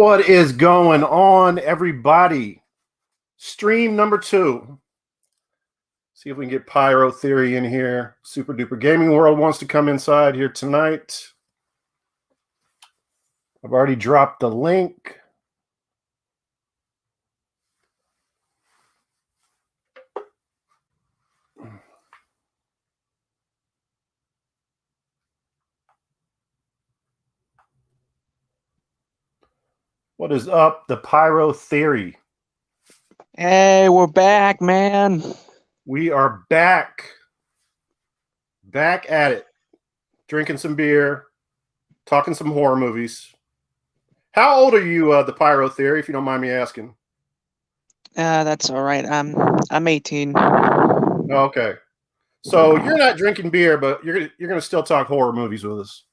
What is going on, everybody? Stream number 2. See if we can get Pyro Theory in here. Super Duper Gaming World wants to come inside here tonight. I've already dropped the link. What is up, the Pyro Theory? Hey, we're back, man. We are back. Back at it. Drinking some beer. Talking some horror movies. How old are you, the Pyro Theory, if you don't mind me asking? That's all right. I'm 18. Okay. So you're not drinking beer, but you're gonna still talk horror movies with us.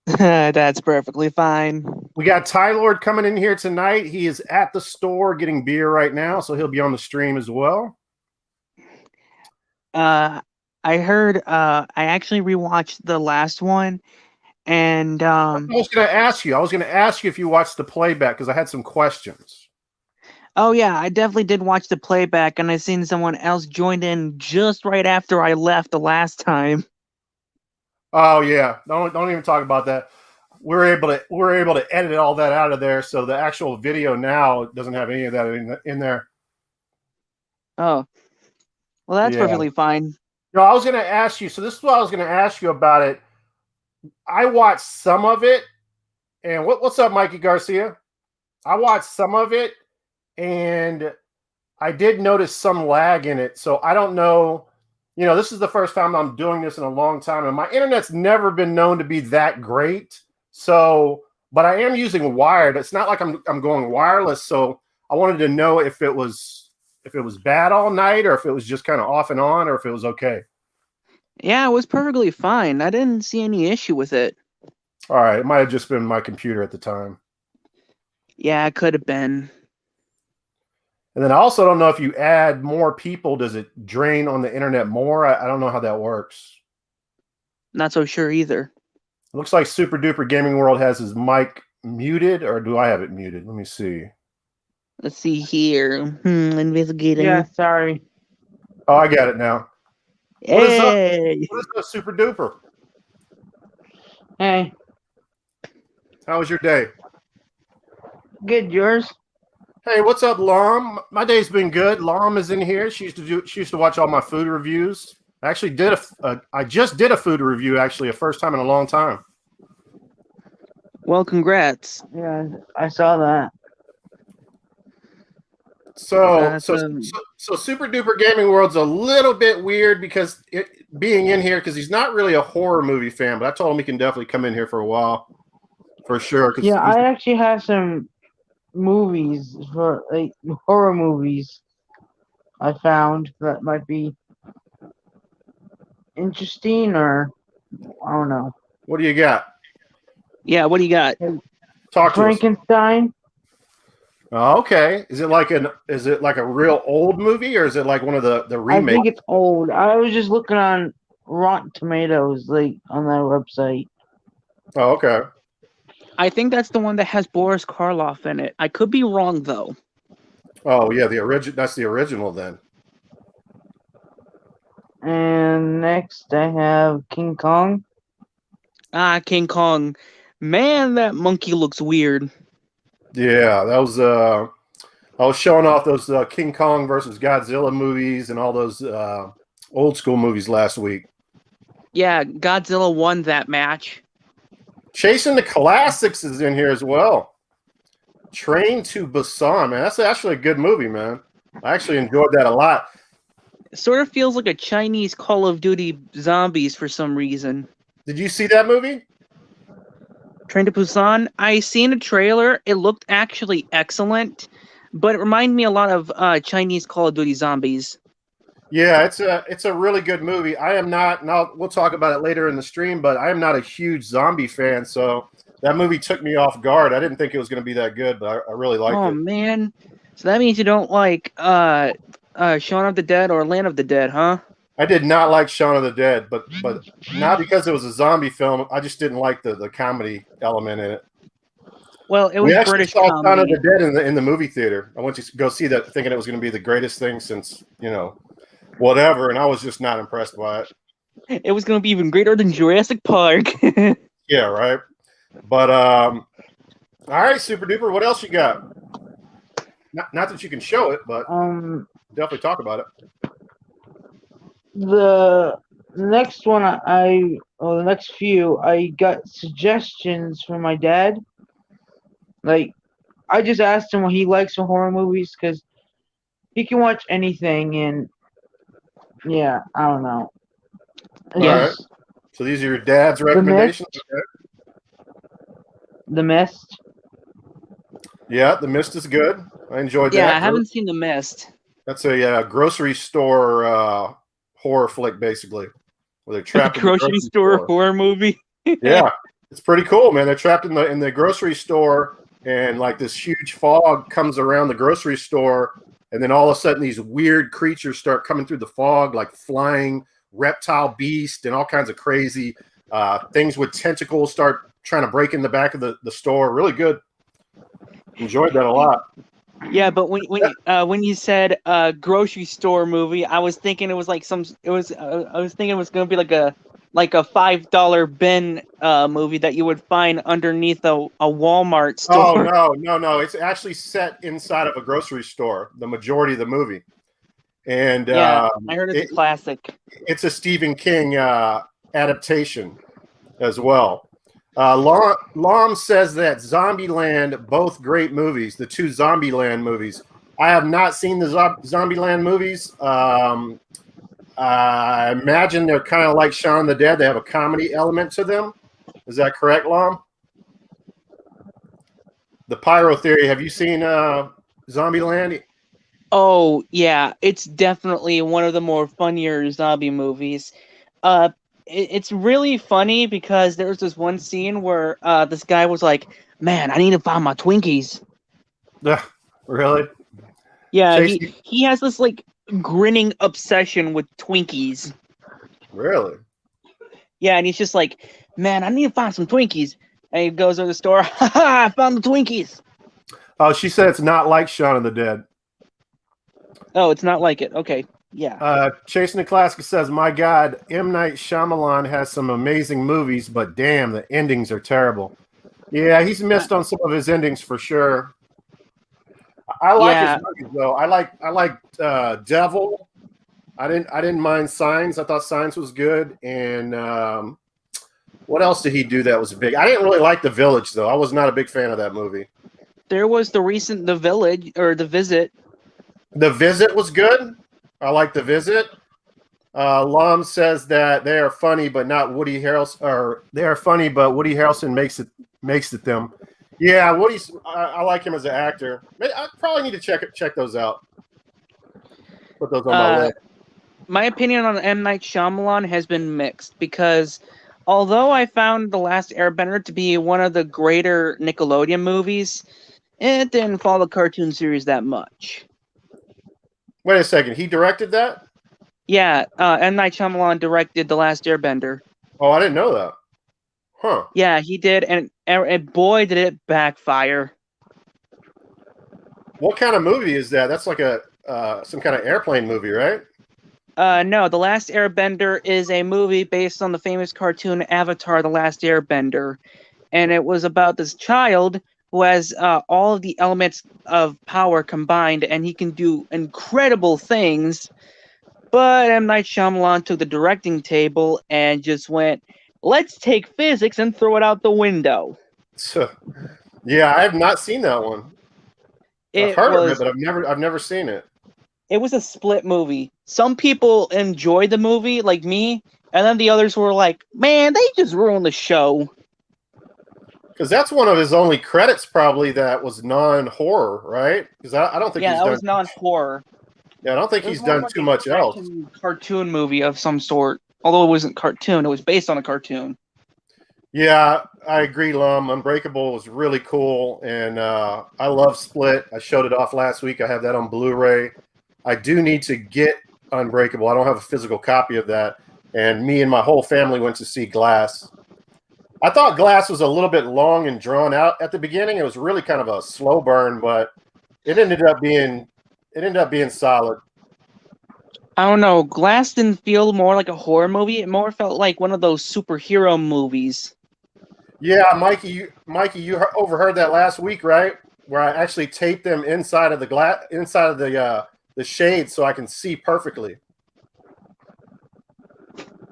That's perfectly fine. We got Ty Lord coming in here tonight. He is at the store getting beer right now, so he'll be on the stream as well. I heard. I actually rewatched the last one, and I was going to ask you if you watched the playback because I had some questions. Oh yeah, I definitely did watch the playback, and I seen someone else joined in just right after I left the last time. Oh yeah, don't even talk about that. We're able to edit all that out of there, so the actual video now doesn't have any of that in there. Oh, well, that's perfectly fine. No, I was going to ask you. So this is what I was going to ask you about it. I watched some of it, and what's up, Mikey Garcia? I watched some of it, and I did notice some lag in it. So I don't know. You know, this is the first time I'm doing this in a long time, and my internet's never been known to be that great. So, but I am using wired. It's not like I'm going wireless. So I wanted to know if it was bad all night, or if it was just kind of off and on, or if it was okay. Yeah, it was perfectly fine. I didn't see any issue with it. All right, it might have just been my computer at the time. Yeah, it could have been. And then I also don't know if you add more people, does it drain on the internet more? I don't know how that works. Not so sure either. It looks like Super Duper Gaming World has his mic muted, or do I have it muted? Let me see. Let's see here. Investigating. Yeah, sorry. Oh, I got it now. What is up? What is up, Super Duper? Hey, How was your day? good. Yours? Hey, what's up, Lom? My day's been good. Lom is in here. She used to watch all my food reviews. I actually I just did a food review, actually, a first time in a long time. Well, congrats. Yeah, I saw that. So Super Duper Gaming World's a little bit weird because being in here, because he's not really a horror movie fan, but I told him he can definitely come in here for a while, for sure. Yeah, I actually have some movies for like horror movies I found that might be interesting, or I don't know. What do you got? Yeah, what do you got? Talk to us. Frankenstein. Oh, okay. Is it like a real old movie, or is it like one of the remakes? I think it's old. I was just looking on Rotten Tomatoes, like on that website. Oh, okay. I think that's the one that has Boris Karloff in it. I could be wrong though. Oh yeah, that's the original then. And next I have King Kong. King Kong. Man, that monkey looks weird. Yeah, that was I was showing off those King Kong versus Godzilla movies and all those old school movies last week. Yeah, Godzilla won that match. Chasing the Classics is in here as well. Train to Busan, man. That's actually a good movie, man. I actually enjoyed that a lot. It sort of feels like a Chinese Call of Duty Zombies for some reason. Did you see that movie? Train to Busan. I seen a trailer. It looked actually excellent, but it reminded me a lot of Chinese Call of Duty Zombies. Yeah, it's a really good movie. I am not, and we'll talk about it later in the stream, but I am not a huge zombie fan, so that movie took me off guard. I didn't think it was going to be that good, but I really liked it. Oh man, so that means you don't like Shaun of the Dead or Land of the Dead, huh? I did not like Shaun of the Dead, but not because it was a zombie film. I just didn't like the comedy element in it. Well, it We was actually British saw Shaun of comedy. the Dead in the movie theater. I went to go see that, thinking it was going to be the greatest thing since whatever, and I was just not impressed by it. It was going to be even greater than Jurassic Park. Yeah, right. But all right, Super Duper. What else you got? Not that you can show it, but definitely talk about it. The next one the next few, I got suggestions from my dad. Like, I just asked him what he likes for horror movies because he can watch anything, and yeah, I don't know. It's All right. just So these are your dad's The recommendations. Mist. Okay. The Mist. Yeah, The Mist is good. I enjoyed Yeah, that. I haven't seen The Mist. That's a grocery store horror flick, basically, where they're A trapped in the grocery grocery store store. horror movie. Yeah, it's pretty cool, man. They're trapped in the grocery store, and like this huge fog comes around the grocery store, and then all of a sudden these weird creatures start coming through the fog, like flying reptile beast and all kinds of crazy things with tentacles start trying to break in the back of the store. Really good. Enjoyed that a lot. Yeah, but when you said grocery store movie, I was thinking it was like I was thinking it was gonna be like a $5 bin movie that you would find underneath a Walmart Oh store. no! It's actually set inside of a grocery store. The majority of the movie, and Yeah, I heard it's a classic. it's a Stephen King adaptation as well. Lom says that Zombieland, both great movies, the two Zombieland movies. I have not seen the Zombieland movies. I imagine they're kind of like Shaun of the Dead. They have a comedy element to them. Is that correct, Lom? The Pyro Theory. Have you seen Zombieland? Oh yeah, it's definitely one of the more funnier zombie movies. It's really funny because there was this one scene where this guy was like, "Man, I need to find my Twinkies." Really? Yeah, Chase? he has this like grinning obsession with Twinkies. Really? Yeah, and he's just like, "Man, I need to find some Twinkies." And he goes to the store, "Ha, I found the Twinkies." Oh, she said it's not like Shaun of the Dead. Oh, it's not like it. Okay, yeah. Chasing the Classic says, "My God, M. Night Shyamalan has some amazing movies, but damn, the endings are terrible." Yeah, he's missed on some of his endings for sure. I like his Yeah. movies though. I like Devil. I didn't mind Signs. I thought Signs was good. And what else did he do that was big? I didn't really like The Village though. I was not a big fan of that movie. There was the recent The Village or The Visit. The Visit was good. I like The Visit. Lom says that they are funny, but not Woody Harrelson. Or they are funny, but Woody Harrelson makes it them. Yeah, Woody's. I like him as an actor. I probably need to check those out. Put those on my list. My opinion on M. Night Shyamalan has been mixed because although I found The Last Airbender to be one of the greater Nickelodeon movies, it didn't follow the cartoon series that much. Wait a second. He directed that? Yeah, M. Night Shyamalan directed The Last Airbender. Oh, I didn't know that. Huh. Yeah, he did, and boy, did it backfire. What kind of movie is that? That's like a some kind of airplane movie, right? No, The Last Airbender is a movie based on the famous cartoon Avatar: The Last Airbender, and it was about this child who has all of the elements of power combined, and he can do incredible things. But M. Night Shyamalan took the directing table and just went, "Let's take physics and throw it out the window." So, yeah, I have not seen that one. I've heard of it, but I've never seen it. It was a split movie. Some people enjoyed the movie, like me, and then the others were like, "Man, they just ruined the show." Because that's one of his only credits, probably, that was non-horror, right? Because I don't think he's that done. was non-horror. Yeah, I don't think he's done too much else. Cartoon movie of some sort, although it wasn't cartoon. It was based on a cartoon. Yeah, I agree, Lum. Unbreakable was really cool, and I love Split. I showed it off last week. I have that on Blu-ray. I do need to get Unbreakable. I don't have a physical copy of that, and me and my whole family went to see Glass. And Glass was really good. I don't know if you ever saw Glass. It was a I thought Glass was a little bit long and drawn out at the beginning. It was really kind of a slow burn, but it ended up being solid. I don't know. Glass didn't feel more like a horror movie. It more felt like one of those superhero movies. Yeah, Mikey, you overheard that last week, right? Where I actually taped them inside of the the shade so I can see perfectly.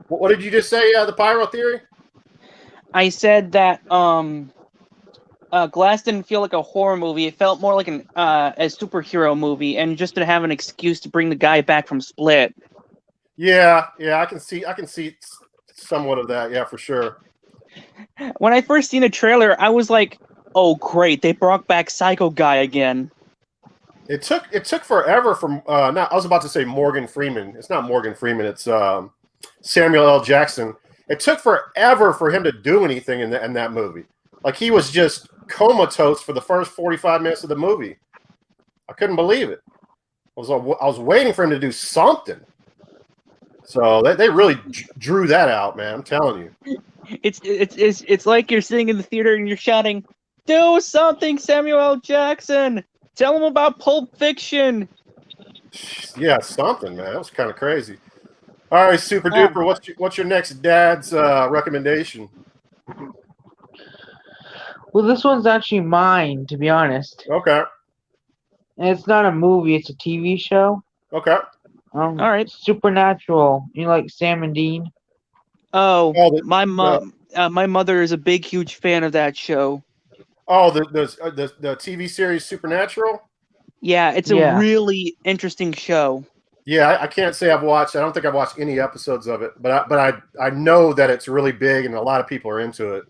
What did you just say? The pyro theory? I said that Glass didn't feel like a horror movie. It felt more like a superhero movie, and just to have an excuse to bring the guy back from Split. Yeah, I can see somewhat of that. Yeah, for sure. When I first seen a trailer, I was like, "Oh, great! They brought back Psycho Guy again." It took forever from I was about to say Morgan Freeman. It's not Morgan Freeman. It's Samuel L. Jackson. It took forever for him to do anything in that movie. Like he was just comatose for the first 45 minutes of the movie. I couldn't believe it. I was waiting for him to do something. So they really drew that out, man. I'm telling you. It's like you're sitting in the theater and you're shouting, "Do something, Samuel L. Jackson! Tell him about Pulp Fiction!" Yeah, something, man. That was kind of crazy. All right, Super Duper. What's your next dad's recommendation? Well, this one's actually mine, to be honest. Okay. And it's not a movie; it's a TV show. Okay. All right. Supernatural. You know, like Sam and Dean. Oh, my mother is a big, huge fan of that show. Oh, the TV series Supernatural. Yeah, it's a really interesting show. Yeah, I can't say I've watched. I don't think I've watched any episodes of it, but I know that it's really big and a lot of people are into it.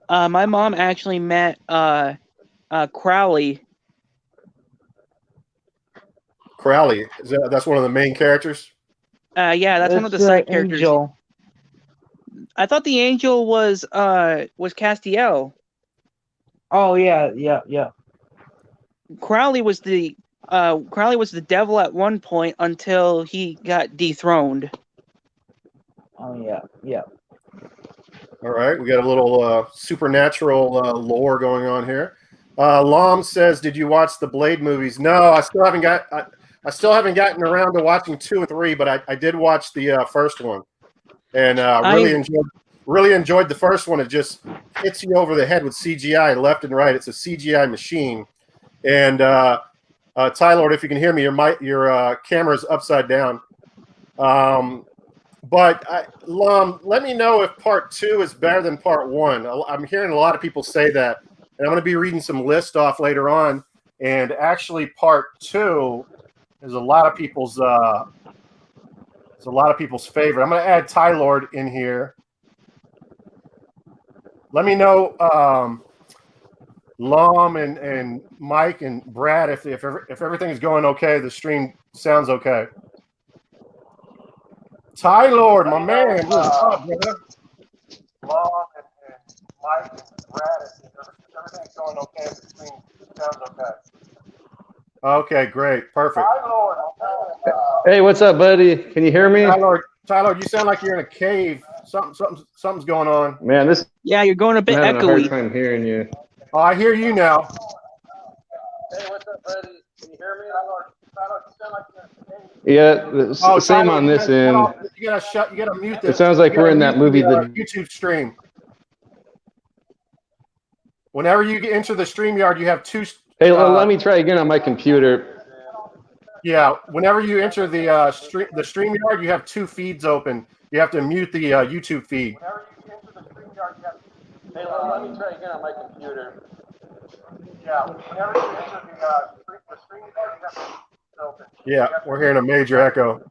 My mom actually met Crowley. Crowley, that's one of the main characters. Yeah, that's one of the side characters. Angel. I thought the angel was Castiel. Oh yeah. Crowley was the devil at one point until he got dethroned. Oh yeah. All right, we got a little supernatural lore going on here. Lom says, "Did you watch the Blade movies?" No, I still haven't gotten around to watching 2 and 3, but I did watch the first one, and really enjoyed the first one. It just hits you over the head with CGI left and right. It's a CGI machine. And Tylord, if you can hear me, your camera's upside down. But Lum, let me know if part 2 is better than part 1. I'm hearing a lot of people say that, and I'm going to be reading some list off later on. And actually, part 2 is a lot of people's favorite. I'm going to add Tylord in here. Let me know, Lom and Mike and Brad, if everything is going okay, the stream sounds okay. Tylord, my man, what's up, brother? Lom and Mike and Brad, if everything's going okay, the stream sounds okay. Okay, great, perfect. Hey, what's up, buddy? Can you hear me? Tylord, you sound like you're in a cave. Something's going on. Man, Yeah, you're going a bit I'm having echoey. a hard time hearing you. Oh, I hear you now. Hey, what's up, buddy? Can you hear me? Tylord, you sound like you're in a cave. Yeah, same Tylord, on this end. You gotta mute this. It sounds like we're in that movie, the YouTube stream. Whenever you enter the StreamYard, you have 2. Hey, let me try again on my computer. Yeah, whenever you enter the StreamYard, you have 2 feeds open. You have to mute the YouTube feed. Whenever you enter the StreamYard, you have. Hey, let me try again on my computer. Yeah, whenever you enter the StreamYard, you have to mute it open. Yeah, we're hearing a major echo.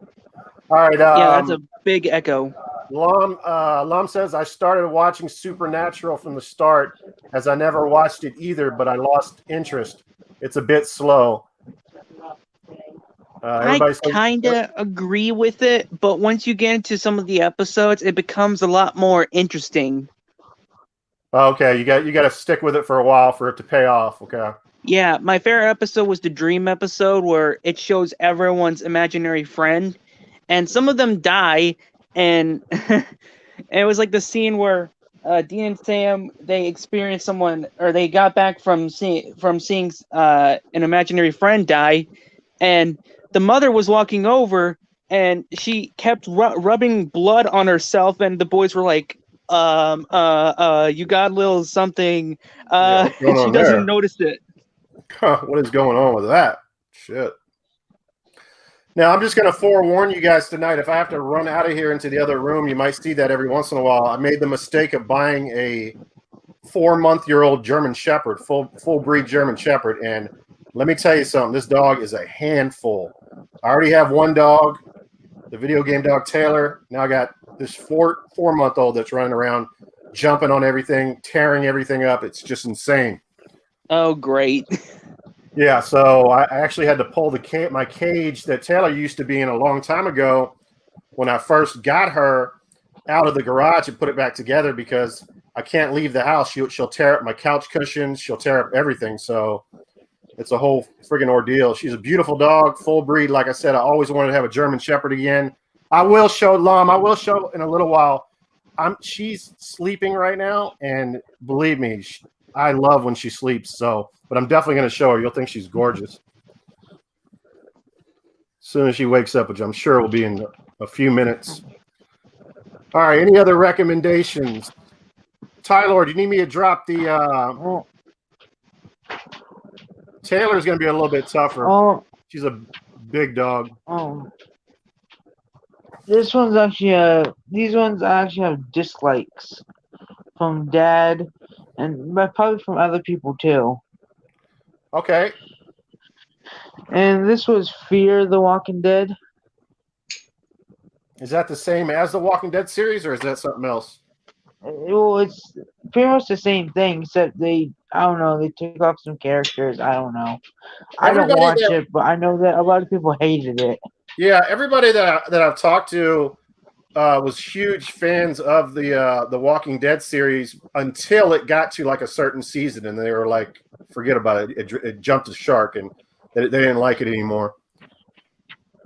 All right. Yeah, that's a big echo. Lom says, I started watching Supernatural from the start, as I never watched it either, but I lost interest. It's a bit slow. I kind of agree with it, but once you get into some of the episodes, it becomes a lot more interesting. Okay, you got to stick with it for a while for it to pay off. Okay. Yeah, my favorite episode was the dream episode where it shows everyone's imaginary friend, and some of them die, and and it was like the scene where Dean and Sam, they experienced someone, or they got back from seeing an imaginary friend die, and the mother was walking over, and she kept rubbing blood on herself, and the boys were like, you got a little something, what's going and she on doesn't there? notice it. What is going on with that? Shit. Now, I'm just going to forewarn you guys tonight. If I have to run out of here into the other room, you might see that every once in a while. I made the mistake of buying a 4-month-old German Shepherd, full breed German Shepherd. And let me tell you something. This dog is a handful. I already have one dog, the video game dog Taylor. Now I got this 4-month-old that's running around, jumping on everything, tearing everything up. It's just insane. Oh, great. Yeah, so I actually had to pull my cage that Taylor used to be in a long time ago when I first got her out of the garage and put it back together because I can't leave the house. She'll tear up my couch cushions. She'll tear up everything. So it's a whole friggin' ordeal. She's a beautiful dog, full breed. Like I said, I always wanted to have a German Shepherd again. I will show in a little while. She's sleeping right now, and believe me, I love when she sleeps. So, but I'm definitely going to show her. You'll think she's gorgeous as soon as she wakes up, which I'm sure will be in a few minutes. All right. Any other recommendations? Tyler, do you need me to drop the? Taylor's going to be a little bit tougher. She's a big dog. These ones actually have dislikes from Dad, and probably from other people too. Okay. And this was Fear the Walking Dead. Is that the same as the Walking Dead series, or is that something else? Well, it's pretty much the same thing, except they took off some characters. I don't know. I don't watch it, but I know that a lot of people hated it. Yeah, everybody that I've talked to was huge fans of the Walking Dead series until it got to like a certain season, and they were like, "Forget about it." It jumped the shark, and they didn't like it anymore.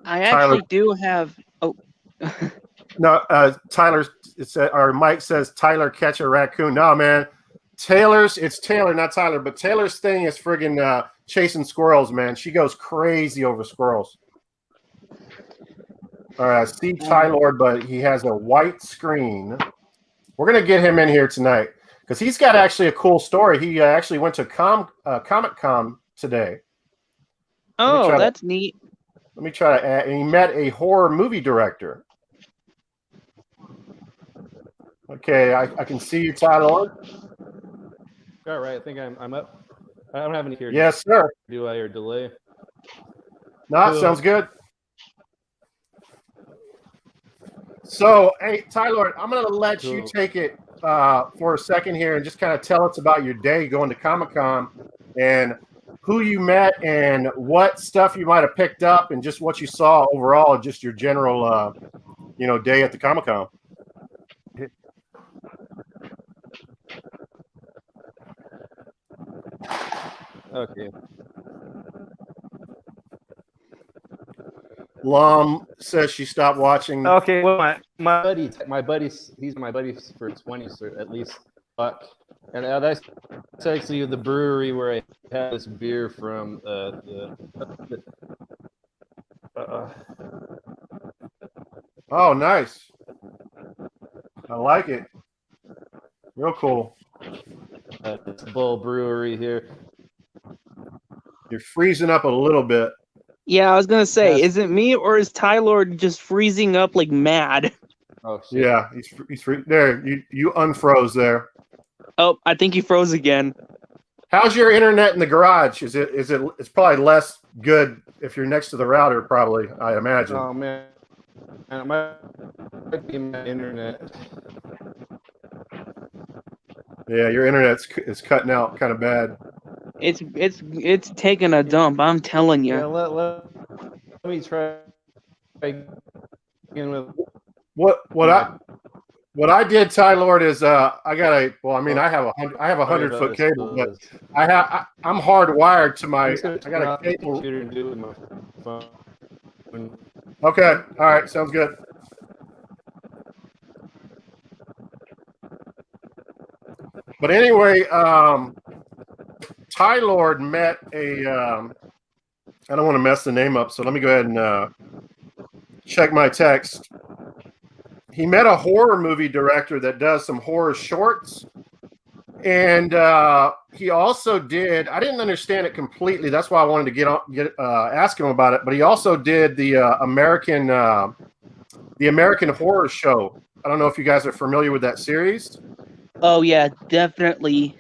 I actually do have. Oh. No, Tyler. Or Mike says Tyler catch a raccoon. No, man. It's Taylor, not Tyler, but Taylor's thing is friggin' chasing squirrels, man. She goes crazy over squirrels. All right, I see Tyler, but he has a white screen. We're going to get him in here tonight because he's got actually a cool story. He actually went to Comic-Con today. Oh, that's neat. Let me try to add. And he met a horror movie director. Okay, I can see you, Tyler. All right, I think I'm up. I don't have any here. Yes, sir. Do I or delay? No, cool. Sounds good. So, hey, Tyler, I'm going to let you take it for a second here and just kind of tell us about your day going to Comic-Con and who you met and what stuff you might have picked up and just what you saw overall, just your general, day at the Comic-Con. Okay. Lom says she stopped watching. Okay, well, my buddy's he's my buddy for 20, so at least buck. And that's actually the brewery where I had this beer from. Oh, nice. I like it. Real cool. It's Bull Brewery here. You're freezing up a little bit. Yeah, I was gonna say, is it me or is Tyler just freezing up like mad? Oh shit. Yeah, he's there. You unfroze there. Oh, I think he froze again. How's your internet in the garage? It's probably less good if you're next to the router, probably, I imagine. Oh man, my internet. Yeah, your internet is cutting out kind of bad. It's taking a dump. I'm telling you. Yeah, let me try again with what I did, Ty Lord, is I have a 100-foot cable, but I'm hardwired to my. I got a cable. And do it with my phone. Okay, all right, sounds good. But anyway, Ty Lord met a. I don't want to mess the name up, so let me go ahead and check my text. He met a horror movie director that does some horror shorts. And he also did. I didn't understand it completely. That's why I wanted to ask him about it. But he also did the American Horror Show. I don't know if you guys are familiar with that series. Oh yeah, definitely.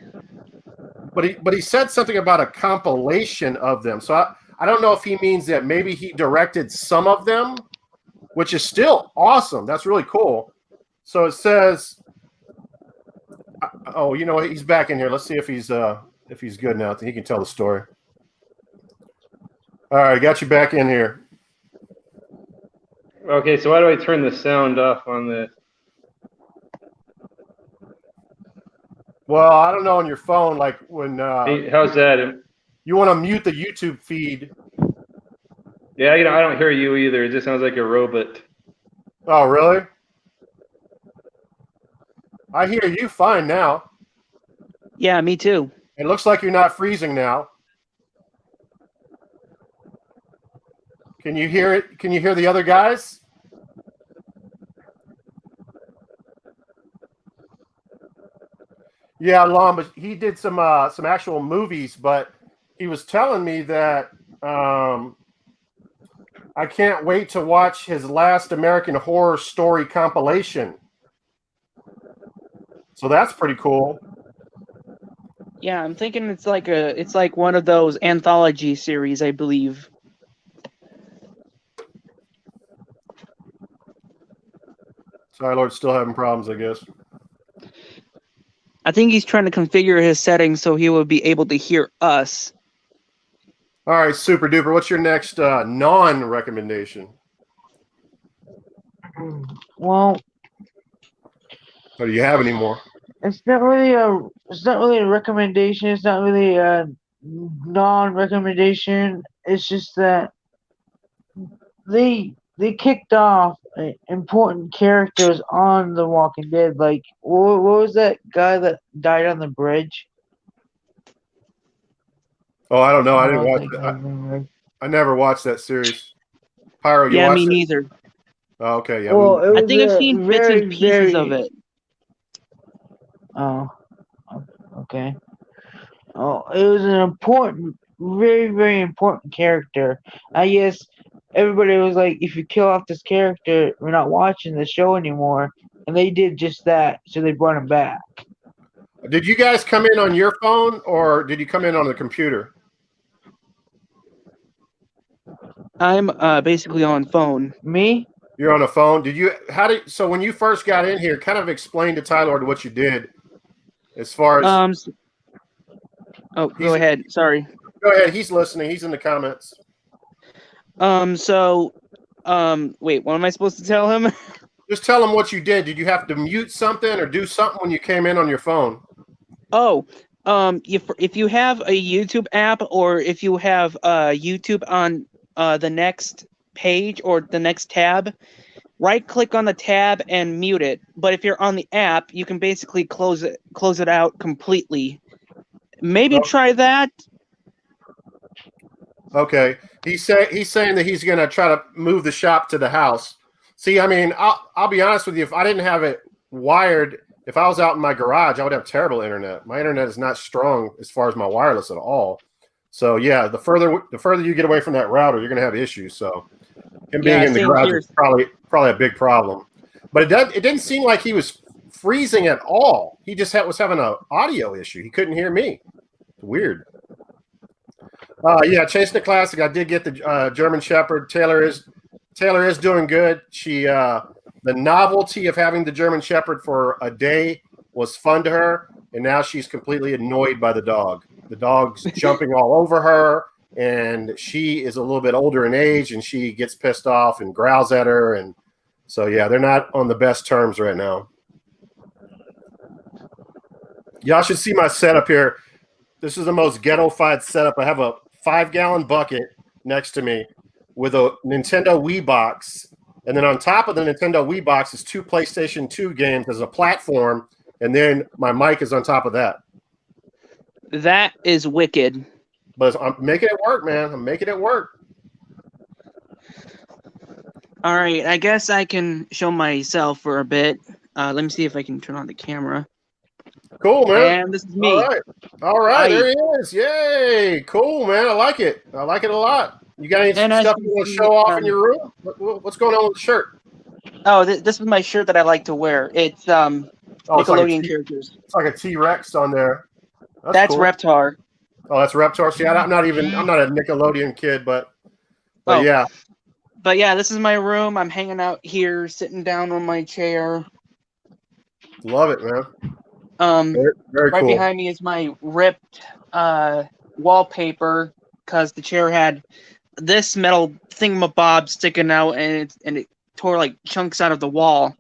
But he said something about a compilation of them. So I don't know if he means that maybe he directed some of them, which is still awesome. That's really cool. So it says, oh, you know what? He's back in here. Let's see if he's good now. He can tell the story. All right, got you back in here. Okay, so why do I turn the sound off on the? Well, I don't know on your phone, like when Hey, how's that? you want to mute the YouTube feed. Yeah, I don't hear you either. It just sounds like a robot. Oh, really? I hear you fine now. Yeah, me too. It looks like you're not freezing now. Can you hear it? Can you hear the other guys? Yeah, Lon, but he did some actual movies, but he was telling me that I can't wait to watch his last American Horror Story compilation. So that's pretty cool. Yeah, I'm thinking it's like one of those anthology series, I believe. Sorry, Lord's still having problems, I guess. I think he's trying to configure his settings so he will be able to hear us. All right, super duper. What's your next non-recommendation? Well, Or do you have any more? it's not really a recommendation. It's not really a non-recommendation. It's just that they kicked off important characters on The Walking Dead. Like, what was that guy that died on the bridge? Oh, I don't know. I I didn't don't watch think it. I remember. I never watched that series. Pyro, you Yeah, watched me it? neither. Oh, okay, yeah. Well, it I was think I've a seen bits very, and pieces of very. it. Oh, okay. Oh, it was an important, very, very important character. I guess everybody was like, if you kill off this character, we're not watching the show anymore. And they did just that, so they brought him back. Did you guys come in on your phone or did you come in on the computer? I'm basically on phone. Me? You're on a phone. So when you first got in here, kind of explain to Tyler what you did as far as Oh, go ahead. Sorry. Go ahead, he's listening. He's in the comments. Wait, what am I supposed to tell him? Just tell him what you did. Did you have to mute something or do something when you came in on your phone? Oh, if you have a YouTube app or if you have YouTube on the next page or the next tab, right click on the tab and mute it. But if you're on the app, you can basically close it out completely. Maybe try that. Okay. He's saying that he's going to try to move the shop to the house. See, I mean, I'll be honest with you. If I didn't have it wired, if I was out in my garage, I would have terrible internet. My internet is not strong as far as my wireless at all. So yeah, the further you get away from that router, you're going to have issues. So him being in the garage is probably a big problem. But it didn't seem like he was freezing at all. He just was having an audio issue. He couldn't hear me. Weird. Yeah, Chasing the Classic. I did get the German Shepherd. Taylor is doing good. The novelty of having the German Shepherd for a day was fun to her, and now she's completely annoyed by the dog. The dog's jumping all over her, and she is a little bit older in age, and she gets pissed off and growls at her, and so yeah, they're not on the best terms right now. Y'all should see my setup here. This is the most ghetto-fied setup. I have a 5-gallon bucket next to me with a Nintendo Wii box. And then on top of the Nintendo Wii box is 2 PlayStation 2 games as a platform. and then my mic is on top of that. That is wicked. But I'm making it work, man. I'm making it work. All right, I guess I can show myself for a bit. Let me see if I can turn on the camera. Cool, man. And this is me. All right. There he is. Yay. Cool, man. I like it. I like it a lot. You got any And as stuff you you want to see, show off in your room? What's going on with the shirt? Oh, this is my shirt that I like to wear. It's Oh, Nickelodeon characters. It's like a T-Rex on there. That's cool. Reptar. Oh, that's Reptar. See, I'm not a Nickelodeon kid, but yeah. But yeah, this is my room. I'm hanging out here, sitting down on my chair. Love it, man. Very right cool. behind me is my ripped wallpaper because the chair had this metal thingamabob sticking out, and it tore like chunks out of the wall.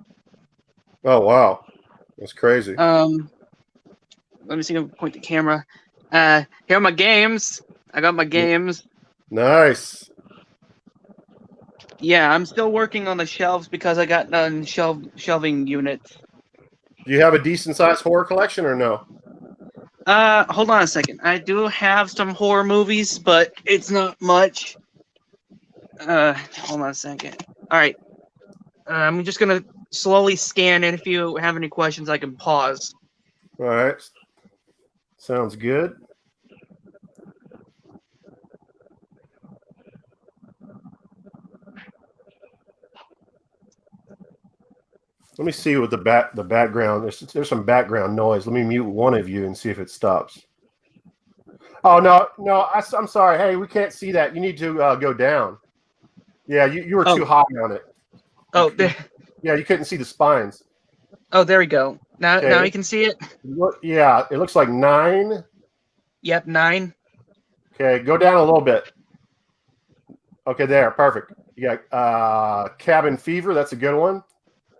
Oh wow, that's crazy. Let me see if I can point the camera. Here are my games. I got my games. Nice. Yeah, I'm still working on the shelves because I got none shelving units. Do you have a decent sized horror collection or no? Hold on a second. I do have some horror movies, but it's not much. Hold on a second. All right. I'm just gonna slowly scan, and if you have any questions, I can pause. All right. Sounds good. Let me see what the background. There's some background noise. Let me mute one of you and see if it stops. Oh no, I'm sorry. Hey, we can't see that. You need to go down. Yeah, you were too high on it. Oh, yeah, you couldn't see the spines. Oh, there we go. Now Okay. you can see it. Yeah, it looks like 9. Yep, 9. Okay, go down a little bit. Okay, there, perfect. You got Cabin Fever. That's a good one.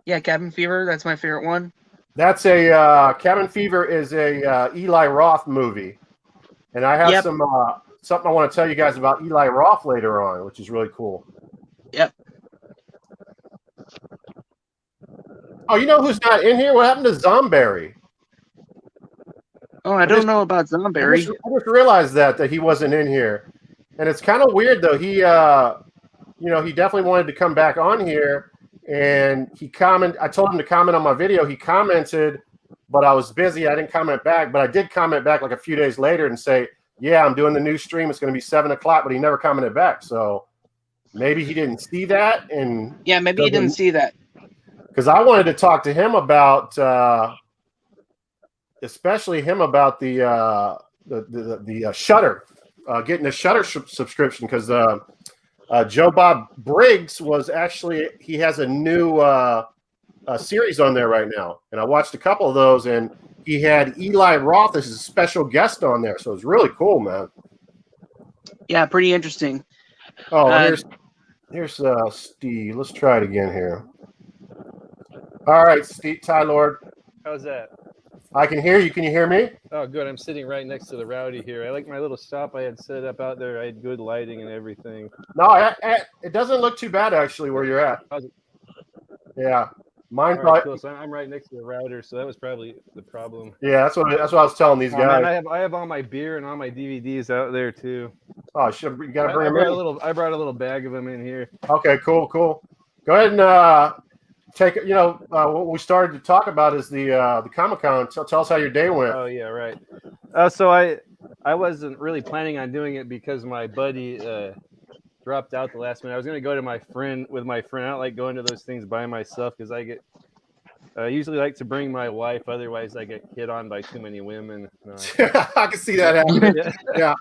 Yeah, Cabin Fever. That's my favorite one. That's a Cabin Fever is a Eli Roth movie, and I have some something I want to tell you guys about Eli Roth later on, which is really cool. Yep. Oh, you know who's not in here? What happened to Zomberry? Oh, I don't know about Zomberry. I just realized that he wasn't in here, and it's kind of weird though. He, he definitely wanted to come back on here, and I told him to comment on my video. He commented, but I was busy. I didn't comment back, but I did comment back like a few days later and say, "Yeah, I'm doing the new stream. It's going to be 7 o'clock," but he never commented back. So maybe he didn't see that, and yeah, maybe he didn't see that. Because I wanted to talk to him about, especially him about the Shudder, getting a Shudder subscription. Because Joe Bob Briggs he has a new series on there right now, and I watched a couple of those, and he had Eli Roth as a special guest on there, so it's really cool, man. Yeah, pretty interesting. Oh, here's Steve. Let's try it again here. All right, Steve, Ty Lord. How's that? I can hear you. Can you hear me? Oh, good. I'm sitting right next to the Rowdy here. I like my little shop I had set up out there. I had good lighting and everything. No, it doesn't look too bad actually where you're at. Yeah, mine. Right, cool. So I'm right next to the router, so that was probably the problem. Yeah, that's what I was telling these guys. Man, I have all my beer and all my DVDs out there too. Oh, you gotta bring them in. I brought a little bag of them in here. Okay, cool. Go ahead and take. What we started to talk about is the Comic-Con. Tell us how your day went. Oh yeah, right. So I wasn't really planning on doing it because my buddy dropped out the last minute. I was going to go to with my friend. I don't like going to those things by myself because I usually like to bring my wife. Otherwise, I get hit on by too many women. I can see that happening. Yeah.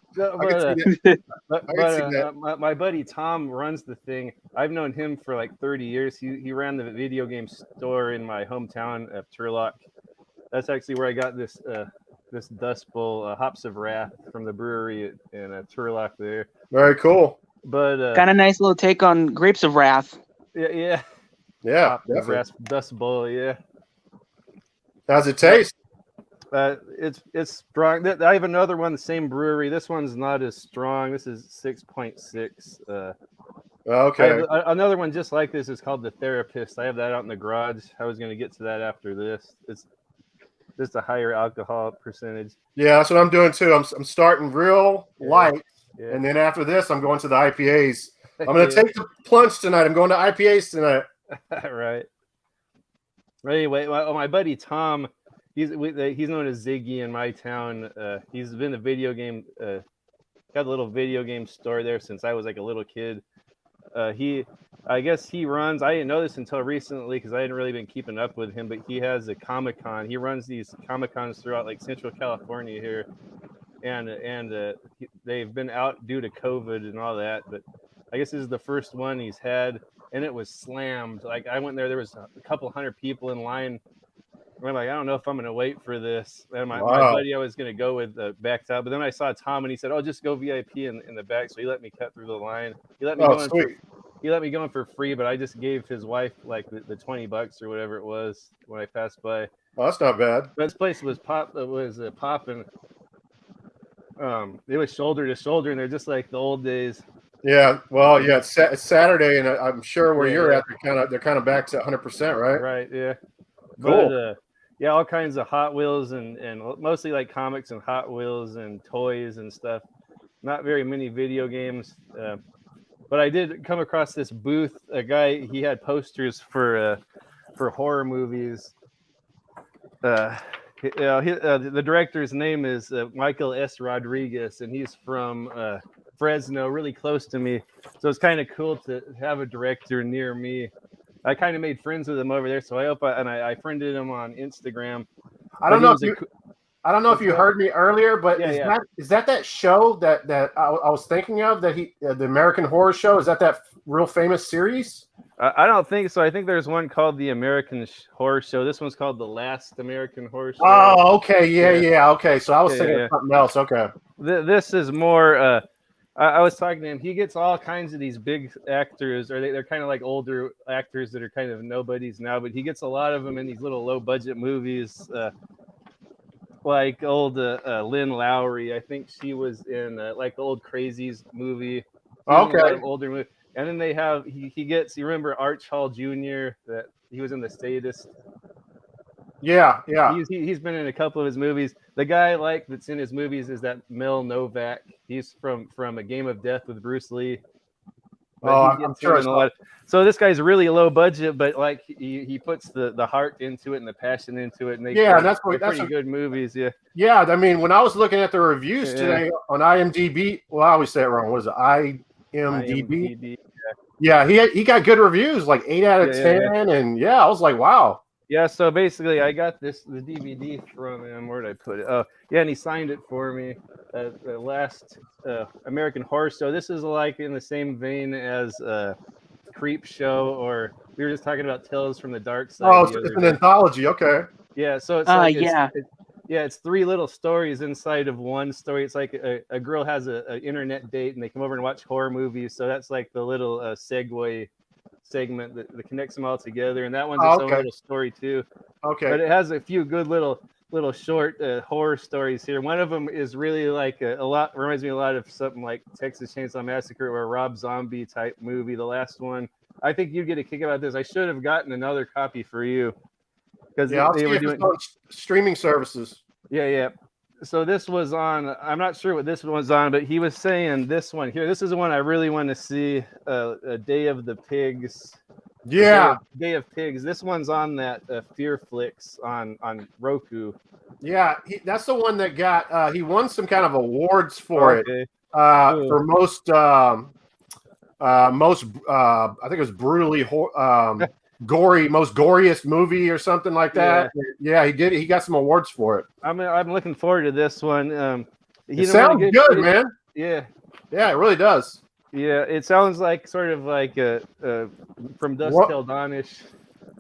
But my buddy Tom runs the thing. I've known him for like 30 years. He ran the video game store in my hometown of Turlock. That's actually where I got this Dust Bowl, Hops of Wrath from the brewery in Turlock there. Very cool. But got a nice little take on Grapes of Wrath. Yeah. Wrath, Dust Bowl. Yeah. How's it taste? It's strong. I have another one, the same brewery. This one's not as strong. This is 6.6. Okay. I have another one just like this is called The Therapist. I have that out in the garage. I was going to get to that after this. just a higher alcohol percentage. Yeah, that's what I'm doing too. I'm starting real light, Yeah. and then after this, I'm going to the IPAs. I'm going to Yeah. take the plunge tonight. I'm going to IPAs tonight. Right. Anyway, my buddy Tom, he's known as Ziggy in my town. He's been a video game, got a little video game store there since I was like a little kid. I guess he runs. I didn't know this until recently because I hadn't really been keeping up with him. But he has a Comic-Con. He runs these Comic-Cons throughout like Central California here, and they've been out due to COVID and all that. But I guess this is the first one he's had, and it was slammed. Like I went there was a couple hundred people in line. I'm like, I don't know if I'm gonna wait for this. And my buddy I was gonna go with backed out, but then I saw Tom and he said, "Oh, just go VIP in the back." So he let me cut through the line. He let me go in he let me go in for free, but I just gave his wife like the $20 or whatever it was when I passed by. Oh, that's not bad. But this place was popping. It was shoulder to shoulder, and they're just like the old days. Yeah, well, yeah, it's Saturday, and I'm sure where you're at, they're kind of back to 100%, right? Right. Yeah. Cool. But, yeah, all kinds of Hot Wheels and mostly like comics and Hot Wheels and toys and stuff. Not very many video games. But I did come across this booth. A guy, he had posters for horror movies. The director's name is Michael S. Rodriguez, and he's from Fresno, really close to me. So it's kind of cool to have a director near me. I kind of made friends with him over there, so I friended him on Instagram. I don't know if you heard me earlier, but is that show that I was thinking of, that the American Horror Show? Is that real famous series? I don't think so. I think there's one called the American Horror Show. This one's called the Last American Horror Show. Oh, okay, yeah. Okay, so I was thinking of something else. Okay, this is more. I was talking to him. He gets all kinds of these big actors, or they're kind of like older actors that are kind of nobodies now, but he gets a lot of them in these little low budget movies. Like old Lynn Lowry, I think she was in like the old Crazies movie. Okay. A lot of older movie. And then they have he gets. You remember Arch Hall Jr. that he was in The Statist? Yeah. He's been in a couple of his movies. The guy that's in his movies is that Mel Novak. He's from A Game of Death with Bruce Lee. I'm sure. So this guy's really low budget, but like he puts the heart into it and the passion into it, and that's pretty good movies. Yeah. I mean, when I was looking at the reviews today on IMDb, well, I always say it wrong. What is it? IMDb. Yeah, he got good reviews, like 8 out of 10, and I was like, wow. Yeah, so basically, I got the DVD from him. Where did I put it? Oh, yeah, and he signed it for me. The Last American Horror Show. This is like in the same vein as Creep Show, or we were just talking about Tales from the Dark Side. Oh, it's an anthology. Okay. Yeah, so it's like it's 3 little stories inside of one story. It's like a girl has an internet date, and they come over and watch horror movies. So that's like the little segue segment that connects them all together, and that one's its own little story too. Okay. But it has a few good little short horror stories here. One of them is really like a lot, reminds me a lot of something like Texas Chainsaw Massacre or a Rob Zombie type movie. The last one, I think you'd get a kick about this. I should have gotten another copy for you because they were doing streaming services. Yeah. So this was on. I'm not sure what this one was on, but he was saying this one here. This is the one I really want to see. A Day of the Pigs. Yeah, Day of Pigs. This one's on that Fear Flicks on Roku. Yeah, that's the one that got. He won some kind of awards for it. For most. I think it was brutally gory, most goriest movie or something like that. Yeah, he did. He got some awards for it. I'm looking forward to this one. It sounds good, man. Yeah, it really does. Yeah, it sounds like sort of like From Dusk Till Dawn-ish.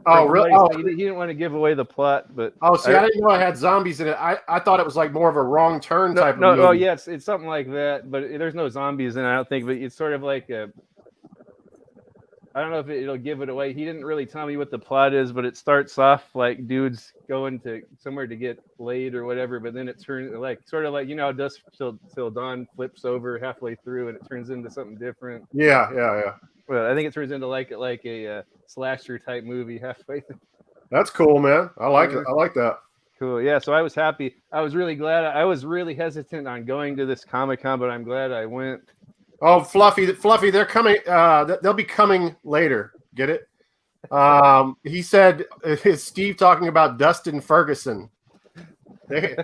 Oh, really? He didn't want to give away the plot, but I didn't know it had zombies in it. I thought it was like more of a Wrong Turn type of movie. Oh yeah, it's something like that, but there's no zombies in it, I don't think. But it's sort of like I don't know if it'll give it away. He didn't really tell me what the plot is, but it starts off like dudes going to somewhere to get laid or whatever, but then it turns like sort of like Dusk Till Dawn flips over halfway through and it turns into something different. Yeah. Well, I think it turns into like a slasher type movie halfway through. That's cool, man. I like it. I like that. Cool. Yeah. So I was happy. I was really glad. I was really hesitant on going to this Comic-Con, but I'm glad I went. Oh, Fluffy, they're coming. They'll be coming later. Get it? He said, "Is Steve talking about Dustin Ferguson?" They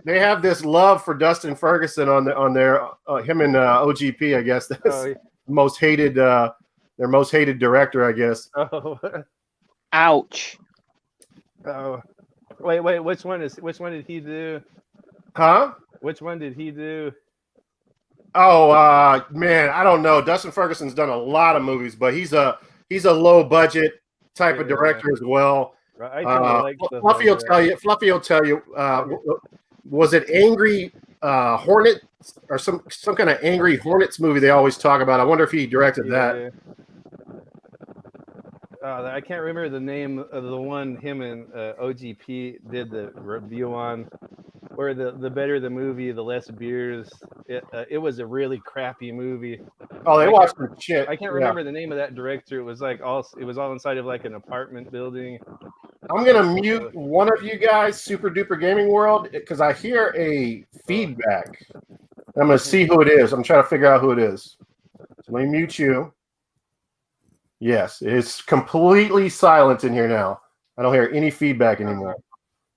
they have this love for Dustin Ferguson on their him and OGP. I guess that's Oh, yeah. most hated. Their most hated director, I guess. Oh. Ouch. Oh. Wait. Which one did he do? Huh? Which one did he do? Oh man, I don't know. Dustin Ferguson's done a lot of movies, but he's a low budget type of director as well. I tend to like stuff Fluffy like will that. tell you. Fluffy will tell you. Was it Angry Hornet or some kind of Angry Hornets movie they always talk about? I wonder if he directed that. I can't remember the name of the one him and OGP did the review on, where the better the movie, the less beers. It was a really crappy movie. Oh, they watched some shit. I can't remember the name of that director. It was all inside of like an apartment building. I'm gonna mute one of you guys, Super Duper Gaming World, because I hear a feedback. I'm gonna see who it is. I'm trying to figure out who it is. So let me mute you. Yes, it's completely silent in here now. I don't hear any feedback anymore.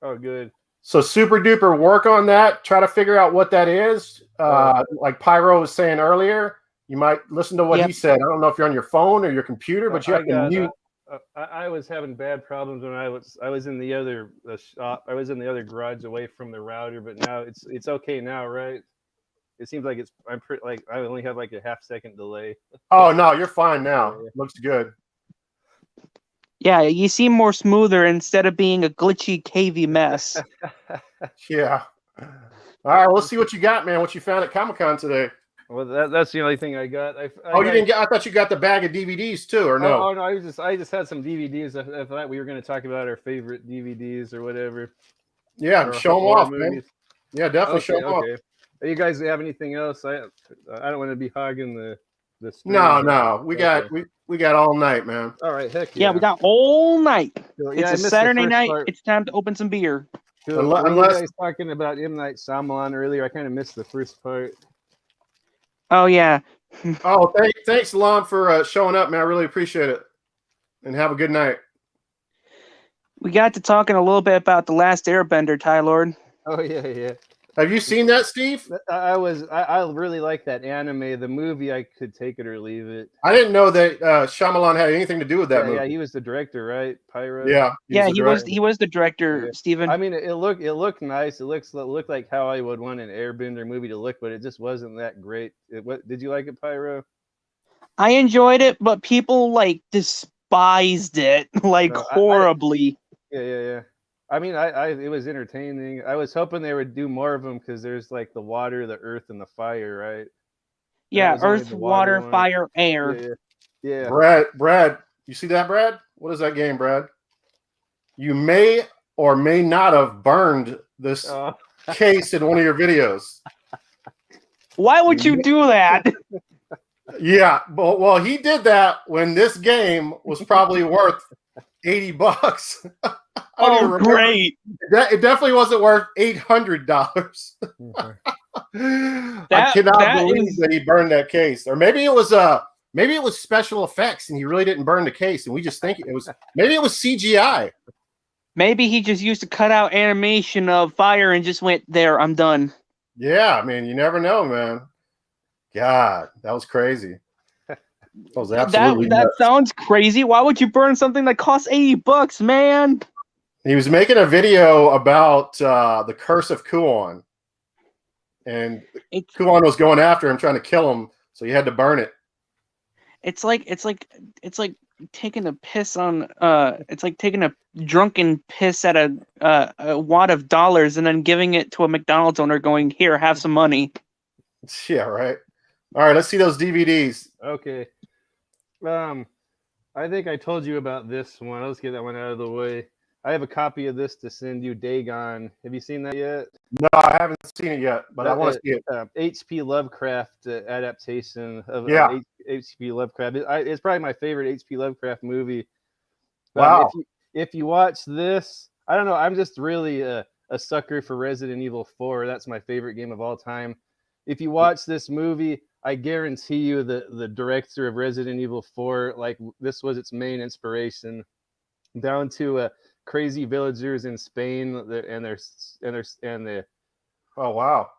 Oh, good. So Super Duper, work on that. Try to figure out what that is. Like Pyro was saying earlier, you might listen to what he said. I don't know if you're on your phone or your computer, but you have to mute. I was having bad problems when I was in the other shop. I was in the other garage away from the router, but now it's okay now, right? It seems like I only have like a half-second delay. Oh no, you're fine now. Looks good. Yeah, you seem more smoother instead of being a glitchy, cavey mess. Yeah. All right, let's see what you got, man. What you found at Comic-Con today? Well, that's the only thing I got. You didn't get? I thought you got the bag of DVDs too, or no? Oh no, I just had some DVDs. I thought we were going to talk about our favorite DVDs or whatever. Yeah, show them off, man. Yeah, definitely show them off. You guys have anything else? I don't want to be hogging the stream. No. We got all night, man. All right, heck yeah. Yeah, we got all night. Cool. It's a Saturday night. It's time to open some beer. Cool. Unless you guys talking about M. Night Shyamalan earlier, I kind of missed the first part. Oh yeah. Oh, thanks, Lon, for showing up, man. I really appreciate it. And have a good night. We got to talking a little bit about The Last Airbender, Ty Lord. Oh yeah. Have you seen that, Steve? I really like that anime. The movie, I could take it or leave it. I didn't know that Shyamalan had anything to do with that movie. Yeah, he was the director, right? Pyro. Yeah, he was the director, Steven. I mean, it looked nice. It looked like how I would want an Airbender movie to look, but it just wasn't that great. Did you like it, Pyro? I enjoyed it, but people despised it horribly. Yeah. I mean, it was entertaining. I was hoping they would do more of them because there's like the water, the earth, and the fire, right? Yeah, earth, water, fire, air. Yeah. Brad, you see that, Brad? What is that game, Brad? You may or may not have burned this case in one of your videos. Why would you do that? Yeah, well, he did that when this game was probably worth $80. Oh, great! It definitely wasn't worth $800. I cannot believe that he burned that case. Or maybe it was special effects, and he really didn't burn the case, and we just think it was. Maybe it was CGI. Maybe he just used to cut out animation of fire and just went, "There, I'm done." Yeah, I mean, you never know, man. God, that was crazy. That was absolutely that sounds crazy. Why would you burn something that costs $80, man? He was making a video about the curse of Kuon, and Kuon was going after him, trying to kill him, so he had to burn it. It's like taking a piss on. It's like taking a drunken piss at a wad of dollars and then giving it to a McDonald's owner, going, "Here, have some money." Yeah, right. All right, let's see those DVDs. Okay. I think I told you about this one. Let's get that one out of the way. I have a copy of this to send you, Dagon. Have you seen that yet? No, I haven't seen it yet, but I want to see it. H.P. Lovecraft adaptation of H.P. Lovecraft. It's probably my favorite H.P. Lovecraft movie. Wow. If you watch this, I don't know. I'm just really a a sucker for Resident Evil 4. That's my favorite game of all time. If you watch this movie, I guarantee you the director of Resident Evil 4, like this was its main inspiration, down to crazy villagers in Spain and the Oh wow.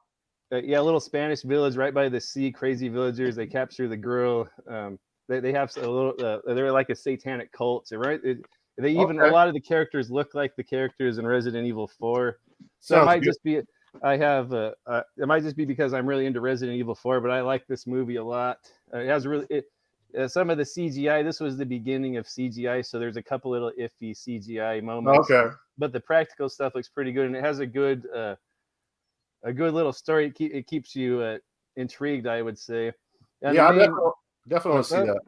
yeah, a little Spanish village right by the sea. Crazy villagers. They capture the girl. They have a little. They're like a satanic cult, right? They even a Okay. lot of the characters look like the characters in Resident Evil 4. So it Sounds might good. just be. I have. It might just be because I'm really into Resident Evil 4, but I like this movie a lot. It has really. Some of the CGI. This was the beginning of CGI, so there's a couple little iffy CGI moments. Okay. But the practical stuff looks pretty good, and it has a good little story. It keeps you intrigued, I would say. And Yeah, I main, definitely want to see that.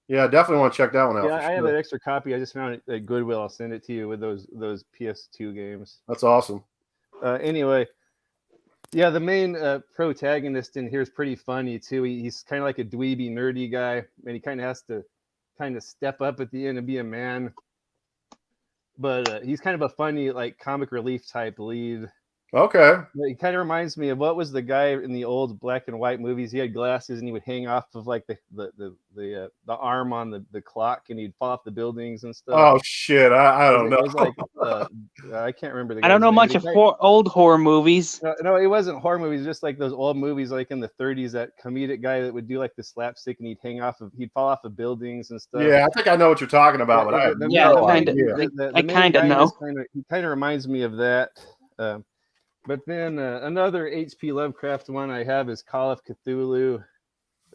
Yeah, I definitely want to check that one out. yeah, for I have sure. an extra copy. I just found it at Goodwill. I'll send it to you with those PS2 games. That's awesome. Anyway, yeah, the main protagonist in here is pretty funny too. He's kind of like a dweeby, nerdy guy, and he kind of has to kind of step up at the end and be a man. But he's kind of a funny, like comic relief type lead. Okay. It kind of reminds me of what was the guy in the old black and white movies. He had glasses and he would hang off of like the arm on the clock, and he'd fall off the buildings and stuff. Oh shit! I don't know. It was like I can't remember the. I don't know much of old horror movies. No, it wasn't horror movies. Just like those old movies, like in the 30s, that comedic guy that would do like the slapstick and he'd fall off of buildings and stuff. Yeah, I think I know what you're talking about, but I have no idea. I kind of know. He kind of reminds me of that. But then another H.P. Lovecraft one I have is Call of Cthulhu.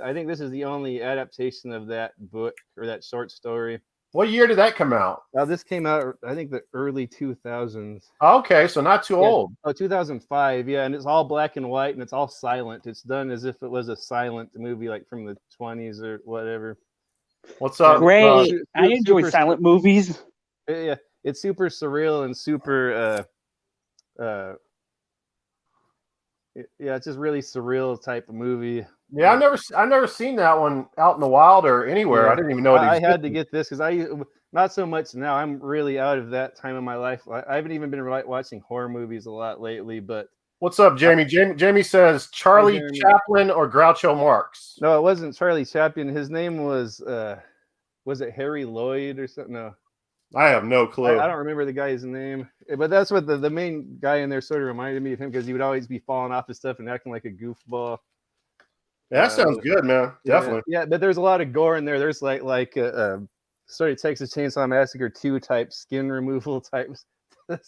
I think this is the only adaptation of that book or that short story. What year did that come out? This came out, I think, the early 2000s. Okay, so not too old. Oh, 2005, yeah, and it's all black and white, and it's all silent. It's done as if it was a silent movie, like from the 20s or whatever. What's up? Great. I enjoy silent movies. Yeah, it's super surreal and super yeah, it's just really surreal type of movie. Yeah, I've never seen that one out in the wild or anywhere. Yeah. I didn't even know it existed. I had to get this because not so much now. I'm really out of that time of my life. I haven't even been watching horror movies a lot lately. But what's up, Jamie? Jamie says Charlie Chaplin or Groucho Marx. No, it wasn't Charlie Chaplin. His name was it Harry Lloyd or something? No, I have no clue. I don't remember the guy's name, but that's what the main guy in there sort of reminded me of him, because he would always be falling off his stuff and acting like a goofball. Yeah, that sounds good, man. Definitely. Yeah, but there's a lot of gore in there. There's like sort of Texas Chainsaw Massacre 2 type skin removal type. It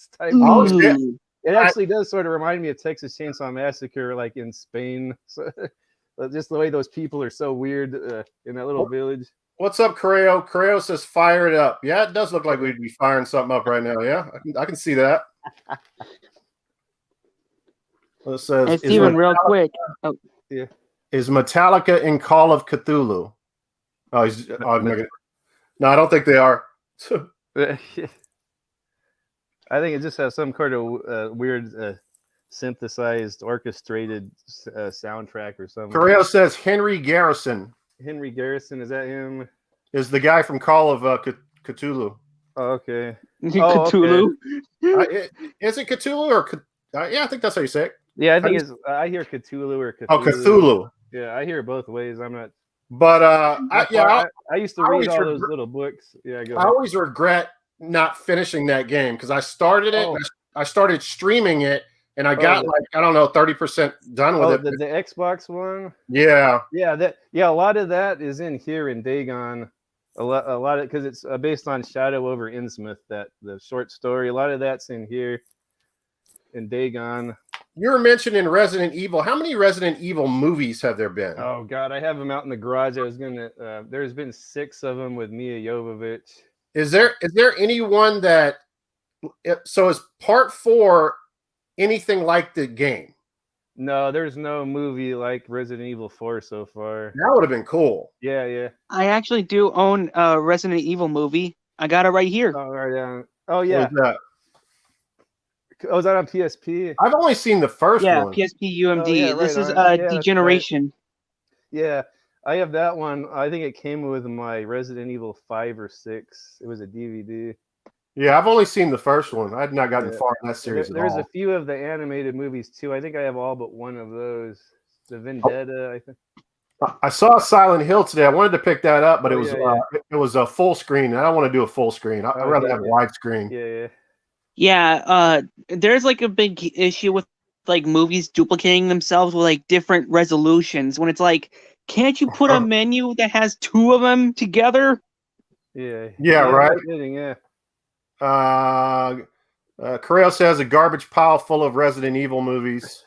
actually does sort of remind me of Texas Chainsaw Massacre, like in Spain. So, just the way those people are so weird in that little village. What's up, Correo? Correo says fire it up. Yeah, it does look like we'd be firing something up right now. Yeah, I can see that. It says, it's even real quick. Oh. Yeah. Is Metallica in Call of Cthulhu? Oh, no, I don't think they are. I think it just has some kind of weird synthesized, orchestrated soundtrack or something. Correo says Henry Garrison. Henry Garrison, is that him? Is the guy from Call of Cthulhu. Oh, okay. Cthulhu? Okay. Is it Cthulhu or yeah, I think that's how you say it. Yeah, I think I hear Cthulhu or Cthulhu. Oh, Cthulhu. Yeah, I hear it both ways. I'm not. But I used to read all those little books. Yeah, go ahead. I always regret not finishing that game because I started it. And I started streaming it, and I got 30% done with it. The Xbox one. Yeah. A lot of that is in here in Dagon. A lot of because it's based on Shadow over Innsmouth, that the short story. A lot of that's in here in Dagon. You were mentioning Resident Evil. How many Resident Evil movies have there been? Oh God, I have them out in the garage. There's been 6 of them with Mia Jovovich. Is there anyone that? So is Part 4 anything like the game? No, there's no movie like Resident Evil 4 so far. That would have been cool. Yeah. I actually do own a Resident Evil movie. I got it right here. Oh, right down. Oh yeah. What was that? Oh, is that on PSP? I've only seen the first one. Yeah, PSP UMD. Oh, yeah, this is right. Degeneration. Right. Yeah, I have that one. I think it came with my Resident Evil 5 or 6. It was a DVD. Yeah, I've only seen the first one. I've not gotten Yeah. far in that series at There's all. a few of the animated movies too. I think I have all but one of those. The Vendetta, I think. I saw Silent Hill today. I wanted to pick that up, but Oh, yeah. it was a full screen. And I don't want to do a full screen. I'd Oh, rather have widescreen. Yeah. Yeah, there's like a big issue with like movies duplicating themselves with like different resolutions when it's like, can't you put a menu that has two of them together? Yeah. Yeah, right. No kidding, yeah. Corral says a garbage pile full of Resident Evil movies.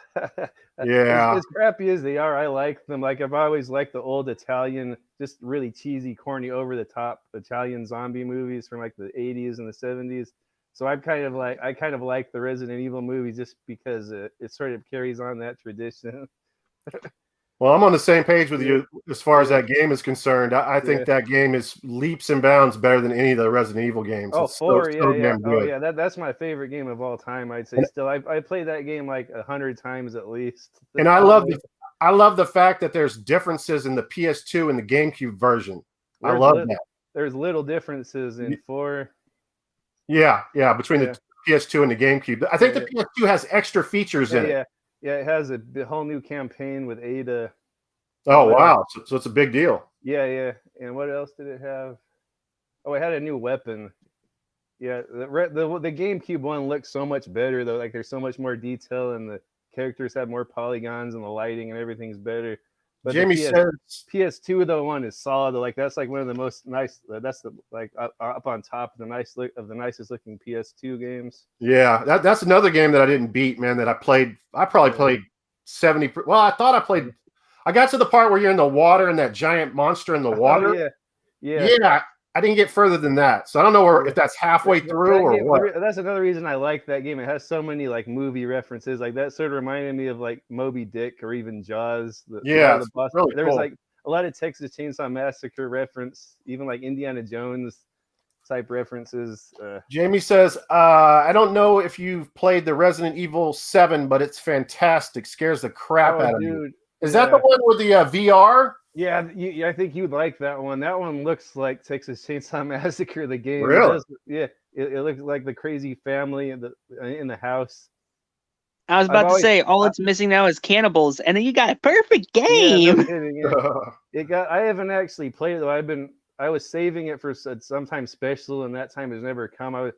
Yeah. As crappy as they are, I like them. Like I've always liked the old Italian, just really cheesy, corny, over the top Italian zombie movies from like the 80s and the 70s. So I kind of like the Resident Evil movies just because it sort of carries on that tradition. Well, I'm on the same page with you as far as Yeah. that game is concerned. I think that game is leaps and bounds better than any of the Resident Evil games. Oh, It's 4, so yeah. damn Oh, good. yeah. That's my favorite game of all time. I'd say still. I played that game like 100 times at least. And I love the fact that there's differences in the PS2 and the GameCube version. I love that. There's little differences in 4. Yeah, between the PS2 and the GameCube. I think the PS2 has extra features in it. Yeah, it has a whole new campaign with Ada. Oh, wow. So it's a big deal. Yeah. And what else did it have? Oh, it had a new weapon. Yeah, the GameCube one looks so much better though. Like there's so much more detail and the characters have more polygons and the lighting and everything's better. But Jamie says PS2 though one is solid. Like that's like one of the most nice. That's the like up on top of the nicest looking PS2 games. Yeah, that's another game that I didn't beat, man. That I played. I probably played 70. Well, I thought I played. I got to the part where you're in the water and that giant monster in the water. Oh, yeah. I didn't get further than that, so I don't know if that's halfway through or what. That's another reason I like that game. It has so many like movie references. Like that sort of reminded me of like Moby Dick or even Jaws. Really there was cool. like a lot of Texas Chainsaw Massacre reference, even like Indiana Jones type references. Jamie says, I don't know if you've played the Resident Evil 7, but it's fantastic. Scares the crap out of me. Is that the one with the VR? Yeah, I think you'd like that one. That one looks like Texas Chainsaw Massacre, the game. Really? It looks like the crazy family in the house. I was about to say, all it's missing now is cannibals, and then you got a perfect game. Yeah, no kidding, I haven't actually played it though. I was saving it for sometime special, and that time has never come.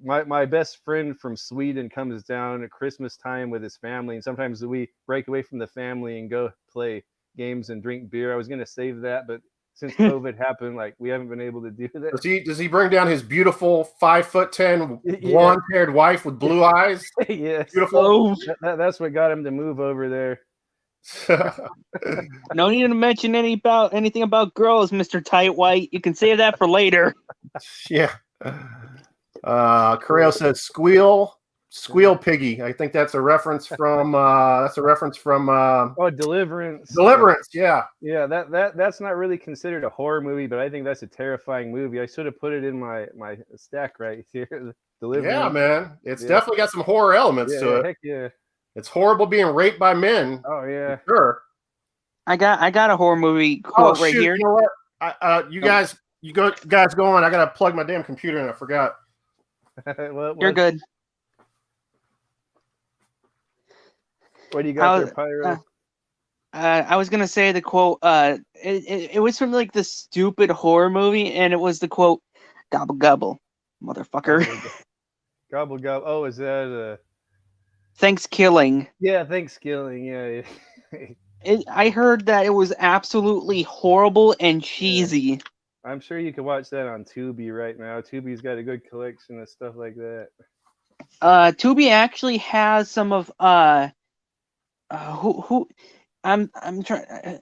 My best friend from Sweden comes down at Christmas time with his family, and sometimes we break away from the family and go play games and drink beer. I was going to save that, but since COVID happened, like we haven't been able to do that. Does he bring down his beautiful 5'10" blonde-haired wife with blue eyes? Yes. Beautiful. That's what got him to move over there. No need to mention anything about girls, Mr. Tight White. You can save that for later. Yeah. Correo says Squeal Piggy. I think that's a reference from Deliverance. Deliverance, yeah. Yeah, that's not really considered a horror movie, but I think that's a terrifying movie. I should have put it in my stack right here. Deliverance. Yeah, man. It's definitely got some horror elements to it. Heck yeah. It's horrible being raped by men. Oh yeah. Sure. I got a horror movie quote right here. You know what? You guys go on. I gotta plug my damn computer in. I forgot. You're good. What do you got there, Pyro? I was gonna say the quote. It was from like the stupid horror movie, and it was the quote, "Gobble gobble, motherfucker." Gobble gobble. Oh, is that Thanksgiving? Yeah, Thanksgiving. Yeah. I heard that it was absolutely horrible and cheesy. Yeah. I'm sure you can watch that on Tubi right now. Tubi's got a good collection of stuff like that. Tubi actually has some of who I'm trying.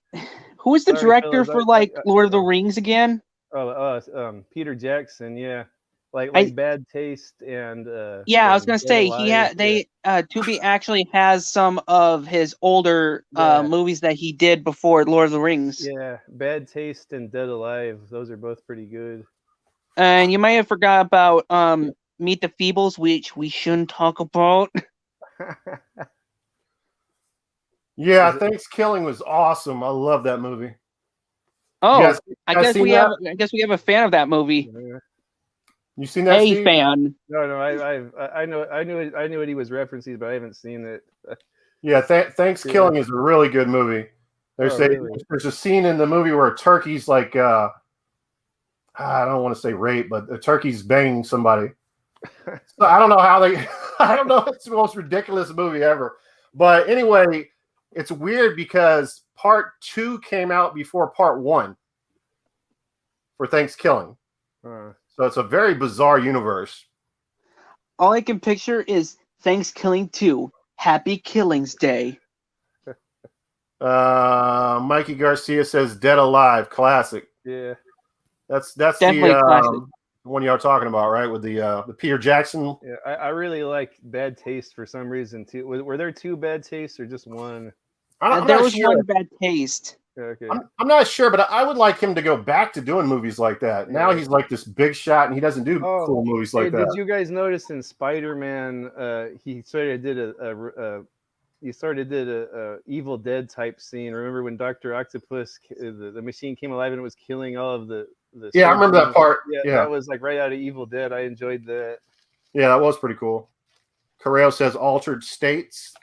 Who is the director for like Lord of the Rings again? Peter Jackson. Yeah, like Bad Taste and. Yeah, I was gonna say Tubi actually has some of his older movies that he did before Lord of the Rings. Yeah, Bad Taste and Dead Alive. Those are both pretty good. And you might have forgot about Meet the Feebles, which we shouldn't talk about. Yeah, Thanksgiving was awesome. I love that movie. Oh, I guess we have a fan of that movie. You seen that, A Steve? fan. No, I knew what he was referencing, but I haven't seen it. Yeah, Thanksgiving is a really good movie. Really? There's a scene in the movie where a turkey's like, I don't want to say rape, but the turkey's banging somebody. So I don't know how they, I don't know. It's the most ridiculous movie ever. But anyway, it's weird because part 2 came out before part 1 for Thanksgiving. So it's a very bizarre universe. All I can picture is Thanksgiving 2, Happy Killings Day. Mikey Garcia says Dead Alive, classic. Yeah. That's Definitely classic. the one y'all talking about, right? With the Peter Jackson. Yeah, I really like Bad Taste for some reason too. Were there 2 Bad Tastes or just one? There was one Bad Taste. Okay. I'm not sure, but I would like him to go back to doing movies like that. Now he's like this big shot, and he doesn't do cool movies like that. Did you guys notice in Spider-Man, he sort of did a Evil Dead type scene? Remember when Dr. Octopus, the machine came alive and it was killing all of the yeah, I remember that part. Yeah, that was like right out of Evil Dead. I enjoyed that. Yeah, that was pretty cool. Correo says Altered States.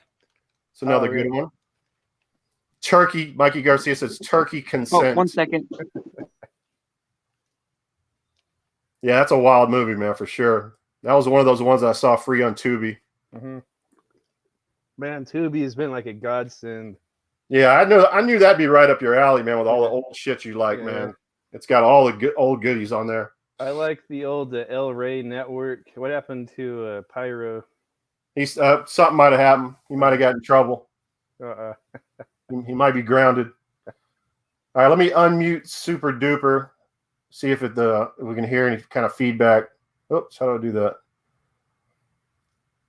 It's another good one. Turkey, Mikey Garcia says Turkey Consent. Oh, 1 second. Yeah, that's a wild movie, man, for sure. That was one of those ones that I saw free on Tubi. Mm-hmm. Man, Tubi has been like a godsend. Yeah, I knew that'd be right up your alley, man, with all the old shit you like, man. It's got all the old goodies on there. I like the old El Rey network. What happened to Pyro? He's something might have happened. He might have gotten in trouble. He might be grounded. All right, let me unmute Super Duper. See if we can hear any kind of feedback. Oops, how do I do that?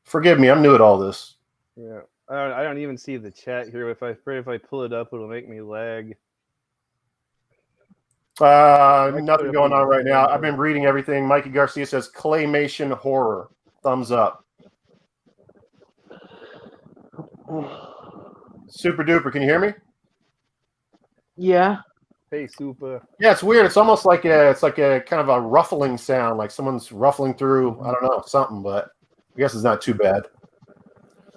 Forgive me, I'm new at all this. Yeah, I don't even see the chat here. If I pull it up, it'll make me lag. Nothing going on right now. I've been reading everything. Mikey Garcia says claymation horror. Thumbs up. Super Duper, can you hear me? Yeah. Hey, Super. Yeah, it's weird. It's almost like a kind of a ruffling sound, like someone's ruffling through, I don't know, something, but I guess it's not too bad.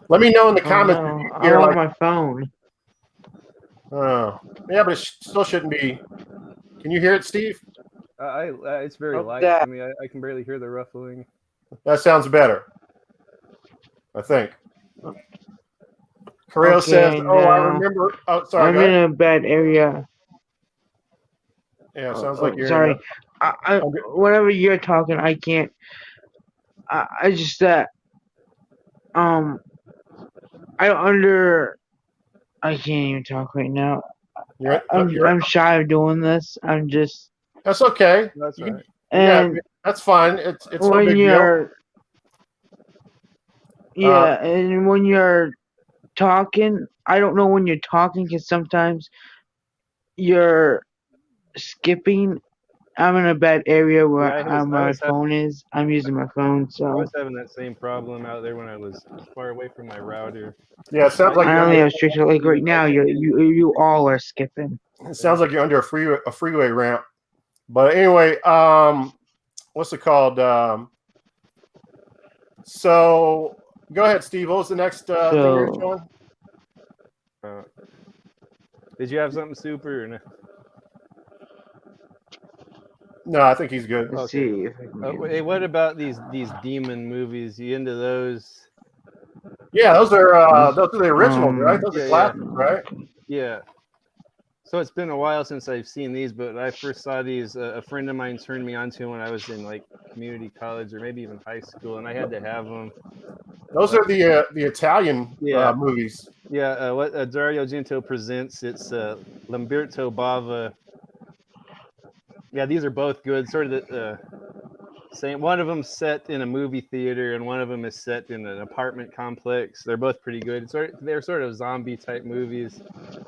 Let me know in the comments. No, if you I'm hear, on my phone. Oh, yeah, but it still shouldn't be. Can you hear it, Steve? It's very light that. to me. I can barely hear the ruffling. That sounds better, I think. Correo says, I remember. Oh, sorry. I'm in a bad area. Yeah, it sounds like you're. Sorry. Whenever you're talking, I can't. I just that. I can't even talk right now. I'm shy of doing this. I'm just. That's okay. That's right. And that's fine. It's no when big you're. deal. Yeah, and when you're talking, I don't know when you're talking because sometimes you're skipping. I'm in a bad area where my phone is. I'm using my phone, so. I was having that same problem out there when I was far away from my router. Yeah, it sounds like I only have strict like right now. You all are skipping. It sounds like you're under a freeway ramp. But anyway, what's it called? So go ahead, Steve. What was the next thing you were showing? Did you have something super or no? No, I think he's good. Let's see. Hey, what about these demon movies? You into those? Yeah, those are the originals, right? Those are classics, right? Yeah. So it's been a while since I've seen these, but I first saw these. A friend of mine turned me on to them when I was in like community college or maybe even high school, and I had to have them. Those are the Italian movies. Yeah, what Dario Argento presents. It's Lamberto Bava. Yeah, these are both good. Sort of the same. One of them set in a movie theater, and one of them is set in an apartment complex. They're both pretty good. They're sort of zombie type movies,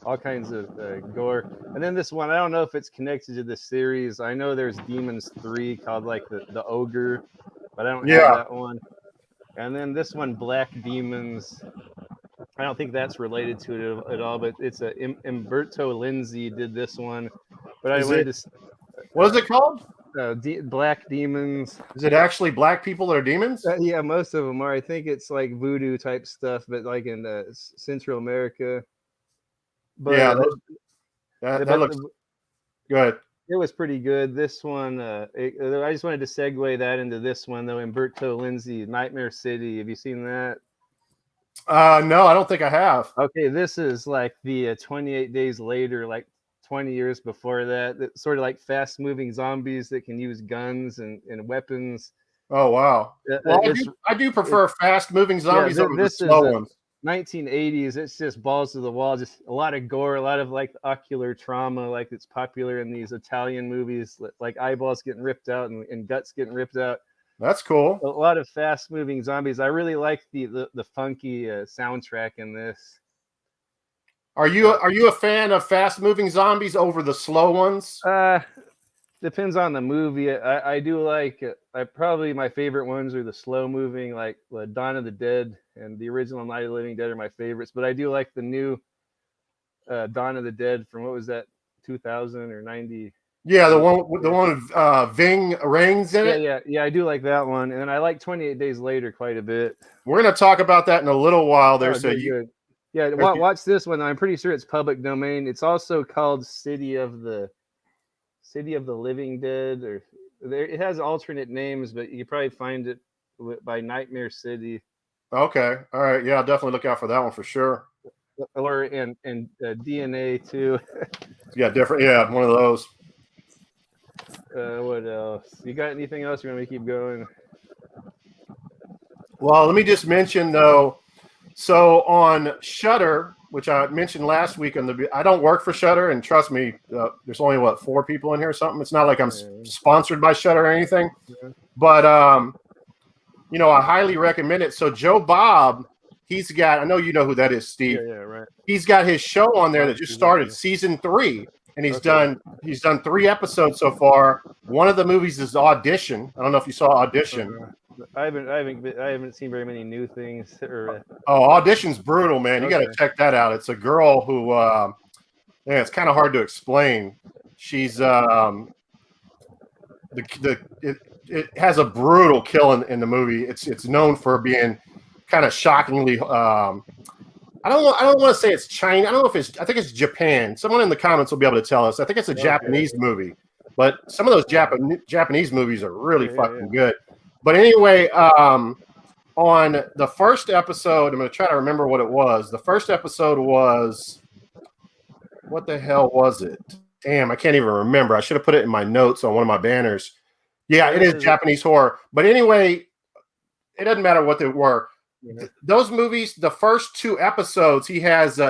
all kinds of gore. And then this one, I don't know if it's connected to the series. I know there's Demons 3 called like the Ogre, but I don't have that one. And then this one, Black Demons. I don't think that's related to it at all, but it's Umberto Lenzi did this one. But I wanted to. What is it called? black demons. Is it actually black people that are demons? Yeah, most of them are. I think it's like voodoo type stuff, but like in Central America. But Yeah, that looks good. It was pretty good. This one, I just wanted to segue that into this one though. Umberto Lenzi, Nightmare City. Have you seen that? No, I don't think I have. Okay, this is like the 28 Days Later, like 20 years before that. It's sort of like fast-moving zombies that can use guns and weapons. Oh wow! Well, I do prefer fast-moving zombies over the slow ones. 1980s. It's just balls to the wall, just a lot of gore, a lot of like ocular trauma, like it's popular in these Italian movies, like eyeballs getting ripped out and guts getting ripped out. That's cool. A lot of fast-moving zombies. I really like the funky soundtrack in this. Are you a fan of fast-moving zombies over the slow ones? Depends on the movie. I do like. Probably my favorite ones are the slow-moving, like Dawn of the Dead and the original Night of the Living Dead are my favorites. But I do like the new Dawn of the Dead from what was that, 2000 or 90? Yeah, the one with Ving Rhames in it. Yeah. I do like that one, and I like 28 Days Later quite a bit. We're gonna talk about that in a little while. Good. Yeah, watch this one. I'm pretty sure it's public domain. It's also called City of the Living Dead, or it has alternate names, but you probably find it by Nightmare City. Okay, all right, yeah, I'll definitely look out for that one for sure. Or and DNA too. Yeah, different. Yeah, one of those. What else? You got anything else you want me to keep going? Well, let me just mention though. So on Shudder, which I mentioned last week, I don't work for Shudder, and trust me, there's only 4 people in here or something. It's not like I'm sponsored by Shudder or anything, but I highly recommend it. So Joe Bob, he's got. I know you know who that is, Steve. Yeah, right. He's got his show on there that just started, season 3, and he's done 3 episodes so far. One of the movies is Audition. I don't know if you saw Audition. I haven't seen very many new things. Audition's brutal, man. You got to check that out. It's a girl who, it's kind of hard to explain. She's it has a brutal kill in the movie. It's known for being kind of shockingly. I don't want to say it's China. I don't know if I think it's Japan. Someone in the comments will be able to tell us. I think it's a Japanese movie, but some of those Japanese movies are really fucking good. But anyway, on the first episode, I'm going to try to remember what it was. The first episode was, what the hell was it? Damn, I can't even remember. I should have put it in my notes on one of my banners. Yeah, it is Japanese horror. But anyway, it doesn't matter what they were. Those movies, the first 2 episodes, he has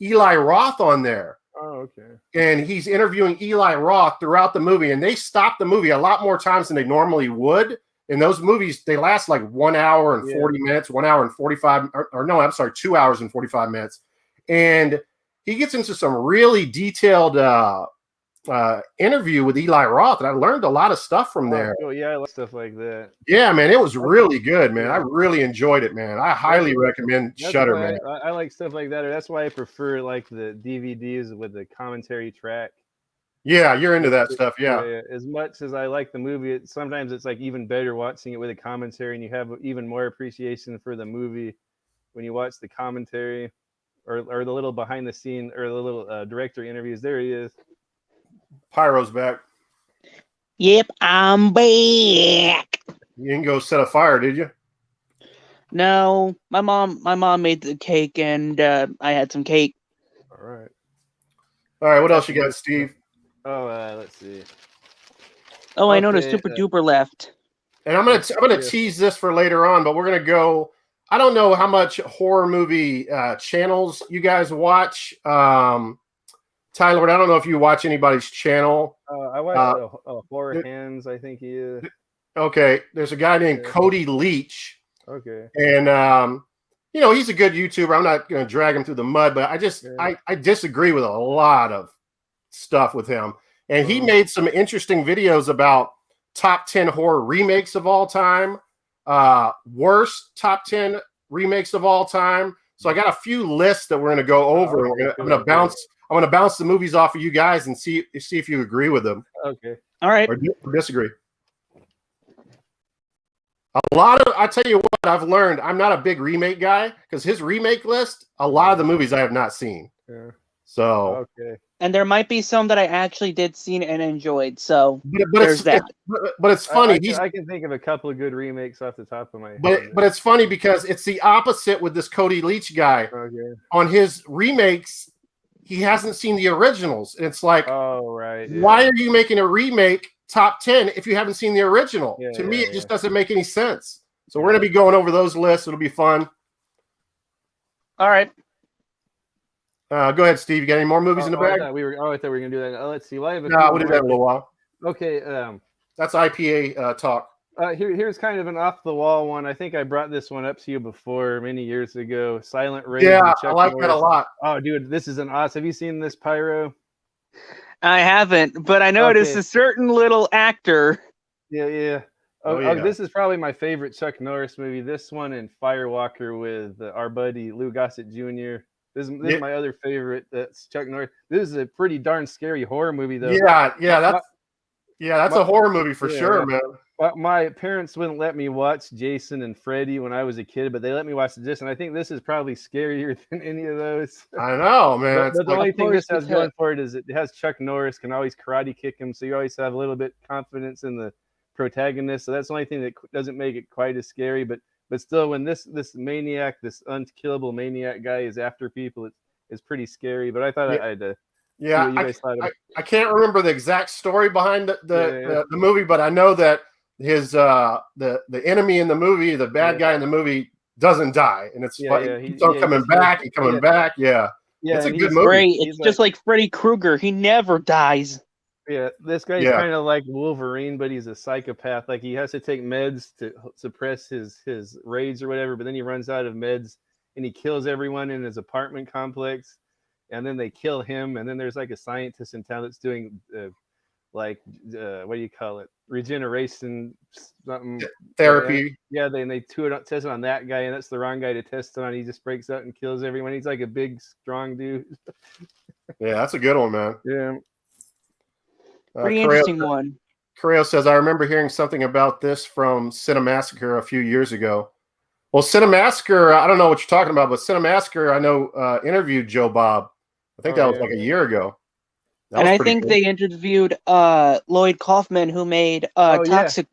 Eli Roth on there. Oh, okay. And he's interviewing Eli Roth throughout the movie, and they stop the movie a lot more times than they normally would. In those movies, they last like 1 hour and 40 minutes, 1 hour and 45, or no, I'm sorry, 2 hours and 45 minutes. And he gets into some really detailed interview with Eli Roth, and I learned a lot of stuff from there. Oh, yeah, I like stuff like that. Yeah, man, it was really good, man. I really enjoyed it, man. I highly recommend Shudder, man. I like stuff like that. That's why I prefer like the DVDs with the commentary track. Yeah, you're into that stuff, yeah. As much as I like the movie, sometimes it's like even better watching it with a commentary, and you have even more appreciation for the movie when you watch the commentary or the little behind the scene or the little director interviews. There he is. Pyro's back. Yep, I'm back. You didn't go set a fire, did you? No, my mom made the cake, and I had some cake. All right. What else you got, Steve? Oh, let's see. Oh, I noticed Super Duper left. And I'm gonna tease this for later on, but we're gonna go. I don't know how much horror movie channels you guys watch. Tyler, I don't know if you watch anybody's channel. I watch Horror Hands, I think he is. Okay, there's a guy named Cody Leach. Okay. And he's a good YouTuber. I'm not going to drag him through the mud, but I disagree with a lot of stuff with him. And he made some interesting videos about top 10 horror remakes of all time, worst top 10 remakes of all time. So I got a few lists that we're going to go over. I'm going to bounce I'm gonna bounce the movies off of you guys and see if you agree with them Okay. All right. or disagree. A lot of, I tell you what, I've learned. I'm not a big remake guy because his remake list, a lot of the movies I have not seen. Yeah. So Okay. And there might be some that I actually did see and enjoyed. So but there's that. But it's funny. I can think of a couple of good remakes off the top of my head. But it's funny because it's the opposite with this Cody Leach guy. Okay. On his remakes, he hasn't seen the originals. And it's like, Oh, right. Yeah. why are you making a remake top 10 if you haven't seen the original? Yeah, to me, yeah, it just doesn't make any sense. So we're Yeah. going to be going over those lists. It'll be fun. All right. Go ahead, Steve. You got any more movies in the bag? I thought we were going to do that. Let's see. Well, I have a No, few we'll do more. that in a little while. Okay. That's IPA talk. Here's kind of an off the wall one. I think I brought this one up to you before many years ago. Silent Rage. Yeah, with I Chuck like Norris. that a lot. Oh, dude, this is an awesome. Have you seen this, Pyro? I haven't, but I noticed Okay. a certain little actor. Yeah. Oh, yeah. This is probably my favorite Chuck Norris movie. This one and Firewalker with our buddy Lou Gossett Jr. This is my other favorite. That's Chuck Norris. This is a pretty darn scary horror movie, though. That's a horror movie for sure, man. My parents wouldn't let me watch Jason and Freddy when I was a kid, but they let me watch this, and I think this is probably scarier than any of those. I know, man. But the only thing this has because- going for it is it has Chuck Norris, can always karate kick him, so you always have a little bit confidence in the protagonist. So that's the only thing that doesn't make it quite as scary. But still, when this maniac, this unkillable maniac guy is after people, it's pretty scary. But I thought I'd see what you guys thought of it. I can't remember the exact story behind the movie, but I know that his the enemy in the movie, the bad guy in the movie, doesn't die, and it's he keeps on coming back and coming back. Yeah, it's a good movie. Great. It's just like Freddy Krueger. He never dies. Yeah, this guy's kind of like Wolverine, but he's a psychopath. Like he has to take meds to suppress his rage or whatever, but then he runs out of meds and he kills everyone in his apartment complex, and then they kill him. And then there's like a scientist in town that's doing what do you call it? Regeneration something therapy. Yeah, they test it on that guy, and that's the wrong guy to test it on. He just breaks out and kills everyone. He's like a big, strong dude. Yeah, that's a good one, man. Yeah. Pretty interesting one. Correo says, I remember hearing something about this from Cinemassacre a few years ago. Well, Cinemassacre, I don't know what you're talking about, but Cinemassacre, I know, interviewed Joe Bob. I think that was like a year ago. And I think they interviewed Lloyd Kaufman, who made Toxic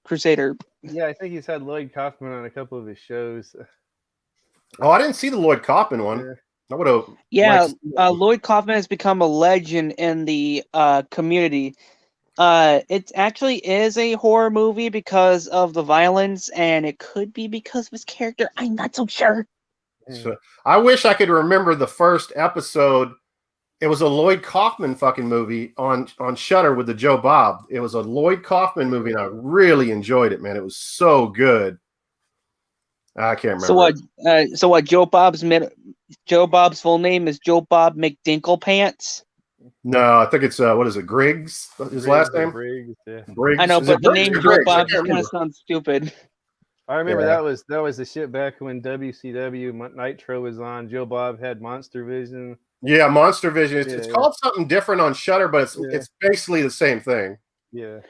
Crusader. Yeah, I think he's had Lloyd Kaufman on a couple of his shows. Oh, I didn't see the Lloyd Kaufman one. Yeah. I would have. Yeah, Lloyd Kaufman has become a legend in the community. It actually is a horror movie because of the violence, and it could be because of his character. I'm not so sure. So, I wish I could remember the first episode. It was a Lloyd Kaufman fucking movie on Shudder with the Joe Bob. It was a Lloyd Kaufman movie, and I really enjoyed it, man. It was so good. I can't remember. So what? Joe Bob's full name is Joe Bob McDinklepants. No, I think it's what is it? Griggs? His last name? Briggs, yeah. Briggs. I know, Is but it the Briggs name or Joe Griggs? I Bob can't kind of remember. sounds stupid. I remember that was the shit back when WCW Nitro was on. Joe Bob had Monster Vision. Yeah, Monster Vision. It's called something different on Shudder, but it's basically the same thing. Yeah.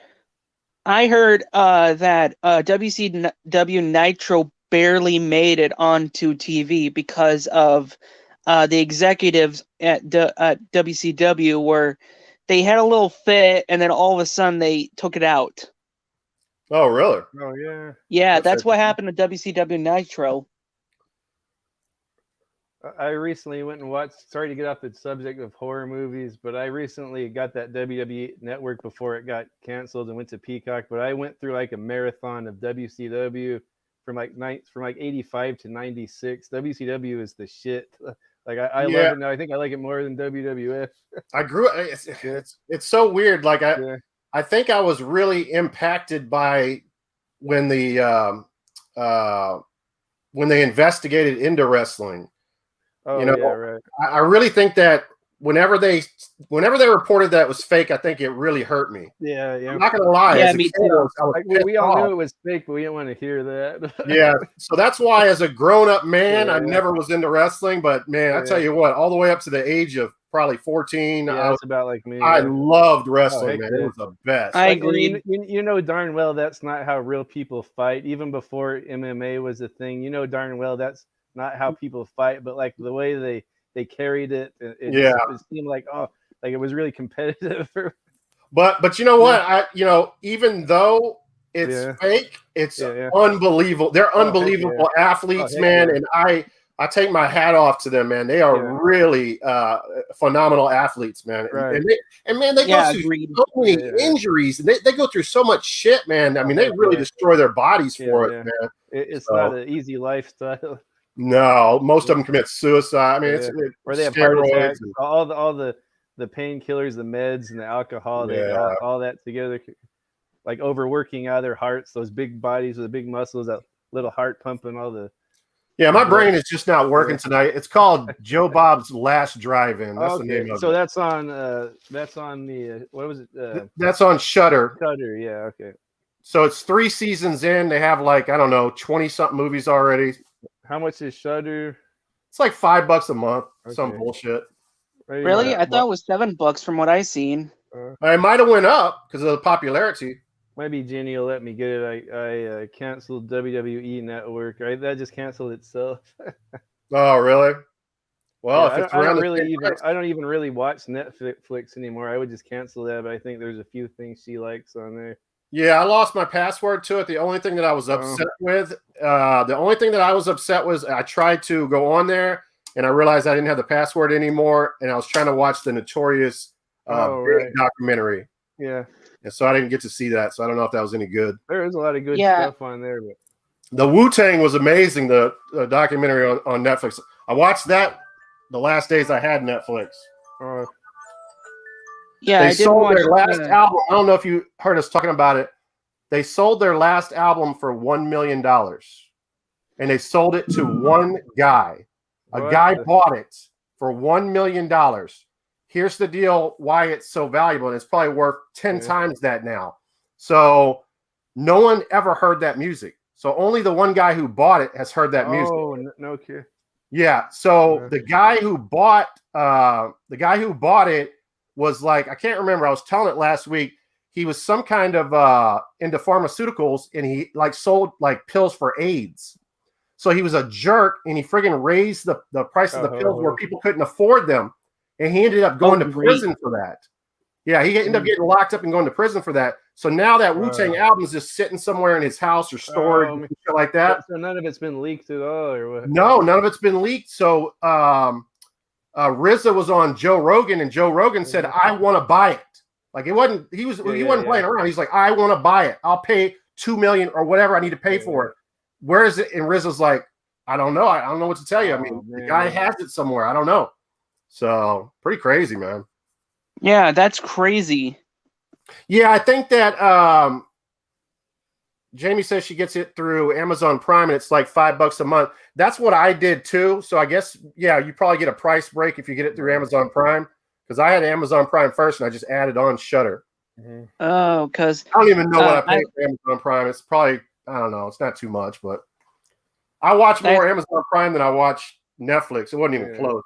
I heard that WCW Nitro barely made it onto TV because of the executives at WCW, where they had a little fit and then all of a sudden they took it out. Oh, really? Oh, yeah. Yeah, that's what happened to WCW Nitro. I recently went and watched, sorry to get off the subject of horror movies, but I recently got that WWE network before it got canceled and went to Peacock, but I went through like a marathon of WCW from like 85 to 96. WCW is the shit. Like I love it now. I think I like it more than WWF. I grew it's so weird. Like I think I was really impacted by when the when they investigated into wrestling. Oh, you know, yeah, right. I really think that whenever they reported that it was fake, I think it really hurt me. Yeah, yeah. I'm not gonna lie. Yeah, as a me kid, too. I was Like, pissed we all off. knew it was fake, but we didn't want to hear that. Yeah, so that's why, as a grown-up man, I Yeah. never was into wrestling. But man, I tell Yeah. you what, all the way up to the age of probably 14, Yeah, that's about like me. I Yeah. loved wrestling, heck man. yeah. It was the best. I Like, and agreed. you know darn well that's not how real people fight. Even before MMA was a thing, you know darn well that's not how people fight. But like the way they carried it, it Yeah. just, it seemed like like it was really competitive. But you know what? Even though it's Yeah. fake, it's Yeah. unbelievable. They're Oh, heck unbelievable athletes, heck man. yeah. And I take my hat off to them, man. They are Yeah. really phenomenal athletes, man. Right. And man, they Yeah, go through agreed. so many Yeah. injuries, and they go through so much shit, man. I mean, they heck really yeah. destroy their bodies for Yeah. it, man. It's So- not an easy lifestyle. No, most of them commit suicide. I mean, Yeah. it's Or they have heart steroids attacks. and- All the painkillers, the meds, and the alcohol. They Yeah. all that together, like overworking out of their hearts. Those big bodies with the big muscles, that little heart pumping, all the. Yeah, my blood. brain is just not working tonight. It's called Joe Bob's Last Drive-In. That's the Okay, name of so it. that's on the what was it? That's on Shudder. Cutter. Yeah. Okay. So it's 3 seasons in. They have like, I don't know, 20-something movies already. How much is Shudder? It's like $5 a month. Some Okay. bullshit. Really? I thought it was $7 from what I seen. I might have went up because of the popularity. Maybe Jenny will let me get it. I canceled WWE Network. Right, that just canceled itself. Oh, really? Well, Yeah, if it's I around don't the really same even price- I don't even really watch Netflix anymore. I would just cancel that, but I think there's a few things she likes on there. Yeah, I lost my password to it. The only thing that I was upset with, was I tried to go on there and I realized I didn't have the password anymore, and I was trying to watch the Notorious right. documentary, Yeah, and so I didn't get to see that. So I don't know if that was any good. there is a lot of good Yeah. stuff on there, but The Wu-Tang was amazing. The documentary on Netflix. I watched that the last days I had Netflix. uh, Yeah, They I did sold watch their last the- album. I don't know if you heard us talking about it. They sold their last album for $1 million, and they sold it to one guy. A What guy the- bought it for $1 million. Here's the deal: why it's so valuable, and it's probably worth 10 Yeah. times that now. So no one ever heard that music. So only the one guy who bought it has heard that music. oh, no kidding. Yeah. So Yeah. the guy who bought it was like, I can't remember. I was telling it last week. He was some kind of into pharmaceuticals, and he like sold like pills for AIDS. So he was a jerk, and he friggin' raised the price of the pills where people couldn't afford them, and he ended up going to great. prison for that. Yeah, he ended up getting locked up and going to prison for that. So now that Wu-Tang album is just sitting somewhere in his house or stored and shit like that. So none of it's been leaked at all, or what? No, none of it's been leaked. So RZA was on Joe Rogan, and Joe Rogan said, "I want to buy it." Like it wasn't. He wasn't playing around. He's like, "I want to buy it. I'll pay $2 million or whatever I need to pay for it." Where is it? And RZA's like, "I don't know. I don't know what to tell you. I mean, the guy has it somewhere. I don't know." So pretty crazy, man. Yeah, that's crazy. Yeah, I think that Jamie says she gets it through Amazon Prime, and it's like $5 a month. That's what I did too. So I guess, yeah, you probably get a price break if you get it through Amazon Prime, because I had Amazon Prime first, and I just added on Shudder. Oh, because I don't even know what I pay for Amazon Prime. It's probably, I don't know, it's not too much, but I watch more Amazon Prime than I watch Netflix. It wasn't even close.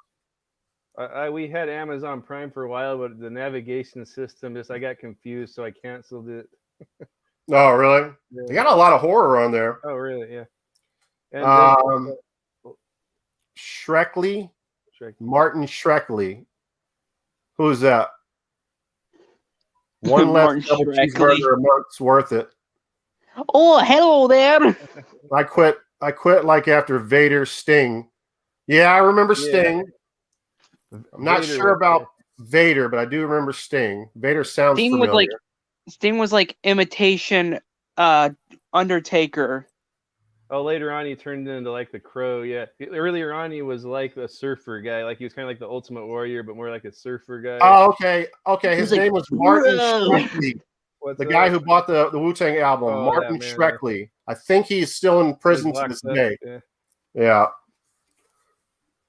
We had Amazon Prime for a while, but the navigation system I got confused, so I canceled it. Oh, really? Yeah. They got a lot of horror on there. Oh, really? Yeah. And Shrekley, Martin Shrekley. Who's that? One less Martin double Shrekley. cheeseburger a month's worth it. Oh, hello there. I quit like after Vader Sting. Yeah, I remember Sting. I'm not sure about Vader, but I do remember Sting. Vader sounds familiar. Sting was like imitation Undertaker. Oh, later on he turned into like the Crow. Yeah, earlier on he was like a surfer guy. Like he was kind of like the Ultimate Warrior, but more like a surfer guy. Oh, okay. His like, name was Martin "Whoa." Shrekley, the guy who bought the Wu-Tang album. Oh, Martin yeah, man, Shrekley. I think he's still in prison to this day. Yeah. Yeah.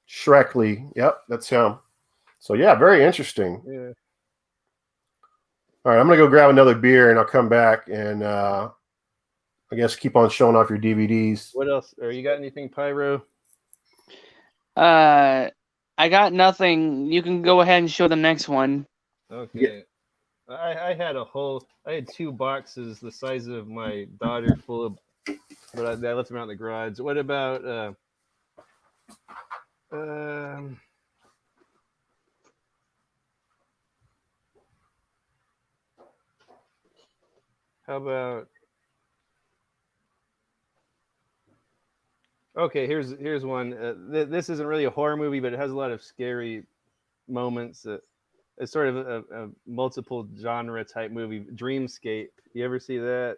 Shrekley. Yep, that's him. So yeah, very interesting. Yeah. All right, I'm gonna go grab another beer and I'll come back and I guess keep on showing off your DVDs. What else? Or you got anything, Pyro? I got nothing. You can go ahead and show the next one. Okay. I had I had 2 boxes the size of my daughter full of, but I left them out in the garage. What about how about? Okay, here's one. This isn't really a horror movie, but it has a lot of scary moments. It's sort of a multiple genre type movie. Dreamscape. You ever see that?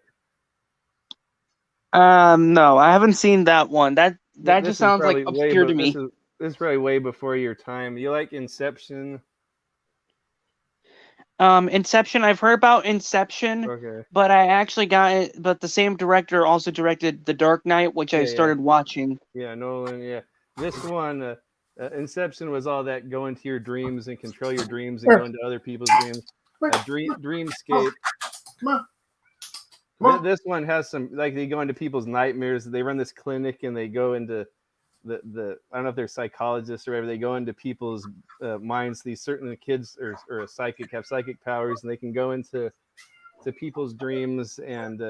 No, I haven't seen that one. That This just is sounds like probably obscure to me. This is probably way before your time. You like Inception? Inception. I've heard about Inception, Okay. but I actually got it. But the same director also directed The Dark Knight, which I Yeah. started watching. Yeah, Nolan. Yeah, this one, Inception was all that go into your dreams and control your dreams and go into other people's dreams. Dreamscape. Come on. This one has some, like, they go into people's nightmares. They run this clinic and they go into the I don't know if they're psychologists or whatever. They go into people's minds. These certain kids or a psychic have psychic powers, and they can go into people's dreams and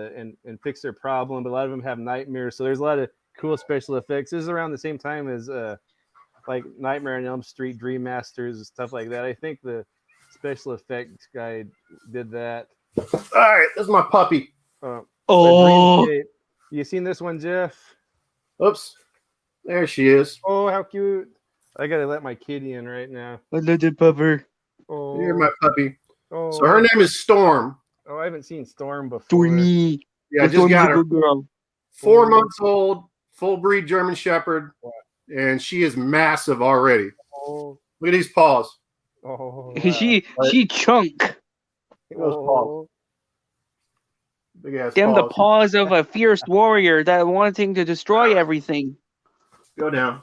fix their problem. But a lot of them have nightmares, so there's a lot of cool special effects. This is around the same time as like Nightmare on Elm Street, Dream Masters, and stuff like that. I think the special effects guy did that. All right, this is my puppy. Dreamscape. You seen this one, Jeff? Oops. There she is. Oh, how cute. I gotta let my kitty in right now. A little pupper. Oh, Here's my puppy. oh. So her name is Storm. Oh, I haven't seen Storm before. Stormy. Yeah, I just got her. Girl. 4 months old, full breed German Shepherd, and she is massive already. Oh, Look at these paws. oh. Wow. She chunk. Those paws. Big ass Them paws. the paws of a fierce warrior that wanting to destroy everything. Go down.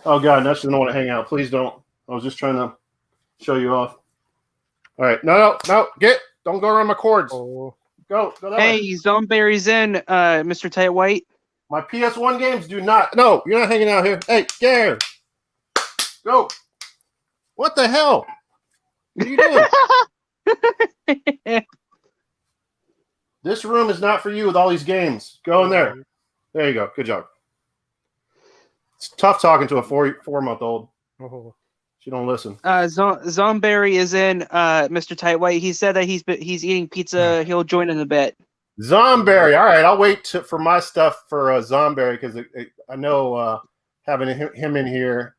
Oh God, no, she doesn't want to hang out. Please don't. I was just trying to show you off. All right, no, get. Don't go around my cords. Oh. Go that way. Hey, Zomberry's in, Mr. Tight White. My PS1 games do not. No, you're not hanging out here. Hey, Gare. Go. What the hell? What are you doing? This room is not for you with all these games. Go in there. There you go. Good job. It's tough talking to a 4-month-old. Oh. She don't listen. Zomberry is in, Mr. Tight White. He said that he's eating pizza. He'll join in a bit. Zomberry. All right, I'll wait for my stuff for Zomberry because I know having him in here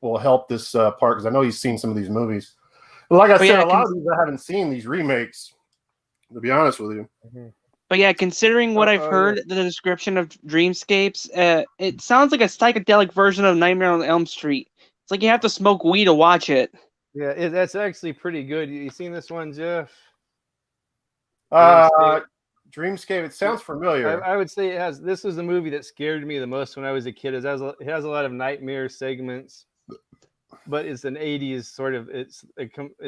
will help this part because I know he's seen some of these movies. But like I said, a lot of these I haven't seen these remakes. To be honest with you. Mm-hmm. But yeah, considering what I've heard, the description of Dreamscapes, it sounds like a psychedelic version of Nightmare on Elm Street. It's like you have to smoke weed to watch it. Yeah, that's actually pretty good. You seen this one, Jeff? Dreamscape. It sounds familiar. I would say it has. This was the movie that scared me the most when I was a kid. It has a lot of nightmare segments, but it's an '80s sort of. It's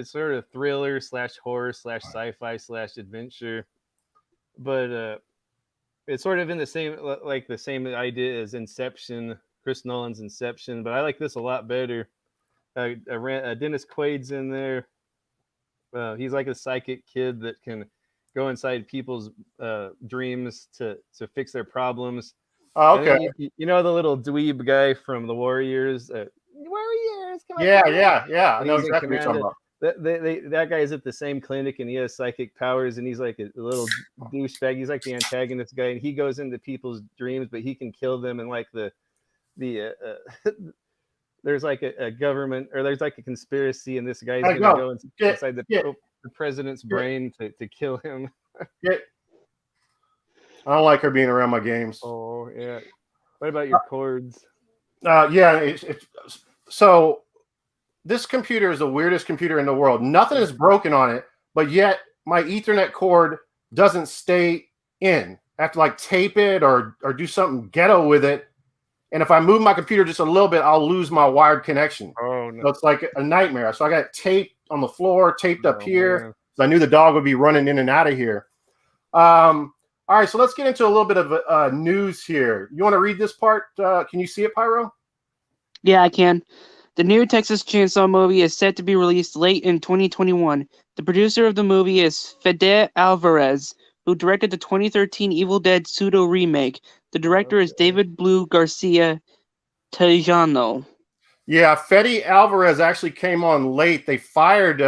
sort of thriller / horror / sci-fi / adventure, but it's sort of in the same idea as Inception, Chris Nolan's Inception. But I like this a lot better. Dennis Quaid's in there. He's like a psychic kid that can go inside people's dreams to fix their problems. Oh, okay. You know the little dweeb guy from the Warriors? Warriors! Come on, yeah. I know He's in exactly what you're talking about. That guy is at the same clinic and he has psychic powers and he's like a little douchebag. He's like the antagonist guy and he goes into people's dreams, but he can kill them. And like the there's like a government or there's like a conspiracy and this guy's going to go inside the president's brain to kill him. I don't like her being around my games. Oh, yeah. What about your cords? Yeah. So this computer is the weirdest computer in the world. Nothing is broken on it, but yet my Ethernet cord doesn't stay in. I have to like tape it or do something ghetto with it. And if I move my computer just a little bit, I'll lose my wired connection. Oh, So it's like a nightmare. So I got it taped on the floor, taped up here. Man. So I knew the dog would be running in and out of here. All right, so let's get into a little bit of news here. You want to read this part? Can you see it, Pyro? Yeah, I can. The new Texas Chainsaw movie is set to be released late in 2021. The producer of the movie is Fede Alvarez, who directed the 2013 Evil Dead pseudo remake. The director is David Blue Garcia Tejano. Yeah, Fede Alvarez actually came on late. They fired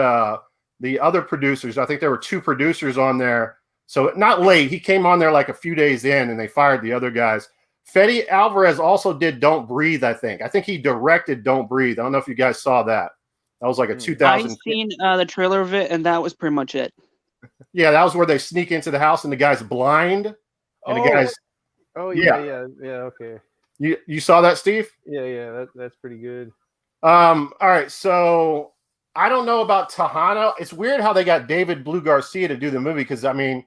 the other producers. I think there were 2 producers on there. So not late. He came on there like a few days in, and they fired the other guys. Fede Alvarez also did Don't Breathe, I think. I think he directed Don't Breathe. I don't know if you guys saw that. That was like a 2000. I seen the trailer of it, and that was pretty much it. Yeah, that was where they sneak into the house and the guy's blind. And the guy's. Oh yeah, okay. You saw that, Steve? Yeah, that's pretty good. All right, so I don't know about Tejano. It's weird how they got David Blue Garcia to do the movie because I mean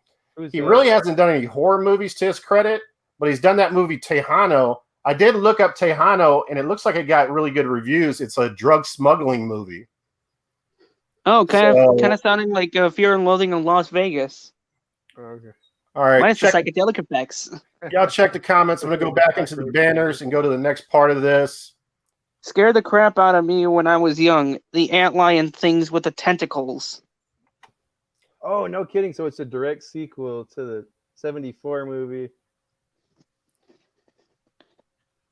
he really hasn't done any horror movies to his credit, but he's done that movie Tejano. I did look up Tejano, and it looks like it got really good reviews. It's a drug smuggling movie. Oh, kind of sounding like Fear and Loathing in Las Vegas. Okay. All right, minus the psychedelic effects. Y'all check the comments. I'm gonna go back into the banners and go to the next part of this. Scared the crap out of me when I was young. The antlion things with the tentacles. Oh, no kidding. So it's a direct sequel to the 74 movie.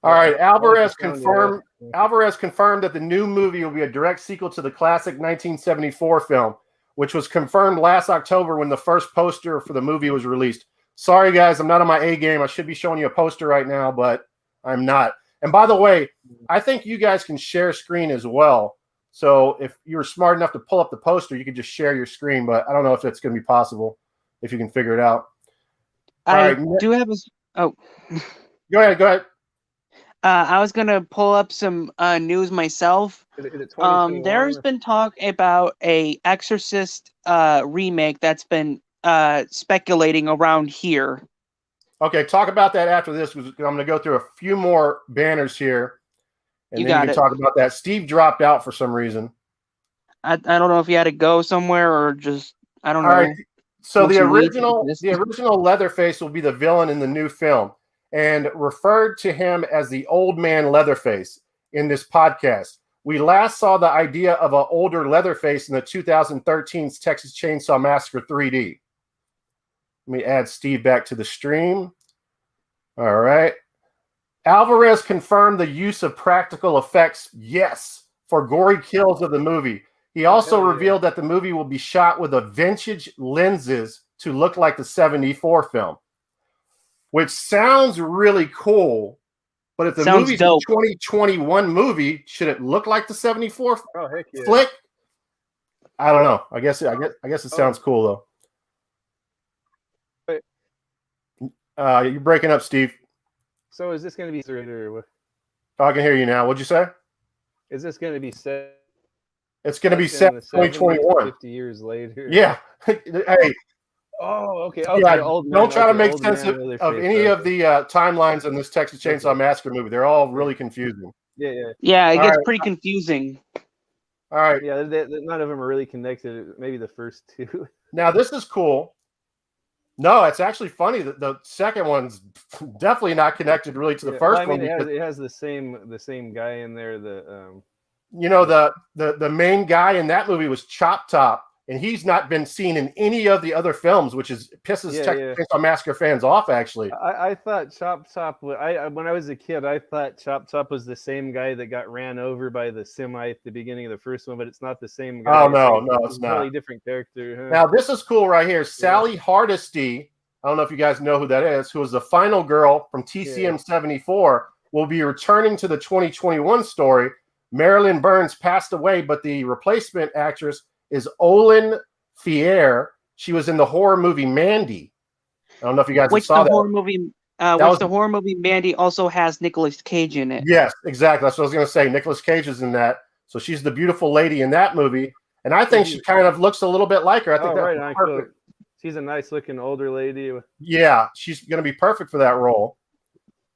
All right, Alvarez confirmed that the new movie will be a direct sequel to the classic 1974 film, which was confirmed last October when the first poster for the movie was released. Sorry, guys, I'm not on my A game. I should be showing you a poster right now, but I'm not. And by the way, I think you guys can share screen as well. So if you're smart enough to pull up the poster, you could just share your screen, but I don't know if that's going to be possible, if you can figure it out. I do have a... Oh. Go ahead. I was going to pull up some news myself. There's been talk about a Exorcist remake that's been speculating around here. Okay, talk about that after this because I'm going to go through a few more banners here, and then you can talk about that. Steve dropped out for some reason. I don't know if he had to go somewhere or just I don't know. All right, so the original Leatherface will be the villain in the new film, and referred to him as the old man Leatherface in this podcast. We last saw the idea of an older Leatherface in the 2013's Texas Chainsaw Massacre 3D. Let me add Steve back to the stream. All right. Alvarez confirmed the use of practical effects, yes, for gory kills of the movie. He also revealed that the movie will be shot with a vintage lenses to look like the 74 film, which sounds really cool. But if the movie's a 2021 movie, should it look like the 74 flick? I don't know. I guess it sounds cool though. You're breaking up, Steve. So is this going to be or what? Oh, I can hear you now. What'd you say? Is this going to be set? It's going to be set 2021. 50 years later. Yeah. Hey. Oh, okay. Yeah, don't try to make sense of any of the timelines in this Texas Chainsaw Massacre movie. They're all really confusing. Yeah, it gets pretty confusing. All right. Yeah, none of them are really connected. Maybe the first 2. Now, this is cool. No, it's actually funny that the second one's definitely not connected really to the first one. It has the same guy in there. The main guy in that movie was Chop Top, and he's not been seen in any of the other films, which pisses Texas Chainsaw Massacre fans off. Actually, I thought Chop Top. When I was a kid, I thought Chop Top was the same guy that got ran over by the semi at the beginning of the first one, but it's not the same guy. Oh no, it's not. Totally different character. Huh? Now this is cool right here. Sally Hardesty. I don't know if you guys know who that is. Who was the final girl from TCM 74? Will be returning to the 2021 story. Marilyn Burns passed away, but the replacement actress is Olin Fier. She was in the horror movie Mandy. I don't know if you guys saw that. The horror movie Mandy also has Nicolas Cage in it. Yes, exactly. That's what I was going to say. Nicolas Cage is in that. So she's the beautiful lady in that movie. And I think she kind of looks a little bit like her. I think that's perfect. She's a nice looking older lady. Yeah, she's going to be perfect for that role.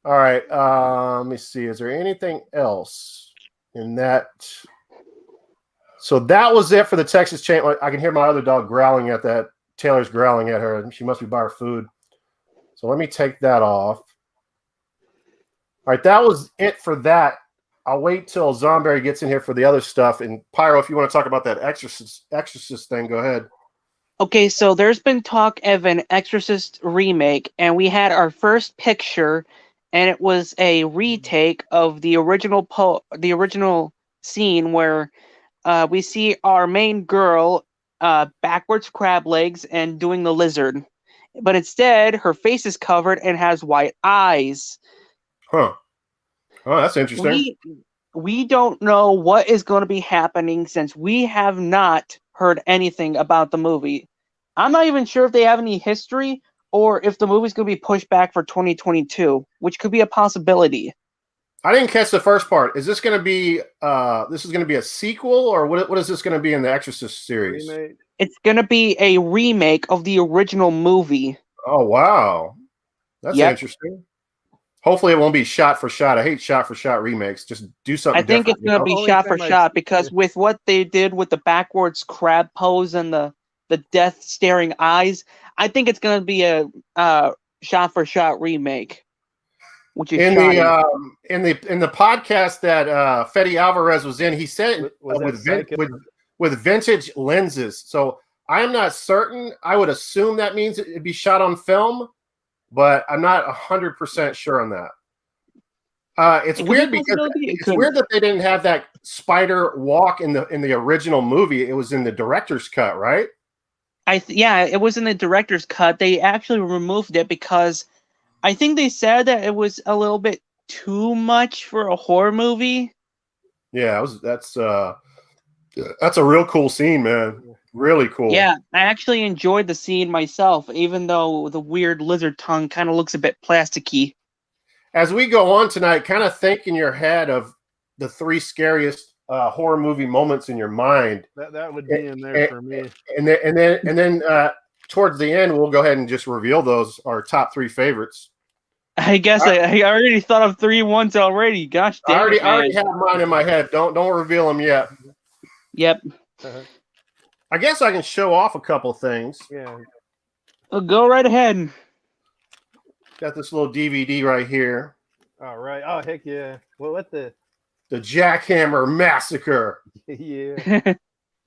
All right. Let me see. Is there anything else in that So that was it for the Texas chain. I can hear my other dog growling at that. Taylor's growling at her. She must be by her food. So let me take that off. All right, that was it for that. I'll wait till Zomberry gets in here for the other stuff. And Pyro, if you want to talk about that Exorcist thing, go ahead. Okay, so there's been talk of an Exorcist remake, and we had our first picture, and it was a retake of the original scene where we see our main girl backwards crab legs and doing the lizard, but instead her face is covered and has white eyes. Huh. Oh, that's interesting. We don't know what is going to be happening since we have not heard anything about the movie. I'm not even sure if they have any history or if the movie's going to be pushed back for 2022, which could be a possibility. I didn't catch the first part. Is this going to be a sequel, or what is this going to be in the Exorcist series? Remake. It's going to be a remake of the original movie. Oh, wow. That's Yep. interesting. Hopefully it won't be shot for shot. I hate shot for shot remakes. Just do something I think different. it's going to be Only shot for time shot because with what they did with the backwards crab pose and the death staring eyes, I think it's going to be a shot for shot remake. Which is in shoddy. the podcast that Fede Alvarez was in, he said with vintage lenses. So I am not certain. I would assume that means it'd be shot on film, but I'm not 100% sure on that. It's weird because it's weird that they didn't have that spider walk in the original movie. It was in the director's cut, right? It was in the director's cut. They actually removed it because I think they said that it was a little bit too much for a horror movie. Yeah, that's a real cool scene, man. Really cool. Yeah, I actually enjoyed the scene myself, even though the weird lizard tongue kind of looks a bit plasticky. As we go on tonight, kind of think in your head of the 3 scariest horror movie moments in your mind. That would be in there for me. And then towards the end, we'll go ahead and just reveal those, our top 3 favorites. I guess I already thought of 3 once already. Gosh damn it, I already have mine in my head. Don't reveal them yet. Yep. I guess I can show off a couple things. Yeah. Well, go right ahead. Got this little DVD right here. All right. Oh, heck yeah. Well, what the Jackhammer Massacre. Yeah.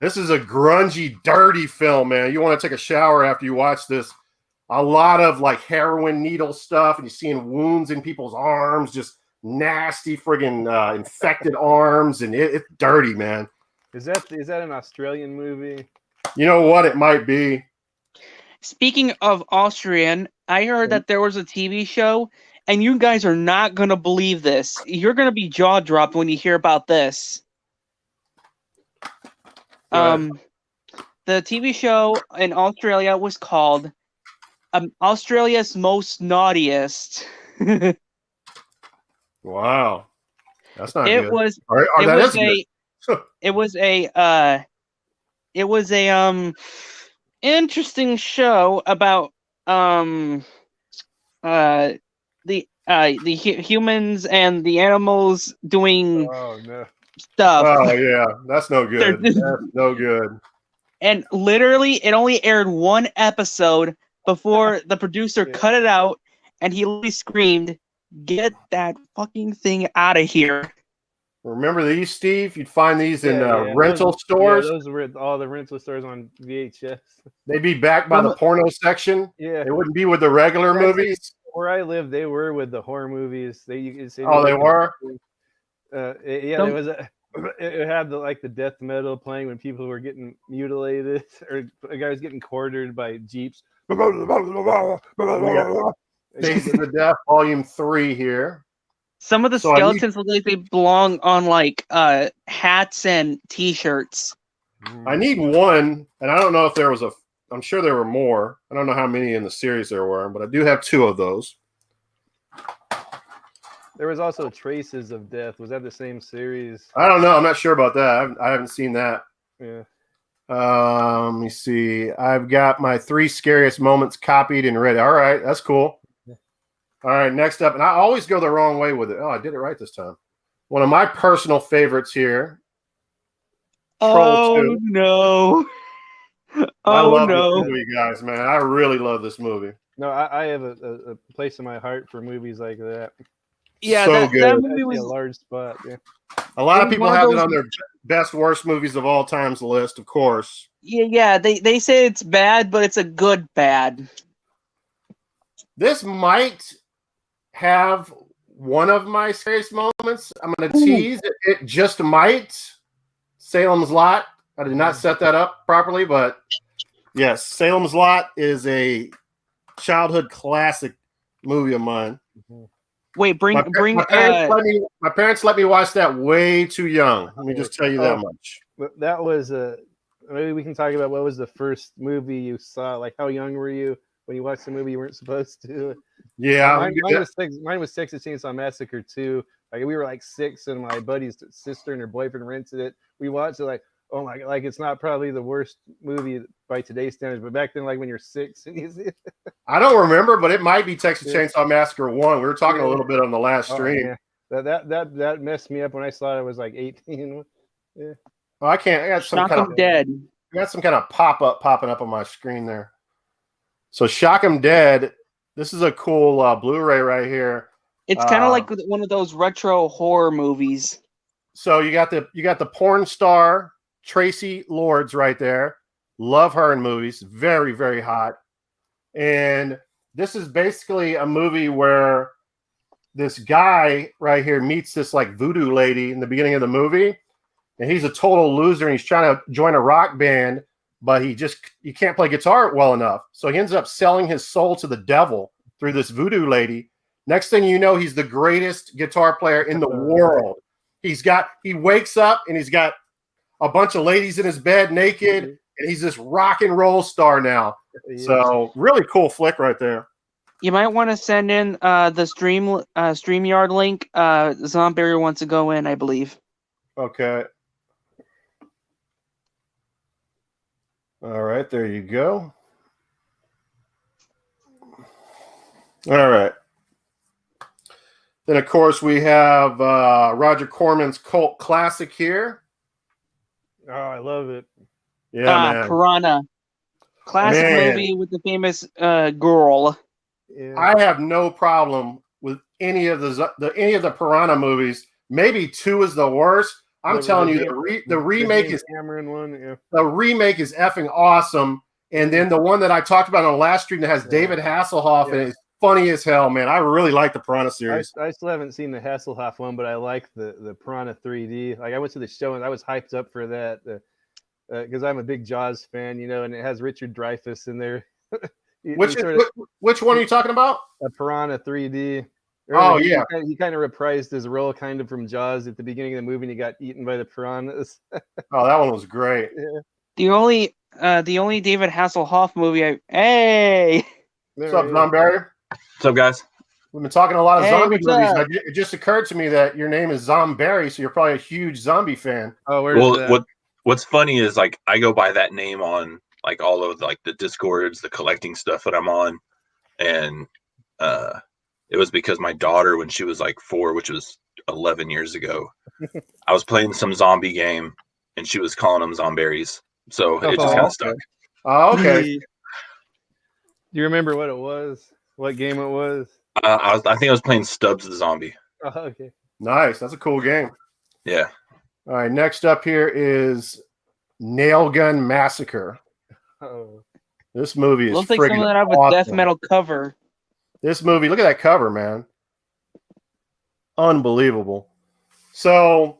This is a grungy, dirty film, man. You want to take a shower after you watch this. A lot of like heroin needle stuff, and you're seeing wounds in people's arms, just nasty friggin' infected arms, and it's dirty, man. Is that an Australian movie? You know what? It might be. Speaking of Austrian, I heard that there was a TV show, and you guys are not going to believe this. You're going to be jaw-dropped when you hear about this. The TV show in Australia was called Australia's Most Naughtiest. Wow. That's not It good. was it was a interesting show about the humans and the animals doing stuff. Oh yeah, that's no good. That's no good. And literally, it only aired 1 episode before the producer cut it out, and he literally screamed, "Get that fucking thing out of here!" Remember these, Steve? You'd find these in rental stores. Yeah, those were all the rental stores on VHS. They'd be backed by the porno section. Yeah, they wouldn't be with the regular movies. Where I live, they were with the horror movies. They were. There was it had the death metal playing when people were getting mutilated or a guy was getting quartered by jeeps. Faces of the Death, Volume 3 here. Some of the skeletons look like they belong on hats and T-shirts. I need one, and I don't know if there was I'm sure there were more. I don't know how many in the series there were, but I do have 2 of those. There was also Traces of Death. Was that the same series? I don't know. I'm not sure about that. I haven't seen that. Yeah. Let me see. I've got my 3 scariest moments copied and ready. All right, that's cool. All right, next up, and I always go the wrong way with it. Oh, I did it right this time. One of my personal favorites here. Troll Oh 2. no. I Oh love this no. movie, guys, man. I really love this movie. No, I have a place in my heart for movies like that. Yeah, So that good. movie Actually, a was large spot. Yeah. A lot it of was people one of have it those. on their best worst movies of all times list, of course. Yeah. They say it's bad, but it's a good bad. This might have one of my scariest moments. I'm going to Ooh. tease it. It just might. Salem's Lot. I did not set that up properly, but yes, Salem's Lot is a childhood classic movie of mine. Wait, bring My parents let me watch that way too young. Let me just tell you that much. But that was maybe we can talk about what was the first movie you saw. Like, how young were you when you watched the movie you weren't supposed to? Yeah, mine was Texas Chainsaw Massacre 2. Like, we were like 6, and my buddy's sister and her boyfriend rented it. We watched it like, oh my god, like it's not probably the worst movie by today's standards, but back then, like when you're 6 and you see it. I don't remember, but it might be Texas Chainsaw Massacre 1. We were talking a little bit on the last stream. Yeah. That messed me up when I saw it. I was like 18. Yeah. Oh, I can't. I got some Shock kind 'em of Dead. I got some kind of pop-up popping up on my screen there. So Shock 'em Dead. This is a cool Blu-ray right here. It's kind of like one of those retro horror movies. So you got the porn star Tracy Lords right there. Love her in movies. Very, very hot. And this is basically a movie where this guy right here meets this like voodoo lady in the beginning of the movie. And he's a total loser and he's trying to join a rock band, but he can't play guitar well enough. So he ends up selling his soul to the devil through this voodoo lady. Next thing you know, he's the greatest guitar player in the world. He wakes up and he's got a bunch of ladies in his bed naked, and he's this rock and roll star now. So really cool flick right there. You might want to send in the StreamYard link. Zomberry wants to go in, I believe. Okay. All right, there you go. All right. Then, of course, we have Roger Corman's cult classic here. Oh, I love it. Yeah, man. Piranha. Classic movie with the famous girl. Yeah. I have no problem with any of the Piranha movies. Maybe 2 is the worst. I'm telling you, the remake is Cameron one. Yeah. The remake is effing awesome. And then the one that I talked about on the last stream that has David Hasselhoff and it's funny as hell, man. I really like the Piranha series. I still haven't seen the Hasselhoff one, but I like the Piranha 3D. Like, I went to the show and I was hyped up for that because I'm a big Jaws fan, and it has Richard Dreyfuss in there. Which one are you talking about? A Piranha 3D. Yeah. He kind of reprised his role kind of from Jaws at the beginning of the movie, and he got eaten by the piranhas. Oh, that one was great. Yeah. The only David Hasselhoff movie Hey! What's up, Zomberry? What's up, guys? We've been talking a lot of zombie what's movies. up? It just occurred to me that your name is Zomberry, so you're probably a huge zombie fan. Oh, where's that? What's funny is like I go by that name on like all of like the Discords, the collecting stuff that I'm on, and it was because my daughter, when she was like 4, which was 11 years ago, I was playing some zombie game, and she was calling them Zomberries, so it just kind of stuck. Oh, okay. Do you remember what it was? What game it was? I think I was playing Stubbs the Zombie. Oh, okay. Nice. That's a cool game. Yeah. All right. Next up here is Nail Gun Massacre. Oh. This movie is Looks like friggin' something out of a awesome. death metal cover. This movie, look at that cover, man. Unbelievable. So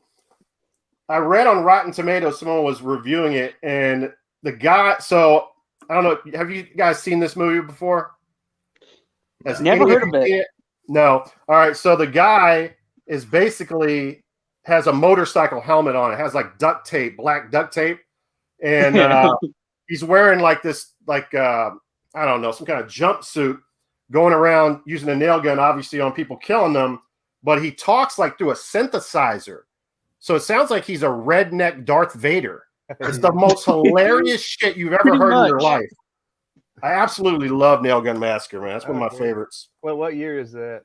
I read on Rotten Tomatoes, someone was reviewing it, and the guy, so I don't know, have you guys seen this movie before? Never heard of it. No. All right. So the guy is basically has a motorcycle helmet on. It has like duct tape, black duct tape. And he's wearing like this, like, I don't know, some kind of jumpsuit going around using a nail gun, obviously on people killing them. But he talks like through a synthesizer. So it sounds like he's a redneck Darth Vader. It's the most hilarious shit you've ever heard in your life. I absolutely love Nail Gun Massacre, man. That's one of my favorites. Well, what year is that?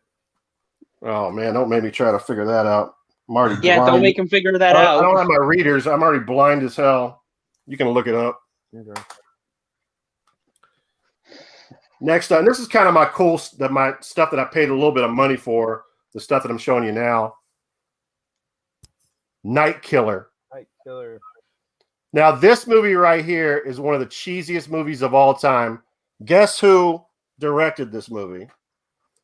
Oh, man, don't make me try to figure that out. I'm already Yeah, blind. don't make him figure that I out. don't have my readers. I'm already blind as hell. You can look it up. Okay. Next, and this is kind of my my stuff that I paid a little bit of money for. The stuff that I'm showing you now. Night Killer. Night Killer. Now, this movie right here is one of the cheesiest movies of all time. Guess who directed this movie?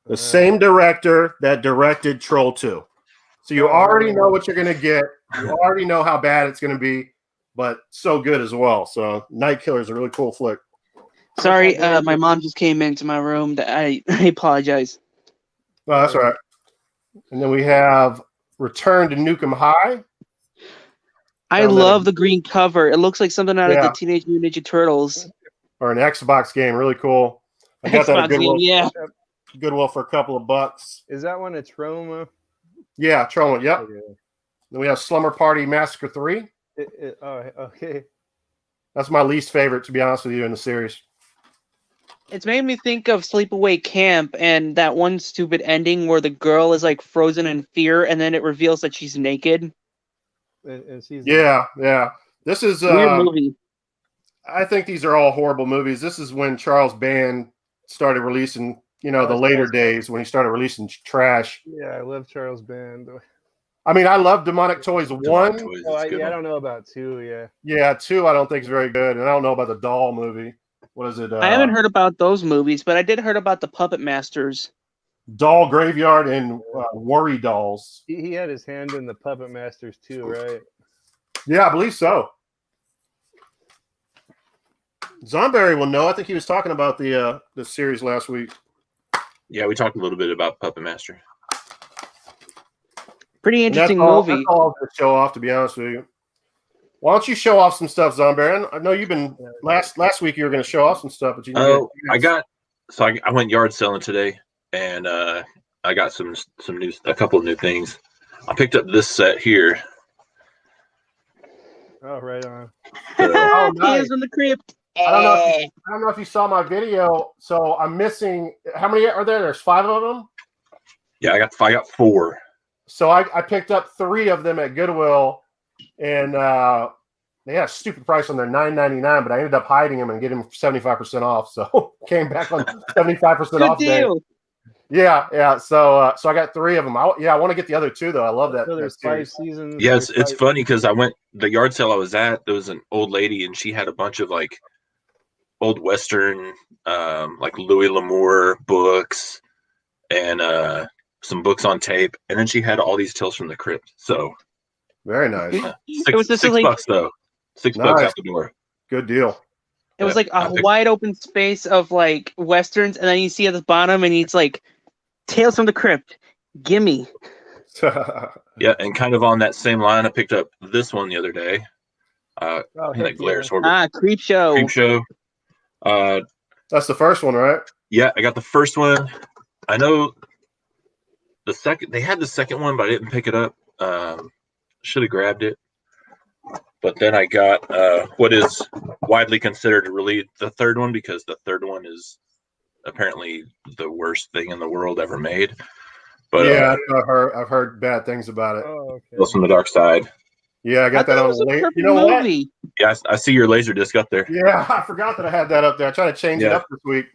The same director that directed Troll 2. So you already know what you're going to get. You already know how bad it's going to be, but so good as well. So Night Killer is a really cool flick. Sorry, my mom just came into my room. I apologize. Oh, that's all right. And then we have Return to Nukem High. I love the green cover. It looks like something out of the Yeah. Teenage Mutant Ninja Turtles. Or an Xbox game. Really cool. I got that at Xbox game, Goodwill. yeah. Goodwill for a couple of bucks. Is that one a Troma? Yeah, Troma. Yep. Okay. Then we have Slumber Party Massacre 3. Oh, okay. That's my least favorite, to be honest with you, in the series. It's made me think of Sleepaway Camp and that one stupid ending where the girl is like frozen in fear and then it reveals that she's naked. And she's Yeah. This is Weird movie. I think these are all horrible movies. This is when Charles Band started releasing, the later days when he started releasing trash. Yeah, I love Charles Band. I mean, I love Demonic Toys 1. Toys, Oh, it's a good I one. don't know about 2. Yeah. Yeah, 2 I don't think is very good. And I don't know about the doll movie. What is it? I haven't heard about those movies, but I did heard about the Puppet Masters. Doll Graveyard and Worry Dolls. He had his hand in the Puppet Masters too, right? Yeah, I believe so. Zonberry will know. I think he was talking about the series last week. Yeah, we talked a little bit about Puppet Master. Pretty interesting That's movie. That's all I'm going to show off, to be honest with you. Why don't you show off some stuff, Zonberry? I know you've been last week. You were going to show off some stuff, but I went yard selling today, and I got a couple of new things. I picked up this set here. Oh, right on. nice. Tales from the Crypt. I don't know if you saw my video. So I'm missing. How many are there? There's 5 of them. Yeah, I got 4. So I picked up 3 of them at Goodwill, and they had a stupid price on there, $9.99. But I ended up hiding them and getting them 75% off. So came back on 75% off. Good deal. Day. Yeah. So I got 3 of them. I want to get the other 2 though. I love that. So there's that 5 seasons. Yes, it's funny because the yard sale I was at, there was an old lady, and she had a bunch of like old Western, like Louis L'Amour books, and some books on tape, and then she had all these Tales from the Crypt. So very nice. It was just $6 like, though. $6 Nice. out the door. Good deal. it was like a wide open space of like westerns, and then you see at the bottom, and it's like Tales from the Crypt. Gimme. Yeah, and kind of on that same line, I picked up this one the other day. Oh, That Glare Sword. Creep show. Creep Show. That's the first one, right? Yeah, I got the first one. I know the second. They had the second one, but I didn't pick it up. Should have grabbed it. But then I got what is widely considered really the third one, because the third one is apparently the worst thing in the world ever made. But yeah, I've heard bad things about it. Oh, okay. Tales from the Dark Side. Yeah, I got that thought it on was a later. perfect You know what? movie. Yeah, I see your laser disc up there. Yeah, I forgot that I had that up there. I tried to change it up this week.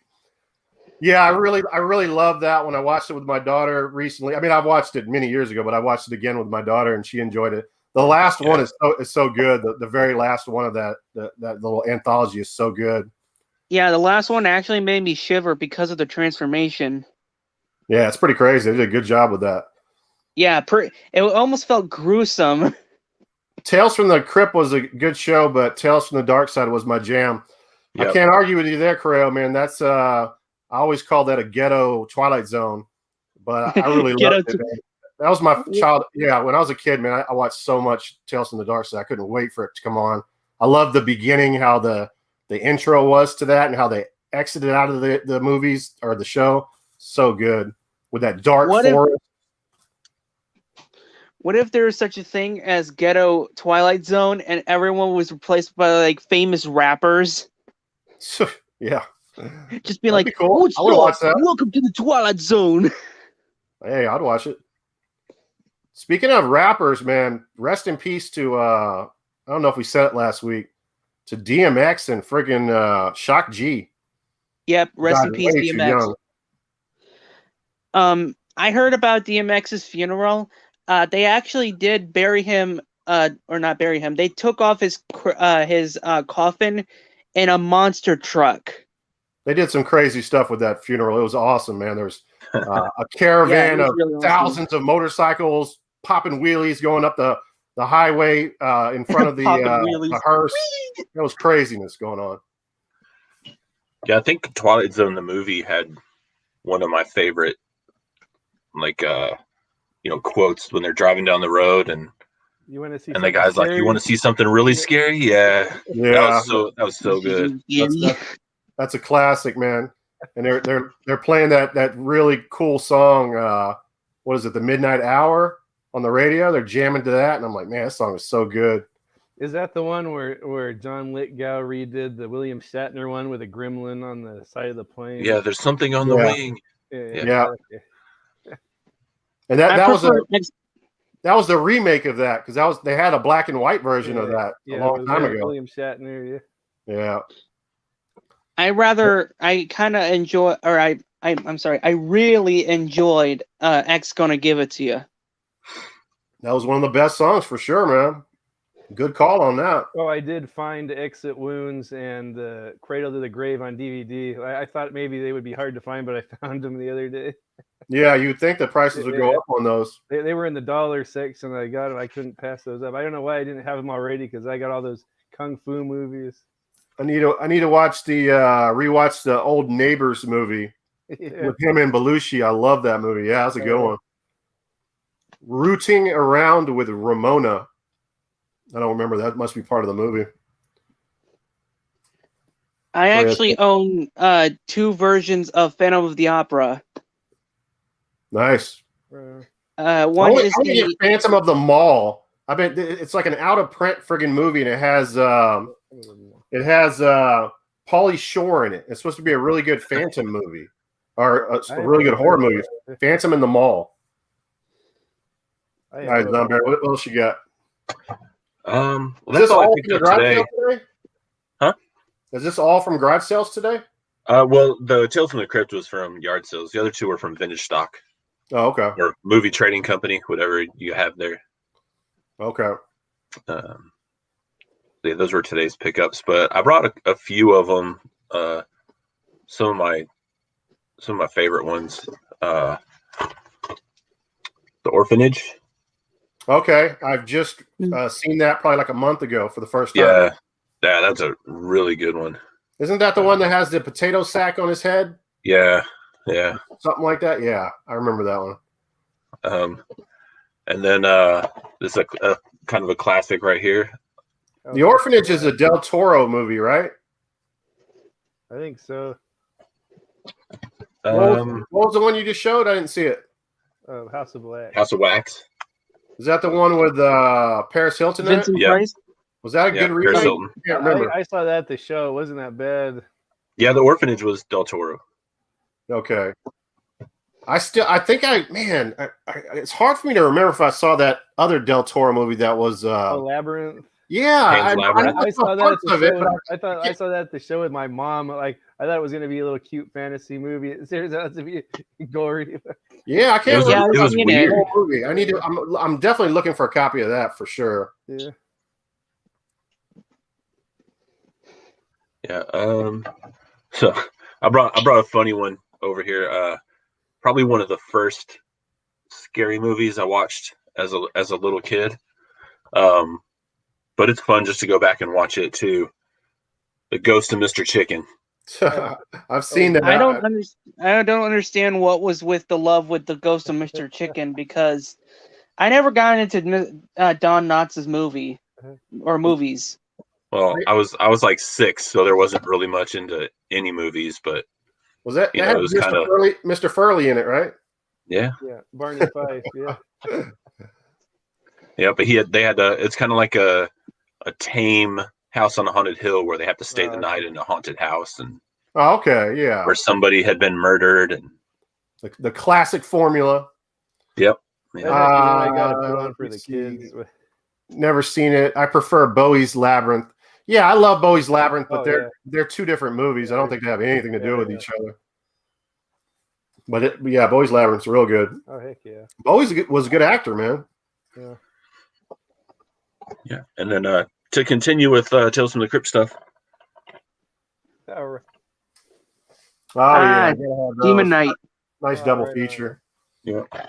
Yeah, I really love that one. I watched it with my daughter recently. I mean, I've watched it many years ago, but I watched it again with my daughter, and she enjoyed it. The last one is so good. The very last one of that little anthology is so good. Yeah, the last one actually made me shiver because of the transformation. Yeah, it's pretty crazy. They did a good job with that. Yeah, it almost felt gruesome. Tales from the Crypt was a good show, but Tales from the Dark Side was my jam. Yep. I can't argue with you there, Correo, man. That's I always call that a ghetto Twilight Zone, but I really loved it. Man. That was my child. Yeah, when I was a kid, man, I watched so much Tales from the Dark Side. I couldn't wait for it to come on. I love the beginning, how the intro was to that, and how they exited out of the movies or the show. So good with that dark forest. What if there was such a thing as ghetto Twilight Zone and everyone was replaced by like famous rappers? Yeah. Just be like, cool. What's up? Welcome to the Twilight Zone. Hey, I'd watch it. Speaking of rappers, man, rest in peace to I don't know if we said it last week, to DMX and friggin' Shock G. Yep, rest in Died peace, way too DMX. young. I heard about DMX's funeral. They actually did bury him, or not bury him. They took off his coffin in a monster truck. They did some crazy stuff with that funeral. It was awesome, man. There's a caravan was of really awesome. thousands of motorcycles popping wheelies going up the highway in front of the Popping wheelies. hearse. There was craziness going on. Yeah, I think Twilight Zone the movie had one of my favorite, like quotes when they're driving down the road and You want to see? and the guy's like, "You want to see something really scary?" Yeah, Yeah, that was so good. that's a classic, man. And they're playing that really cool song. What is it? The Midnight Hour on the radio. They're jamming to that, and I'm like, man, that song is so good. Is that the one where John Lithgow redid the William Shatner one with a gremlin on the side of the plane? Yeah, there's something on the wing. Yeah. Okay. And that was the remake of that, because they had a black and white version of that a long time ago. William Shatner, Yeah. I really enjoyed X Gonna Give It to You. That was one of the best songs for sure, man. Good call on that. Oh, I did find Exit Wounds and Cradle to the Grave on DVD. I thought maybe they would be hard to find, but I found them the other day. Yeah, you'd think the prices would go up on those. They were in the dollar section. I got them. I couldn't pass those up. I don't know why I didn't have them already, because I got all those kung fu movies. I need to rewatch the old Neighbors movie with him and Belushi. I love that movie. Yeah, that's a good one. Rooting Around with Ramona. I don't remember. That must be part of the movie. I actually own 2 versions of Phantom of the Opera. Nice. One I is the Phantom of the Mall. I bet it's like an out of print friggin' movie, and it has Pauly Shore in it. It's supposed to be a really good Phantom movie, or a really good horror movie. Phantom in the Mall. All right, Zombie, what else you got? That's all I picked up today. Huh? Is this all from garage sales today? Well, the Tales from the Crypt was from yard sales. The other 2 were from Vintage Stock. Oh, okay. Or movie trading company, whatever you have there. Okay. Yeah, those were today's pickups, but I brought a few of them. Some of my favorite ones. The Orphanage. Okay, I've just seen that probably like a month ago for the first time. Yeah, that's a really good one. Isn't that the one that has the potato sack on his head? Yeah. Something like that. Yeah, I remember that one. And then this is a kind of a classic right here. The Orphanage is a Del Toro movie, right? I think so. What was the one you just showed? I didn't see it. House of Wax. House of Wax. Is that the one with Paris Hilton in it? Vincent Price? Was that a good remake? I can't remember. I saw that at the show. It wasn't that bad. Yeah, The Orphanage was Del Toro. Okay. It's hard for me to remember if I saw that other Del Toro movie that was Labyrinth. Yeah, I saw that at the show. I saw that at the show with my mom. Like, I thought it was going to be a little cute fantasy movie. It turns out to be gory. Yeah, I can't remember. It was weird. Movie. I'm definitely looking for a copy of that for sure. Yeah. Yeah. So I brought a funny one over here. Probably one of the first scary movies I watched as a little kid. But it's fun just to go back and watch it too. The Ghost of Mr. Chicken. I've seen that. I don't understand what was with the love with the Ghost of Mr. Chicken, because I never got into Don Knotts' movie or movies. Well, I was like 6, so there wasn't really much into any movies, but was that had Mr. Furley in it, right? Yeah. Yeah, Barney Fife. Yeah. Yeah, but it's kind of like a tame House on a Haunted Hill where they have to stay the night in a haunted house, and yeah, where somebody had been murdered, and the classic formula. Yep. That's the one I got to put on for let me the see. kids. Never seen it. I prefer Bowie's Labyrinth. Yeah, I love Bowie's Labyrinth, but Oh, they're two different movies. Yeah, I don't think they have anything to do yeah, with yeah. each other. But yeah, Bowie's Labyrinth's real good. Oh, heck yeah. Bowie was a good actor, man. Yeah. Yeah, and then to continue with Tales from the Crypt stuff. All right. Oh yeah, gotta have those. Demon Knight. Nice Oh, double right on. feature. Yeah. I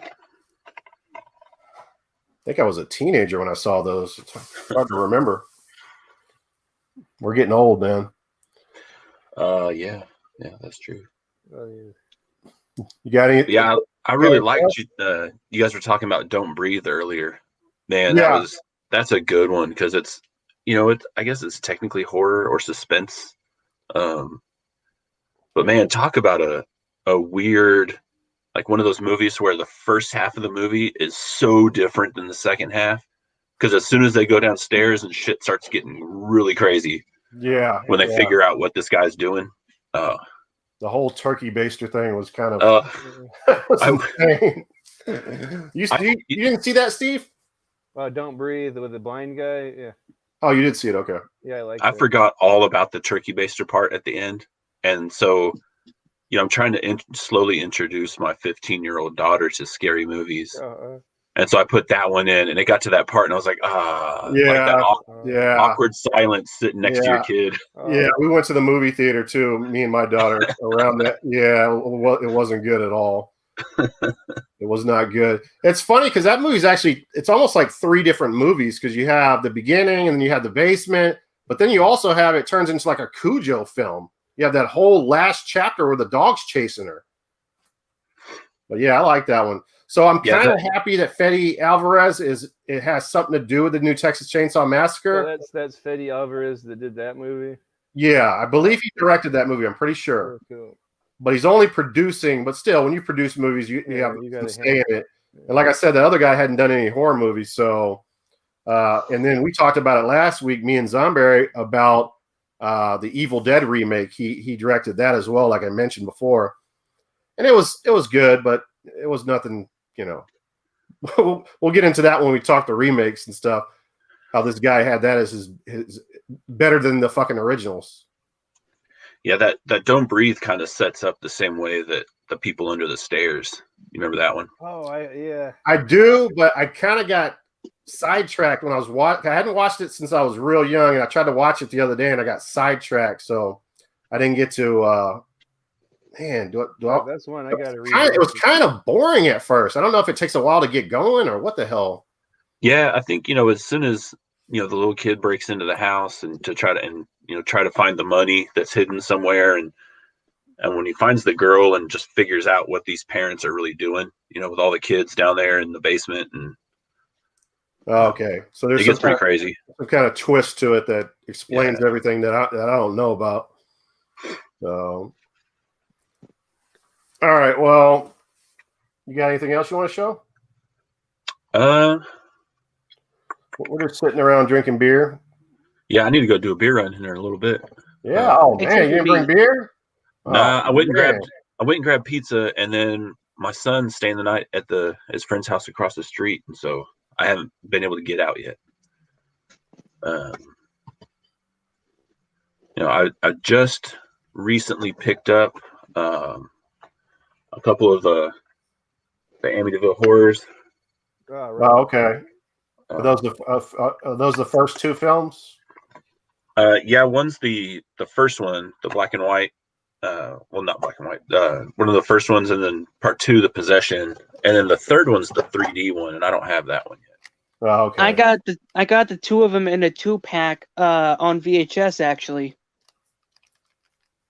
think I was a teenager when I saw those. It's hard to remember. We're getting old, man. Yeah, that's true. Oh, yeah. You got any? Yeah, I really Yeah. liked you. You guys were talking about "Don't Breathe" earlier. Man, Yeah. that's a good one because it's I guess it's technically horror or suspense. But man, talk about a weird, like one of those movies where the first half of the movie is so different than the second half. Because as soon as they go downstairs and shit starts getting really crazy, Yeah. when they figure out what this guy's doing, the whole turkey baster thing was kind of was insane. You didn't see that, Steve? Don't Breathe with the blind guy. Yeah. Oh, you did see it. Okay. Yeah, I forgot all about the turkey baster part at the end. And so, I'm trying to slowly introduce my 15-year-old daughter to scary movies. And so I put that one in, and it got to that part, and I was like, like that awkward silence sitting next to your kid. Yeah, we went to the movie theater too, me and my daughter around that. Yeah, it wasn't good at all. It was not good. It's funny because that movie's it's almost like three different movies because you have the beginning and then you have the basement, but then you also have it turns into like a Cujo film. You have that whole last chapter where the dog's chasing her. But yeah, I like that one. So I'm kind of happy that Fede Alvarez it has something to do with the new Texas Chainsaw Massacre. So that's Fede Alvarez that did that movie. Yeah, I believe he directed that movie. I'm pretty sure. Cool. But he's only producing. But still, when you produce movies, you have to stay in it. And like I said, the other guy hadn't done any horror movies. So, and then we talked about it last week, me and Zomberry, about the Evil Dead remake. He directed that as well, like I mentioned before. And it was good, but it was nothing. We'll get into that when we talk the remakes and stuff. How this guy had that as his better than the fucking originals. Yeah, that Don't Breathe kind of sets up the same way that The People Under the Stairs. You remember that one? Oh, yeah. I do, but I kind of got sidetracked when I was watching. I hadn't watched it since I was real young, and I tried to watch it the other day, and I got sidetracked, so I didn't get to. Man, that's one I got to read. It was kind of boring at first. I don't know if it takes a while to get going or what the hell. Yeah, I think as soon as the little kid breaks into the house and to try to find the money that's hidden somewhere, and when he finds the girl and just figures out what these parents are really doing, with all the kids down there in the basement, and okay, so there's it gets pretty crazy. Some kind of twist to it that explains everything that I don't know about. So. All right. Well, you got anything else you want to show? We're just sitting around drinking beer. Yeah, I need to go do a beer run in there in a little bit. Yeah. Oh man, you didn't bring beer? Nah, I went and grabbed pizza, and then my son's staying the night at his friend's house across the street, and so I haven't been able to get out yet. I just recently picked up a couple of the Amityville horrors. Oh, right. Okay. Are those the first two films? Yeah, one's the first one, the black and white. Well, not black and white. One of the first ones, and then part 2, the possession, and then the third one's the 3D one, and I don't have that one yet. Oh, okay. I got the two of them in a 2-pack on VHS actually.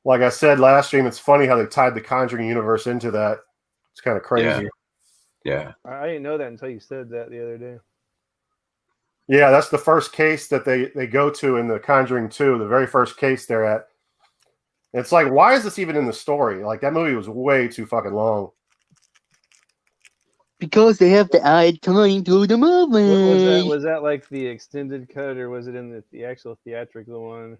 Like I said last stream, it's funny how they tied the Conjuring universe into that. It's kind of crazy. Yeah. I didn't know that until you said that the other day. Yeah, that's the first case that they go to in the Conjuring 2, the very first case they're at. It's like, why is this even in the story? Like, that movie was way too fucking long. Because they have to add time to the movie. Was that like the extended cut, or was it in the actual theatrical one?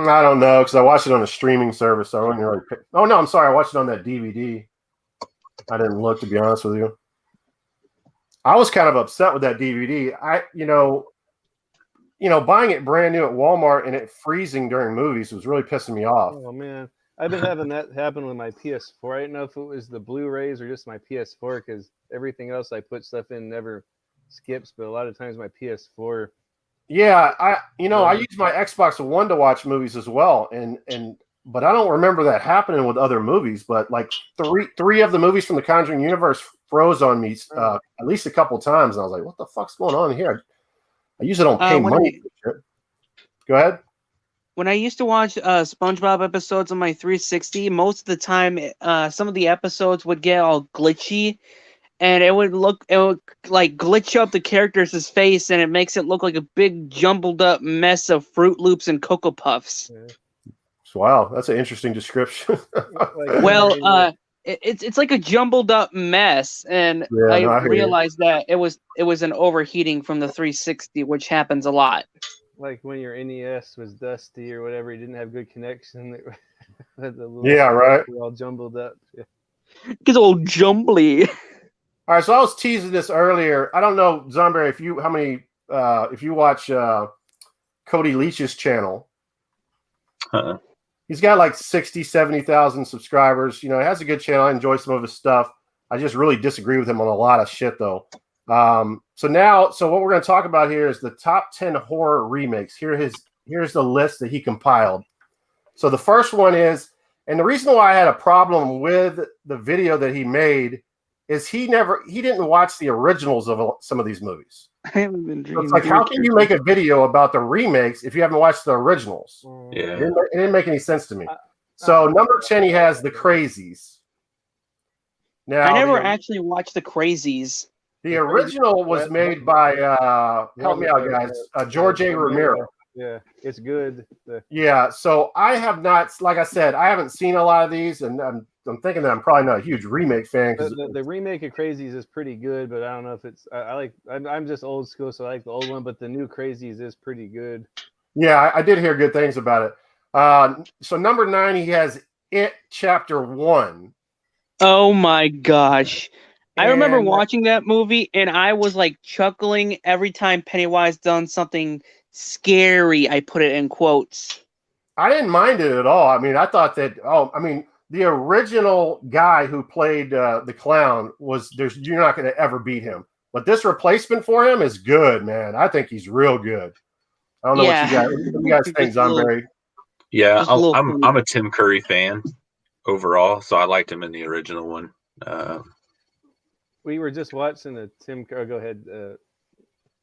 I don't know, because I watched it on a streaming service, so I wouldn't really Oh, no, I'm sorry. I watched it on that DVD. I didn't look, to be honest with you. I was kind of upset with that DVD. Buying it brand new at Walmart and it freezing during movies was really pissing me off. Oh man, I've been having that happen with my PS4. I didn't know if it was the Blu-rays or just my PS4 because everything else I put stuff in never skips, but a lot of times my PS4. Yeah, I use my Xbox One to watch movies as well, but I don't remember that happening with other movies. But like three of the movies from the Conjuring universe froze on me at least a couple times, and I was like, "What the fuck's going on here?" I usually don't pay money for shit. Go ahead. When I used to watch SpongeBob episodes on my 360, most of the time, some of the episodes would get all glitchy, and it would like glitch up the character's face, and it makes it look like a big jumbled up mess of Fruit Loops and Cocoa Puffs. Yeah. Wow, that's an interesting description. Well, it's like a jumbled up mess, and I realized that it was an overheating from the 360, which happens a lot. Like when your NES was dusty or whatever, you didn't have good connection. Right. All jumbled up. Yeah. It's all jumbly. All right, so I was teasing this earlier. I don't know, Zomberry, if you watch Cody Leach's channel. He's got like 60, 70,000 subscribers. He has a good channel. I enjoy some of his stuff. I just really disagree with him on a lot of shit, though. So what we're going to talk about here is the top 10 horror remakes. Here's the list that he compiled. So the first one is, and the reason why I had a problem with the video that he made is he didn't watch the originals of some of these movies. I haven't been drinking. So it's like, how can you make a video about the remakes if you haven't watched the originals? Yeah, it didn't make any sense to me. So number 10, he has The Crazies. Now, I never actually watched The Crazies. The original was made by help me out, guys. George A. Romero. Yeah, it's good. Yeah, so I have not, like I said, I haven't seen a lot of these, and I'm thinking that I'm probably not a huge remake fan. The remake of Crazies is pretty good, but I don't know if it's. I'm just old school, so I like the old one. But the new Crazies is pretty good. Yeah, I did hear good things about it. So number 9, he has It Chapter 1. Oh my gosh. I remember watching that movie, and I was like chuckling every time Pennywise done something scary. I put it in quotes. I didn't mind it at all. I mean, I thought that. The original guy who played the clown you're not going to ever beat him. But this replacement for him is good, man. I think he's real good. I don't know what you guys think, Zomberry. Yeah, I'm a Tim Curry fan overall, so I liked him in the original one. We were just watching a Tim Curry. Go ahead,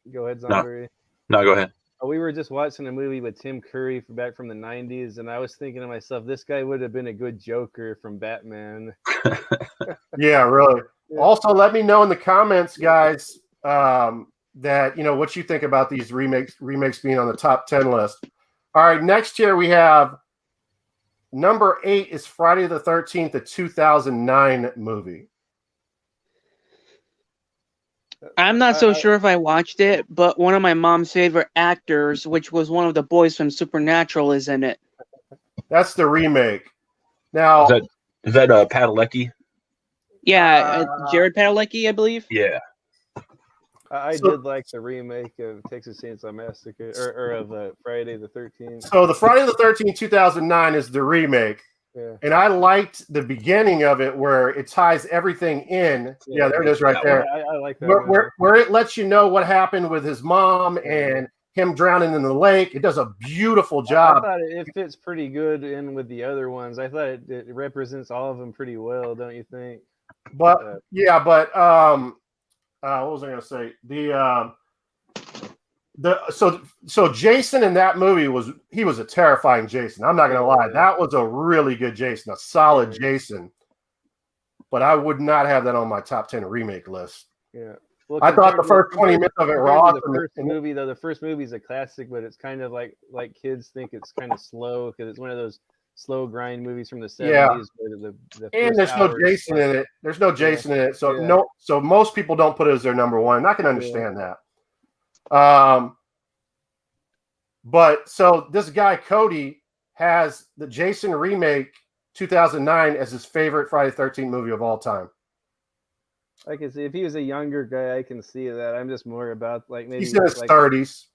Zomberry. No, go ahead. We were just watching a movie with Tim Curry back from the 90s, and I was thinking to myself, this guy would have been a good Joker from Batman. Yeah, really. Yeah. Also, let me know in the comments, guys, that what you think about these remakes being on the top 10 list. All right, next here we have number 8 is Friday the 13th, a 2009 movie. I'm not so sure if I watched it, but one of my mom's favorite actors, which was one of the boys from Supernatural, is in it. That's the remake. Now, is that Padalecki? Yeah, Jared Padalecki, I believe. Yeah. I did like the remake of Texas Chainsaw Massacre or of Friday the 13th. So the Friday the 13th, 2009 is the remake. Yeah. And I liked the beginning of it where it ties everything in. Yeah, there it is right there. I like that. Where it lets you know what happened with his mom and him drowning in the lake. It does a beautiful job. I thought it fits pretty good in with the other ones. I thought it represents all of them pretty well, don't you think? But what was I going to say? So Jason in that movie was a terrifying Jason. I'm not going to lie. That was a really good Jason, a solid Jason. But I would not have that on my top 10 remake list. Yeah. Well, I thought the first 20 minutes of it were awesome. The first movie is a classic, but it's kind of like kids think it's kind of slow because it's one of those slow grind movies from the 70s. Yeah. And there's no Jason in it. There's no Jason in it. So so most people don't put it as their number one. And I can understand that. But so this guy Cody has the Jason remake 2009 as his favorite Friday the 13th movie of all time. I can see if he was a younger guy, I can see that. I'm just more about like maybe He's in his like 30s.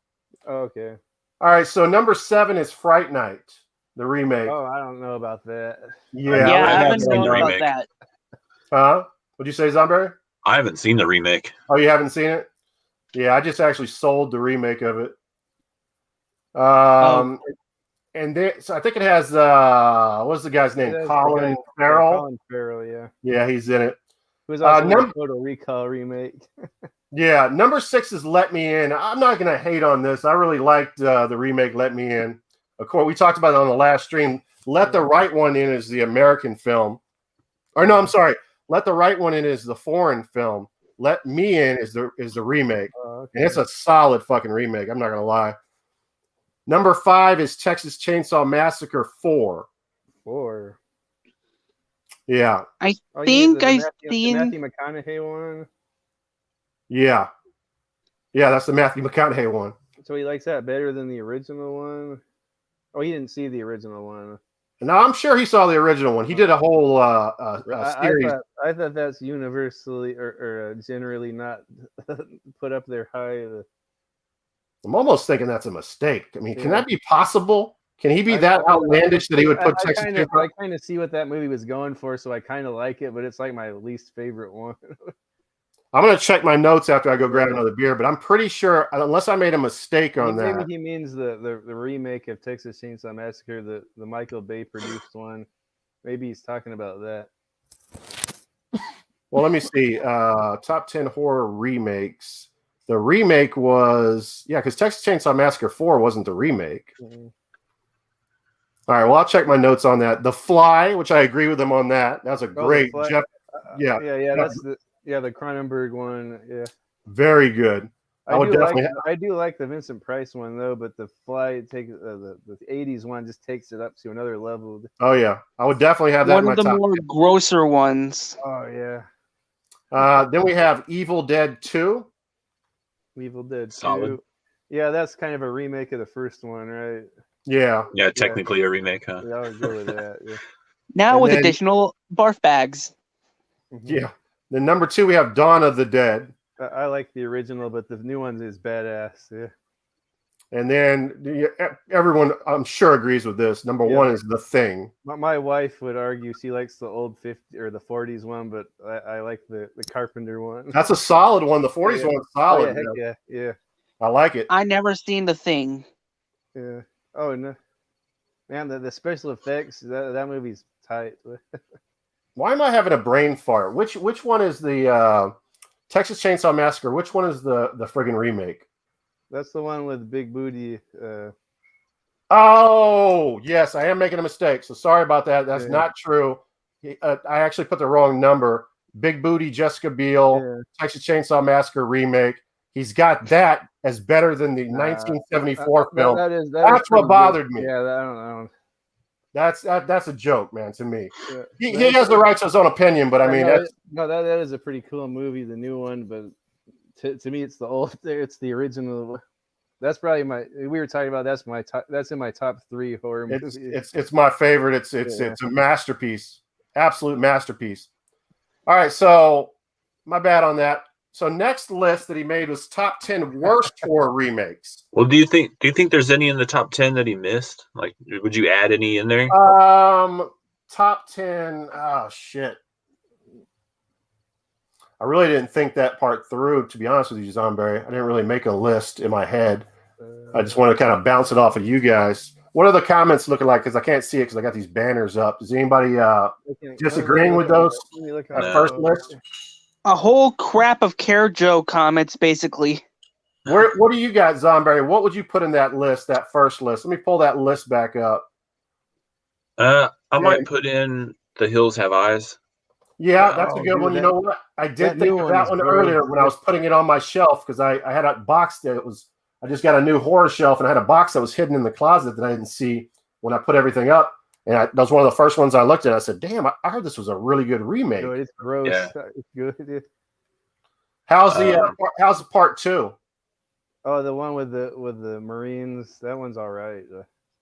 oh, okay. All right, so number 7 is Fright Night, the remake. Oh, I don't know about that. Yeah, Yeah, I I haven't haven't seen known the about remake. that. Huh? What'd you say, Zombie? I haven't seen the remake. Oh, you haven't seen it? Yeah, I just actually sold the remake of it. Oh, And so I think it has what's the guy's name? That's the Colin guy- Farrell. Colin Farrell, yeah. Yeah, he's in it. Who was also in the num- Total Recall remake. Yeah, number 6 is Let Me In. I'm not gonna hate on this. I really liked the remake Let Me In. Of course, we talked about it on the last stream. Let the Right One In is the American film. Or no, I'm sorry. Let the Right One In is the foreign film. Let Me In is the remake. Oh, okay. And it's a solid fucking remake. I'm not gonna lie. Number 5 is Texas Chainsaw Massacre 4. 4. Yeah, I Oh, you mean think the I've Matthew, seen. the Matthew McConaughey one. yeah, that's the Matthew McConaughey one. So he likes that better than the original one. Oh, he didn't see the original one. Now I'm sure he saw the original one. He did a whole series. I thought that's universally or generally not put up there high. I'm almost thinking that's a mistake. I mean, can Yeah. that be possible? Can he be I that know, outlandish that he would put I Texas kind of Chainsaw? I kind of see what that movie was going for, so I kind of like it, but it's like my least favorite one. I'm gonna check my notes after I go grab another beer, but I'm pretty sure, unless I made a mistake on Maybe that. he means the remake of Texas Chainsaw Massacre, the Michael Bay produced one. Maybe he's talking about that. Well, let me see. Top 10 horror remakes. The remake was because Texas Chainsaw Massacre 4 wasn't the remake. Mhm. All right, well, I'll check my notes on that. The Fly, which I agree with him on that. That's a great Fly. Jeff. Yeah, that's the Cronenberg one. Yeah, Very good. I would definitely. I do like the Vincent Price one though, but the Fly takes the '80s one just takes it up to another level. Oh yeah, I would definitely have that One in my of the top. more grosser ones. Oh yeah, Then we have Evil Dead 2. Evil Dead 2. Solid. Yeah, that's kind of a remake of the first one, right? Yeah. Yeah, technically a remake, huh? Yeah, I would go with that. Yeah. Now And with then- additional barf bags. Mhm. Yeah. Then number 2, we have Dawn of the Dead. I like the original, but the new one is badass. Yeah. And then everyone, I'm sure, agrees with this. Number 1 is The Thing. My wife would argue she likes the old 50 or the 40s one, but I like the Carpenter one. That's a solid one. The 40s Yeah. one's Oh, solid. yeah, heck yeah. I like it. I never seen The Thing. Yeah. Oh no, man, the special effects that movie's tight. Why am I having a brain fart? Which one is the Texas Chainsaw Massacre? Which one is the friggin' remake? That's the one with Big Booty. Oh, yes, I am making a mistake. So sorry about that. That's Yeah. not true. I actually put the wrong number. Big Booty, Jessica Biel, Yeah. Texas Chainsaw Massacre remake. He's got that as better than the 1974 film. That's what bothered me. Yeah, I don't know. That's a joke, man, to me. Yeah. He has the right to his own opinion, but I mean, that is a pretty cool movie, the new one. But to me, it's the old. It's the original. That's probably we were talking about. That's in my top 3 horror movies. It's my favorite. It's a masterpiece, absolute masterpiece. All right, so my bad on that. So next list that he made was top 10 worst horror remakes. Well, do you think there's any in the top 10 that he missed? Like, would you add any in there? Top 10. Oh shit. I really didn't think that part through, to be honest with you, Zomberry. I didn't really make a list in my head. I just want to kind of bounce it off of you guys. What are the comments looking like? Because I can't see it because I got these banners up. Is anybody disagreeing with those? First list? A whole crap of Care Joe comments, basically. What do you got, Zomberry? What would you put in that list, that first list? Let me pull that list back up. I might put in The Hills Have Eyes. Yeah, that's a good one. You know what? I did think of that one earlier when I was putting it on my shelf because I had a box that I just got a new horror shelf and I had a box that was hidden in the closet that I didn't see when I put everything up. And that was one of the first ones I looked at. I said, damn, I heard this was a really good remake. No, it's gross. Yeah. It's good. How's the part 2? Oh, the one with the Marines. That one's all right.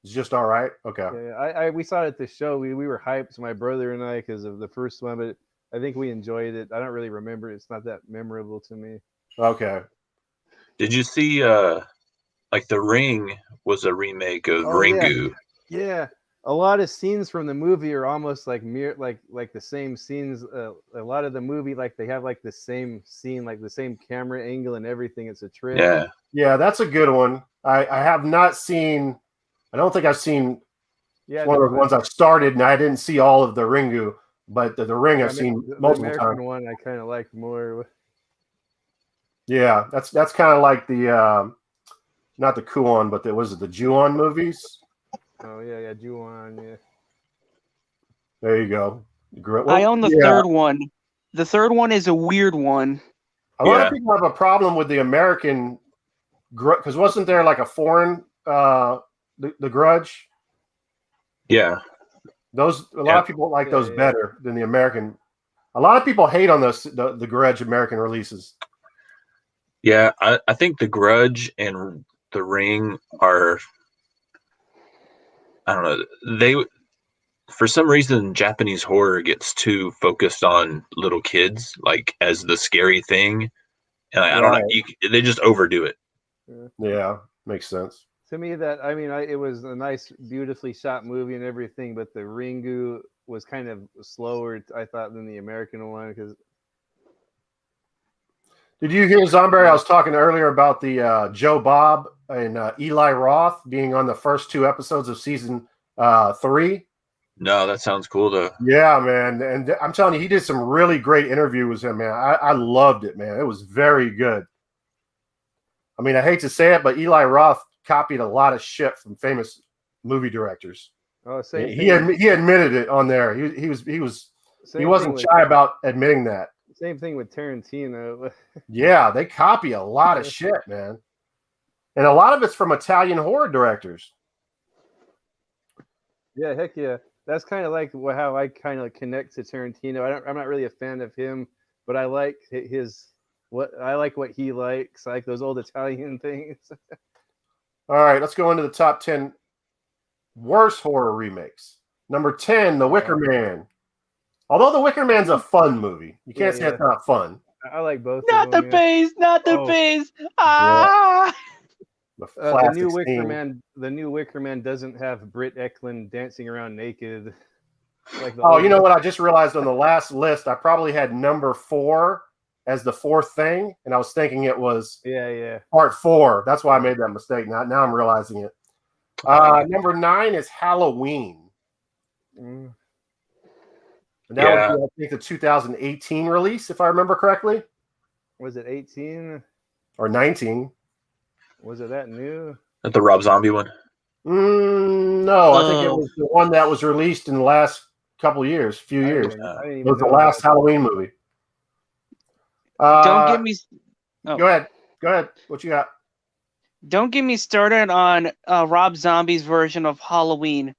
It's just all right. Okay. Yeah, we saw it at the show. We were hyped, my brother and I, because of the first one. But I think we enjoyed it. I don't really remember. It's not that memorable to me. Okay. Did you see like The Ring was a remake of Oh, yeah. Ringu? Yeah, a lot of scenes from the movie are almost like like the same scenes. A lot of the movie, like they have like the same scene, like the same camera angle and everything. It's a trip. Yeah. Yeah, that's a good one. I have not seen. I don't think I've seen. Yeah, It's one of the ones I've started, and I didn't see all of the Ringu, but the Ring I've seen the multiple American times. one I kind of like more. Yeah, that's kind of like the not the Kuon, but was it the Ju-on movies? Oh yeah, Ju-on, yeah. There you go. I own the third one. The third one is a weird one. A lot of people have a problem with the American, because wasn't there like a foreign the Grudge? Yeah. A lot of people like those better than the American. A lot of people hate on the Grudge American releases. Yeah, I think The Grudge and The Ring are, I don't know, they, for some reason, Japanese horror gets too focused on little kids, like as the scary thing, and I don't know, they just overdo it. Yeah, makes sense. To me, it was a nice, beautifully shot movie and everything, but the Ringu was kind of slower, I thought, than the American one. Because did you hear, Zomberry? I was talking earlier about the Joe Bob and Eli Roth being on the first 2 episodes of season 3. No, that sounds cool though. Yeah, man, and I'm telling you, he did some really great interviews with him, man. I loved it, man. It was very good. I mean, I hate to say it, but Eli Roth copied a lot of shit from famous movie directors. Oh, same he admitted it on there. He wasn't shy about admitting that. Same thing with Tarantino. Yeah, they copy a lot of shit, man. And a lot of it's from Italian horror directors. Yeah, heck yeah. That's kind of like how I kind of connect to Tarantino. I'm not really a fan of him, but I like what he likes. I like those old Italian things. All right, let's go into the top 10 worst horror remakes. Number 10, The Wicker Man. Although The Wicker Man's a fun movie, you can't say it's not fun. I like both. Not the base, not the base. Ah. The new Wicker Man doesn't have Britt Eklund dancing around naked. Like you know what? I just realized on the last list, I probably had number 4 as the 4th thing, and I was thinking it was part 4. That's why I made that mistake. Now I'm realizing it. Number 9 is Halloween. And that would be, I think, the 2018 release, if I remember correctly. Was it 18 or 19? Was it that new? That the Rob Zombie one? No, I think it was the one that was released in the last few years. It was the last Halloween movie. Don't get me. Go ahead. What you got? Don't get me started on Rob Zombie's version of Halloween.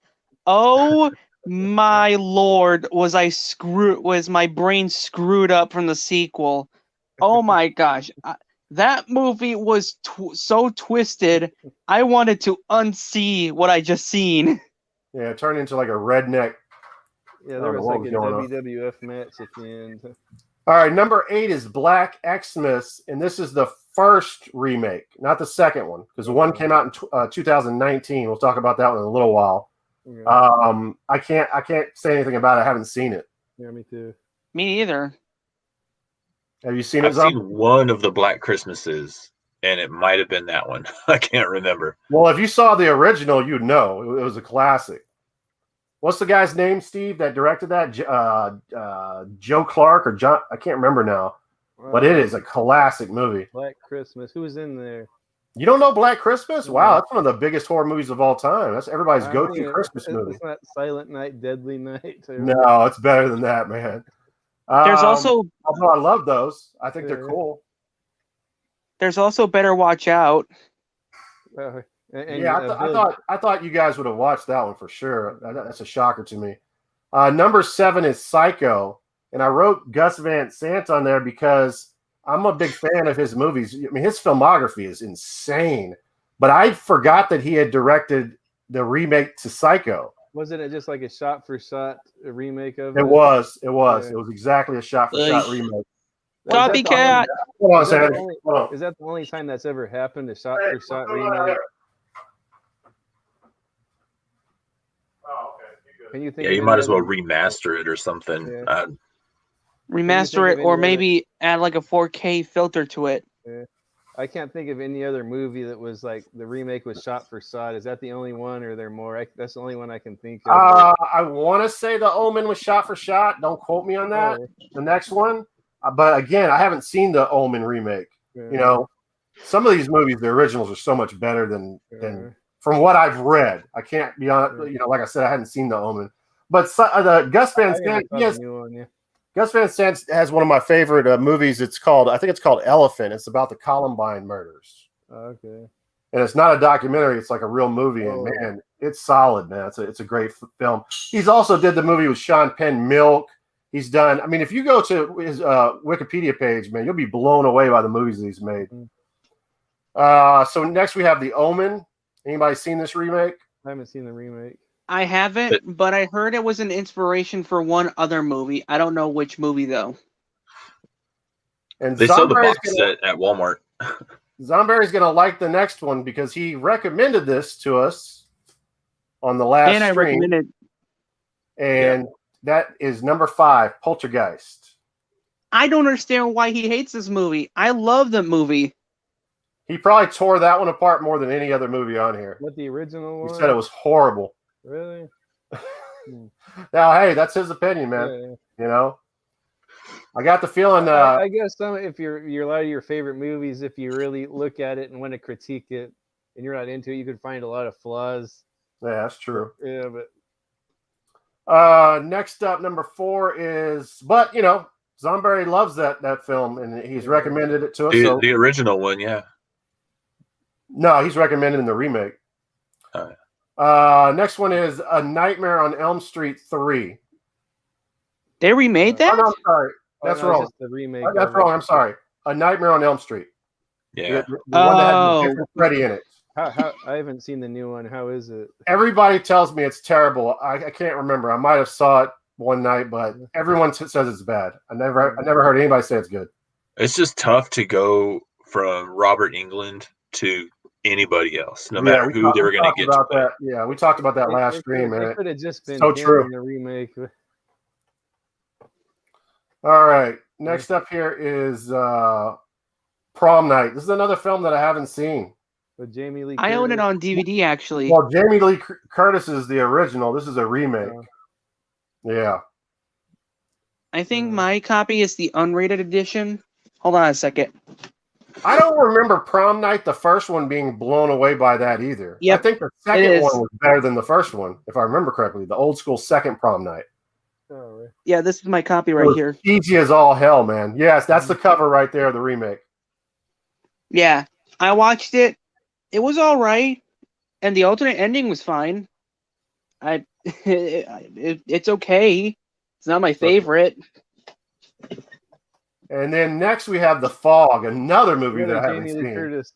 Oh my lord, was my brain screwed up from the sequel? Oh my gosh. That movie was so twisted. I wanted to unsee what I just seen. Yeah, it turned into like a redneck. Yeah, there was like a WWF match at the end. All right, number 8 is Black Xmas, and this is the first remake, not the second one, because the one came out in 2019. We'll talk about that one in a little while. Yeah. I can't say anything about it. I haven't seen it. Yeah, me too. Me either. Have you seen it? I've seen one of the Black Christmases, and it might have been that one. I can't remember. Well, if you saw the original, you'd know it was a classic. What's the guy's name, Steve, that directed that? Joe Clark or John? I can't remember now. But it is a classic movie. Black Christmas. Who's in there? You don't know Black Christmas? Wow, that's one of the biggest horror movies of all time. That's everybody's go-to Christmas movie. It's not Silent Night, Deadly Night. No, it's better than that, man. There's also... Although I love those. I think they're cool. There's also Better Watch Out. I thought you guys would have watched that one for sure. That's a shocker to me. Number 7 is Psycho. And I wrote Gus Van Sant on there because I'm a big fan of his movies. I mean, his filmography is insane. But I forgot that he had directed the remake to Psycho. Wasn't it just like a shot-for-shot remake of It it? was. Yeah. It was exactly a shot-for-shot Ugh. remake. Was that the only- Copycat. Hold on a is that the second. only- Hold on. Is that the only time that's ever happened? A Hey, shot-for-shot what's going on out remake? there? Oh, okay. You good. Can you think Yeah, of you any might as well other? remaster it or something. Yeah. Remaster of it, or any other- maybe add like a 4K filter to it. I can't think of any other movie that was like the remake was shot for shot. Is that the only one, or are there more? That's the only one I can think of. I want to say The Omen was shot for shot. Don't quote me on that. Oh, The next one, but again, I haven't seen the Omen remake. yeah. You know, some of these movies, the originals are so much better than Yeah. from what I've read. I can't be honest. Yeah. You know, like I said, I hadn't seen the Omen, but the Gus Van I never Sant, saw he has, the new one. Yeah. Gus Van Sant has one of my favorite movies. I think it's called Elephant. It's about the Columbine murders. Okay. And it's not a documentary; it's like a real movie. And Oh. man, it's solid, man. It's a great film. He's also did the movie with Sean Penn, Milk. He's done. I mean, if you go to his Wikipedia page, man, you'll be blown away by the movies that he's made. So next we have The Omen. Anybody seen this remake? I haven't seen the remake. I haven't, but I heard it was an inspiration for one other movie. I don't know which movie though. And They sell the Zomberry's box set at Walmart. Zomberry's gonna like the next one because he recommended this to us on the last And I stream. recommended. And that is number 5, Poltergeist. I don't understand why he hates this movie. I love the movie. He probably tore that one apart more than any other movie on here. What, the original He one? said it was horrible. Really? Now, hey, that's his opinion, man. Yeah. You know, I got the feeling. I guess if you're a lot of your favorite movies, if you really look at it and want to critique it, and you're not into it, you could find a lot of flaws. Yeah, that's true. Yeah, but Next up, number 4 is, but you know, Zomberry loves that film, and he's recommended it to us. The original one, yeah. No, he's recommending the remake. All right. Next one is A Nightmare on Elm Street 3. They remade that? Oh, no, I'm sorry. That's no, wrong. Just the remake. That's wrong. I'm sorry. A Nightmare on Elm Street. Yeah. The one that had different Freddy in it. How I haven't seen the new one. How is it? Everybody tells me it's terrible. I can't remember. I might have saw it one night, but everyone says it's bad. I never heard anybody say it's good. It's just tough to go from Robert England to anybody else, no matter who they were going to get to. That. Yeah, we talked about that last stream, man. It could have just been so true. In the remake. All right. Next up here is Prom Night. This is another film that I haven't seen. With Jamie Lee. I own it on DVD actually. Well, Jamie Lee Curtis is the original. This is a remake. Yeah. I think my copy is the unrated edition. Hold on a second. I don't remember Prom Night, the first one, being blown away by that either. Yep, I think the second one was better than the first one, if I remember correctly. The old school second Prom Night. Oh, right. Yeah, this is my copy right here. Easy as all hell, man. Yes, that's the cover right there, the remake. Yeah, I watched it. It was all right, and the alternate ending was fine. It's okay. It's not my favorite. And then next we have The Fog, another movie that I haven't seen. Curtis,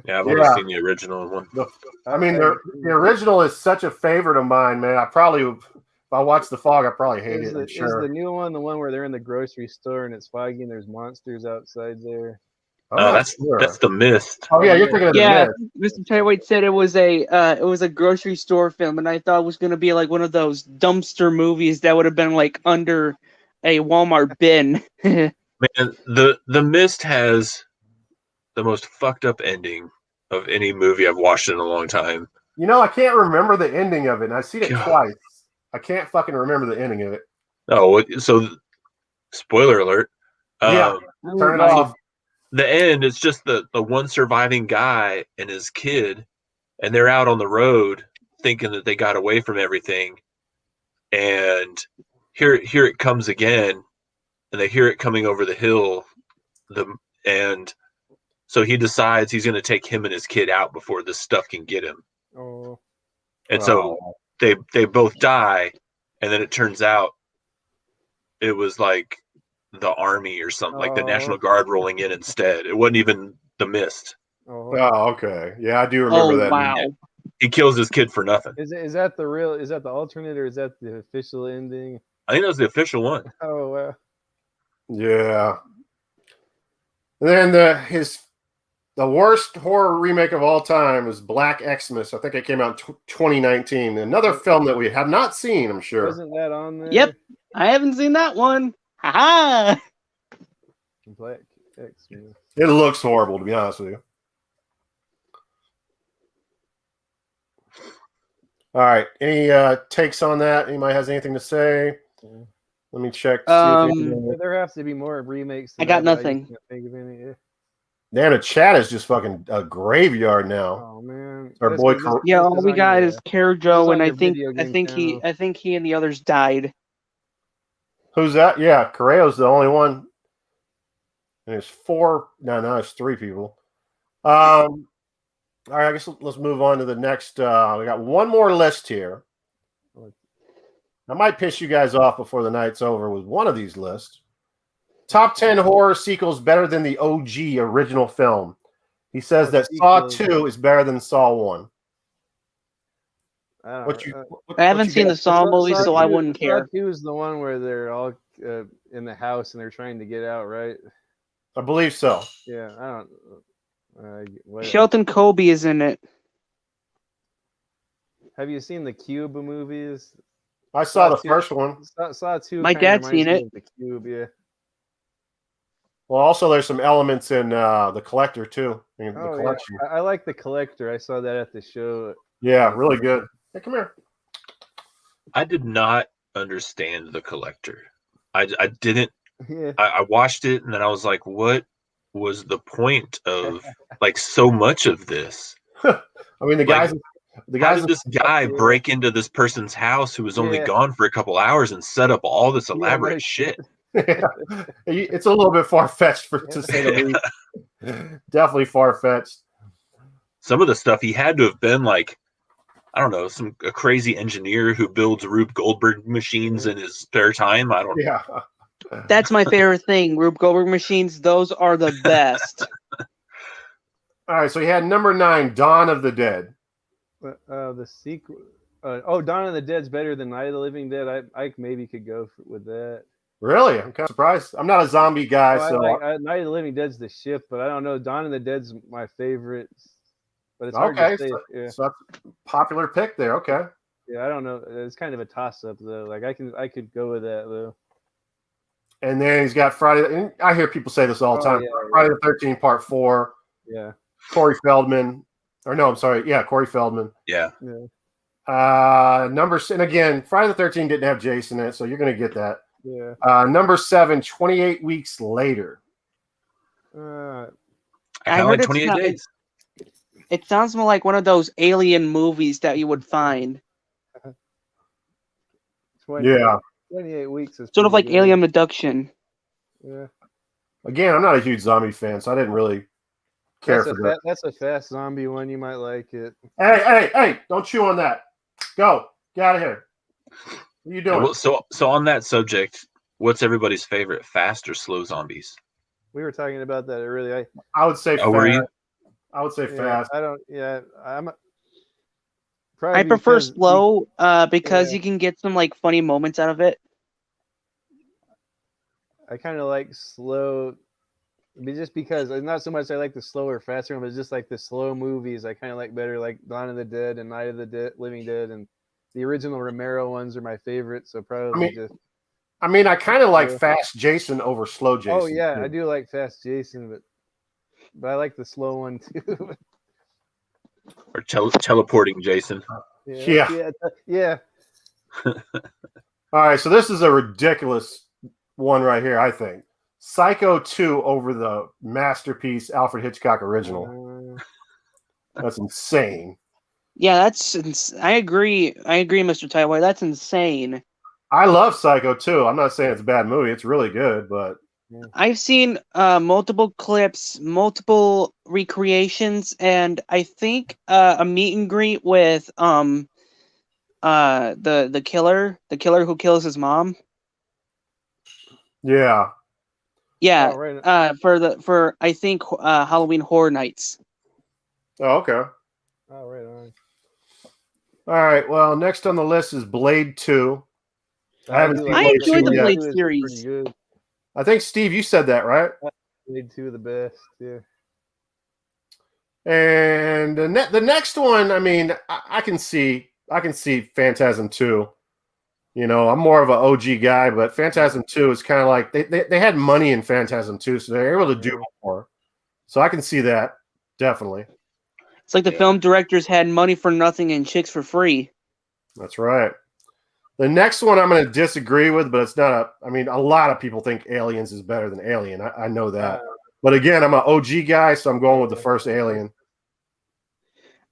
Yeah, I've only seen the original one. The original is such a favorite of mine, man. If I watch The Fog, I probably hate it. Is the new one the one where they're in the grocery store and it's foggy and there's monsters outside there? That's The Mist. Oh yeah, you're thinking of The Mist. Mr. Tyrwhite said it was a grocery store film, and I thought it was gonna be like one of those dumpster movies that would have been like under a Walmart bin. Man, the Mist has the most fucked up ending of any movie I've watched in a long time. You know, I can't remember the ending of it, and I've seen it twice. I can't fucking remember the ending of it. Oh, so spoiler alert. Turn it off. The end is just the one surviving guy and his kid, and they're out on the road thinking that they got away from everything, and here it comes again, and they hear it coming over the hill, and so he decides he's going to take him and his kid out before this stuff can get him. Oh. And so they both die, and then it turns out it was like the army or something, like the National Guard rolling in instead. It wasn't even the Mist. Oh, okay. Yeah, I do remember that. Wow. he kills his kid for nothing. Is that the real? Is that the alternate or is that the official ending? I think that was the official one. Oh wow. Yeah. And then the worst horror remake of all time is Black Xmas. I think it came out in 2019. Another film that we have not seen, I'm sure. Wasn't that on there? Yep. I haven't seen that one. Ha Black Xmas. It looks horrible, to be honest with you. All right. Any takes on that? Anybody has anything to say? Let me check. There has to be more remakes. I got nothing. I can't think of any. Yeah. Man, the chat is just fucking a graveyard now. Oh man. Our boy. Yeah, all we got is Care Joe, and I think channel. he and the others died. Who's that? Yeah, Correo's the only one. And there's four. No, it's three people. All right, I guess let's move on to the next. We got one more list here. I might piss you guys off before the night's over with one of these lists. Top 10 horror sequels better than the OG original film. He says that Saw 2 is better than Saw 1. I haven't seen the Saw movie, so I wouldn't care. Saw 2 is the one where they're all in the house and they're trying to get out, right? I believe so. Yeah, I don't. Shelton Colby is in it. Have you seen the Cube movies? I saw the first one. Saw 2. My dad's seen it. The Cube, yeah. Well, also there's some elements in the Collector too. In the collection. Yeah. I like the Collector. I saw that at the show. Yeah, really good. Hey, come here. I did not understand the Collector. I didn't. Yeah. I watched it and then I was like, what was the point of like so much of this? I mean, the guys. How did this guy break into this person's house who was only gone for a couple hours and set up all this elaborate shit? Yeah. It's a little bit far-fetched to say the least. Definitely far-fetched. Some of the stuff he had to have been like, I don't know, a crazy engineer who builds Rube Goldberg machines in his spare time. I don't know. Yeah. That's my favorite thing. Rube Goldberg machines, those are the best. All right, so he had number 9, Dawn of the Dead. The sequel. Dawn of the Dead's better than Night of the Living Dead. I maybe could go with that. Really? I'm kind of surprised. I'm not a zombie guy, so Night of the Living Dead's the shit, but I don't know. Dawn of the Dead's my favorite. But it's hard to say. So that's a popular pick there. Okay. Yeah, I don't know. It's kind of a toss-up though. Like I could go with that though. And then he's got Friday. And I hear people say this all the time. Yeah, Friday the 13th, Part 4. Yeah. Corey Feldman. Or no, I'm sorry. Yeah, Corey Feldman. Yeah. Number, and again, Friday the 13th didn't have Jason in it, so you're going to get that. Yeah. Number 7, 28 Weeks Later. I kind of like 28 Days. It sounds more like one of those alien movies that you would find. 28 weeks is sort of like good. Alien Abduction. Yeah. Again, I'm not a huge zombie fan, so I didn't really care for that. That's a fast zombie one. You might like it. Hey! Don't chew on that. Go. Get out of here. What are you doing? Well, so on that subject, what's everybody's favorite, fast or slow zombies? We were talking about that earlier. I would say fast. Were you? I would say fast. I don't. Yeah, I prefer slow because you can get some like funny moments out of it. I kind of like slow, just because not so much I like the slower, faster one, but just like the slow movies I kind of like better, like Dawn of the Dead and Night of the Living Dead, and the original Romero ones are my favorite. So probably I kind of like Fast Jason over Slow Jason. Oh yeah, too. I do like Fast Jason, but I like the slow one too. Or teleporting Jason. Yeah. All right, so this is a ridiculous one right here, I think. Psycho 2 over the masterpiece Alfred Hitchcock original. That's insane. Yeah, I agree, Mr. Tyway. That's insane. I love Psycho 2. I'm not saying it's a bad movie. It's really good, but I've seen multiple clips, multiple recreations, and I think a meet and greet with the killer who kills his mom. Yeah. Yeah. Oh, right. For I think Halloween Horror Nights. Oh, okay. Oh, right on. All right. Well, next on the list is Blade 2. I haven't seen I Blade enjoyed 2 the yet. Blade Pretty series. good. I think Steve, you said that, right? Blade 2 the best. Yeah. And the next one, I mean, I can see Phantasm 2. You know, I'm more of an OG guy, but Phantasm 2 is kind of like they had money in Phantasm 2, so they're able to do more. So I can see that, definitely. It's like the film directors had money for nothing and chicks for free. That's right. The next one I'm going to disagree with, but it's not a lot of people think Aliens is better than Alien. I know that. But again, I'm an OG guy, so I'm going with the first Alien.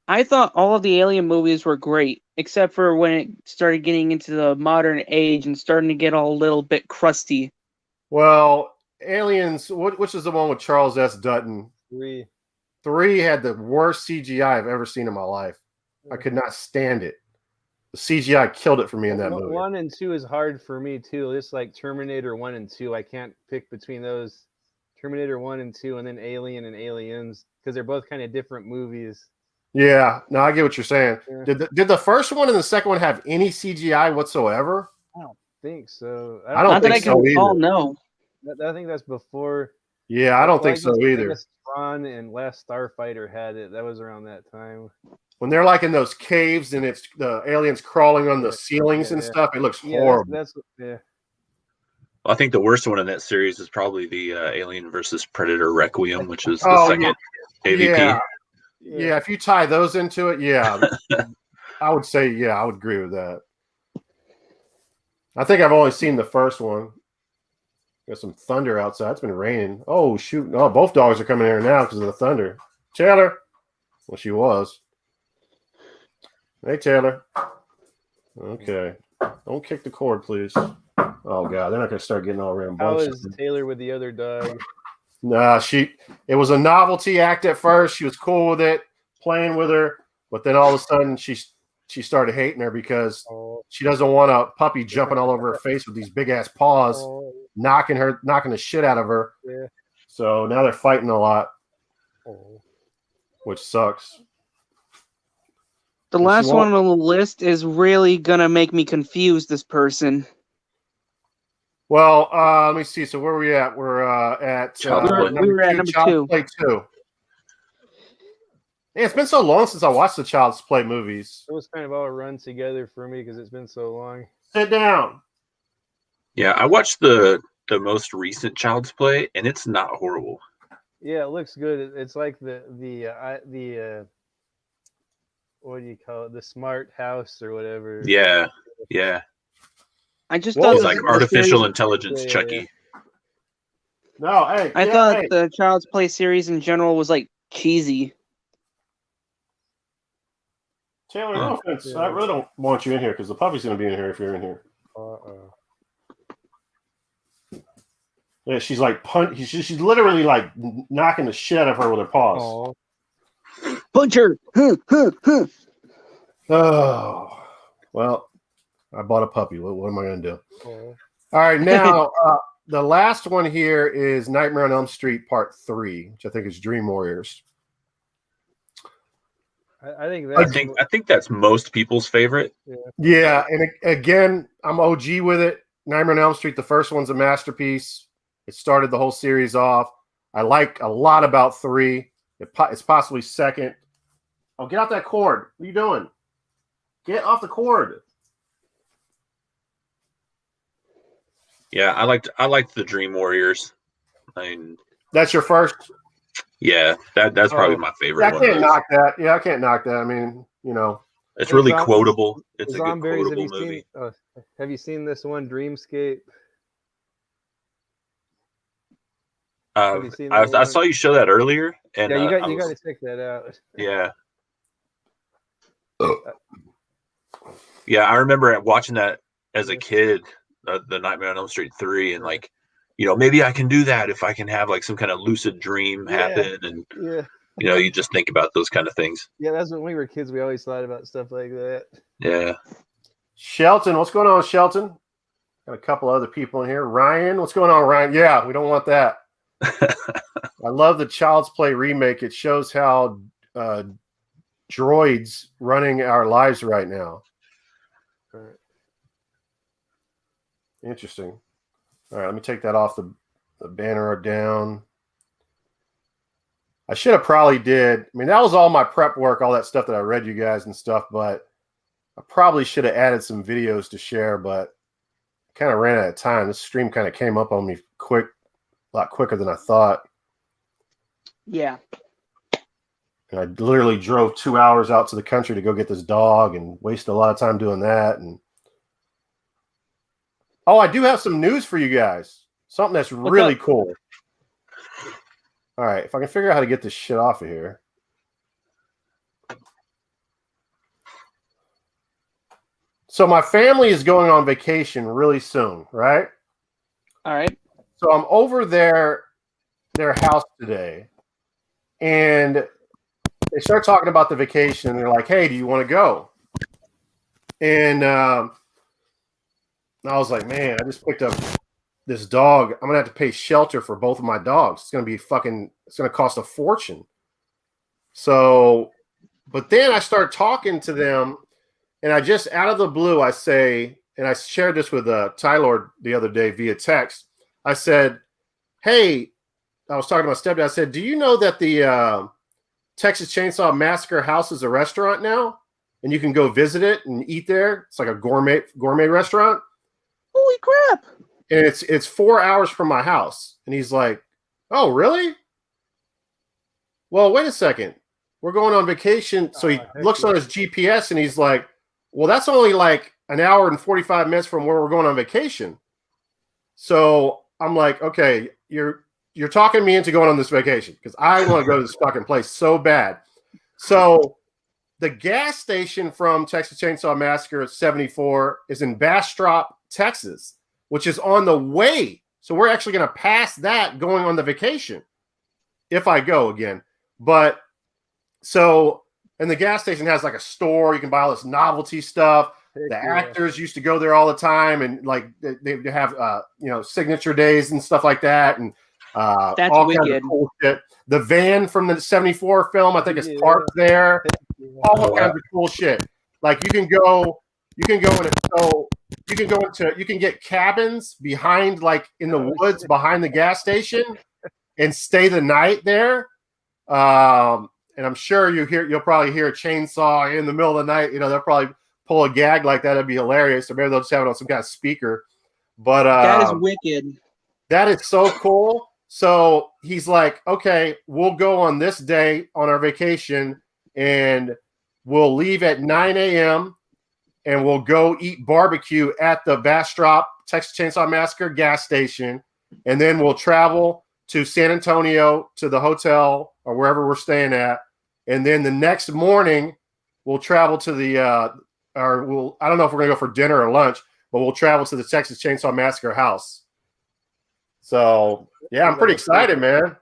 I thought all of the Alien movies were great, except for when it started getting into the modern age and starting to get all a little bit crusty. Well, Aliens, which is the one with Charles S. Dutton? 3. 3 had the worst CGI I've ever seen in my life. I could not stand it. The CGI killed it for me in that movie. 1 and 2 is hard for me too. Just like Terminator 1 and 2, I can't pick between those. Terminator 1 and 2, and then Alien and Aliens, because they're both kind of different movies. Yeah, no, I get what you're saying. Yeah. Did the first one and the second one have any CGI whatsoever? I don't think so. I don't Not that think I can so recall, either. no. I think that's before. Yeah, I don't think so I either. guess Tron and Last Starfighter had it. That was around that time. When they're like in those caves and it's the aliens crawling on the ceilings and stuff, it looks horrible. That's yeah. I think the worst one in that series is probably the Alien versus Predator Requiem, which is the second AVP. Yeah, if you tie those into it, yeah. I would say, yeah, I would agree with that. I think I've only seen the first one. There's some thunder outside. It's been raining. Oh, shoot. Oh, both dogs are coming here now because of the thunder. Taylor. Well, she was. Hey, Taylor. Okay. Don't kick the cord, please. Oh, God. They're not going to start getting all rambunctious. How is Taylor with the other dog? Nah, it was a novelty act at first. She was cool with it, playing with her. But then all of a sudden, she started hating her because she doesn't want a puppy jumping all over her face with these big-ass paws, knocking the shit out of her. Yeah. So now they're fighting a lot, which sucks. The last one on the list is really going to make me confuse this person. Well, let me see. So where are we at? We're at number 2. Child's Play 2. Yeah, it's been so long since I watched the Child's Play movies. It was kind of all run together for me because it's been so long. Sit down. Yeah, I watched the most recent Child's Play, and it's not horrible. Yeah, it looks good. It's like the what do you call it? The smart house or whatever. Yeah. I just It's thought like artificial intelligence, Chucky. No, hey. I thought the Child's Play series in general was like cheesy. Taylor, no offense. I really don't want you in here because the puppy's going to be in here if you're in here. Yeah, she's like she's literally like knocking the shit out of her with her paws. Punch her! Oh, well, I bought a puppy. What am I going to do? All right, now the last one here is Nightmare on Elm Street Part 3, which I think is Dream Warriors. I think that's most people's favorite. Yeah, and again, I'm OG with it. Nightmare on Elm Street, the first one's a masterpiece. It started the whole series off. I like a lot about 3. It's possibly second. Oh, get off that cord. What are you doing? Get off the cord. Yeah, I liked the Dream Warriors. I mean, that's your first? Yeah, that's probably my favorite one. I can't knock that. Yeah, I can't knock that. I mean, you know. It's really quotable. It's a good quotable movie. Have you seen this one, Dreamscape? I saw you show that earlier, and yeah, you got to check that out. Yeah. Yeah, I remember watching that as a kid, the Nightmare on Elm Street 3, and like, you know, maybe I can do that if I can have like some kind of lucid dream happen, and you know, you just think about those kind of things. Yeah, that's when we were kids. We always thought about stuff like that. Yeah. Shelton, what's going on, Shelton? Got a couple other people in here. Ryan, what's going on, Ryan? Yeah, we don't want that. I love the Child's Play remake. It shows how droids running our lives right now. All right. Interesting. All right, let me take that off the banner down. I should have probably did. I mean, that was all my prep work, all that stuff that I read you guys and stuff, but I probably should have added some videos to share, but I kind of ran out of time. This stream kind of came up on me a lot quicker than I thought. Yeah. And I literally drove 2 hours out to the country to go get this dog and wasted a lot of time doing that. And oh, I do have some news for you guys. Something that's really cool. All right, if I can figure out how to get this shit off of here. So my family is going on vacation really soon, right? All right. So I'm over their house today, and they start talking about the vacation. And they're like, "Hey, do you want to go?" And I was like, "Man, I just picked up this dog. I'm gonna have to pay shelter for both of my dogs. It's gonna cost a fortune." So, but then I start talking to them, and I just out of the blue, I say, and I shared this with Tyler the other day via text. I said, "Hey," I was talking to my stepdad. I said, "Do you know that the Texas Chainsaw Massacre house is a restaurant now, and you can go visit it and eat there? It's like a gourmet restaurant." Holy crap! And it's 4 hours from my house. And he's like, "Oh, really? Well, wait a second. We're going on vacation." So he looks on his GPS and he's like, "Well, that's only like an hour and 45 minutes from where we're going on vacation." So I'm like, "Okay, you're talking me into going on this vacation because I want to go to this fucking place so bad." So the gas station from Texas Chainsaw Massacre 74 is in Bastrop, Texas, which is on the way. So we're actually going to pass that going on the vacation if I go again. But so, and the gas station has like a store. You can buy all this novelty stuff. The actors used to go there all the time, and like they have signature days and stuff like that, and That's all wicked. kinds of cool shit. The van from the 74 film, I think, is parked there. All kinds of cool shit. Like you can get cabins behind, like in the woods behind the gas station, and stay the night there. And I'm sure you'll probably hear a chainsaw in the middle of the night. They'll probably pull a gag like that. It'd be hilarious. Or maybe they'll just have it on some kind of speaker. But that is wicked. That is so cool. So he's like, "Okay, we'll go on this day on our vacation, and we'll leave at 9 a.m. and we'll go eat barbecue at the Bastrop Texas Chainsaw Massacre gas station, and then we'll travel to San Antonio to the hotel or wherever we're staying at, and then the next morning we'll travel to I don't know if we're gonna go for dinner or lunch, but we'll travel to the Texas Chainsaw Massacre house." So yeah, I'm pretty excited, man.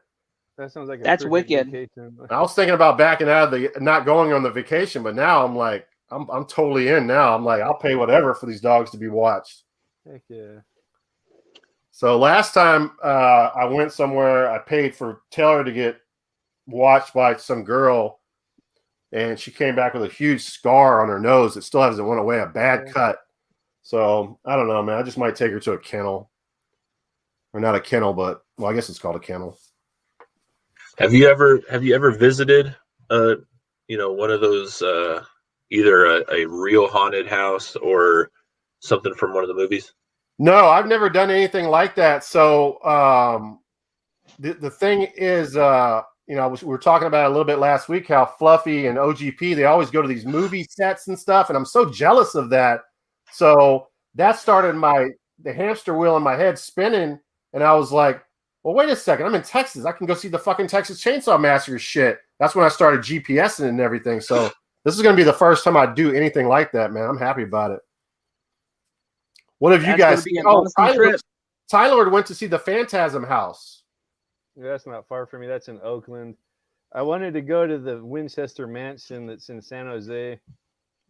That sounds like that's wicked. Vacation. I was thinking about backing out of not going on the vacation, but now I'm like, I'm totally in now. I'm like, I'll pay whatever for these dogs to be watched. Heck yeah. So last time I went somewhere, I paid for Taylor to get watched by some girl, and she came back with a huge scar on her nose that still hasn't went away, a bad cut. So I don't know, man. I just might take her to a kennel. Or not a kennel, but I guess it's called a kennel. Have you ever visited one of those either a real haunted house or something from one of the movies? No, I've never done anything like that. So the thing is, we were talking about it a little bit last week, how Fluffy and OGP, they always go to these movie sets and stuff, and I'm so jealous of that. So that started the hamster wheel in my head spinning, and I was like, well, wait a second, I'm in Texas. I can go see the fucking Texas Chainsaw Massacre shit. That's when I started GPSing and everything. So this is going to be the first time I do anything like that, man. I'm happy about it. What have you guys seen? Oh, Tyler went to see the Phantasm House. Yeah, that's not far from me. That's in Oakland. I wanted to go to the Winchester Mansion that's in San Jose,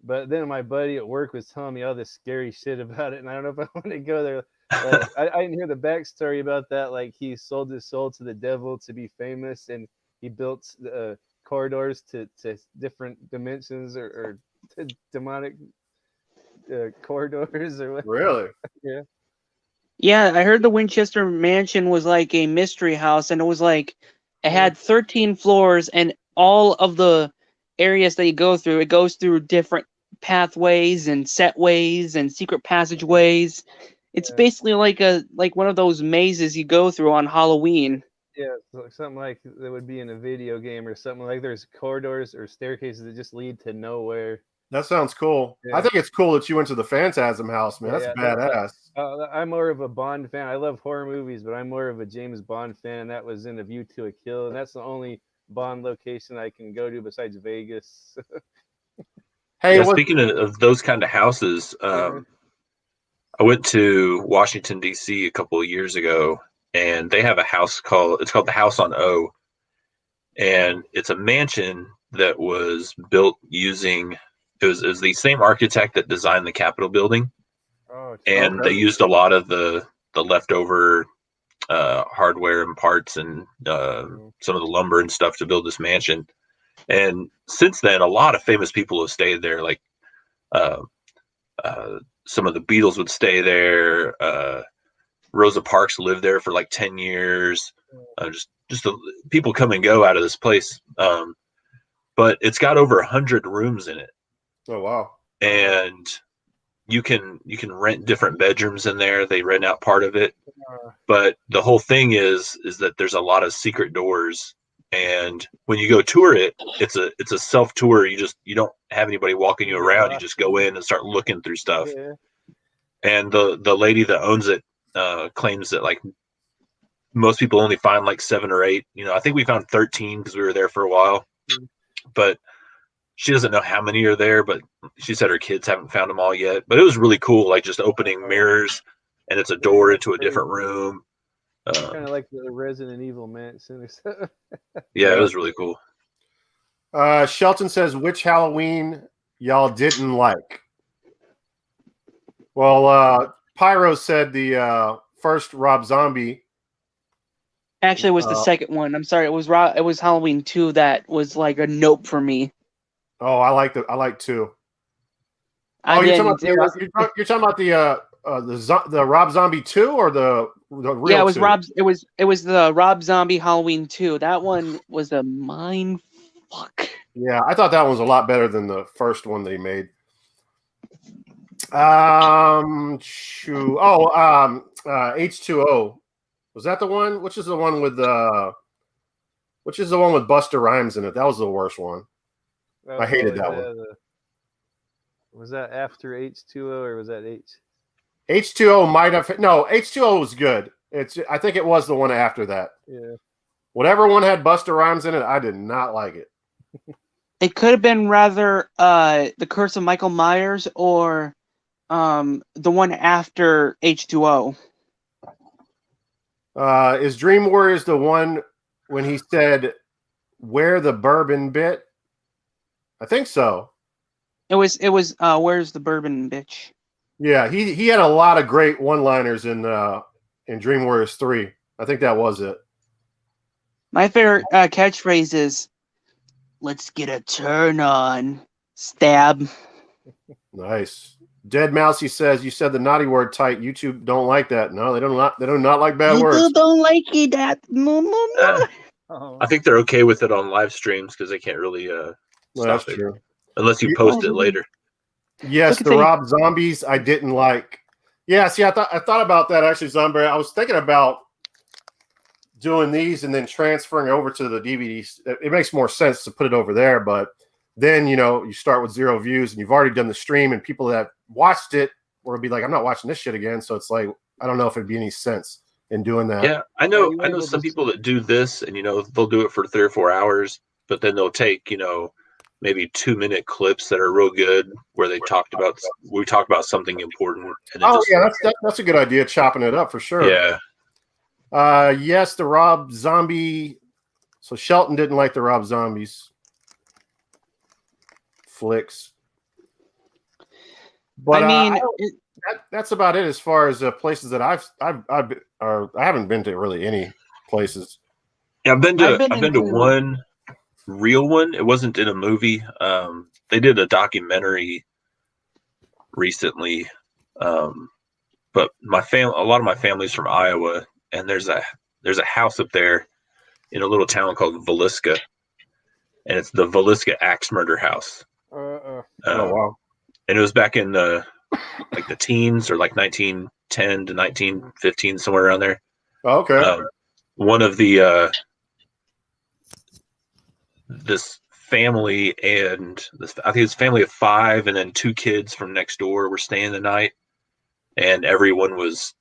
but then my buddy at work was telling me all this scary shit about it, and I don't know if I want to go there. I didn't hear the backstory about that. Like, he sold his soul to the devil to be famous, and he built corridors to different dimensions or to demonic corridors or what? Really? Yeah. Yeah, I heard the Winchester Mansion was like a mystery house, and it was like it had 13 floors, and all of the areas that you go through, it goes through different pathways and set ways and secret passageways. It's Yeah. basically like one of those mazes you go through on Halloween. Yeah, so something like that would be in a video game or something like there's corridors or staircases that just lead to nowhere. That sounds cool. Yeah. I think it's cool that you went to the Phantasm house, man. That's Yeah, badass. I'm more of a Bond fan. I love horror movies, but I'm more of a James Bond fan, and that was in A View to a Kill, and that's the only Bond location I can go to besides Vegas. Hey, Yeah, what? speaking of those kind of houses, I went to Washington D.C. a couple of years ago, and they have a house called the House on O, and it's a mansion that was built using it was the same architect that designed the Capitol building, and Okay. they used a lot of the leftover hardware and parts and some of the lumber and stuff to build this mansion. And since then, a lot of famous people have stayed there, like uh, some of the Beatles would stay there. Rosa Parks lived there for like 10 years. People come and go out of this place. But it's got over 100 rooms in it. Oh wow! And you can rent different bedrooms in there. They rent out part of it, but the whole thing is that there's a lot of secret doors. And when you go tour it, it's a self tour. You don't have anybody walking you around. You just go in and start looking through stuff. Yeah. And the lady that owns it claims that like most people only find like 7 or 8. I think we found 13 because we were there for a while, but she doesn't know how many are there. But she said her kids haven't found them all yet. But it was really cool, like just opening mirrors, and it's a door into a different room. Kind of like the Resident Evil mansion or something. Yeah, it was really cool. Shelton says, which Halloween y'all didn't like? Well, Pyro said the first Rob Zombie. Actually, it was the second one. I'm sorry, it was Halloween 2 that was like a nope for me. Oh, I like 2. You're talking about the Rob Zombie 2 or the real? Yeah, it was 2? It was the Rob Zombie Halloween 2. That one was a mind fuck. Yeah, I thought that one was a lot better than the first one they made. H2O. Was that the one? Which is the one with Busta Rhymes in it? That was the worst one. I hated that one. Was that after H2O or was that H? H2O might have no. H2O was good. I think it was the one after that. Yeah. Whatever one had Busta Rhymes in it, I did not like it. It could have been rather The Curse of Michael Myers or the one after H2O. Is Dream Warriors the one when he said, "Where the bourbon bit"? I think so. It was Where's the Bourbon, bitch? Yeah, he had a lot of great one-liners in Dream Warriors 3. I think that was it. My favorite catchphrase is, "Let's get a turn on." Stab. Nice. Dead Mousy says, "You said the naughty word tight. YouTube don't like that." No, they do not like bad words. People don't like it. That no. I think they're okay with it on live streams because they can't really stop it. True. Unless you post it later. Yes, the Rob Zombies I didn't like. Yeah, see, I thought about that actually, Zombie. I was thinking about doing these and then transferring over to the DVDs. It makes more sense to put it over there, but then you start with 0 views and you've already done the stream, and people that watched it will be like, "I'm not watching this shit again." So it's like, I don't know if it'd be any sense in doing that. Yeah, I know some people that do this, and they'll do it for 3 or 4 hours, but then they'll take maybe 2-minute clips that are real good where we talk about something important. And then that's a good idea, chopping it up for sure. Yeah. Yes, the Rob Zombie. So Shelton didn't like the Rob Zombies flicks. But I mean, that's about it as far as places that I haven't been to really any places. Yeah, I've been to one. real one. It wasn't in a movie. They did a documentary recently. But a lot of my family's from Iowa, and there's a house up there in a little town called Villisca, and it's the Villisca Axe Murder House. Oh wow! And it was back in the teens, or like 1910 to 1915, somewhere around there. Oh, okay. One of the this family and I think it's a family of 5, and then 2 kids from next door were staying the night, and everyone was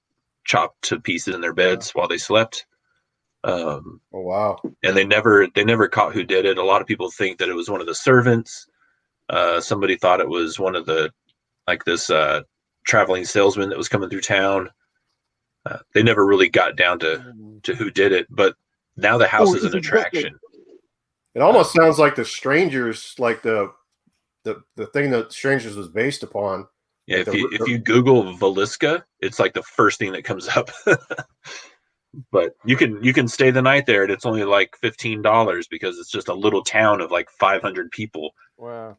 chopped to pieces in their beds while they slept. Oh wow! And they never caught who did it. A lot of people think that it was one of the servants. Somebody thought it was one of the this traveling salesman that was coming through town. They never really got down to who did it, but now the house is an attraction. It almost sounds like The Strangers, like the thing that Strangers was based upon. Yeah, like if you Google Villisca, it's like the first thing that comes up. But you can stay the night there, and it's only like $15 because it's just a little town of like 500 people. Wow!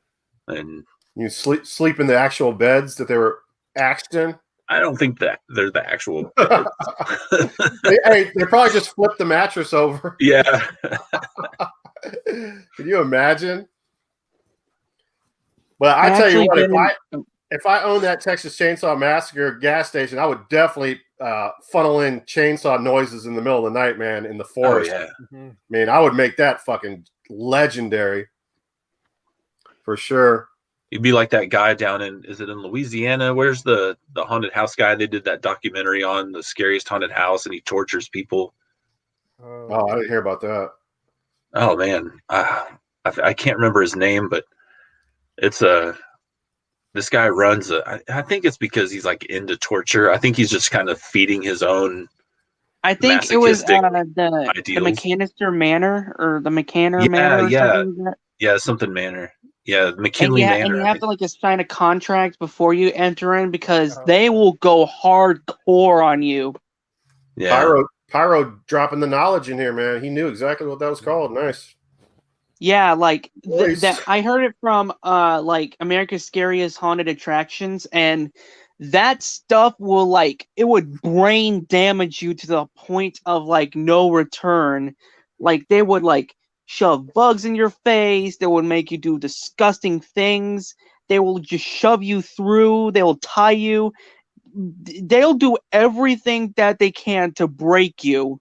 And you sleep in the actual beds that they were axed in. I don't think that they're the actual they probably just flipped the mattress over. Yeah. Can you imagine? But I tell you what, if I owned that Texas Chainsaw Massacre gas station, I would definitely funnel in chainsaw noises in the middle of the night, man, in the forest. Oh, yeah. I mean, I would make that fucking legendary for sure. You'd be like that guy down is it in Louisiana? Where's the haunted house guy they did that documentary on, the scariest haunted house, and he tortures people? Oh, I didn't hear about that. Oh man, I can't remember his name, but it's this guy runs I think it's because he's like into torture. I think he's just kind of feeding his own. I think it was the McCannister Manor or the McCanner Manor or something like that. Yeah, something Manor. Yeah, McKinley Manor. And you have to like sign a contract before you enter in because they will go hardcore on you. Yeah. Pyro dropping the knowledge in here, man. He knew exactly what that was called. Nice. Yeah, like that. I heard it from like America's Scariest Haunted Attractions, and that stuff will it would brain damage you to the point of like no return. Like they would shove bugs in your face. They would make you do disgusting things. They will just shove you through. They will tie you. They'll do everything that they can to break you.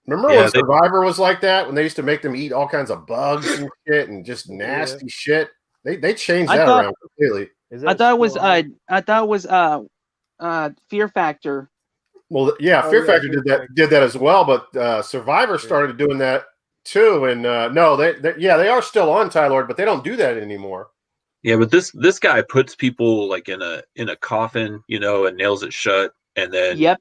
Remember when Survivor was like that? When they used to make them eat all kinds of bugs and shit and just nasty shit. They changed that around completely. I thought it was Fear Factor. Well, yeah, Fear Factor did that as well, but Survivor started doing that too. And no, they are still on Ty-Lord, but they don't do that anymore. Yeah, but this guy puts people like in a coffin, and nails it shut, and then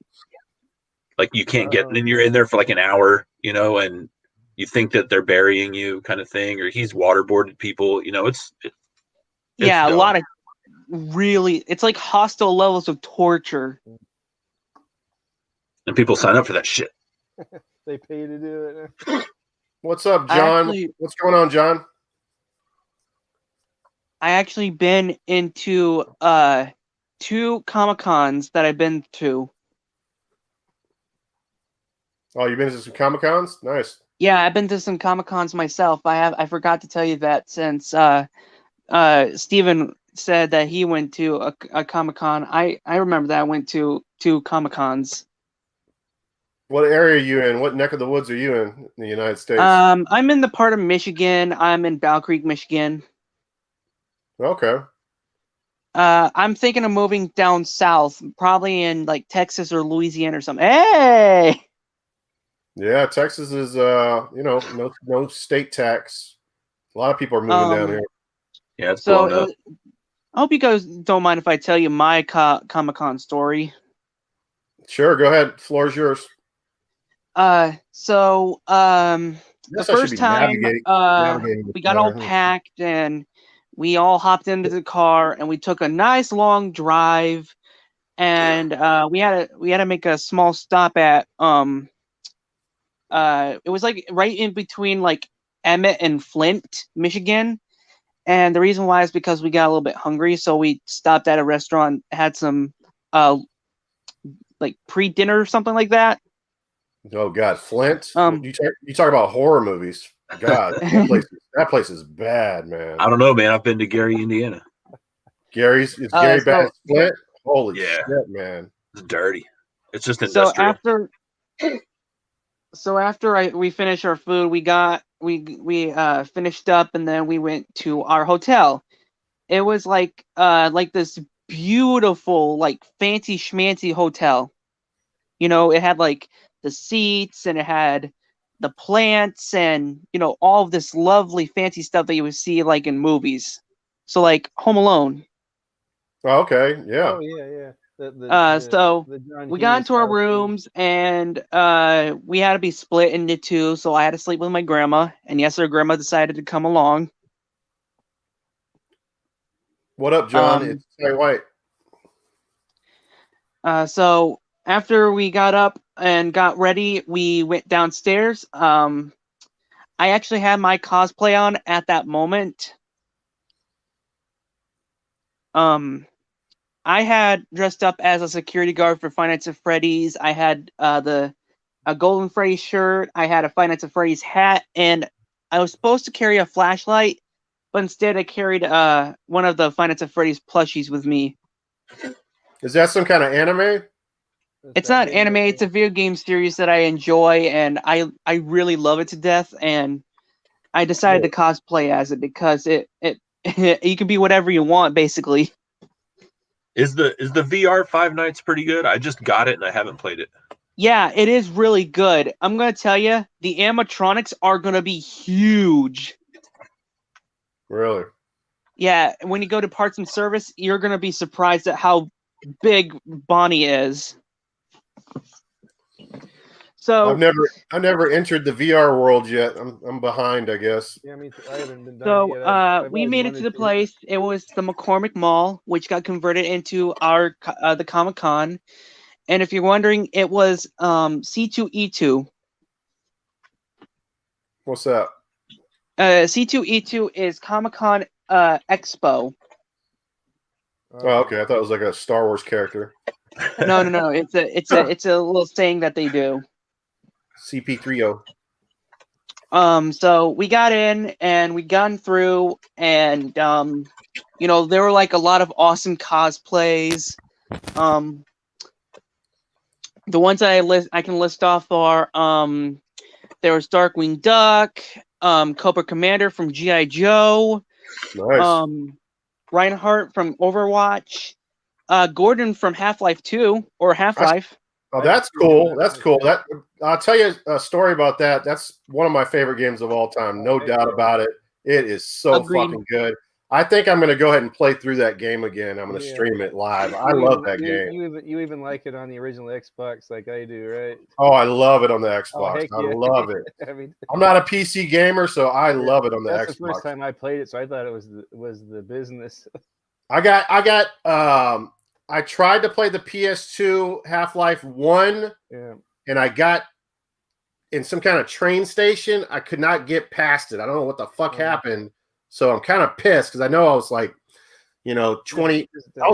like you can't get, and you're in there for like an hour, and you think that they're burying you, kind of thing, or he's waterboarded people. It's a lot of really, it's like hostile levels of torture, and people sign up for that shit. They pay to do it. What's up, John? What's going on, John? I actually been into 2 Comic-Cons that I've been to. Oh, you've been to some Comic-Cons? Nice. Yeah, I've been to some Comic-Cons myself. I forgot to tell you that since Steven said that he went to a Comic-Con. I remember that I went to 2 Comic-Cons. What area are you in? What neck of the woods are you in the United States? I'm in the part of Michigan. I'm in Battle Creek, Michigan. Okay. I'm thinking of moving down south, probably in like Texas or Louisiana or something. Hey. Yeah, Texas is no state tax. A lot of people are moving down here. Yeah, it's blown up. I hope you guys don't mind if I tell you my Comic-Con story. Sure, go ahead. Floor is yours. The first time we got all packed and we all hopped into the car and we took a nice long drive, and we had to make a small stop at it was like right in between like Emmett and Flint, Michigan. And the reason why is because we got a little bit hungry, so we stopped at a restaurant, had some like pre-dinner or something like that. Oh God, Flint. Um, You talk about horror movies. God, that place is bad, man. I don't know, man. I've been to Gary, Indiana. It's Gary so- Bass Flint. Holy Yeah. shit, man. It's dirty. It's just so industrial. after we finished our food, we finished up, and then we went to our hotel. It was like this beautiful, like fancy schmancy hotel. You know, it had like the seats, and it had the plants, and all of this lovely fancy stuff that you would see like in movies. So like Home Alone. Oh, okay, yeah. Oh yeah. So the John we got Hughes into our house. rooms, and we had to be split into two. So I had to sleep with my grandma, and yes, her grandma decided to come along. What up, John? It's Terry White. So after we got up and got ready, we went downstairs. I actually had my cosplay on at that moment. I had dressed up as a security guard for Five Nights at Freddy's. I had a Golden Freddy shirt. I had a Five Nights at Freddy's hat, and I was supposed to carry a flashlight, but instead I carried one of the Five Nights at Freddy's plushies with me. Is that some kind of anime? It's not anime. It's a video game series that I enjoy, and I really love it to death. And I decided to cosplay as it because it you can be whatever you want, basically. Is the VR Five Nights pretty good? I just got it and I haven't played it. Yeah, it is really good. I'm gonna tell you, the animatronics are gonna be huge. Really? Yeah, when you go to parts and service, you're gonna be surprised at how big Bonnie is. So I've never entered the VR world yet. I'm behind, I guess. Yeah, I haven't been done So it yet. I've we always made it to wanted the place. It was the McCormick Mall, which got converted into the Comic Con. And if you're wondering, it was C2E2. What's that? C2E2 is Comic Con Expo. Oh, okay. I thought it was like a Star Wars character. No. It's a little saying that they do. CP3O. So we got in and we gone through, and there were like a lot of awesome cosplays. The ones that I can list off are there was Darkwing Duck, Cobra Commander from G.I. Joe, Nice. Reinhardt from Overwatch, Gordon from Half-Life 2 or Half-Life. Oh, that's cool. That's cool. I'll tell you a story about that. That's one of my favorite games of all time. No doubt about it. It is so Agreed. fucking good. I think I'm going to go ahead and play through that game again. I'm going to stream it live. I love that game. You even like it on the original Xbox, like I do, right? Oh, I love it on the Xbox. Heck yeah. I love it. I mean, I'm not a PC gamer, so I love it on the Xbox. That's the first time I played it, so I thought it was the business. I tried to play the PS2 Half-Life 1, and I got in some kind of train station. I could not get past it. I don't know what the fuck happened. So I'm kind of pissed because I know I was like, 20. I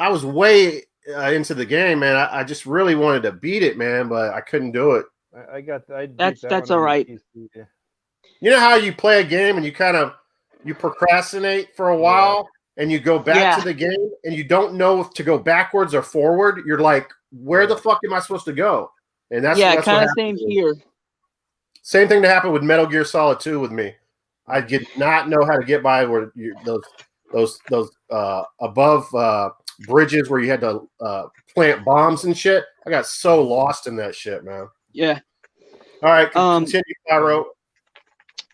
was way into the game, man. I just really wanted to beat it, man, but I couldn't do it. That's all right. You know how you play a game and you procrastinate for a while and you go back to the game and you don't know if to go backwards or forward. You're like, where the fuck am I supposed to go? And that's kind of same here. Same thing that happened with Metal Gear Solid 2 with me. I did not know how to get by where those above bridges where you had to plant bombs and shit. I got so lost in that shit, man. Yeah. All right, continue, Pyro.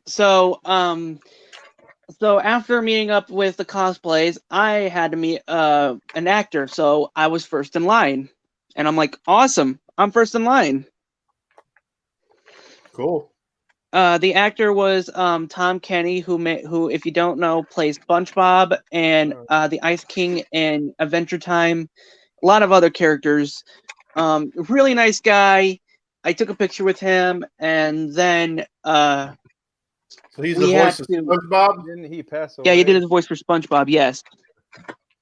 So after meeting up with the cosplays, I had to meet an actor. So I was first in line, and I'm like, awesome, I'm first in line. Cool. The actor was Tom Kenny, who, if you don't know, plays SpongeBob and the Ice King in Adventure Time, a lot of other characters. Really nice guy. I took a picture with him, and then So he's We the voice have of to- SpongeBob? Didn't he pass away? Yeah, he did his voice for SpongeBob. Yes.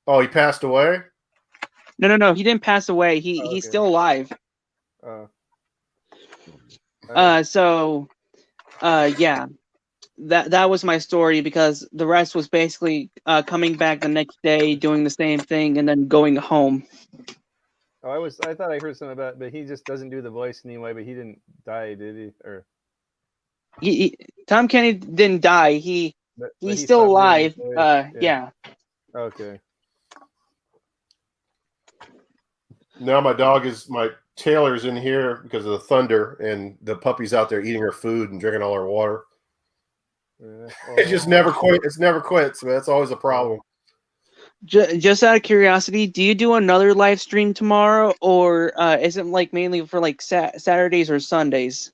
Oh, he passed away? No. He didn't pass away. Oh, He's okay. still alive. Yeah. That was my story because the rest was basically coming back the next day, doing the same thing, and then going home. I thought I heard something about, but he just doesn't do the voice anyway. But he didn't die, did he? Or Tom Kenny didn't die. but He's he still stopped doing alive. the voice. Yeah. Okay. Now my Taylor's in here because of the thunder, and the puppy's out there eating her food and drinking all her water. Yeah. It just never quit. It's never quits. So that's always a problem. Just out of curiosity, do you do another live stream tomorrow, or is it like mainly for like Saturdays or Sundays?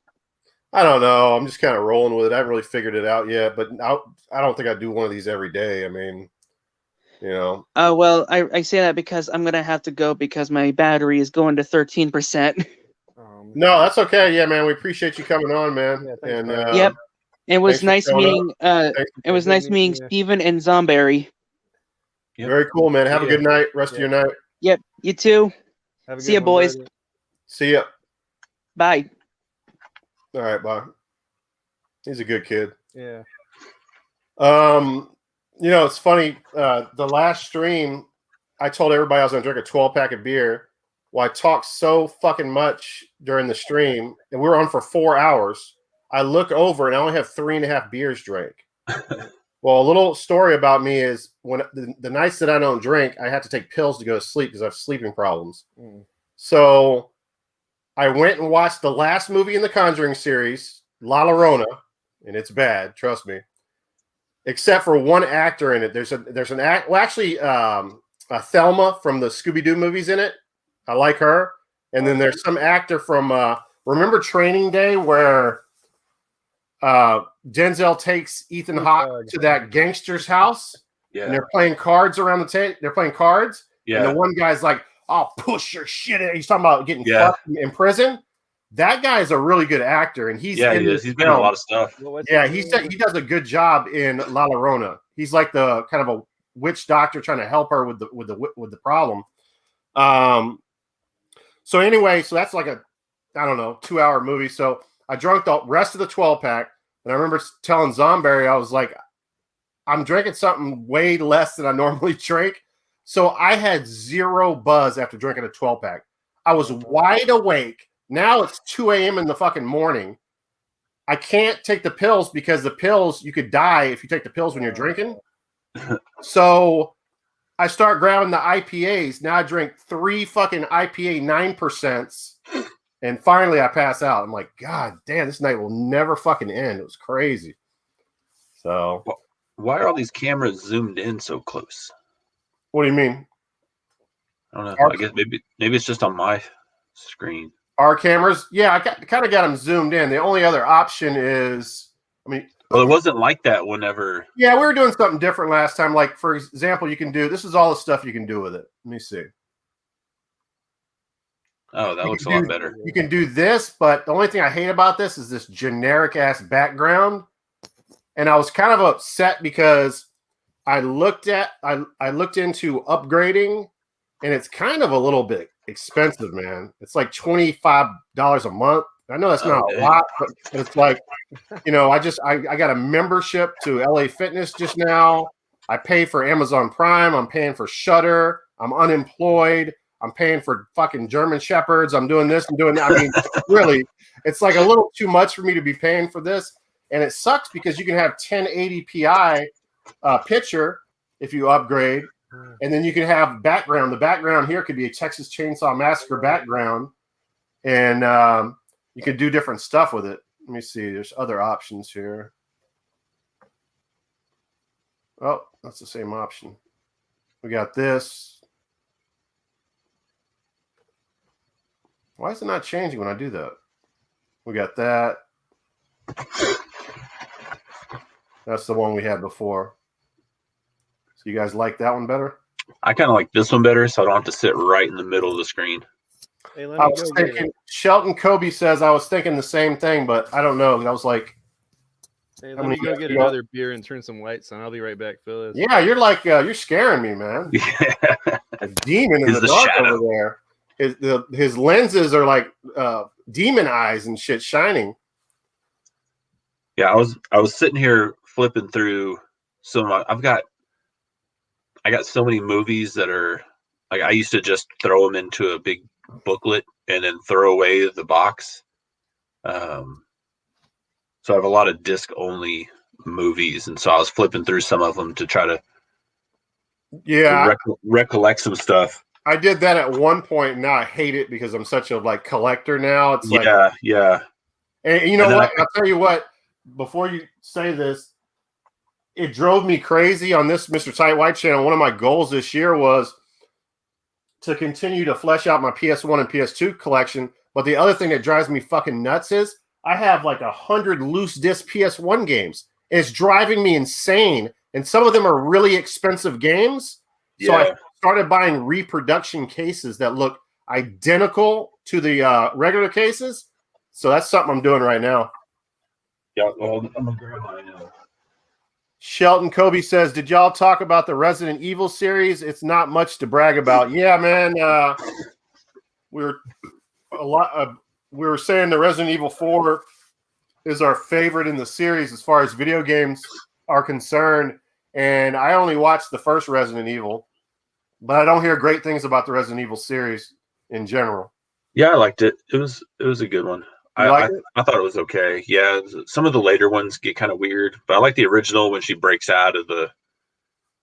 I don't know. I'm just kind of rolling with it. I haven't really figured it out yet, but I don't think I do one of these every day. I mean, you know. Well, I say that because I'm gonna have to go because my battery is going to 13%. No, that's okay. Yeah, man. We appreciate you coming on, man. Yeah, thanks, And man. Yep. It was thanks for nice showing up. meeting. It was Good nice meeting meeting you. Steven and Zomberry. Yep. Very cool, man. Have a Yeah. good night. Rest of your night. Yep. You too. Have a See good ya, one, boys. buddy. See ya. Bye. All right, bye. He's a good kid. Yeah. It's funny. The last stream, I told everybody I was going to drink a 12-pack of beer. Well, I talked so fucking much during the stream, and we were on for 4 hours. I look over, and I only have 3.5 beers drank. Well, a little story about me is when the nights that I don't drink, I have to take pills to go to sleep because I have sleeping problems. So I went and watched the last movie in the Conjuring series, La Llorona, and it's bad, trust me. Except for one actor in it. There's an act. Well, actually, Thelma from the Scooby-Doo movies in it. I like her. And then there's some actor from remember Training Day where Denzel takes Ethan Hawke to that gangster's house, and they're playing cards around the table. They're playing cards, and the one guy's like, "I'll push your shit in." He's talking about getting fucked in prison. That guy is a really good actor, and he's in this he's been in a lot of stuff. He does a good job in La Llorona. He's like the kind of a witch doctor trying to help her with the problem. So anyway, so that's like a 2-hour movie. So I drank the rest of the 12-pack, and I remember telling Zomberry, I was like, I'm drinking something way less than I normally drink. So I had zero buzz after drinking a 12-pack. I was wide awake. Now it's 2 a.m. in the fucking morning. I can't take the pills because the pills, you could die if you take the pills when you're drinking. So I start grabbing the IPAs. Now I drink 3 fucking IPA 9%. And finally, I pass out. I'm like, God damn, this night will never fucking end. It was crazy. So, why are all these cameras zoomed in so close? What do you mean? I don't know. I guess maybe it's just on my screen. Our cameras, yeah, I kind of got them zoomed in. The only other option is, well, it wasn't like that whenever. Yeah, we were doing something different last time. Like, for example, this is all the stuff you can do with it. Let me see. Oh, that looks a lot better. You can do this, but the only thing I hate about this is this generic ass background. And I was kind of upset because I looked into upgrading, and it's kind of a little bit expensive, man. It's like $25 a month. I know that's not a lot, but it's like, I got a membership to LA Fitness just now. I pay for Amazon Prime. I'm paying for Shudder. I'm unemployed. I'm paying for fucking German Shepherds. I'm doing this and doing that. I mean, really, it's like a little too much for me to be paying for this. And it sucks because you can have 1080p picture if you upgrade. And then you can have background. The background here could be a Texas Chainsaw Massacre background. And you can do different stuff with it. Let me see. There's other options here. Oh, that's the same option. We got this. Why is it not changing when I do that? We got that. That's the one we had before. So you guys like that one better? I kind of like this one better, so I don't have to sit right in the middle of the screen. Hey, I was thinking, Shelton Kobe says I was thinking the same thing, but I don't know. I was like, Hey, How let many me go you get got? another beer and turn some lights on. I'll be right back, Phyllis. Yeah, you're like you're scaring me, man. Yeah. A demon in He's the the dark shadow. over there. His lenses are like demon eyes and shit shining. Yeah, I was sitting here flipping through I got so many movies that are like I used to just throw them into a big booklet and then throw away the box. So I have a lot of disc only movies, and so I was flipping through some of them to try to Yeah, recollect some stuff. I did that at one point. Now I hate it because I'm such a like collector now. It's like, Yeah. and you know And then what? I'll tell you what. Before you say this, it drove me crazy on this Mr. Tight White channel. One of my goals this year was to continue to flesh out my PS1 and PS2 collection. But the other thing that drives me fucking nuts is I have like 100 loose disc PS1 games. And it's driving me insane. And some of them are really expensive games. So I started buying reproduction cases that look identical to the regular cases. So that's something I'm doing right now. Yeah, well, I'm gonna grab mine now. Shelton Kobe says, "Did y'all talk about the Resident Evil series? It's not much to brag about." Yeah, man. We were saying the Resident Evil 4 is our favorite in the series as far as video games are concerned, and I only watched the first Resident Evil, but I don't hear great things about the Resident Evil series in general. Yeah, I liked it. It was a good one. You like it? I thought it was okay. Yeah, some of the later ones get kind of weird, but I like the original when she breaks out of the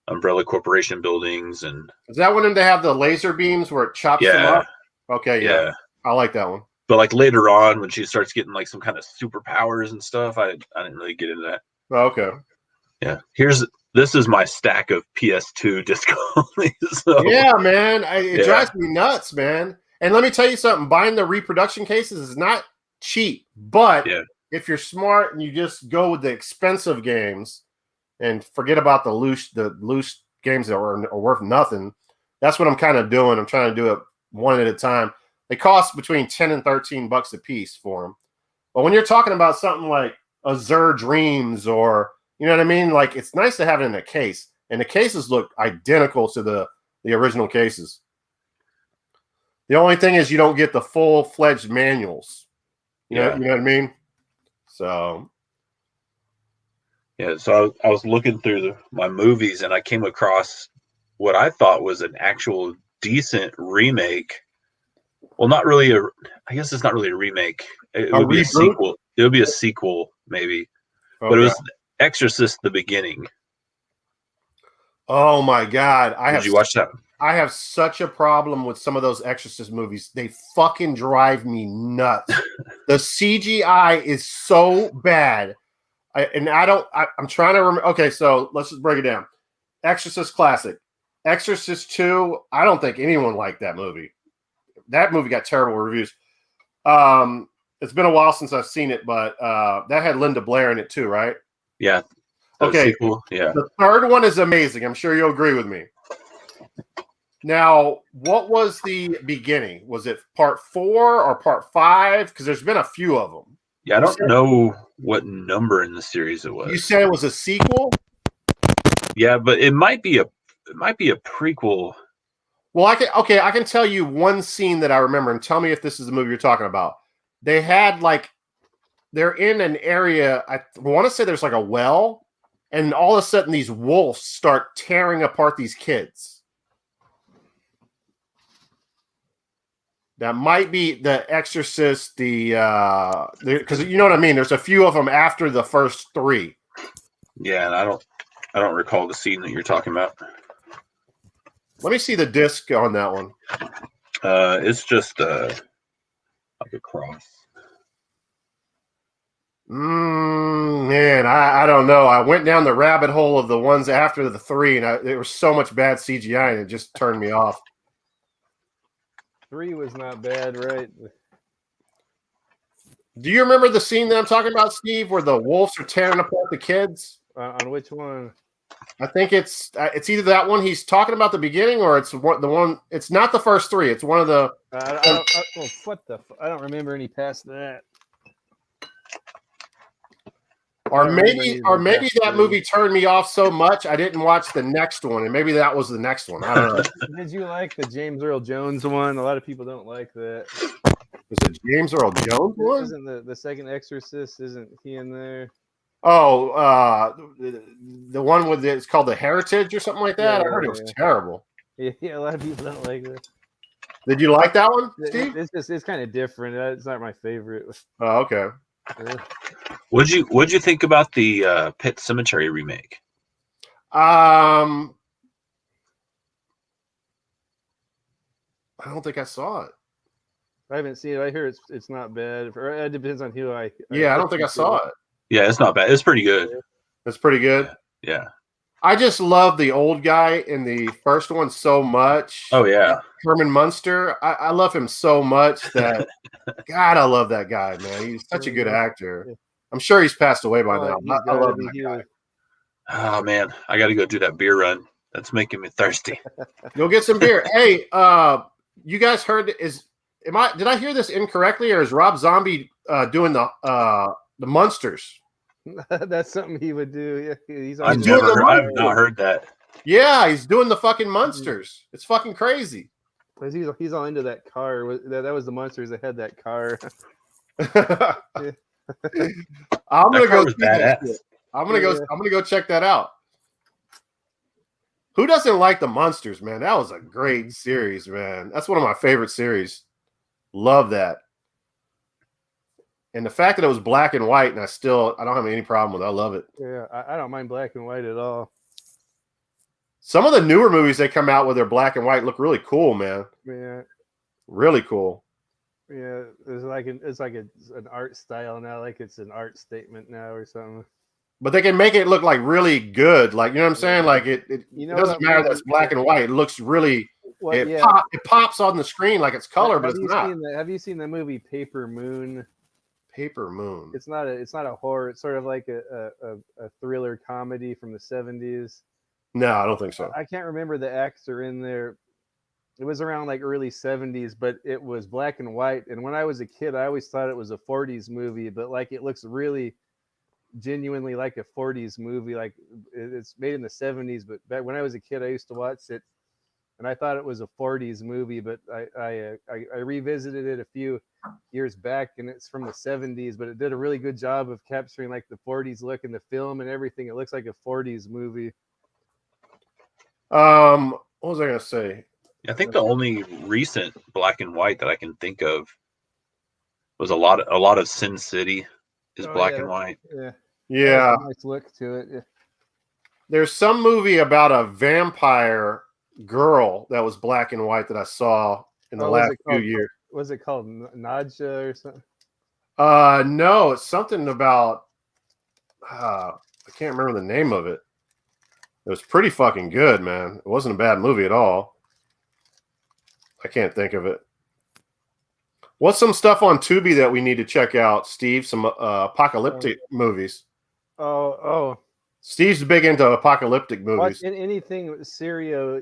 Umbrella Corporation buildings. And Is that when they have the laser beams where it chops them up? Okay, yeah. I like that one. But like later on when she starts getting like some kind of superpowers and stuff, I didn't really get into that. Oh, okay. Yeah. This is my stack of PS2 disc only. So. Yeah, man. It drives me nuts, man. And let me tell you something, buying the reproduction cases is not cheap, but if you're smart and you just go with the expensive games and forget about the loose games that are worth nothing, that's what I'm kind of doing. I'm trying to do it one at a time. They cost between 10 and 13 bucks a piece for them. But when you're talking about something like Azure Dreams or, you know what I mean? Like, it's nice to have it in a case. And the cases look identical to the original cases. The only thing is you don't get the full-fledged manuals. You know what I mean? So. Yeah, so I was looking through my movies and I came across what I thought was an actual decent remake. Well, not really I guess it's not really a remake. It would be a sequel. It would be a sequel, maybe. Okay. But it was Exorcist: The Beginning. Oh my God! Did you watch that? I have such a problem with some of those Exorcist movies. They fucking drive me nuts. The CGI is so bad. I'm trying to remember. Okay, so let's just break it down. Exorcist classic. Exorcist 2, I don't think anyone liked that movie. That movie got terrible reviews. It's been a while since I've seen it, but that had Linda Blair in it too, right? Yeah. Okay. Sequel, yeah. The third one is amazing. I'm sure you'll agree with me. Now, what was the beginning? Was it part 4 or part 5? Because there's been a few of them. Yeah, I don't know what number in the series it was. You said it was a sequel? Yeah, but it might be a prequel. Well, I can tell you one scene that I remember, and tell me if this is the movie you're talking about. They had they're in an area, I want to say there's like a well, and all of a sudden these wolves start tearing apart these kids. That might be The Exorcist, because you know what I mean. There's a few of them after the first 3. Yeah, and I don't recall the scene that you're talking about. Let me see the disc on that one. It's just like a cross. Man, I don't know. I went down the rabbit hole of the ones after the 3, and there was so much bad CGI, and it just turned me off. 3 was not bad, right? Do you remember the scene that I'm talking about, Steve, where the wolves are tearing apart the kids? On which one? I think it's either that one he's talking about the beginning, or it's the one. It's not the first 3. It's one of the. I don't remember any past that. Or don't remember maybe, any or of the maybe that backstory. movie turned me off so much I didn't watch the next one, and maybe that was the next one. I don't know. Did you like the James Earl Jones one? A lot of people don't like that. Was it James Earl Jones one? Isn't the second Exorcist? Isn't he in there? Oh, the one with it's called The Heritage or something like that. Yeah, I heard it was yeah. terrible. Yeah, a lot of people don't like that. Did you like that one, Steve? It's kind of different. It's not my favorite. Oh, okay. What'd you think about the Pet Cemetery remake? I don't think I saw it. I haven't seen it. I hear it's not bad. It depends on who I. Yeah, I don't think I saw it. Yeah, it's not bad. It's pretty good. It's pretty good. Yeah. I just love the old guy in the first one so much. Oh yeah. Herman Munster. I love him so much that God, I love that guy, man. He's such a good actor. I'm sure he's passed away by now. I love that guy. Oh man, I got to go do that beer run. That's making me thirsty. Go get some beer. Hey, you guys heard? Did I hear this incorrectly, or is Rob Zombie doing the Munsters? That's something he would do. Yeah, I've not heard that. Yeah, he's doing the fucking Munsters. It's fucking crazy. He's all into that car. That was the Munsters that had that car. I'm gonna go see that shit. I'm gonna go check that out. Who doesn't like the Munsters, man? That was a great series, man. That's one of my favorite series. Love that. And the fact that it was black and white, and I don't have any problem with it. I love it. Yeah, I don't mind black and white at all. Some of the newer movies they come out with their black and white look really cool, man. Yeah, really cool. Yeah, it's like an art style now, like it's an art statement now or something. But they can make it look like really good, like, you know what I'm saying? Like it doesn't matter that it's black and white. It looks really. It pops on the screen like it's color, but it's not. Have you seen the movie Paper Moon? Paper Moon. It's not a horror. It's sort of like a thriller comedy from the 70s. No, I don't think so. I can't remember the actor in there. It was around like early 70s, but it was black and white. And when I was a kid, I always thought it was a 40s movie, but like it looks really genuinely like a 40s movie. Like it's made in the 70s, but back when I was a kid, I used to watch it and I thought it was a 40s movie, but I revisited it a few years back and it's from the 70s, but it did a really good job of capturing like the 40s look in the film and everything. It looks like a 40s movie. What was I gonna say? I think the only recent black and white that I can think of was a lot of Sin City is black and white. Yeah. Nice look to it. Yeah. There's some movie about a vampire girl that was black and white that I saw in the last few years. Was it called Nadja or something? No, it's something about I can't remember the name of it. It was pretty fucking good, man. It wasn't a bad movie at all. I can't think of it. What's some stuff on Tubi that we need to check out, Steve? Some apocalyptic movies. Oh. Steve's big into apocalyptic movies. Anything Sirio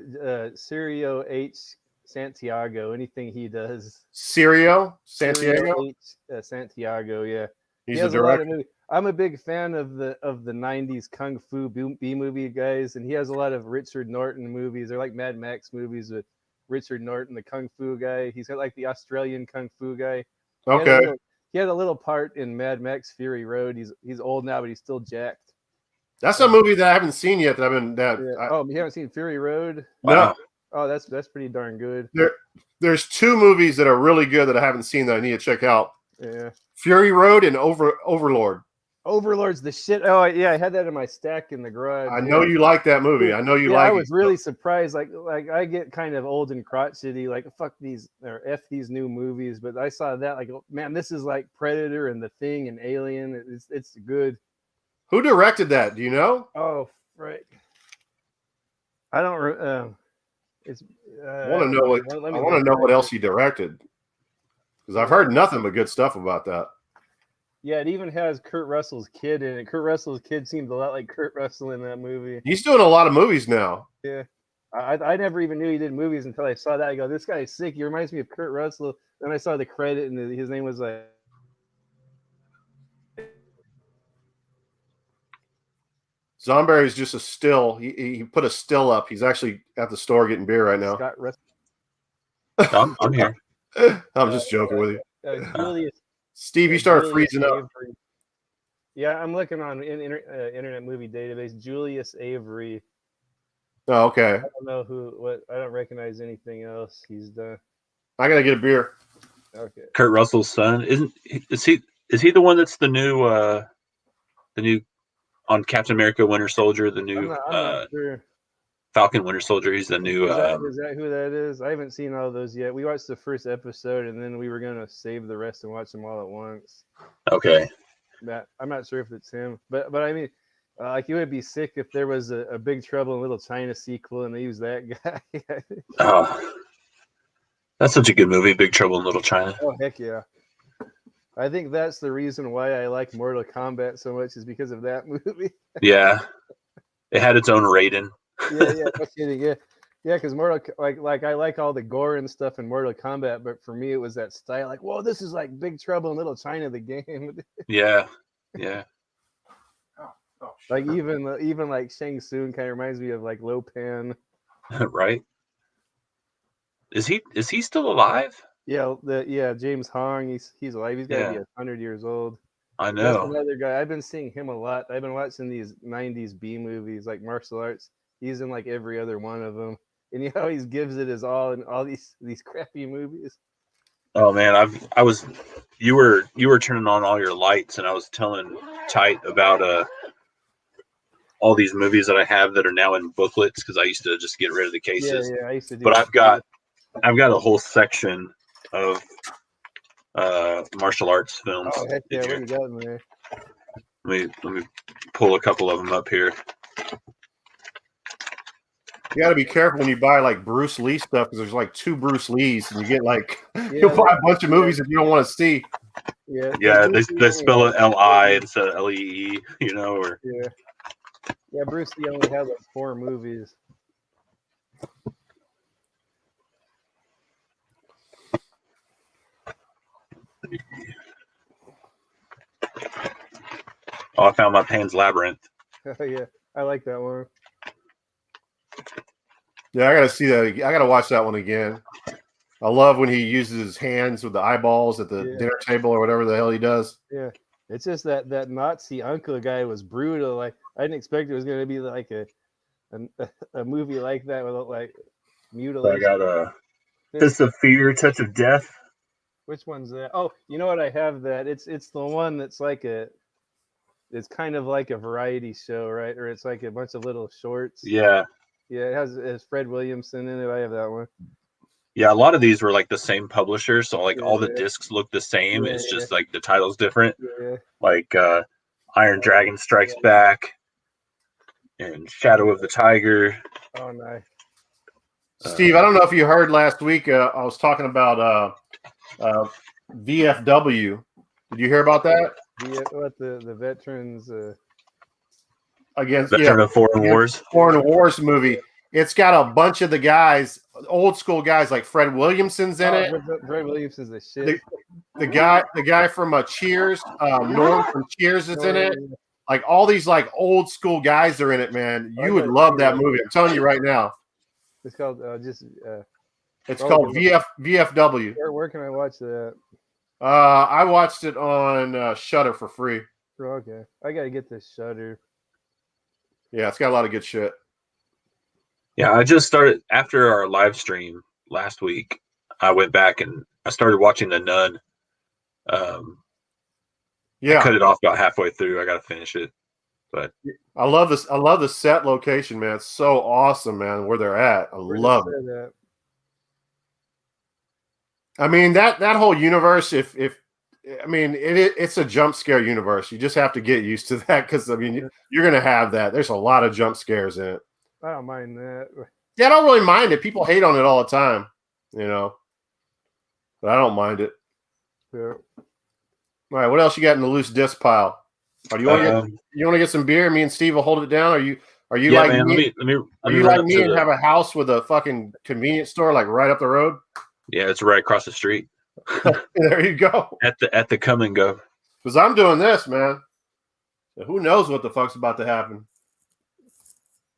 H. Santiago, anything he does. Sirio Santiago? H. Santiago, yeah. He's a director. I'm a big fan of the 90s kung fu B movie guys, and he has a lot of Richard Norton movies. They're like Mad Max movies with Richard Norton, the kung fu guy. He's got like the Australian kung fu guy. Okay. He had a little part in Mad Max Fury Road. He's old now, but he's still jacked. That's a movie that I haven't seen yet. You haven't seen Fury Road? No. Oh, that's pretty darn good. There's two movies that are really good that I haven't seen that I need to check out. Yeah. Fury Road and Overlord. Overlord's the shit. Oh yeah, I had that in my stack in the garage. I know you like that movie. I know you like it. I was really surprised. Like I get kind of old and crotchety. Like fuck these or f these new movies. But I saw that like, man, this is like Predator and The Thing and Alien. It's good. Who directed that? Do you know? Oh, right. I don't. I want to know what. I want to know what else he directed, because I've heard nothing but good stuff about that. Yeah, it even has Kurt Russell's kid in it. Kurt Russell's kid seems a lot like Kurt Russell in that movie. He's doing a lot of movies now. Yeah. I never even knew he did movies until I saw that. I go, this guy is sick. He reminds me of Kurt Russell. Then I saw the credit, and his name was like Zomberry's just a still. He put a still up. He's actually at the store getting beer right now. Scott Russell. I'm here. I'm just joking with you. Julius. Steve, you started Julius freezing up. Avery. Yeah, I'm looking on Internet Movie Database. Julius Avery. Oh, okay. I don't know what. I don't recognize anything else he's done. I gotta get a beer. Okay. Kurt Russell's son is he the one that's the new on Captain America Winter Soldier, the new I'm not sure. Falcon Winter Soldier? He's the new. Is that who that is? I haven't seen all those yet. We watched the first episode and then we were gonna save the rest and watch them all at once. Okay. I'm not sure if it's him, but I mean, like it would be sick if there was a Big Trouble in Little China sequel and they used that guy. Oh, that's such a good movie, Big Trouble in Little China. Oh heck yeah! I think that's the reason why I like Mortal Kombat so much is because of that movie. Yeah, it had its own Raiden. Yeah, no kidding. Yeah, because like I like all the gore and stuff in Mortal Kombat, but for me it was that style. Like, whoa, this is like Big Trouble in Little China, the game. Yeah. Oh, Like even like Shang Tsung kind of reminds me of like Lo Pan. Right. Is he still alive? Yeah, James Hong. He's alive. He's got to be 100 years old. I That's know. another guy. I've been seeing him a lot. I've been watching these 90s B movies like martial arts. He's in like every other one of them, and he always gives it his all in all these crappy movies. Oh man, you were turning on all your lights, and I was telling Tight about all these movies that I have that are now in booklets because I used to just get rid of the cases. Yeah, I used to do. But I've got a whole section of martial arts films. Oh heck yeah! What do you got in there? Let me pull a couple of them up here. You got to be careful when you buy like Bruce Lee stuff because there's like 2 Bruce Lees, and you get like you'll buy a bunch of movies that you don't want to see. Yeah, they spell it L-I instead of L-E-E, or yeah. Bruce Lee only had like 4 movies. Oh, I found my Pan's Labyrinth. Yeah, I like that one. Yeah, I gotta see that. I gotta watch that one again. I love when he uses his hands with the eyeballs at the dinner table or whatever the hell he does. Yeah, it's just that Nazi uncle guy was brutal. Like I didn't expect it was going to be like a movie like that with like mutilation. I got Fist of Fear, Touch of Death. Which one's that? Oh, you know what? I have that. It's the one that's like it's kind of like a variety show, right? Or it's like a bunch of little shorts. Yeah. Yeah, it has Fred Williamson in it. I have that one. Yeah, a lot of these were like the same publisher, so like all the discs look the same. Yeah, it's just like the title's different. Yeah. Like Iron Dragon Strikes Back and Shadow of the Tiger. Oh, nice. Steve, I don't know if you heard last week. I was talking about VFW. Did you hear about that? The veterans Against Veteran of Foreign Wars. Foreign Wars movie. It's got a bunch of the guys, old school guys like Fred Williamson's in it. Fred Williamson's the shit. The guy from Cheers, Norm from Cheers is in it. Like all these like old school guys are in it, man. You would love that movie. I'm telling you right now. It's called It's called VFW. Where can I watch that? I watched it on Shudder for free. Okay, I gotta get this Shudder. Yeah, it's got a lot of good shit. Yeah, I just started after our live stream last week. I went back and I started watching The Nun. I cut it off about halfway through. I got to finish it, but I love this. I love the set location, man. It's so awesome, man. Where they're at, I love it. I mean that whole universe. It's a jump scare universe. You just have to get used to that because I mean you're gonna have that. There's a lot of jump scares in it. I don't mind that. Yeah, I don't really mind it. People hate on it all the time, but I don't mind it. Yeah. All right, what else you got in the loose disc pile? Or do you want to get some beer? Me and Steve will hold it down. Are you like man, me? Are you like me and have a house with a fucking convenience store like right up the road? Yeah, it's right across the street. There you go. At the come and go. Because I'm doing this, man. So who knows what the fuck's about to happen?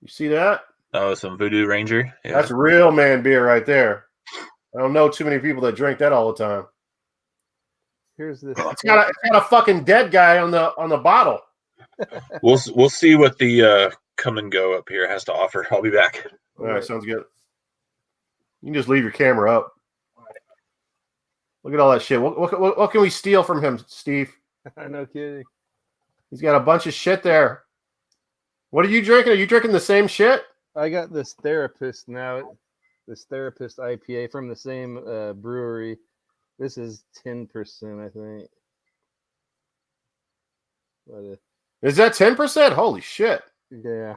You see that? Oh, some Voodoo Ranger. Yeah. That's real man beer right there. I don't know too many people that drink that all the time. Here's this. It's got a fucking dead guy on the bottle. We'll see what the come and go up here has to offer. I'll be back. All right, sounds good. You can just leave your camera up. Look at all that shit. What can we steal from him, Steve? No kidding. He's got a bunch of shit there. What are you drinking? Are you drinking the same shit? I got this Therapist now. This Therapist IPA from the same brewery. This is 10%, I think. But, Is that 10%? Holy shit. yeah.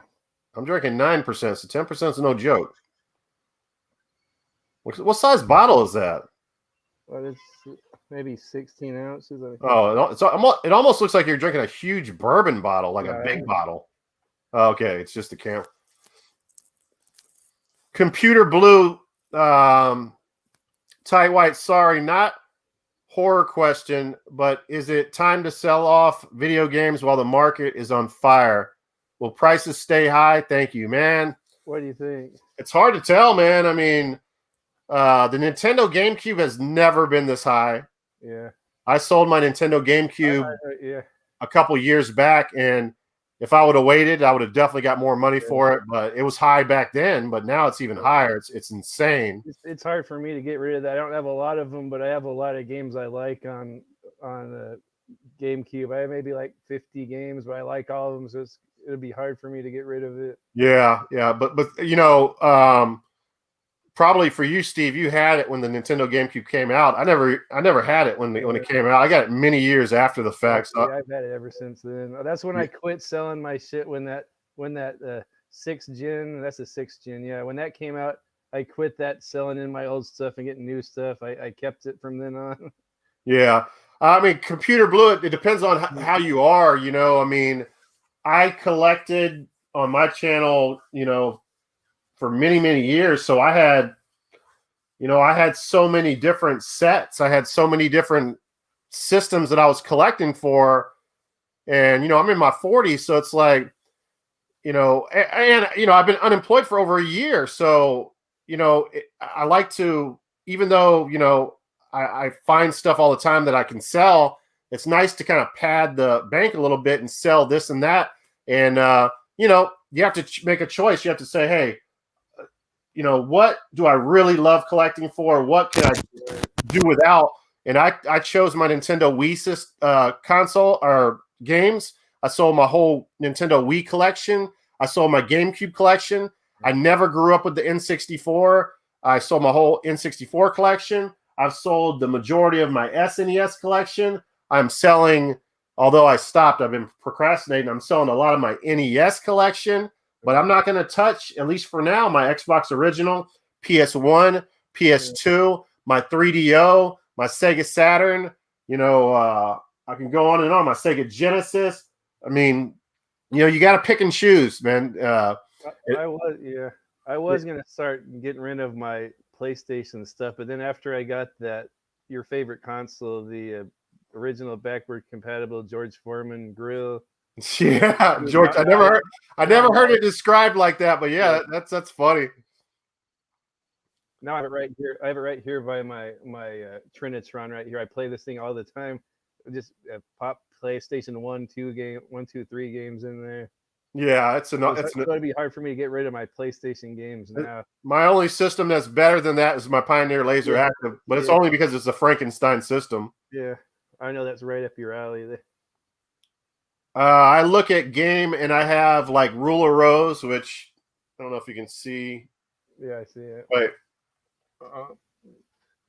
I'm drinking 9%, so 10% is no joke. What size bottle is that? Well, it's maybe 16 ounces. Oh, it almost looks like you're drinking a huge bourbon bottle, like a big bottle. Oh, okay, it's just a can. Computer Blue, Tight White, sorry, not horror question, but is it time to sell off video games while the market is on fire? Will prices stay high? Thank you, man. What do you think? It's hard to tell, man. I mean, the Nintendo GameCube has never been this high. Yeah. I sold my Nintendo GameCube a couple years back, and if I would have waited, I would have definitely got more money for it. But it was high back then, but now it's even higher. It's insane. It's hard for me to get rid of that. I don't have a lot of them, but I have a lot of games I like on GameCube. I have maybe like 50 games, but I like all of them, so it'll be hard for me to get rid of it. Yeah, but you know, probably for you, Steve, you had it when the Nintendo GameCube came out. I never had it when it came out. I got it many years after the fact. So I've had it ever since then. That's when I quit selling my shit. When that 6th gen, that's a 6th gen. Yeah, when that came out, I quit that selling in my old stuff and getting new stuff. I kept it from then on. Yeah, I mean, Computer Blue. It depends on how you are. You know, I mean, I collected on my channel, you know, for many years. So I had so many different sets. I had so many different systems that I was collecting for. And, you know, I'm in my 40s. So it's like, you know, and you know, I've been unemployed for over a year. So, you know, I like to, even though, you know, I find stuff all the time that I can sell, it's nice to kind of pad the bank a little bit and sell this and that. And, you know, you have to make a choice. You have to say, hey, you know, what do I really love collecting for? What can I do without? And I chose my Nintendo Wii console or games. I sold my whole Nintendo Wii collection. I sold my GameCube collection. I never grew up with the N64. I sold my whole N64 collection. I've sold the majority of my SNES collection. I'm selling, although I stopped, I've been procrastinating. I'm selling a lot of my NES collection. But I'm not going to touch, at least for now, my Xbox Original, PS1, PS2, my 3DO, my Sega Saturn. You know, I can go on and on. My Sega Genesis. I mean, you know, you got to pick and choose, man. I was going to start getting rid of my PlayStation stuff, but then after I got your favorite console, the original backward compatible George Foreman grill. Yeah, George. I never heard it described like that, but yeah, that's funny. Now I have it right here. I have it right here by my Trinitron right here. I play this thing all the time. Just pop PlayStation 1, 2, 3 games in there. Yeah, it's going to be hard for me to get rid of my PlayStation games now. My only system that's better than that is my Pioneer Laser Active, but it's only because it's a Frankenstein system. Yeah, I know that's right up your alley there. I look at game and I have like ruler rows, which I don't know if you can see. Yeah, I see it. Wait.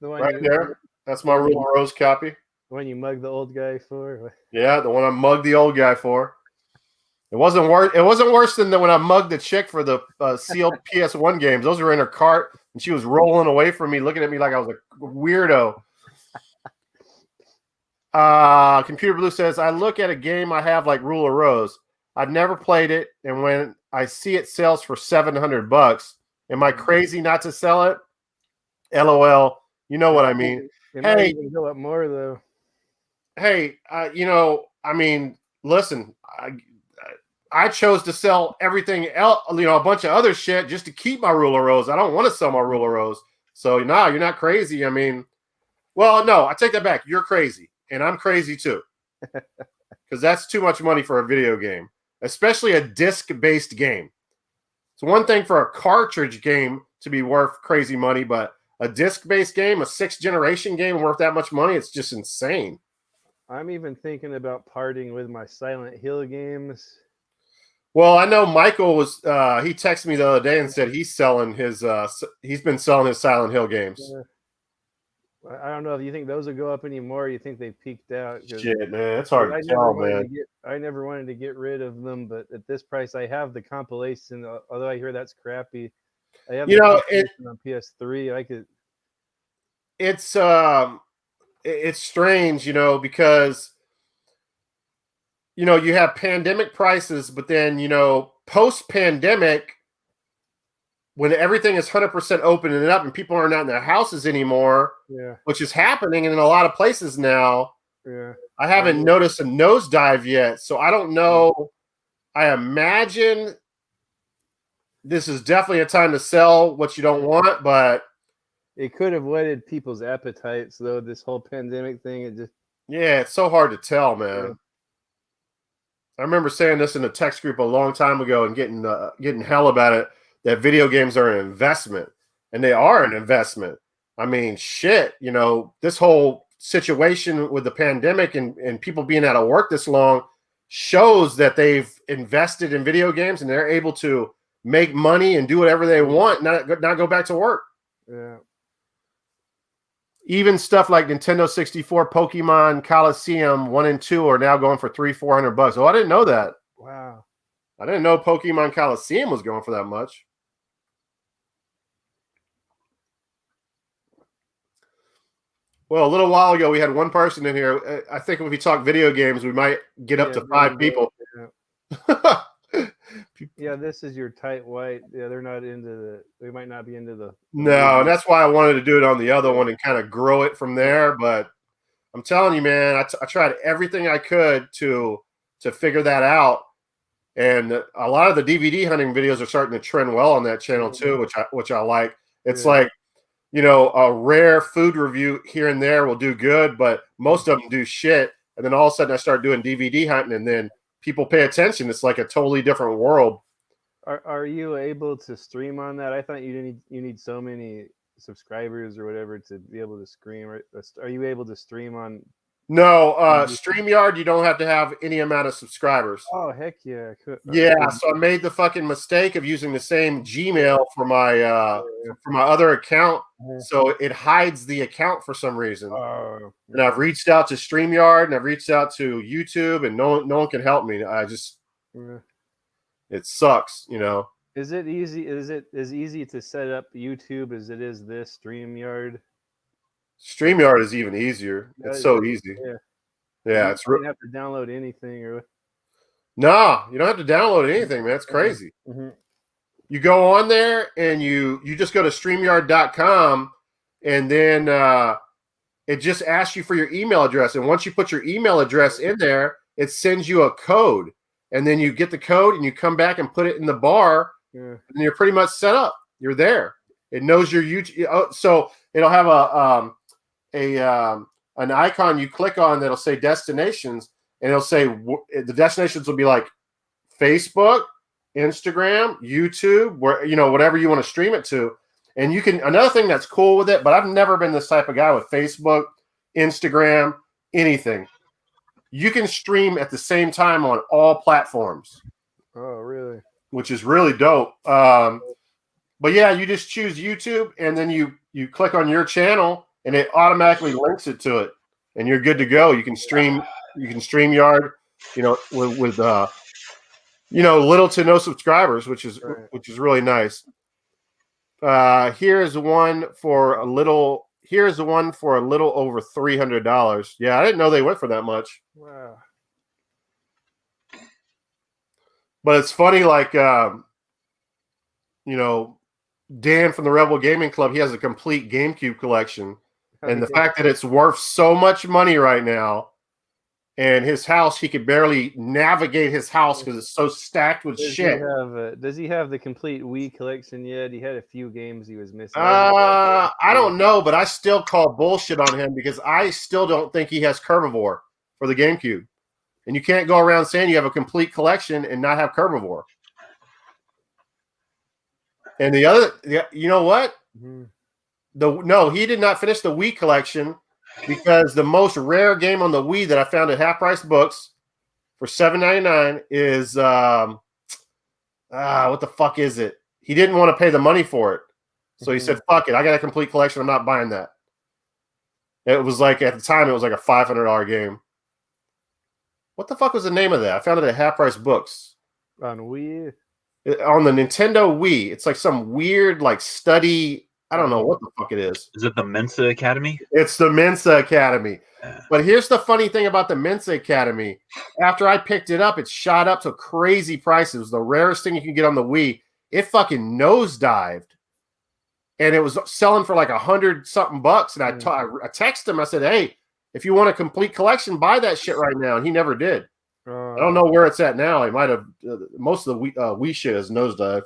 The one right there. That's my ruler rows copy. The one you mugged the old guy for? Yeah, the one I mugged the old guy for. It wasn't worse than when I mugged the chick for the sealed PS1 games. Those were in her cart and she was rolling away from me, looking at me like I was a weirdo. Computer Blue says, I look at a game I have like Ruler Rose. I've never played it, and when I see it sells for $700, am I crazy not to sell it? LOL. You know what I mean. It might even go up more though. Hey, you know, I mean, listen, I chose to sell everything else, a bunch of other shit just to keep my Ruler Rose. I don't want to sell my Ruler Rose. So no, you're not crazy. I mean, well, no, I take that back. You're crazy, and I'm crazy too, because that's too much money for a video game, especially a disc-based game. It's one thing for a cartridge game to be worth crazy money, but a disc-based game, a 6th generation game worth that much money, it's just insane. I'm even thinking about parting with my Silent Hill games. Well, I know Michael was. He texted me the other day and said he's selling his. He's been selling his Silent Hill games. I don't know if you think those will go up anymore. Or you think they peaked out? Shit, man, it's hard to tell, man. I never wanted to get rid of them, but at this price, I have the compilation. Although I hear that's crappy, I have the compilation on PS3. I could. It's strange, because you have pandemic prices, but then post-pandemic, when everything is 100% opening up and people aren't out in their houses anymore, which is happening in a lot of places now. Yeah, I haven't noticed a nosedive yet, so I don't know. I imagine this is definitely a time to sell what you don't want, but it could have whetted people's appetites, though. This whole pandemic thing, it's so hard to tell, man. Yeah. I remember saying this in a text group a long time ago and getting hell about it, that video games are an investment, and they are an investment. I mean, shit, this whole situation with the pandemic and people being out of work this long shows that they've invested in video games and they're able to make money and do whatever they want, not go back to work. Yeah. Even stuff like Nintendo 64, Pokemon Coliseum 1 and 2 are now going for $300-$400. Oh, I didn't know that. Wow. I didn't know Pokemon Coliseum was going for that much. Well, a little while ago, we had one person in here. I think if we talk video games, we might get up to 5 people. Yeah, this is your tight white. Yeah, they're not they might not be into the. No, and that's why I wanted to do it on the other one and kind of grow it from there. But I'm telling you, man, I tried everything I could to figure that out. And a lot of the DVD hunting videos are starting to trend well on that channel too, which I like. It's like, a rare food review here and there will do good, but most of them do shit. And then all of a sudden I start doing DVD hunting, and then people pay attention. It's like a totally different world. Are you able to stream on that? I thought you need so many subscribers or whatever to be able to stream. Are you able to stream on? No, StreamYard, you don't have to have any amount of subscribers. Oh, heck yeah. Yeah, so I made the fucking mistake of using the same Gmail for my other account, so it hides the account for some reason. And I've reached out to StreamYard, and I've reached out to YouTube, and no one can help me. It sucks, Is it easy? Is it as easy to set up YouTube as it is this StreamYard? StreamYard is even easier. It's so easy. Yeah, you don't have to download anything or. No, you don't have to download anything, man. It's crazy. Mm-hmm. You go on there and you just go to StreamYard.com, and then it just asks you for your email address. And once you put your email address in there, it sends you a code. And then you get the code and you come back and put it in the bar, and you're pretty much set up. You're there. It knows your YouTube. So it'll have an icon you click on that'll say destinations, and it'll say the destinations will be like Facebook, Instagram, YouTube, where whatever you want to stream it to. And you can, another thing that's cool with it, but I've never been this type of guy with Facebook, Instagram, anything. You can stream at the same time on all platforms. Oh, really? Which is really dope. But yeah, you just choose YouTube, and then you click on your channel, and it automatically links it to it, and you're good to go. You can stream StreamYard, with little to no subscribers, which is really nice. Here's the one for a little over $300. Yeah, I didn't know they went for that much. Wow. But it's funny, like Dan from the Rebel Gaming Club, he has a complete GameCube collection. And the fact that it's worth so much money right now, and his house, he could barely navigate his house because it's so stacked with shit. Does he have the complete Wii collection yet? He had a few games he was missing. I don't know, but I still call bullshit on him because I still don't think he has Herbivore for the GameCube. And you can't go around saying you have a complete collection and not have Herbivore. And the other, you know what? Mm-hmm. No, he did not finish the Wii collection because the most rare game on the Wii that I found at Half Price Books for $7.99 is what the fuck is it? He didn't want to pay the money for it, so he said, "Fuck it, I got a complete collection. I'm not buying that." It was like at the time, it was like a $500 game. What the fuck was the name of that? I found it at Half Price Books On Wii. On the Nintendo Wii. It's like some weird like study. I don't know what the fuck it is. Is it the Mensa Academy? It's the Mensa Academy. But here's the funny thing about the Mensa Academy. After I picked it up, it shot up to crazy prices. It was the rarest thing you can get on the Wii. It fucking nosedived. And it was selling for like $100-something bucks. And I texted him. I said, "Hey, if you want a complete collection, buy that shit right now." And he never did. I don't know where it's at now. He might have. Most of the Wii shit is nosedived.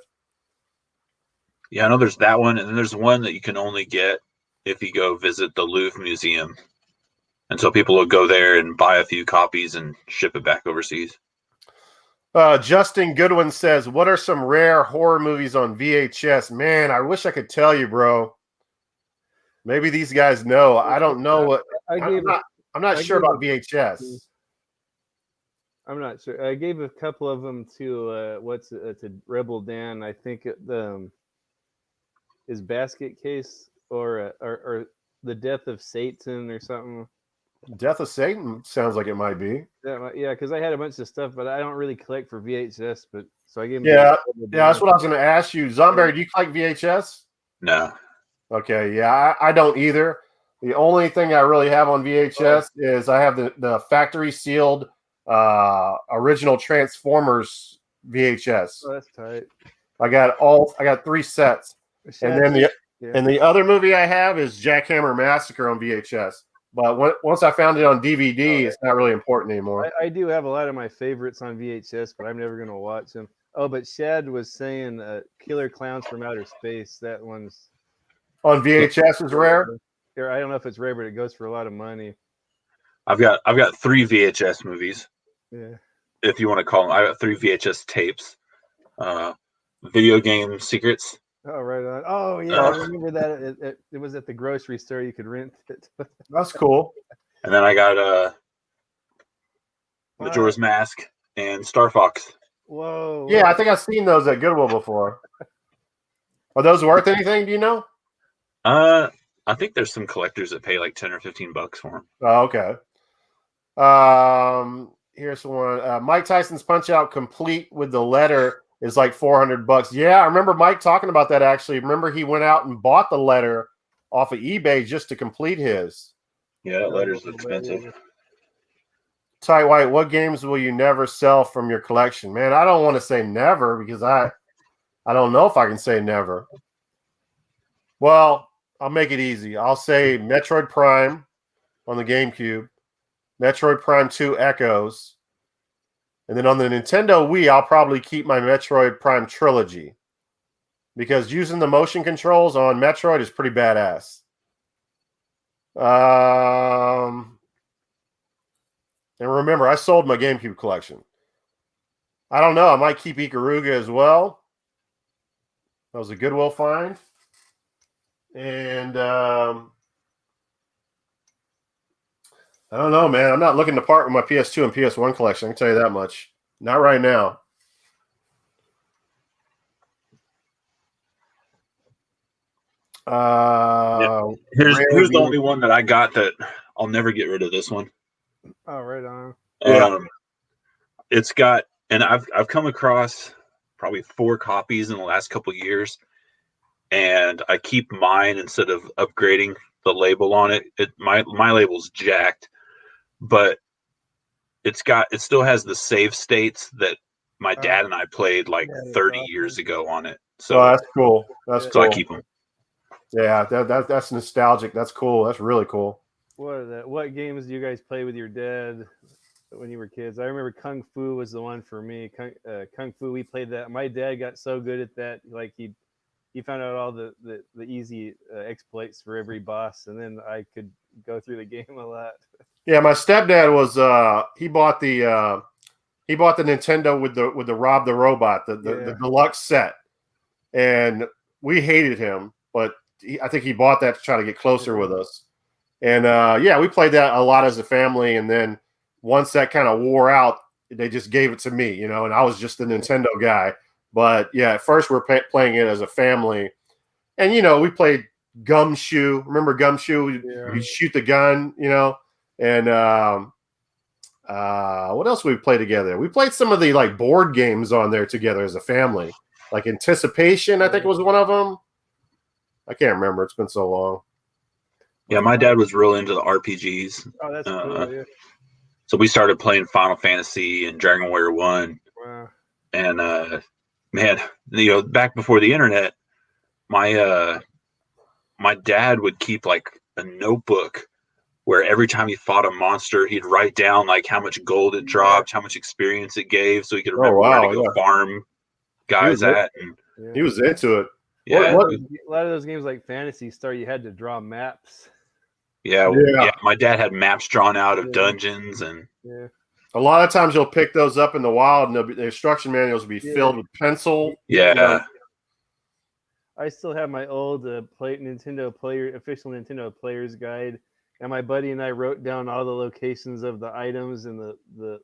Yeah, I know there's that one, and then there's one that you can only get if you go visit the Louvre Museum. And so people will go there and buy a few copies and ship it back overseas. Justin Goodwin says, "What are some rare horror movies on VHS?" Man, I wish I could tell you, bro. Maybe these guys know. I don't know what. I'm not sure about VHS. I'm not sure. I gave a couple of them to to Rebel Dan. I think his Basket Case or the Death of Satan or something. Death of Satan sounds like it might be. Yeah, because I had a bunch of stuff, but I don't really collect for VHS. But so I gave him. Yeah, that's what I was going to ask you. Zomberry, do you collect VHS? No. Okay, yeah, I don't either. The only thing I really have on VHS is I have the factory sealed original Transformers VHS. Oh, that's tight. I got 3 sets. And then the other movie I have is Jackhammer Massacre on VHS. But once I found it on DVD, it's not really important anymore. I do have a lot of my favorites on VHS, but I'm never going to watch them. Oh, but Shad was saying Killer Clowns from Outer Space. That one's on VHS is rare. I don't know if it's rare, but it goes for a lot of money. I've got 3 VHS movies. Yeah. If you want to call them, I got 3 VHS tapes. Video Game Secrets. Oh, right on. Oh, yeah, I remember that. It was at the grocery store. You could rent it. That's cool. And then I got Majora's Mask and Star Fox. Whoa. Yeah, I think I've seen those at Goodwill before. Are those worth anything? Do you know? I think there's some collectors that pay like $10 or $15 for them. Oh, okay. Here's one. Mike Tyson's Punch Out complete with the letter is like $400. Yeah, I remember Mike talking about that actually. Remember he went out and bought the letter off of eBay just to complete his. Yeah, that letter's expensive. Ty White, what games will you never sell from your collection? Man, I don't want to say never because I don't know if I can say never. Well, I'll make it easy. I'll say Metroid Prime on the GameCube, Metroid Prime 2 Echoes, and then on the Nintendo Wii, I'll probably keep my Metroid Prime trilogy because using the motion controls on Metroid is pretty badass. And remember, I sold my GameCube collection. I don't know. I might keep Ikaruga as well. That was a Goodwill find. And I don't know, man. I'm not looking to part with my PS2 and PS1 collection. I can tell you that much. Not right now. Here's the only one that I got that I'll never get rid of. This one. Oh, right on. It's got, and I've come across probably 4 copies in the last couple of years, and I keep mine instead of upgrading the label on it. My label's jacked, but it still has the save states that my dad and I played like 30 years ago on it. So that's cool. That's cool. So I keep them. Yeah, that's nostalgic. That's cool. That's really cool. What games do you guys play with your dad? when you were kids. I remember Kung Fu was the one for me. Kung Fu, we played that. My dad got so good at that, like he found out all the easy exploits for every boss, and then I could go through the game a lot. Yeah, my stepdad was he bought the Nintendo with the Rob the Robot, the deluxe set, and we hated him, but I think he bought that to try to get closer with us. And we played that a lot as a family, and then once that kind of wore out, they just gave it to me, and I was just the Nintendo guy. But yeah, at first we're playing it as a family, and we played Gumshoe. Remember Gumshoe? You shoot the gun, and what else we play together? We played some of the like board games on there together as a family, like Anticipation. I think it was one of them. I can't remember. It's been so long. Yeah, my dad was real into the RPGs. Oh, that's cool. Yeah. So we started playing Final Fantasy and Dragon Warrior 1. Wow. And man, back before the internet, my dad would keep like a notebook where every time he fought a monster, he'd write down like how much gold it dropped, how much experience it gave, so he could remember where to go farm guys at. And he was into it. Yeah, a lot of those games like Phantasy Star, you had to draw maps. Yeah. My dad had maps drawn out of dungeons, and a lot of times you'll pick those up in the wild, and the instruction manuals will be filled with pencil. Yeah. I still have my old official Nintendo Player's Guide, and my buddy and I wrote down all the locations of the items and the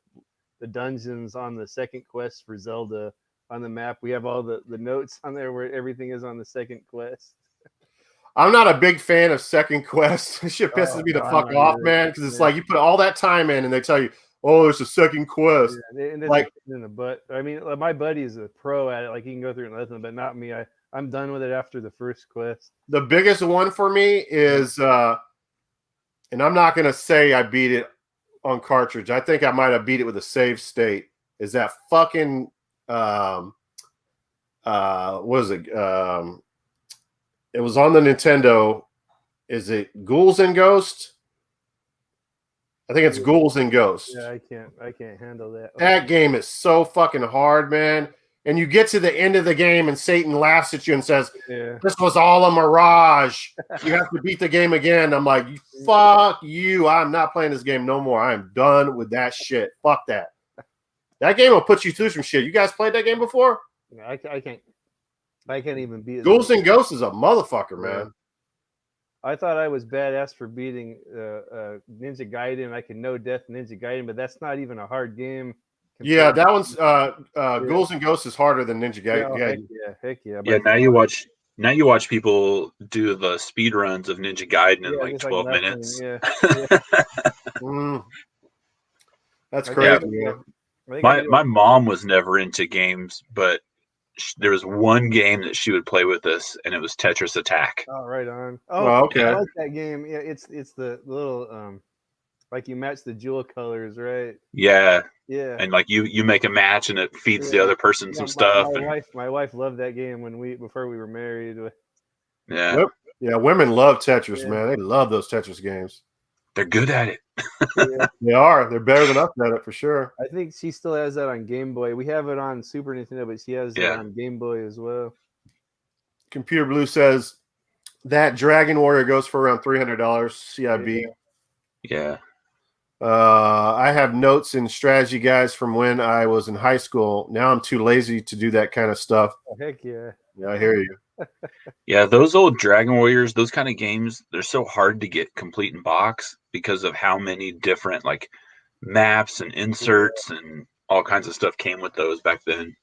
dungeons on the second quest for Zelda on the map. We have all the notes on there where everything is on the second quest. I'm not a big fan of second quest. This shit pisses me the fuck off, man, because it's like you put all that time in and they tell you, oh, there's a second quest. And like in the butt. I mean, my buddy is a pro at it. Like he can go through it and nothing, but not me. I'm done with it after the first quest. The biggest one for me is, and I'm not going to say I beat it on cartridge. I think I might have beat it with a save state. Is that fucking, what is it? It was on the Nintendo. Is it Ghouls and Ghosts? I think it's Ghouls and Ghosts. Yeah, I can't handle that. That game is so fucking hard, man. And you get to the end of the game and Satan laughs at you and says, this was all a mirage. You have to beat the game again. I'm like, fuck you. I'm not playing this game no more. I'm done with that shit. Fuck that. That game will put you through some shit. You guys played that game before? Yeah, I can't even beat it. Ghouls and Ghosts is a motherfucker, man. I thought I was badass for beating Ninja Gaiden. I can no death Ninja Gaiden, but that's not even a hard game. Yeah, that one's Ghouls and Ghosts is harder than Ninja Gaiden. Heck yeah. Yeah, now you watch people do the speed runs of Ninja Gaiden in like 12 minutes. That's crazy. My mom was never into games, but there was one game that she would play with us, and it was Tetris Attack. Oh, right on. Oh, okay. I like that game. Yeah, it's the little like you match the jewel colors, right? Yeah. Yeah. And like you make a match, and it feeds the other person some stuff. My wife loved that game before we were married. Yeah. Yeah, women love Tetris, man. They love those Tetris games. They're good at it. They are. They're better than us at it for sure. I think she still has that on Game Boy. We have it on Super Nintendo, but she has it on Game Boy as well. Computer Blue says that Dragon Warrior goes for around $300 CIB. Yeah. I have notes and strategy guides from when I was in high school. Now I'm too lazy to do that kind of stuff. Oh, heck yeah. Yeah, I hear you. Yeah, those old Dragon Warriors, those kind of games, they're so hard to get complete in box because of how many different like maps and inserts and all kinds of stuff came with those back then.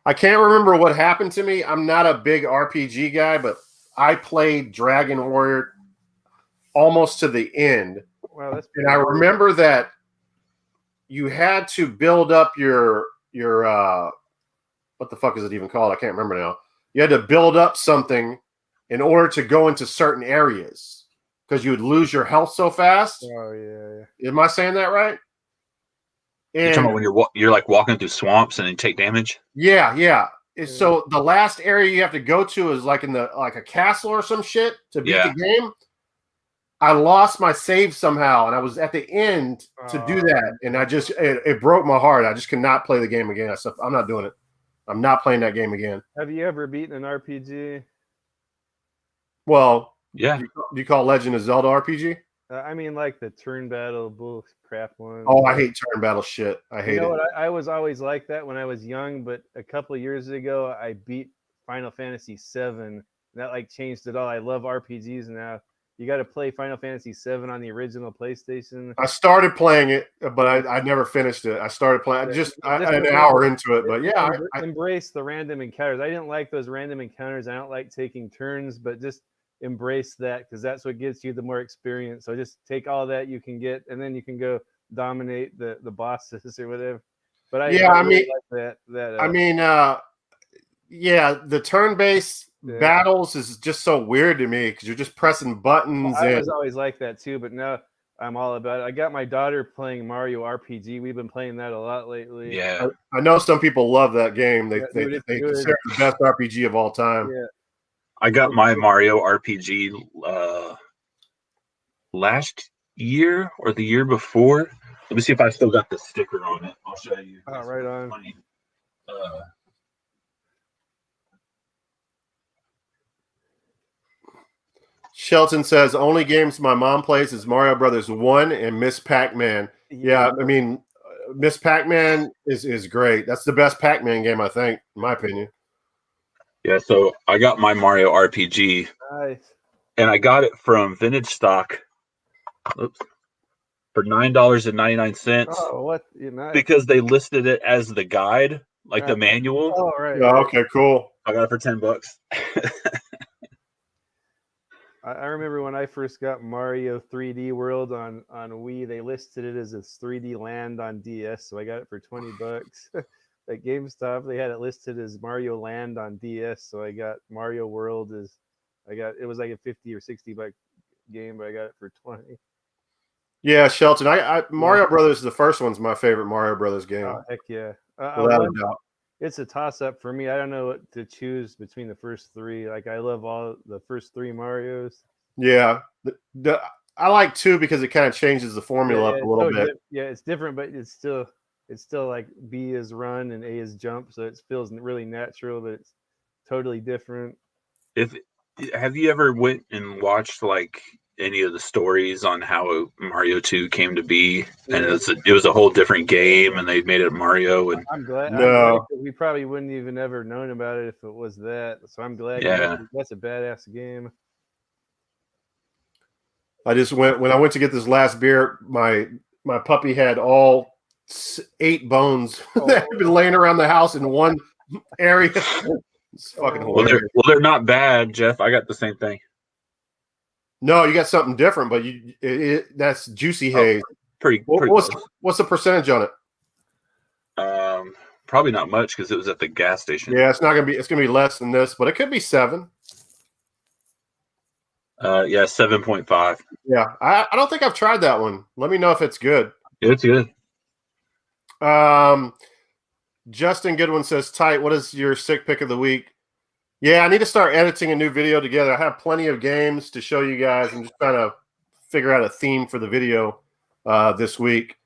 I can't remember what happened to me. I'm not a big RPG guy, but I played Dragon Warrior almost to the end. Wow, and I remember that you had to build up your what the fuck is it even called? I can't remember now. You had to build up something in order to go into certain areas because you would lose your health so fast. Oh yeah. Am I saying that right? And you're talking about when you're like walking through swamps and you take damage? Yeah. So the last area you have to go to is like in a castle or some shit to beat the game. I lost my save somehow, and I was at the end to do that, and it broke my heart. I just could not play the game again. I said, I'm not doing it. I'm not playing that game again. Have you ever beaten an RPG? Yeah. Do you call Legend of Zelda RPG? I mean, like the turn battle bull crap one. Oh, I hate turn battle shit. I hate You know it. what? I was always like that when I was young, but a couple of years ago, I beat Final Fantasy VII. That like changed it all. I love RPGs now. You got to play Final Fantasy VII on the original PlayStation. I started playing it, but I never finished it. I started playing an hour into it, but yeah. Embrace the random encounters. I didn't like those random encounters. I don't like taking turns, but just embrace that because that's what gets you the more experience. So just take all that you can get, and then you can go dominate the bosses or whatever. But I mean, like that. Yeah, the turn-based battles is just so weird to me because you're just pressing buttons. I was always like that too, but now I'm all about it. I got my daughter playing Mario RPG. We've been playing that a lot lately. Yeah. I know some people love that game. They consider it the best RPG of all time. Yeah. I got my Mario RPG last year or the year before. Let me see if I still got the sticker on it. I'll show you. Oh, right on. Funny. Shelton says only games my mom plays is Mario Brothers 1 and Miss Pac-Man. Yeah, I mean, Miss Pac-Man is great. That's the best Pac-Man game, I think, in my opinion. Yeah, so I got my Mario RPG. Nice. And I got it from Vintage Stock. Oops. For $9.99. Oh, what? Nice. Because they listed it as the guide, like the manual. Oh, right. Yeah, okay, cool. I got it for $10. I remember when I first got Mario 3D World on Wii, they listed it as a 3D Land on DS, so I got it for $20. At GameStop, they had it listed as Mario Land on DS, so I got Mario World it was like a 50 or 60 buck game, but I got it for 20. Yeah, Shelton. Mario Brothers, the first one's my favorite Mario Brothers game. Oh, heck yeah. Without a doubt. It's a toss-up for me. I don't know what to choose between the first three. Like, I love all the first three Marios. Yeah. I like 2 because it kind of changes the formula up a little bit. Yeah, it's different, but it's still like B is run and A is jump, so it feels really natural, but it's totally different. Have you ever went and watched like any of the stories on how Mario 2 came to be? And it was a whole different game, and they made it Mario. And I'm glad. We probably wouldn't even ever known about it if it was that. So I'm glad. Yeah, that's a badass game. I just when I went to get this last beer, my puppy had all 8 bones that had been laying around the house in one area. It's fucking hilarious. Well, they're not bad, Jeff. I got the same thing. No, you got something different, but that's Juicy Haze. What's the percentage on it? Probably not much because it was at the gas station. Yeah, it's gonna be less than this, but it could be 7. Yeah, 7.5. Yeah, I don't think I've tried that one. Let me know if it's good. It's good. Justin Goodwin says, "Tight. What is your sick pick of the week?" Yeah, I need to start editing a new video together. I have plenty of games to show you guys. I'm just trying to figure out a theme for the video this week.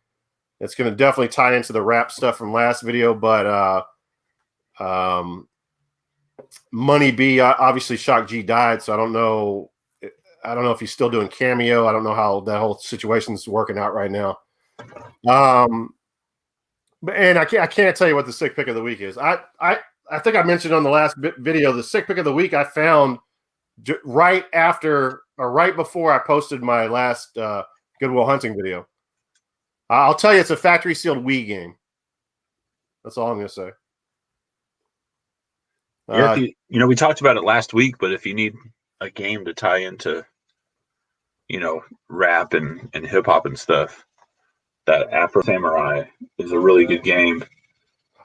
It's going to definitely tie into the rap stuff from last video, but Money B, obviously Shock G died, so I don't know if he's still doing Cameo. I don't know how that whole situation's working out right now. And I can't tell you what the sick pick of the week is. I think I mentioned on the last video, the sick pick of the week I found right after or right before I posted my last Goodwill Hunting video. I'll tell you, it's a factory sealed Wii game. That's all I'm going to say. We talked about it last week, but if you need a game to tie into, rap and hip hop and stuff, that Afro Samurai is a really good game.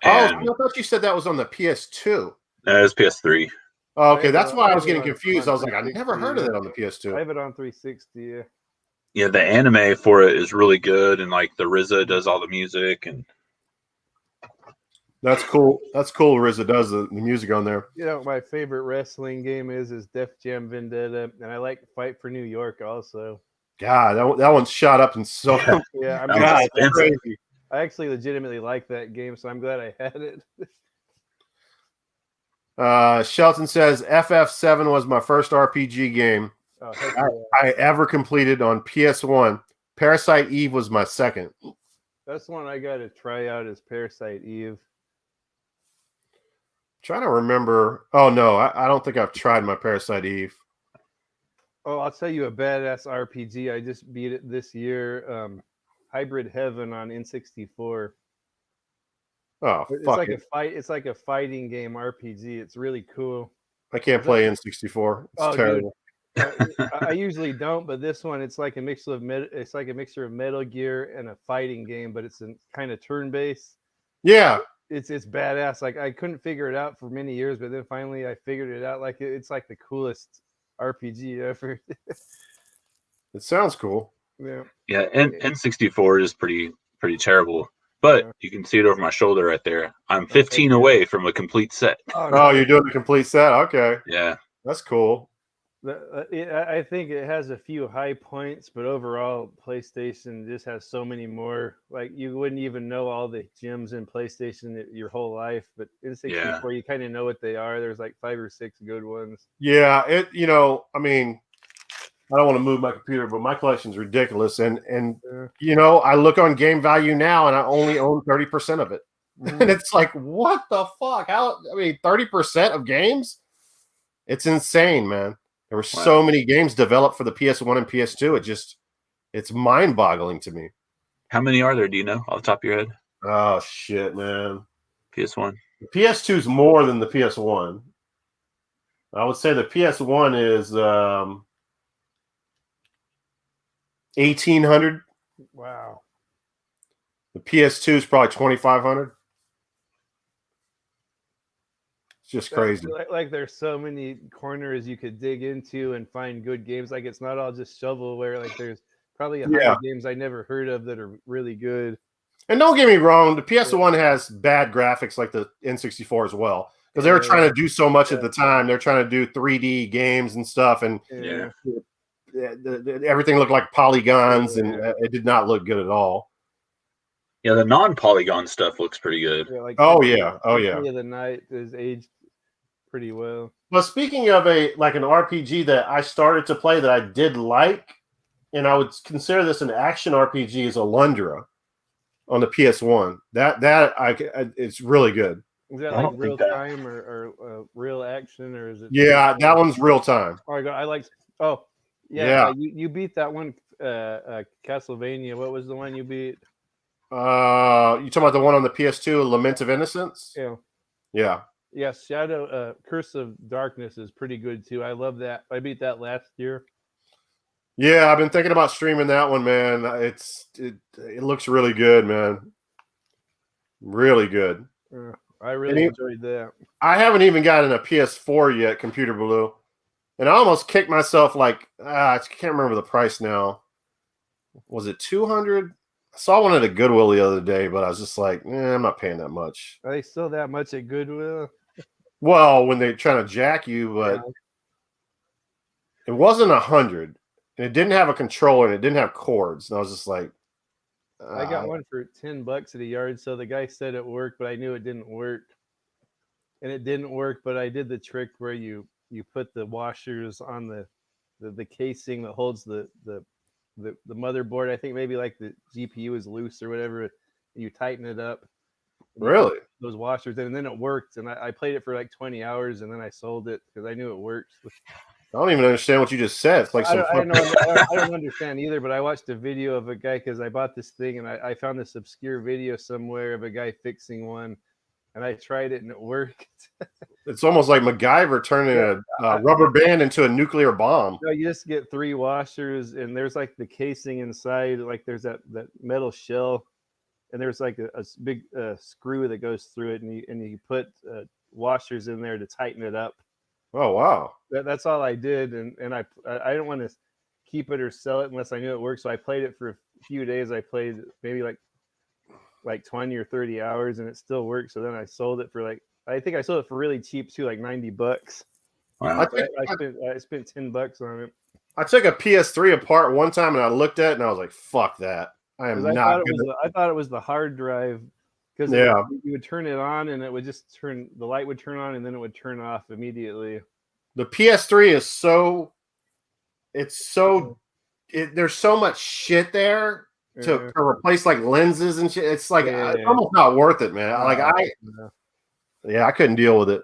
And I thought you said that was on the PS2. No, it's PS3. Oh, okay, that's why I was getting confused. I was like, I never heard of it on the PS2. I have it on 360. Yeah, the anime for it is really good, and like the RZA does all the music, and that's cool. That's cool. RZA does the music on there. My favorite wrestling game is Def Jam Vendetta, and I like Fight for New York also. God, that one shot up and so. Yeah, I'm That was God, glad, that's expensive. crazy. I actually legitimately like that game, so I'm glad I had it. Shelton says FF7 was my first RPG game Oh, heck yeah. I ever completed on PS1. Parasite Eve was my second. That's one I got to try out is Parasite Eve. Trying to remember. Oh no, I don't think I've tried my Parasite Eve. Oh, I'll tell you a badass RPG. I just beat it this year. Hybrid Heaven on N64. Oh It's fuck like it. a fight. It's like a fighting game RPG. It's really cool. I can't play N64. It's Oh, terrible. dude, I usually don't, but this one it's like a mixture of it's like a mixture of Metal Gear and a fighting game, but it's kind of turn based. Yeah, It's badass. Like I couldn't figure it out for many years, but then finally I figured it out. Like it's like the coolest RPG ever. it sounds cool. Yeah. Yeah, and N64 is pretty terrible. But Yeah. you can see it over my shoulder right there. I'm Oh, heck 15 yeah. away from a complete set. Oh, no. you're doing the complete set? Okay, Yeah. that's cool. I think it has a few high points, but overall, PlayStation just has so many more. Like you wouldn't even know all the gems in PlayStation your whole life, but in 64, you kind of know what they are. There's like 5 or 6 good ones. Yeah, I mean, I don't want to move my computer, but my collection's ridiculous. And I look on Game Value now, and I only own 30% of it. And it's like, what the fuck? 30% of games? It's insane, man. There were so many games developed for the PS1 and PS2. It's mind-boggling to me. How many are there? Do you know off the top of your head? Oh shit, man. PS1. The PS2 is more than the PS1. I would say the PS1 is 1,800. Wow. The PS2 is probably 2,500. It's just crazy. Like there's so many corners you could dig into and find good games. Like it's not all just shovelware. Like there's probably 100 games I never heard of that are really good. And don't get me wrong, the PS1 has bad graphics like the N64 as well. Because they were trying to do so much at the time. They're trying to do 3D games and stuff. And everything looked like polygons, and it did not look good at all. Yeah, the non-polygon stuff looks pretty good. Yeah, like Symphony of the Night is aged pretty well. Well, speaking of an RPG that I started to play that I did like, and I would consider this an action RPG, is Alundra on the PS1. It's really good. Is that like real time or real action, or is it? Yeah, that one's real time. Oh, I like. Oh, yeah. You beat that one, Castlevania. What was the one you beat? You talking about the one on the PS2, Lament of Innocence? Yeah. Yes, Shadow Curse of Darkness is pretty good too. I love that. I beat that last year. Yeah, I've been thinking about streaming that one, man. It looks really good, man. Really good. I really enjoyed that. I haven't even gotten a PS4 yet, Computer Blue. And I almost kicked myself I can't remember the price now. Was it 200? I saw one at a Goodwill the other day, but I was just like, I'm not paying that much. Are they still that much at Goodwill? Well, when they're trying to jack you, but it wasn't 100. And it didn't have a controller and it didn't have cords. And I was just like, I got one for $10 at a yard. So the guy said it worked, but I knew it didn't work. And it didn't work, but I did the trick where you put the washers on the casing that holds the motherboard. I think maybe like the GPU is loose or whatever. And you tighten it up. Really? Those washers in, and then it worked. And I played it for like 20 hours, and then I sold it because I knew it worked. I don't even understand what you just said. It's like I don't understand either, but I watched a video of a guy because I bought this thing and I found this obscure video somewhere of a guy fixing one, and I tried it and it worked. It's almost like MacGyver turning a rubber band into a nuclear bomb. No, you just get 3 washers, and there's like the casing inside, like there's that metal shell, and there's like a big screw that goes through it, and you put washers in there to tighten it up. Oh wow! That's all I did, and I didn't want to keep it or sell it unless I knew it worked. So I played it for a few days. I played maybe like 20 or 30 hours, and it still worked. So then I sold it for I think I sold it for really cheap too, like $90. Wow. I spent $10 on it. I took a PS3 apart one time and I looked at it and I was like, "Fuck that! I am I not thought it gonna." was I thought it was the hard drive because Yeah. you would turn it on and it would just the light would turn on and then it would turn off immediately. The PS3 is so. It's so. There's so much shit there to replace like lenses and shit. It's like it's almost not worth it, man. I couldn't deal with it.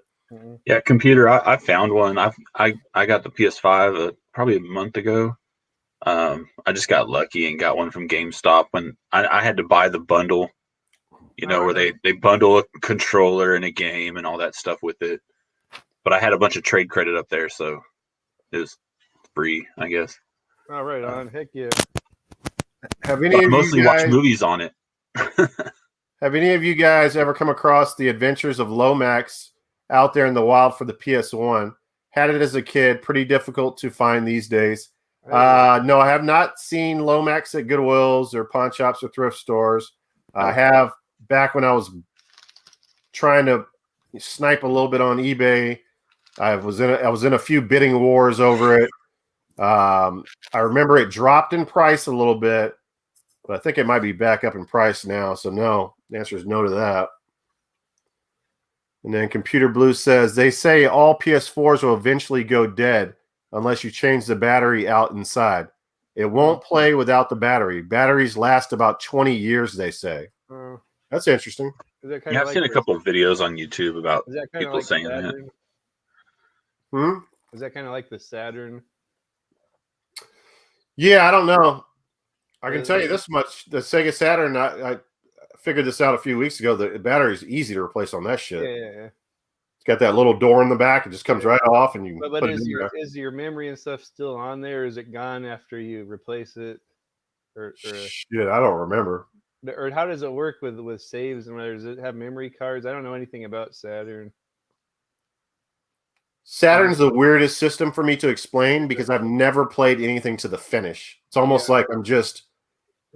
Yeah, computer. I found one. I got the PS5 probably a month ago. I just got lucky and got one from GameStop when I had to buy the bundle. You know, where they bundle a controller and a game and all that stuff with it. But I had a bunch of trade credit up there, so it was free, I guess. Oh, right on. Heck yeah. Have any of you Mostly guys watch movies on it. Have any of you guys ever come across the adventures of Lomax out there in the wild for the PS1? Had it as a kid, pretty difficult to find these days. No, I have not seen Lomax at Goodwills or pawn shops or thrift stores. I have back when I was trying to snipe a little bit on eBay. I was in a few bidding wars over it. I remember it dropped in price a little bit, but I think it might be back up in price now. So no, the answer is no to that. And then Computer Blue says, they say all PS4s will eventually go dead unless you change the battery out inside. It won't play without the battery. Batteries last about 20 years, they say. That's interesting. Yeah, I've seen a couple of videos on YouTube about people saying that. Is that kind of like the Saturn? Yeah, I don't know. I can tell you this much. The Sega Saturn, I figured this out a few weeks ago. The battery is easy to replace on that shit. Yeah. It's got that little door in the back. It just comes right off, and you But put is it in your memory and stuff still on there? Or is it gone after you replace it? Or shit, I don't remember. Or how does it work with saves and whether does it have memory cards? I don't know anything about Saturn. Saturn's the weirdest system for me to explain because I've never played anything to the finish. It's almost like I'm just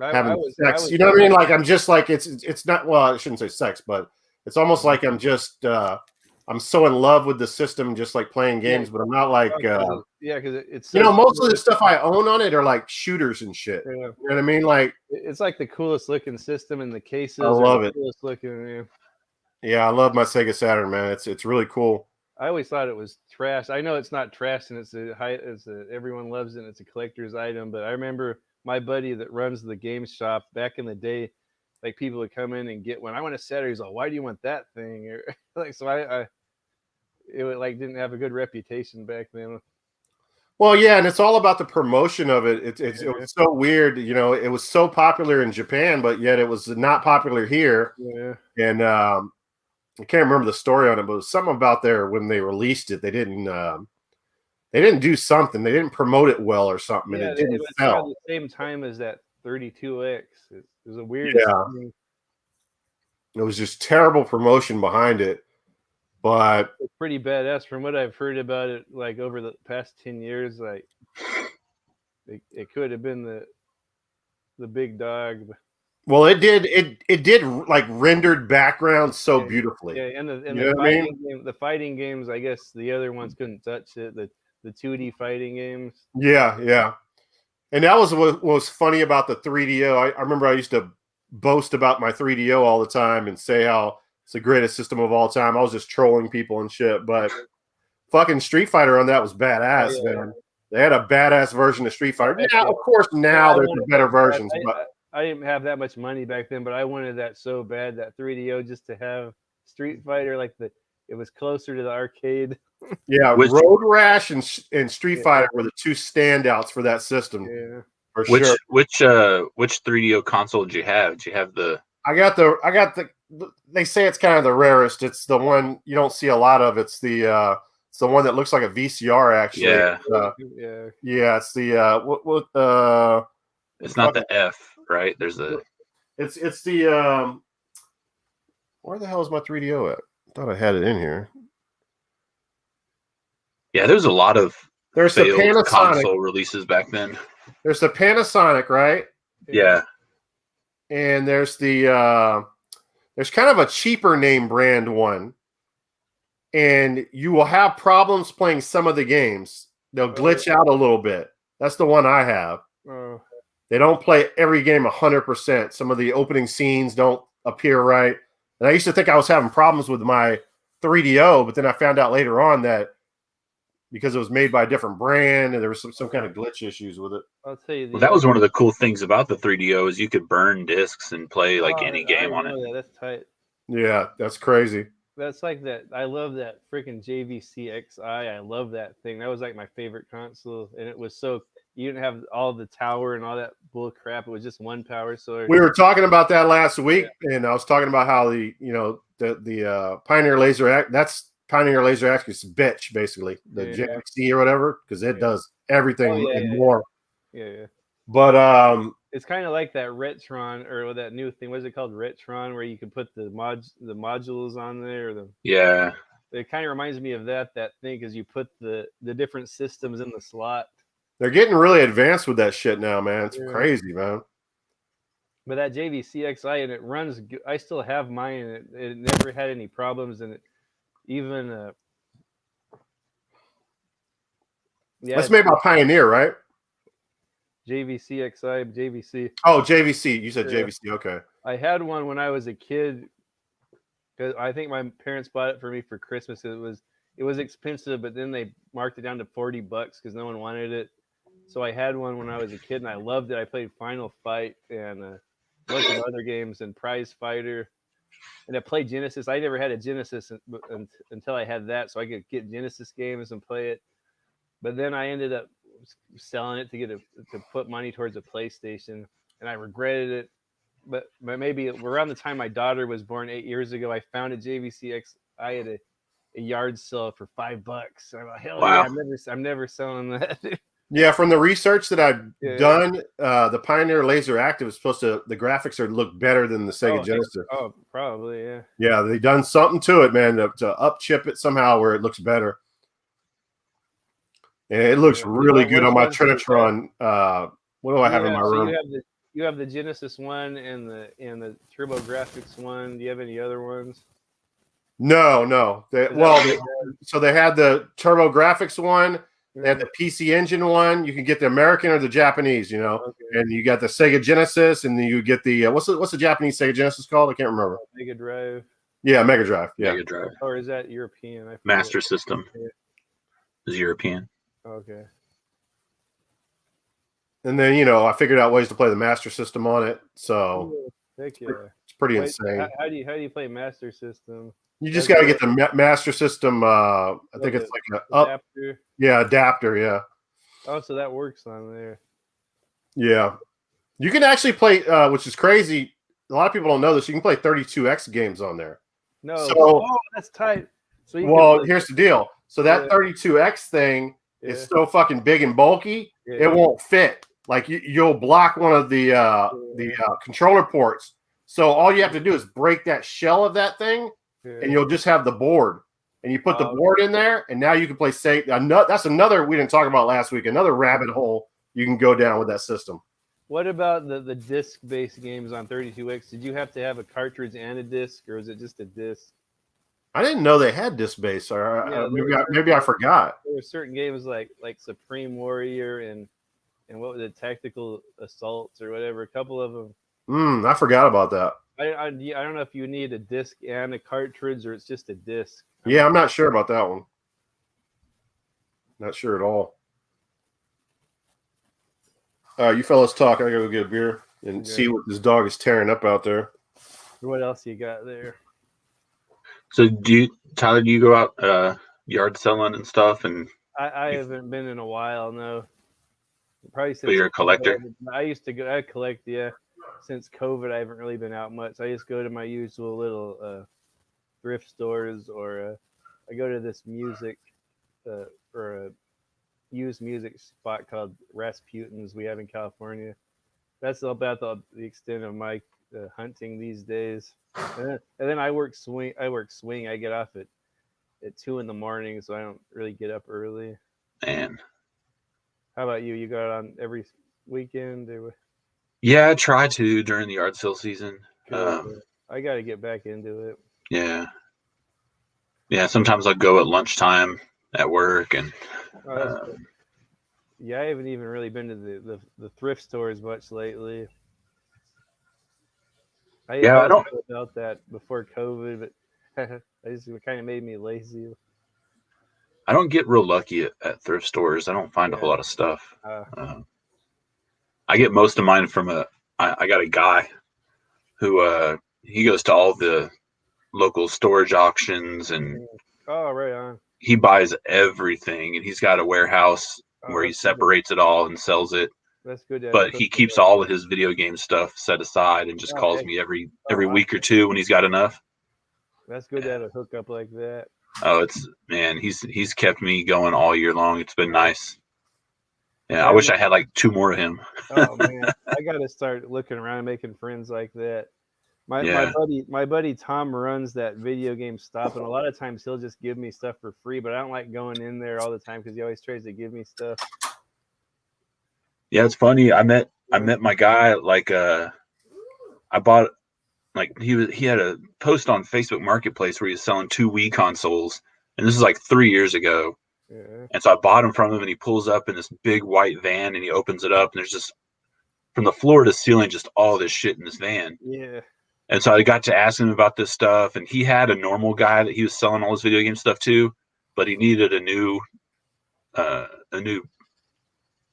having sex. You know what I mean? Like I'm just like it's not. Well, I shouldn't say sex, but it's almost like I'm just I'm so in love with the system, just like playing games. But I'm not like because it's most of the stuff I own on it are like shooters and shit. Yeah. You know what I mean? Like it's like the coolest looking system in the cases. I love it. Coolest looking. Yeah, I love my Sega Saturn, man. It's really cool. I always thought it was trash. I know it's not trash, and everyone loves it. And it's a collector's item. But I remember my buddy that runs the game shop back in the day, like people would come in and get one. I want a Saturn. He's like, "Why do you want that thing?" Or like, so it like didn't have a good reputation back then. Well, yeah, and it's all about the promotion of it. It was so weird, you know. It was so popular in Japan, but yet it was not popular here. Yeah, and I can't remember the story on it, but it was something about there when they released it. They didn't do something. They didn't promote it well or something, and it didn't sell. Around the same time as that 32X. It was a weird. Thing. It was just terrible promotion behind it, but it's pretty badass from what I've heard about it. Like over the past 10 years, like it could have been the big dog. Well, it did like rendered backgrounds so beautifully. Yeah, and the fighting games, I guess the other ones couldn't touch it. The 2D fighting games. Yeah. And that was what was funny about the 3DO. I remember I used to boast about my 3DO all the time and say how it's the greatest system of all time. I was just trolling people and shit, but fucking Street Fighter on that was badass, man. They had a badass version of Street Fighter. Yeah, of course now there's better versions, but I didn't have that much money back then, but I wanted that so bad, that 3DO, just to have Street Fighter, like it was closer to the arcade. Yeah, Road Rash and Street Fighter were the two standouts for that system. Yeah. For sure. Which 3DO console did you have? Did you have the I got the they say it's kind of the rarest. It's the one you don't see a lot of. It's the one that looks like a VCR actually. Yeah. Yeah, it's the it's not the F, right? There's it's the where the hell is my 3DO at? I thought I had it in here. Yeah, there's a lot of the Panasonic console releases back then. There's the Panasonic, right? Yeah. And there's the there's kind of a cheaper name brand one. And you will have problems playing some of the games. They'll glitch out a little bit. That's the one I have. Oh, They don't play every game 100%. Some of the opening scenes don't appear right. And I used to think I was having problems with my 3DO, but then I found out later on that because it was made by a different brand and there was some kind of glitch issues with it. I'll tell you. Well, that was one of the cool things about the 3DO is you could burn discs and play like any I game on it. know that. That's tight. Yeah, that's crazy. That's like that. I love that freaking JVC XI. I love that thing. That was like my favorite console, and it was so you didn't have all the tower and all that bull crap. It was just one power source. We were talking about that last week, and I was talking about how the Pioneer Laser that's Pioneer Laser Access bitch, basically the JXC or whatever, because it does everything and more. Yeah. But it's kind of like that Retron or that new thing. What is it called? Retron, where you can put the modules on there. It kind of reminds me of that thing because you put the different systems in the slot. They're getting really advanced with that shit now, man. It's crazy, man. But that JVCXI, and it runs. I still have mine, and it never had any problems. And even that's made by Pioneer, right? JVCXI, JVC. Oh, JVC. You said JVC. Okay. I had one when I was a kid. Because I think my parents bought it for me for Christmas. It was expensive, but then they marked it down to $40 because no one wanted it. So I had one when I was a kid, and I loved it. I played Final Fight and a bunch of other games and Prize Fighter. And I played Genesis. I never had a Genesis until I had that, so I could get Genesis games and play it. But then I ended up selling it to put money towards a PlayStation, and I regretted it. But maybe around the time my daughter was born 8 years ago, I found a JVCX. I had a yard sale for $5. I'm like, hell yeah! I'm never selling that. Yeah, from the research that I've done, the Pioneer Laser Active is supposed to. The graphics look better than the Sega Genesis. Oh, probably, yeah. Yeah, they've done something to it, man, to up chip it somehow where it looks better. And it looks really good on my Trinitron. What do I have in my room? So you have the Genesis one and the TurboGrafx one. Do you have any other ones? No. So they had the TurboGrafx one. They had the PC Engine one. You can get the American or the Japanese, and you got the Sega Genesis, and then you get the what's the Japanese Sega Genesis called? I can't remember. Mega Drive. Yeah, Mega Drive. Yeah, Mega Drive. Or is that European? Master System is European. Okay. And then I figured out ways to play the Master System on it. So heck yeah, it's pretty insane. How do you play Master System? You just got to get the Master System. I think it's like an adapter. Yeah, adapter. Yeah. Oh, so that works on there. Yeah, you can actually play, which is crazy. A lot of people don't know this. You can play 32X games on there. No. So, that's tight. So here's the deal. So that 32X thing is so fucking big and bulky, it won't fit. Like you'll block one of the controller ports. So all you have to do is break that shell of that thing, and you'll just have the board. And you put the board in there, and now you can play Sega. That's another we didn't talk about last week. Another rabbit hole you can go down with that system. What about the disc-based games on 32X? Did you have to have a cartridge and a disc, or is it just a disc? I didn't know they had disc-based. Maybe I forgot. There were certain games like Supreme Warrior and what was it, Tactical Assaults or whatever. A couple of them. I forgot about that. I don't know if you need a disc and a cartridge or it's just a disc. Yeah, I'm not sure about that one. Not sure at all. All right, you fellas talk. I gotta go get a beer and see what this dog is tearing up out there. What else you got there? So Tyler, do you go out yard selling and stuff? And I haven't been in a while, no. Probably since. But you're a collector? I used to go. I collect, yeah. Since COVID, I haven't really been out much. I just go to my usual little thrift stores, or I go to this music or a used music spot called Rasputin's we have in California. That's about the extent of my hunting these days. And then I work swing. I get off at 2 a.m, so I don't really get up early. Man, how about you? You go out on every weekend? Yeah, I try to during the yard sale season. I got to get back into it. Yeah. Sometimes I'll go at lunchtime at work, and Yeah, I haven't even really been to the thrift stores much lately. Yeah, I I was don't all about that before COVID, but it kind of made me lazy. get real lucky at thrift stores. I don't find a Yeah. whole lot of stuff. Uh, I get most of mine from I got a guy who he goes to all the local storage auctions and oh, right on. he buys everything and he's got a warehouse Oh, where he separates it all and sells it. that's good to have a But hook he up keeps like all of that. his video game stuff set aside and just Oh, calls heck, me oh every wow, week or two when he's got enough. that's good to have a hookup like that. Oh, it's man, he's kept me going all year long. It's been nice. Yeah, I Yeah, wish I had like two more of him. oh man, I gotta start looking around and making friends like that. Yeah. My buddy Tom runs that video game stop, and a lot of times he'll just give me stuff for free. But I don't like going in there all the time because he always tries to give me stuff. Yeah, it's funny. I met Yeah. my guy like I bought like he had a post on Facebook Marketplace where he was selling two Wii consoles, and this is like 3 years ago. Yeah. And so I bought them from him, and he pulls up in this big white van, and he opens it up, and there's just from the floor to ceiling just all this shit in this van. Yeah. And so I got to ask him about this stuff, and he had a normal guy that he was selling all his video game stuff to, but he needed a new uh,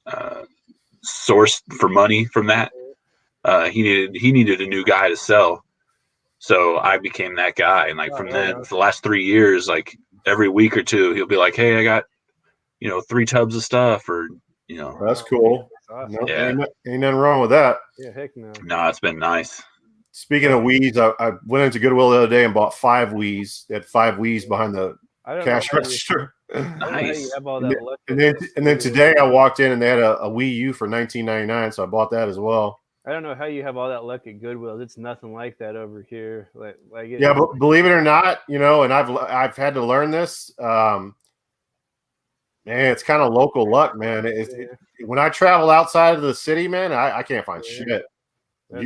uh, source for money from that. He needed a new guy to sell. So I became that guy, and like Oh, from right then on. for the last 3 years, like every week or two, he'll be like, "Hey, I got 3 tubs of stuff," or That's Oh, cool. that's No, awesome. yeah. ain't nothing wrong with that. Yeah, heck no. No, it's been nice. Speaking of Wii's, I went into Goodwill the other day and bought 5 Wii's. They had 5 Wii's behind the I don't know cash how you, register. I don't know how you Nice. have all And that luck. And with then, this and then video. today I walked in and they had a Wii U for $19.99, so I bought that as well. I don't know how you have all that luck at Goodwill. It's nothing like that over here. Like it, Yeah, but believe it or not, and I've had to learn this. Man, it's kind of local luck, man. When I travel outside of the city, man, I can't find shit.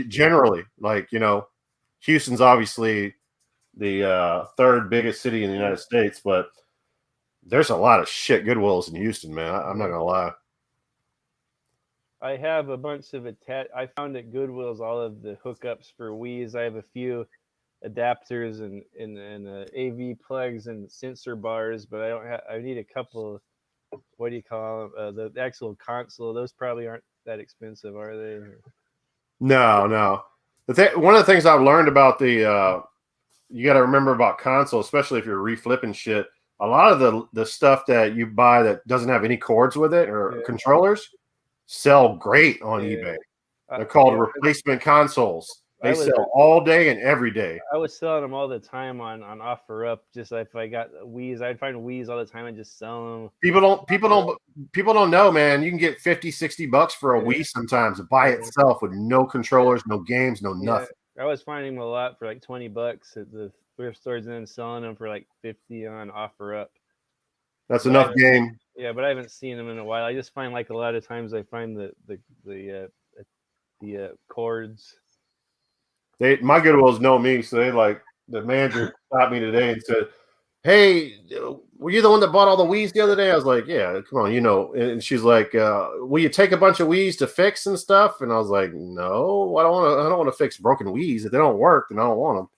Generally, like Houston's obviously the third biggest city in the United States, but there's a lot of shit Goodwills in Houston, man. I'm not gonna lie. I have a bunch of I found at Goodwill's all of the hookups for Wii's. I have a few adapters and AV plugs and sensor bars, but I don't have. I need a couple. What do you call them? The actual console. Those probably aren't that expensive, are they? No. One of the things I've learned about you got to remember about console, especially if you're reflipping shit. A lot of the stuff that you buy that doesn't have any cords with it or controllers sell great on eBay. They're called replacement consoles. They sell all day and every day. I was selling them all the time on OfferUp. Just if I got Wii's, I'd find Wii's all the time and just sell them. People don't know, man. You can get $50-$60 for a Wii sometimes by itself with no controllers, no games, no nothing. I was finding them a lot for like $20 at the thrift stores and then selling them for like 50 on OfferUp. That's enough game. Yeah, but I haven't seen them in a while. I just find like a lot of times I find the cords. My Goodwills know me, so the manager stopped me today and said, "Hey, were you the one that bought all the Wii's the other day?" I was like, "Yeah, come on, And she's like, "Will you take a bunch of Wii's to fix and stuff?" And I was like, "No, I don't want to fix broken Wii's. If they don't work, then I don't want them."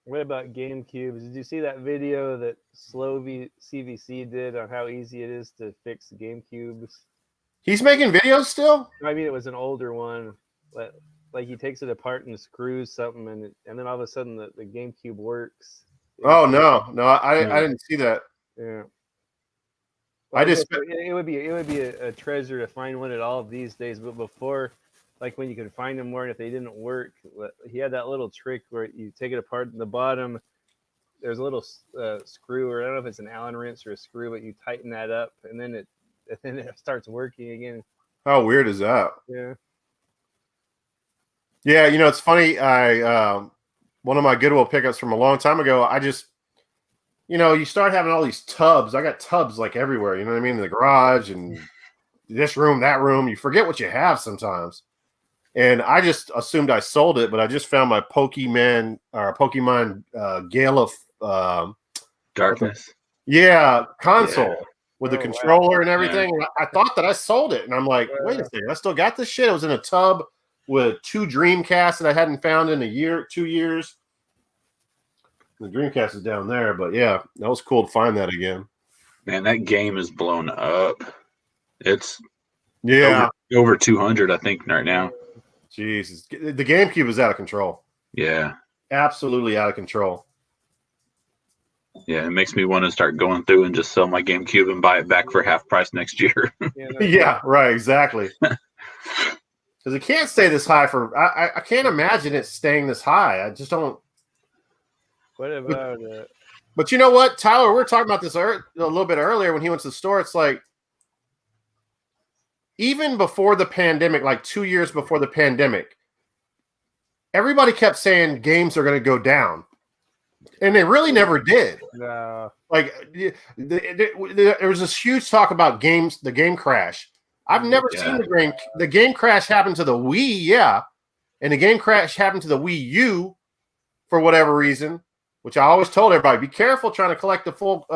What about GameCubes? Did you see that video that CVC did on how easy it is to fix GameCubes? He's making videos still? I mean, it was an older one. Like he takes it apart and screws something, and then all of a sudden the GameCube works. Oh no, I didn't see that. Yeah. Well, it would be a treasure to find one at all these days, but before, like when you could find them more, and if they didn't work, he had that little trick where you take it apart in the bottom. There's a little screw, or I don't know if it's an Allen wrench or a screw, but you tighten that up, and then it starts working again. How weird is that? Yeah. Yeah, it's funny. One of my Goodwill pickups from a long time ago, I just, you start having all these tubs. I got tubs like everywhere, you know what I mean? In the garage and this room, that room. You forget what you have sometimes. And I just assumed I sold it, but I just found my Pokemon Gale of Darkness. console. with the Oh, wow. controller and everything. And I thought that I sold it, and I'm like, wait a second, I still got this shit. It was in a tub with 2 Dreamcasts that I hadn't found in 2 years. The Dreamcast is down there, but yeah, that was cool to find that again. Man, that game is blown up. It's over 200, I think, right now. Jesus, the GameCube is out of control. Yeah, absolutely out of control. Yeah, it makes me want to start going through and just sell my GameCube and buy it back for half price next year. Yeah, right, exactly. Because it can't stay this high for. I can't imagine it staying this high. I just don't. What about? But you know what, Tyler? We were talking about this a little bit earlier when he went to the store. It's like even before the pandemic, like 2 years before the pandemic, everybody kept saying games are going to go down, and they really never did. No. Like there was this huge talk about games, the game crash. I've never seen the game crash happen to the Wii, and the game crash happened to the Wii U for whatever reason. Which I always told everybody, be careful trying to collect the full.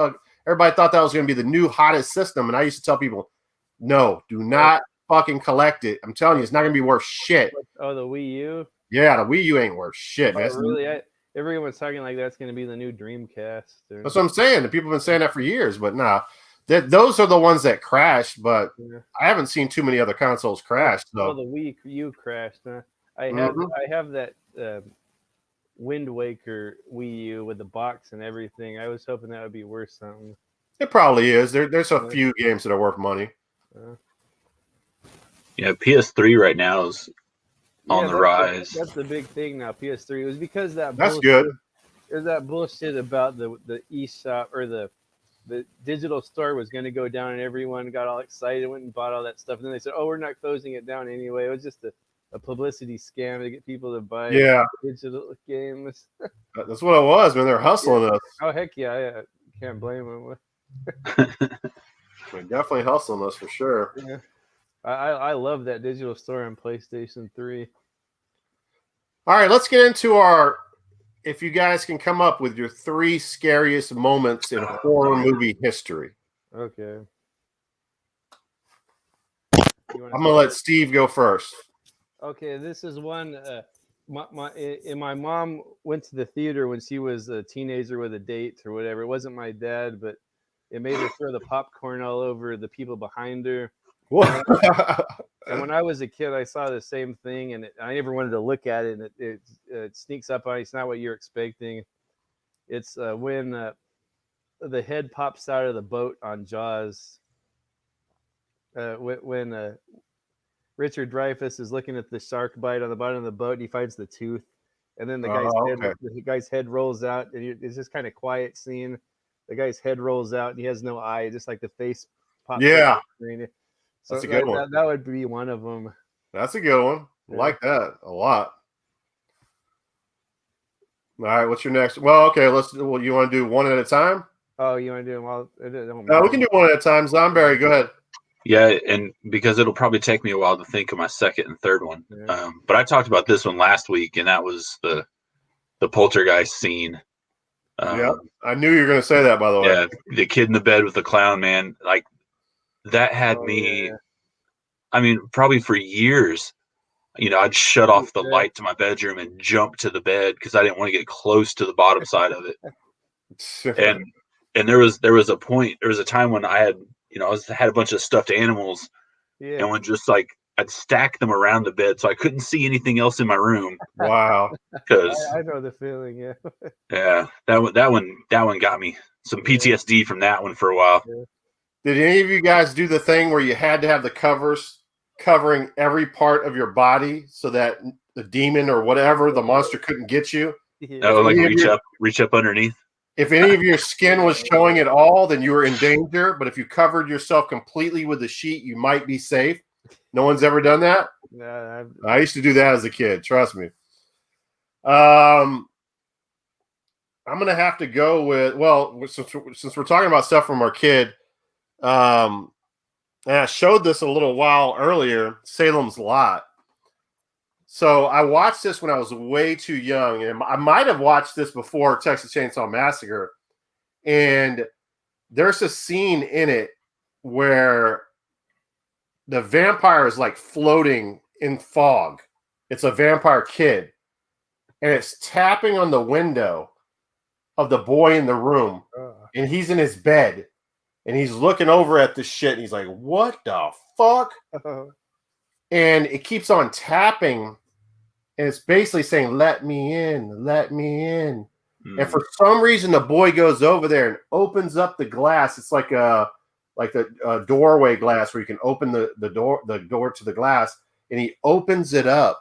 Everybody thought that was going to be the new hottest system, and I used to tell people, no, do not fucking collect it. I'm telling you, it's not going to be worth shit. Oh, the Wii U? Yeah, the Wii U ain't worth shit, man. Really? Everyone's talking like that's going to be the new Dreamcast. That's what I'm saying. The people have been saying that for years, but nah, those are the ones that crashed. But I haven't seen too many other consoles crash. So. Oh, the Wii U crashed. Huh? I have that Wind Waker Wii U with the box and everything. I was hoping that would be worth something. It probably is. There's a few games that are worth money. Yeah, PS3 right now is on the rise. That's the big thing now. PS3. It was because that's good. There's that bullshit about the eShop or the digital store was going to go down, and everyone got all excited, went and bought all that stuff, and then they said, "Oh, we're not closing it down anyway." It was just a publicity scam to get people to buy digital games. That's what it was, man. They're hustling us. Oh, heck yeah. I can't blame them. They're definitely hustling us for sure. Yeah. I love that digital store on PlayStation 3. All right, let's get into our, if you guys can come up with your 3 scariest moments in horror movie history. Okay. I'm going to let Steve go first. Okay, this is one. My mom went to the theater when she was a teenager with a date or whatever. It wasn't my dad, but it made her throw the popcorn all over the people behind her. And when I was a kid, I saw the same thing, and I never wanted to look at it. And it sneaks up on you. It's not what you're expecting. It's when the head pops out of the boat on Jaws. When Richard Dreyfuss is looking at the shark bite on the bottom of the boat, and he finds the tooth, and then the guy's head rolls out, and it's just kind of quiet scene. The guy's head rolls out, and he has no eye, just like the face pops. Yeah, so that's a good one. That would be one of them. That's a good one. I like that a lot. All right, what's your next? Well, okay, you want to do one at a time? Oh, you want to do them all? We can do one at a time. Zomberry, go ahead. Yeah, and because it'll probably take me a while to think of my second and third one. But I talked about this one last week, and that was the poltergeist scene. Yeah, I knew you were going to say that, by the way. Yeah, the kid in the bed with the clown, man. Like, that had me, I mean, probably for years, I'd shut off the light to my bedroom and jump to the bed because I didn't want to get close to the bottom side of it. And there was a time when I had, had a bunch of stuffed animals, and when just like I'd stack them around the bed so I couldn't see anything else in my room. Wow. Because I know the feeling, yeah. Yeah, that one got me some PTSD from that one for a while. Yeah. Did any of you guys do the thing where you had to have the covers covering every part of your body so that the demon or whatever, the monster couldn't get you? Oh, like reach up underneath. If any of your skin was showing at all, then you were in danger. But if you covered yourself completely with the sheet, you might be safe. No one's ever done that? No, I used to do that as a kid. Trust me. I'm going to have to go with, since we're talking about stuff from our kid, and I showed this a little while earlier, Salem's Lot. So I watched this when I was way too young, and I might have watched this before Texas Chainsaw Massacre. And there's a scene in it where the vampire is like floating in fog. It's a vampire kid, and it's tapping on the window of the boy in the room, and he's in his bed, and he's looking over at the shit, and he's like, "What the fuck?" And it keeps on tapping, and it's basically saying, "Let me in, let me in." And for some reason, the boy goes over there and opens up the glass. It's like a doorway glass where you can open the door to the glass, and he opens it up,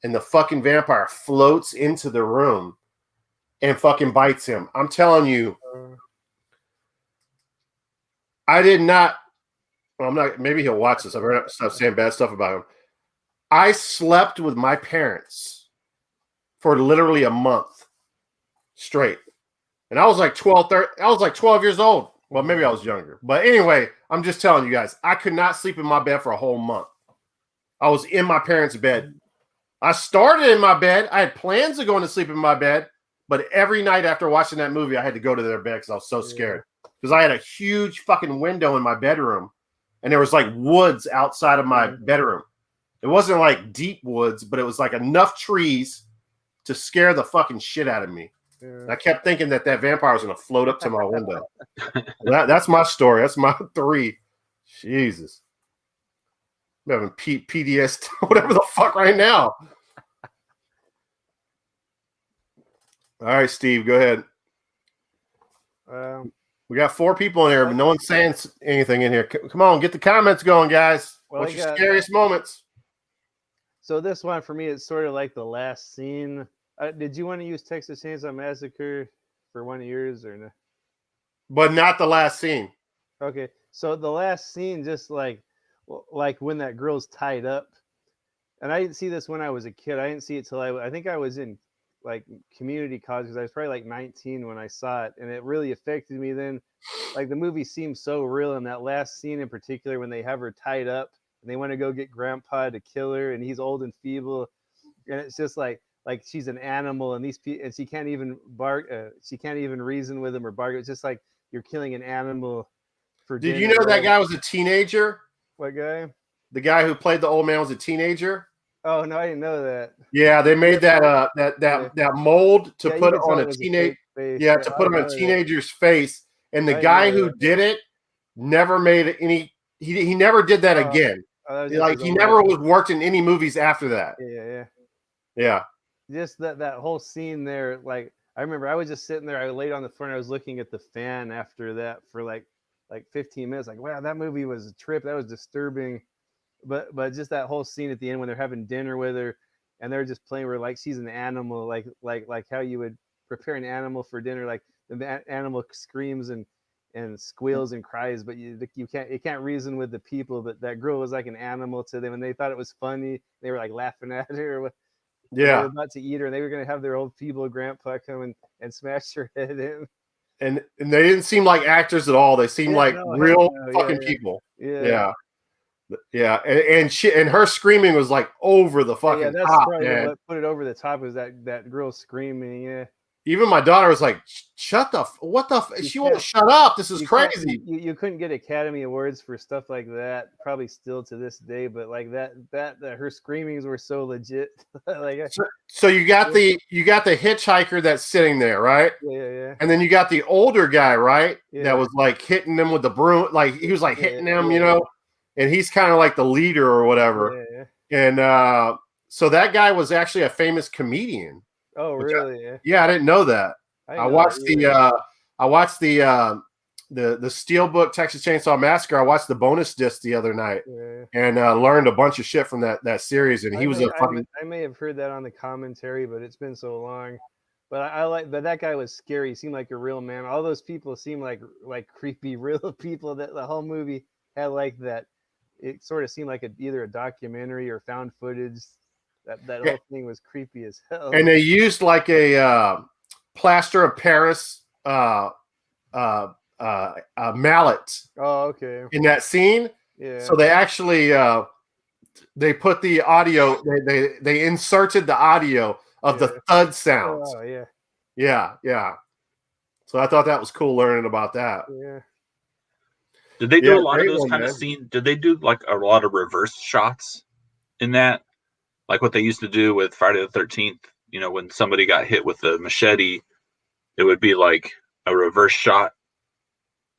and the fucking vampire floats into the room and fucking bites him. I'm telling you, I did not. Well, I'm not. Maybe he'll watch this. I've heard stuff saying bad stuff about him. I slept with my parents for literally a month straight, and I was like 12. I was like 12 years old. Well, maybe I was younger, but anyway, I'm just telling you guys, I could not sleep in my bed for a whole month. I was in my parents' bed. I started in my bed. I had plans of going to sleep in my bed, but every night after watching that movie, I had to go to their bed because I was so scared. Because I had a huge fucking window in my bedroom, and there was like woods outside of my bedroom. It wasn't like deep woods, but it was like enough trees to scare the fucking shit out of me. And I kept thinking that vampire was going to float up to my window. That's my story. That's my 3. Jesus. I'm having PDS, whatever the fuck right now. All right, Steve, go ahead. We got 4 people in here, but no one's saying anything in here. Come on, get the comments going, guys. What's your scariest moments? So this one for me is sort of like the last scene. Did you want to use Texas Chainsaw Massacre for one of yours or no? But not the last scene. Okay, so the last scene, just like when that girl's tied up, and I didn't see this when I was a kid. I didn't see it till I think I was in like community college, because I was probably like 19 when I saw it, and it really affected me then. Like the movie seems so real, and that last scene in particular when they have her tied up and they want to go get Grandpa to kill her, and he's old and feeble, and it's just like she's an animal, and and she can't even bark, she can't even reason with him or bark. It's just like you're killing an animal for Did dinner. you know that guy was a teenager? What guy? The guy who played the old man was a teenager. Oh no, I didn't know that. Yeah, they made that mold to put on a teenage. Yeah, to put on a teenager's face, and the guy who did it never made any. He never did that again. Like he never worked in any movies after that. Yeah. Just that whole scene there. Like I remember, I was just sitting there. I laid on the floor and I was looking at the fan after that for like 15 minutes. Like, wow, that movie was a trip. That was disturbing. But just that whole scene at the end when they're having dinner with her, and they're just playing where like she's an animal, like how you would prepare an animal for dinner. Like the animal screams and squeals and cries, but you can't reason with the people. But that girl was like an animal to them, and they thought it was funny. They were like laughing at her. They were about to eat her, and they were going to have their old feeble grandpa come and smash her head in. And they didn't seem like actors at all. They seemed like real fucking people. Yeah. And her screaming was like over the fucking that's top. Probably man. What put it over the top was that girl screaming. Yeah. Even my daughter was like, "Shut the what the? She won't shut up. This is crazy." You couldn't get Academy Awards for stuff like that. Probably still to this day, but like that her screamings were so legit. So you got the hitchhiker that's sitting there, right? Yeah. And then you got the older guy, right? Yeah. That was like hitting them with the broom, like he was like hitting them, you know. And he's kind of like the leader or whatever. Yeah. And so that guy was actually a famous comedian. Oh, really? Yeah, I didn't know that. I watched the Steelbook Texas Chainsaw Massacre. I watched the bonus disc the other night and learned a bunch of shit from that series. And I may have heard that on the commentary, but it's been so long. But but that guy was scary. He seemed like a real man. All those people seemed like creepy real people. That the whole movie had like that. It sort of seemed like either a documentary or found footage. That whole thing was creepy as hell. And they used like a plaster of Paris mallet. Oh, okay. In that scene. Yeah. So they actually they put the audio. They inserted the audio of the thud sounds. Oh yeah. Yeah. So I thought that was cool learning about that. Yeah. Did they do Yeah, a lot of great those one, kind of man. scenes? Did they do like a lot of reverse shots in that? Like what they used to do with Friday the 13th, you know, when somebody got hit with a machete, it would be like a reverse shot,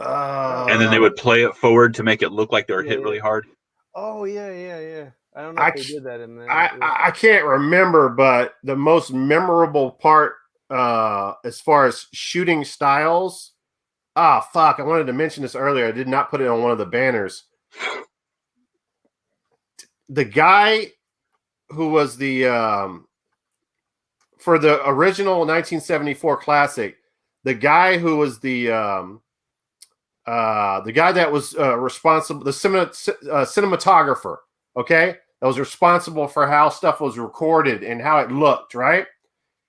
and then they would play it forward to make it look like they were hit really hard. Oh yeah. I don't know I if they did that in that. I can't remember, but the most memorable part, as far as shooting styles. Ah, fuck! I wanted to mention this earlier. I did not put it on one of the banners. The guy who was the for the original 1974 classic, the guy who was the guy that was responsible, the cinematographer, okay, that was responsible for how stuff was recorded and how it looked, right?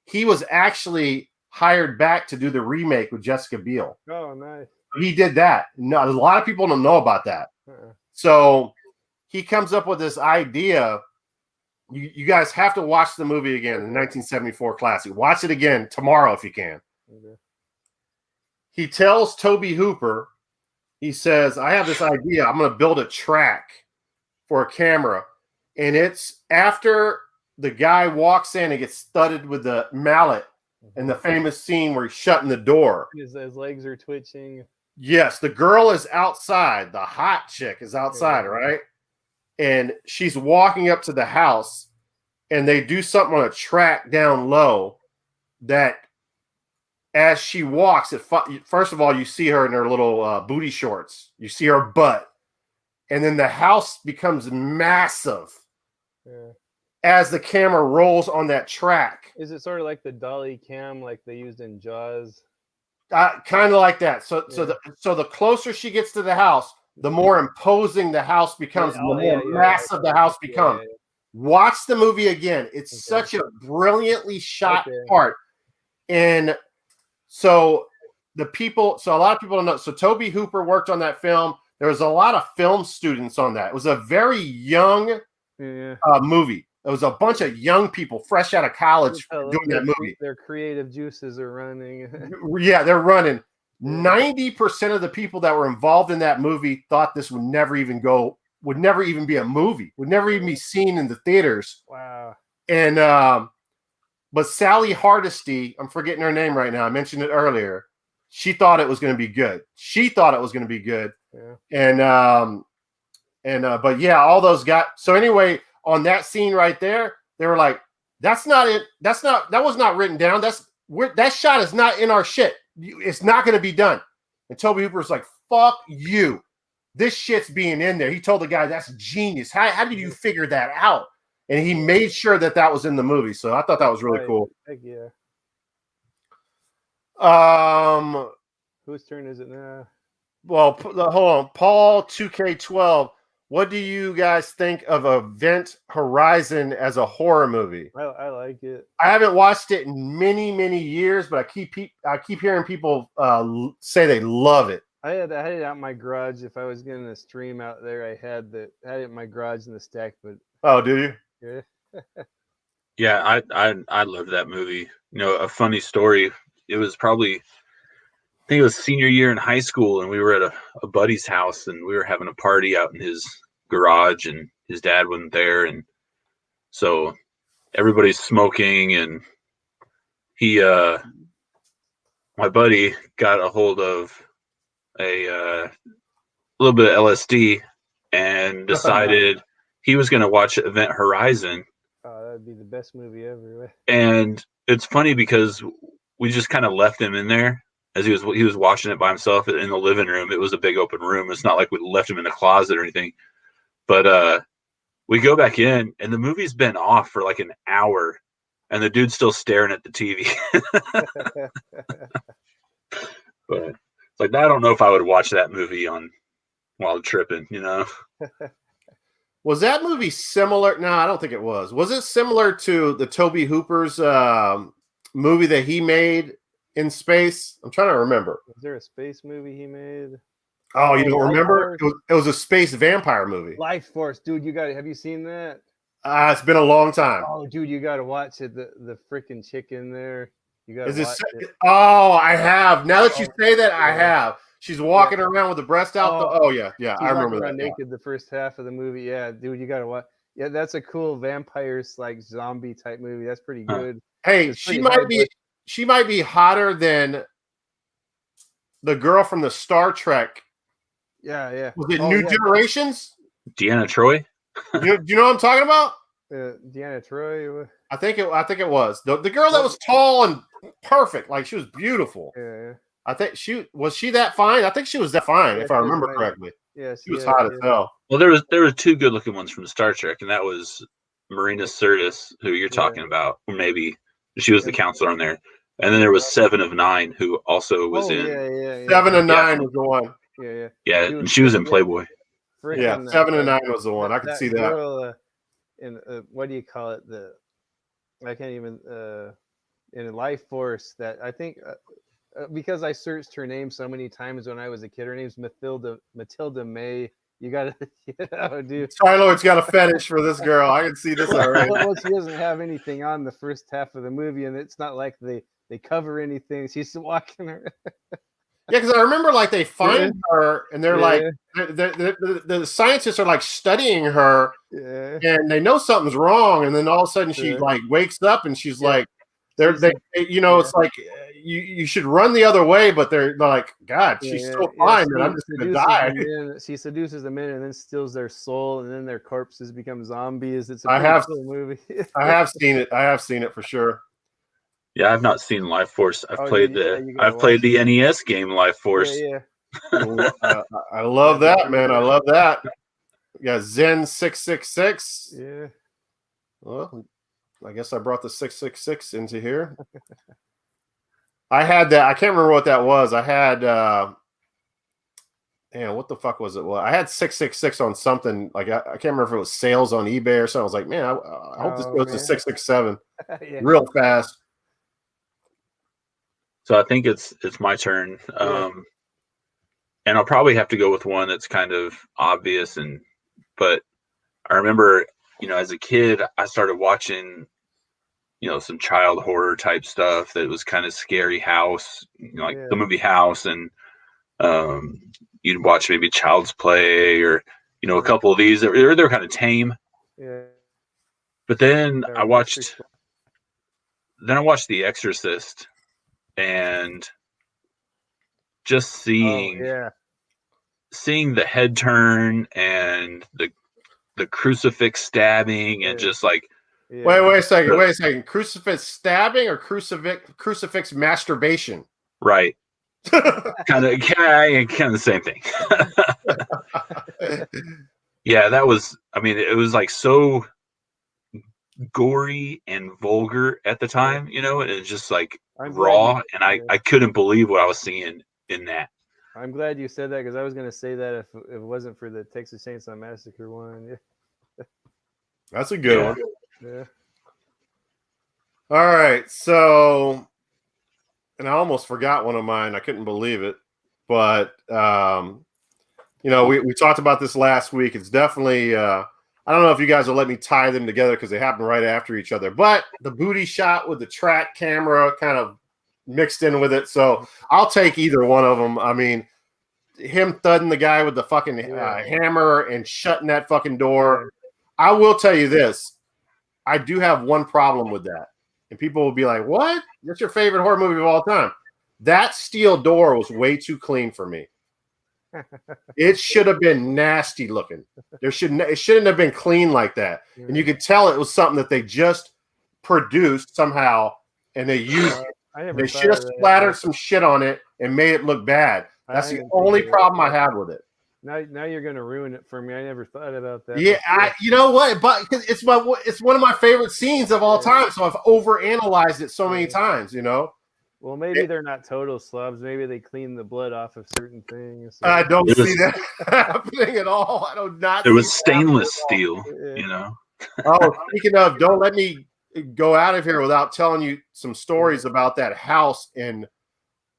He was actually hired back to do the remake with Jessica Biel. Oh, nice. He did that. No, a lot of people don't know about that. Uh-uh. So he comes up with this idea. You guys have to watch the movie again, the 1974 classic. Watch it again tomorrow if you can. Okay. He tells Toby Hooper, he says, I have this idea. I'm going to build a track for a camera. And it's after the guy walks in and gets studded with the mallet in the famous scene where he's shutting the door. His legs are twitching. Yes, the girl is outside. The hot chick is outside, right? And she's walking up to the house, and they do something on a track down low that as she walks, first of all, you see her in her little booty shorts. You see her butt. And then the house becomes massive as the camera rolls on that track. Is it sort of like the dolly cam like they used in Jaws? Kind of like that. So the closer she gets to the house, the more imposing the house becomes, the more massive the house becomes. Watch the movie again. It's such a brilliantly shot part. And so a lot of people don't know. So Toby Hooper worked on that film. There was a lot of film students on that. It was a very young movie. It was a bunch of young people fresh out of college doing that movie. Their creative juices are running. Yeah, they're running. 90% of the people that were involved in that movie thought this would never even be a movie, would never even be seen in the theaters. Wow. And but Sally Hardesty, I'm forgetting her name right now. I mentioned it earlier. She thought it was going to be good. Yeah. But yeah, all those guys. So anyway, on that scene right there, they were like, "That's not it. That was not written down. That shot is not in our shit. It's not going to be done." And Toby Hooper's like, "Fuck you. This shit's being in there." He told the guy, "That's genius. How did you figure that out?" And he made sure that was in the movie. So I thought that was really cool. Heck yeah. Whose turn is it now? Well, hold on. Paul 2K12. What do you guys think of Event Horizon as a horror movie? I like it. I haven't watched it in many, many years, but I keep hearing people say they love it. I had it out in my garage. If I was getting a stream out there, I had it in my garage in the stack. But oh, do you? Yeah. Yeah, I loved that movie. You know, a funny story. It was probably, I think it was senior year in high school, and we were at a buddy's house, and we were having a party out in his garage, and his dad wasn't there, and so everybody's smoking, and my buddy got a hold of a little bit of LSD and decided he was going to watch Event Horizon. Oh, that'd be the best movie ever. And it's funny because we just kind of left him in there as he was watching it by himself in the living room. It was a big open room. It's not like we left him in the closet or anything. But we go back in, and the movie's been off for like an hour, and the dude's still staring at the TV. But it's like, I don't know if I would watch that movie while tripping, you know? Was that movie similar? No, I don't think it was. Was it similar to the Toby Hooper's movie that he made in space? I'm trying to remember. Was there a space movie he made? Oh, you don't remember? It was a space vampire movie. Life Force, dude. Have you seen that? It's been a long time. Oh, dude, you got to watch it. The freaking chick in there. You got to watch it. Oh, I have. Now that you say that, I have. she's walking around with the breast out. Yeah, She's I remember walking that. around naked the first half of the movie. Yeah, dude, you gotta watch. Yeah, that's a cool vampires like zombie type movie. That's pretty good. Hey, It's she pretty high might be hotter than the girl from the Star Trek. Yeah. Was it New Generations? Deanna Troy. Do you know what I'm talking about? Deanna Troy. I think it was the girl that was tall and perfect. Like she was beautiful. Yeah. I think she that fine. I think she was that fine, if I remember correctly. Yeah, she was hot as hell. Well, there were two good looking ones from Star Trek, and that was Marina Sirtis, who you're talking about, or maybe she was the counselor on there. And then there was 7 of 9, who also was in. Yeah. 7 of 9 was the one. Yeah, and she was in Playboy. Yeah, 7 of 9 was the one. I could see that. Girl, in what do you call it? I can't even in Life Force. That I think because I searched her name so many times when I was a kid. Her name's Matilda May. You gotta, dude. Star-Lord's got a fetish for this girl. I can see this already. Well, she doesn't have anything on the first half of the movie, and it's not like they cover anything. She's walking her. Yeah, because I remember like they find her and they're like the scientists are like studying her, and they know something's wrong, and then all of a sudden she like wakes up and she's like, it's like you should run the other way, but they're like, God, she's so fine, and I'm just gonna die. She seduces them in and then steals their soul, and then their corpses become zombies. It's a cool movie. I have seen it. I have seen it for sure. Yeah, I've not seen Life Force. I've played the NES game Life Force. Yeah. I love that, man. I love that. Yeah, Zen 666. Yeah. Well, I guess I brought the 666 into here. I had that. I can't remember what that was. I had what the fuck was it? Well, I had 666 on something. Like I can't remember if it was sales on eBay or something. I was like, man, I hope this goes to 667 real fast. So I think it's my turn. And I'll probably have to go with one that's kind of obvious, but I remember, as a kid, I started watching, some child horror type stuff that was kind of scary. House, like the movie House, and you'd watch maybe Child's Play or a couple of these. They're kind of tame. Yeah. But then I watched The Exorcist, and just seeing the head turn and the crucifix stabbing and just like wait a second, crucifix stabbing or crucifix masturbation? Right. kind of the same thing. Yeah, that was, it was like so gory and vulgar at the time, and it's just like raw, and I couldn't believe what I was seeing in that. I'm glad you said that, because I was going to say that if it wasn't for the Texas Chainsaw Massacre one. That's a good one. Yeah. All right, so, and I almost forgot one of mine. I couldn't believe it, but we talked about this last week. It's definitely I don't know if you guys will let me tie them together because they happen right after each other, but the booty shot with the track camera kind of mixed in with it. So I'll take either one of them. I mean, him thudding the guy with the fucking hammer and shutting that fucking door. I will tell you this. I do have one problem with that. And people will be like, what? That's your favorite horror movie of all time. That steel door was way too clean for me. It should have been nasty looking. It shouldn't have been clean like that. And you could tell it was something that they just produced somehow, and they used it. They should have splattered some shit on it and made it look bad. That's the only problem I had with it. Now you're gonna ruin it for me. I never thought about that. Yeah, you know what? But it's one of my favorite scenes of all time. So I've overanalyzed it so many times. Well, maybe they're not total slobs. Maybe they clean the blood off of certain things. I don't see that happening at all. I don't not. It was stainless steel. Oh, speaking of, don't let me go out of here without telling you some stories about that house and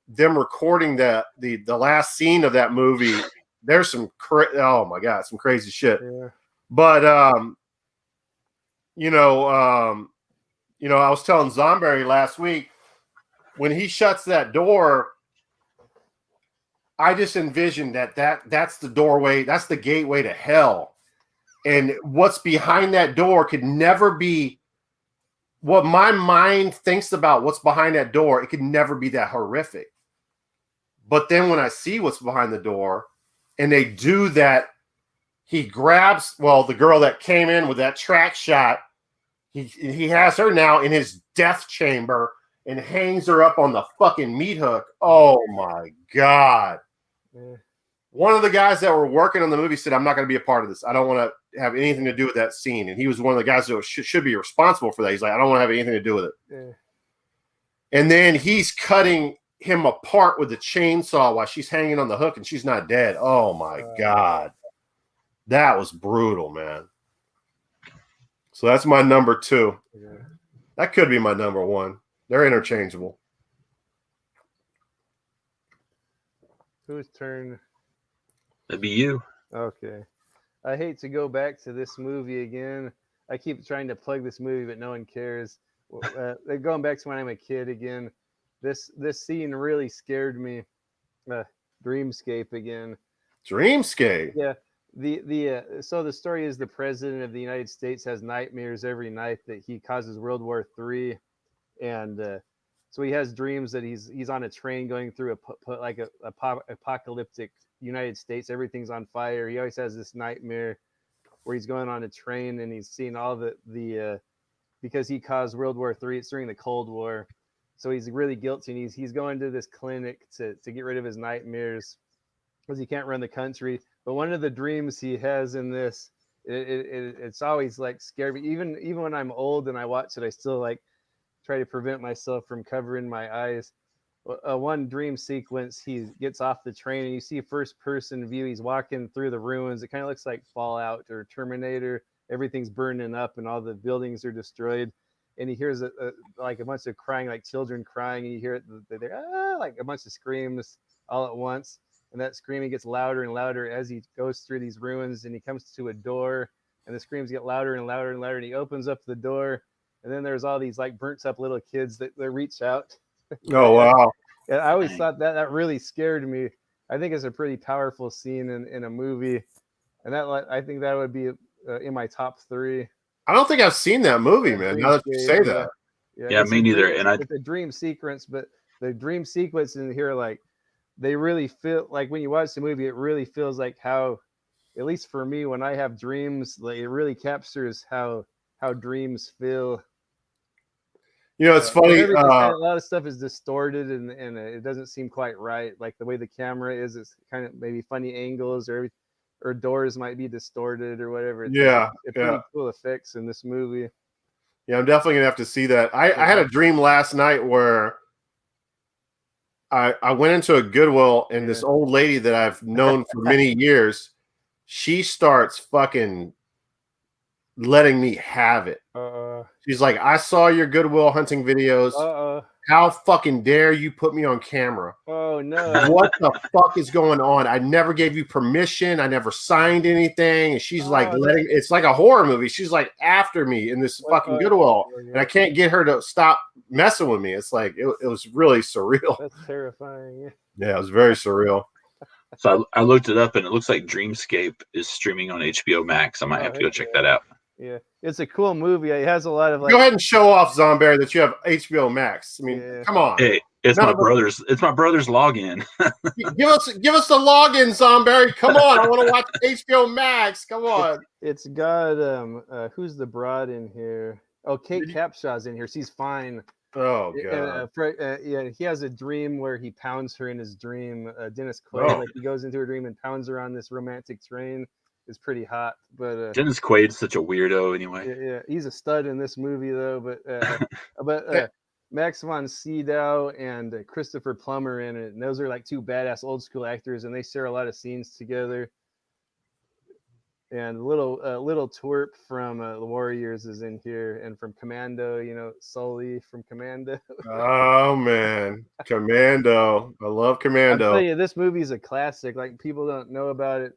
them recording the last scene of that movie. There's some oh my God, some crazy shit. Yeah. But I was telling Zomberry last week, when he shuts that door, I just envisioned that's the doorway, that's the gateway to hell. And what's behind that door could never be what my mind thinks about what's behind that door. It could never be that horrific. But then when I see what's behind the door and they do that, he grabs, the girl that came in with that track shot, he has her now in his death chamber and hangs her up on the fucking meat hook. Oh my God. Yeah. One of the guys that were working on the movie said, I'm not going to be a part of this. I don't want to have anything to do with that scene. And he was one of the guys that should be responsible for that. He's like, I don't want to have anything to do with it. Yeah. And then he's cutting him apart with the chainsaw while she's hanging on the hook and she's not dead. Oh my God. That was brutal, man. So that's my number 2. Yeah. That could be my number 1. They're interchangeable. Whose turn? That'd be you. Okay. I hate to go back to this movie again. I keep trying to plug this movie, but no one cares. Going back to when I'm a kid again, this scene really scared me. Dreamscape again. Dreamscape. Yeah. So the story is the president of the United States has nightmares every night that he causes World War III, and so he has dreams that he's on a train going through a apocalyptic United States. Everything's on fire. He always has this nightmare where he's going on a train and he's seeing all the because he caused World War III. It's during the Cold War, so he's really guilty. And he's going to this clinic to get rid of his nightmares because he can't run the country. But one of the dreams he has in this, it's always like scary. Even when I'm old and I watch it, I still like try to prevent myself from covering my eyes. One dream sequence, he gets off the train and you see first person view. He's walking through the ruins. It kind of looks like Fallout or Terminator. Everything's burning up and all the buildings are destroyed. And he hears like a bunch of crying, like children crying, and you hear it, like a bunch of screams all at once. And that screaming gets louder and louder as he goes through these ruins, and he comes to a door, and the screams get louder and louder and louder, and he opens up the door, and then there's all these like burnt up little kids that reach out. Oh, wow. And I always thought that really scared me. I think it's a pretty powerful scene in a movie, and I think that would be in my top 3. I don't think I've seen that movie, man. Now that you say that. Yeah, me neither. It's a dream sequence, but the dream sequence in here, like, they really feel like when you watch the movie, it really feels like how, at least for me, when I have dreams, like it really captures how dreams feel. It's funny. A lot of stuff is distorted and it doesn't seem quite right. Like the way the camera is, it's kind of maybe funny angles or doors might be distorted or whatever. It's pretty cool effects in this movie. Yeah, I'm definitely gonna have to see that. I had a dream last night where I went into a Goodwill and this old lady that I've known for many years, she starts fucking letting me have it. She's like, I saw your Goodwill hunting videos. How fucking dare you put me on camera? Oh no. What the fuck is going on? I never gave you permission. I never signed anything. And she's like it's like a horror movie. She's like after me in this fucking Goodwill. And I can't get her to stop messing with me. It's like it was really surreal. That's terrifying. Yeah, it was very surreal. So I looked it up and it looks like Dreamscape is streaming on HBO Max. I might have to go check that out. Yeah, it's a cool movie. It has a lot of like. Go ahead and show off, Zomberry, that you have HBO Max. I mean, come on. Hey, it's my brother's login. give us the login, Zomberry. Come on, I want to watch HBO Max. Come on. It's got who's the broad in here? Oh, Kate Capshaw's in here. She's fine. Oh god. He has a dream where he pounds her in his dream. Dennis Quaid, like he goes into her dream and pounds her on this romantic train. Is pretty hot, but Dennis Quaid's such a weirdo anyway. Yeah, he's a stud in this movie though. But Max von Sydow and Christopher Plummer in it, and those are like 2 badass old school actors, and they share a lot of scenes together. And little twerp from The Warriors is in here, and from Commando, Sully from Commando. Oh man, Commando! I love Commando. I'll tell you, this movie is a classic. Like people don't know about it.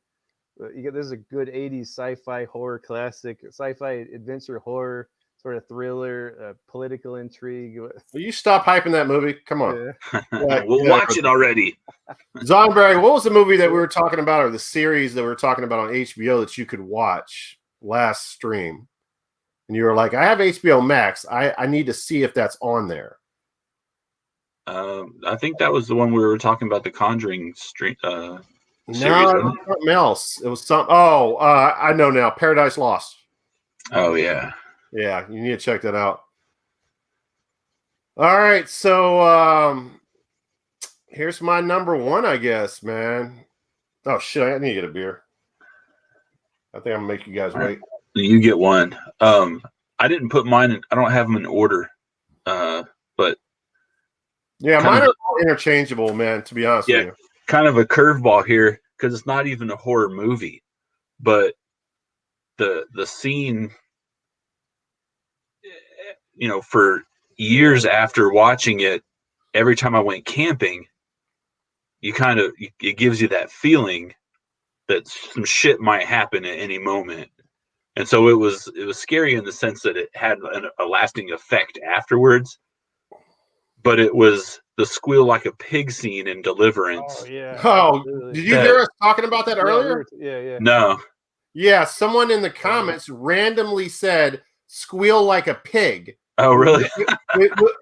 This is a good 80s sci-fi horror classic, sci-fi adventure horror. sort of thriller, political intrigue. Will you stop hyping that movie? Come on. Yeah. We'll watch it already. Zonberry, what was the movie that we were talking about, or the series that we were talking about on HBO that you could watch last stream? And you were like, I have HBO Max. I need to see if that's on there. I think that was the one we were talking about, the Conjuring series. No, it was something else. It was I know now. Paradise Lost. Oh yeah. Yeah, you need to check that out. All right, so here's my number one, I guess, man. Oh shit, I need to get a beer. I think I'm gonna make you guys wait. You get one. I didn't put mine in, I don't have them in order. But yeah, mine are all interchangeable, man, to be honest with you. Kind of a curveball here, because it's not even a horror movie, but the scene, you know, for years after watching it, every time I went camping, it gives you that feeling that some shit might happen at any moment. And so it was scary in the sense that it had a lasting effect afterwards. But it was the squeal like a pig scene in Deliverance. Oh yeah. Oh, absolutely. did you hear us talking about that earlier? Yeah. No. Yeah, someone in the comments randomly said "squeal like a pig." Oh, really?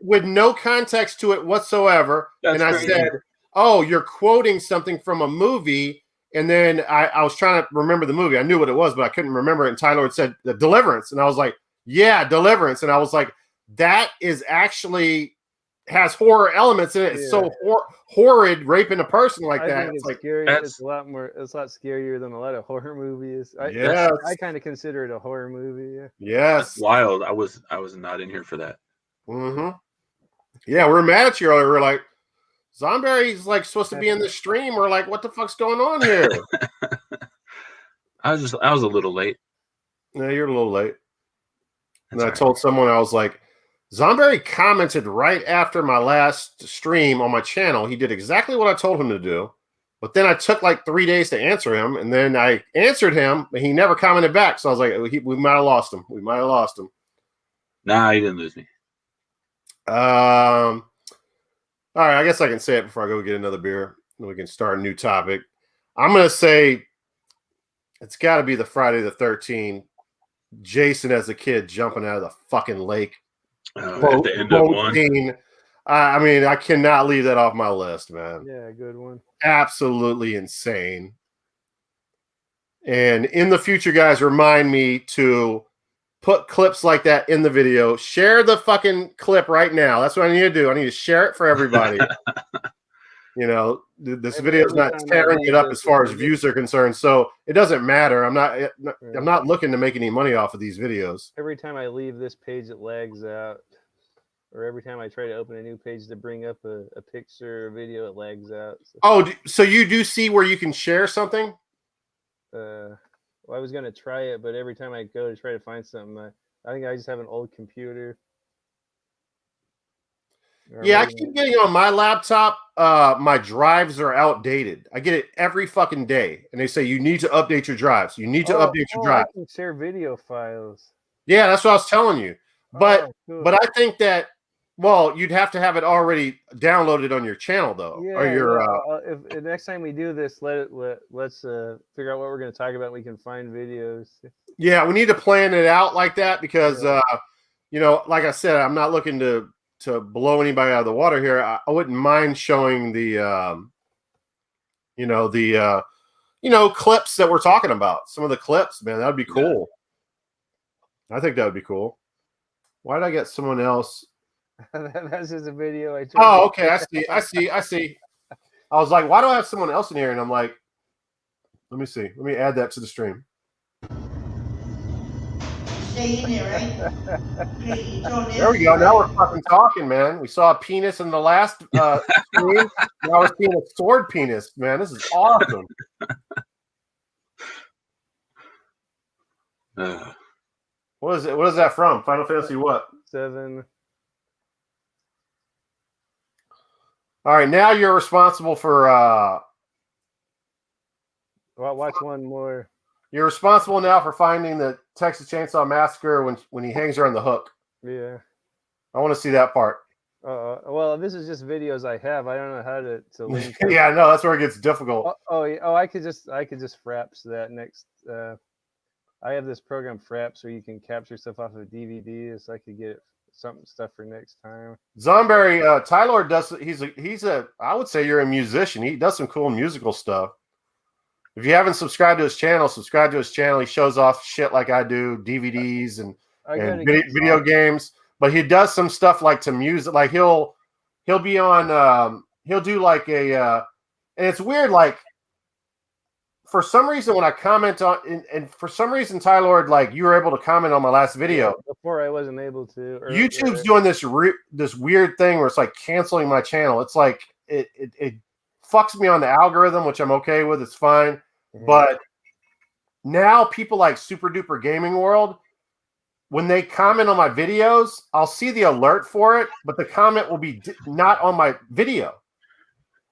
with no context to it whatsoever. That's and I crazy. said, "Oh, you're quoting something from a movie." And then I was trying to remember the movie. I knew what it was, but I couldn't remember it. And Tyler had said Deliverance, and I was like, "Yeah, Deliverance." And I was like, "That is actually." Has horror elements in it. It's so horrid raping a person like that. Think it's like scary. It's a lot scarier than a lot of horror movies. I kind of consider it a horror movie. Yeah. Yes. That's wild. I was not in here for that. Mm-hmm. Yeah, we were mad at you earlier. We were like, Zonberry's like supposed to be in the stream. We're like, what the fuck's going on here? I was a little late. Yeah, you're a little late. That's and I told someone, I was like, Zonberry commented right after my last stream on my channel. He did exactly what I told him to do. But then I took like 3 days to answer him. And then I answered him, but he never commented back. So I was like, we might have lost him. We might have lost him. Nah, he didn't lose me. All right, I guess I can say it before I go get another beer. Then we can start a new topic. I'm going to say it's got to be the Friday the 13th. Jason as a kid jumping out of the fucking lake. At the end of one. Scene. I mean, I cannot leave that off my list, man. Yeah, good one. Absolutely insane. And in the future, guys, remind me to put clips like that in the video. Share the fucking clip right now. That's what I need to do. I need to share it for everybody. You know, this video is not tearing it up as far as views are concerned, so it doesn't matter. I'm not looking to make any money off of these videos. Every time I leave this page, it lags out. Or every time I try to open a new page to bring up a picture or video, it lags out. So. Oh, so you do see where you can share something? Well, I was gonna try it, but every time I go to try to find something, I think I just have an old computer. Yeah, I keep getting on my laptop. My drives are outdated. I get it every fucking day, and they say you need to update your drives. You need to update your drives. I can share video files. Yeah, that's what I was telling you. But cool. but I think that you'd have to have it already downloaded on your channel though, Yeah. or your. If next time we do this, let's figure out what we're going to talk about. We can find videos. Yeah, we need to plan it out like that because you know, like I said, I'm not looking to blow anybody out of the water here. I wouldn't mind showing the clips that we're talking about. Some of the clips, man, that would be cool. Yeah. I think that would be cool. Why did I get someone else? That's just a video. Okay. I see. I was like, why do I have someone else in here? And I'm like, let me see. Let me add that to the stream. Stay in there, right? There we go. Now we're fucking talking, man. We saw a penis in the last stream. Now we're seeing a sword penis, man. This is awesome. What is it? What is that from? Final Fantasy what? 7. All right, now you're responsible for. Well, watch one more. You're responsible now for finding the Texas Chainsaw Massacre when he hangs her on the hook. Yeah. I want to see that part. Well, this is just videos I have. I don't know how to link. Yeah, no, that's where it gets difficult. I could just Fraps that next. I have this program Fraps where you can capture stuff off of DVDs. So I could get stuff for next time. Zomberry, Tyler does. He's a. I would say you're a musician. He does some cool musical stuff. If you haven't subscribed to his channel, subscribe to his channel. He shows off shit like I do, DVDs and video games. But he does some stuff like to music. Like he'll be on. He'll do like a. And it's weird. Like for some reason, when I comment on, and for some reason, Tyler, like you were able to comment on my last video. Before I wasn't able to. YouTube's doing this weird thing where it's like canceling my channel. It's like it fucks me on the algorithm, which I'm okay with. It's fine. Mm-hmm. But now people like Super Duper Gaming World, when they comment on my videos, I'll see the alert for it, but the comment will be not on my video.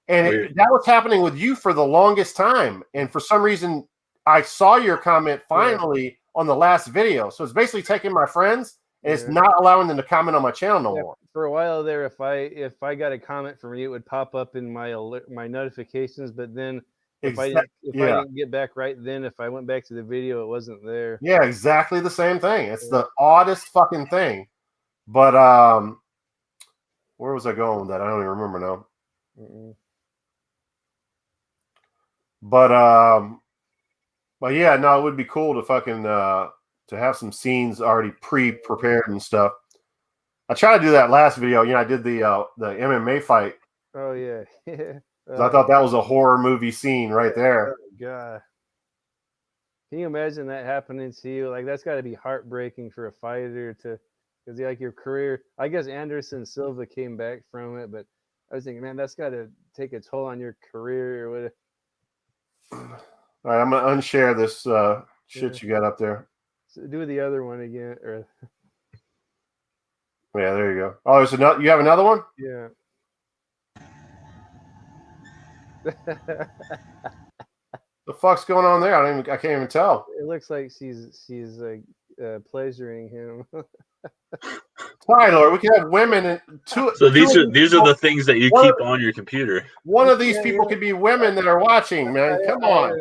And that was happening with you for the longest time. And for some reason, I saw your comment finally on the last video. So it's basically taking my friends and it's not allowing them to comment on my channel no more. For a while there, if I got a comment from you, it would pop up in my notifications. But then if I didn't get back right then, if I went back to the video, it wasn't there. Yeah, exactly the same thing. It's the oddest fucking thing. But where was I going with that? I don't even remember now. Mm-mm. But yeah, no, it would be cool to fucking to have some scenes already pre-prepared and stuff. I tried to do that last video. You know, I did the MMA fight. Oh yeah. I thought that was a horror movie scene right there. Oh, God. Can you imagine that happening to you? Like that's got to be heartbreaking for a fighter because like your career. I guess Anderson Silva came back from it, but I was thinking, man, that's got to take a toll on your career or whatever. All right, I'm gonna unshare this shit you got up there. So do the other one again, or yeah, there you go. Oh, there's another. You have another one? Yeah. The fuck's going on there? I can't even tell. It looks like she's pleasuring him. Tyler, we can have women and two. So these are the things that you keep on your computer. One of these people could be women that are watching, man. Come on.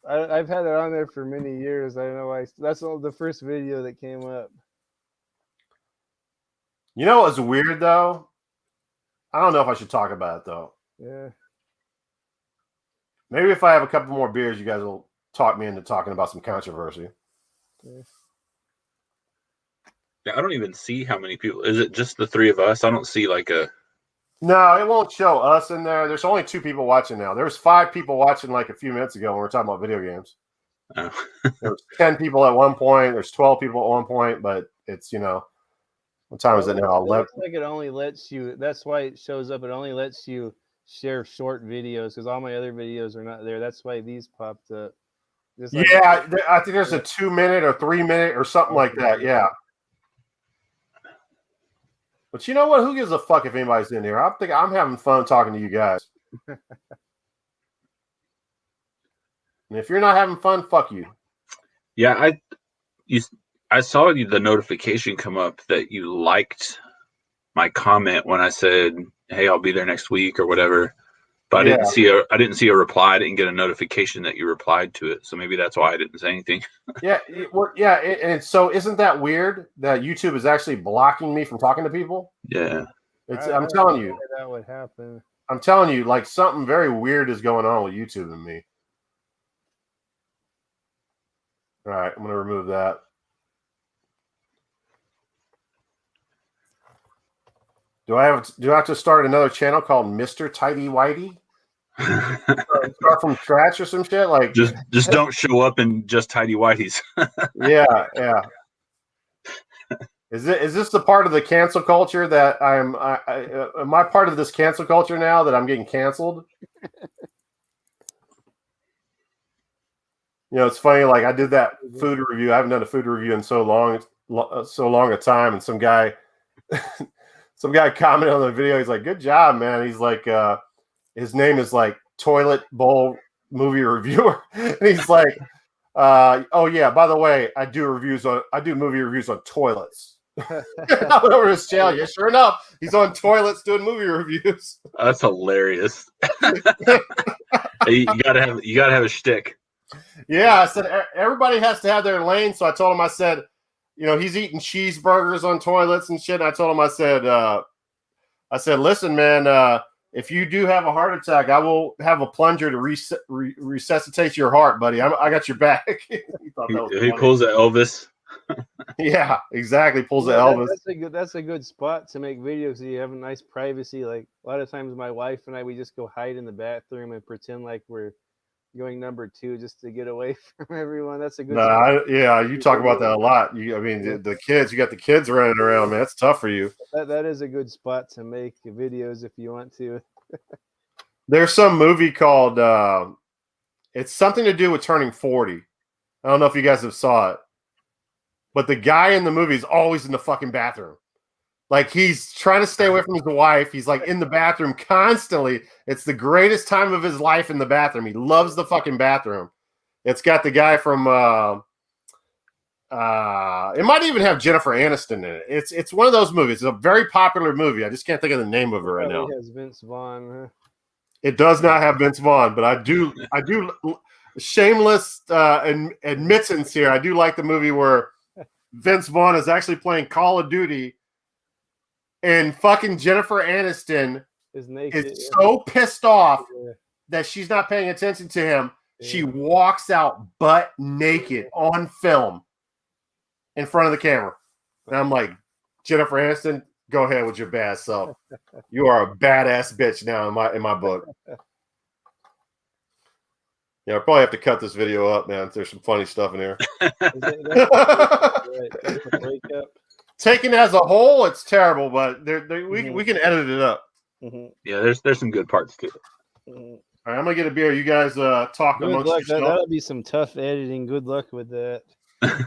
I've had it on there for many years. I don't know why. That's the first video that came up. You know what's weird though? I don't know if I should talk about it though. Yeah. Maybe if I have a couple more beers, you guys will talk me into talking about some controversy. Yeah. Yeah, I don't even see how many people. Is it just the three of us? I don't see like a. No, it won't show us in there. There's only 2 people watching now. There was 5 people watching like a few minutes ago when we were talking about video games. Oh. There was 10 people at one point. There's 12 people at one point, but it's, you know, what time is it now? 11. It looks like it only lets you. That's why it shows up. It only lets you share short videos because all my other videos are not there. That's why these popped up. Like, yeah, I think there's a 2-minute or 3-minute or something like that. Yeah. But you know what? Who gives a fuck if anybody's in here? I'm having fun talking to you guys. And if you're not having fun, fuck you. Yeah, I saw the notification come up that you liked my comment when I said, "Hey, I'll be there next week" or whatever. But I didn't see a reply. I didn't get a notification that you replied to it. So maybe that's why I didn't say anything. And so isn't that weird that YouTube is actually blocking me from talking to people? Yeah. I'm telling you. That would happen. I'm telling you, like something very weird is going on with YouTube and me. All right, I'm going to remove that. Do I have to start another channel called Mr. Tidy Whitey? Start from scratch or some shit? Like just don't show up in just tidy whities. Yeah. Is this the part of the cancel culture that am I part of this cancel culture now that I'm getting canceled? You know, it's funny. Like I did that food review. I haven't done a food review in so long a time, and some guy commented on the video. He's like, "Good job, man." He's like, his name is like Toilet Bowl Movie Reviewer, and he's like, Oh yeah. By the way, I do movie reviews on toilets. Over his channel. Yeah, sure enough, he's on toilets doing movie reviews. That's hilarious. You gotta have a shtick. Yeah, I said everybody has to have their lane. So I told him, I said, he's eating cheeseburgers on toilets and shit. And I told him, I said, listen, man, if you do have a heart attack, I will have a plunger to resuscitate your heart, buddy. I got your back. He pulls the Elvis. Yeah, exactly. Pulls the Elvis. That's a good spot to make videos. So you have a nice privacy. Like a lot of times, my wife and I, we just go hide in the bathroom and pretend like we're going number 2 just to get away from everyone. That's a good. You talk about that a lot. The kids. You got the kids running around, man. That's tough for you. That is a good spot to make videos if you want to. There's some movie called. It's something to do with turning 40. I don't know if you guys have saw it. But the guy in the movie is always in the fucking bathroom. Like, he's trying to stay away from his wife. He's like in the bathroom constantly. It's the greatest time of his life in the bathroom. He loves the fucking bathroom. It's got the guy from it might even have Jennifer Aniston in it. It's one of those movies. It's a very popular movie. I just can't think of the name of it right now. It has Vince Vaughn. Huh? It does not have Vince Vaughn, but I do shameless admittance here. I do like the movie where Vince Vaughn is actually playing Call of Duty, and fucking Jennifer Aniston is so pissed off that she's not paying attention to him. Yeah. She walks out butt naked on film in front of the camera. And I'm like, Jennifer Aniston, go ahead with your bad self. You are a badass bitch now in my book. Yeah, I'll probably have to cut this video up, man. There's some funny stuff in here. Taken as a whole, it's terrible, but we can edit it up. Mm-hmm. Yeah, there's some good parts to it. Mm-hmm. All right, I'm gonna get a beer. You guys talk amongst yourselves. That'll be some tough editing. Good luck with that.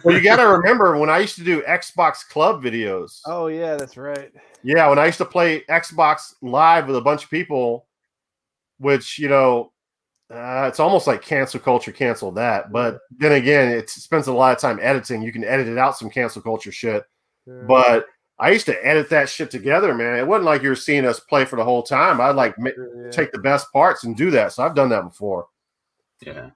Well, you got to remember when I used to do Xbox Club videos. Oh yeah, that's right. Yeah, when I used to play Xbox Live with a bunch of people, which it's almost like cancel culture, cancel that. But then again, it spends a lot of time editing. You can edit it out some cancel culture shit. Yeah. But I used to edit that shit together, man. It wasn't like you were seeing us play for the whole time. I'd take the best parts and do that. So I've done that before. Yeah.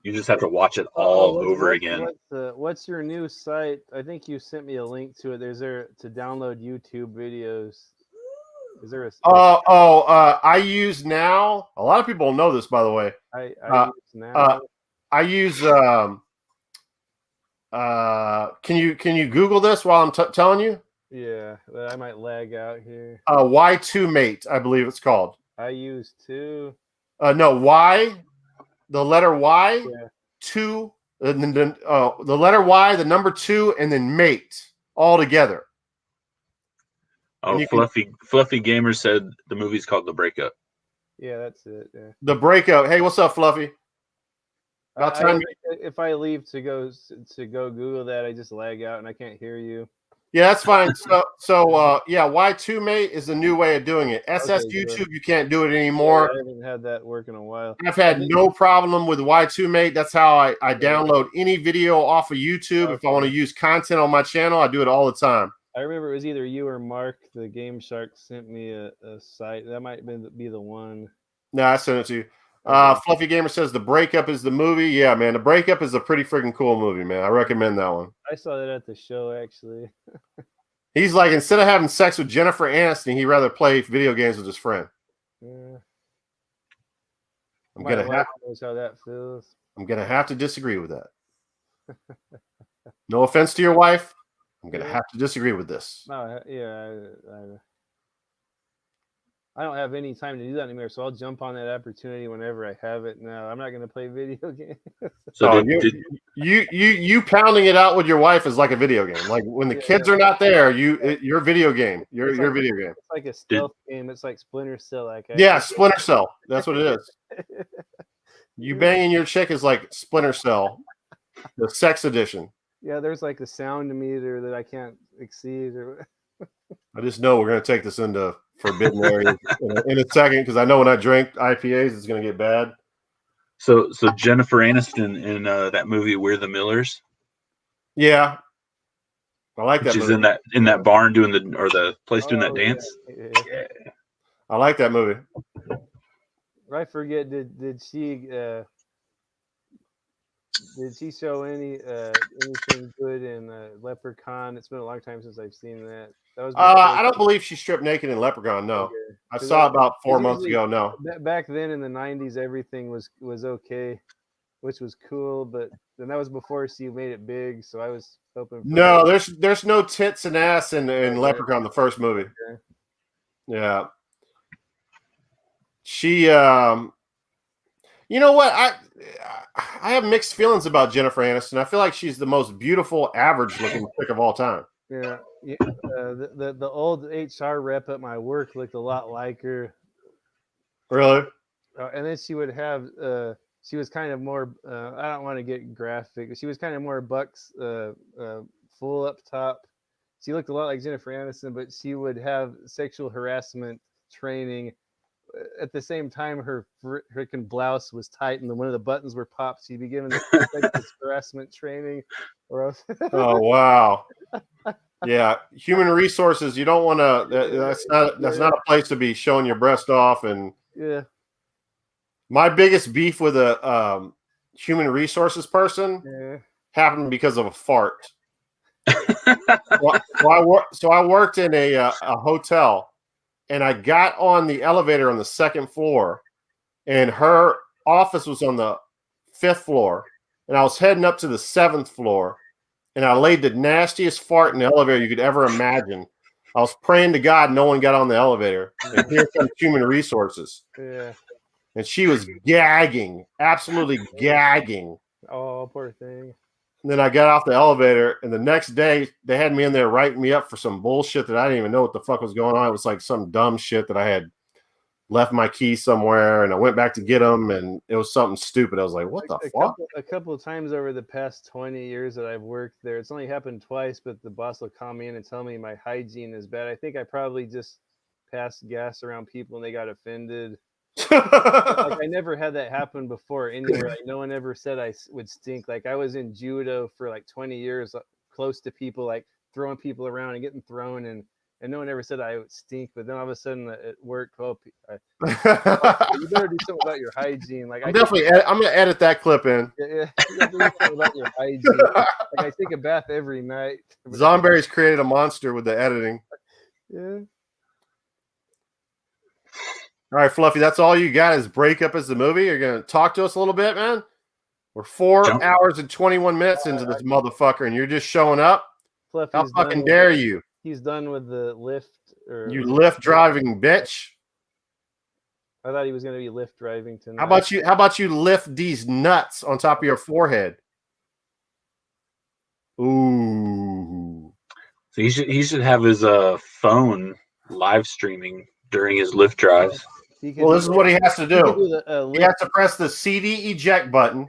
You just have to watch it all over again. What's your new site? I think you sent me a link to it. There's there to download YouTube videos. Is there a? I use now. A lot of people know this, by the way. I use. Can you Google this while I'm telling you? Yeah, but I might lag out here. Y2 Mate, I believe it's called. I use 2. No, Y. The letter Y. Yeah. 2. The letter Y, the number 2, and then Mate all together. Oh, Fluffy Gamer said the movie's called The Breakup. Yeah, that's it. Yeah. The Breakup. Hey, what's up, Fluffy? If I leave to go Google that, I just lag out and I can't hear you. Yeah, that's fine. So Y2 Mate is the new way of doing it. YouTube, you can't do it anymore. Yeah, I haven't had that work in a while. I've had no problem with Y2 Mate. That's how I download any video off of YouTube. Okay. If I want to use content on my channel, I do it all the time. I remember it was either you or Mark, the Game Shark, sent me a site. That might be the one. No, I sent it to you. Fluffy Gamer says The Breakup is the movie. Yeah, man, The Breakup is a pretty freaking cool movie, man. I recommend that one. I saw that at the show, actually. He's like, instead of having sex with Jennifer Aniston, he'd rather play video games with his friend. Yeah. My wife knows how that feels. I'm gonna have to disagree with that. No offense to your wife. I'm gonna have to disagree with this. No, yeah, I don't have any time to do that anymore, so I'll jump on that opportunity whenever I have it. No, I'm not gonna play video games. So you pounding it out with your wife is like a video game. Like when the kids are not there, your video game. Your video game. It's like a stealth game. It's like Splinter Cell. Splinter Cell. That's what it is. You banging your chick is like Splinter Cell, the sex edition. Yeah, there's like a sound meter that I can't exceed. I just know we're going to take this into forbidden areas in a second because I know when I drink IPAs, it's going to get bad. So Jennifer Aniston in that movie We're the Millers. Yeah, I like that She's movie. in that barn doing the place doing that Oh, dance. yeah. I like that movie. I forget. Did she show anything good in Leprechaun? It's been a long time since I've seen that. That was before. I don't believe she stripped naked in Leprechaun. No, Okay. I 'Cause saw it about 4 'cause months usually ago. No, back then in the '90s, everything was okay, which was cool. But then that was before she made it big, so I was hoping for no, there's no tits and ass in Okay. Leprechaun, the first movie. Okay. Yeah, she you know what, I have mixed feelings about Jennifer Aniston. I feel like she's the most beautiful, average looking chick of all time. Yeah. The old HR rep at my work looked a lot like her. Really? And then she would have she was kind of more I don't want to get graphic. She was kind of more bucks full up top. She looked a lot like Jennifer Aniston, but she would have sexual harassment training. At the same time, her freaking blouse was tight and one of the buttons were popped. She'd be given sexual harassment training. Or else Oh wow. Yeah, human resources. You don't want to. That's not a place to be showing your breast off. And yeah. my biggest beef with a human resources person Yeah. happened because of a fart. So I worked in a hotel, and I got on the elevator on the second floor, and her office was on the 5th floor, and I was heading up to the 7th floor, and I laid the nastiest fart in the elevator you could ever imagine. I was praying to God no one got on the elevator, and here comes human resources. Yeah. And she was gagging, absolutely gagging. Oh, poor thing. And then I got off the elevator, and the next day they had me in there writing me up for some bullshit that I didn't even know what the fuck was going on. It was like some dumb shit that I had left my keys somewhere, and I went back to get them, and it was something stupid. I was like, what the fuck? A couple of times over the past 20 years that I've worked there, it's only happened twice, but the boss will call me in and tell me my hygiene is bad. I think I probably just passed gas around people and they got offended. Like I never had that happen before anywhere. Like no one ever said I would stink. Like I was in judo for like 20 years, close to people, like throwing people around and getting thrown, and no one ever said I would stink. But then all of a sudden at work, you better do something about your hygiene. Like I'm gonna edit that clip in. Yeah, you gotta do something about your hygiene. Like I take a bath every night. Zomberry's created a monster with the editing. Yeah. All right, Fluffy, that's all you got is Breakup as the movie. You're going to talk to us a little bit, man? We're 4 hours and 21 minutes into this motherfucker, and you're just showing up? Fluffy's How fucking dare you? He's done with the lift. You lift driving bitch. I thought he was going to be lift driving tonight. How about you lift these nuts on top of your forehead? Ooh. So he should have his phone live streaming during his lift drives. Well, this is what he has to do. He has to press the CD eject button,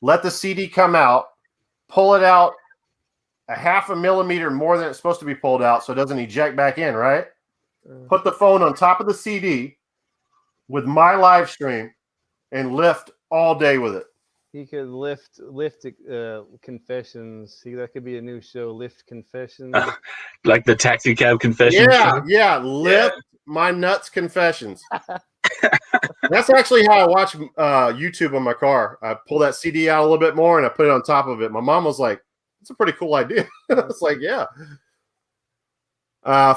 let the CD come out, pull it out a 0.5 millimeter more than it's supposed to be pulled out so it doesn't eject back in, right? Put the phone on top of the CD with my live stream and lift all day with it. He could lift confessions. That could be a new show, Lift Confessions. Like the taxi cab confessions. Yeah, lift my nuts confessions. That's actually how I watch YouTube on my car. I pull that CD out a little bit more and I put it on top of it. My mom was like, "It's a pretty cool idea." I was like, "Yeah."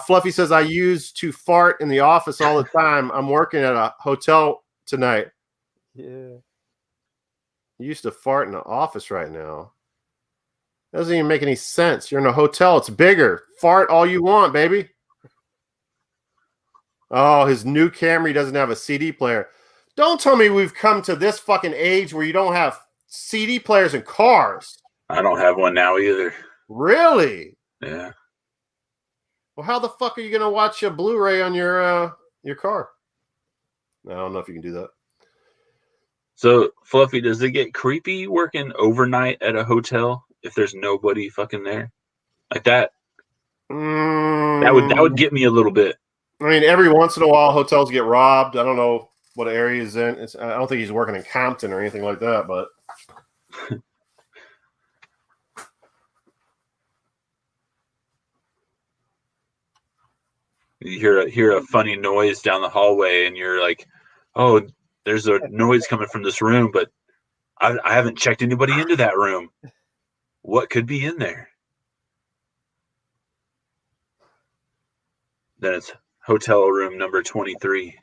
Fluffy says, "I used to fart in the office all the time. I'm working at a hotel tonight." Yeah. You used to fart in the office right now. Doesn't even make any sense. You're in a hotel. It's bigger. Fart all you want, baby. Oh, his new Camry doesn't have a CD player. Don't tell me we've come to this fucking age where you don't have CD players in cars. I don't have one now either. Really? Yeah. Well, how the fuck are you going to watch a Blu-ray on your car? I don't know if you can do that. So, Fluffy, does it get creepy working overnight at a hotel if there's nobody fucking there? Like that? That would get me a little bit. I mean, every once in a while, hotels get robbed. I don't know what area he's in. I don't think he's working in Compton or anything like that, but. You hear a funny noise down the hallway, and you're like, "Oh, there's a noise coming from this room," but I haven't checked anybody into that room. What could be in there? Then it's hotel room number 23.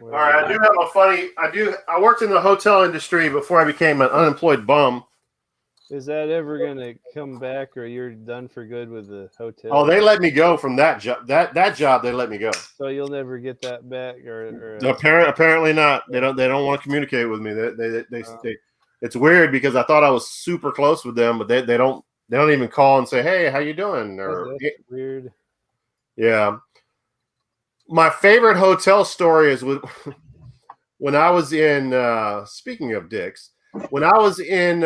All right, I do have a funny. I worked in the hotel industry before I became an unemployed bum. Is that ever gonna come back, or you're done for good with the hotel? Oh, they let me go from that job. That job, they let me go. So you'll never get that back, or apparently not. They don't want to communicate with me. They it's weird because I thought I was super close with them, but they don't even call and say, "Hey, how you doing?" Or that's weird. Yeah. My favorite hotel story is with when I was in. Speaking of dicks, when I was in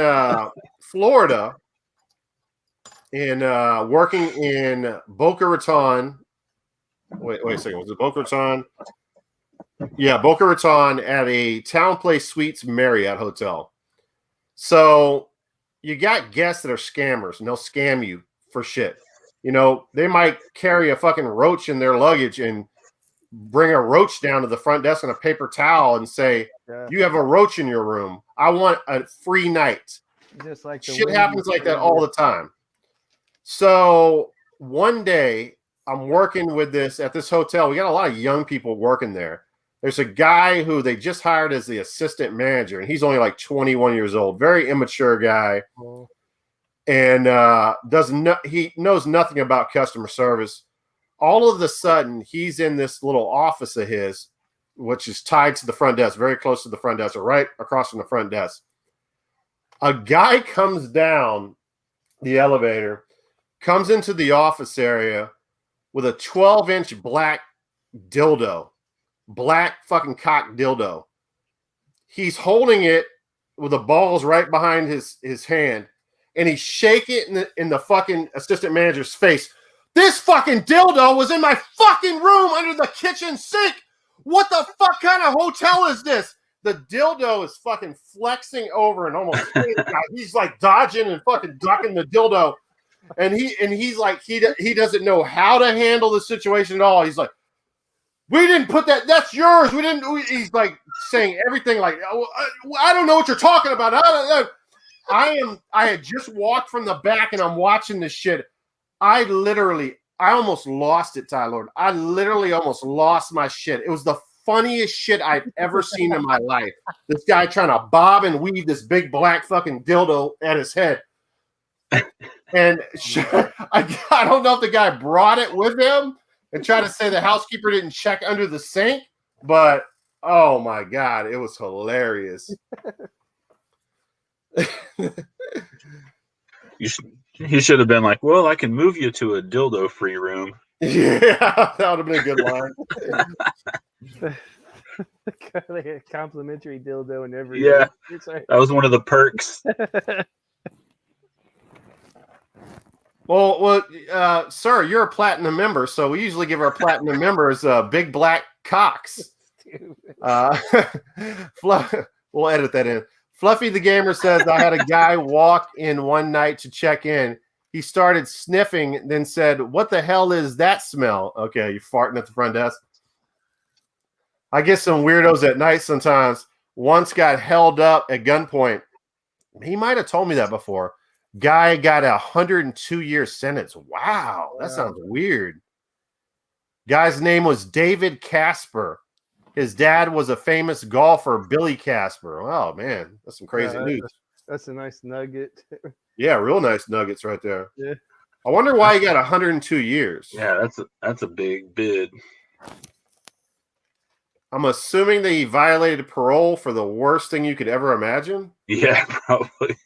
Florida and working in Boca Raton. Wait a second. Was it Boca Raton? Yeah, Boca Raton at a Town Place Suites Marriott hotel. So you got guests that are scammers, and they'll scam you for shit. You know, they might carry a fucking roach in their luggage and bring a roach down to the front desk on a paper towel and say, "You have a roach in your room. I want a free night." Just like shit happens like that all the time. So one day I'm working with this at this hotel. We got a lot of young people working there. There's a guy who they just hired as the assistant manager, and he's only like 21 years old, very immature guy, and he knows nothing about customer service. All of a sudden, he's in this little office of his, which is tied to the front desk, very close to the front desk, or right across from the front desk. A guy comes down the elevator, comes into the office area with a 12-inch black dildo, black fucking cock dildo. He's holding it with the balls right behind his hand, and he's shaking it in the fucking assistant manager's face. "This fucking dildo was in my fucking room under the kitchen sink. What the fuck kind of hotel is this?" The dildo is fucking flexing over and almost he's like dodging and fucking ducking the dildo. And he's like, he doesn't know how to handle the situation at all. He's like, "We didn't put that. That's yours. We didn't." He's like saying everything like, "I don't know what you're talking about." I had just walked from the back and I'm watching this shit. I almost lost it, Tyler. I literally almost lost my shit. It was the funniest shit I've ever seen in my life. This guy trying to bob and weave this big black fucking dildo at his head. And I don't know if the guy brought it with him and tried to say the housekeeper didn't check under the sink, but oh my God, it was hilarious. He should have been like, "Well, I can move you to a dildo-free room." Yeah, that would have been a good line. A complimentary dildo and every. Yeah, that was one of the perks. Well, sir, you're a platinum member, so we usually give our platinum members big black cocks. We'll edit that in. Fluffy the Gamer says, "I had a guy walk in one night to check in. He started sniffing, then said, 'What the hell is that smell?'" Okay, you're farting at the front desk. I get some weirdos at night sometimes. Once got held up at gunpoint. He might have told me that before. Guy got a 102-year sentence. Wow, that sounds weird. Guy's name was David Casper. His dad was a famous golfer, Billy Casper. Oh, man, that's some crazy news. That's a nice nugget. Yeah, real nice nuggets right there. Yeah. I wonder why he got 102 years. Yeah, that's a big bid. I'm assuming that he violated parole for the worst thing you could ever imagine. Yeah, probably.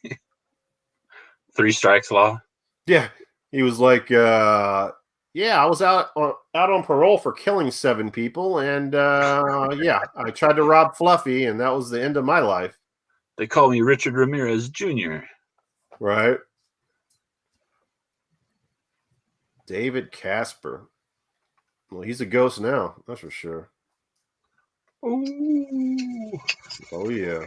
3 strikes law. Yeah, he was like, "Yeah, I was out on parole for killing 7 people, and yeah, I tried to rob Fluffy, and that was the end of my life." They call me Richard Ramirez Jr. Right. David Casper. Well, he's a ghost now. That's for sure. Ooh. Oh yeah.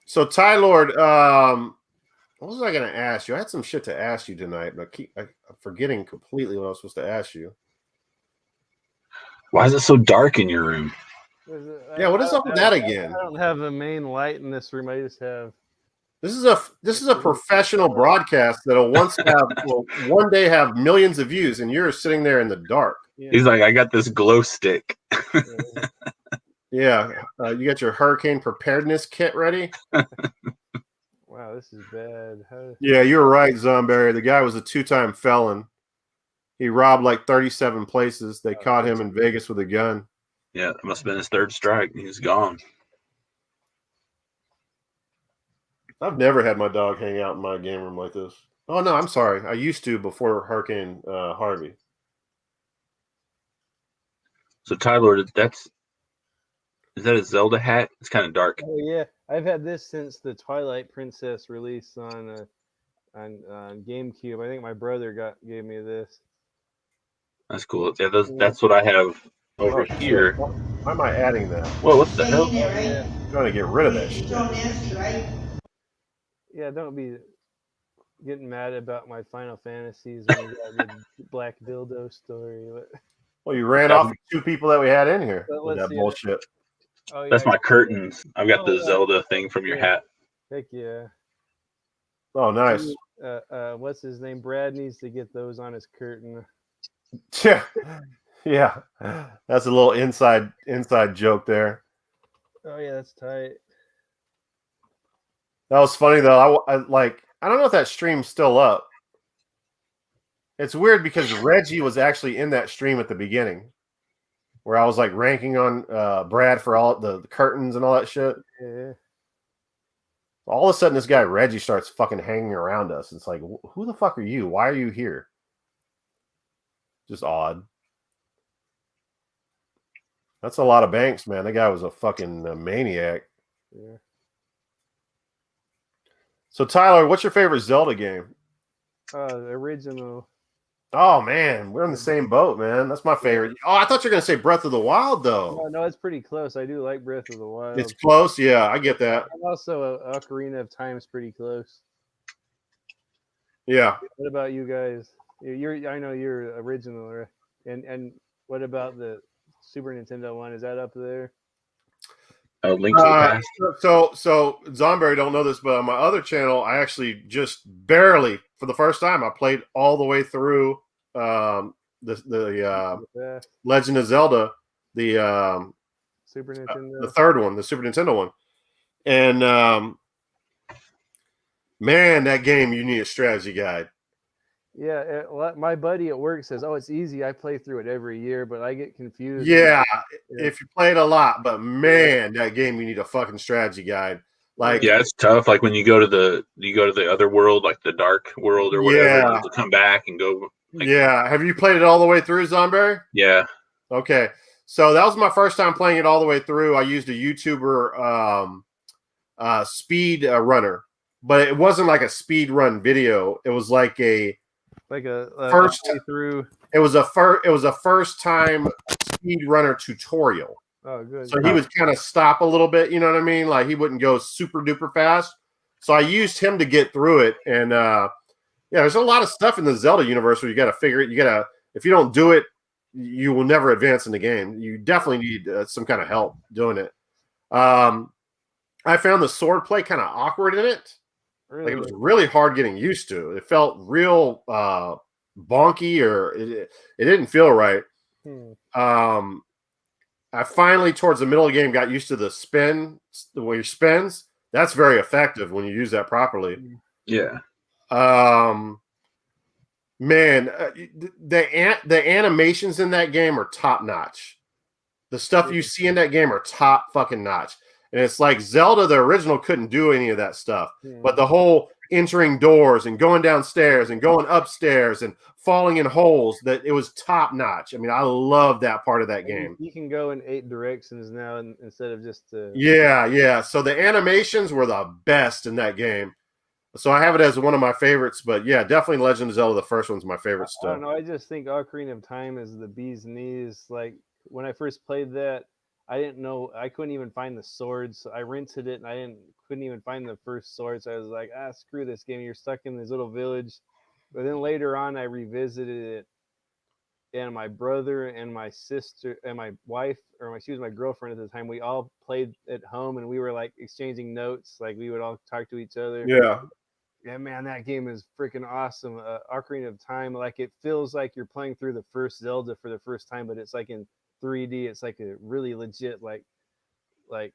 So Ty Lord, what was I going to ask you? I had some shit to ask you tonight, but I'm forgetting completely what I was supposed to ask you. Why is it so dark in your room? Yeah, what is up with that again? I don't have a main light in this room. I just have. This is a professional broadcast that'll one day have millions of views, and you're sitting there in the dark. Yeah. He's like, I got this glow stick. Yeah, you got your hurricane preparedness kit ready. Wow, this is bad. Yeah, you're right, Zomberry. The guy was a 2-time felon. He robbed like 37 places. They caught him in Vegas with a gun. Yeah, it must have been his third strike. He's gone. I've never had my dog hang out in my game room like this. Oh no, I'm sorry. I used to before Hurricane Harvey. So Tyler, is that a Zelda hat? It's kind of dark. Oh yeah, I've had this since the Twilight Princess release on GameCube. I think my brother gave me this. That's cool. Yeah, that's what I have over here. Why am I adding that? Whoa, what the hell? Stay in there, right? I'm trying to get rid of that Hey, shit. Joe Nancy, right? Yeah, don't be getting mad about my Final Fantasies when you got the Black Dildo story. Well, you ran off 2 people that we had in here with that see. bullshit. Oh, yeah, That's my curtains. I've got the yeah. Zelda thing from your hat. Heck yeah. Oh, nice. What's his name? Brad needs to get those on his curtain. Yeah, yeah. That's a little inside joke there. Oh yeah, that's tight. That was funny though. I don't know if that stream's still up. It's weird because Reggie was actually in that stream at the beginning, where I was like ranking on Brad for all the curtains and all that shit. Yeah. All of a sudden, this guy Reggie starts fucking hanging around us. It's like, who the fuck are you? Why are you here? Just odd. That's a lot of banks, man. That guy was a fucking maniac. Yeah. So, Tyler, what's your favorite Zelda game? The original. Oh, man. We're in the same boat, man. That's my favorite. Oh, I thought you were going to say Breath of the Wild, though. No, it's pretty close. I do like Breath of the Wild. It's close. Yeah, I get that. And also, Ocarina of Time is pretty close. Yeah. What about you guys? I know you're original, right? And what about the Super Nintendo one? Is that up there? Link to the Past. So Zomberry don't know this, but on my other channel, I actually just barely, for the first time, I played all the way through the Legend of Zelda, the Super Nintendo, the third one, the Super Nintendo one, and man, that game you need a strategy guide. Yeah, my buddy at work says, "Oh, it's easy. I play through it every year," but I get confused. Yeah, if you play it a lot, but man, that game you need a fucking strategy guide. Like, yeah, it's tough. Like when you go to the other world, like the dark world or whatever, you have to come back and go. Like, yeah, have you played it all the way through, Zomberry? Yeah. Okay, so that was my first time playing it all the way through. I used a YouTuber speed runner, but it wasn't like a speed run video. It was like a first through. It was a first time speed runner tutorial. Oh, good. So he would kind of stop a little bit, you know what I mean? Like he wouldn't go super duper fast. So I used him to get through it. And yeah, there's a lot of stuff in the Zelda universe where you got to figure it. You got to, if you don't do it, you will never advance in the game. You definitely need some kind of help doing it. I found the sword play kind of awkward in it. Really? Like it was really hard getting used to. It felt real bonky, or it didn't feel right. I finally, towards the middle of the game, got used to the spin, the way he spins. That's very effective when you use that properly. Yeah. Man, the animations in that game are top notch. The stuff you see in that game are top fucking notch. And it's like Zelda, the original, couldn't do any of that stuff. But the whole entering doors and going downstairs and going upstairs and falling in holes, that it was top notch. I mean, I love that part of that game. You can go in 8 directions now instead of just yeah. So the animations were the best in that game. So I have it as one of my favorites. But yeah, definitely Legend of Zelda. The first one's my favorite I stuff. don't know. I just think Ocarina of Time is the bee's knees. Like when I first played that, I didn't know. I couldn't even find the swords. I rented it and couldn't even find the first swords. I was like, screw this game. You're stuck in this little village. But then later on, I revisited it, and my brother and my sister and my wife, she was my girlfriend at the time. We all played at home, and we were like exchanging notes. Like we would all talk to each other. Yeah. Yeah, man, that game is freaking awesome. Ocarina of Time, like it feels like you're playing through the first Zelda for the first time, but it's like in 3D. It's like a really legit, like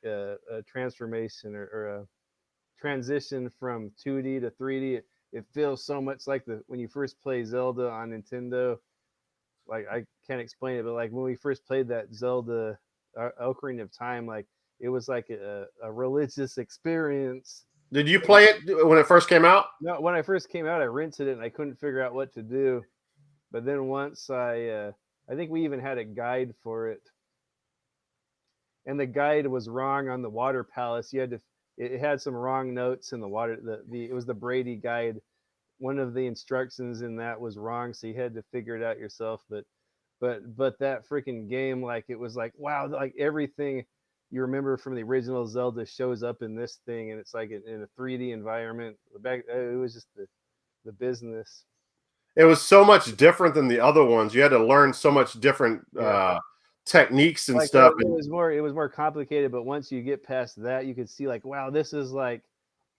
a transformation or a transition from 2D to 3D. It feels so much like when you first play Zelda on Nintendo. Like I can't explain it, but like when we first played that Zelda Ocarina of Time, like it was like a religious experience. Did you play it when it first came out? No, when I first came out, I rented it and I couldn't figure out what to do. But then once I think we even had a guide for it, and the guide was wrong on the Water Palace. It had some wrong notes in the water. It was the Brady guide. One of the instructions in that was wrong, so you had to figure it out yourself. But that freaking game, like it was like wow, like everything you remember from the original Zelda shows up in this thing, and it's like in a 3D environment. It was just the business. It was so much different than the other ones. You had to learn so much different techniques and Like stuff. it was more complicated, but once you get past that, you could see like wow, this is like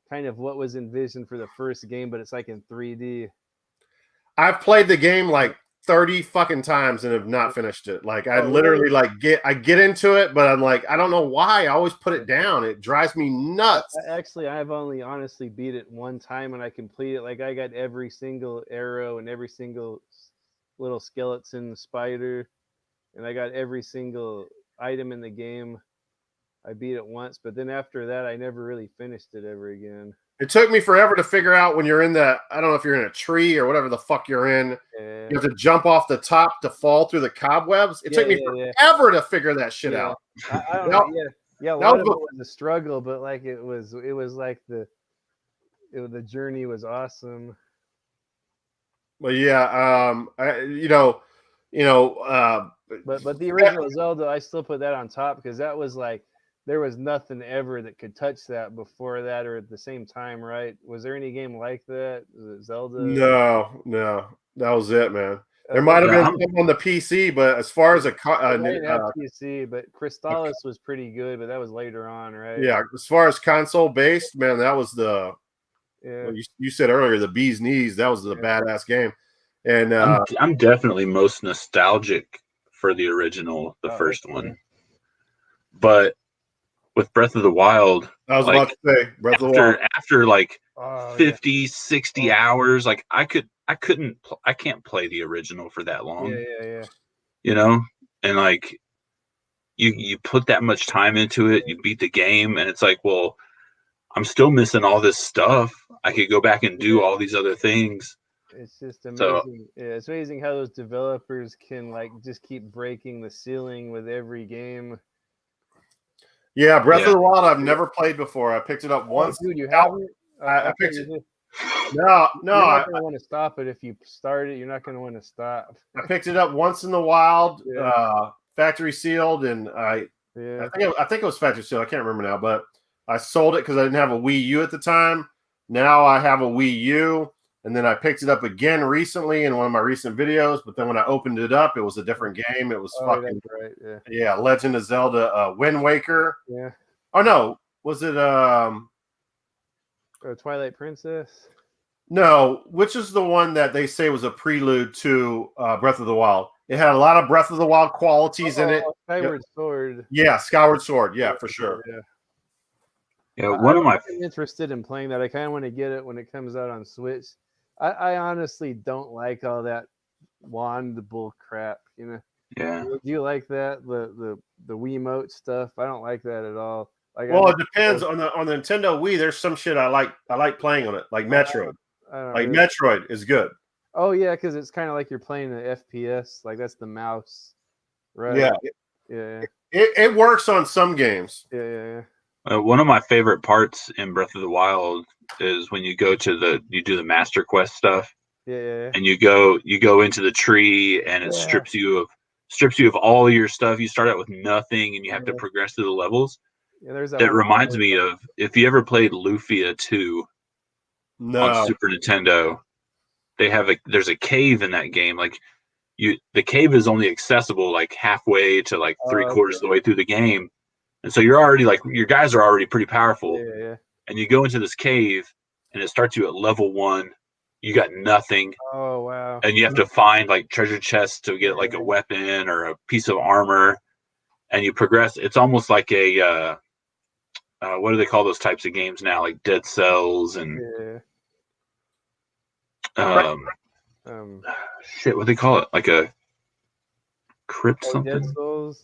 kind of what was envisioned for the first game, but it's like in 3D. I've played the game like 30 fucking times and have not finished it. Like I literally I get into it, but I'm like, I don't know why. I always put it down. It drives me nuts. Actually, I've only honestly beat it one time and I completed. Like I got every single arrow and every single little skeleton spider, and I got every single item in the game. I beat it once, but then after that, I never really finished it ever again. It took me forever to figure out when you're in I don't know if you're in a tree or whatever the fuck you're in. Yeah. You have to jump off the top to fall through the cobwebs. It took me forever to figure that shit out. I don't know. Yeah. A lot of it was a struggle, but like it was like the journey was awesome. But yeah, But the original Zelda, I still put that on top because that was like there was nothing ever that could touch that before that or at the same time, right? Was there any game like that? Was it Zelda? No, that was it, man. There might have been some on the PC, but as far as I didn't have PC, but Crystallis was pretty good, but that was later on, right? Yeah, as far as console based, man, that was the well, you said earlier the bee's knees. That was the badass game, and I'm definitely most nostalgic for the original, the first one, but with Breath of the Wild, I was about to say Breath of the Wild after like 50, 60 hours, like I can't play the original for that long. Yeah. You know, and like you put that much time into it, you beat the game, and it's like, well, I'm still missing all this stuff. I could go back and do all these other things. It's just amazing. It's amazing how those developers can like just keep breaking the ceiling with every game. Yeah, Breath of the Wild I've never played before. I picked it up once. Dude, you haven't? I picked it. No. You're not going to want to stop it if you start it. You're not going to want to stop. I picked it up once in the wild, factory sealed, and I think it was factory sealed. I can't remember now, but I sold it because I didn't have a Wii U at the time. Now I have a Wii U, and then I picked it up again recently in one of my recent videos. But then when I opened it up, it was a different game. It was fucking Legend of Zelda Wind Waker. Yeah. Oh no, was it Twilight Princess? No, which is the one that they say was a prelude to Breath of the Wild. It had a lot of Breath of the Wild qualities in it. Skyward Sword. Yeah, Skyward Sword. Yeah, for sure. Yeah, I'm interested in playing that. I kind of want to get it when it comes out on Switch. I honestly don't like all that wand bull crap, you know. Yeah. Do you like that? The Wiimote stuff? I don't like that at all. Like, well, it depends on the Nintendo Wii. There's some shit I like playing on it, like Metroid. Metroid is good. Oh yeah, because it's kind of like you're playing an FPS. Like that's the mouse, right? Yeah. Yeah. It works on some games. Yeah. One of my favorite parts in Breath of the Wild is when you go to you do the Master Quest stuff, Yeah. and you go into the tree, and it Yeah. strips you of all your stuff. You start out with nothing, and you have to progress through the levels. Yeah, there's that That one reminds me of, if you ever played Lufia 2 on Super Nintendo, there's a cave in that game. Like the cave is only accessible like halfway to like 3/4 of the way through the game. And so you're already like, your guys are already pretty powerful. Yeah. And you go into this cave and it starts you at level 1. You got nothing. Oh, wow. And you have to find like treasure chests to get like a weapon or a piece of armor. And you progress. It's almost like a, what do they call those types of games now? Like Dead Cells and shit, what do they call it? Like a crypt something? Dead Souls?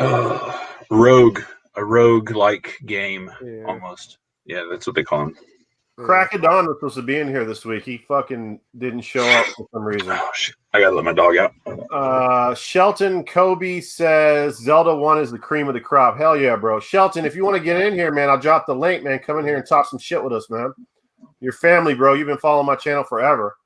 A rogue-like game, almost. Yeah, that's what they call them. Crack of Dawn was supposed to be in here this week. He fucking didn't show up for some reason. Oh, shit. I gotta let my dog out. Shelton Kobe says Zelda 1 is the cream of the crop. Hell yeah, bro. Shelton, if you want to get in here, man, I'll drop the link, man. Come in here and talk some shit with us, man. Your family, bro. You've been following my channel forever.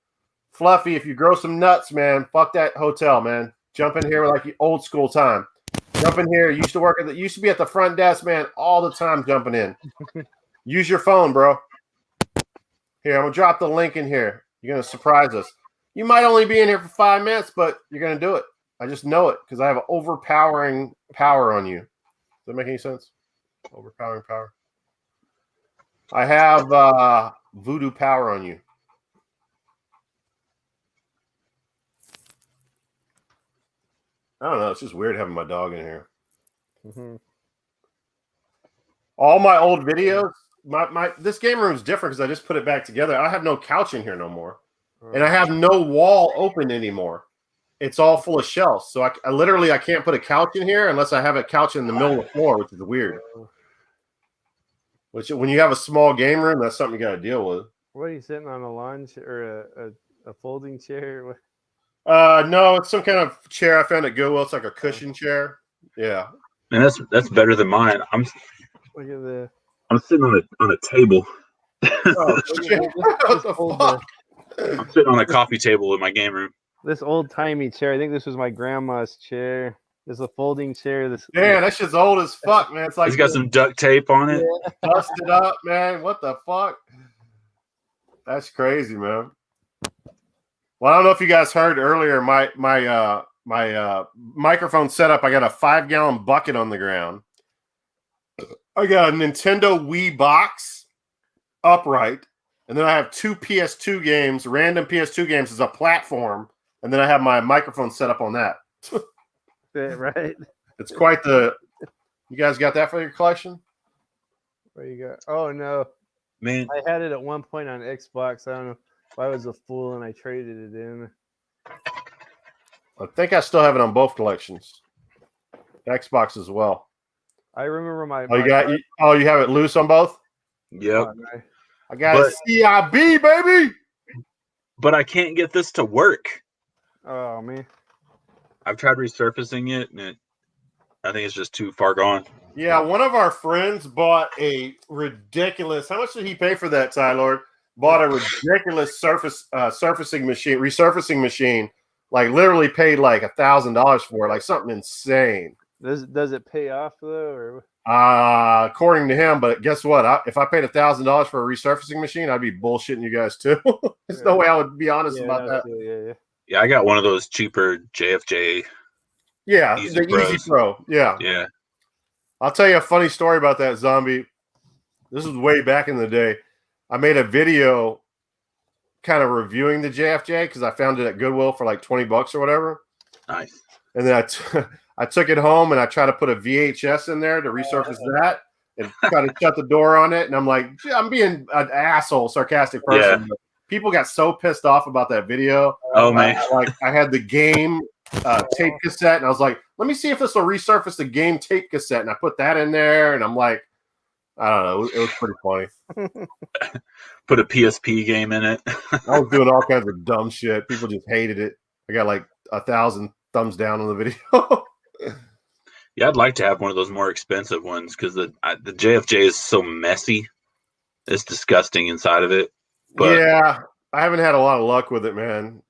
Fluffy, if you grow some nuts, man, fuck that hotel, man. Jump in here like old school time. Jump in here. Used to be at the front desk, man, all the time jumping in. Use your phone, bro. Here, I'm gonna drop the link in here. You're gonna surprise us. You might only be in here for 5 minutes, but you're gonna do it. I just know it because I have overpowering power on you. Does that make any sense? Overpowering power. I have voodoo power on you. I don't know. It's just weird having my dog in here. Mm-hmm. All my old videos. This game room is different because I just put it back together. I have no couch in here no more, and I have no wall open anymore. It's all full of shelves, so I literally can't put a couch in here unless I have a couch in the middle of the floor, which is weird. Which, when you have a small game room, that's something you got to deal with. What are you sitting on, a lawn or a folding chair? No, it's some kind of chair I found at Goodwill. It's like a cushion chair. Yeah, Man, that's better than mine. Look at the. I'm sitting on a table. Oh, shit. What the fuck? I'm sitting on a coffee table in my game room. This old timey chair. I think this was my grandma's chair. There's a folding chair. Man, that shit's old as fuck, man. It's like it's got some duct tape on it. Busted up, man. What the fuck? That's crazy, man. Well, I don't know if you guys heard earlier. My microphone setup. I got a 5-gallon bucket on the ground. I got a Nintendo Wii box upright, and then I have 2 PS2 games, random PS2 games as a platform, and then I have my microphone set up on that. Right. It's quite the. You guys got that for your collection? What you got? Oh no, man! I had it at one point on Xbox. I don't know if I was a fool and I traded it in. I think I still have it on both collections, Xbox as well. I remember my. You have it loose on both? Yep. I got a CIB, baby. But I can't get this to work. Oh man. I've tried resurfacing it, and I think it's just too far gone. Yeah, one of our friends bought a ridiculous. How much did he pay for that, Tyler? Bought a ridiculous resurfacing machine. Like literally paid like $1,000 for it, like something insane. Does it pay off though, or? According to him, but guess what? If I paid $1,000 for a resurfacing machine, I'd be bullshitting you guys too. There's no way I would be honest about that. Yeah, I got one of those cheaper JFJ. Yeah, the Easy Pro. Yeah. I'll tell you a funny story about that, Zombie. This was way back in the day. I made a video kind of reviewing the JFJ because I found it at Goodwill for like $20 or whatever. Nice. And then I took it home and I tried to put a VHS in there to resurface that and try to shut the door on it. And I'm like, I'm being an asshole, sarcastic person. Yeah. But people got so pissed off about that video. Oh, man. I had the game tape cassette and I was like, let me see if this will resurface the game tape cassette. And I put that in there and I'm like, I don't know. It was pretty funny. Put a PSP game in it. I was doing all kinds of dumb shit. People just hated it. I got like 1,000 thumbs down on the video. Yeah, I'd like to have one of those more expensive ones because the JFJ is so messy. It's disgusting inside of it. But Yeah, I haven't had a lot of luck with it, man.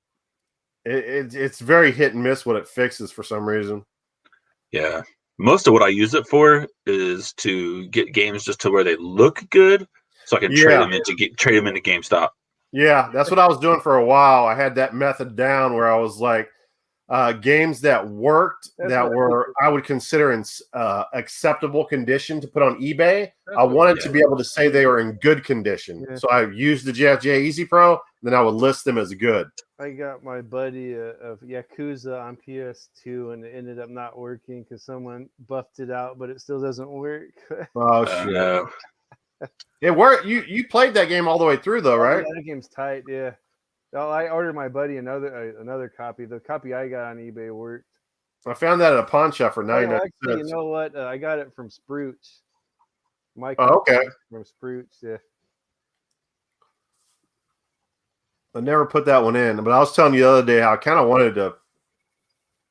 It's very hit and miss what it fixes for some reason. yeah, most of what I use it for is to get games just to where they look good, so I can trade Yeah. them into GameStop. Yeah, that's what I was doing for a while. I had that method down where I was like, games that worked I would consider in acceptable condition to put on eBay. I wanted to be able to say they were in good condition. Yeah. So I used the JFJ Easy Pro, then I would list them as good. I got my buddy of Yakuza on PS2, and it ended up not working because someone buffed it out, but it still doesn't work. Oh shit! It worked. You played that game all the way through though, right? Yeah, that game's tight. Yeah. Well, I ordered my buddy another copy. The copy I got on eBay worked. I found that at a pawn shop for Actually, $9.99. you know what? I got it from Sprooch. Mike. Oh, okay. From Sprooch, yeah. I never put that one in, but I was telling you the other day how I kind of wanted to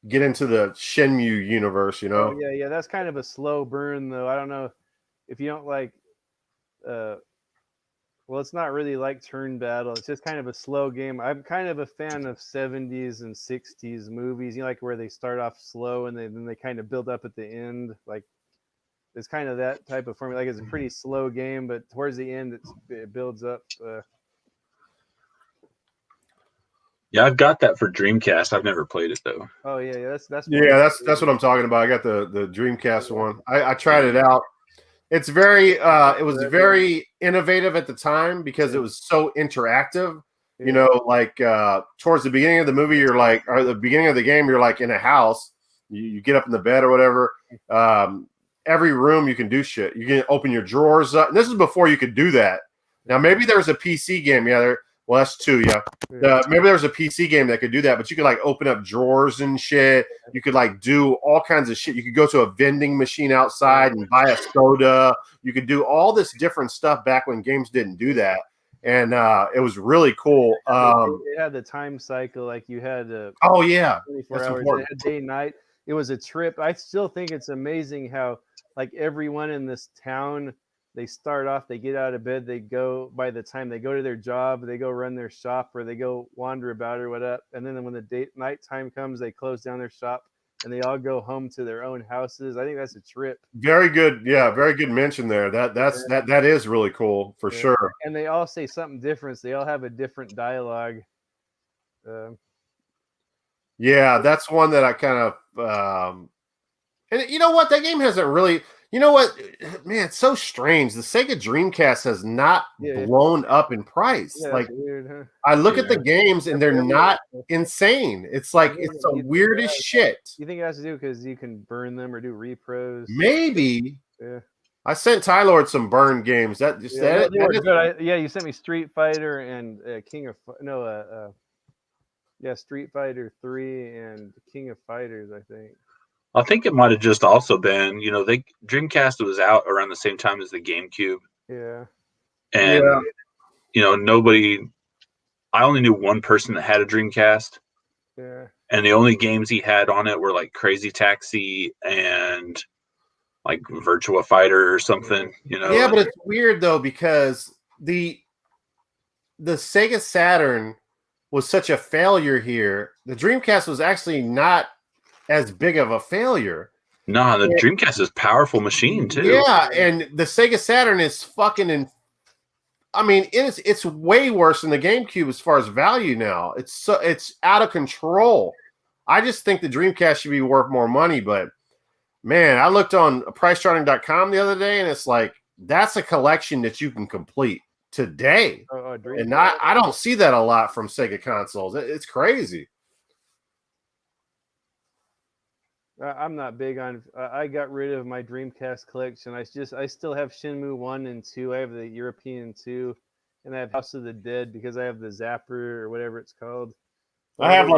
get into the Shenmue universe, you know? Oh, yeah. That's kind of a slow burn, though. I don't know if you don't like. Well, it's not really like turn battle. It's just kind of a slow game. I'm kind of a fan of 70s and 60s movies. You know, like where they start off slow and then they kind of build up at the end. Like it's kind of that type of formula. Like it's a pretty slow game, but towards the end it builds up. Yeah, I've got that for Dreamcast. I've never played it though. Oh yeah, that's what I'm talking about. I got the Dreamcast one. I tried it out. It's very it was very innovative at the time because it was so interactive. You know, like towards the beginning of the movie, you're like, or the beginning of the game, you're like in a house. You get up in the bed or whatever. Every room you can do shit. You can open your drawers up. And this is before you could do that. Now maybe there's a PC game. Yeah, well, that's two. Yeah, maybe there's a PC game that could do that. But you could like open up drawers and shit. You could like do all kinds of shit. You could go to a vending machine outside and buy a soda. You could do all this different stuff back when games didn't do that. And it was really cool. It had the time cycle, like you had 24 hours, it had day and night. It was a trip. I still think it's amazing how like everyone in this town, they start off, they get out of bed, they go, by the time they go to their job, they go run their shop or they go wander about or whatever. And then when the nighttime comes, they close down their shop and they all go home to their own houses. I think that's a trip. Very good. Yeah, very good mention there. That is really cool for sure. And they all say something different. So they all have a different dialogue. Yeah, that's one that I kind of and you know what? That game hasn't really, you know what, man, it's so strange. The Sega Dreamcast has not blown up in price. Yeah, like weird, huh? I look at the games and they're not insane. It's like it's the weirdest shit. You think it has to do because you can burn them or do repros? Maybe. Yeah. I sent Tylord some burn games. That just they were good. You sent me Street Fighter and Street Fighter 3 and King of Fighters, I think. I think it might have just also been, Dreamcast was out around the same time as the GameCube. Yeah. And, I only knew one person that had a Dreamcast. Yeah. And the only games he had on it were like Crazy Taxi and like Virtua Fighter or something, Yeah, but it's weird though because the Sega Saturn was such a failure here. The Dreamcast was actually not as big of a failure. No, the Dreamcast is a powerful machine too. Yeah, and the Sega Saturn is fucking it's way worse than the GameCube as far as value now. It's out of control. I just think the Dreamcast should be worth more money, but man, I looked on pricecharting.com the other day and it's like that's a collection that you can complete today. And I don't see that a lot from Sega consoles. It's crazy. I'm not big on. I got rid of my Dreamcast collection. I still have Shenmue 1 and 2. I have the European 2, and I have House of the Dead because I have the Zapper or whatever it's called. I have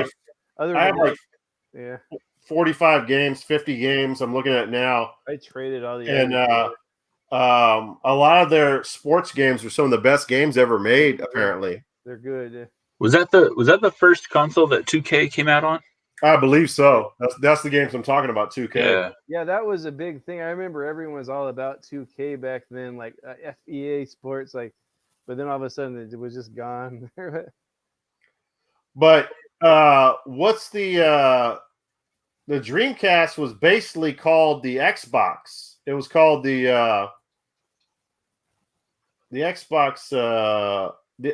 45 games, 50 games. I'm looking at now. I traded all the a lot of their sports games are some of the best games ever made. Apparently, they're good. Was that the first console that 2K came out on? I believe so. That's the games I'm talking about. 2K. Yeah. Yeah, that was a big thing. I remember everyone was all about 2K back then, like FEA Sports, like. But then all of a sudden it was just gone. But what's the Dreamcast was basically called the Xbox. It was called the Xbox.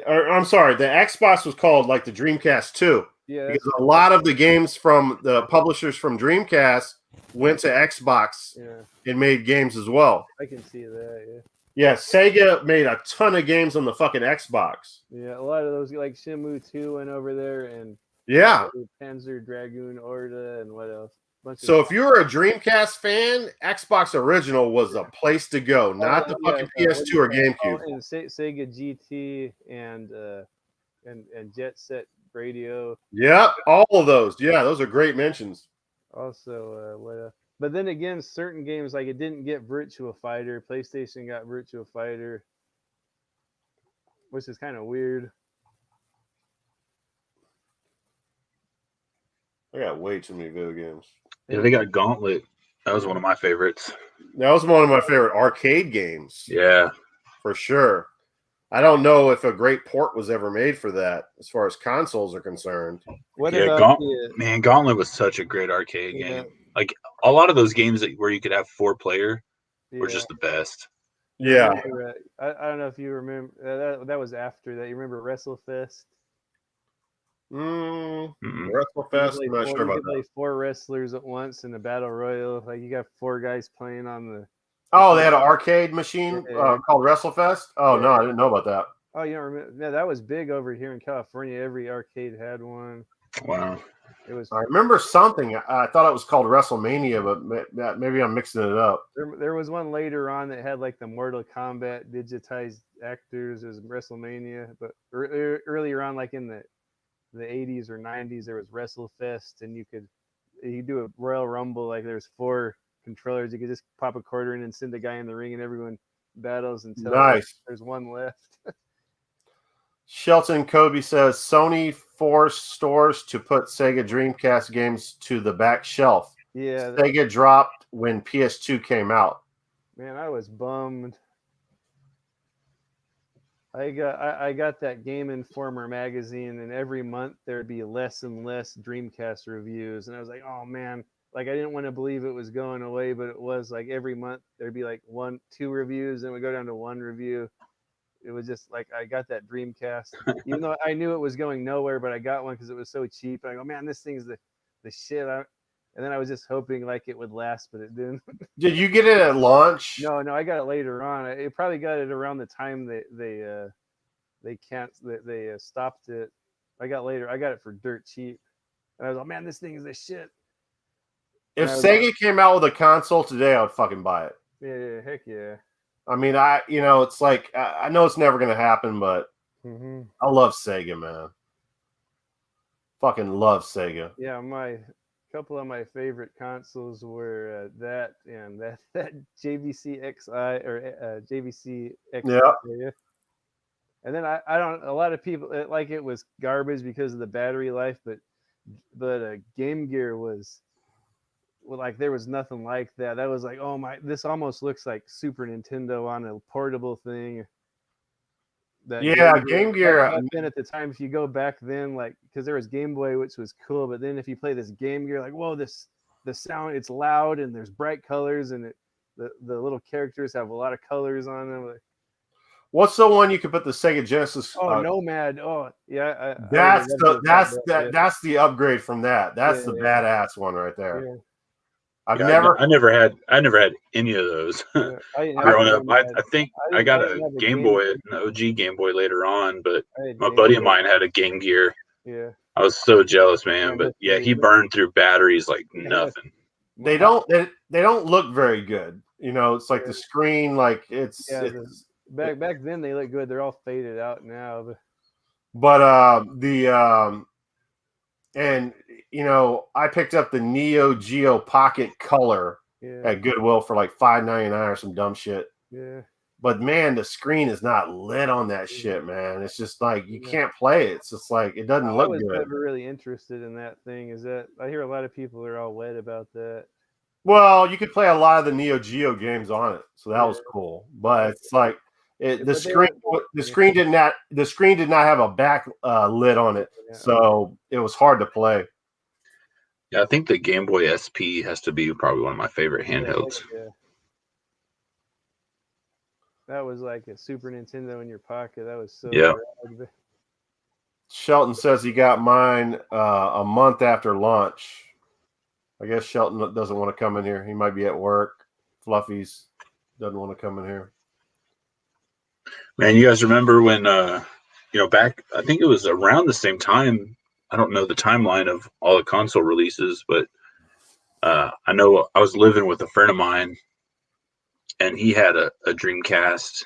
I'm sorry, the Xbox was called like the Dreamcast 2 Yeah, because a lot of the games from the publishers from Dreamcast went to Xbox yeah, and made games as well. I can see that. Yeah. Yeah, Sega made a ton of games on the fucking Xbox. Yeah, a lot of those like Shenmue 2 went over there, and Yeah. Panzer Dragoon Orta, and what else? So if you were a Dreamcast fan, Xbox Original was the place to go, not the fucking PS2 or GameCube. And Sega GT and Jet Set Radio. Yep, all of those. Yeah, those are great mentions. Also, what? But then again, certain games like it didn't get Virtua Fighter. PlayStation got Virtua Fighter, which is kind of weird. I got way too many video games. Yeah, they got Gauntlet. That was one of my favorites. That was one of my favorite arcade games. Yeah. For sure. I don't know if a great port was ever made for that as far as consoles are concerned. What Yeah, about man, Gauntlet was such a great arcade Yeah. game. Like a lot of those games where you could have 4 player were Yeah. just the best. Yeah. I don't know if you remember that was after that. You remember WrestleFest? Mm-mm. WrestleFest, I'm not sure about You could play that. 4 wrestlers at once in a battle royal. Like you got 4 guys playing on the. Oh, they had an arcade machine called WrestleFest? Oh, Yeah. no, I didn't know about that. Oh, you don't remember? Yeah, that was big over here in California. Every arcade had one. Wow. It was. I remember something. I thought it was called WrestleMania, but maybe I'm mixing it up. There was one later on that had like the Mortal Kombat digitized actors as WrestleMania, but earlier on, like in the 80s or 90s, there was WrestleFest, and you do a Royal Rumble. Like there's 4 controllers. You could just pop a quarter in and send a guy in the ring, and everyone battles until there's one left. Shelton Kobe says Sony forced stores to put Sega Dreamcast games to the back shelf. Yeah. Sega dropped when PS2 came out. Man, I was bummed. I got that Game Informer magazine, and every month there'd be less and less Dreamcast reviews, and I was like, oh man, like I didn't want to believe it was going away, but it was. Like every month there'd be like 1-2 reviews, and we go down to 1 review. It was just like I got that Dreamcast, even though I knew it was going nowhere, but I got one because it was so cheap. And I go, man, this thing's the shit. And then I was just hoping like it would last, but it didn't. Did you get it at launch? No, I got it later on. I probably got it around the time they stopped it. I got it for dirt cheap, and I was like, man, this thing is the shit. If Sega came out with a console today, I would fucking buy it. Yeah, heck yeah. I mean, it's like I know it's never gonna happen, but I love Sega, man. Fucking love Sega. Yeah, my couple of my favorite consoles were that and that JVC XI or JVC XI. Yeah. And then I don't. A lot of people like it was garbage because of the battery life, but Game Gear was. Well, like there was nothing like that. That was like, oh my, this almost looks like Super Nintendo on a portable thing. Game Gear. Then at the time, if you go back then, like because there was Game Boy, which was cool, but then if you play this Game Gear, like whoa, the sound, it's loud and there's bright colors and the little characters have a lot of colors on them. What's the one you could put the Sega Genesis? Oh, Nomad. Oh, yeah. That's the upgrade from that. That's the badass one right there. Yeah. I never had any of those. Growing up, I think I got a Game Boy, an OG Game Boy later on, but my buddy of mine had a Game Gear. Yeah. I was so jealous, man. But yeah, he burned through batteries like nothing. They don't look very good. You know, it's like the screen, like it's back then they look good. They're all faded out now. And you know, I picked up the Neo Geo Pocket Color at Goodwill for like $5.99 or some dumb shit. Yeah. But man, the screen is not lit on that shit, man. It's just like you can't play it. It's just like it doesn't I look was good. never really interested in that thing. Is that I hear a lot of people are all wet about that. Well, you could play a lot of the Neo Geo games on it, so that was Yeah. cool. But it's like the But they screen. went- The screen did not have a back lid on it, Yeah. so it was hard to play. Yeah, I think the Game Boy SP has to be probably one of my favorite handhelds. Yeah. That was like a Super Nintendo in your pocket. That was so Yeah. rad. Shelton says he got mine a month after launch. I guess Shelton doesn't want to come in here. He might be at work. Fluffy's doesn't want to come in here. Man, you guys remember when back I think it was around the same time. I don't know the timeline of all the console releases, but I know I was living with a friend of mine and he had a Dreamcast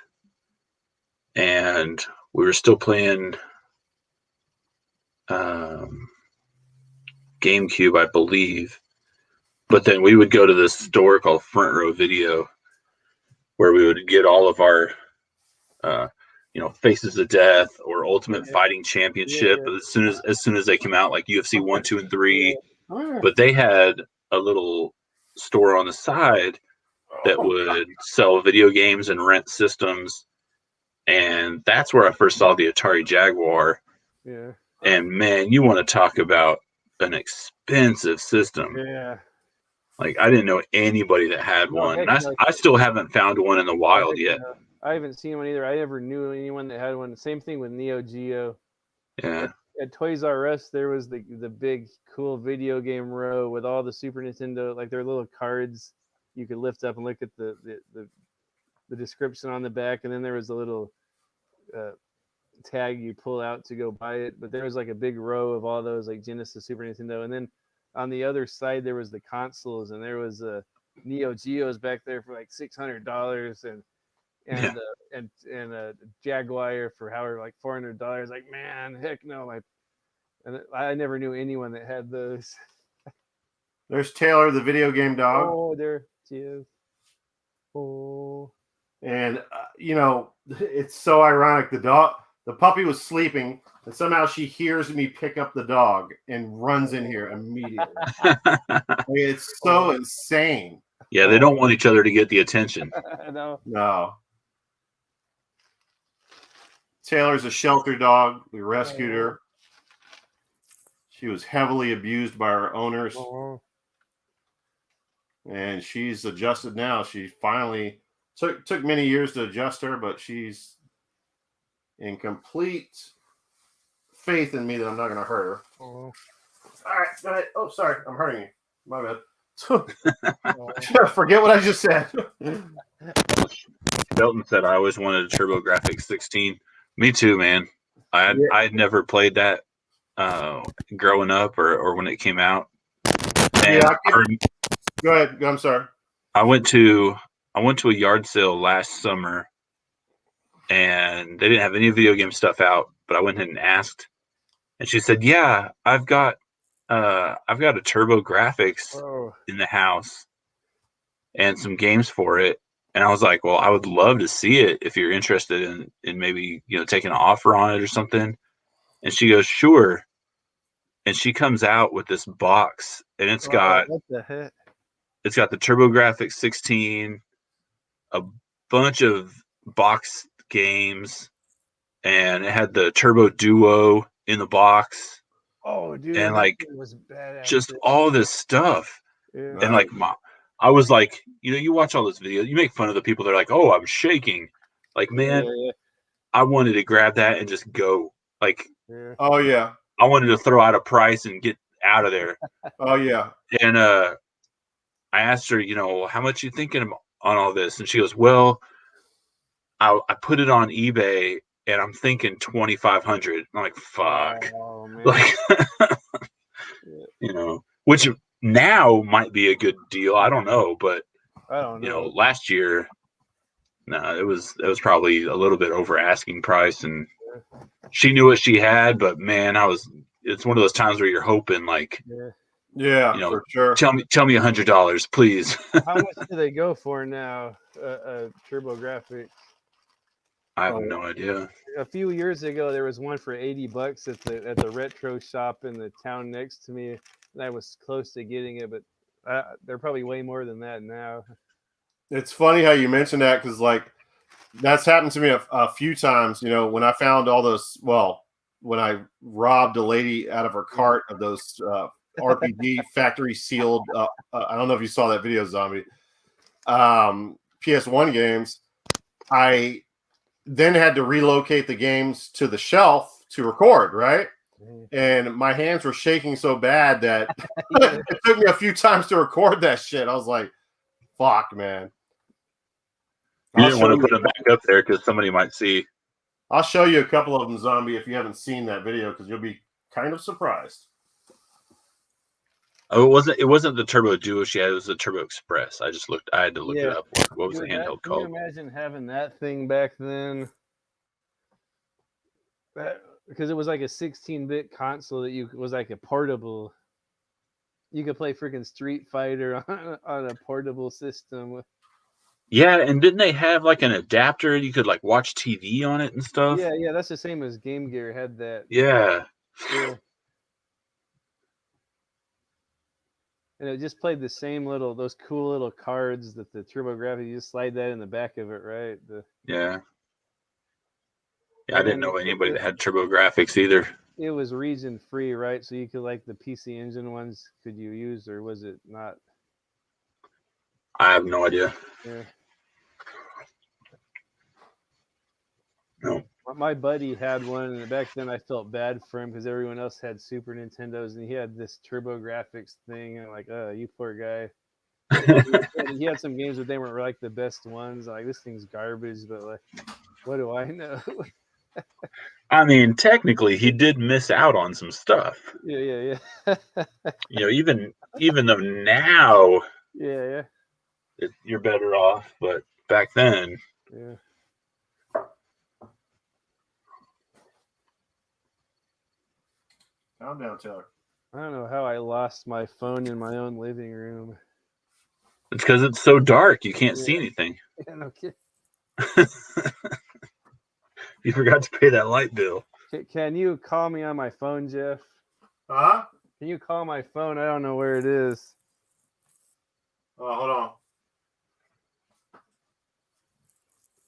and we were still playing GameCube, I believe. But then we would go to this store called Front Row Video where we would get all of our Faces of Death or Ultimate Fighting Championship as soon as they came out, like UFC 1, 2, and 3. But they had a little store on the side that would sell video games and rent systems, and that's where I first saw the Atari Jaguar. Yeah. And man, you want to talk about an expensive system. Yeah. Like I didn't know anybody that had one, and I still haven't found one in the wild yet. I haven't seen one either. I never knew anyone that had one. Same thing with Neo Geo. Yeah. At Toys R Us, there was the big cool video game row with all the Super Nintendo, like their little cards you could lift up and look at the description on the back, and then there was a little tag you pull out to go buy it. But there was like a big row of all those like Genesis, Super Nintendo, and then on the other side there was the consoles, and there was Neo Geos back there for like $600 and a Jaguar for however like $400. Like, man, heck no! And I never knew anyone that had those. There's Taylor, the video game dog. Oh, there she is. Oh. And it's so ironic. The puppy was sleeping, and somehow she hears me pick up the dog and runs in here immediately. It's so insane. Yeah, they don't want each other to get the attention. No. Taylor's a shelter dog. We rescued her. She was heavily abused by her owners. And she's adjusted now. She finally took many years to adjust her, but she's in complete faith in me that I'm not going to hurt her. All right, go ahead. Oh, sorry, I'm hurting you. My bad. Forget what I just said. Belton said I always wanted a TurboGrafx 16. Me too, man. I had never played that growing up or when it came out. And go ahead. I'm sorry. I went to a yard sale last summer, and they didn't have any video game stuff out. But I went ahead and asked, and she said, "Yeah, I've got a TurboGrafx in the house and some games for it." And I was like, "Well, I would love to see it if you're interested in maybe taking an offer on it or something." And she goes, "Sure." And she comes out with this box, and it's got what the heck? It's got the TurboGrafx 16, a bunch of box games, and it had the Turbo Duo in the box. Oh, dude, and like was badass. Just all this stuff. Yeah. And like I was like, you watch all this video, you make fun of the people that are like, "Oh, I'm shaking." Like, man, I wanted to grab that and just go. Like, oh yeah, I wanted to throw out a price and get out of there. Oh yeah. And I asked her, how much you thinking on all this? And she goes, "Well, I put it on eBay and I'm thinking 2,500. I'm like, fuck. Oh, man. Like, which now might be a good deal. I don't know, but I don't know. Last year, no, it was probably a little bit over asking price, and she knew what she had, but man, it's one of those times where you're hoping like, yeah, for sure. Tell me $100, please. How much do they go for now? TurboGrafx. I have no idea. A few years ago, there was one for $80 at the retro shop in the town next to me, and I was close to getting it, but they're probably way more than that now. It's funny how you mentioned that because like that's happened to me a few times. You know, when I found all those, well, when I robbed a lady out of her cart of those RPG factory sealed. I don't know if you saw that video, Zombie. PS1 games. I then had to relocate the games to the shelf to record, right? And my hands were shaking so bad that it took me a few times to record that shit. I was like, fuck, man. You didn't want to put them back up there because somebody might see. I'll show you a couple of them, Zombie, if you haven't seen that video, because you'll be kind of surprised. Oh, it wasn't the Turbo Duo she had, it was the Turbo Express. I had to look it up. What was the handheld called? Can you imagine having that thing back then? Because it was like a 16-bit console that was like a portable. You could play freaking Street Fighter on a portable system. Yeah, and didn't they have like an adapter you could like watch TV on it and stuff? Yeah, that's the same as Game Gear had that. Yeah. And it just played the same those cool little cards that the TurboGrafx, you just slide that in the back of it, right? Yeah, I didn't know anybody that had TurboGrafx either. It was region free, right? So you could like the PC Engine ones, could you use, or was it not? I have no idea. Yeah. No. My buddy had one, and back then I felt bad for him because everyone else had Super Nintendos, and he had this TurboGrafx thing, and like, oh, you poor guy. He had some games, but they weren't like the best ones. Like, this thing's garbage, but like, what do I know? I mean, technically, he did miss out on some stuff. Yeah. You know, even though now, yeah, you're better off, but back then, yeah. Calm down, Taylor. I don't know how I lost my phone in my own living room. it's because it's so dark you can't see anything. Yeah, no kidding. You forgot to pay that light bill. Can you call me on my phone, Jeff? Huh? Can you call my phone? I don't know where it is. Oh, hold on.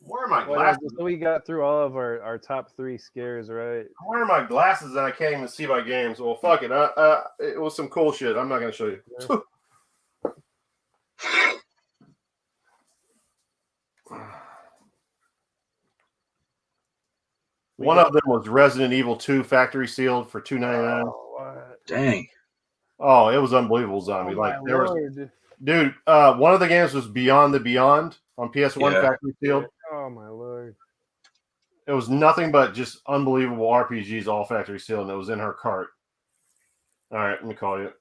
Where are my glasses? So we got through all of our top 3 scares, right? Where are my glasses that I can't even see my games? Well, fuck it. It was some cool shit. I'm not going to show you. One of them was Resident Evil 2 factory sealed for $2.99. Oh, dang. Oh, it was unbelievable, Zombie. Oh, like there Lord. was, dude. One of the games was Beyond the Beyond on PS1 factory sealed. Oh my Lord. It was nothing but just unbelievable RPGs, all factory sealed, and it was in her cart. All right, let me call you.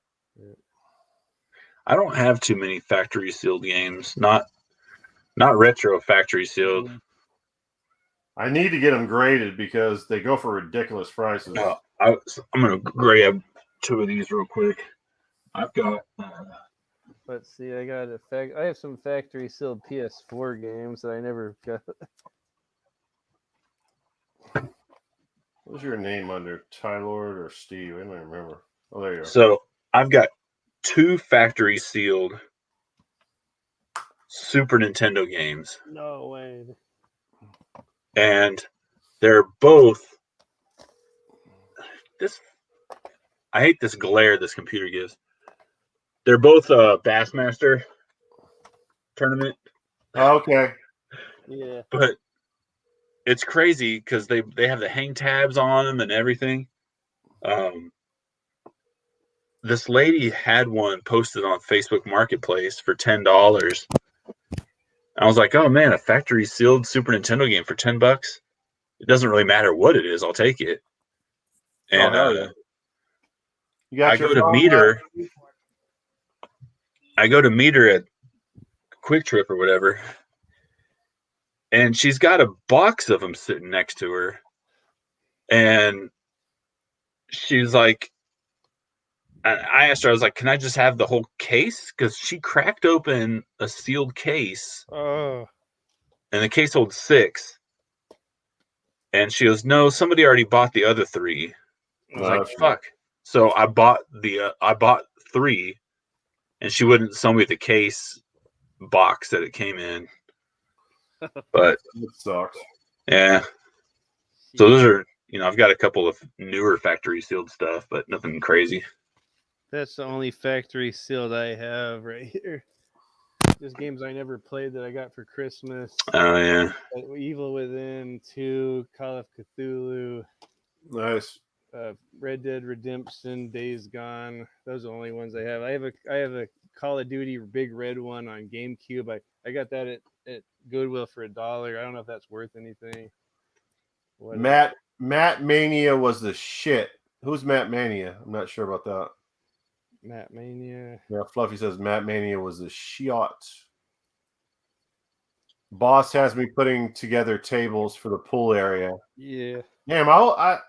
I don't have too many factory sealed games. Not retro factory sealed. I need to get them graded because they go for ridiculous prices. No, I'm gonna grab 2 of these real quick. I've got. Let's see. I have some factory sealed PS4 games that I never got. What's your name under? Tylord or Steve? I don't remember. Oh, there you go. So I've got 2 factory sealed Super Nintendo games. No way. And they're both. I hate this glare this computer gives. They're both Bassmaster tournament. Okay. Yeah. But it's crazy because they have the hang tabs on them and everything. This lady had one posted on Facebook Marketplace for $10. I was like, oh man, a factory sealed Super Nintendo game for $10. It doesn't really matter what it is, I'll take it. And I go to meet her. I go to meet her at Quick Trip or whatever, and she's got a box of them sitting next to her, and she's like, I asked her, I was like, can I just have the whole case? Because she cracked open a sealed case, Oh. and the case holds 6. And she goes, no, somebody already bought the other 3. I was like, Okay. fuck. So I bought 3, and she wouldn't sell me the case box that it came in. But It sucks. yeah. So those are, I've got a couple of newer factory sealed stuff, but nothing crazy. That's the only factory sealed I have right here. Just games I never played that I got for Christmas. Oh yeah. Evil Within 2, Call of Cthulhu, Nice. Red Dead Redemption, Days Gone. Those are the only ones I have. I have a Call of Duty big red one on GameCube. I got that at Goodwill for $1. I don't know if that's worth anything. Matt Mania was the shit. Who's Matt Mania? I'm not sure about that. Matt Mania. Yeah, Fluffy says Matt Mania was the shot. Boss has me putting together tables for the pool area. Yeah. Damn, I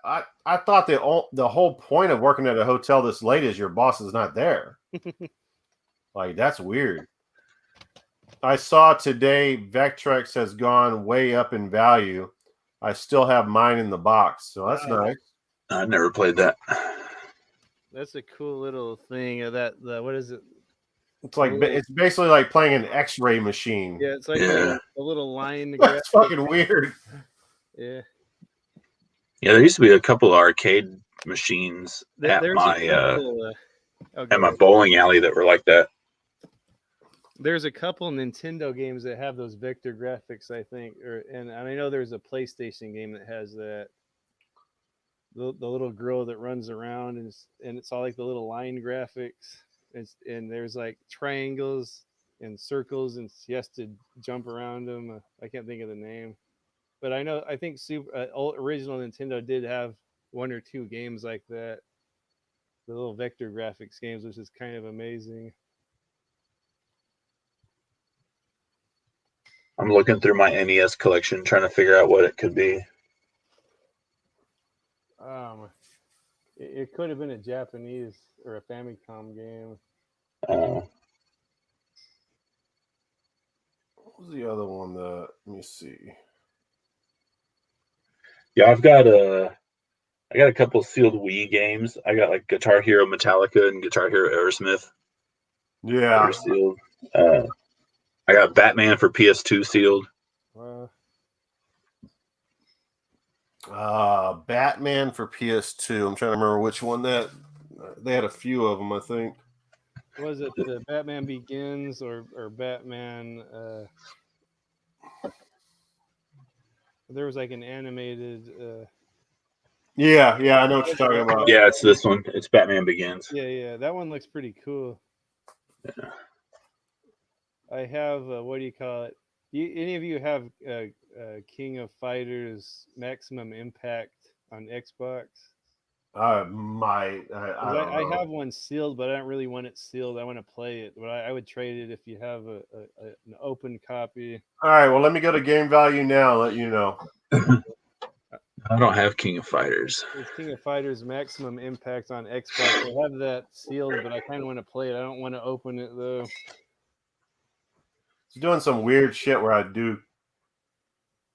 thought the whole point of working at a hotel this late is your boss is not there. Like, that's weird. I saw today Vectrex has gone way up in value. I still have mine in the box, so that's nice. I never played that. That's a cool little thing of that. What is it? It's basically like playing an X-ray machine. Yeah, it's like Yeah. a little line. That's fucking weird. Yeah. Yeah, there used to be a couple of arcade machines at my bowling alley that were like that. There's a couple Nintendo games that have those vector graphics, I think, and I know there's a PlayStation game that has that. The little girl that runs around and it's all like the little line graphics. And there's like triangles and circles, and she has to jump around them. I can't think of the name, but I think original Nintendo did have 1 or 2 games like that, the little vector graphics games, which is kind of amazing. I'm looking through my NES collection, trying to figure out what it could be. It could have been a Japanese or a Famicom game. What was the other one that? Let me see. Yeah, I got a couple sealed Wii games. I got like Guitar Hero Metallica and Guitar Hero Aerosmith. Yeah. They're sealed. I got Batman for PS2 sealed. Batman for PS2. I'm trying to remember which one that they had a few of them, I think. Was it the Batman Begins or Batman? There was like an animated. Yeah, I know what you're talking about. Yeah, it's this one. It's Batman Begins. Yeah, that one looks pretty cool. Yeah. I have what do you call it? Any of you have King of Fighters Maximum Impact on Xbox? I might. I don't know. I have one sealed, but I don't really want it sealed. I want to play it, but I would trade it if you have an open copy. All right, well, let me go to Game Value now. Let you know. I don't have King of Fighters. It's King of Fighters Maximum Impact on Xbox. I have that sealed, but I kind of want to play it. I don't want to open it though. It's doing some weird shit where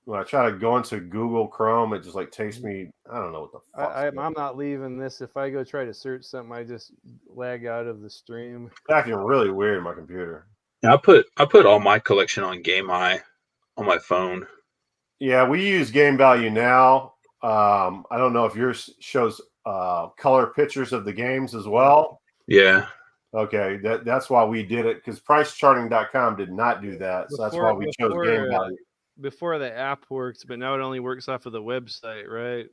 when I try to go into Google Chrome, it just like takes me. I don't know what the fuck. I'm not leaving this. If I go try to search something, I just lag out of the stream. It's acting really weird in my computer. I put all my collection on Game Eye on my phone. Yeah, we use Game Value now. I don't know if yours shows color pictures of the games as well. Yeah. Okay, that's why we did it, because PriceCharting.com did not do that. So that's why we chose Game Value. Before the app works, but now it only works off of the website, right?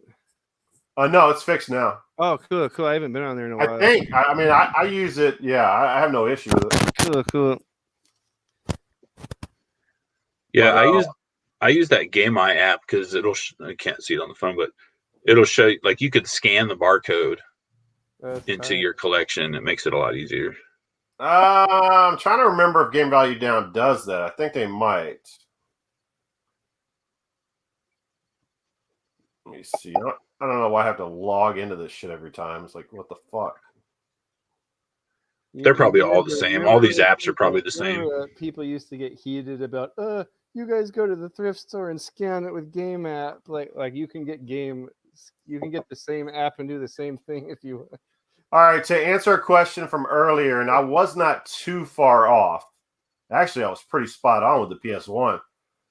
No, it's fixed now. Oh, cool. I haven't been on there in a while. I think. I mean, I use it. Yeah, I have no issue with it. Cool. Yeah, I use that Game Eye app because I can't see it on the phone, but it'll show you, like, you could scan the barcode into your collection. It makes it a lot easier. I'm trying to remember if Game Value Down does that. I think they might. Let me see. I don't know why I have to log into this shit every time. It's like, what the fuck? They're probably all the same. All these apps are probably the same. People used to get heated about, you guys go to the thrift store and scan it with Game app. Like you can get the same app and do the same thing if you. All right, to answer a question from earlier, and I was not too far off. Actually, I was pretty spot on with the PS1.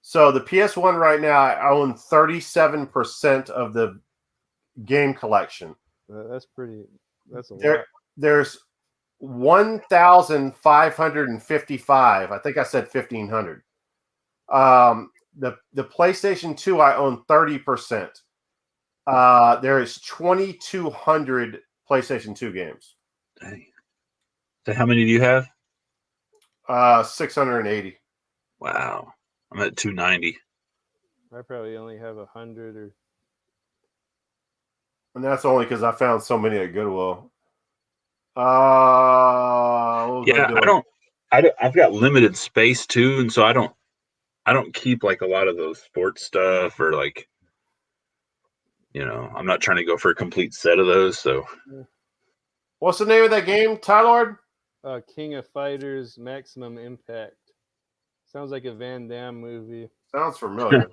So the PS1 right now, I own 37% of the game collection. That's a There, lot. there's 1,555. I think I said 1,500. The PlayStation 2, I own 30%. There is 2,200 PlayStation 2 games. Dang. So how many do you have? 680. Wow. I'm at 290. I probably only have 100 or. And that's only because I found so many at Goodwill. What was I Yeah, doing? I've got limited space too, and so I don't keep like a lot of those sports stuff or like, I'm not trying to go for a complete set of those. So What's the name of that game, Tylord? King of Fighters Maximum Impact. Sounds like a Van Damme movie. Sounds familiar.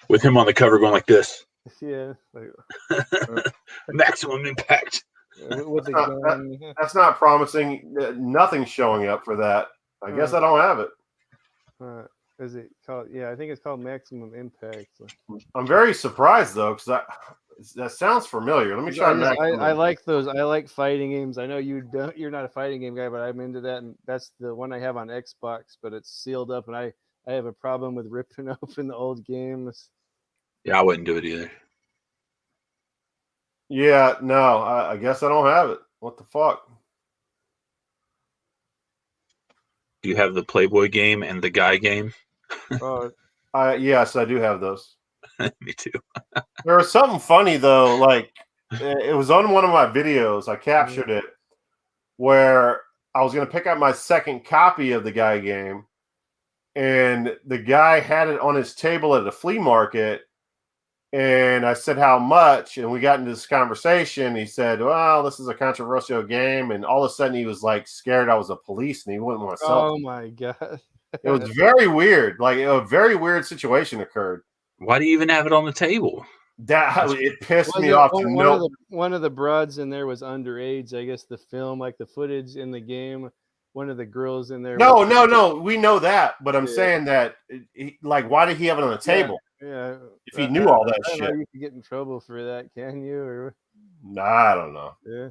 with him on the cover going like this, Yeah. maximum impact. With the gun. That's not promising. Nothing's showing up for that. I guess I don't have it. Is it called? Yeah, I think it's called Maximum Impact. I'm very surprised though, because that sounds familiar. Let me try. I like those. I like fighting games. I know you don't. You're not a fighting game guy, but I'm into that, and that's the one I have on Xbox. But it's sealed up, and I have a problem with ripping open the old games. Yeah, I wouldn't do it either. Yeah, no, I guess I don't have it. What the fuck? Do you have the Playboy game and the Guy game? Yes, I do have those. Me too. There was something funny though, like it was on one of my videos. I captured it where I was going to pick up my second copy of the Guy game, and the guy had it on his table at the flea market. And I said, how much? And we got into this conversation. He said, well, this is a controversial game. And all of a sudden he was like scared I was a police and he wouldn't want to sell it. Oh my God. It was very weird. Like a very weird situation occurred. Why do you even have it on the table? It pissed me off. One of the broads in there was underage. I guess the film, like the footage in the game, one of the girls in there. No. We know that. But I'm saying that, why did he have it on the table? Yeah, if he knew all that shit, you could get in trouble for that, can you? Or nah, I don't know. Yeah,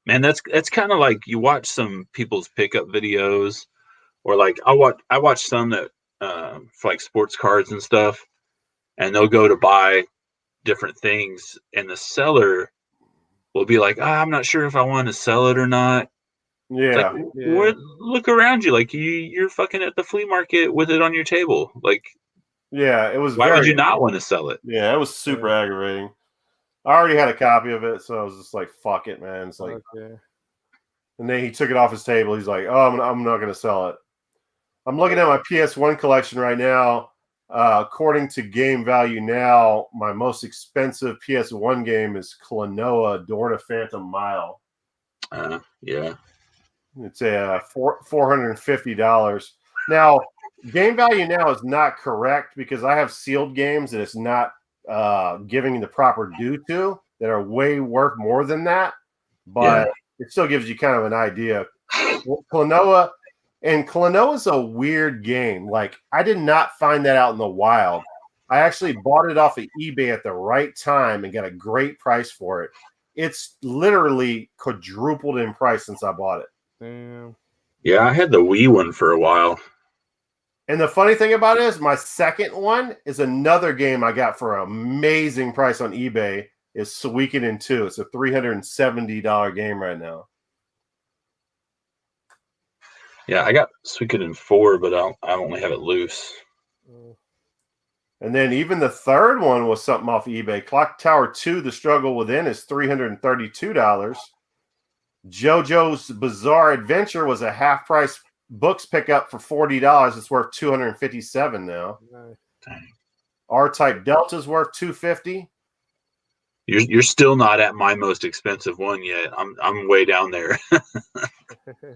man, that's kind of like you watch some people's pickup videos, or like I watch some that for like sports cards and stuff, and they'll go to buy different things, and the seller will be like, I'm not sure if I want to sell it or not. Yeah, look around you, like you're fucking at the flea market with it on your table, like. Yeah, it was. Why would you not want to sell it? Yeah, it was super aggravating. I already had a copy of it, so I was just like, "Fuck it, man." It's like, and then he took it off his table. He's like, "Oh, I'm not going to sell it." I'm looking at my PS1 collection right now. According to Game Value Now, my most expensive PS1 game is Klonoa: Door to Phantom Mile. Yeah, it's a $450. Now, Game Value Now is not correct because I have sealed games that it's not giving the proper due to that are way worth more than that, but it still gives you kind of an idea. Klonoa is a weird game. Like, I did not find that out in the wild. I actually bought it off of eBay at the right time and got a great price for it. It's literally quadrupled in price since I bought it. Damn. Yeah, I had the Wii one for a while. And the funny thing about it is my second one is another game I got for an amazing price on eBay. Is Suikoden 2. It's a $370 game right now. Yeah, I got Suikoden 4, but I only have it loose. And then even the third one was something off eBay. Clock Tower 2, The Struggle Within is $332. JoJo's Bizarre Adventure was a half-price books pickup for $40. It's worth $257 now. Dang. R-Type Delta is worth $250. You're still not at my most expensive one yet. I'm way down there.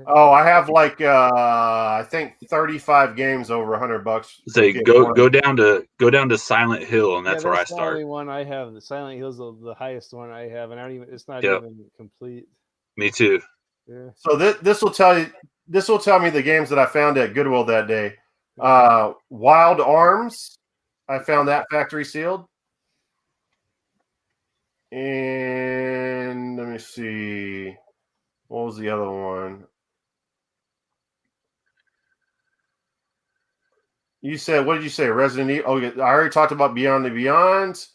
Oh, I have like I think 35 games over $100. Say go down to Silent Hill, and that's where I that's the start. only one I have. The Silent Hill's the highest one I have, and I don't even. It's not Yep. even complete. Me too. Yeah. So this will tell you. This will tell me the games that I found at Goodwill that day. Wild Arms, I found that factory sealed. And let me see. What was the other one? You said, what did you say? Resident Evil? Oh, I already talked about Beyond the Beyond.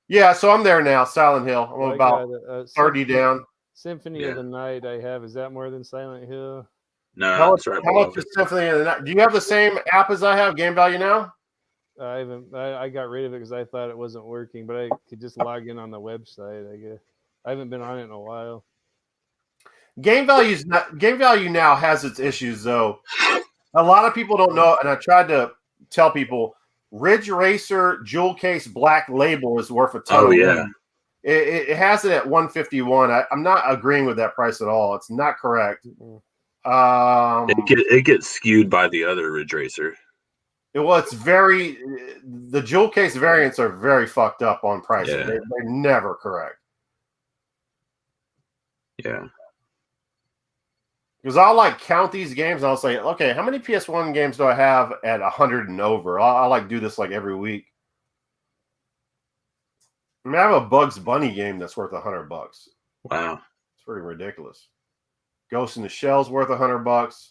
Yeah, so I'm there now, Silent Hill. I'm about 30 down. Symphony of the Night I have. Is that more than Silent Hill? No, that's right. How much is Symphony of the Night? Do you have the same app as I have, Game Value Now? I haven't. I got rid of it because I thought it wasn't working, but I could just log in on the website. I guess I haven't been on it in a while. Game Value Now has its issues though. A lot of people don't know, and I tried to tell people Ridge Racer Jewel Case Black Label is worth a ton of money. It has it at $151. I'm not agreeing with that price at all. It's not correct. It gets skewed by the other Ridge Racer. It's the Jewel Case variants are very fucked up on pricing. Yeah. They're never correct. Yeah. Because I'll like count these games and I'll say, okay, how many PS1 games do I have at 100 and over? I'll like do this like every week. I mean, I have a Bugs Bunny game that's worth $100. Wow. It's pretty ridiculous. Ghost in the Shell's worth $100.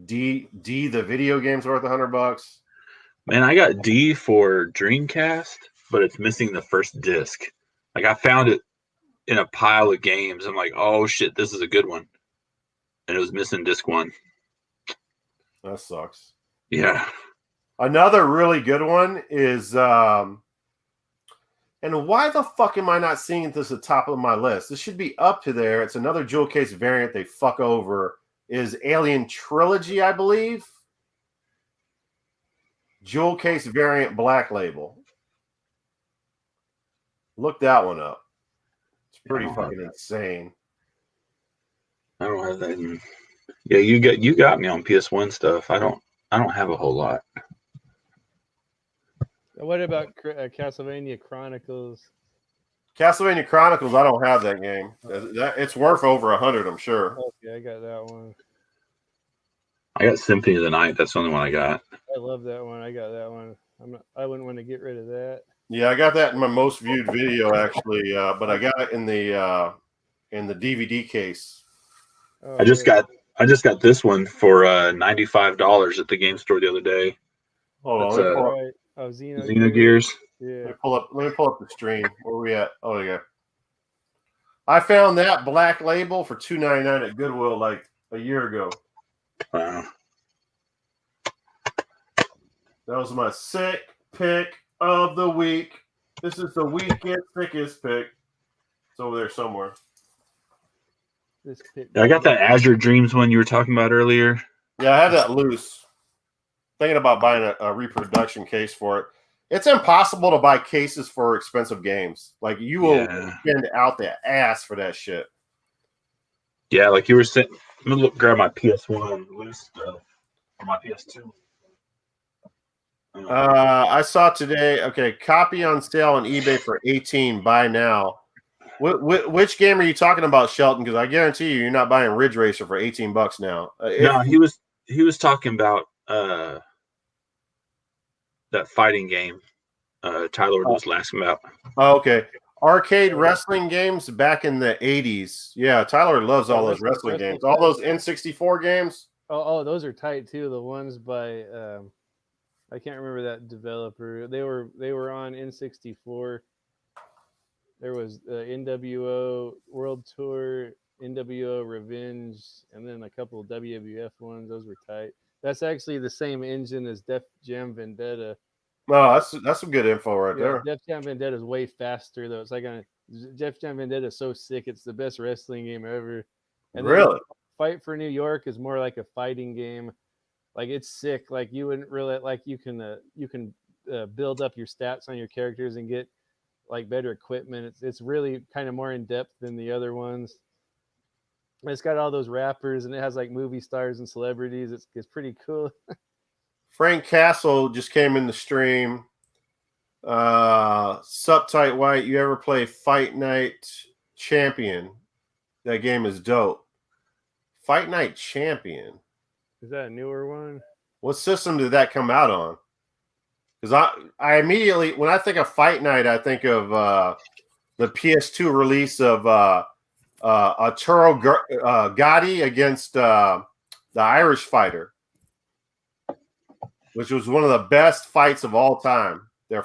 D the video game's worth $100. Man, I got D for Dreamcast, but it's missing the first disc. Like I found it in a pile of games. I'm like, oh shit, this is a good one. And it was missing disc 1. That sucks. Yeah. Another really good one is and why the fuck am I not seeing this at the top of my list? This should be up to there. It's another Jewel Case variant they fuck over. Is Alien Trilogy, I believe. Jewel Case variant Black Label. Look that one up. It's pretty fucking insane. I don't have that. Yeah, you got me on PS1 stuff. I don't have a whole lot. What about Castlevania Chronicles? Castlevania Chronicles, I don't have that game. It's worth over 100, I'm sure. Okay, I got that one. I got Symphony of the Night. That's the only one I got. I love that one. I got that one. I wouldn't want to get rid of that. Yeah, I got that in my most viewed video actually, but I got it in the DVD case. Oh, I just got this one for $95 at the game store the other day. Hold on, Xenogears. Yeah. Let me pull up the stream. Where are we at? Oh yeah. I found that Black Label for $2.99 at Goodwill like a year ago. Wow. That was my sick pick of the week. This is the weekend sickest pick. It's over there somewhere. I got that Azure Dreams one you were talking about earlier. Yeah, I had that loose. Thinking about buying a reproduction case for it. It's impossible to buy cases for expensive games. Like you will spend out the ass for that shit. Yeah, like you were saying. Let me grab my PS1 loose stuff or my PS2. I saw today. Okay, copy on sale on eBay for $18. Buy now. Which game are you talking about, Shelton? Because I guarantee you're not buying Ridge Racer for $18 now. No, he was talking about that fighting game. Tyler was asking about. Oh, okay. Arcade wrestling games back in the 80s. Yeah, Tyler loves all those wrestling games. All those N64 games. Oh, those are tight too. The ones by I can't remember that developer. They were on N64. There was NWO World Tour, NWO Revenge, and then a couple of WWF ones. Those were tight. That's actually the same engine as Def Jam Vendetta. No, that's some good info right there. Def Jam Vendetta is way faster though. It's like Def Jam Vendetta is so sick. It's the best wrestling game ever. And really, Fight for New York is more like a fighting game. Like it's sick. Like you wouldn't really like you can build up your stats on your characters and get like better equipment. It's really kind of more in depth than the other ones. And it's got all those rappers, and it has like movie stars and celebrities. It's pretty cool. Frank Castle just came in the stream. Sup Tight White, you ever play Fight Night Champion? That game is dope. Fight Night Champion. Is that a newer one? What system did that come out on? Because I immediately, when I think of Fight Night, I think of the PS2 release of Arturo Gatti against the Irish fighter, which was one of the best fights of all time. They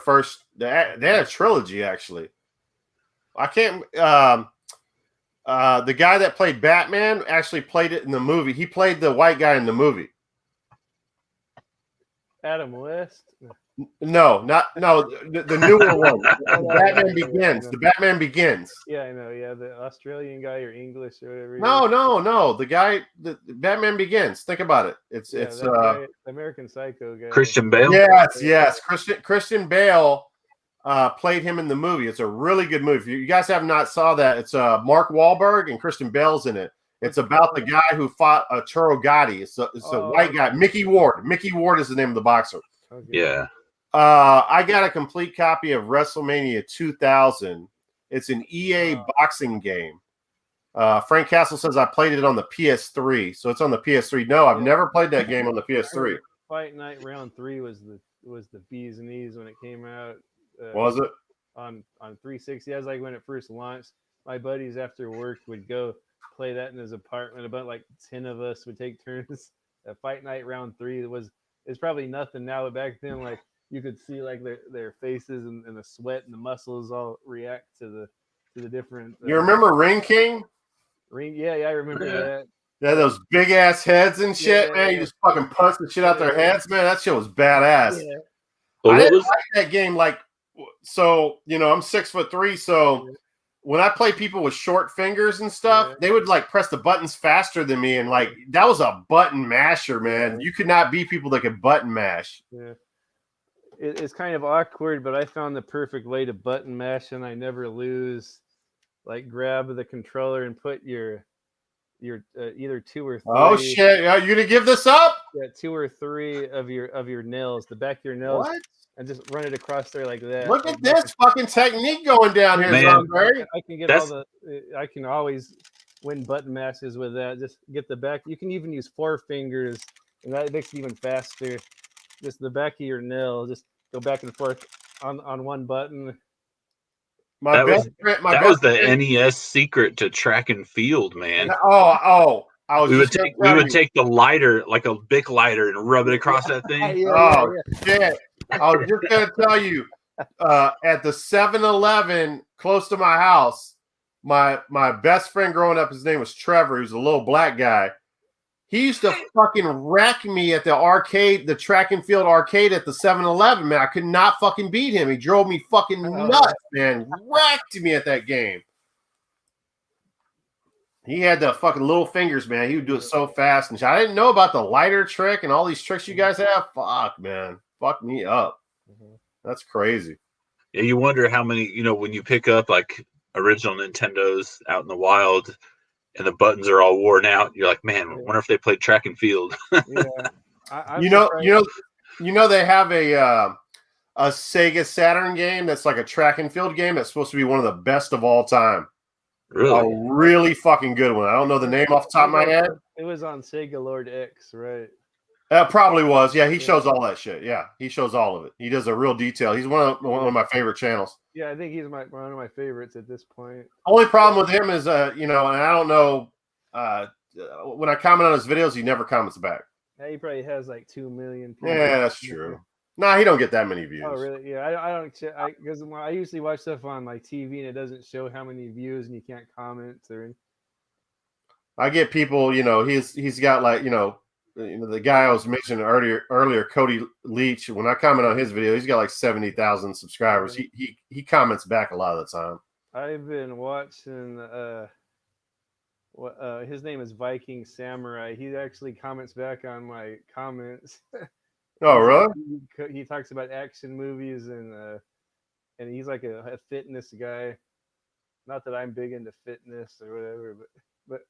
had a trilogy, actually. I can't. The guy that played Batman actually played it in the movie. He played the white guy in the movie. Adam West? No, the newer one. Batman Begins. The Batman Begins. Yeah, I know. Yeah, the Australian guy or English or whatever. No. The guy, the Batman Begins. Think about it. It's guy, American Psycho guy. Christian Bale. Yes. Christian Bale played him in the movie. It's a really good movie. If you guys have not saw that, it's Mark Wahlberg and Christian Bale's in it. It's about the guy who fought Arturo Gatti. It's a white guy, Mickey Ward. Mickey Ward is the name of the boxer. Okay. Yeah. I got a complete copy of WrestleMania 2000. It's an EA boxing game. Frank Castle says I played it on the PS3, so it's on the PS3. No, I've never played that game on the PS3. Fight Night Round 3 was the bees and knees when it came out. Was it on 360? That was like when it first launched. My buddies after work would go play that in his apartment. About like 10 of us would take turns. Fight Night Round 3 it's probably nothing now, but back then, like, you could see like their faces and the sweat and the muscles all react to the different. You remember Ring King? Yeah, I remember that. Yeah, those big ass heads and shit, man. You just fucking punch the shit out their heads, man. That shit was badass. Yeah. Well, I didn't like that game. Like, so I'm 6'3", so when I play people with short fingers and stuff, they would like press the buttons faster than me, and like that was a button masher, man. You could not beat people that could button mash. Yeah. It's kind of awkward, but I found the perfect way to button mash and I never lose. Like, grab the controller and put your either 2 or 3. Oh shit! Are you gonna give this up? Yeah, 2 or 3 of your nails, the back of your nails, and just run it across there like that. Look at this fucking technique going down here, man. I can get I can always win button mashes with that. Just get the back. You can even use 4 fingers, and that makes it even faster. Just the back of your nail, just go back and forth on one button. That was the NES secret to track and field, man. We would take the lighter, like a Bic lighter, and rub it across that thing. Shit! I was just gonna tell you, at the 7-Eleven close to my house, my best friend growing up, his name was Trevor. He was a little black guy. He used to fucking wreck me at the arcade, the track and field arcade at the 7-Eleven, man. I could not fucking beat him. He drove me fucking nuts, man. Wrecked me at that game. He had the fucking little fingers, man. He would do it so fast and shit. I didn't know about the lighter trick and all these tricks you guys have. Fuck, man. Fuck me up. That's crazy. Yeah, you wonder how many, when you pick up like original Nintendos out in the wild, and the buttons are all worn out. You're like, man, I wonder if they played track and field. Yeah, they have a Sega Saturn game that's like a track and field game that's supposed to be one of the best of all time. Really? A really fucking good one. I don't know the name off the top of my head. It was on Sega Lord X, right? Probably was. Yeah, he shows all that shit. Yeah, he shows all of it. He does a real detail. He's one of my favorite channels. Yeah, I think he's one of my favorites at this point. Only problem with him is, and I don't know, when I comment on his videos, he never comments back. Yeah, he probably has like 2 million people. Yeah, that's true. Nah, he don't get that many views. Oh, really? Yeah, I don't check, because I usually watch stuff on like TV and it doesn't show how many views and you can't comment or. I get people, he's got like, the guy I was mentioning earlier, Cody Leach. When I comment on his video, he's got like 70,000 subscribers. He comments back a lot of the time. I've been watching. His name is Viking Samurai. He actually comments back on my comments. Oh, really? He talks about action movies and and he's like a fitness guy. Not that I'm big into fitness or whatever, but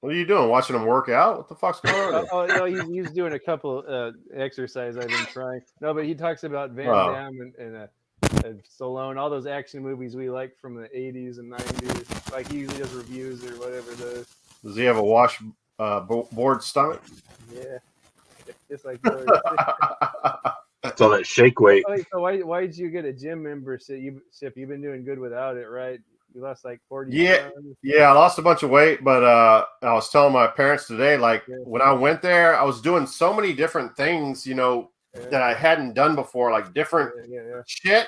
What are you doing? Watching him work out? What the fuck's going on? no, he's doing a couple exercise I've been trying. No, but he talks about Van Oh. Damme and Stallone, all those action movies we like from the 80s and 90s. Like he usually does reviews or whatever those. Does he have a wash board stomach? Yeah, just like yours. It's all that shake weight. Oh, so why did you get a gym membership? You've been doing good without it, right? You lost like 40 Yeah. pounds. Yeah, I lost a bunch of weight, but I was telling my parents today, like when I went there, I was doing so many different things, you know, that I hadn't done before, like different shit.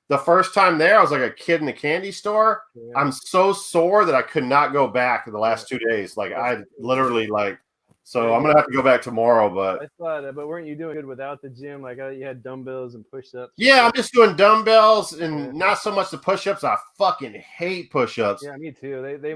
The first time there, I was like a kid in a candy store. Yeah. I'm so sore that I could not go back in the last 2 days. Like I literally like, so I'm gonna have to go back tomorrow. But I thought, but weren't you doing good without the gym? Like you had dumbbells and push-ups. Yeah, I'm just doing dumbbells and not so much the push-ups. I fucking hate push-ups. Yeah, me too. They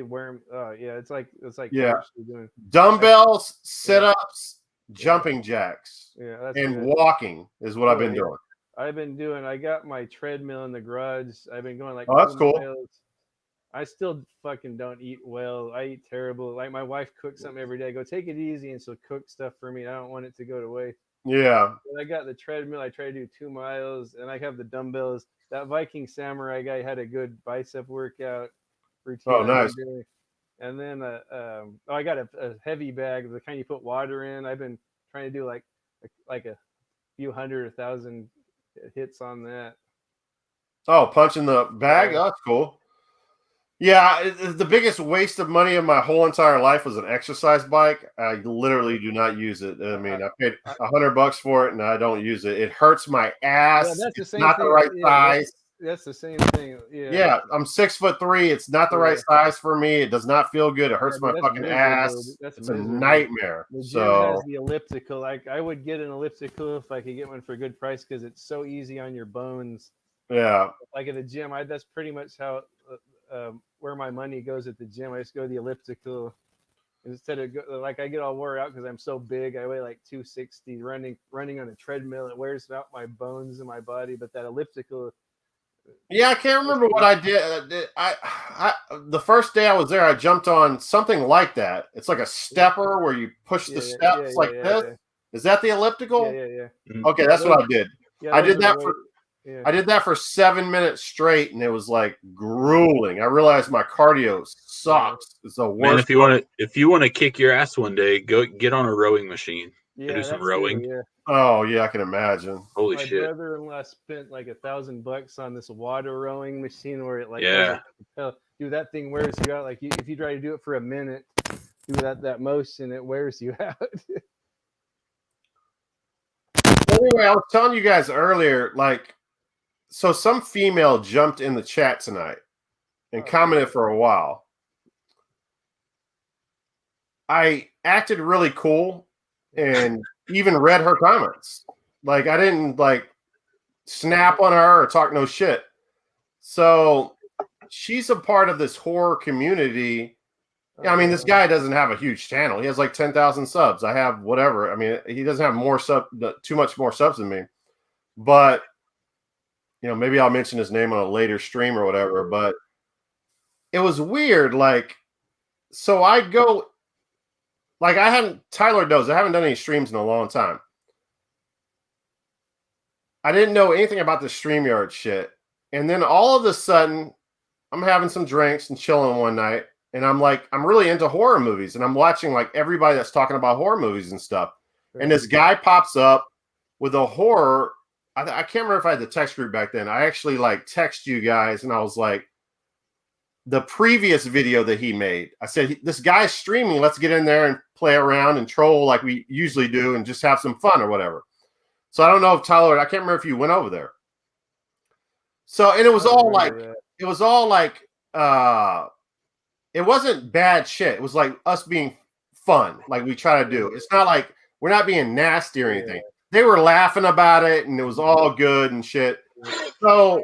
wear them. It's like doing dumbbells, sit-ups, jumping jacks, that's and good. walking is what I've been doing. I got my treadmill in the garage. I've been going like, oh, that's cool. miles. I still fucking don't eat well. I eat terrible. Like my wife cooks something every day. I go, take it easy, and she'll cook stuff for me. I don't want it to go to waste. Yeah. But I got the treadmill. I try to do 2 miles, and I have the dumbbells. That Viking Samurai guy had a good bicep workout routine. Oh, nice. And then I got a heavy bag, the kind you put water in. I've been trying to do like a few hundred, 1,000 hits on that. Oh, punching the bag? Oh, that's cool. Yeah, the biggest waste of money of my whole entire life was an exercise bike. I literally do not use it. I mean, I paid $100 for it, and I don't use it. It hurts my ass. Yeah, that's the it's same not thing. the right size. That's the same thing. Yeah. Yeah, I'm 6'3". It's not the right size for me. It does not feel good. It hurts my fucking ass. It's a nightmare. The gym has the elliptical. Like I would get an elliptical if I could get one for a good price because it's so easy on your bones. Yeah. Like at the gym, that's pretty much how where my money goes at the gym. I just go to the elliptical instead of like I get all wore out because I'm so big. I weigh like 260. Running on a treadmill, it wears out my bones and my body. But that elliptical. Yeah, I can't remember what I did. I the first day I was there, I jumped on something like that. It's like a stepper where you push the steps like this. Yeah. Is that the elliptical? Yeah. Okay, that's what I did. Yeah, I did that I did that for 7 minutes straight, and it was like grueling. I realized my cardio sucks. It's the worst. Man, if you want to kick your ass one day, go get on a rowing machine. Yeah, do some rowing. True, yeah. Oh yeah, I can imagine. Holy shit! My brother-in-law spent like $1,000 on this water rowing machine where it like dude, that thing wears you out. Like if you try to do it for a minute, do that motion, it wears you out. Anyway, I was telling you guys earlier, like, so some female jumped in the chat tonight and commented for a while. I acted really cool and even read her comments. Like I didn't like snap on her or talk no shit. So she's a part of this horror community. I mean, this guy doesn't have a huge channel. He has like 10,000 subs. I have whatever. I mean, he doesn't have too much more subs than me. But you know, maybe I'll mention his name on a later stream or whatever. But it was weird. Like, so I go. Like Tyler knows, I haven't done any streams in a long time. I didn't know anything about the StreamYard shit. And then all of a sudden, I'm having some drinks and chilling one night. And I'm like, I'm really into horror movies. And I'm watching like everybody that's talking about horror movies and stuff. And this guy pops up with a horror. I can't remember if I had the text group back then. I actually like text you guys and I was like, the previous video that he made, I said, this guy's streaming. Let's get in there and play around and troll like we usually do and just have some fun or whatever. So I don't know if Tyler, I can't remember if you went over there. So, and it was all like, it wasn't bad shit. It was like us being fun, like we try to do. It's not like we're not being nasty or anything. They were laughing about it and it was all good and shit. So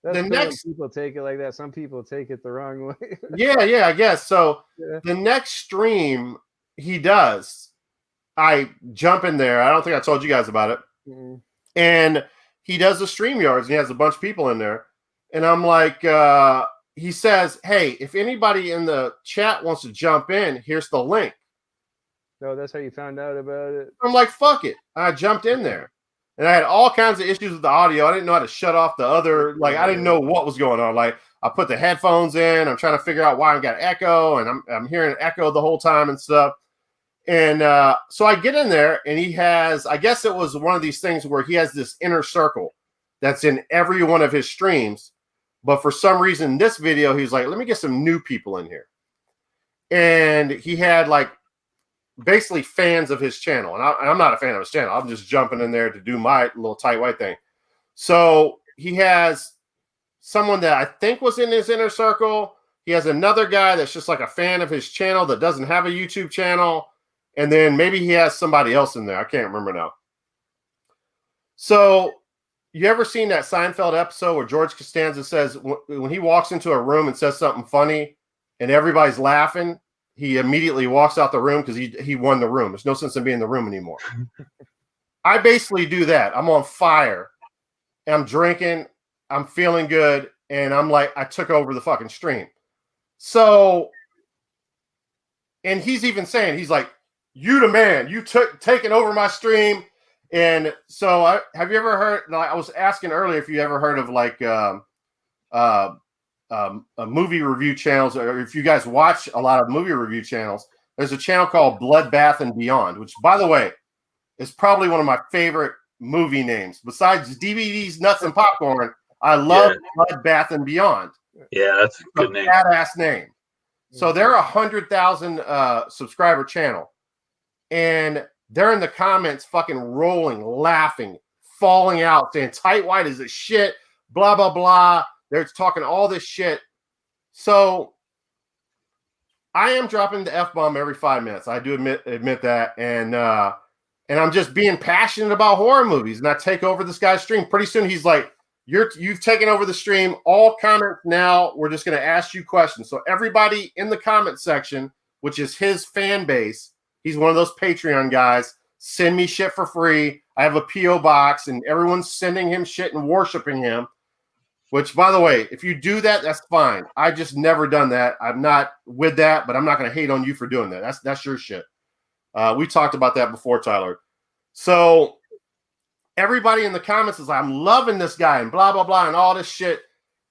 the next people take it like that. Some people take it the wrong way. yeah, I guess. So the next stream he does, I jump in there. I don't think I told you guys about it. Mm-hmm. And he does the StreamYards and he has a bunch of people in there. And I'm like, he says, hey, if anybody in the chat wants to jump in, here's the link. No, that's how you found out about it. I'm like, fuck it. I jumped in there. And I had all kinds of issues with the audio. I didn't know how to shut off the other, like, I didn't know what was going on. Like, I put the headphones in. I'm trying to figure out why I got echo, and I'm hearing echo the whole time and stuff. And so I get in there, and he has, I guess it was one of these things where he has this inner circle that's in every one of his streams. But for some reason, this video, he's like, let me get some new people in here. And he had like basically fans of his channel. And I'm not a fan of his channel. I'm just jumping in there to do my little tight white thing. So he has someone that I think was in his inner circle. He has another guy that's just like a fan of his channel that doesn't have a YouTube channel. And then maybe he has somebody else in there. I can't remember now. So you ever seen that Seinfeld episode where George Costanza says when he walks into a room and says something funny and everybody's laughing, he immediately walks out the room because he won the room. There's no sense in being in the room anymore. I basically do that. I'm on fire. I'm drinking. I'm feeling good. And I'm like, I took over the fucking stream. So, and he's even saying, he's like, you the man. You taking over my stream. And so have you ever heard, like, I was asking earlier if you ever heard of like movie review channels, or if you guys watch a lot of movie review channels. There's a channel called Bloodbath and Beyond, which, by the way, is probably one of my favorite movie names. Besides DVDs, Nuts, and Popcorn, I love Bloodbath and Beyond. Yeah, that's a good name. Badass name. So they're 100,000 subscriber channel. And they're in the comments fucking rolling, laughing, falling out, saying tight white is a shit, blah, blah, blah. They're talking all this shit. So I am dropping the F-bomb every 5 minutes. I do admit that. And I'm just being passionate about horror movies. And I take over this guy's stream. Pretty soon he's like, you've taken over the stream. All comments now. We're just going to ask you questions. So everybody in the comment section, which is his fan base, he's one of those Patreon guys, send me shit for free. I have a P.O. box, and everyone's sending him shit and worshiping him. Which, by the way, if you do that, that's fine. I just never done that. I'm not with that, but I'm not going to hate on you for doing that. That's your shit. We talked about that before, Tyler. So everybody in the comments is like, I'm loving this guy and blah, blah, blah, and all this shit.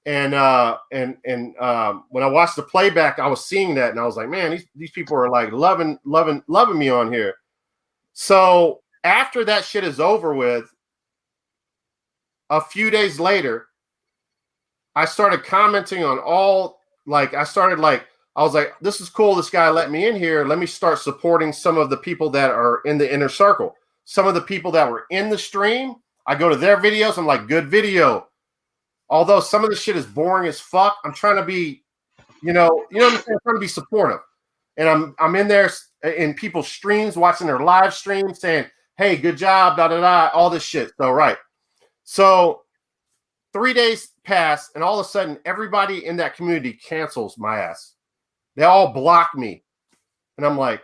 And when I watched the playback, I was seeing that, and I was like, man, these people are like loving me on here. So after that shit is over with, a few days later, I started commenting on all, like, I was like, this is cool. This guy let me in here. Let me start supporting some of the people that are in the inner circle. Some of the people that were in the stream, I go to their videos. I'm like, good video. Although some of the shit is boring as fuck, I'm trying to be, you know what I'm saying? I'm trying to be supportive. And I'm in there in people's streams, watching their live streams, saying, hey, good job, da da da, all this shit. So, right. So 3 days pass, and all of a sudden, everybody in that community cancels my ass. They all block me. And I'm like,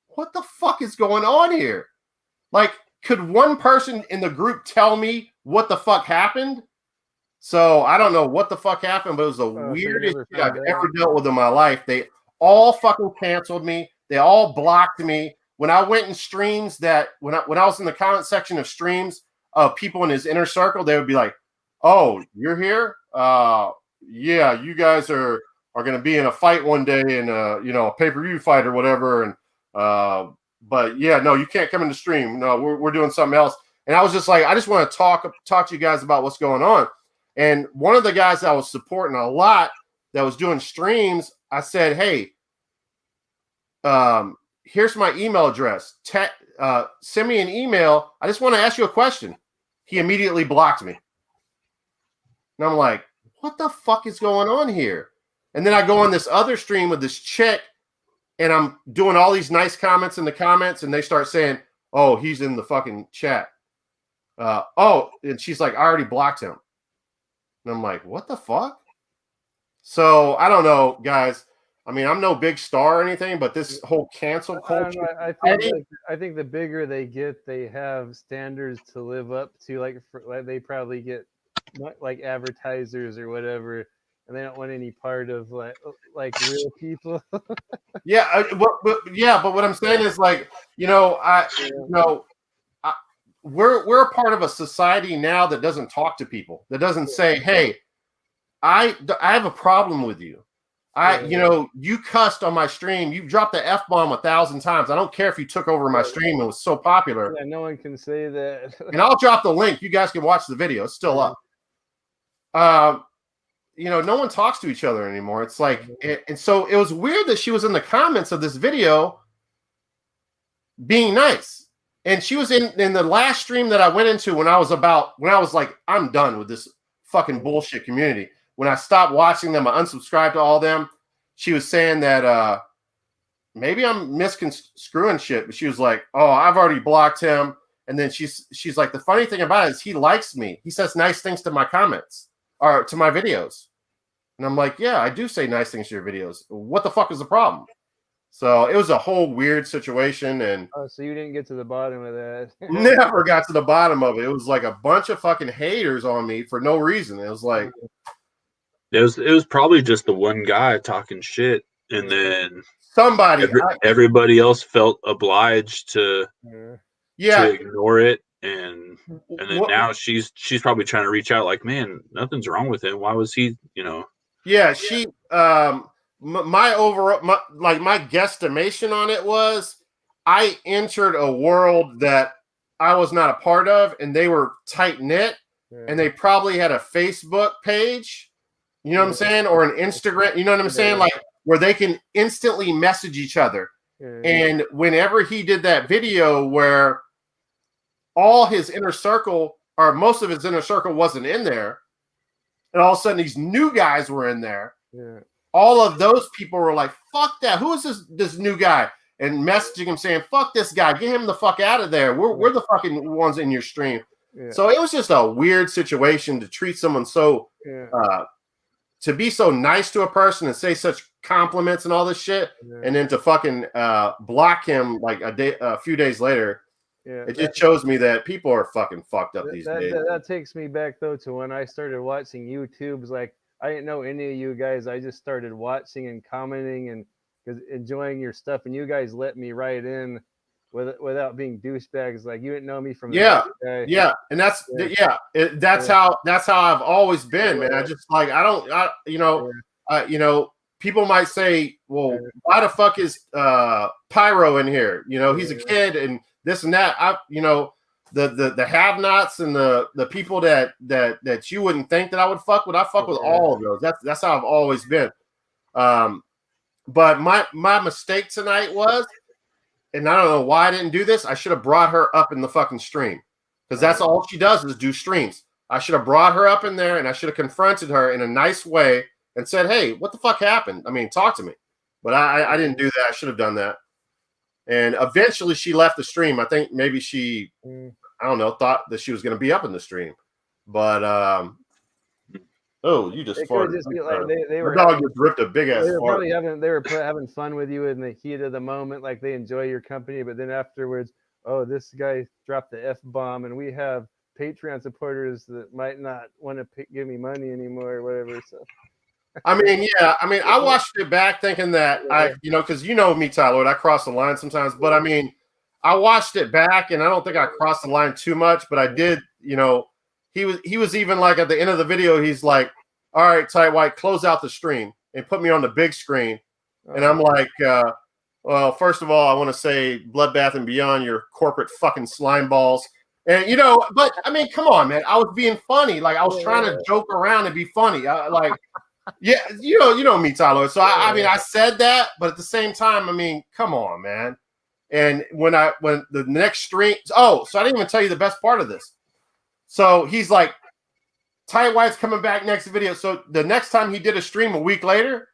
what the fuck is going on here? Like, could one person in the group tell me what the fuck happened? So I don't know what the fuck happened, but it was the weirdest shit I've ever dealt with in my life. They all fucking canceled me. They all blocked me. When I went in streams that when I was in the comment section of streams of people in his inner circle, they would be like, oh, you're here? Yeah, you guys are going to be in a fight one day in a pay-per-view fight or whatever. And but yeah, no, you can't come in the stream. No, we're doing something else. And I was just like, I just want to talk to you guys about what's going on. And one of the guys I was supporting a lot that was doing streams, I said, hey, here's my email address. Send me an email. I just want to ask you a question. He immediately blocked me. And I'm like, what the fuck is going on here? And then I go on this other stream with this chick, and I'm doing all these nice comments in the comments, and they start saying, oh, he's in the fucking chat. And she's like, I already blocked him. And I'm like, what the fuck? So I don't know, guys. I mean, I'm no big star or anything, but this whole cancel I don't culture. know. I think the bigger they get, they have standards to live up to. Like they probably get like advertisers or whatever, and they don't want any part of like real people. Yeah, but what I'm saying is like, we're a part of a society now that doesn't talk to people, that doesn't say, hey, I have a problem with you. You cussed on my stream. You dropped the F-bomb 1,000 times. I don't care if you took over my stream. It was so popular. Yeah, no one can say that. And I'll drop the link. You guys can watch the video. It's still up. No one talks to each other anymore. It's like, and so it was weird that she was in the comments of this video being nice. And she was in the last stream that I went into when I was like, I'm done with this fucking bullshit community. When I stopped watching them, I unsubscribed to all them. She was saying that maybe I'm misconstruing shit, but she was like, "Oh, I've already blocked him." And then she's like, "The funny thing about it is he likes me. He says nice things to my comments or to my videos." And I'm like, "Yeah, I do say nice things to your videos. What the fuck is the problem?" So it was a whole weird situation, and so you didn't get to the bottom of that. never got to the bottom of it. It was like a bunch of fucking haters on me for no reason. It was like. It was probably just the one guy talking shit, and then everybody else felt obliged to ignore it, and then now she's probably trying to reach out like, man, nothing's wrong with him. Why was he, Yeah, she my guesstimation on it was I entered a world that I was not a part of, and they were tight knit, and they probably had a Facebook page. You know what I'm saying? Or an Instagram, you know what I'm saying? Like where they can instantly message each other. And whenever he did that video where all his inner circle or most of his inner circle wasn't in there, and all of a sudden these new guys were in there, all of those people were like, fuck that. Who is this new guy? And messaging him saying, fuck this guy. Get him the fuck out of there. We're the fucking ones in your stream. So it was just a weird situation to treat someone so to be so nice to a person and say such compliments and all this shit, and then to fucking block him like a few days later. It just shows me that people are fucking fucked up these days. That takes me back though to when I started watching YouTube's. Like I didn't know any of you guys. I just started watching and commenting and enjoying your stuff, and you guys let me right in without being douchebags. Like you didn't know me from and that's that's how I've always been, man. I just like people might say, well, why the fuck is Pyro in here? He's a kid and this and that. The have-nots and the people that you wouldn't think that I would fuck with, I fuck with all of those. That's how I've always been. But my mistake tonight was, and I don't know why I didn't do this. I should have brought her up in the fucking stream, because that's all she does is do streams. I should have brought her up in there, and I should have confronted her in a nice way and said, "Hey, what the fuck happened? I mean, talk to me." But I didn't do that. I should have done that. And eventually, she left the stream. I think maybe she, I don't know, thought that she was going to be up in the stream. But you just farted. Just like they were. Dog just ripped a big ass fart. They were having fun with you in the heat of the moment, like they enjoy your company. But then afterwards, this guy dropped the F-bomb, and we have Patreon supporters that might not want to give me money anymore or whatever. So. I watched it back thinking that because me, Tyler, I cross the line sometimes. But I mean, I watched it back, and I don't think I crossed the line too much, but I did. He was even like at the end of the video, he's like, "All right, Tight White, close out the stream and put me on the big screen." And I'm like, well, first of all, I want to say Bloodbath and Beyond, your corporate fucking slime balls. And but I mean, come on, man. I was being funny. Like I was trying to joke around and be funny. You know me, Tyler. So I said that, but at the same time, I mean, come on, man. And when the next stream, so I didn't even tell you the best part of this. So he's like, Tight White's coming back next video. So the next time he did a stream a week later,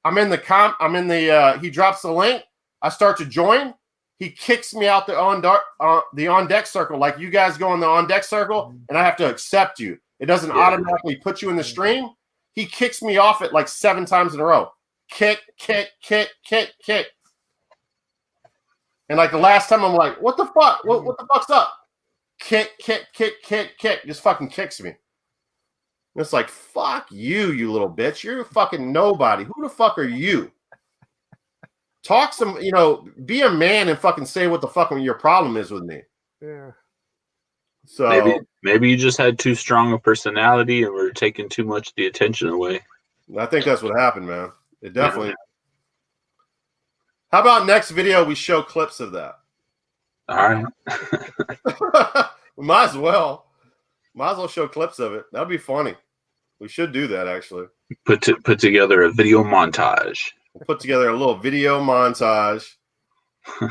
he drops the link. I start to join. He kicks me out the on deck circle. Like you guys go in the on deck circle and I have to accept you. It doesn't automatically put you in the stream. He kicks me off it like 7 times in a row. kick, kick, kick, kick, kick. And like the last time, I'm like, what the fuck? What the fuck's up? Kick, kick, kick, kick, kick. Just fucking kicks me. It's like, fuck you, you little bitch. You're fucking nobody. Who the fuck are you? Talk some, be a man and fucking say what the fuck your problem is with me. Yeah. So maybe you just had too strong a personality and were taking too much of the attention away. I think that's what happened, man. It definitely. Yeah. How about next video we show clips of that? All right. Might as well show clips of it. That'd be funny. We should do that actually. Put together a video montage. We'll put together a little video montage. All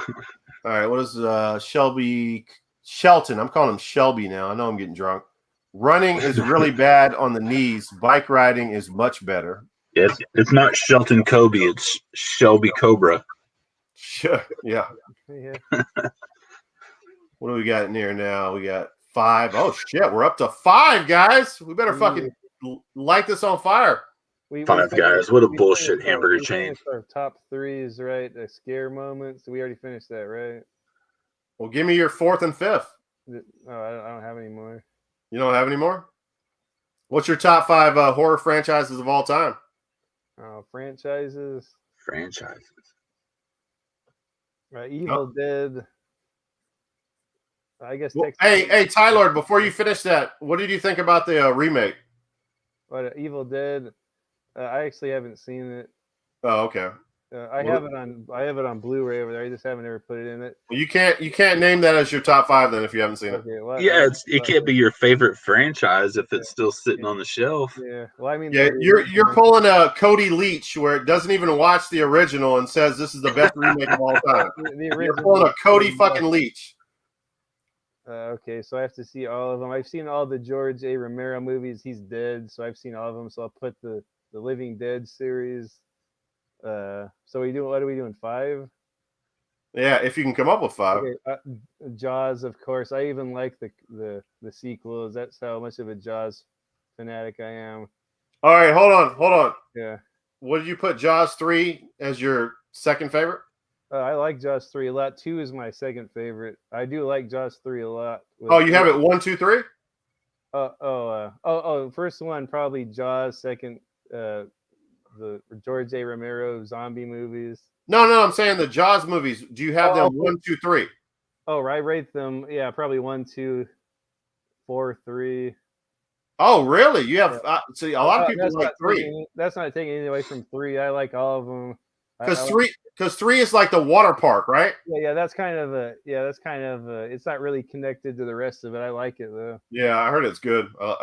right, what is Shelton? I'm calling him Shelby now. I know I'm getting drunk. Running is really bad on the knees. Bike riding is much better. Yes, it's not Shelton Kobe. It's Shelby Cobra. Sure. Yeah. What do we got in here now? We got 5. Oh shit, we're up to 5, guys. We better fucking light this on fire. 5 guys. What a bullshit hamburger chain. Our top 3s, right? The scare moments. We already finished that, right? Well, give me your 4th and 5th. Oh, I don't have any more. You don't have any more? What's your top 5 horror franchises of all time? Franchises. Evil Dead. I guess. Well, hey, Tyler, before you finish that, what did you think about the remake? What, Evil Dead? I actually haven't seen it. Oh, okay. I have it on Blu-ray over there. I just haven't ever put it in it. Well, you can't name that as your top 5 then if you haven't seen it. Okay, well, yeah, it can't be your favorite franchise if it's still sitting on the shelf. Yeah, well, I mean, you're pulling a Cody Leach where it doesn't even watch the original and says this is the best remake of all time. You're pulling a Cody fucking Leach. Okay, so I have to see all of them. I've seen all the George A. Romero movies. He's dead, so I've seen all of them. So I'll put the Living Dead series. So what are we doing? 5? Yeah, if you can come up with 5. Okay, Jaws, of course. I even like the sequels. That's how much of a Jaws fanatic I am. All right, hold on. Yeah. What did you put Jaws 3 as your second favorite? I like Jaws 3 a lot. 2 is my second favorite. I do like Jaws 3 a lot. Oh, you have it 1, 2, 3? First one probably Jaws. Second, the George A. Romero zombie movies. No, I'm saying the Jaws movies. Do you have them 1, 2, 3? Oh, I rate them. Yeah, probably 1, 2, 4, 3. Oh, really? You have see a lot of people like 3. That's not taking anything away from 3. I like all of them. Because 3 is like the water park, right? Yeah, that's kind of it's not really connected to the rest of it. I like it though. Yeah, I heard it's good. I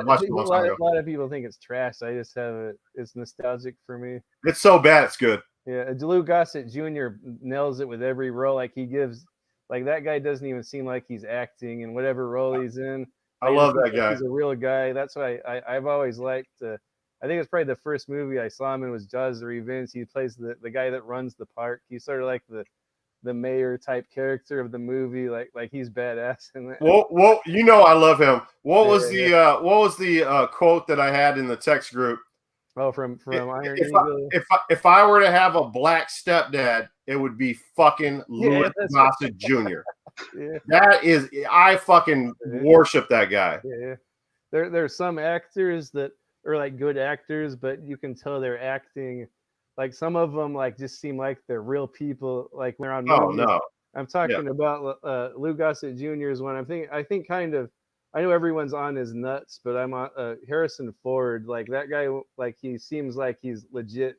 watched it a long time ago. A lot of people think it's trash. I just have it. It's nostalgic for me. It's so bad, it's good. Yeah, Lou Gossett Jr. nails it with every role. Like he gives, like that guy doesn't even seem like he's acting in whatever role he's in. I love that guy. He's a real guy. That's why I've always liked. I think it's probably the first movie I saw him in was Jaws: The Revenge. He plays the guy that runs the park. He's sort of like the mayor type character of the movie. Like he's badass in that. Well, I love him. What was the quote that I had in the text group? Oh, from Iron Eagle. If I were to have a black stepdad, it would be fucking Louis Gossett Jr. Yeah. That is, I fucking worship that guy. Yeah. There's some actors that are like good actors, but you can tell they're acting. Like some of them like just seem like they're real people. Like when they're on movies. No. I'm talking about Lou Gossett Jr.'s one. I think kind of. I know everyone's on his nuts, but I'm on Harrison Ford. Like that guy, like he seems like he's legit.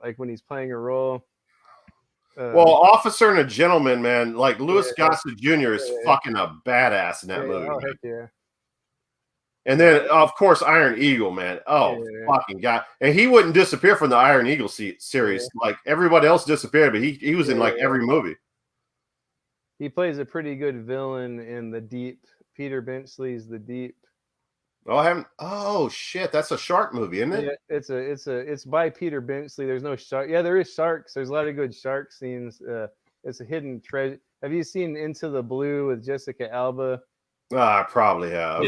Like when he's playing a role. Well, Officer and a Gentleman, man. Like Louis Gossett Jr. is fucking a badass in that movie. Oh, heck yeah. And then, of course, Iron Eagle, man. Oh, fucking God. And he wouldn't disappear from the Iron Eagle series. Yeah. Like, everybody else disappeared, but he was in, like, every movie. He plays a pretty good villain in The Deep. Peter Benchley's The Deep. Oh, shit. That's a shark movie, isn't it? Yeah, it's by Peter Benchley. There's no shark. Yeah, there is sharks. There's a lot of good shark scenes. It's a hidden treasure. Have you seen Into the Blue with Jessica Alba? I probably have.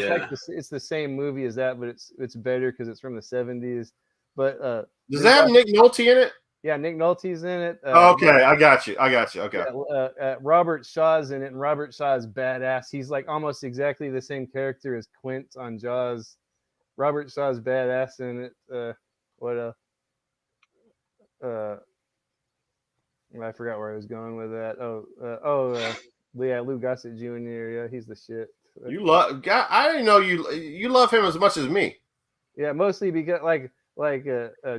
It's the same movie as that, but it's better because it's from the 70s. But Does that have Nick Nolte in it? yeah, Nick Nolte's in it. Okay, I got you. Okay. Yeah, Robert Shaw's in it, and Robert Shaw's badass. He's like almost exactly the same character as Quint on Jaws. Robert Shaw's badass in it. What I forgot where I was going with that. Yeah, Lou Gossett Jr. Yeah, he's the shit. You love. I didn't know you love him as much as me. Yeah, mostly because like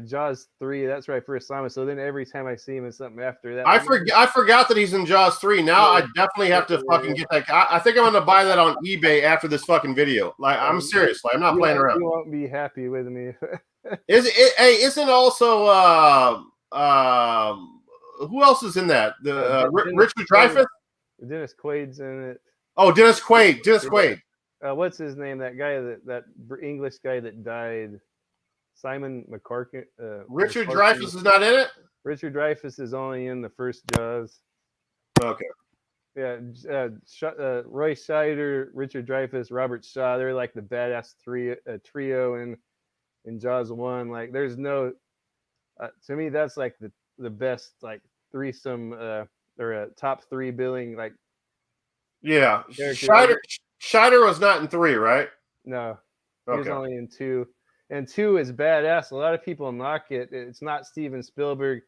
Jaws 3. That's where I first saw him. So then every time I see him in something after that, I forgot that he's in Jaws 3. Now I definitely have to fucking get that. I think I'm gonna buy that on eBay after this fucking video. Like I'm serious. Like I'm not playing around. You won't be happy with me. Hey, isn't also who else is in that? Richard Dreyfuss. Dennis Quaid's in it. Oh, Dennis Quaid. What's his name? That guy that English guy that died. Simon McCorkin. Richard Dreyfuss is not in it. Richard Dreyfuss is only in the first Jaws. Okay. Yeah, Roy Scheider, Richard Dreyfuss, Robert Shaw. They're like the badass trio in Jaws 1. Like, there's no. To me, that's like the best like threesome or top 3 billing like. Yeah, Scheider was not in 3, right? No, he was only in 2. And 2 is badass. A lot of people knock it. It's not Steven Spielberg,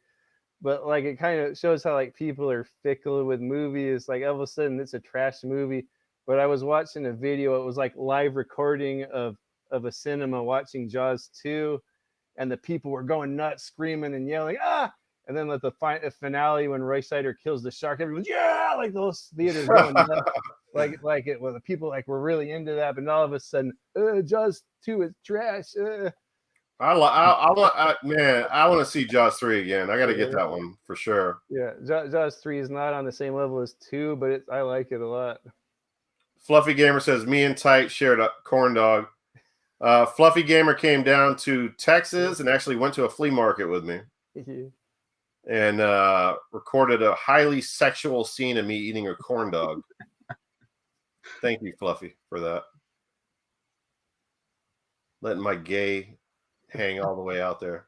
but like it kind of shows how like people are fickle with movies. Like all of a sudden it's a trash movie. But I was watching a video. It was like live recording of a cinema watching Jaws 2, and the people were going nuts, screaming and yelling, ah! And then at the finale when Roy Scheider kills the shark, everyone's yeah, like those theaters going nuts. like it. Well, the people like were really into that, but all of a sudden, Jaws 2 is trash. I want to see Jaws 3 again. I got to get that one for sure. Yeah, Jaws 3 is not on the same level as 2, but I like it a lot. Fluffy Gamer says me and Tight shared a corn dog. Fluffy Gamer came down to Texas and actually went to a flea market with me. And recorded a highly sexual scene of me eating a corn dog. Thank you, Fluffy, for that. Letting my gay hang all the way out there.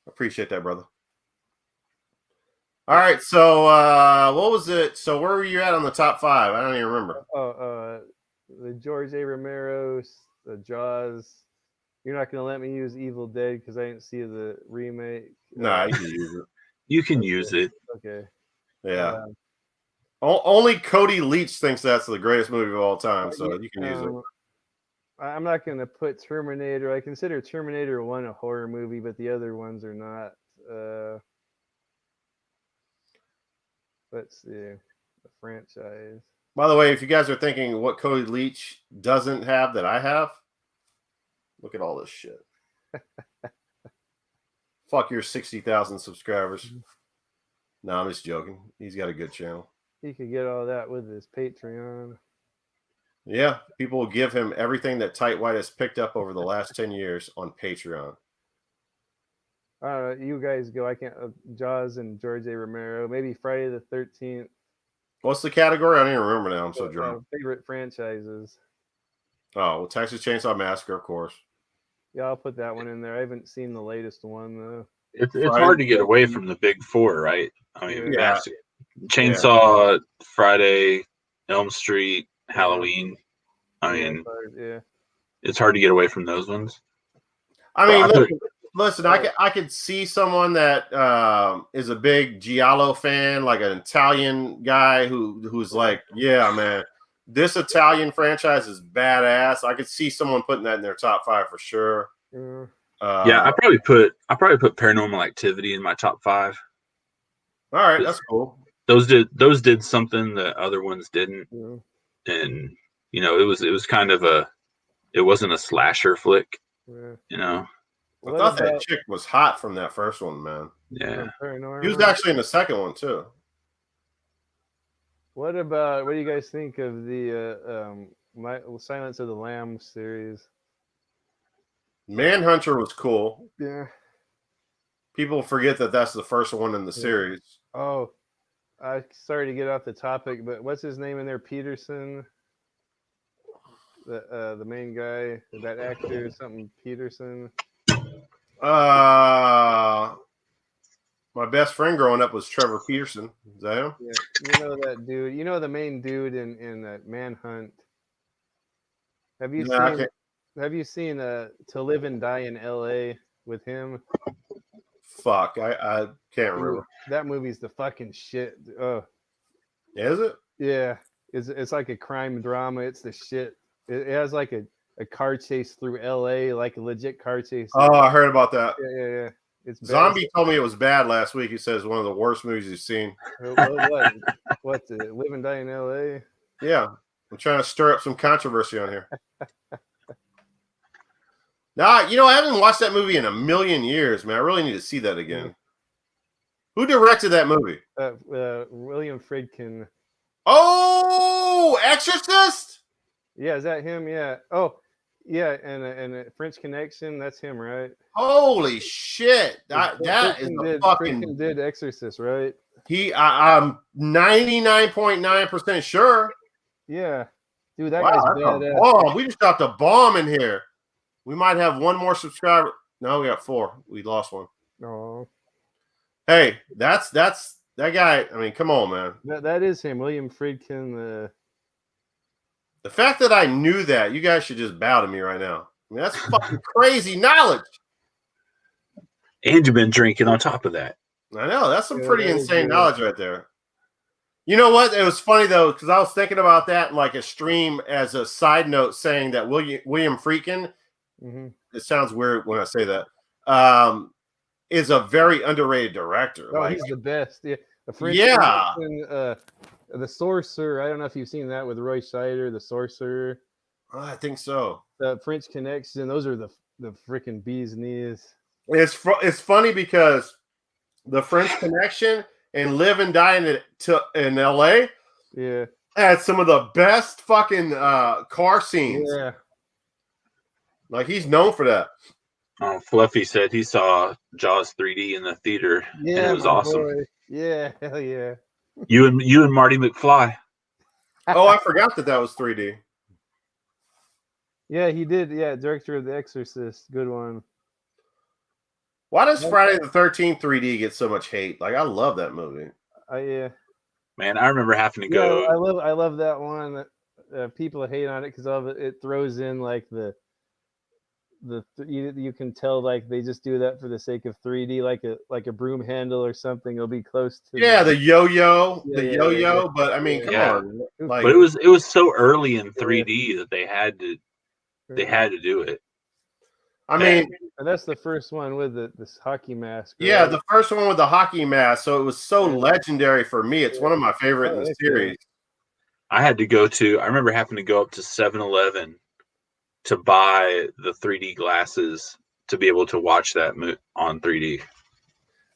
Appreciate that, brother. All right, so what was it? So where were you at on the top 5? I don't even remember. The George A. Romero, the Jaws. You're not going to let me use Evil Dead because I didn't see the remake. Nah, you can use it. You can use it. Okay. Yeah. Only Cody Leach thinks that's the greatest movie of all time, so you can use it. I'm not going to put Terminator. I consider Terminator 1 a horror movie, but the other ones are not. Let's see. The franchise. By the way, if you guys are thinking what Cody Leach doesn't have that I have, look at all this shit. Fuck your 60,000 subscribers. No, I'm just joking. He's got a good channel. He could get all that with his Patreon. Yeah, people will give him everything that Tight White has picked up over the last 10 years on Patreon. You guys go. I can't. Jaws and George A. Romero. Maybe Friday the 13th. What's the category? I don't even remember now. I'm so drunk. Favorite franchises. Oh, well, Texas Chainsaw Massacre, of course. Yeah, I'll put that one in there. I haven't seen the latest one though. It's hard to get away from the big 4, right? I mean, yeah. Chainsaw, Friday, Elm Street, Halloween. I mean, it's hard to get away from those ones. I mean, listen, I could see someone that is a big Giallo fan, like an Italian guy who's like, yeah, man, this Italian franchise is badass. I could see someone putting that in their top 5 for sure. Yeah, I probably put Paranormal Activity in my top 5. All right, that's cool. Those did something that other ones didn't, and you know, it was kind of it wasn't a slasher flick, you know. I thought that chick was hot from that first one, man. Yeah, he was actually in the second one too. What do you guys think of the Silence of the Lambs series? Manhunter was cool. Yeah. People forget that that's the first one in the series. Oh, sorry to get off the topic, but what's his name in there? Peterson, the main guy, that actor, something Peterson. My best friend growing up was Trevor Peterson. Is that him? Yeah, you know that dude. You know the main dude in that Manhunt. Have you No, I seen? can't. Have you seen To Live and Die in L.A. with him? Fuck, I can't remember. That movie's the fucking shit. Is it? Yeah, it's like a crime drama. It's the shit. It has like a car chase through L.A. like a legit car chase. Oh, I heard about that. Yeah. It's bad. Zombie told me it was bad last week. He says one of the worst movies he's seen. What? Live and Die in L.A. Yeah, I'm trying to stir up some controversy on here. Nah, I haven't watched that movie in a million years, man. I really need to see that again. Who directed that movie? William Friedkin. Oh, Exorcist? Yeah, is that him? Yeah. Oh, yeah, and French Connection. That's him, right? Holy shit! That is the fucking. Friedkin did Exorcist, right? I'm 99.9% sure. Yeah, dude, that Wow, guy's that's a badass. bomb. We just dropped a bomb in here. We might have one more subscriber. No, we got 4. We lost one. Oh, Hey, that's that guy. I mean, come on, man. that is him, William Friedkin. The fact that I knew that, you guys should just bow to me right now. I mean, that's fucking crazy knowledge. And you've been drinking on top of that. I know. That's some pretty that is insane good. knowledge right there. You know what? It was funny, though, because I was thinking about that in like a stream as a side note saying that William Friedkin, it sounds weird when I say that, is a very underrated director. Oh, like, he's the best. Yeah. The Sorcerer. I don't know if you've seen that with Roy Scheider, The Sorcerer. I think so. The French Connection. Those are the freaking bee's knees. It's funny because the French Connection and Live and Die in L.A. Yeah, had some of the best fucking car scenes. Yeah. Like, he's known for that. Fluffy said he saw Jaws 3D in the theater. Yeah, and it was awesome. Boy. Yeah, hell yeah. You and Marty McFly. Oh, I forgot that was 3D. Yeah, he did. Yeah, director of The Exorcist. Good one. Why does Friday the 13th 3D get so much hate? Like, I love that movie. Yeah. Man, I remember having to go. I love that one. People hate on it because of it throws in like you can tell like they just do that for the sake of 3D, like a broom handle or something. It'll be close to the yo-yo, yo-yo. But I mean, come on, like, but it was so early in 3D that they had to do it. I mean, and that's the first one with this hockey mask. Right? Yeah, the first one with the hockey mask. So it was so legendary for me. It's one of my favorite in the series. I remember having to go up to 7-Eleven to buy the 3D glasses to be able to watch that on 3D.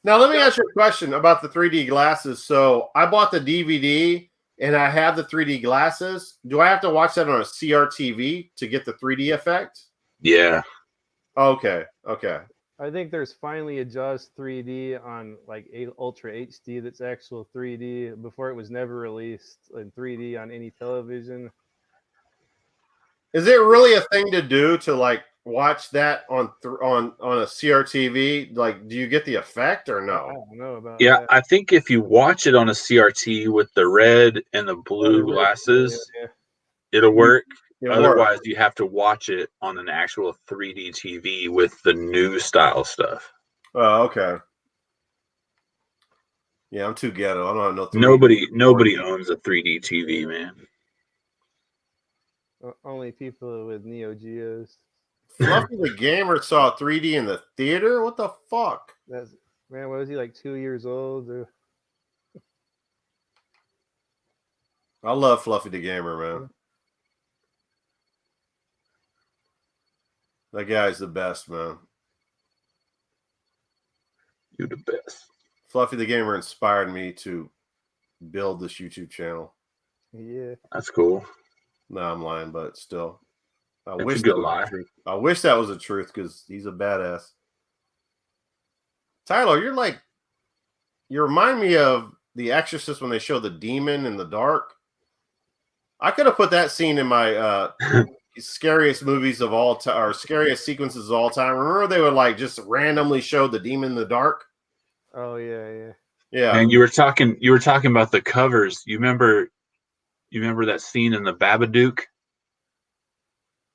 Now, let me ask you a question about the 3D glasses. So I bought the DVD and I have the 3D glasses. Do I have to watch that on a CRTV to get the 3D effect? Yeah. Okay. I think there's finally a Jaws 3D on like Ultra HD that's actual 3D. Before it was never released in 3D on any television. Is it really a thing to do to like watch that on a CRTV? Like, do you get the effect or no? I don't know about that. that. I think if you watch it on a CRT with the red and the blue glasses, it'll work. Otherwise, you have to watch it on an actual 3D TV with the new style stuff. Oh, okay. Yeah, I'm too ghetto. I don't know. Nobody owns a 3D TV, man. Only people with Neo Geos. Fluffy the Gamer saw 3D in the theater? What the fuck? Man, what was he, like 2 years old? I love Fluffy the Gamer, man. That guy's the best, man. You're the best. Fluffy the Gamer inspired me to build this YouTube channel. Yeah. That's cool. No, I'm lying, but still. I That's wish a good that was lie. the truth. I wish that was the truth because he's a badass. Tyler, you remind me of The Exorcist when they show the demon in the dark. I could have put that scene in my scariest movies of all time, or scariest sequences of all time. Remember they would like just randomly show the demon in the dark. Oh yeah. Yeah, And you were talking about the covers. You remember that scene in the Babadook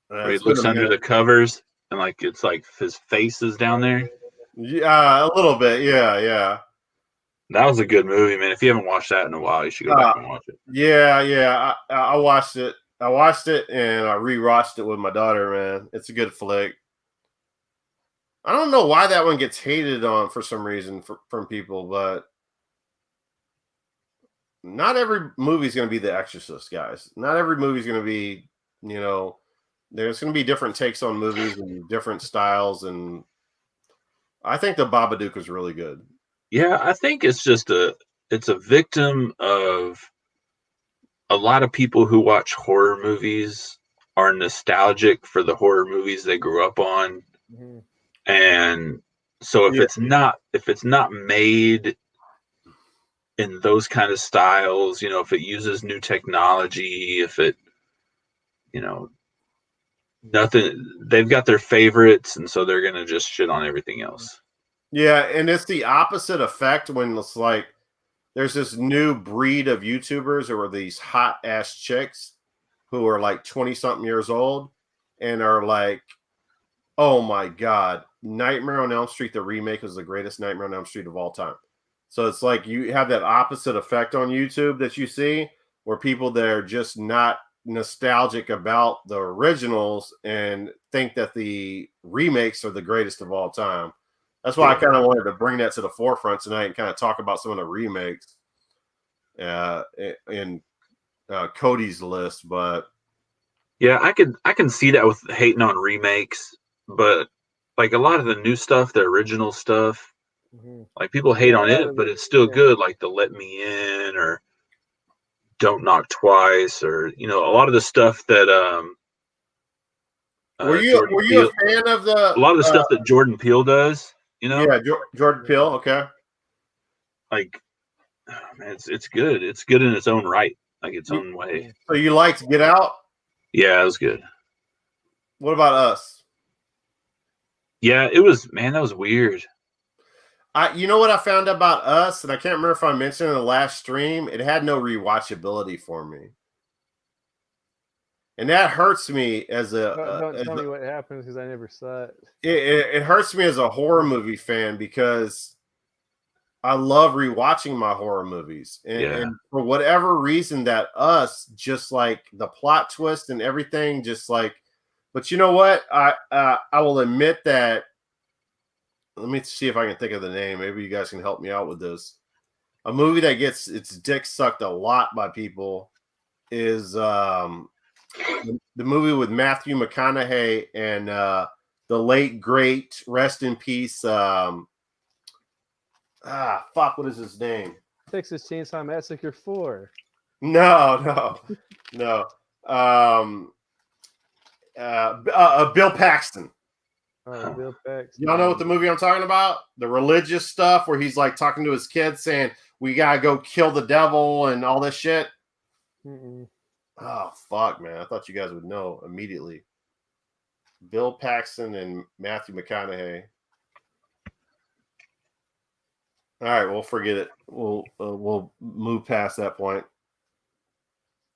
where he it's been looks a under minute. the covers and like it's like his face is down there. Yeah, a little bit. Yeah. That was a good movie, man. If you haven't watched that in a while, you should go back and watch it. Yeah. I watched it. I watched it and I rewatched it with my daughter. Man, it's a good flick. I don't know why that one gets hated on for some reason from people, but not every movie is going to be The Exorcist, guys. Not every movie is going to be, there's going to be different takes on movies and different styles. And I think The Babadook was really good. Yeah, I think it's a victim of a lot of people who watch horror movies are nostalgic for the horror movies they grew up on. Mm-hmm. And so if it's not made in those kind of styles, if it uses new technology, if it, nothing, they've got their favorites, and so they're gonna just shit on everything else. Yeah, and it's the opposite effect when it's like there's this new breed of YouTubers who are these hot ass chicks who are like 20 something years old and are like, oh my God, Nightmare on Elm Street, the remake, is the greatest Nightmare on Elm Street of all time. So it's like you have that opposite effect on YouTube that you see where people that are just not nostalgic about the originals and think that the remakes are the greatest of all time. That's why I kind of wanted to bring that to the forefront tonight and kind of talk about some of the remakes in Cody's list. But yeah, I can see that with hating on remakes, but like a lot of the new stuff, the original stuff, like people hate on it, but it's still good. Like the Let Me In or Don't Knock Twice, or a lot of the stuff that were you a fan of a lot of the stuff that Jordan Peele does? Yeah, Jordan Peele. Okay, like, man, it's good. It's good in its own right, like its own way. So you liked Get Out? Yeah, it was good. What about Us? Yeah, it was. Man, that was weird. You know what I found out about Us, and I can't remember if I mentioned in the last stream. It had no rewatchability for me, and that hurts me as a. Don't tell me what happens because I never saw it. It hurts me as a horror movie fan because I love rewatching my horror movies, and for whatever reason, that Us, just like the plot twist and everything, just like. But you know what? I will admit that. Let me see if I can think of the name. Maybe you guys can help me out with this. A movie that gets its dick sucked a lot by people is the movie with Matthew McConaughey and the late great, rest in peace. What is his name? Texas Chainsaw Massacre 4. No. Bill Paxton. Oh, Bill Paxton. Y'all know what the movie I'm talking about? The religious stuff where he's like talking to his kids saying, we gotta go kill the devil and all this shit. Mm-mm. Oh, fuck, man. I thought you guys would know immediately. Bill Paxton and Matthew McConaughey. All right, we'll forget it. We'll move past that point.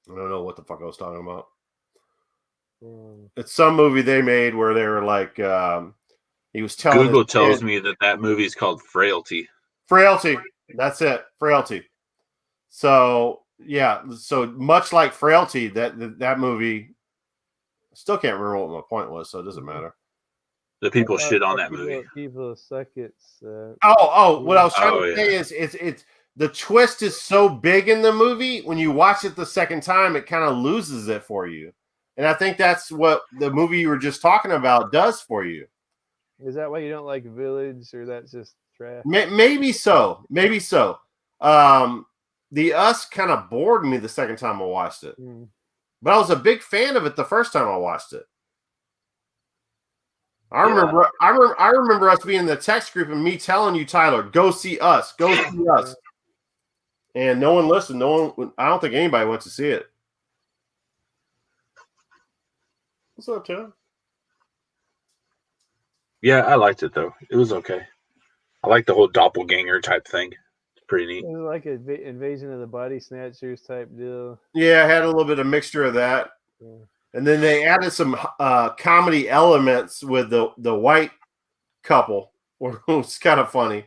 I don't know what the fuck I was talking about. It's some movie they made where they were like, he was telling Google tells me that movie is called Frailty. Frailty. That's it. Frailty. So yeah. So much like Frailty, that movie. I still can't remember what my point was, so it doesn't matter. The people shit on that movie. People suck it. What I was trying to say is it's the twist is so big in the movie. When you watch it the second time, it kind of loses it for you. And I think that's what the movie you were just talking about does for you. Is that why you don't like Village, or that's just trash? Maybe so. The Us kind of bored me the second time I watched it. But I was a big fan of it the first time I watched it. I remember us being in the text group and me telling you, Tyler, go see Us. Go see Us. And no one listened. I don't think anybody went to see it. What's up, Tim? Yeah, I liked it though. It was okay. I like the whole doppelganger type thing. It's pretty neat. It was like an invasion of the body snatchers type deal. Yeah, I had a little bit of mixture of that. Yeah. And then they added some comedy elements with the white couple, which was kind of funny.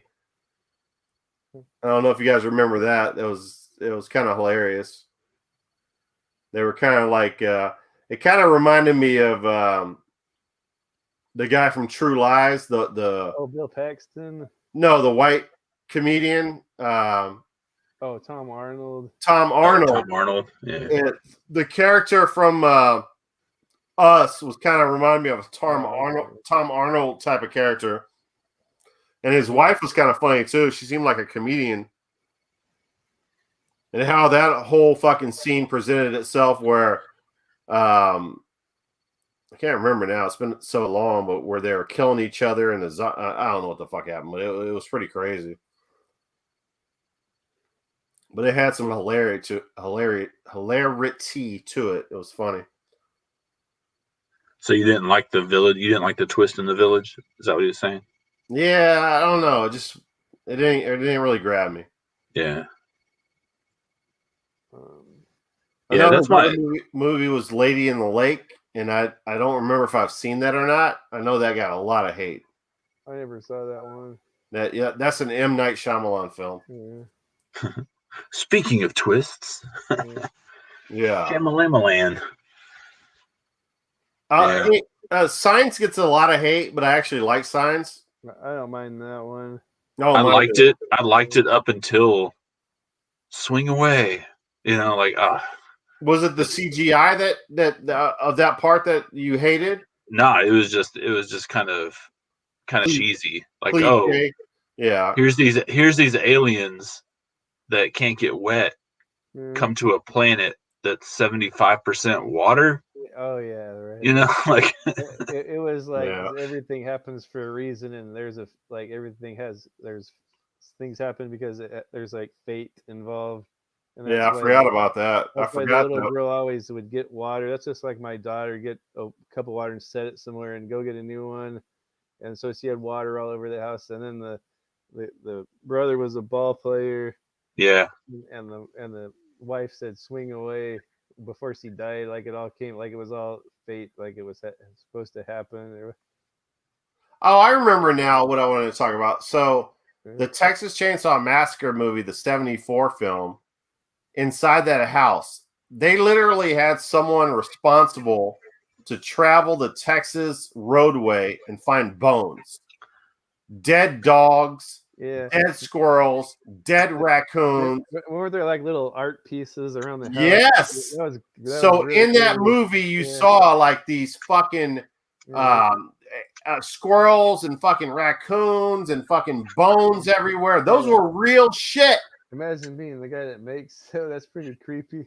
I don't know if you guys remember that. It was kind of hilarious. They were kind of like it kind of reminded me of the guy from True Lies, the Bill Paxton. No, the white comedian. Tom Arnold. Tom Arnold. Tom Arnold. Yeah. And the character from Us was kind of remind me of a Tom Arnold type of character. And his wife was kind of funny too. She seemed like a comedian. And how that whole fucking scene presented itself where I can't remember now. It's been so long, but where they were killing each other and I don't know what the fuck happened, but it was pretty crazy. But it had some hilarity to it. It was funny. So you didn't like the village? You didn't like the twist in the village? Is that what you're saying? Yeah, I don't know. It didn't really grab me. Yeah. Yeah, that's my movie was Lady in the Lake, and I don't remember if I've seen that or not. I know that got a lot of hate. I never saw that one. That's an M. Night Shyamalan film. Yeah. Speaking of twists, yeah, Shyamalan. Signs gets a lot of hate, but I actually like Signs. I don't mind that one. No, I liked it. I liked it up until Swing Away. You know, like was it the CGI that of that part that you hated? No, it was just kind of cheesy. Like, cliche. Yeah. Here's these aliens that can't get wet come to a planet that's 75% water. Oh yeah, right. You know, like it was like everything happens for a reason, and there's things happen because there's like fate involved. And I forgot about that. I forgot the little girl always would get water. That's just like my daughter, get a cup of water and set it somewhere and go get a new one. And so she had water all over the house. And then the brother was a ball player. Yeah. And the wife said swing away before she died. Like it all came, like it was all fate, like it was supposed to happen. Oh, I remember now what I wanted to talk about. So the Texas Chainsaw Massacre movie, the 1974 film, inside that house, they literally had someone responsible to travel the Texas roadway and find bones, dead dogs, dead squirrels, dead raccoons. Were there like little art pieces around the house? Yes. So really in that movie, you saw like these fucking squirrels and fucking raccoons and fucking bones everywhere. Those were real shit. Imagine being the guy that makes. So that's pretty creepy.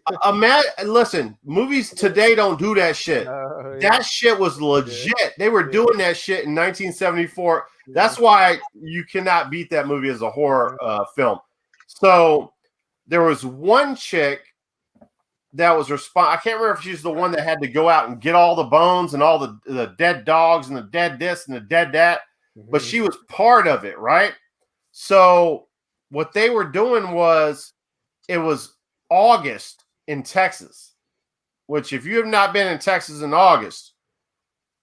Listen, movies today don't do that shit. That shit was legit. They were doing that shit in 1974. That's why you cannot beat that movie as a horror film. So there was one chick that was I can't remember if she's the one that had to go out and get all the bones and all the dead dogs and the dead this and the dead that, but she was part of it, right? So what they were doing was, it was August in Texas, which if you have not been in Texas in August,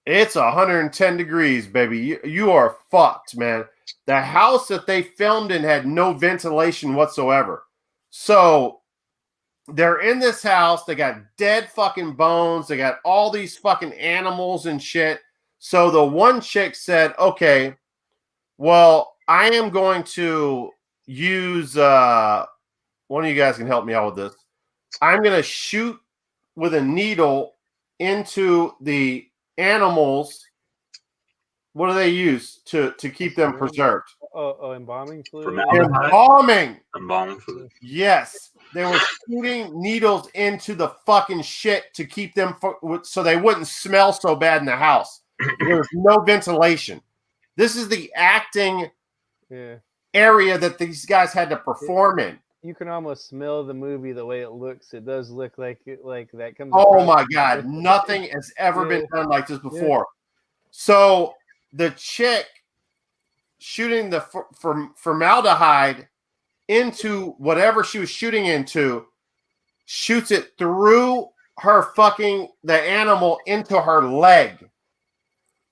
it's 110 degrees, baby. You are fucked, man. The house that they filmed in had no ventilation whatsoever. So they're in this house. They got dead fucking bones. They got all these fucking animals and shit. So the one chick said, okay, well, I am going to use one of you guys can help me out with this. I'm going to shoot with a needle into the animals. What do they use to keep them preserved? Embalming fluid. Embalming fluid. Yes, they were shooting needles into the fucking shit to keep them so they wouldn't smell so bad in the house. There was no ventilation. This is the acting area that these guys had to perform in. you can almost smell the movie the way it looks. It does look like that comes. Oh across. my God, nothing has ever been Yeah. done like this before. So the chick shooting the formaldehyde into whatever she was shooting into, shoots it through her the animal into her leg.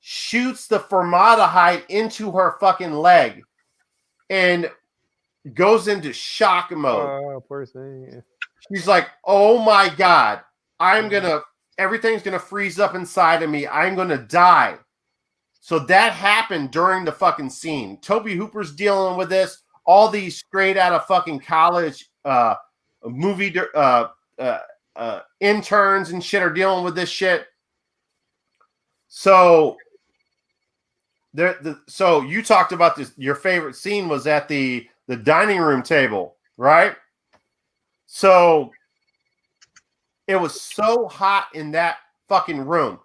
Shoots the formaldehyde into her fucking leg and goes into shock mode. Oh, poor thing. Yeah. She's like, oh my God, everything's gonna freeze up inside of me. I'm gonna die. So that happened during the fucking scene. Toby Hooper's dealing with this. All these straight out of fucking college movie interns and shit are dealing with this shit. So so you talked about this. Your favorite scene was at the dining room table, right? So it was so hot in that fucking room.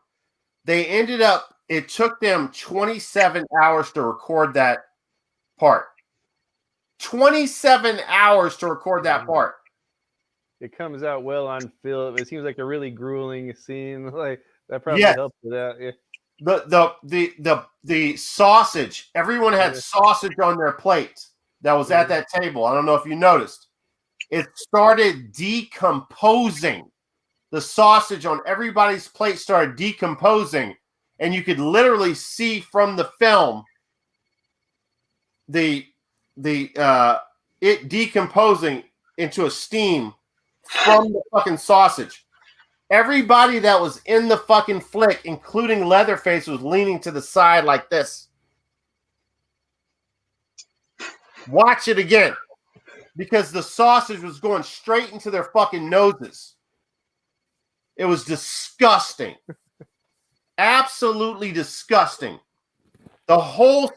It took them 27 hours to record that part. 27 hours to record that part. It comes out well on film. It seems like a really grueling scene. Like that probably helped with that. Yeah. The sausage. Everyone had sausage on their plates that was at that table. I don't know if you noticed. It started decomposing. The sausage on everybody's plate started decomposing, and you could literally see from the film it decomposing into a steam from the fucking sausage. Everybody that was in the fucking flick, including Leatherface, was leaning to the side like this. Watch it again. Because the sausage was going straight into their fucking noses. It was disgusting. Absolutely disgusting. The whole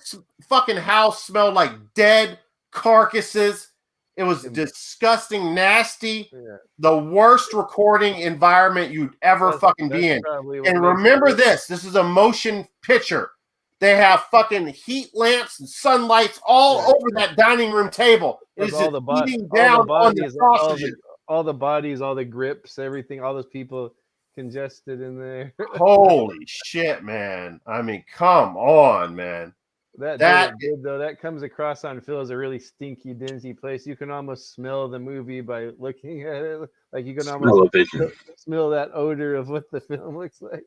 fucking house smelled like dead carcasses. It was disgusting, nasty. Yeah. The worst recording environment you'd ever fucking be in. And remember this is a motion picture. They have fucking heat lamps and sunlights all over that dining room table. It's all just the beating down on the sausages. All the bodies, all the grips, everything, all those people congested in there. Holy shit, man. I mean, come on, man. That did though. That comes across on film as a really stinky, dingy place. You can almost smell the movie by looking at it. Like you can almost smell that odor of what the film looks like.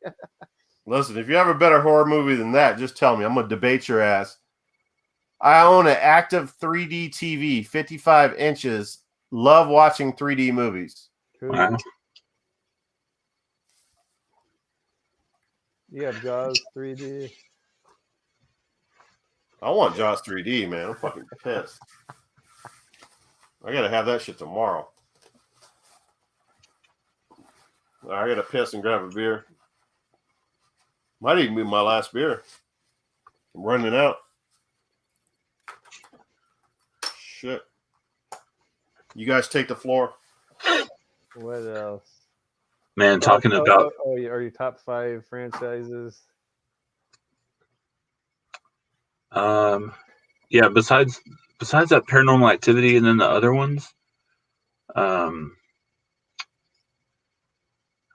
Listen, if you have a better horror movie than that, just tell me. I'm going to debate your ass. I own an active 3D TV, 55 inches. Love watching 3D movies. Wow. You have Jaws 3D. I want Jaws 3D, man. I'm fucking pissed. I got to have that shit tomorrow. I got to piss and grab a beer. Might even be my last beer. I'm running out. Shit. You guys take the floor. What else? Man, talking about... are your top 5 franchises? Yeah, besides that Paranormal Activity and then the other ones, I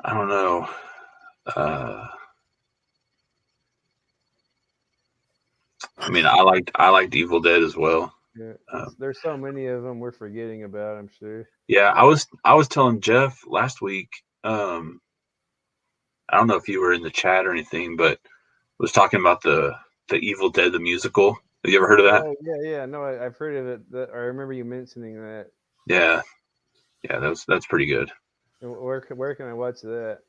don't know. I mean, I liked Evil Dead as well. Yeah, there's so many of them we're forgetting about, I'm sure. Yeah, I was telling Jeff last week. I don't know if you were in the chat or anything, but was talking about the Evil Dead the musical. Have you ever heard of that? Oh, yeah. No, I've heard of it. I remember you mentioning that. Yeah, that's pretty good. And where can I watch that?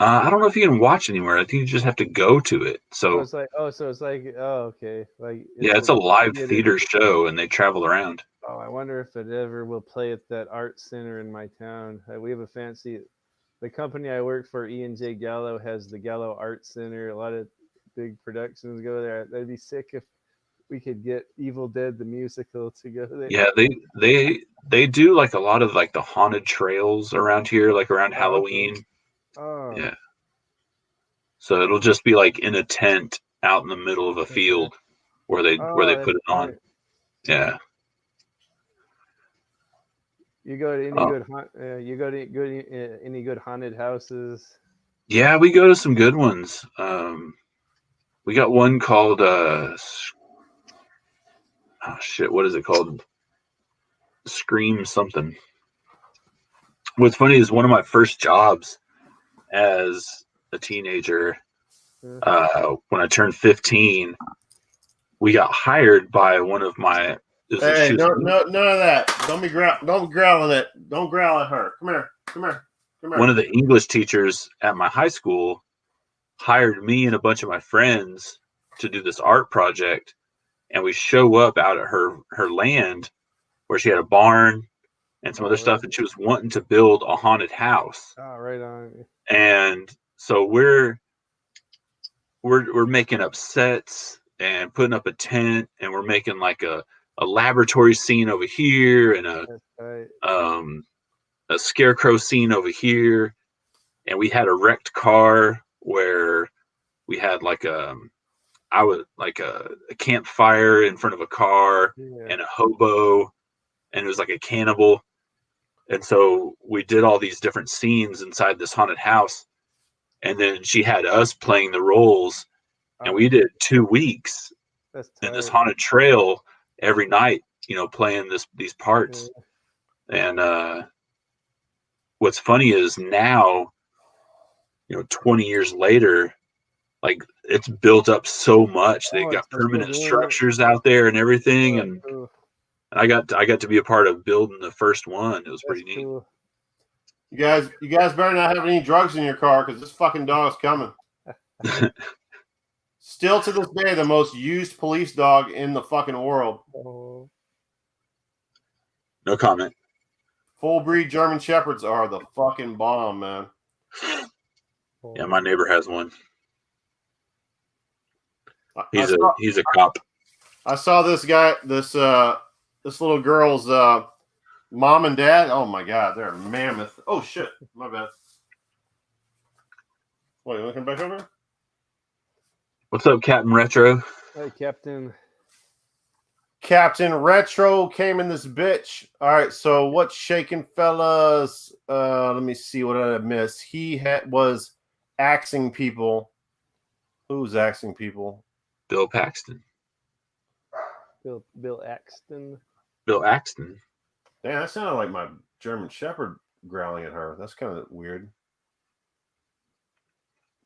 I don't know if you can watch anywhere. I think you just have to go to it. So it's like, okay. Like it's a live theater show, and they travel around. Oh, I wonder if it ever will play at that art center in my town. We have the company I work for, E&J Gallo, has the Gallo Art Center. A lot of big productions go there. That'd be sick if we could get Evil Dead the musical to go there. Yeah, they do like a lot of like the haunted trails around here, like around Halloween. Okay. Oh. Yeah. So it'll just be like in a tent out in the middle of a field where they put it on. Yeah. You go to any any good haunted houses? Yeah, we go to some good ones. We got one called what is it called? Scream something. What's funny is one of my first jobs as a teenager, when I turned 15, we got hired by one of my. Hey, none of that. Don't be growling it. Don't growl at her. Come here. One of the English teachers at my high school hired me and a bunch of my friends to do this art project, and we show up out at her land where she had a barn and some other stuff, and she was wanting to build a haunted house. Oh, right on. And so we're making up sets and putting up a tent, and we're making like a laboratory scene over here and a scarecrow scene over here. And we had a wrecked car where we had like a campfire in front of a car and a hobo, and it was like a cannibal. And so we did all these different scenes inside this haunted house, and then she had us playing the roles, and we did 2 weeks in this haunted trail every night, playing these parts. And what's funny is now, 20 years later, like it's built up so much. They got permanent structures out there and everything, and I got to be a part of building the first one. It was pretty neat. Cool. You guys better not have any drugs in your car because this fucking dog's coming. Still to this day, the most used police dog in the fucking world. No comment. Full breed German Shepherds are the fucking bomb, man. Yeah, my neighbor has one. He's a cop. I saw this guy, this little girl's mom and dad. Oh my god, they're mammoth. Oh shit, my bad. Wait, looking back over? What's up, Captain Retro? Hey, Captain. Captain Retro came in this bitch. All right, so what's shaking, fellas? Let me see what I missed. He was axing people. Who's axing people? Bill Paxton. Bill Axton. Bill Axton. Damn, that sounded like my German Shepherd growling at her. That's kind of weird.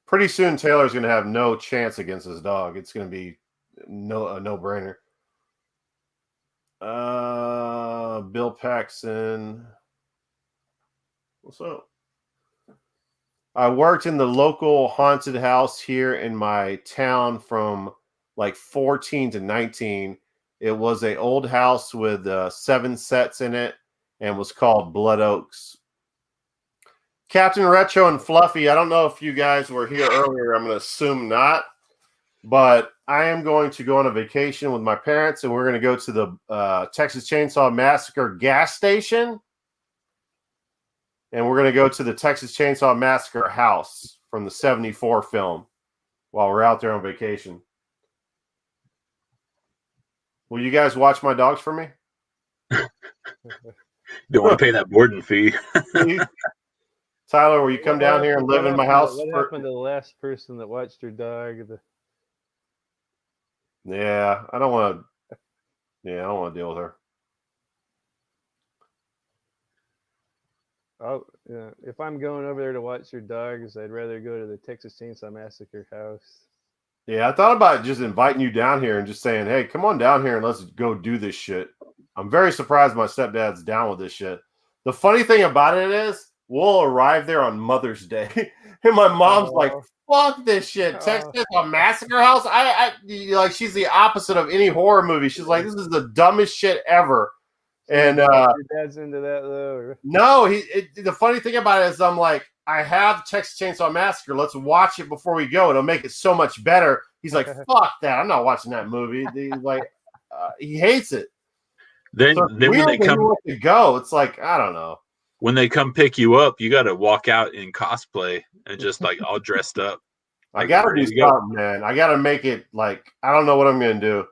Pretty soon, Taylor's going to have no chance against his dog. It's going to be a no-brainer. Bill Paxton. What's up? I worked in the local haunted house here in my town from like 14 to 19. It was an old house with 7 sets in it and was called Blood Oaks. Captain Retro and Fluffy, I don't know if you guys were here earlier. I'm going to assume not. But I am going to go on a vacation with my parents, and we're going to go to the Texas Chainsaw Massacre gas station. And we're going to go to the Texas Chainsaw Massacre house from the 74 film while we're out there on vacation. Will you guys watch my dogs for me? Don't want to pay that boarding fee. Tyler, will you come down here and live in my house? What happened to the last person that watched your dog? Yeah, I don't want to deal with her. Oh, yeah. If I'm going over there to watch your dogs, I'd rather go to the Texas Chainsaw Massacre house. Yeah, I thought about just inviting you down here and just saying, hey, come on down here and let's go do this shit. I'm very surprised my stepdad's down with this shit. The funny thing about it is we'll arrive there on Mother's Day. And my mom's like, fuck this shit. Texas Chainsaw Massacre house? I like, she's the opposite of any horror movie. She's like, this is the dumbest shit ever. And your dad's into that though. No, the funny thing about it is I'm like, I have Texas Chainsaw Massacre. Let's watch it before we go. It'll make it so much better. He's like, fuck that. I'm not watching that movie. He hates it. Then when they come to go, it's like, I don't know. When they come pick you up, you got to walk out in cosplay and just like all dressed up. I got to do something, man. I got to make it like, I don't know what I'm going to do.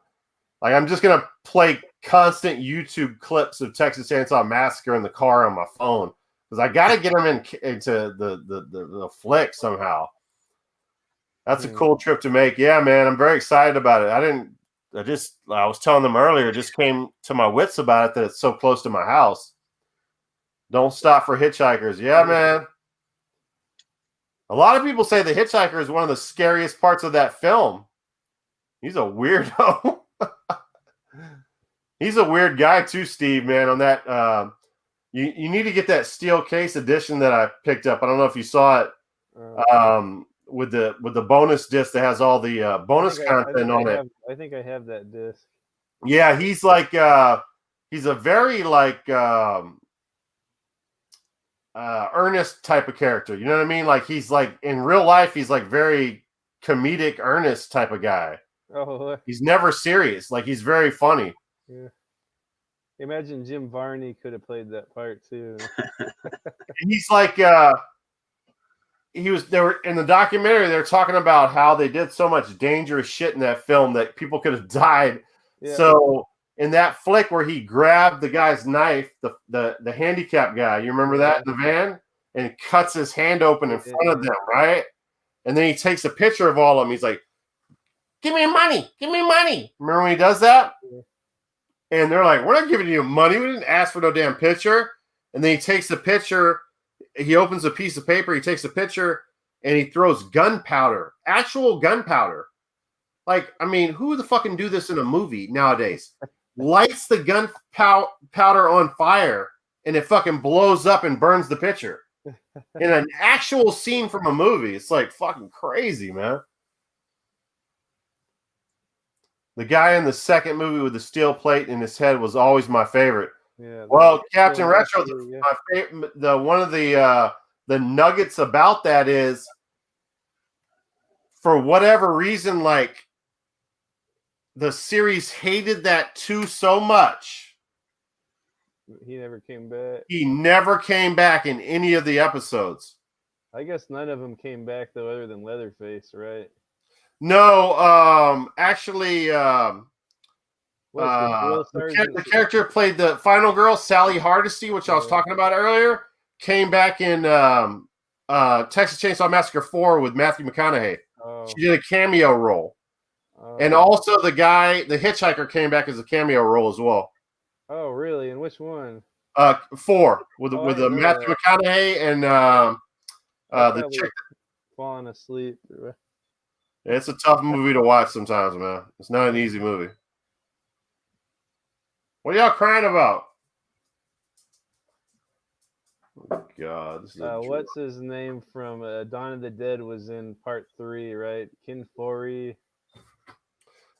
Like, I'm just going to play constant YouTube clips of Texas Chainsaw Massacre in the car on my phone because I got to get them into the flick somehow. That's a cool trip to make. Yeah, man, I'm very excited about it. I was telling them earlier, it just came to my wits about it that it's so close to my house. Don't stop for hitchhikers. Yeah, man. A lot of people say the hitchhiker is one of the scariest parts of that film. He's a weirdo. He's a weird guy too, Steve, man. On that, you need to get that steel case edition that I picked up. I don't know if you saw it. With the bonus disc that has all the bonus content on it. I think I have that disc. Yeah, he's like he's a very like earnest type of character. You know what I mean? Like he's like in real life, he's like very comedic, earnest type of guy. Oh, he's never serious. Like he's very funny. Yeah. Imagine Jim Varney could have played that part too. And he's like they were in the documentary, they're talking about how they did so much dangerous shit in that film that people could have died. Yeah. So in that flick where he grabbed the guy's knife, the handicapped guy, you remember that in the van, and cuts his hand open in front of them, right? And then he takes a picture of all of them. He's like, give me money. Remember when he does that? Yeah. And they're like, we're not giving you money. We didn't ask for no damn picture. And then he takes the picture. He opens a piece of paper. He takes a picture and he throws gunpowder, actual gunpowder. Like, I mean, who the fucking do this in a movie nowadays? Lights the gunpowder on fire and it fucking blows up and burns the picture. In an actual scene from a movie. It's like fucking crazy, man. The guy in the second movie with the steel plate in his head was always my favorite. Yeah, well, Captain Retro, my favorite, one of the nuggets about that is, for whatever reason, like the series hated that 2 so much. He never came back. He never came back in any of the episodes. I guess none of them came back though, other than Leatherface, right? No, actually, the character played the final girl, Sally Hardesty, which I was talking about earlier, came back in Texas Chainsaw Massacre 4 with Matthew McConaughey. Oh. She did a cameo role. Oh. And also the hitchhiker came back as a cameo role as well. Oh, really? And which one? 4 with Matthew McConaughey and the chick. Falling asleep. It's a tough movie to watch sometimes, man. It's not an easy movie. What are y'all crying about? Oh, God. This is what's his name from Dawn of the Dead was in part 3, right? Ken Foree.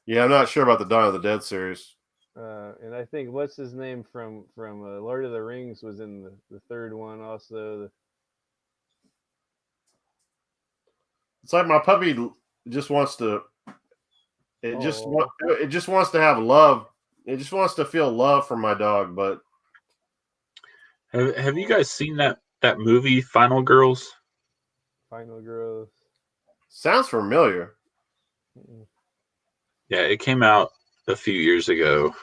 Yeah, I'm not sure about the Dawn of the Dead series. And I think what's his name from Lord of the Rings was in the third one also. It's like my puppy just wants to. It just wants to have love. It just wants to feel love from my dog. But have you guys seen that movie Final Girls? Final Girls sounds familiar. Yeah, it came out a few years ago.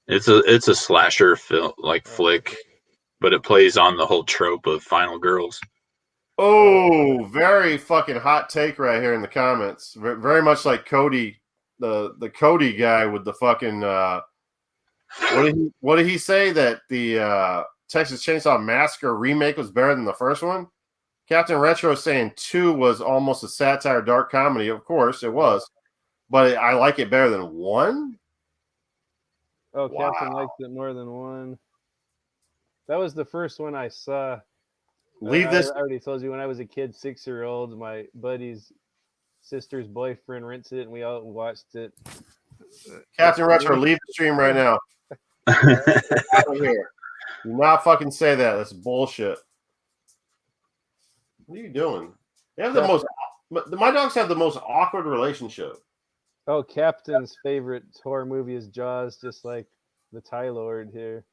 It's a slasher film, like flick, but it plays on the whole trope of Final Girls. Oh, very fucking hot take right here in the comments. Very much like Cody, the Cody guy with the fucking what did he say, that the Texas Chainsaw Massacre remake was better than the first one? Captain Retro saying 2 was almost a satire, dark comedy. Of course it was, but I like it better than 1. Oh, wow. Captain liked it more than 1. That was the first one I saw. I already told you, when I was a kid, 6-year-old, my buddy's sister's boyfriend rented it, and we all watched it. Captain Retro, leave the stream right now. Out of here. Do not fucking say that. That's bullshit. What are you doing? They have my dogs have the most awkward relationship. Oh, Captain's favorite horror movie is Jaws, just like the Tie Lord here.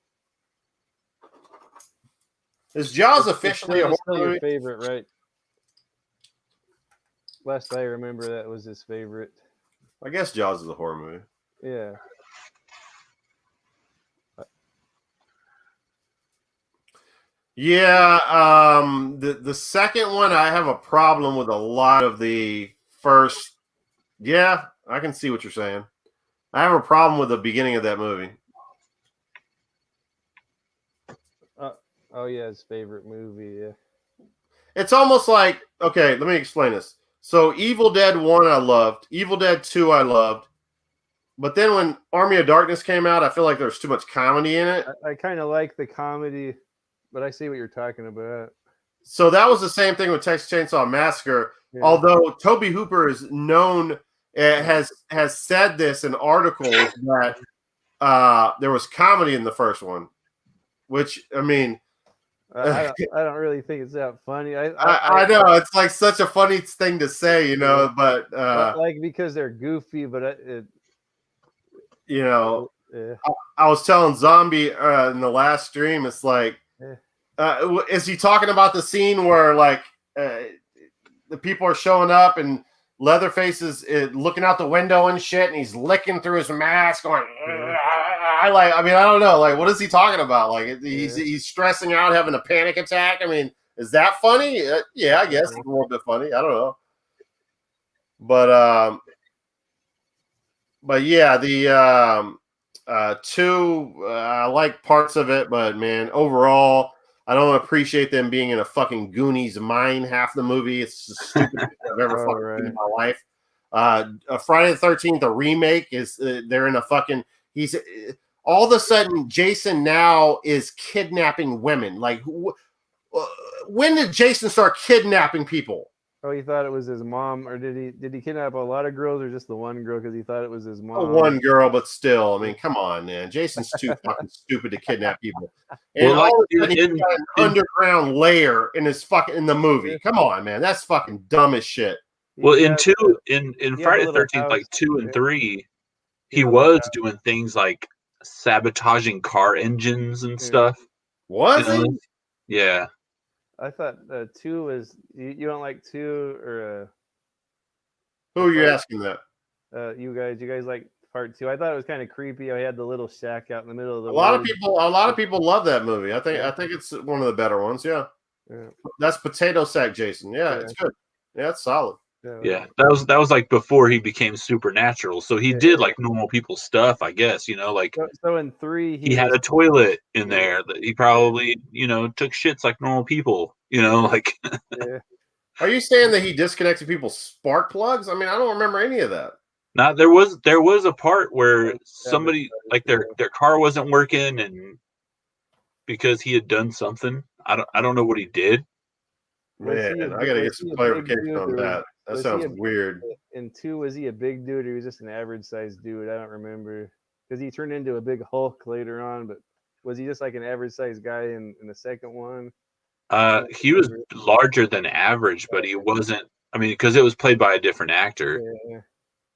Is Jaws officially a horror movie? Your favorite, right? Last I remember, that was his favorite. I guess Jaws is a horror movie. Yeah. Yeah, the second one I have a problem with a lot of the first. Yeah, I can see what you're saying. I have a problem with the beginning of that movie. Oh yeah, his favorite movie. Yeah. It's almost like, okay, let me explain this. So Evil Dead 1 I loved, Evil Dead 2 I loved, but then when Army of Darkness came out, I feel like there's too much comedy in it. I kind of like the comedy, but I see what you're talking about. So that was the same thing with Texas Chainsaw Massacre. Yeah. Although Toby Hooper is known, has said this in articles that there was comedy in the first one, which I mean, I don't really think it's that funny. I know it's like such a funny thing to say, you know, but like because they're goofy, but you know, yeah. I was telling Zombie in the last stream, it's like, is he talking about the scene where like the people are showing up and Leatherface is looking out the window and shit, and he's licking through his mask, going, I mean, I don't know, like, what is he talking about? Like, he's stressing out, having a panic attack. I mean, is that funny? Yeah, I guess it's a little bit funny. I don't know, but yeah, the two, I like parts of it, but man, overall, I don't appreciate them being in a fucking Goonies mine half the movie. It's the stupidest I've ever fucking seen in my life. Friday the 13th, a remake, is they're in a fucking, he's all of a sudden Jason now is kidnapping women. Like, when did Jason start kidnapping people? Oh, he thought it was his mom, or did he kidnap a lot of girls, or just the one girl because he thought it was his mom? One girl, but still, I mean, come on, man. Jason's too fucking stupid to kidnap people. And Well, like, all of a sudden, he's got an underground lair in the movie. Come on, man. That's fucking dumb as shit. Well, in Friday the 13th, like 2 and 3, he was doing things like sabotaging car engines and stuff. Was he? Yeah. I thought 2 was you don't like 2 or who are you asking that? You guys like part 2? I thought it was kind of creepy. I had the little shack out in the middle of the a lot of people love that movie. I think it's one of the better ones. Yeah. That's Potato Sack Jason. Yeah, it's good. Yeah, it's solid. Yeah, that was like before he became supernatural. So he did like normal people stuff, I guess, you know, like so in 3 he had a toilet in there that he probably, you know, took shits like normal people, you know, like Are you saying that he disconnected people's spark plugs? I mean, I don't remember any of that. Now there was a part where somebody like their car wasn't working, and because he had done something. I don't know what he did. Man, I gotta get some clarification on that. That sounds weird. In 2, was he a big dude or he was just an average sized dude? I don't remember, because he turned into a big Hulk later on. But was he just like an average sized guy in the second one? He was larger than average, but he wasn't. I mean, because it was played by a different actor.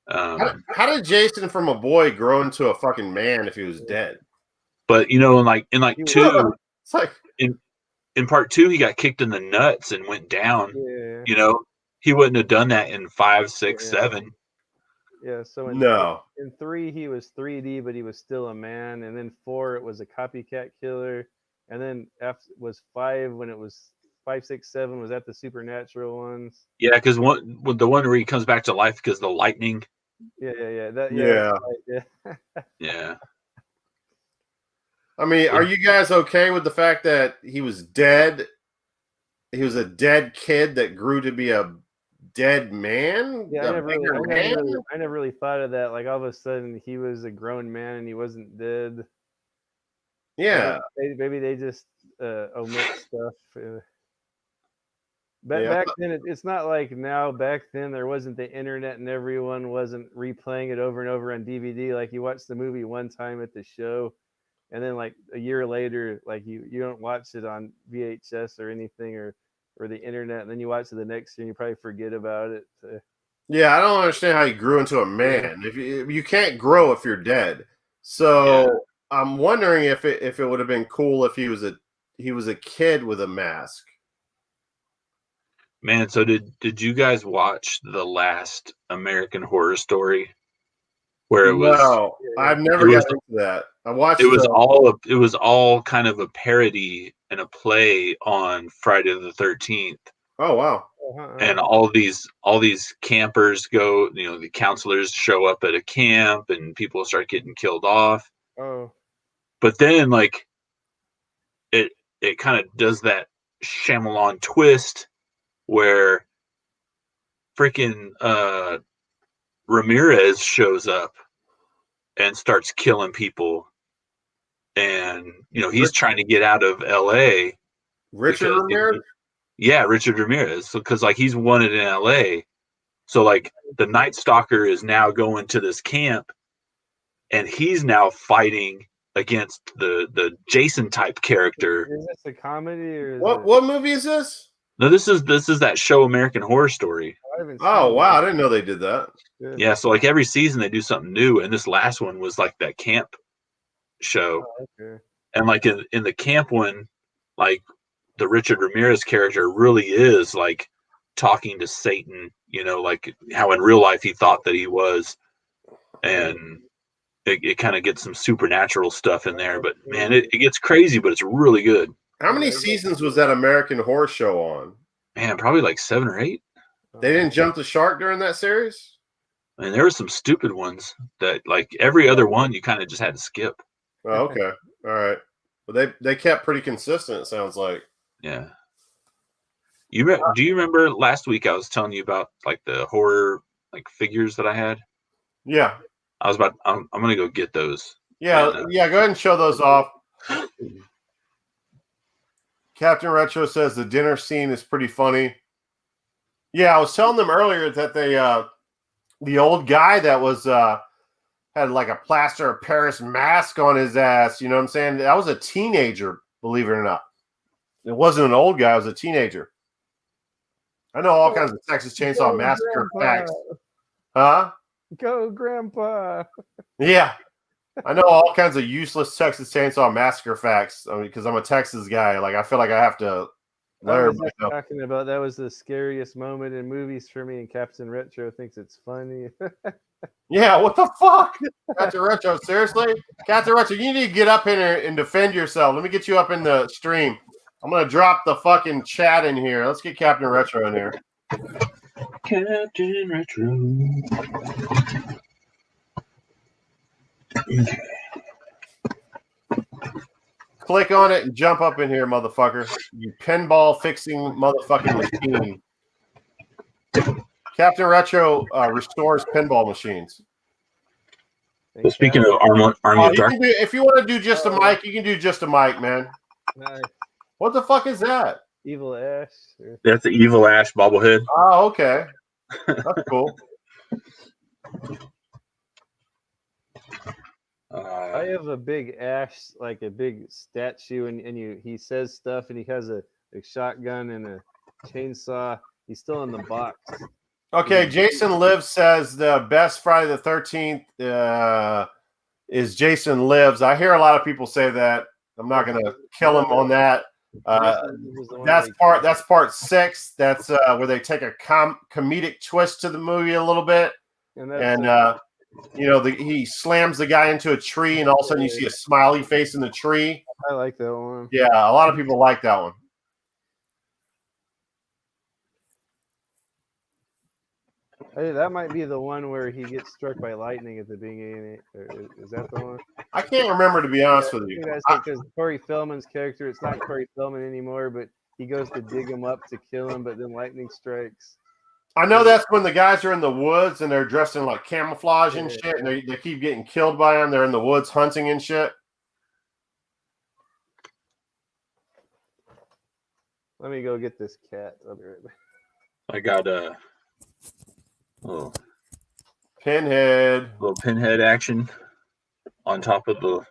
How did Jason from a boy grow into a fucking man if he was dead? But you know, in like 2, it's like in part 2, he got kicked in the nuts and went down. You know, he wouldn't have done that in 5, 6, 7. Yeah. So in 3 he was 3D, but he was still a man. And then 4 it was a copycat killer. And then after was 5 when it was 5, 6, 7 was that the supernatural ones? Yeah, because the one where he comes back to life because the lightning. Yeah. I mean, are you guys okay with the fact that he was dead? He was a dead kid that grew to be a dead man? Yeah, I never really thought of that. Like all of a sudden he was a grown man and he wasn't dead. Yeah. Maybe they just omit stuff. Back then, it's not like now. Back then, there wasn't the internet and everyone wasn't replaying it over and over on DVD. Like you watch the movie one time at the show, and then like a year later, like you don't watch it on VHS or anything or the internet, and then you watch it the next year and you probably forget about it. Yeah, I don't understand how he grew into a man. If you can't grow if you're dead, so I'm wondering if it would have been cool if he was a kid with a mask. Man, so did you guys watch the last American Horror Story? Where it was? No, I've never got into that. I watched. It was all kind of a parody and a play on Friday the 13th. Oh wow. And all these campers go, the counselors show up at a camp and people start getting killed off. Oh. But then like it kind of does that Shyamalan twist where freaking Ramirez shows up and starts killing people. And he's trying to get out of LA. Richard Ramirez? Yeah, Richard Ramirez. Because like he's wanted in LA. So like the Night Stalker is now going to this camp and he's now fighting against the Jason type character. Is this a comedy or what movie is this? No, this is that show American Horror Story. Oh wow, I didn't know they did that. Yeah, so like every season they do something new, and this last one was like that camp show. Oh, okay. And like in the camp one, like the Richard Ramirez character really is like talking to Satan, like how in real life he thought that he was. And it kind of gets some supernatural stuff in there, but man, it gets crazy, but it's really good. How many seasons was that American Horror Show on? Man, probably like 7 or 8. They didn't jump the shark during that series? And there were some stupid ones that like every other one you kind of just had to skip. Oh, okay. All right. But they kept pretty consistent, it sounds like. Yeah. Do you remember last week I was telling you about like the horror like figures that I had? Yeah. I'm gonna go get those. Yeah, And, go ahead and show those off. Captain Retro says the dinner scene is pretty funny. Yeah, I was telling them earlier that the old guy that was had like a plaster of Paris mask on his ass, you know what I'm saying? That was a teenager, believe it or not. It wasn't an old guy, it was a teenager. I know all kinds of Texas Chainsaw Massacre facts. Huh? Go, Grandpa. Yeah. I know all kinds of useless Texas Chainsaw Massacre facts. I mean, because I'm a Texas guy. Like, I feel like I have to let everybody know. Talking about that was the scariest moment in movies for me, and Captain Retro thinks it's funny. Yeah, what the fuck? Captain Retro, seriously? Captain Retro, you need to get up in here and defend yourself. Let me get you up in the stream. I'm going to drop the fucking chat in here. Let's get Captain Retro in here. Captain Retro. Click on it and jump up in here, motherfucker. You pinball fixing motherfucking machine. Captain Retro restores pinball machines. Well, speaking of Army of Darkness, if you want to do just a mic, you can do just a mic, man. Nice. What the fuck is that? Evil Ash. That's the Evil Ash bobblehead. Oh, okay. That's cool. I have a big Ash, like a big statue, and he says stuff, and he has a shotgun and a chainsaw. He's still in the box. Okay, Jason Lives says the best Friday the 13th is Jason Lives. I hear a lot of people say that. I'm not going to kill him on that. That's part 6. That's where they take a comedic twist to the movie a little bit, and he slams the guy into a tree, and all of a sudden you see a smiley face in the tree. I like that one. Yeah, a lot of people like that one. Hey, that might be the one where he gets struck by lightning at the beginning. Is that the one? I can't remember, to be honest with you. Because Corey Feldman's character, it's not Corey Feldman anymore, but he goes to dig him up to kill him, but then lightning strikes. I know that's when the guys are in the woods and they're dressed in like camouflage and shit, and they keep getting killed by them. They're in the woods hunting and shit. Let me go get this cat. I'll be right back. I got a little pinhead action on top of the.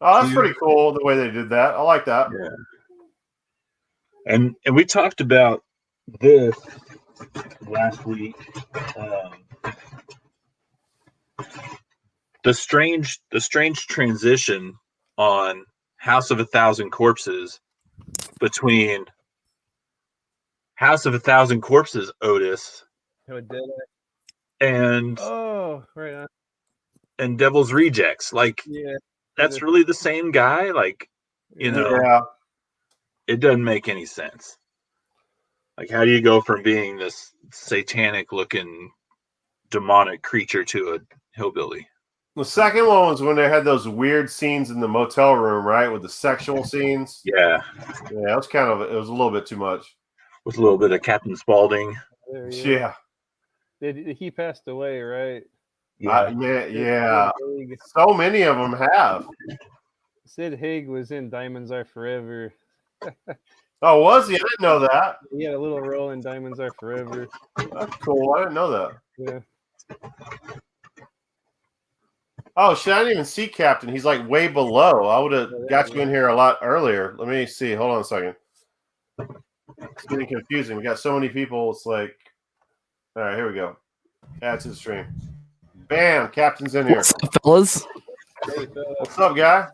Oh, that's pretty cool the way they did that. I like that. Yeah. And we talked about this last week. The strange transition on House of a Thousand Corpses between House of a Thousand Corpses, Otis, and and Devil's Rejects. Like, that's really the same guy. Like, Yeah. it doesn't make any sense. Like, how do you go from being this satanic looking demonic creature to a hillbilly? The second one was when they had those weird scenes in the motel room, right, with the sexual scenes. Yeah, Yeah, it was a little bit too much. with a little bit of Captain Spaulding. There he is. Yeah, He passed away, right? yeah. Sid Haig. So many of them have. Sid Haig was in Diamonds Are Forever. Oh, was he? I didn't know that. He had a little role in Diamonds Are Forever. That's cool. I didn't know that. Yeah. Oh shit! I didn't even see Captain. He's like way below. I would have got you in here a lot earlier. Let me see. Hold on a second. It's getting confusing. We got so many people. It's like, all right, here we go. Add to the stream. Bam! Captain's in here. What's up, fellas? What's up, guy?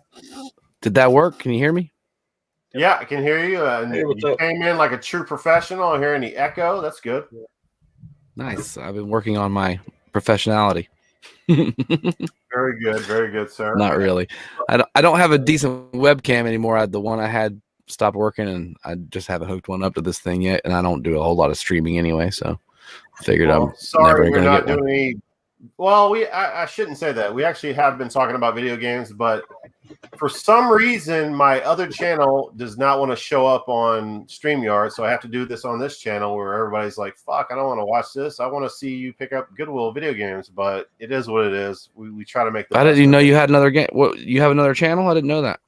Did that work? Can you hear me? Yeah, I can hear you. And Hey, what's you up? came in like a true professional. Hearing the echo. That's good. Nice. I've been working on my professionality. Very good, sir. Not really. I don't have a decent webcam anymore. The one I had stopped working, and I just haven't hooked one up to this thing yet. And I don't do a whole lot of streaming anyway, so I figured I'm never Sorry, we're going to not get one. doing any. Well, I shouldn't say that. We actually have been talking about video games, but for some reason, my other channel does not want to show up on StreamYard, so I have to do this on this channel where everybody's like, "Fuck, I don't want to watch this. I want to see you pick up Goodwill video games." But it is what it is. We try to make the. I best didn't even of know it. you had another game. What, you have another channel? I didn't know that.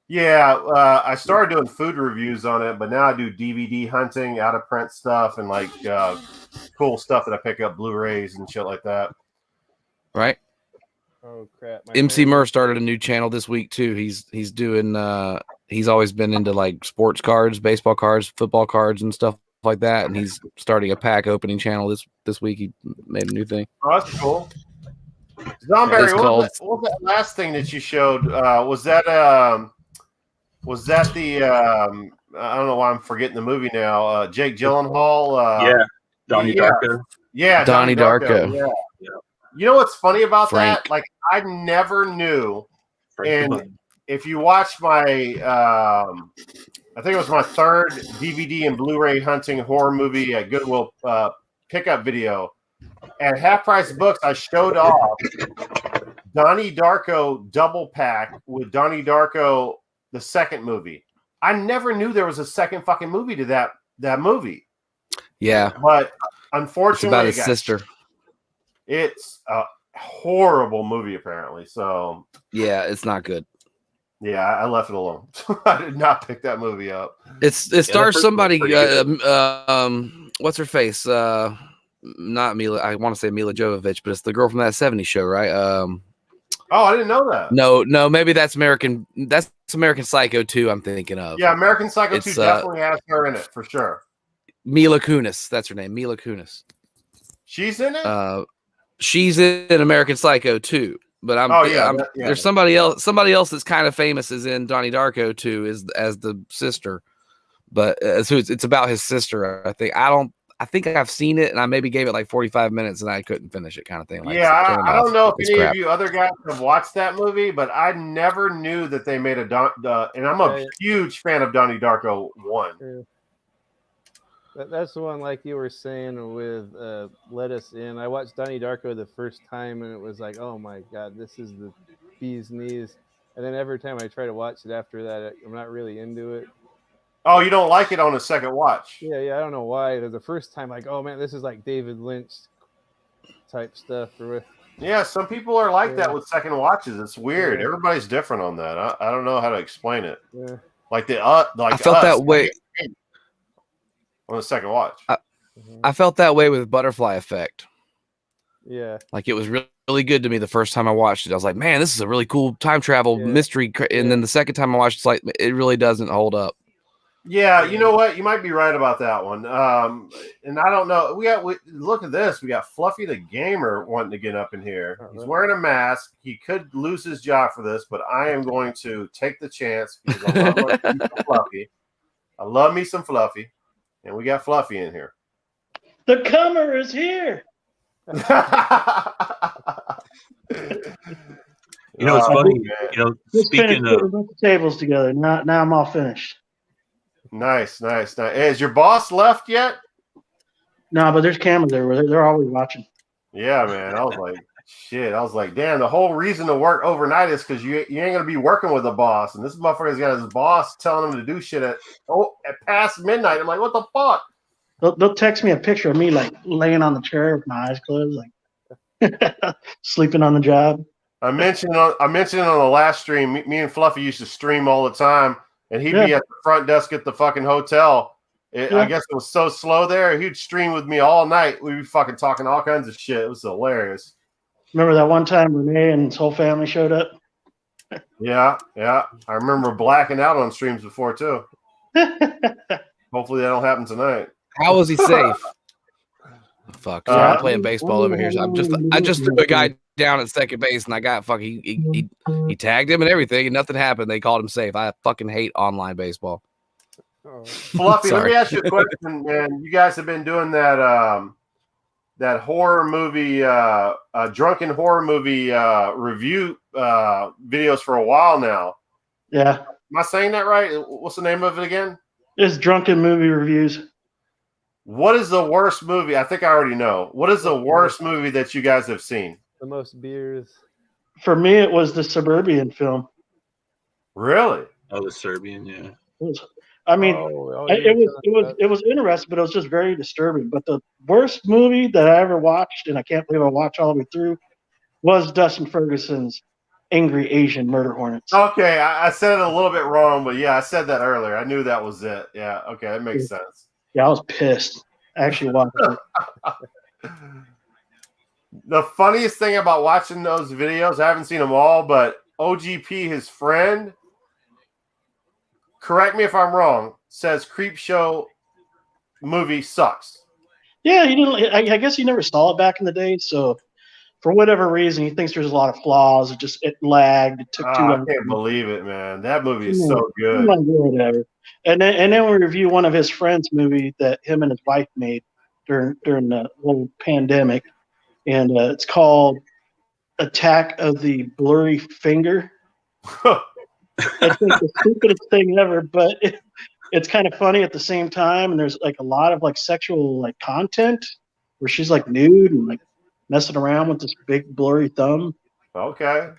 Yeah, I started doing food reviews on it, but now I do DVD hunting, out of print stuff, and like cool stuff that I pick up, Blu-rays and shit like that. Right? Oh crap! MC Murr started a new channel this week too. He's doing. He's always been into like sports cards, baseball cards, football cards, and stuff like that. And he's starting a pack opening channel this week. He made a new thing. Oh, that's cool. Zomberry, It's what called- was that last thing that you showed? Was that the I don't know why I'm forgetting the movie now. Jake Gyllenhaal. Yeah, Donnie yeah. Darko. Yeah, Donnie Darko. Yeah. You know what's funny about Frank. that? Like, I never knew. Frank And the Button. if you watch my, I think it was my third DVD and Blu-ray hunting horror movie at Goodwill pickup video. At Half Price Books, I showed off Donnie Darko double pack with Donnie Darko, the second movie. I never knew there was a second fucking movie to that movie. Yeah, But it's unfortunately, about his sister. It's a horrible movie, apparently. So, Yeah, it's not good. yeah, I left it alone. I did not pick that movie up. It stars first one's somebody. pretty good. What's her face? Not Mila. I want to say Mila Jovovich, but it's the girl from that '70s show, right? Oh, I didn't know that. No, maybe that's American. That's American Psycho 2. I'm thinking of. Yeah, American Psycho 2 It's, definitely has her in it, for sure. Mila Kunis. That's her name. Mila Kunis. She's in it? She's in American Psycho 2. But there's somebody else. Somebody else that's kind of famous is in Donnie Darko 2 as the sister. But so it's about his sister. I think I've seen it, and I maybe gave it like 45 minutes, and I couldn't finish it, kind of thing. Like, Yeah, I don't know if It's any crap. of you other guys have watched that movie, but I never knew that they made and I'm a huge fan of Donnie Darko 1. That's the one, like you were saying, with Let Us In. I watched Donnie Darko the first time, and it was like, oh my god, this is the bee's knees. And then every time I try to watch it after that, I'm not really into it. Oh, you don't like it on a second watch? Yeah, I don't know why. The first time, like, oh man, this is like David Lynch type stuff. Yeah, some people are like that Yeah. with second watches. It's weird. Yeah. Everybody's different on that. I don't know how to explain it. Yeah. Like I felt that way. On the second watch. I felt that way with Butterfly Effect. Yeah. Like, it was really good to me the first time I watched it. I was like, man, this is a really cool time travel mystery. And then the second time I watched, it's like, it really doesn't hold up. Yeah, you know what? You might be right about that one. And I don't know. Look at this. We got Fluffy the Gamer wanting to get up in here. He's wearing a mask. He could lose his job for this, but I am going to take the chance because I love me some Fluffy. I love me some Fluffy. And we got Fluffy in here. The comer is here. You know, it's funny. man. You know, Just speaking finished of putting the tables together. Now I'm all finished. Nice. Hey, has your boss left yet? No, but there's cameras there. They're always watching. Yeah, man. I was like, shit. I was like, damn. The whole reason to work overnight is because you ain't gonna be working with a boss, and this motherfucker's got his boss telling him to do shit at past midnight. I'm like, what the fuck? They'll text me a picture of me like laying on the chair with my eyes closed, like sleeping on the job. I mentioned on the last stream. Me and Fluffy used to stream all the time, and he'd be at the front desk at the fucking hotel. I guess it was so slow there. He'd stream with me all night. We'd be fucking talking all kinds of shit. It was hilarious. Remember that one time Renee and his whole family showed up? Yeah. I remember blacking out on streams before too. Hopefully that don't happen tonight. How was he safe? Fuck. So I'm playing baseball over here. So I just threw a guy down at second base, and I got fucking he tagged him and everything, and nothing happened. They called him safe. I fucking hate online baseball. Fluffy, let me ask you a question, man. You guys have been doing that that horror movie, drunken horror movie review videos for a while now. Yeah. Am I saying that right? What's the name of it again? It's Drunken Movie Reviews. What is the worst movie? I think I already know. What is the worst movie that you guys have seen? The most beers. For me, it was the Suburban film. Really? Oh, the Serbian, yeah. It was interesting, but it was just very disturbing. But the worst movie that I ever watched, and I can't believe I watched all the way through, was Dustin Ferguson's Angry Asian Murder Hornets. Okay, I said it a little bit wrong, but yeah, I said that earlier. I knew that was it. Yeah, okay, that makes sense. Yeah, I was pissed. I actually watched it. The funniest thing about watching those videos, I haven't seen them all, but OGP, his friend, correct me if I'm wrong, says Creepshow movie sucks. Yeah, he didn't. I guess he never saw it back in the day, so for whatever reason, he thinks there's a lot of flaws. It lagged. It took too long. I can't believe it, man. That movie is so good. Whatever. And then we review one of his friends' movie that him and his wife made during the whole pandemic, and it's called Attack of the Blurry Finger. It's like the stupidest thing ever, but it's kind of funny at the same time. And there's like a lot of like sexual like content where she's like nude and like messing around with this big blurry thumb. Okay.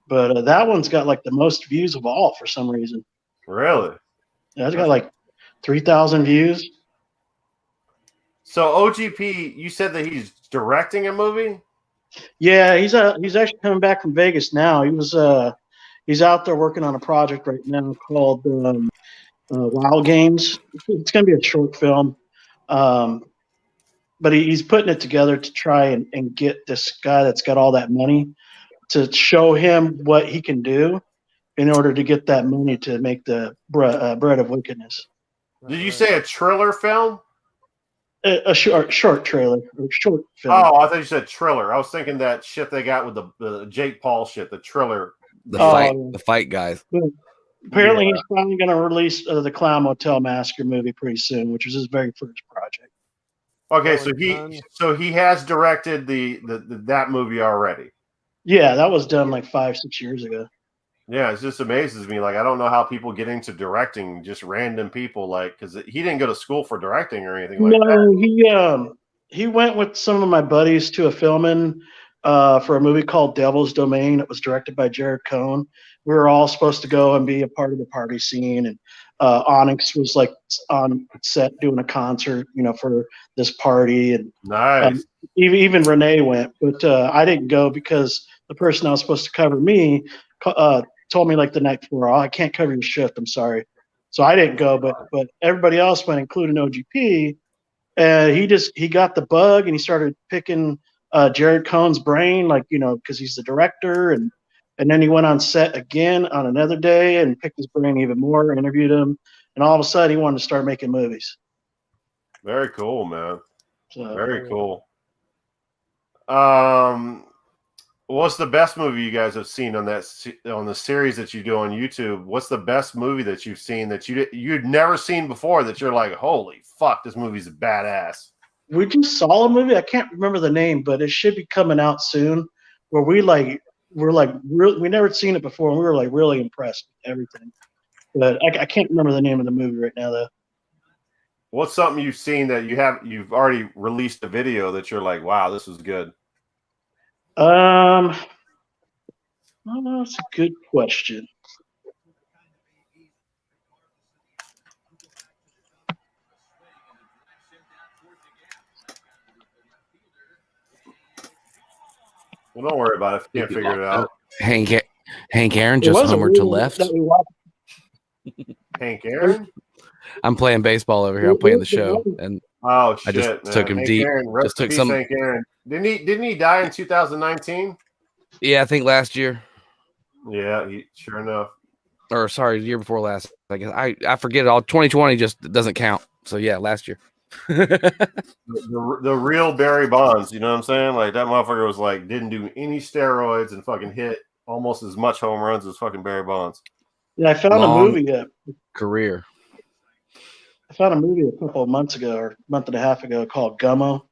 But that one's got like the most views of all for some reason. Really? Yeah, it's got like 3,000 views. So OGP, you said that he's directing a movie? Yeah, he's actually coming back from Vegas now. He's out there working on a project right now called Wild Games. It's going to be a short film, but he's putting it together to try and get this guy that's got all that money to show him what he can do in order to get that money to make the bread of wickedness. Did you say a thriller film? A short trailer, or short film. Oh, I thought you said Triller. I was thinking that shit they got with the Jake Paul shit, the Triller. The fight guys. Apparently, he's finally going to release the Clown Motel Massacre movie pretty soon, which is his very first project. Okay, so he has directed that movie already. Yeah, that was done like 5-6 years ago. Yeah, it just amazes me. Like, I don't know how people get into directing, just random people, like, because he didn't go to school for directing or anything like that. No, he went with some of my buddies to a filming for a movie called Devil's Domain. It was directed by Jared Cohn. We were all supposed to go and be a part of the party scene, and Onyx was like on set doing a concert, for this party, and nice. Even Renee went, but I didn't go because the person that was supposed to cover me told me like the night before, "Oh, I can't cover your shift. I'm sorry." So I didn't go, but everybody else went, including OGP. And he got the bug, and he started picking Jared Cohn's brain, like, because he's the director, and then he went on set again on another day and picked his brain even more, interviewed him, and all of a sudden he wanted to start making movies. Very cool, man. So, very cool. What's the best movie you guys have seen on the series that you do on YouTube? What's the best movie that you've seen that you'd never seen before that you're like, holy fuck, this movie's badass? We just saw a movie. I can't remember the name, but it should be coming out soon. Where we never seen it before, and we were like really impressed with everything. But I can't remember the name of the movie right now, though. What's something you've seen that you've already released a video that you're like, wow, this was good? Oh, that's a good question. Well, don't worry about it if you can't figure it out. Hank Aaron It just was a homered to movie left. that we watched. Hank Aaron? I'm playing baseball over here. I'm playing the show, and Oh I just shit, man! took him Hank deep. Aaron, rest Just in took peace, some. Hank Aaron. Didn't he die in 2019? Yeah, I think last year, Yeah, sure enough. or sorry, the year before last. I guess I forget it all. 2020 just doesn't count. So yeah, last year. The real Barry Bonds, you know what I'm saying? Like that motherfucker was like didn't do any steroids and fucking hit almost as much home runs as fucking Barry Bonds. Yeah, I found Long a movie. Career. I found a movie a couple of months ago or a month and a half ago called Gummo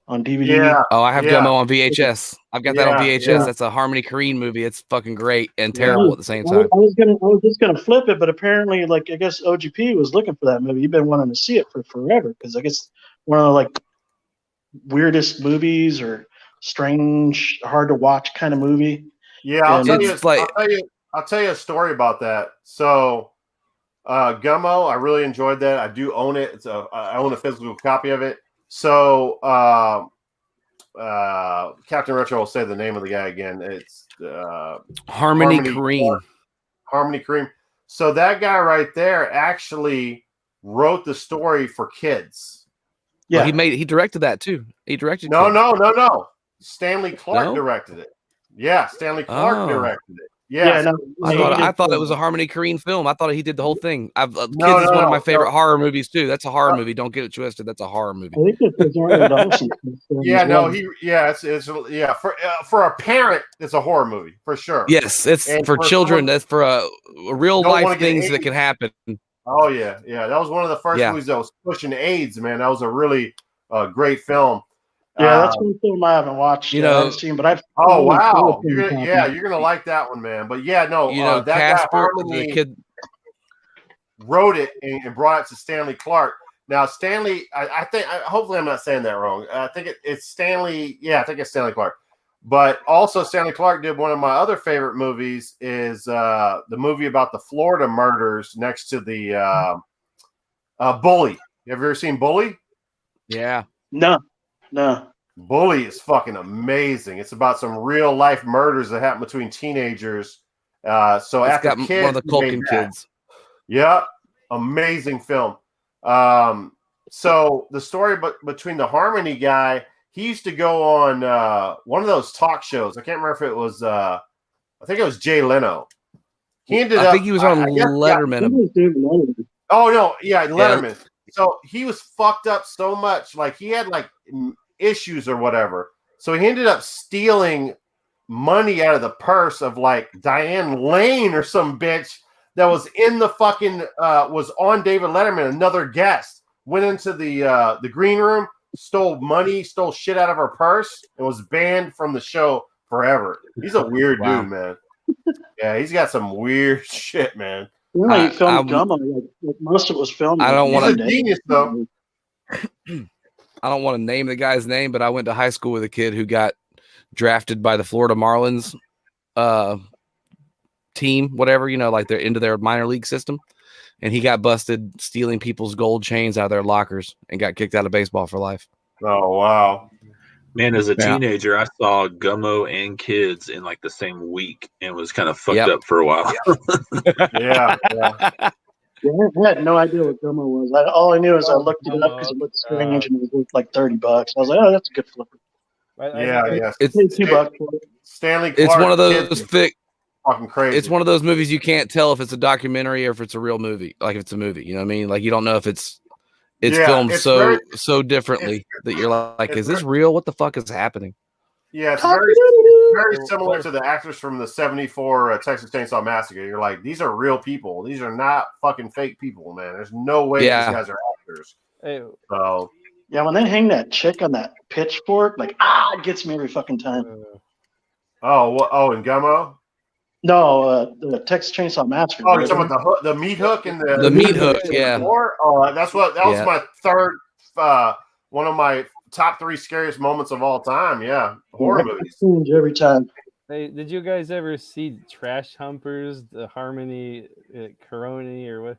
on DVD. Yeah. Oh, I have Yeah. Gummo on VHS. I've got that on VHS. Yeah. That's a Harmony Korine movie. It's fucking great and terrible at the same time. I was just gonna flip it, but apparently, like I guess OGP was looking for that movie. You've been wanting to see it for forever because I guess one of the like weirdest movies or strange, hard to watch kind of movie. Yeah, I'll tell you a story about that. So Gummo, I really enjoyed that. I do own it. I own a physical copy of it. So Captain Retro will say the name of the guy again. It's Harmony Korine. Harmony Korine. So that guy right there actually wrote the story for kids. Yeah, well, he directed that too. He directed. No. Stanley Clark directed it. Yeah, Stanley Clark directed it. Yeah, I thought it was a Harmony Korine film. I thought he did the whole thing. Kids is one of my favorite horror movies too. That's a horror movie. Don't get it twisted. That's a horror movie. I think it's Ryan Dawson. It's for a parent, it's a horror movie for sure. Yes, it's for children. That's for real life things that can happen. Oh yeah. That was one of the first movies that was pushing AIDS. Man, that was a really great film. Yeah, that's one film I haven't watched. I haven't seen, but I've. Oh wow! You're gonna like that one, man. But yeah, no, that Casper, guy Harmony, the kid, wrote it and brought it to Stanley Clark. Now, Stanley, I think, hopefully, I'm not saying that wrong. I think it's Stanley. Yeah, I think it's Stanley Clark. But also, Stanley Clark did one of my other favorite movies. Is the movie about the Florida murders next to the Bully. Have you ever seen Bully? Yeah. No. Bully is fucking amazing. It's about some real life murders that happen between teenagers. So it's after got kids, one of the Culkin kids. Yeah, amazing film. So the story between the Harmony guy, he used to go on one of those talk shows. I can't remember if it was I think it was Jay Leno. I think he was on Letterman. Oh no, yeah, Letterman. Yeah. So he was fucked up so much, like he had like issues or whatever. So he ended up stealing money out of the purse of like Diane Lane or some bitch that was in the fucking was on David Letterman. Another guest went into the green room, stole money, stole shit out of her purse, and was banned from the show forever. He's a weird dude, man. Yeah, he's got some weird shit, man. He filmed Gummo. Like most of it was filmed. I don't want to. Genius, though. I don't want to name the guy's name, but I went to high school with a kid who got drafted by the Florida Marlins team, whatever, like they're into their minor league system. And he got busted stealing people's gold chains out of their lockers and got kicked out of baseball for life. Oh, wow. Man, as a teenager, I saw Gummo and Kids in like the same week and was kind of fucked up for a while. Yeah. I had no idea what Gummo was. All I knew is I looked it up because it looked strange and it was worth like $30. I was like, oh, that's a good flipper. Yeah. It's $2 for it. Stanley Clark. It's one of those thick. Fucking crazy. It's one of those movies you can't tell if it's a documentary or if it's a real movie. Like if it's a movie, you know what I mean? Like you don't know if it's filmed so differently that you're like, is this real? What the fuck is happening? Yeah, it's very similar to the actors from the 74 Texas Chainsaw Massacre. You're like, these are real people. These are not fucking fake people, man. There's no way these guys are actors. So yeah, when they hang that chick on that pitchfork, like it gets me every fucking time. And Gummo? No, the Texas Chainsaw Massacre. Oh, you're talking about the meat hook and The meat hook, yeah. Oh, that was my third. One of my top 3 scariest moments of all time. Yeah, horror movies. Every time. Hey, did you guys ever see Trash Humpers, the Harmony Coroni or what?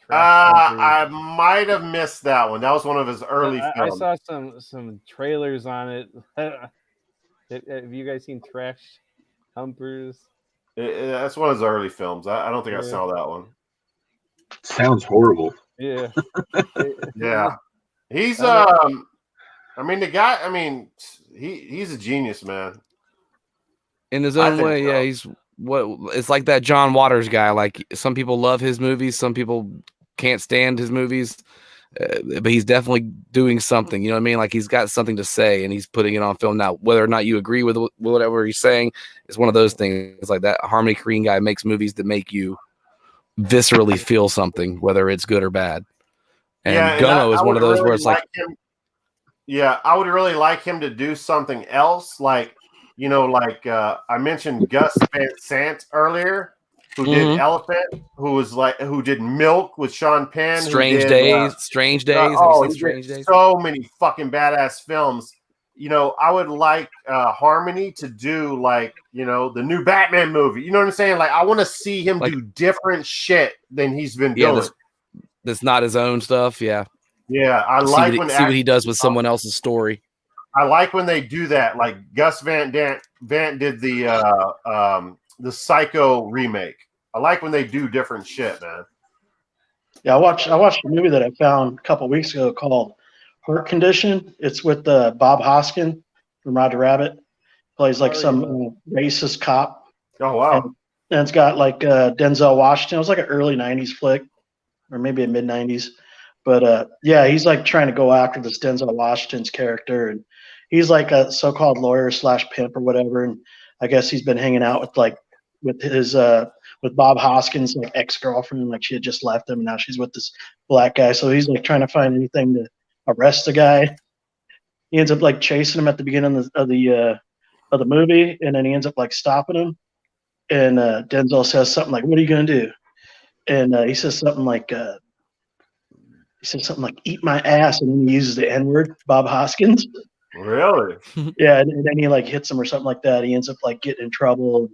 I might have missed that one. That was one of his early films. I saw some trailers on it. Have you guys seen Trash Humpers? That's one of his early films. I don't think I saw that one. Sounds horrible. Yeah. Yeah. He's I mean the guy, I mean, he's a genius, man. In his own way, yeah, he's it's like that John Waters guy. Like some people love his movies, some people can't stand his movies, but he's definitely doing something. You know what I mean? Like he's got something to say, and he's putting it on film. Now, whether or not you agree with whatever he's saying, it's one of those things. It's like that Harmony Korine guy makes movies that make you viscerally feel something, whether it's good or bad. And Gummo is one of those where it's like yeah, I would really like him to do something else, like, you know, like I mentioned Gus Van Sant earlier, who did Elephant, who did Milk with Sean Penn, Strange Days. So many fucking badass films. You know, I would like Harmony to do, like, you know, the new Batman movie. You know what I'm saying? Like, I want to see him do different shit than he's been doing. That's not his own stuff. Yeah. Yeah, I see what he does with someone else's story. I like when they do that. Like Gus Van did the Psycho remake. I like when they do different shit, man. Yeah, I watched a movie that I found a couple weeks ago called Heart Condition. It's with Bob Hoskin from Roger Rabbit. Plays like some racist cop. Oh wow! And it's got like Denzel Washington. It was like an early '90s flick, or maybe a mid '90s. But yeah, he's like trying to go after this Denzel Washington's character, and he's like a so-called lawyer / pimp or whatever. And I guess he's been hanging out with his with Bob Hoskins' like ex-girlfriend. Like she had just left him, and now she's with this black guy. So he's like trying to find anything to arrest the guy. He ends up like chasing him at the beginning of the movie, and then he ends up like stopping him. And Denzel says something like, "What are you gonna do?" And he says something like. He said something like "eat my ass," and then he uses the N-word, Bob Hoskins. Really? Yeah, and then he like hits him or something like that. He ends up like getting in trouble,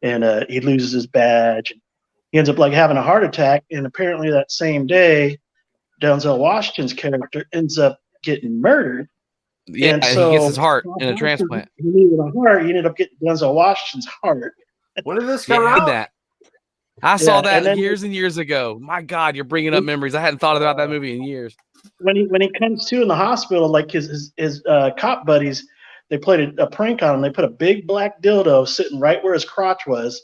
and he loses his badge. He ends up like having a heart attack, and apparently that same day, Denzel Washington's character ends up getting murdered. Yeah, and so he gets his heart in a transplant. He needed a heart. He ended up getting Denzel Washington's heart. When did this come out? That. I saw that years and years ago. My God, you're bringing up memories. I hadn't thought about that movie in years. When he comes to in the hospital, like his cop buddies, they played a prank on him. They put a big black dildo sitting right where his crotch was,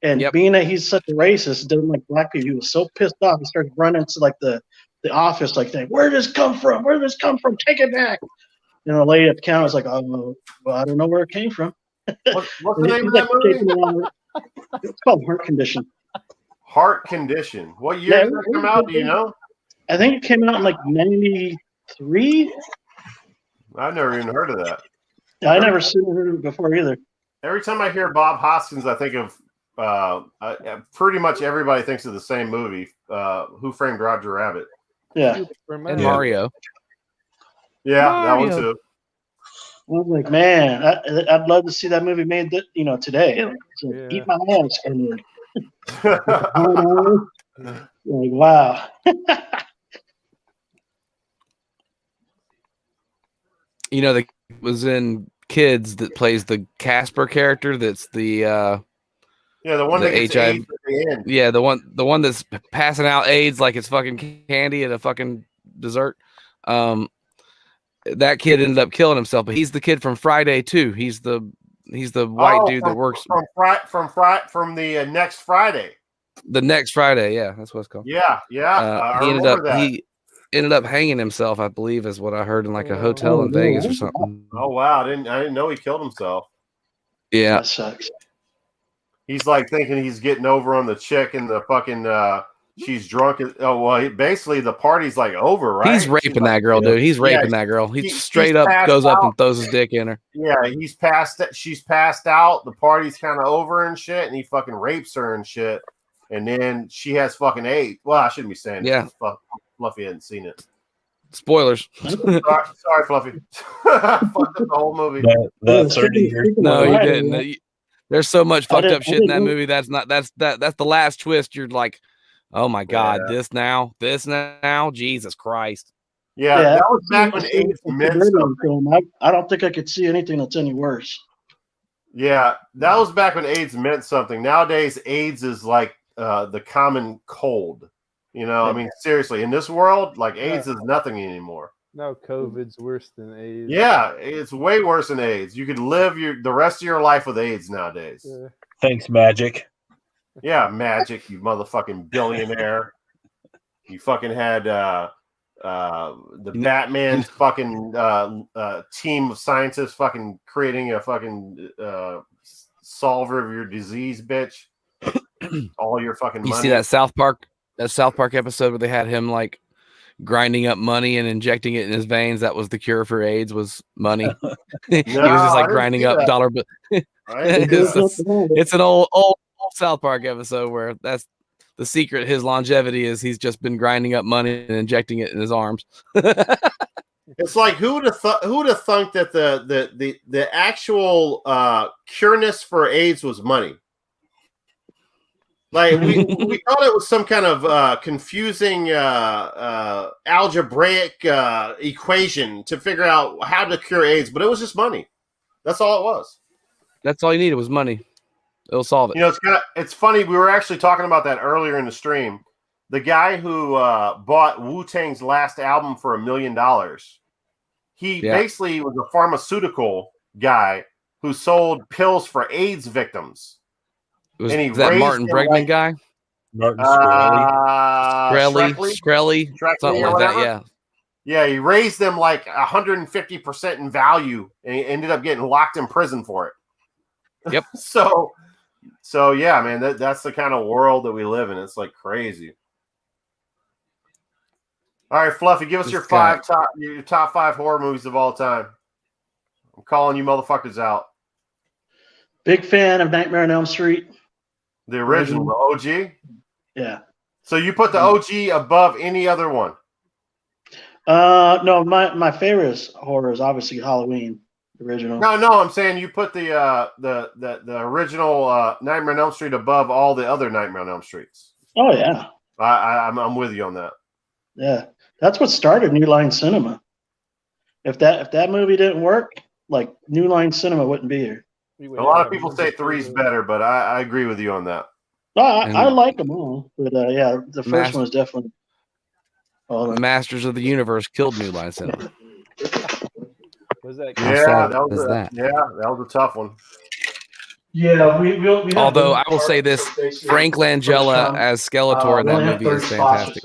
and being that he's such a racist, doesn't like black people, he was so pissed off. He started running to like the office, like saying, "Where did this come from? Where did this come from? Take it back!" And the lady at the counter was like, "Oh, well, I don't know where it came from." What's the name of that movie? It's called Heart Condition. Heart Condition. What year did it come out? Do you know? I think it came out in like '93. I've never even heard of that. I never seen it before either. Every time I hear Bob Hoskins, I think of pretty much everybody thinks of the same movie, Who Framed Roger Rabbit. Yeah. And Mario. Yeah, Mario. That one too. I was like, man, I'd love to see that movie made, today. Like, eat my ass, and like, wow. You know, was in Kids that plays the Casper character. That's the the one that gets AIDS at the end. Yeah, the one that's passing out AIDS like it's fucking candy at a fucking dessert. That kid ended up killing himself, but he's the kid from Friday too. He's the white dude that works from the Next Friday. The Next Friday, yeah, that's what it's called. Yeah. He ended up hanging himself, I believe, is what I heard in like a hotel in Vegas or something. Oh wow, I didn't know he killed himself. Yeah, that sucks. He's like thinking he's getting over on the chick in the fucking She's drunk. Oh well, basically the party's like over, right? He's raping that girl, dude. He's raping that girl. He straight up goes up and throws his dick in her. Yeah, he's passed. She's passed out. The party's kind of over and shit, and he fucking rapes her and shit. And then she has fucking AIDS. Well, I shouldn't be saying it. Fluffy hadn't seen it. Spoilers. Sorry, Fluffy. Fucked up the whole movie. The 30 years. No, you didn't. There's so much fucked up shit in that movie. That's the last twist. You're like, oh my god, this now, Jesus Christ. Yeah, that was back when AIDS meant something. I don't think I could see anything that's any worse. Yeah, that was back when AIDS meant something. Nowadays, AIDS is like the common cold. You know, I mean, seriously, in this world, like AIDS is nothing anymore. No, COVID's worse than AIDS. Yeah, it's way worse than AIDS. You could live the rest of your life with AIDS nowadays. Thanks, Magic. Yeah, Magic, you motherfucking billionaire. You fucking had the Batman's fucking team of scientists fucking creating a fucking solver of your disease, bitch. All your fucking money. You see that South Park episode where they had him like grinding up money and injecting it in his veins? That was the cure for AIDS, was money. He was just like grinding up dollar, but it's an old South Park episode where that's the secret. His longevity is he's just been grinding up money and injecting it in his arms. It's like who would have thunk that the actual cureness for AIDS was money? Like we thought it was some kind of confusing algebraic equation to figure out how to cure AIDS, but it was just money. That's all it was. That's all you needed was money. It'll solve it. You know, it's funny. We were actually talking about that earlier in the stream. The guy who bought Wu-Tang's last album for $1 million, he basically was a pharmaceutical guy who sold pills for AIDS victims. Was that Martin Bregman guy? Martin Shkreli, something like that, yeah. Yeah, he raised them like 150% in value, and he ended up getting locked in prison for it. Yep. So yeah, man, that's the kind of world that we live in. It's like crazy. All right, Fluffy, give us your top 5 horror movies of all time. I'm calling you motherfuckers out. Big fan of Nightmare on Elm Street. The original, the OG? Yeah. So you put the OG above any other one? No, my favorite horror is obviously Halloween, the original. No, I'm saying you put the original Nightmare on Elm Street above all the other Nightmare on Elm Streets. Oh yeah. I'm with you on that. Yeah. That's what started New Line Cinema. If that movie didn't work, like New Line Cinema wouldn't be here. A lot of people say 3's better, but I agree with you on that. I like them all, but the first one was definitely. The Masters of the Universe killed New Line Cinema. Was that? That was a tough one. Yeah, we although I will say this, Frank Langella as Skeletor in that movie is fantastic.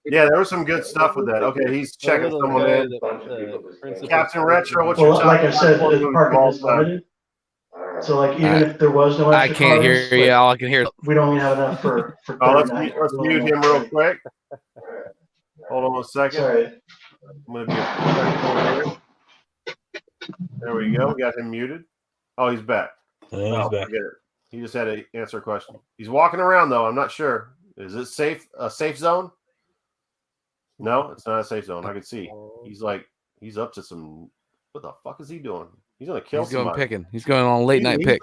Yeah, there was some good stuff with that. Okay, he's checking someone in. Captain Retro, what's your top? Like I said, the parking is limited. So, like, even if there was no extra I can't hear you. All I can hear. We don't even have enough for let's mute him real quick. Hold on a second. Sorry. I'm gonna be a there we go. We got him muted. Oh, he's back. He's back. He just had to answer a question. He's walking around though. I'm not sure. Is it safe? A safe zone? No, it's not a safe zone. I can see. He's up to some. What the fuck is he doing? He's gonna kill somebody. He's going picking. He's going on a late night pick.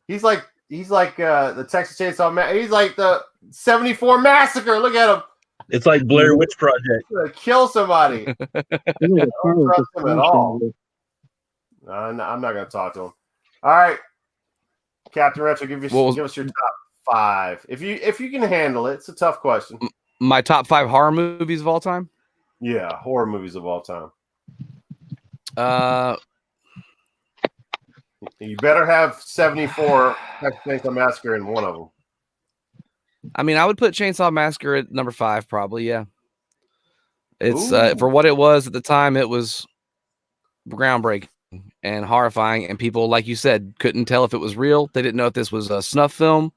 He's like the Texas Chainsaw. He's like the 74 Massacre. Look at him. It's like Blair Witch Project. He's gonna kill somebody. I don't trust him at all. I'm not gonna talk to him. All right, Captain Retro, give us your top 5 if you can handle it. It's a tough question. My top 5 horror movies of all time. Yeah, horror movies of all time. You better have 74 Texas Chainsaw Massacre in one of them. I mean, I would put Chainsaw Massacre at number 5, probably. Yeah, it's for what it was at the time. It was groundbreaking and horrifying, and people, like you said, couldn't tell if it was real. They didn't know if this was a snuff film.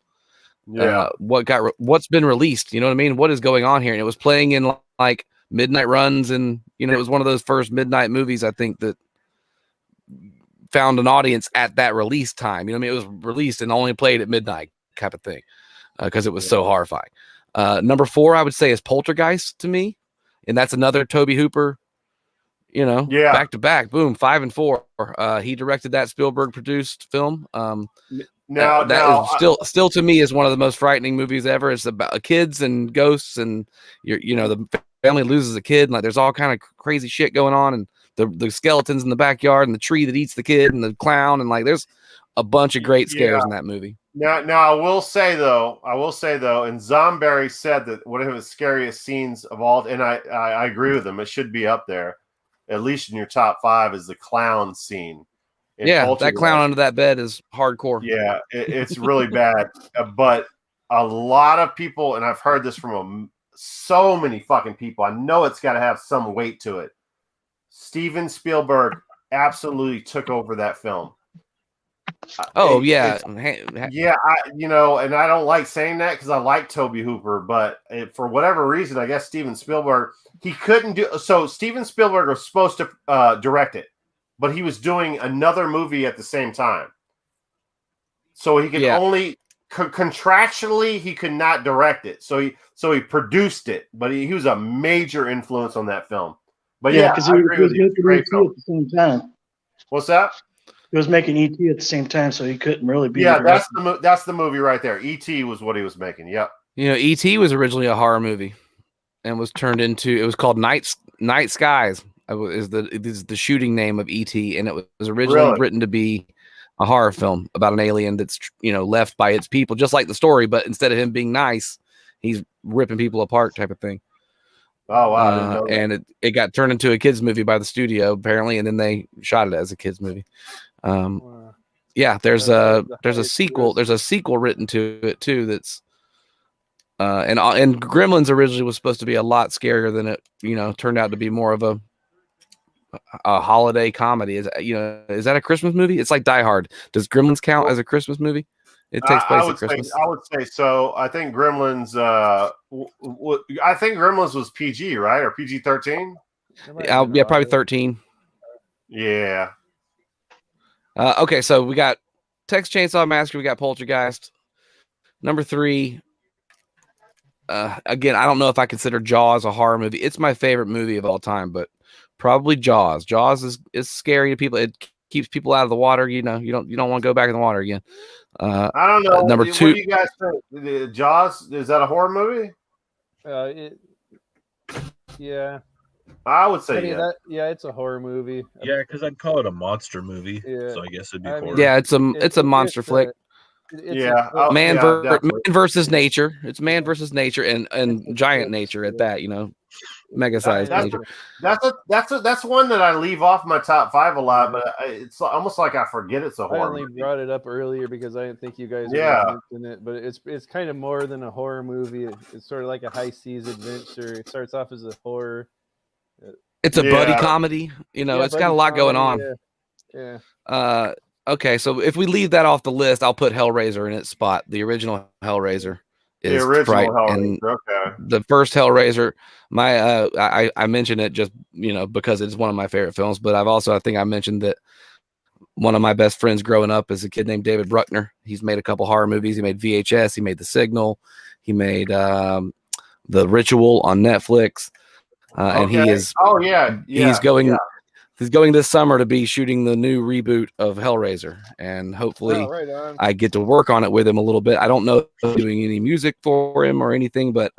what's been released. You know what I mean? What is going on here? And it was playing in like midnight runs, and it was one of those first midnight movies I think that found an audience at that release time. You know what I mean? It was released and only played at midnight type of thing because it was so horrifying. Number 4, I would say, is Poltergeist to me, and that's another Tobe Hooper. Back to back, boom, 5 and 4. He directed that Spielberg produced film. Still to me is one of the most frightening movies ever. It's about kids and ghosts, and the family loses a kid, and like there's all kind of crazy shit going on, and the skeletons in the backyard, and the tree that eats the kid, and the clown, and like there's a bunch of great scares in that movie. Now I will say though, and Zomberry said that one of his scariest scenes of all, and I agree with him, it should be up there, at least in your top 5, is the clown scene. That clown under that bed is hardcore. Yeah, it's really bad. But a lot of people, and I've heard this from so many fucking people, I know it's got to have some weight to it. Steven Spielberg absolutely took over that film. Oh, yeah. And I don't like saying that because I like Tobe Hooper, but for whatever reason, I guess Steven Spielberg, he couldn't do. So Steven Spielberg was supposed to direct it, but he was doing another movie at the same time. So he could only contractually, he could not direct it. So he produced it, but he was a major influence on that film. But because he was making E.T. at the same time. What's that? He was making E.T. at the same time, so he couldn't really be. Yeah, that's the movie right there. E.T. was what he was making. Yep. E.T. was originally a horror movie, and was turned into. It was called Night Skies. Is the shooting name of E.T. and it was originally written to be a horror film about an alien that's left by its people, just like the story, but instead of him being nice, he's ripping people apart, type of thing. Oh wow! And it got turned into a kids movie by the studio apparently, and then they shot it as a kids movie. There's a sequel. There's a sequel written to it too. That's and Gremlins originally was supposed to be a lot scarier than it turned out to be more of a holiday comedy. Is that a Christmas movie? It's like Die Hard. Does Gremlins count as a Christmas movie? It takes place at Christmas. I would say so. I think Gremlins. I think Gremlins was PG, right, or PG-13? Yeah, probably 13. Yeah. Okay, so we got Texas Chainsaw Massacre. We got Poltergeist. Number 3. Again, I don't know if I consider Jaws a horror movie. It's my favorite movie of all time, but probably Jaws. Jaws is scary to people. It keeps people out of the water. You don't want to go back in the water again. I don't know. Number 2. What do you guys think? Jaws, is that a horror movie? Yeah. I would say it's a horror movie. Yeah, because I'd call it a monster movie. Yeah. So I guess it'd be horror. Yeah, it's a monster flick. Man versus nature. It's man versus nature and giant nature at that. Mega sized nature. That's one that I leave off my top 5 a lot, but it's almost like I forget it's a horror. I only brought it up earlier because I didn't think you guys were mentioning it, but it's kind of more than a horror movie. It's sort of like a high seas adventure. It starts off as a horror. It's a buddy comedy. It's got a lot going on. Yeah. Okay, so if we leave that off the list, I'll put Hellraiser in its spot. The original Hellraiser. The original Hellraiser. Okay. The first Hellraiser, I mentioned it just because it's one of my favorite films, but I think I mentioned that one of my best friends growing up is a kid named David Bruckner. He's made a couple horror movies. He made VHS. He made The Signal. He made The Ritual on Netflix. And he is. Oh yeah. He's going. Yeah. He's going this summer to be shooting the new reboot of Hellraiser, and hopefully I get to work on it with him a little bit. I don't know if I'm doing any music for him or anything, but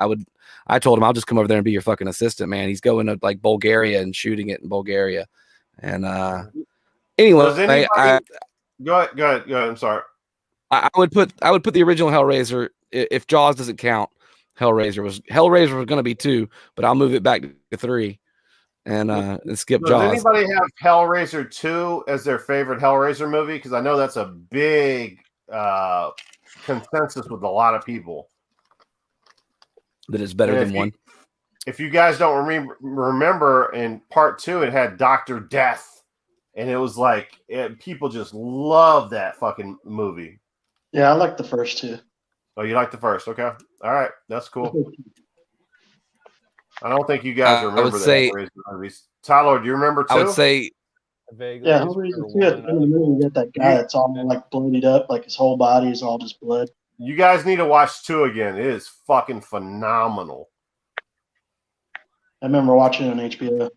I told him I'll just come over there and be your fucking assistant, man. He's going to like Bulgaria and shooting it in Bulgaria. And anyway, go ahead. I'm sorry. I would put the original Hellraiser, if Jaws doesn't count. Hellraiser was going to be 2, but I'll move it back to 3. And skip Jaws. Does anybody have Hellraiser 2 as their favorite Hellraiser movie? Because I know that's a big consensus with a lot of people. That is better than 1. If you guys don't remember, in part 2, it had Dr. Death. And it was people just love that fucking movie. Yeah, I like the first 2. Oh, you like the first? Okay, all right, that's cool. I don't think you guys remember the Hellraiser movies. Tyler, do you remember 2? I would say, Vaguely, Yeah, just Hellraiser remember 2 at the one. end of the movie, you got that guy that's all like bloated up, like his whole body is all just blood. You guys need to watch 2 again. It is fucking phenomenal. I remember watching it on HBO.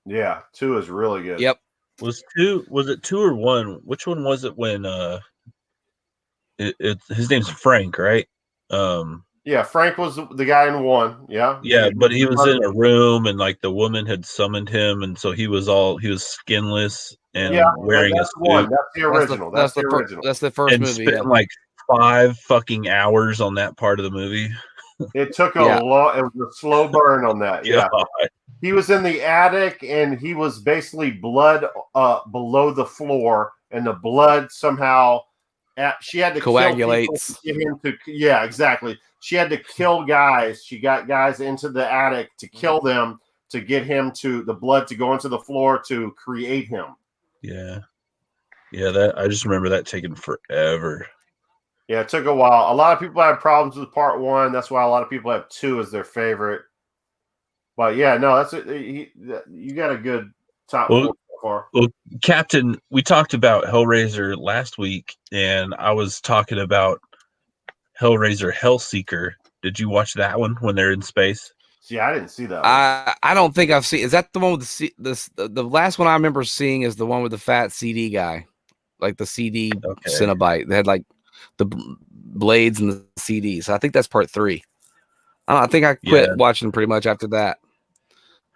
Yeah, 2 is really good. yep. Was it 2 or 1? Which one was it when his name's Frank, right? Yeah, Frank was the guy in 1. Yeah. Yeah, but he was in a room and like the woman had summoned him, and so he was skinless and wearing a that's suit. 1. That's the original. That's the original. That's the first and movie. spent Yeah. like 5 fucking hours on that part of the movie. It took a Yeah. long. It was a slow burn on that. Yeah. God. He was in the attic and he was basically blood below the floor, and the blood somehow she had to Coagulates. kill people to get him to. Yeah, exactly. She had to kill guys. She got guys into the attic to kill them to get him to the blood to go into the floor to create him. Yeah. That I just remember that taking forever. Yeah, it took a while. A lot of people had problems with part 1. That's why a lot of people have 2 as their favorite. But yeah, no, that's it. You got a good top 4 so far. Well, Captain, we talked about Hellraiser last week, and I was talking about Hellraiser Hellseeker. Did you watch that one when they're in space? See, I didn't see that one. I don't think I've seen. Is that the one with the last one I remember seeing is the one with the fat CD guy, like the CD Cenobite. They had like the blades and the CDs. I think that's part 3. I think I quit watching pretty much after that.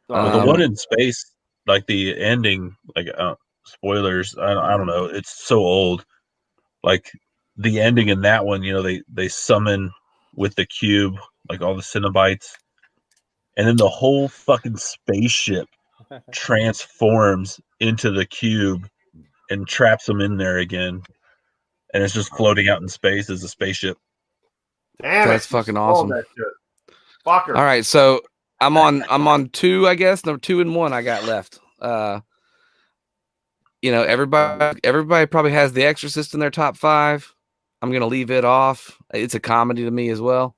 The one in space, like the ending, like spoilers. I don't know. It's so old. Like the ending in that one, they summon with the cube, like all the Cenobites, and then the whole fucking spaceship transforms into the cube and traps them in there again, and it's just floating out in space as a spaceship. Damn, that's fucking awesome. That shit. Fucker. All right, so I'm on 2, I guess. No, 2 and 1 I got left. Everybody probably has The Exorcist in their top 5. I'm gonna leave it off. It's a comedy to me as well.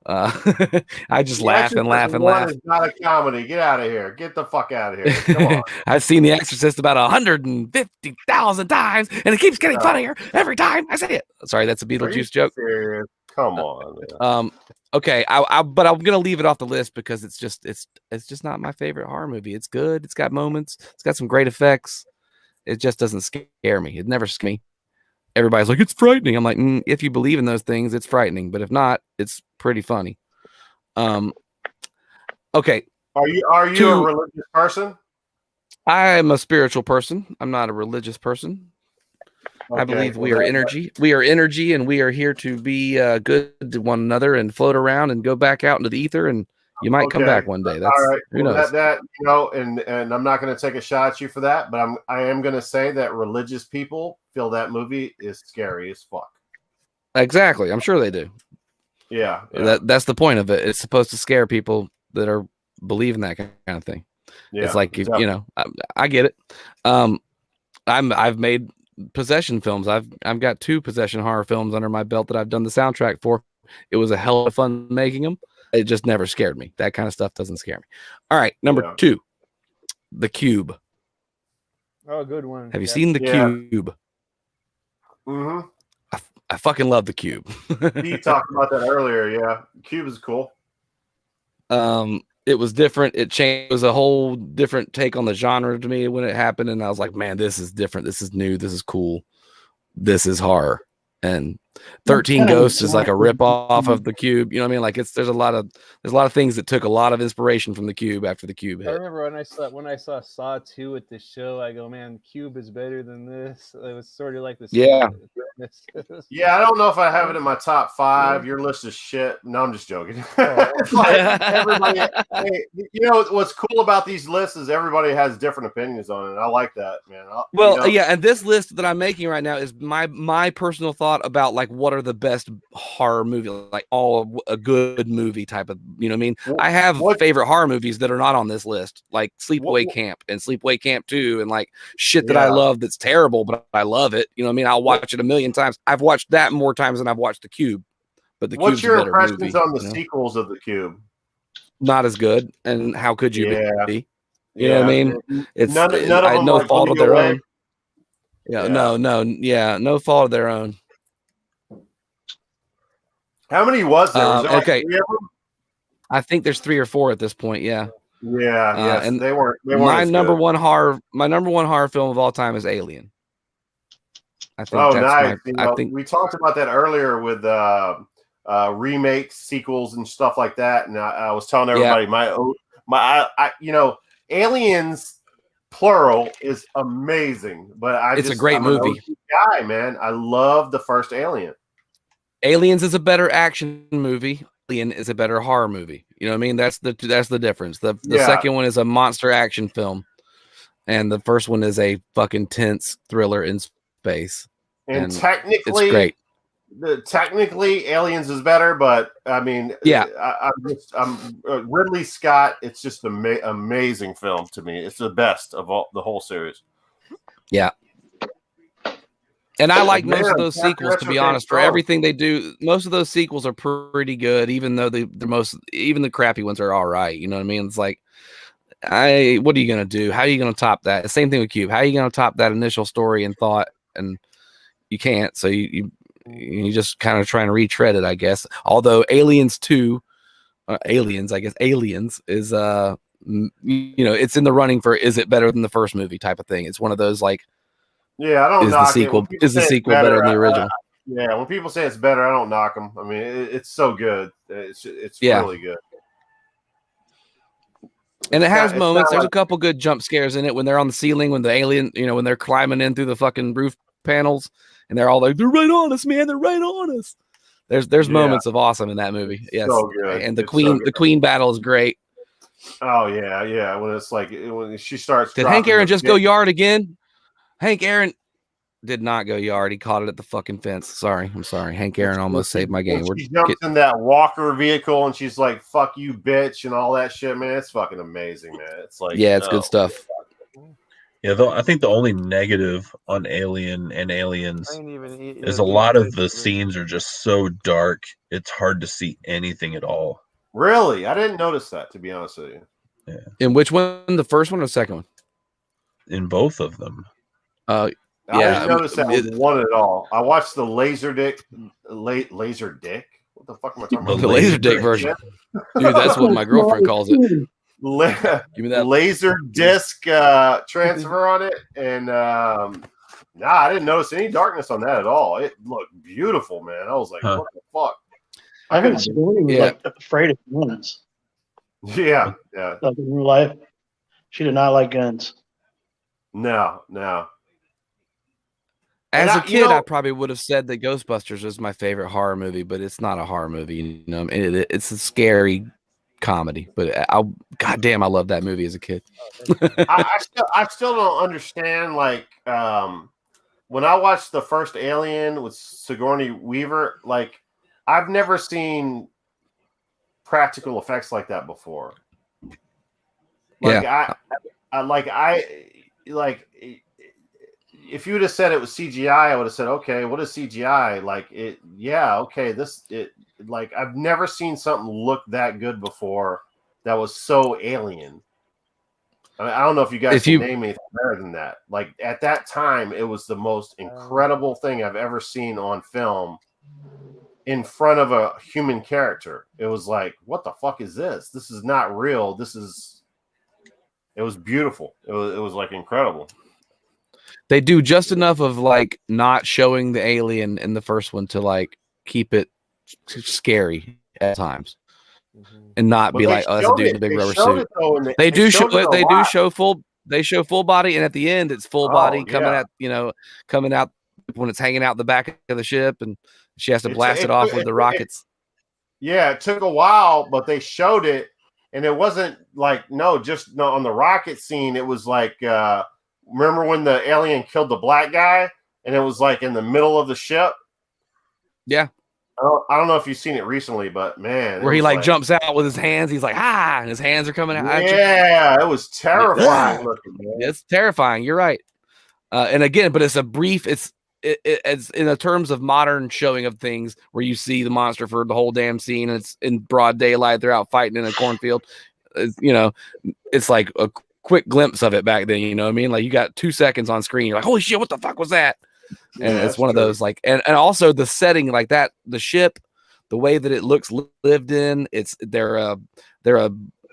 I just laugh and laugh and laugh. It's not a comedy. Get out of here. Get the fuck out of here. Come on. I've seen The Exorcist about 150,000 times, and it keeps getting funnier every time I say it. Sorry, that's a Beetlejuice joke. Serious? Come on. Man. Okay, but I'm gonna leave it off the list because it's just not my favorite horror movie. It's good. It's got moments. It's got some great effects. It just doesn't scare me. It never scares me. Everybody's like, it's frightening. I'm like, if you believe in those things, it's frightening. But if not, it's pretty funny. Okay. Are you a religious person? I'm a spiritual person. I'm not a religious person. Okay, I believe we are energy. We are energy, and we are here to be good to one another and float around and go back out into the ether, and you might come back one day. That's all right. Who knows? And I'm not going to take a shot at you for that, but I am going to say that religious people feel that movie is scary as fuck. Exactly. I'm sure they do. Yeah. That's the point of it. It's supposed to scare people that are believing that kind of thing. Yeah, it's like, I get it. I've made possession films. I've got 2 possession horror films under my belt that I've done the soundtrack for. It was a hell of fun making them. It just never scared me. That kind of stuff doesn't scare me. All right, number 2, The Cube. Oh, good one. Have you seen The Cube? Mm-hmm. I fucking love The Cube. You talked about that earlier. Yeah, Cube is cool. It was different. It was a whole different take on the genre to me when it happened, and I was like, man, this is different. This is new. This is cool. This is horror. And 13 Ghosts is like a rip off of The Cube. You know what I mean? Like there's a lot of things that took a lot of inspiration from The Cube after The Cube hit. I remember when I saw Saw 2 at the show, I go, man, Cube is better than this. It was sort of like this. Yeah. Yeah, I don't know if I have it in my top 5. Your list is shit. No, I'm just joking. Like everybody, what's cool about these lists is everybody has different opinions on it. I like that, man. Yeah, and this list that I'm making right now is my personal thought about like what are the best horror movies, like a good movie type of, you know what I mean? I have favorite horror movies that are not on this list, like Sleepaway Camp and Sleepaway Camp 2 and like shit that I love that's terrible, but I love it. You know what I mean? I'll watch it a million times. I've watched that more times than I've watched The Cube. but the What's Cube's your a better impressions movie. on the sequels of the Cube? Not as good, and how could you be? You know what I mean? It's none of them no like fault blew of you their away. own. Yeah, no fault of their own. How many was there? Was there like okay, 3 of them? I think there's 3 or 4 at this point. Yeah. Yeah, and they weren't. My number one horror film of all time is Alien. I think that's nice. I think we talked about that earlier with remakes, sequels, and stuff like that. And I was telling everybody Aliens plural is amazing, but it's a great movie. An OG guy, man. I love the first Alien. Aliens is a better action movie. Alien is a better horror movie. You know what I mean? That's the difference. The second one is a monster action film, and the first one is a fucking tense thriller in space. And technically, it's great. Technically, Aliens is better, but I mean, yeah, I'm Ridley Scott. It's just an amazing film to me. It's the best of the whole series. Yeah. And I like most of those sequels, to be honest. For everything they do, most of those sequels are pretty good, even though even the crappy ones are all right. You know what I mean? It's like, what are you gonna do? How are you gonna top that? The same thing with Cube. How are you gonna top that initial story and thought? And you can't. So you just kind of trying to retread it, I guess. Although Aliens 2, Aliens is it's in the running for is it better than the first movie type of thing. It's one of those like. Yeah, I don't knock it. Is the sequel better than the original? When people say it's better, I don't knock them. I mean, it's so good. It's really good. And it has moments. There's a couple good jump scares in it when they're on the ceiling, when the alien, when they're climbing in through the fucking roof panels, and they're all like, "They're right on us, man! They're right on us." There's moments of awesome in that movie. Yes, so good. And the queen battle is great. Oh yeah. When it's like when she starts. Did Hank Aaron just go yard again? Hank Aaron did not go yard. He caught it at the fucking fence. I'm sorry. Hank Aaron almost saved my game. She jumps in that walker vehicle and she's like, "Fuck you, bitch," and all that shit, man. It's fucking amazing, man. It's like, it's good stuff. Yeah, though I think the only negative on Alien and Aliens is a lot of the scenes are just so dark. It's hard to see anything at all. Really? I didn't notice that, to be honest with you. Yeah. In which one? The first one or the second one? In both of them. I didn't notice that one at all. I watched the laser dick. What the fuck am I talking about? The laser dick version. Dude, that's what my girlfriend calls it. Give me that laser disc transfer on it, and I didn't notice any darkness on that at all. It looked beautiful, man. I was like, what the fuck? I heard Sigourney was like afraid of guns. Yeah. Like in real life, she did not like guns. No. As a kid, I probably would have said that Ghostbusters was my favorite horror movie, but it's not a horror movie. It's a scary comedy. But goddamn, I love that movie as a kid. I still don't understand. Like when I watched the first Alien with Sigourney Weaver, like I've never seen practical effects like that before. Like if you would have said it was CGI, I would have said, okay, what is CGI? Like it, yeah, okay, like I've never seen something look that good before that was so alien. I mean, I don't know if you guys can name anything better than that. Like at that time, it was the most incredible thing I've ever seen on film in front of a human character. It was like, what the fuck is this? This is not real. It was beautiful. It was like incredible. They do just enough of like not showing the alien in the first one to like keep it scary at times, and not be like, "Oh, that's a dude in a big rubber suit." They do show it. They do show full. They show full body, and at the end, it's full body coming out when it's hanging out the back of the ship, and she has to blast it off with the rockets. It took a while, but they showed it, and it wasn't like just on the rocket scene. It was like. Remember when the alien killed the black guy and it was like in the middle of the ship? Yeah. I don't know if you've seen it recently, but man. Where he like jumps out with his hands. He's like, and his hands are coming out. Yeah, it was terrifying looking, man. It's terrifying. You're right. And again, but it's a brief, it's in the terms of modern showing of things where you see the monster for the whole damn scene. And it's in broad daylight. They're out fighting in a cornfield. It's like a quick glimpse of it back then. You know what I mean? Like you got 2 seconds on screen. You're like, holy shit, what the fuck was that? And it's one of those like, and also the setting like that, the ship, the way that it looks lived in. They're a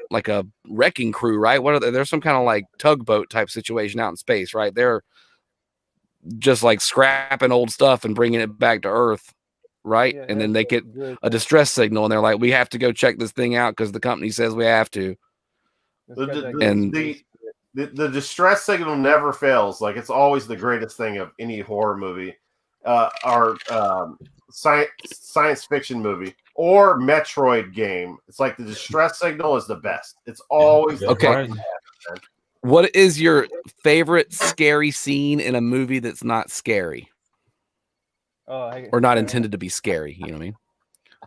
like a wrecking crew, right? What are they? There's some kind of like tugboat type situation out in space, right? They're just like scrapping old stuff and bringing it back to Earth, right? Yeah, and then they get a distress signal, and they're like, "We have to go check this thing out because the company says we have to." The distress signal never fails. Like it's always the greatest thing of any horror movie, or science fiction movie, or Metroid game. It's like the distress signal is the best. It's always okay. What is your favorite scary scene in a movie that's not scary? Or not intended to be scary? You know what I mean?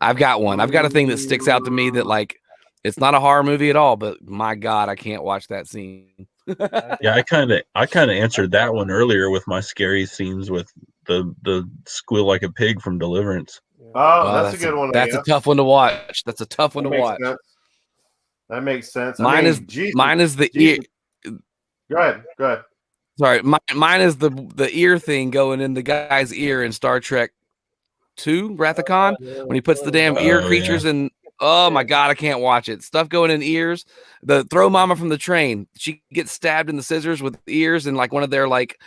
I've got one. I've got a thing that sticks out to me that like it's not a horror movie at all, but my God, I can't watch that scene. Yeah, I kind of answered that one earlier with my scary scenes with the squeal like a pig from Deliverance. Oh, that's a good one. That's a tough one to watch. That's a tough one to watch. That makes sense. Mine is the ear. Go ahead. Sorry, mine is the ear thing going in the guy's ear in Star Trek 2, Wrath of Khan, when he puts the damn ear creatures in. Oh my God, I can't watch it. Stuff going in ears. The Throw Mama from the Train. She gets stabbed in the scissors with ears and like one of their like,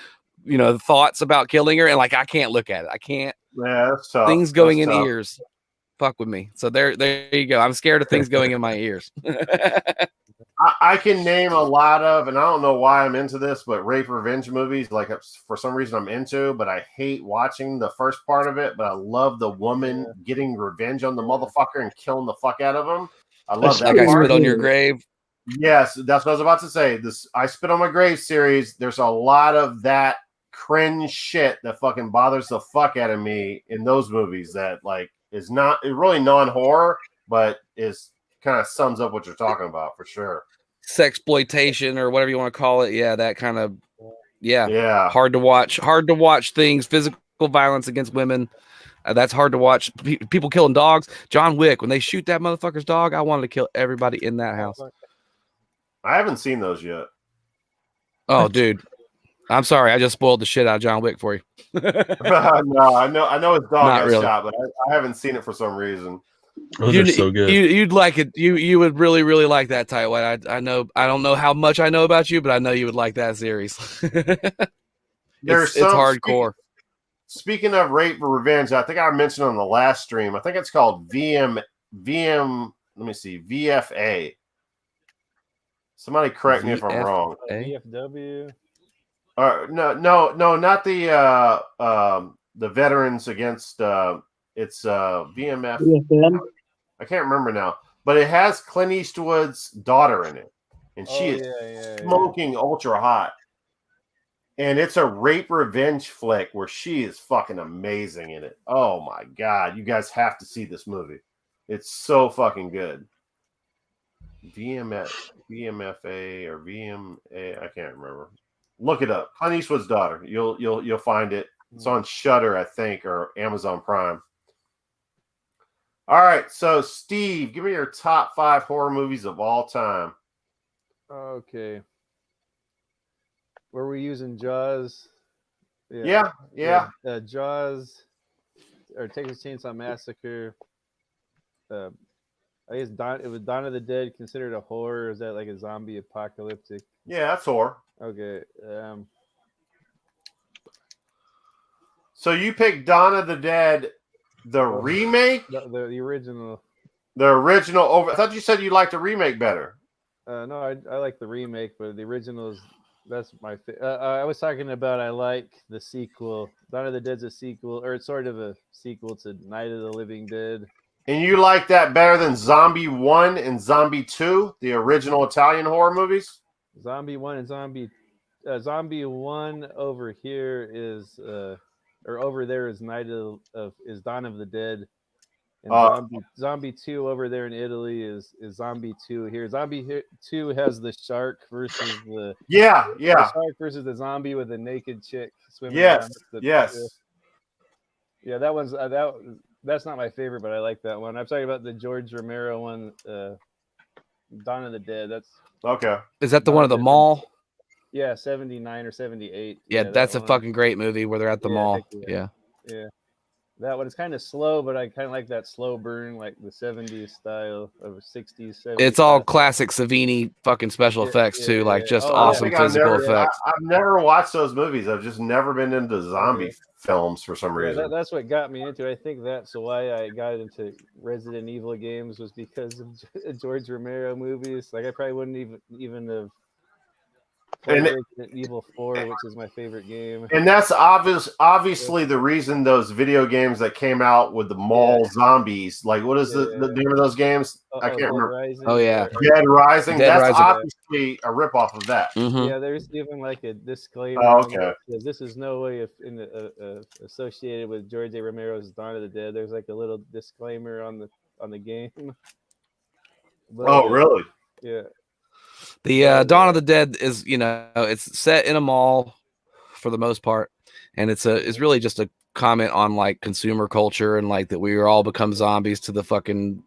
thoughts about killing her. And like, I can't look at it. I can't. Yeah, that's tough. Things going in ears. Fuck with me. So there you go. I'm scared of things going in my ears. I can name a lot of, and I don't know why I'm into this, but rape revenge movies, like for some reason I'm into, but I hate watching the first part of it, but I love the woman getting revenge on the motherfucker and killing the fuck out of him. I love that. Like I Spit on Your Grave. Yes, that's what I was about to say. This I Spit on My Grave series, there's a lot of that cringe shit that fucking bothers the fuck out of me in those movies that like is really non-horror, but is kind of sums up what you're talking about for sure. Sexploitation or whatever you want to call it. Yeah, that kind of hard to watch things, physical violence against women. That's hard to watch. People killing dogs. John Wick, when they shoot that motherfucker's dog, I wanted to kill everybody in that house. I haven't seen those yet. Oh, dude. I'm sorry. I just spoiled the shit out of John Wick for you. No, I know his dog got really shot, but I haven't seen it for some reason. Those are so good. You'd like it. You would really, really like that, Tightwad. I know. I don't know how much I know about you, but I know you would like that series. It's hardcore. Speaking of rape or revenge, I think I mentioned on the last stream. I think it's called VM. Let me see, VFA. Somebody correct me if I'm wrong. VFW. No, not the Veterans Against. It's VMF. VFM? I can't remember now, but it has Clint Eastwood's daughter in it, and she is smoking ultra hot. And it's a rape revenge flick where she is fucking amazing in it. Oh my God, you guys have to see this movie. It's so fucking good. VMFA or VMA, I can't remember. Look it up. Clint Eastwood's daughter. You'll find it. It's on Shudder, I think, or Amazon Prime. All right, so Steve, give me your top 5 horror movies of all time. Okay. Were we using Jaws? Yeah. Jaws or Texas Chainsaw Massacre. I guess it was Dawn of the Dead considered a horror? Or is that like a zombie apocalyptic? Yeah, that's horror. Okay. So you picked Dawn of the Dead, the remake? The original. The original over. I thought you said you liked the remake better. No, I like the remake, but the original is that's my. I was talking about I like the sequel. Dawn of the Dead's a sequel, or it's sort of a sequel to Night of the Living Dead. And you like that better than Zombie 1 and Zombie 2, the original Italian horror movies? Zombie 1 and Zombie 1 over here is or over there is is Dawn of the Dead. And Zombie 2 over there in Italy is Zombie 2 here. Zombie 2 has the shark versus the the shark versus the zombie with the naked chick swimming. Yes. Yeah, that's not my favorite, but I like that one. I'm talking about the George Romero one, Dawn of the Dead. That's Okay. Is that the one at the mall? Yeah, 79 or 78. Yeah, that's a fucking great movie where they're at the mall. Yeah. That one is kind of slow, but I kind of like that slow burn, like the 70s style of 60s, 70s. It's all classic Savini fucking special effects too, like just awesome physical effects. I've never watched those movies. I've just never been into zombie films for some reason. That's what got me into it. I think that's why I got into Resident Evil games was because of George Romero movies. Like I probably wouldn't even have played Resident Evil 4, which is my favorite game. And that's obviously the reason those video games that came out with the mall zombies, like what is the name of those games? I can't remember. Rising, oh yeah, Dead Rising. Dead That's Rising. obviously a ripoff of that. Mm-hmm. Yeah, there's even like a disclaimer. Oh, okay. This is no way associated with George A. Romero's Dawn of the Dead. There's like a little disclaimer on the game. But, really? Yeah. The Dawn of the Dead is, it's set in a mall for the most part, and it's really just a comment on like consumer culture and like that we all become zombies to the fucking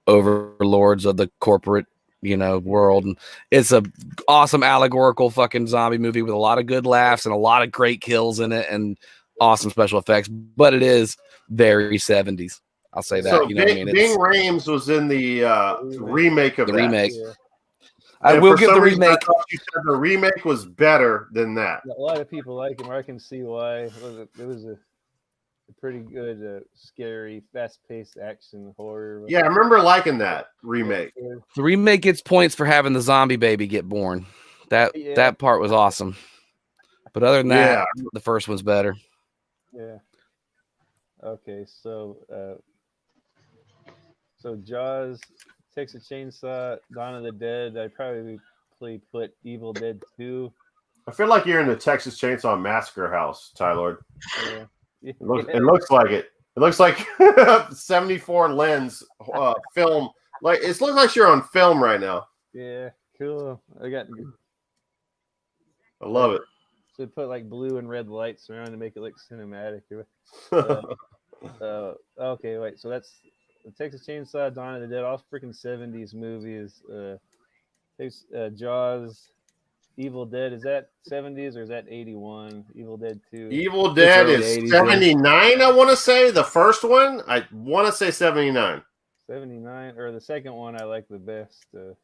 overlords of the corporate, world. And it's a awesome allegorical fucking zombie movie with a lot of good laughs and a lot of great kills in it and awesome special effects, but it is very 70s. I'll say that. So Bing Rames was in the remake of the that. remake. Yeah. I will give the remake. I thought you said the remake was better than that. A lot of people like him. I can see why. It was a pretty good, scary, fast-paced action horror. Yeah, I remember liking that remake. The remake gets points for having the zombie baby get born. That part was awesome. But other than that, the first one's better. Yeah. Okay, so Jaws, Texas Chainsaw, Dawn of the Dead. I'd probably put Evil Dead 2. I feel like you're in the Texas Chainsaw Massacre house, Tylord. Yeah. It looks like it. It looks like 74 lens film. Like it looks like you're on film right now. Yeah, cool. I love it. So put like blue and red lights around to make it look cinematic. Okay, wait. So that's the Texas Chainsaw, Dawn of the Dead, all freaking 70s movies. Jaws, Evil Dead. Is that 70s or is that 81? Evil Dead 2. Evil Dead is 79, I want to say. The first one, I want to say 79. 79, or the second one I like the best. So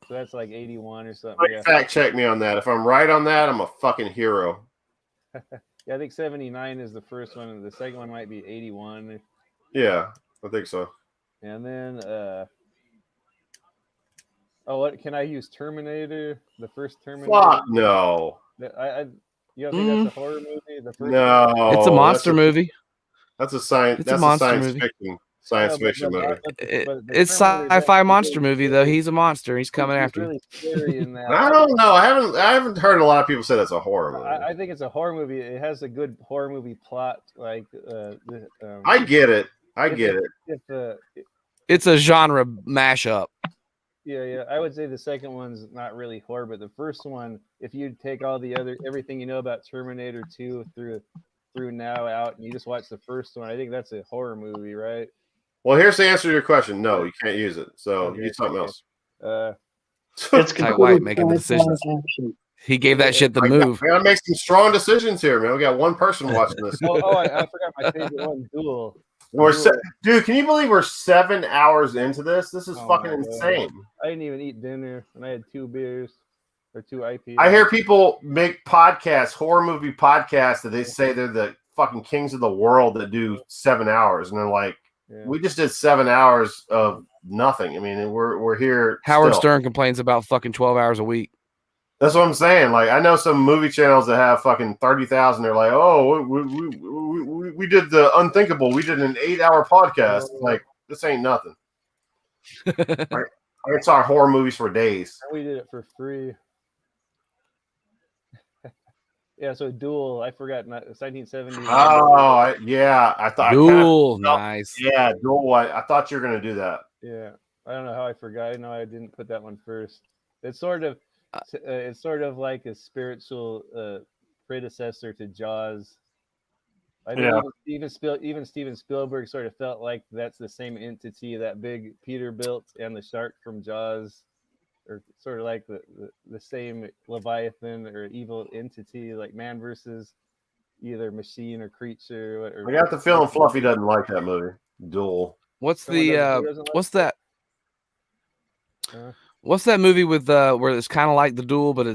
that's like 81 or something. Yeah. Fact check me on that. If I'm right on that, I'm a fucking hero. Yeah, I think 79 is the first one, and the second one might be 81. Yeah, I think so. And then, what can I use? Terminator, the first Terminator. Fuck no. You don't think that's a horror movie? The first one? It's a monster movie. That's a science. That's a science fiction. Science fiction movie. It's sci-fi monster movie though. He's a monster. He's coming after really scary in that. I don't know. I haven't heard a lot of people say that's a horror movie. I think it's a horror movie. It has a good horror movie plot. Like I get it. I get it. It's a genre mashup. Yeah. I would say the second one's not really horror, but the first one, if you take all the everything you know about Terminator 2 through now out, and you just watch the first one, I think that's a horror movie, right? Well, here's the answer to your question. No, you can't use it. So use something else. It's Ty White making the decisions. He gave that shit the move. We gotta make some strong decisions here, man. We got one person watching this. I forgot my favorite one, Duel. Dude, can you believe we're 7 hours into this? This is fucking insane. I didn't even eat dinner, and I had 2 beers or 2 IPAs. I hear people make podcasts, horror movie podcasts, that they say they're the fucking kings of the world that do 7 hours, and they're like, we just did 7 hours of nothing. I mean, we're here. Howard Stern complains about fucking 12 hours a week. That's what I'm saying. Like, I know some movie channels that have fucking 30,000. They're like, oh, we did the unthinkable. We did an 8-hour podcast. Like, this ain't nothing. Right? I saw horror movies for days. We did it for free. Yeah, so Duel. I forgot. 1970. Oh, I thought Duel. Nice. Yeah, Duel. I thought you were gonna do that. Yeah, I don't know how I forgot. I know I didn't put that one first. It's sort of like a spiritual predecessor to Jaws. I know even Steven Spielberg sort of felt like that's the same entity that big Peterbilt and the shark from Jaws, or sort of like the same Leviathan or evil entity, like man versus either machine or creature. I got the feeling Fluffy doesn't like that movie. Duel. What's that? What's that movie with where it's kind of like The Duel, but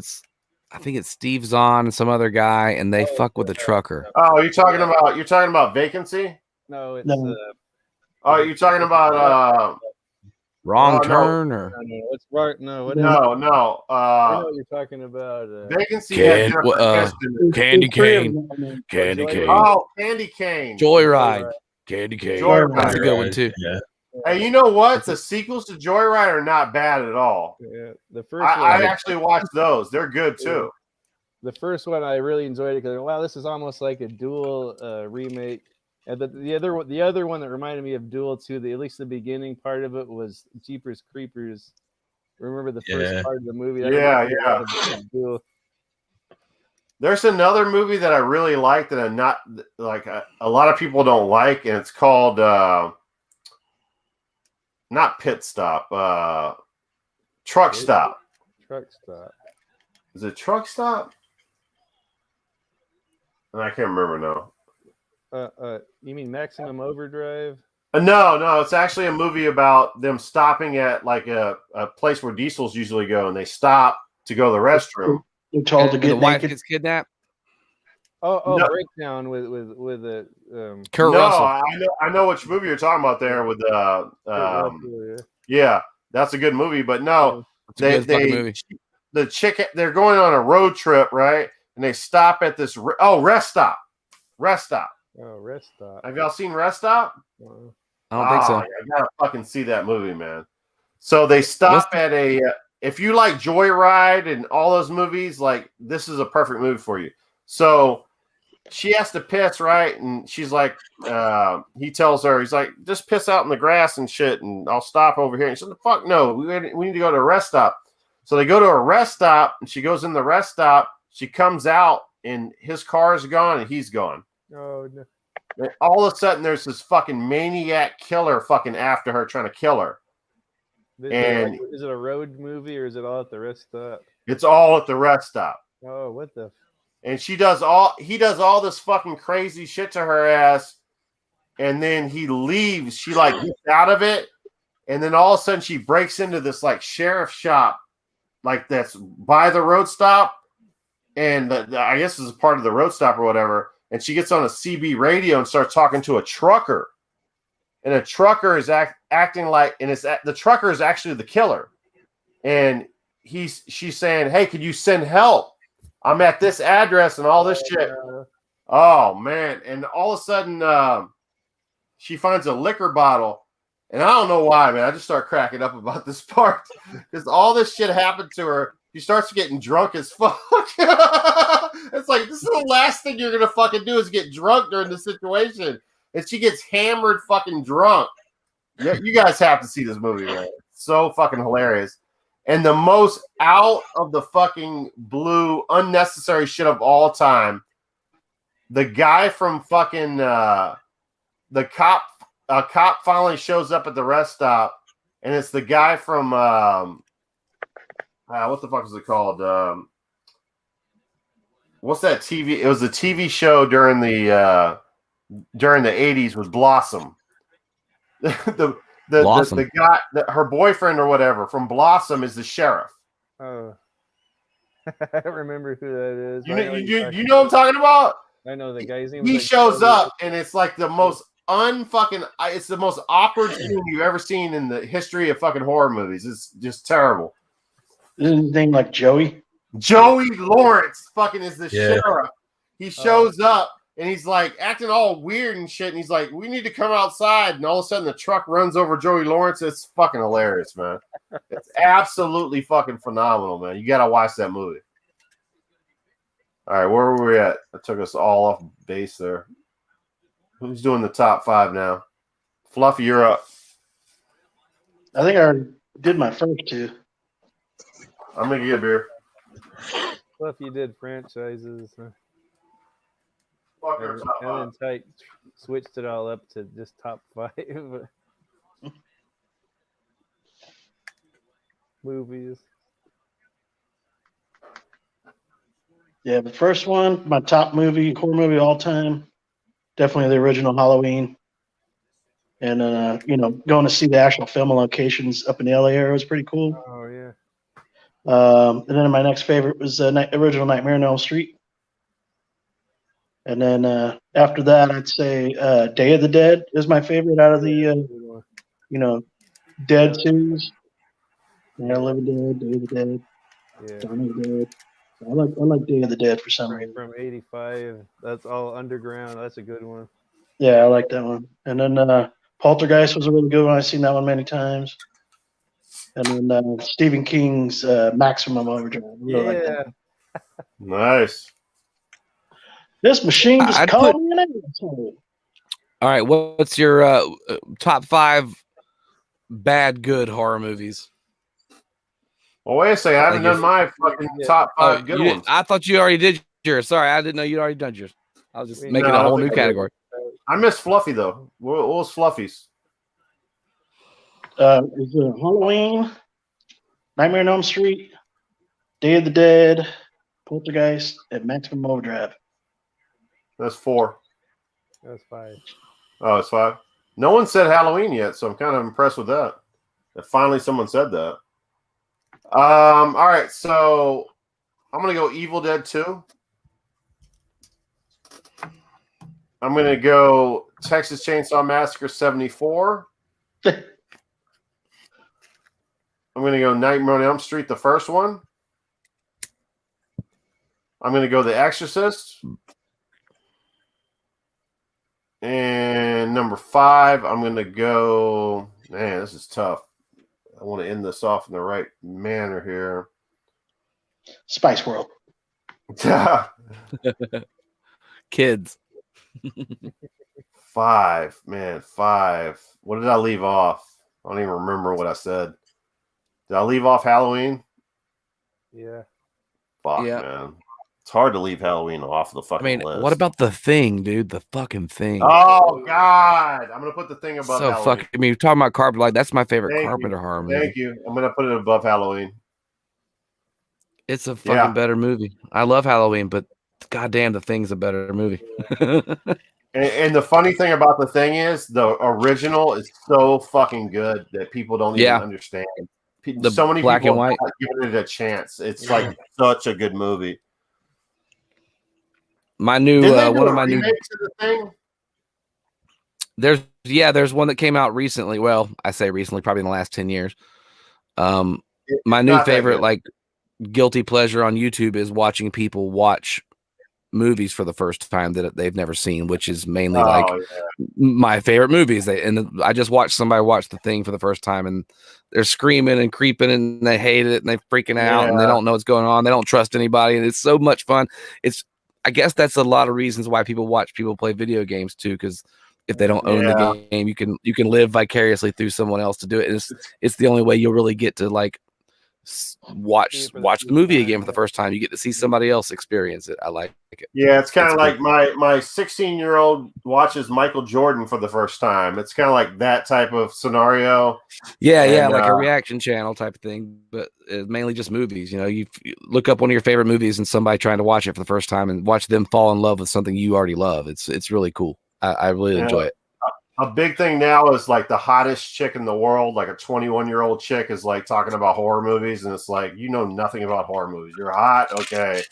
I think it's Steve Zahn and some other guy, and they fuck with a trucker. Oh, you're talking about Vacancy? No, it's you're talking about Wrong Turn or what's right? No, what is no. I know what you're talking about. Vacancy. Candy Cane. Candy Cane. Oh, Candy Cane. Joyride. Candy Cane. That's a good one too. Yeah. Hey, you know what? The sequels to Joyride are not bad at all. Yeah, the first I actually watched those. They're good too. The first one I really enjoyed it because wow, this is almost like a Duel remake. And the other one that reminded me of Duel 2, at least the beginning part of it, was Jeepers Creepers. Remember the first part of the movie? Duel. There's another movie that I really like that I'm not like a lot of people don't like, and it's called not Pit Stop, Truck Stop. Truck Stop. Is it Truck Stop? I can't remember now. You mean Maximum Overdrive? No, it's actually a movie about them stopping at like a place where diesels usually go, and they stop to go to the restroom. They're told to get the wife naked. gets kidnapped. No. Breakdown with Kurt Russell. I know which movie you're talking about there with yeah, that's a good movie, but no, the chick, they're going on a road trip, right? And they stop at this rest stop. Oh, Rest Stop. Have y'all seen Rest Stop? I don't think so. I gotta fucking see that movie, man. So they stop at a. If you like Joyride and all those movies, like this is a perfect movie for you. So she has to piss, right? And she's like, he tells her, he's like, just piss out in the grass and shit, and I'll stop over here. And she said, fuck no, we need to go to a rest stop. So they go to a rest stop, and she goes in the rest stop. She comes out, and his car is gone, and he's gone. Oh, no. And all of a sudden, there's this fucking maniac killer fucking after her, trying to kill her. Is it a road movie or is it all at the rest stop? It's all at the rest stop. Oh, what the? And he does all this fucking crazy shit to her ass, and then he leaves. She like gets out of it, and then all of a sudden she breaks into this like sheriff shop, like that's by the road stop, and I guess this is part of the road stop or whatever. And she gets on a CB radio and starts talking to a trucker. And a trucker is acting like, and the trucker is actually the killer. And she's saying, hey, could you send help? I'm at this address and all this shit. Oh, man. And all of a sudden, she finds a liquor bottle. And I don't know why, man. I just start cracking up about this part. Because all this shit happened to her. She starts getting drunk as fuck. It's like, this is the last thing you're going to fucking do is get drunk during this situation. And she gets hammered fucking drunk. Yeah, you guys have to see this movie, man. It's so fucking hilarious. And the most out of the fucking blue, unnecessary shit of all time. The guy from fucking the cop finally shows up at the rest stop, and it's the guy from what the fuck is it called? What's that TV? It was a TV show during the 80s with Blossom. the guy, her boyfriend or whatever from Blossom is the sheriff. Oh, I don't remember who that is. You know what I'm talking about? I know the guy's name. He shows up, and it's like the most it's the most awkward scene you've ever seen in the history of fucking horror movies. It's just terrible. Isn't his name like Joey? Joey Lawrence fucking is the sheriff. He shows up and he's like acting all weird and shit. And he's like, we need to come outside. And all of a sudden the truck runs over Joey Lawrence. It's fucking hilarious, man. It's absolutely fucking phenomenal, man. You got to watch that movie. All right, where were we at? I took us all off base there. Who's doing the top 5 now? Fluffy, you're up. I think I already did my first 2. I'm going to get a beer. Fluffy did franchises. And then Tyke switched it all up to just top 5 movies. Yeah, the first one, my top horror movie all time, definitely the original Halloween. And going to see the actual film locations up in the LA area was pretty cool. Oh yeah. And then my next favorite was the original Nightmare on Elm Street. And then after that, I'd say Day of the Dead is my favorite out of the Dead series. Night of the Living Dead, Day of the Dead, Dawn of the Dead. I like Day of the Dead for some reason. From '85, that's all underground. That's a good one. Yeah, I like that one. And then Poltergeist was a really good one. I've seen that one many times. And then Stephen King's Maximum Overdrive. Really like that. Nice. This machine just called me an asshole. All right, what's your top 5 bad, good horror movies? Well, wait a second. I haven't done my fucking top 5 good ones. I thought you already did yours. Sorry, I didn't know you'd already done yours. I was just making a whole new category. I miss Fluffy, though. What was Fluffy's? Is Halloween, Nightmare on Elm Street, Day of the Dead, Poltergeist, and Maximum Overdrive. That's 4. That's 5. Oh, it's 5. No one said Halloween yet, so I'm kind of impressed with that. That finally someone said that. All right, so I'm gonna go Evil Dead 2. I'm gonna go Texas Chainsaw Massacre 74. I'm gonna go Nightmare on Elm Street, the first one. I'm gonna go The Exorcist. And number 5, I'm gonna go. Man, this is tough. I want to end this off in the right manner here. Spice World. Kids. 5, man, 5. What did I leave off? I don't even remember what I said. Did I leave off Halloween? Yeah. Fuck, man. It's hard to leave Halloween off the fucking list. What about The Thing, dude? The fucking Thing. Oh, God. I'm going to put The Thing above so Halloween. Fucking, you're talking about Carpenter. Like, that's my favorite Carpenter horror movie. Thank you. I'm going to put it above Halloween. It's a fucking better movie. I love Halloween, but goddamn, The Thing's a better movie. and the funny thing about The Thing is the original is so fucking good that people don't even understand. So many black people and white are giving it a chance. It's like such a good movie. My new one of my new The Thing. There's one that came out recently. Well, I say recently, probably in the last 10 years. My new favorite, like, guilty pleasure on YouTube is watching people watch movies for the first time that they've never seen, which is mainly my favorite movies. I just watched somebody watch The Thing for the first time, and they're screaming and creeping, and they hate it, and they're freaking out, and they don't know what's going on. They don't trust anybody, and it's so much fun. I guess that's a lot of reasons why people watch people play video games too, because if they don't own the game, you can live vicariously through someone else to do it. And it's the only way you'll really get to like watch the movie again for the first time. You get to see somebody else experience it. I like it. Yeah, it's kind of like my 16-year-old watches Michael Jordan for the first time. It's kind of like that type of scenario. Yeah, like a reaction channel type of thing, but mainly just movies. You know, you look up one of your favorite movies and somebody trying to watch it for the first time and watch them fall in love with something you already love. It's really cool. I really enjoy it. A big thing now is like the hottest chick in the world, like a 21-year-old chick, is like talking about horror movies, and it's like, you know nothing about horror movies. You're hot, okay.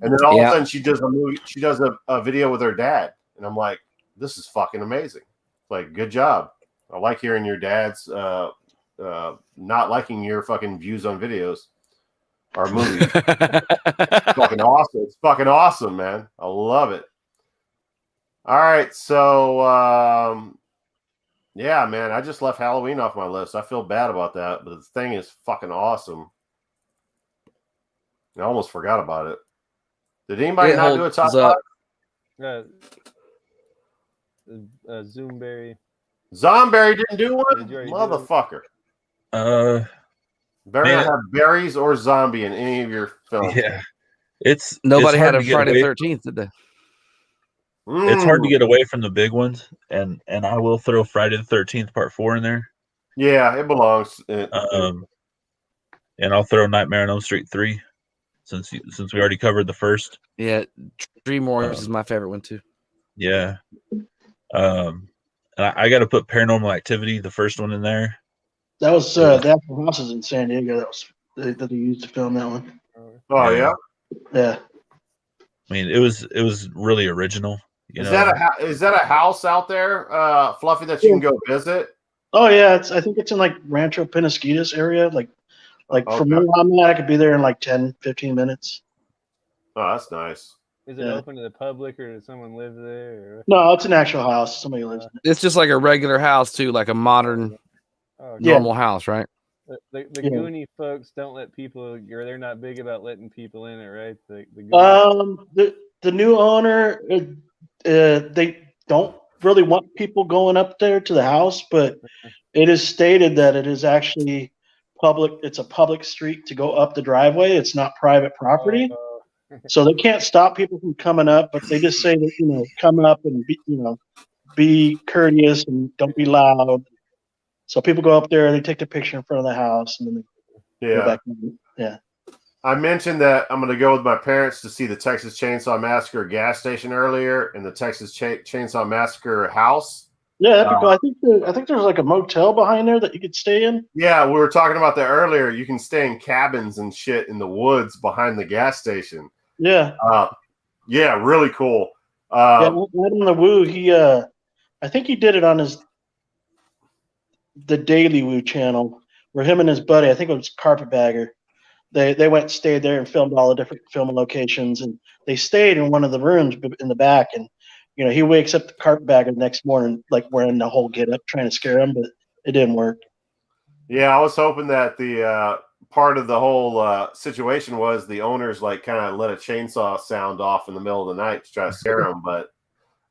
And then all of a sudden she does a movie, she does a video with her dad, and I'm like, this is fucking amazing. Like, good job. I like hearing your dad's not liking your fucking views on videos or movies. It's fucking awesome. It's fucking awesome, man. I love it. All right, so yeah, man, I just left Halloween off my list. I feel bad about that, but The Thing is fucking awesome. I almost forgot about it. Did anybody not do a top 5? Zoomberry. Zomberry didn't do one? Motherfucker. Barry don't have berries or zombie in any of your films. Yeah. Nobody had a Friday 13th, did they? It's hard to get away from the big ones, and I will throw Friday the 13th Part 4 in there. Yeah, it belongs. And I'll throw Nightmare on Elm Street 3, since we already covered the first. Yeah, Dream Warriors is my favorite one too. Yeah. And I got to put Paranormal Activity, the first one, in there. That was the actual houses in San Diego. That they used to film that one. Oh yeah. Yeah. I mean, it was really original. Is that a house out there, Fluffy, that you can go visit? Oh yeah, I think it's in like Rancho Penasquitos area. Like from where I'm at, I could be there in like 10, 15 minutes. Oh, that's nice. Is it open to the public, or does someone live there? Or... No, it's an actual house. Somebody lives in it. It's just like a regular house too, like a modern, normal house, right? The Goonie folks don't let people, or they're not big about letting people in it, right? The new owner, they don't really want people going up there to the house, but it is stated that it is actually public. It's a public street to go up the driveway. It's not private property. So they can't stop people from coming up, but they just say that, come up and be courteous and don't be loud. So people go up there, they take the picture in front of the house, and then they go back in. Yeah. I mentioned that I'm going to go with my parents to see the Texas Chainsaw Massacre gas station earlier and the Texas Chainsaw Massacre house. Yeah, that'd be cool. I think there's like a motel behind there that you could stay in. Yeah, we were talking about that earlier. You can stay in cabins and shit in the woods behind the gas station. Yeah. Yeah, really cool. Adam the Woo, I think he did it on the Daily Woo channel, where him and his buddy, I think it was Carpetbagger, they went and stayed there and filmed all the different filming locations, and they stayed in one of the rooms in the back, and he wakes up the Carpetbagger the next morning like wearing the whole get up trying to scare him, but it didn't work. Yeah, I was hoping that the part of the whole situation was the owners like kind of let a chainsaw sound off in the middle of the night to try to scare them, but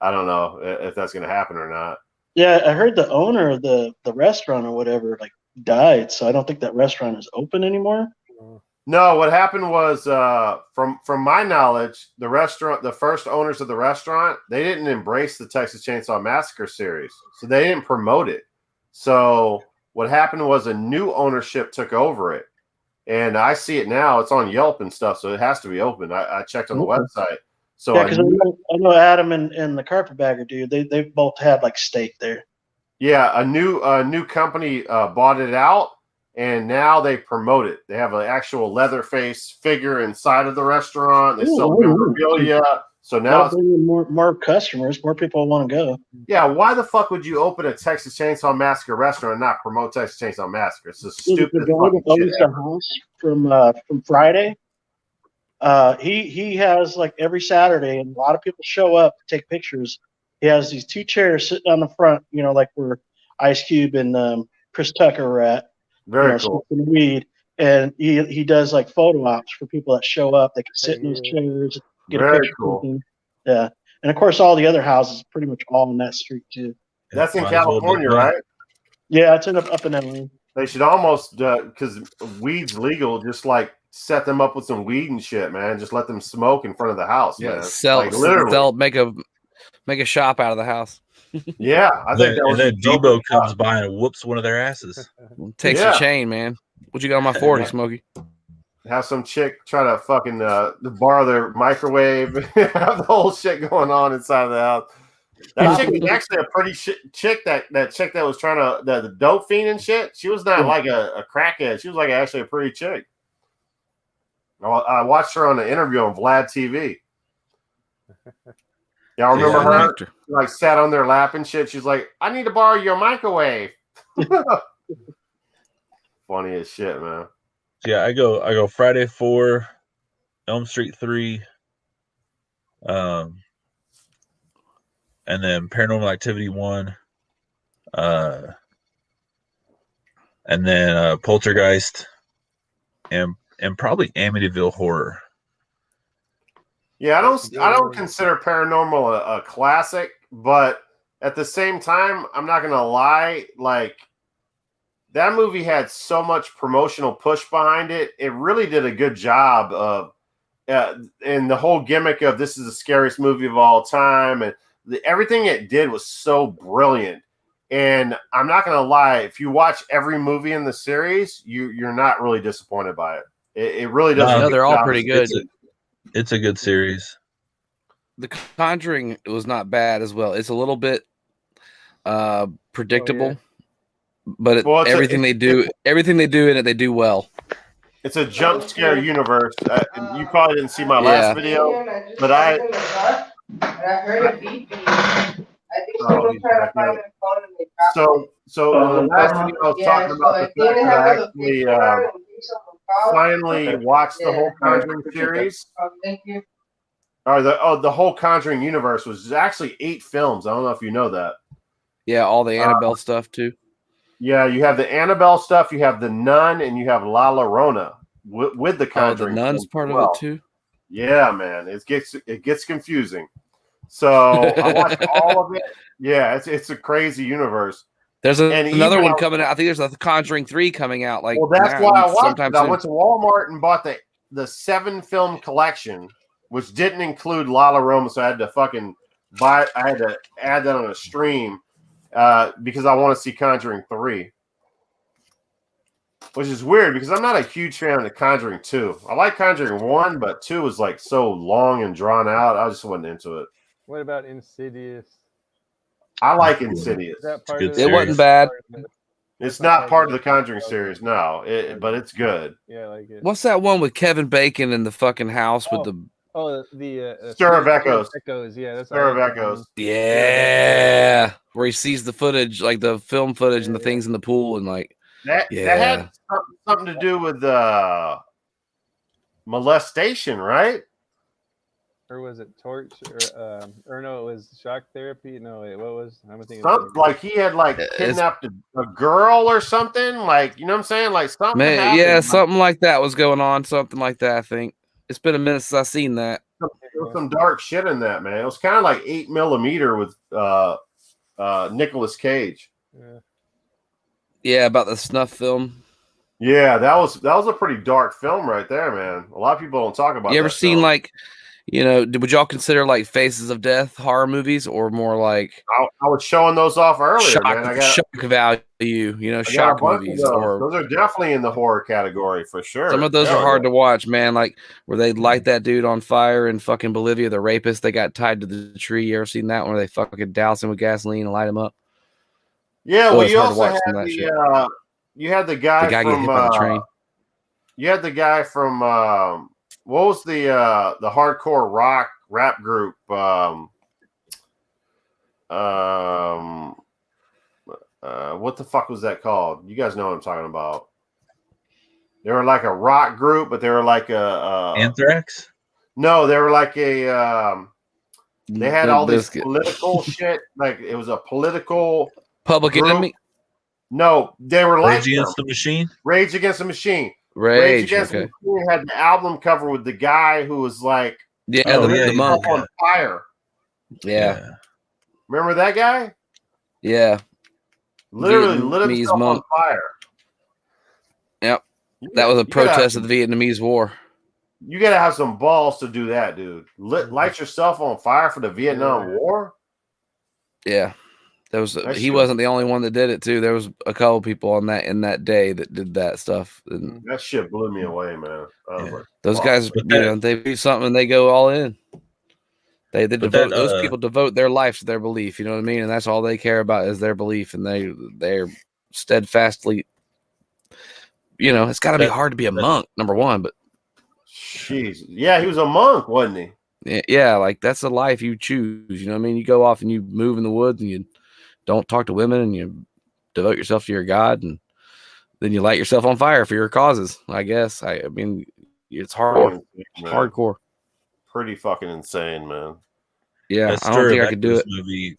I don't know if that's going to happen or not. Yeah, I heard the owner of the restaurant or whatever like died, so I don't think that restaurant is open anymore. No, what happened was from my knowledge, the first owners of the restaurant, they didn't embrace the Texas Chainsaw Massacre series, so they didn't promote it. So what happened was a new ownership took over it, and I see it now. It's on Yelp and stuff, so it has to be open. I checked on the website. So yeah, because I know Adam and the Carpetbagger dude, they both had like steak there. Yeah, a new company bought it out, and now they promote it. They have an actual Leatherface figure inside of the restaurant. They sell memorabilia. So now it's more customers, more people want to go. Yeah, why the fuck would you open a Texas Chainsaw Massacre restaurant and not promote Texas Chainsaw Massacre? It's the stupidest fucking shit ever. The house from Friday. He has like every Saturday, and a lot of people show up to take pictures. He has these two chairs sitting on the front, like where Ice Cube and Chris Tucker were at. Very cool. Smoking weed, and he does like photo ops for people that show up. They can sit in those chairs, get a picture. Cool. Yeah, and of course, all the other houses pretty much all on that street too. That's in California, right? Yeah, it's up in LA. They should almost, because weed's legal, just like set them up with some weed and shit, man. Just let them smoke in front of the house, man. They'll make a shop out of the house. Yeah, I think that was. And then Debo comes by and whoops one of their asses. Takes your chain, man. What you got on my 40, Smokey? Have some chick try to fucking borrow their microwave. Have the whole shit going on inside of the house. That chick was actually a pretty chick. That chick that was trying to the dope fiend and shit. She was not like a crackhead. She was like actually a pretty chick. I watched her on an interview on Vlad TV. Y'all remember her? She, like sat on their lap and shit. She's like, "I need to borrow your microwave." Funny as shit, man. Yeah, I go Friday 4, Elm Street 3, and then Paranormal Activity 1, and then Poltergeist, and probably Amityville Horror. Yeah, I don't consider Paranormal a classic, but at the same time, I'm not gonna lie, like that movie had so much promotional push behind it. It really did a good job of, and the whole gimmick of this is the scariest movie of all time, and everything it did was so brilliant. And I'm not gonna lie, if you watch every movie in the series, you're not really disappointed by it. It really does. No, they're all pretty good. It's a good series. The Conjuring was not bad as well. It's a little bit predictable, but everything they do in it, they do well. It's a jump scare universe. You probably didn't see my last video, but I heard it beeping. I think he's back in. So in the last video, I was talking about the fact that I actually finally watched the whole Conjuring series. Thank you. Or the whole Conjuring universe was actually 8 films. I don't know if you know that. Yeah, all the Annabelle stuff too. Yeah, you have the Annabelle stuff, you have the Nun, and you have La Llorona with the Conjuring. The Nun's part of it too. Yeah, man, it gets confusing. So I watched all of it. Yeah, it's a crazy universe. There's another one coming out. I think there's a Conjuring 3 coming out. Like, well, that's why I watched it. I soon. went to Walmart and bought the 7-film collection, which didn't include La Llorona, so I had to fucking buy it. I had to add that on a stream because I want to see Conjuring 3. Which is weird because I'm not a huge fan of the Conjuring 2. I like Conjuring 1, but 2 was like so long and drawn out. I just wasn't into it. What about Insidious? I like Insidious. It wasn't bad. It's not part of the Conjuring series, no. But it's good. Yeah, I like it. What's that one with Kevin Bacon in the fucking house with the Stir of Echoes? Yeah, that's Stir of Echoes. Yeah, where he sees the footage, like the film footage and the things in the pool, and like that had something to do with molestation, right? Or was it torch? Or no, it was shock therapy. No, wait, what was? I'm thinking like he had like kidnapped a girl or something. Like, you know what I'm saying? Like something. Yeah, something like that was going on. Something like that. I think it's been a minute since I've seen that. There was some dark shit in that, man. It was kind of like 8mm with Nicolas Cage. Yeah, about the snuff film. Yeah, that was a pretty dark film right there, man. A lot of people don't talk about. You ever seen film. Like, you know, would y'all consider like Faces of Death horror movies, or more like I was showing those off earlier, man. I got shock value, you know, shock movies, or those are definitely in the horror category for sure. Some of those are hard to watch, man. Like where they light that dude on fire in fucking Bolivia, the rapist. They got tied to the tree. You ever seen that one where they fucking douse him with gasoline and light him up? Yeah, well, you also had you had the guy from get hit by the train. You had the guy from what was the hardcore rock rap group? What the fuck was that called? You guys know what I'm talking about. They were like a rock group, but they were like a Anthrax? No, they were like a they had all this political shit. Like it was a political Public group. Enemy. No, they were like Rage Against the Machine. Rage Against the Machine. Rage Against the Machine had the album cover with the guy who was like, the monk on fire. Yeah. Remember that guy? Yeah. Literally lit himself on fire. Yep. That was a protest of the Vietnamese War. You gotta have some balls to do that, dude. Light yourself on fire for the Vietnam War. Yeah. He wasn't the only one that did it too. There was a couple people on that in that day that did that stuff. And that shit blew me away, man. Like, those guys, they do something and they go all in. They devote those people devote their life to their belief. You know what I mean? And that's all they care about is their belief, and they're steadfastly. You know, it's got to be hard to be a monk, number one. But jeez, yeah, he was a monk, wasn't he? Yeah, like that's a life you choose. You know what I mean? You go off and you move in the woods and you don't talk to women and you devote yourself to your God, and then you light yourself on fire for your causes. I guess. I mean, it's hardcore. Pretty fucking insane, man. Yeah, I don't think I could do it. Movie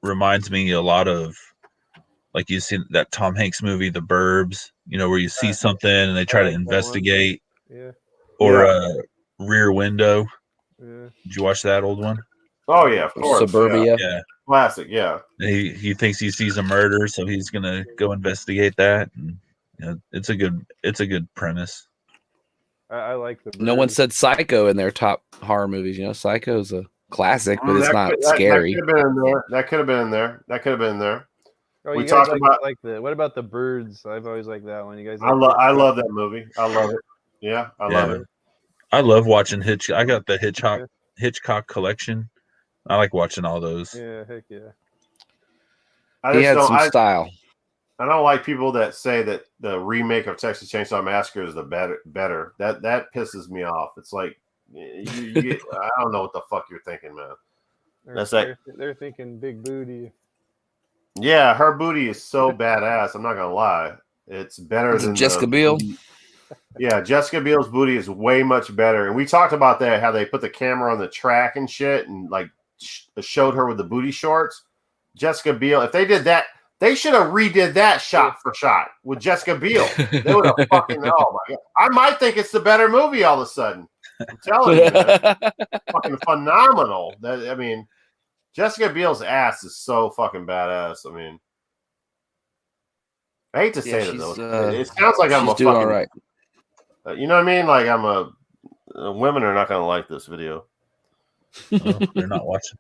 reminds me a lot of, like, you see that Tom Hanks movie, The Burbs. You know, where you see something and they try to investigate. Yeah. Or Rear Window. Yeah. Did you watch that old one? Oh yeah, of course. Suburbia. Yeah. Classic, yeah. He thinks he sees a murder, so he's gonna go investigate that. And you know, it's a good premise. I like the. No one said Psycho in their top horror movies. You know, Psycho's a classic, but it's not scary. That could have been in there. That could have been in there. That could have been in there. Oh, We talked about what about the birds? I've always liked that one. You guys? I love that movie. I love it. Yeah, I love it. I love watching Hitchcock. I got the Hitchcock collection. I like watching all those. Yeah, heck yeah. He had some style. I don't like people that say that the remake of Texas Chainsaw Massacre is the better. That pisses me off. It's like I don't know what the fuck you're thinking, man. They're thinking big booty. Yeah, her booty is so badass. I'm not gonna lie. It's better than Jessica Biel. Yeah, Jessica Biel's booty is way much better. And we talked about that, how they put the camera on the track and shit, and like showed her with the booty shorts. Jessica Biel, if they did that, they should have redid that shot for shot with Jessica Biel. They would have fucking, oh my god! I might think it's the better movie all of a sudden. I'm telling you, man. Fucking phenomenal. I mean, Jessica Biel's ass is so fucking badass. I mean, I hate to say it though. It sounds like I'm a fucking. All right. You know what I mean? Like women are not gonna like this video. They're not watching.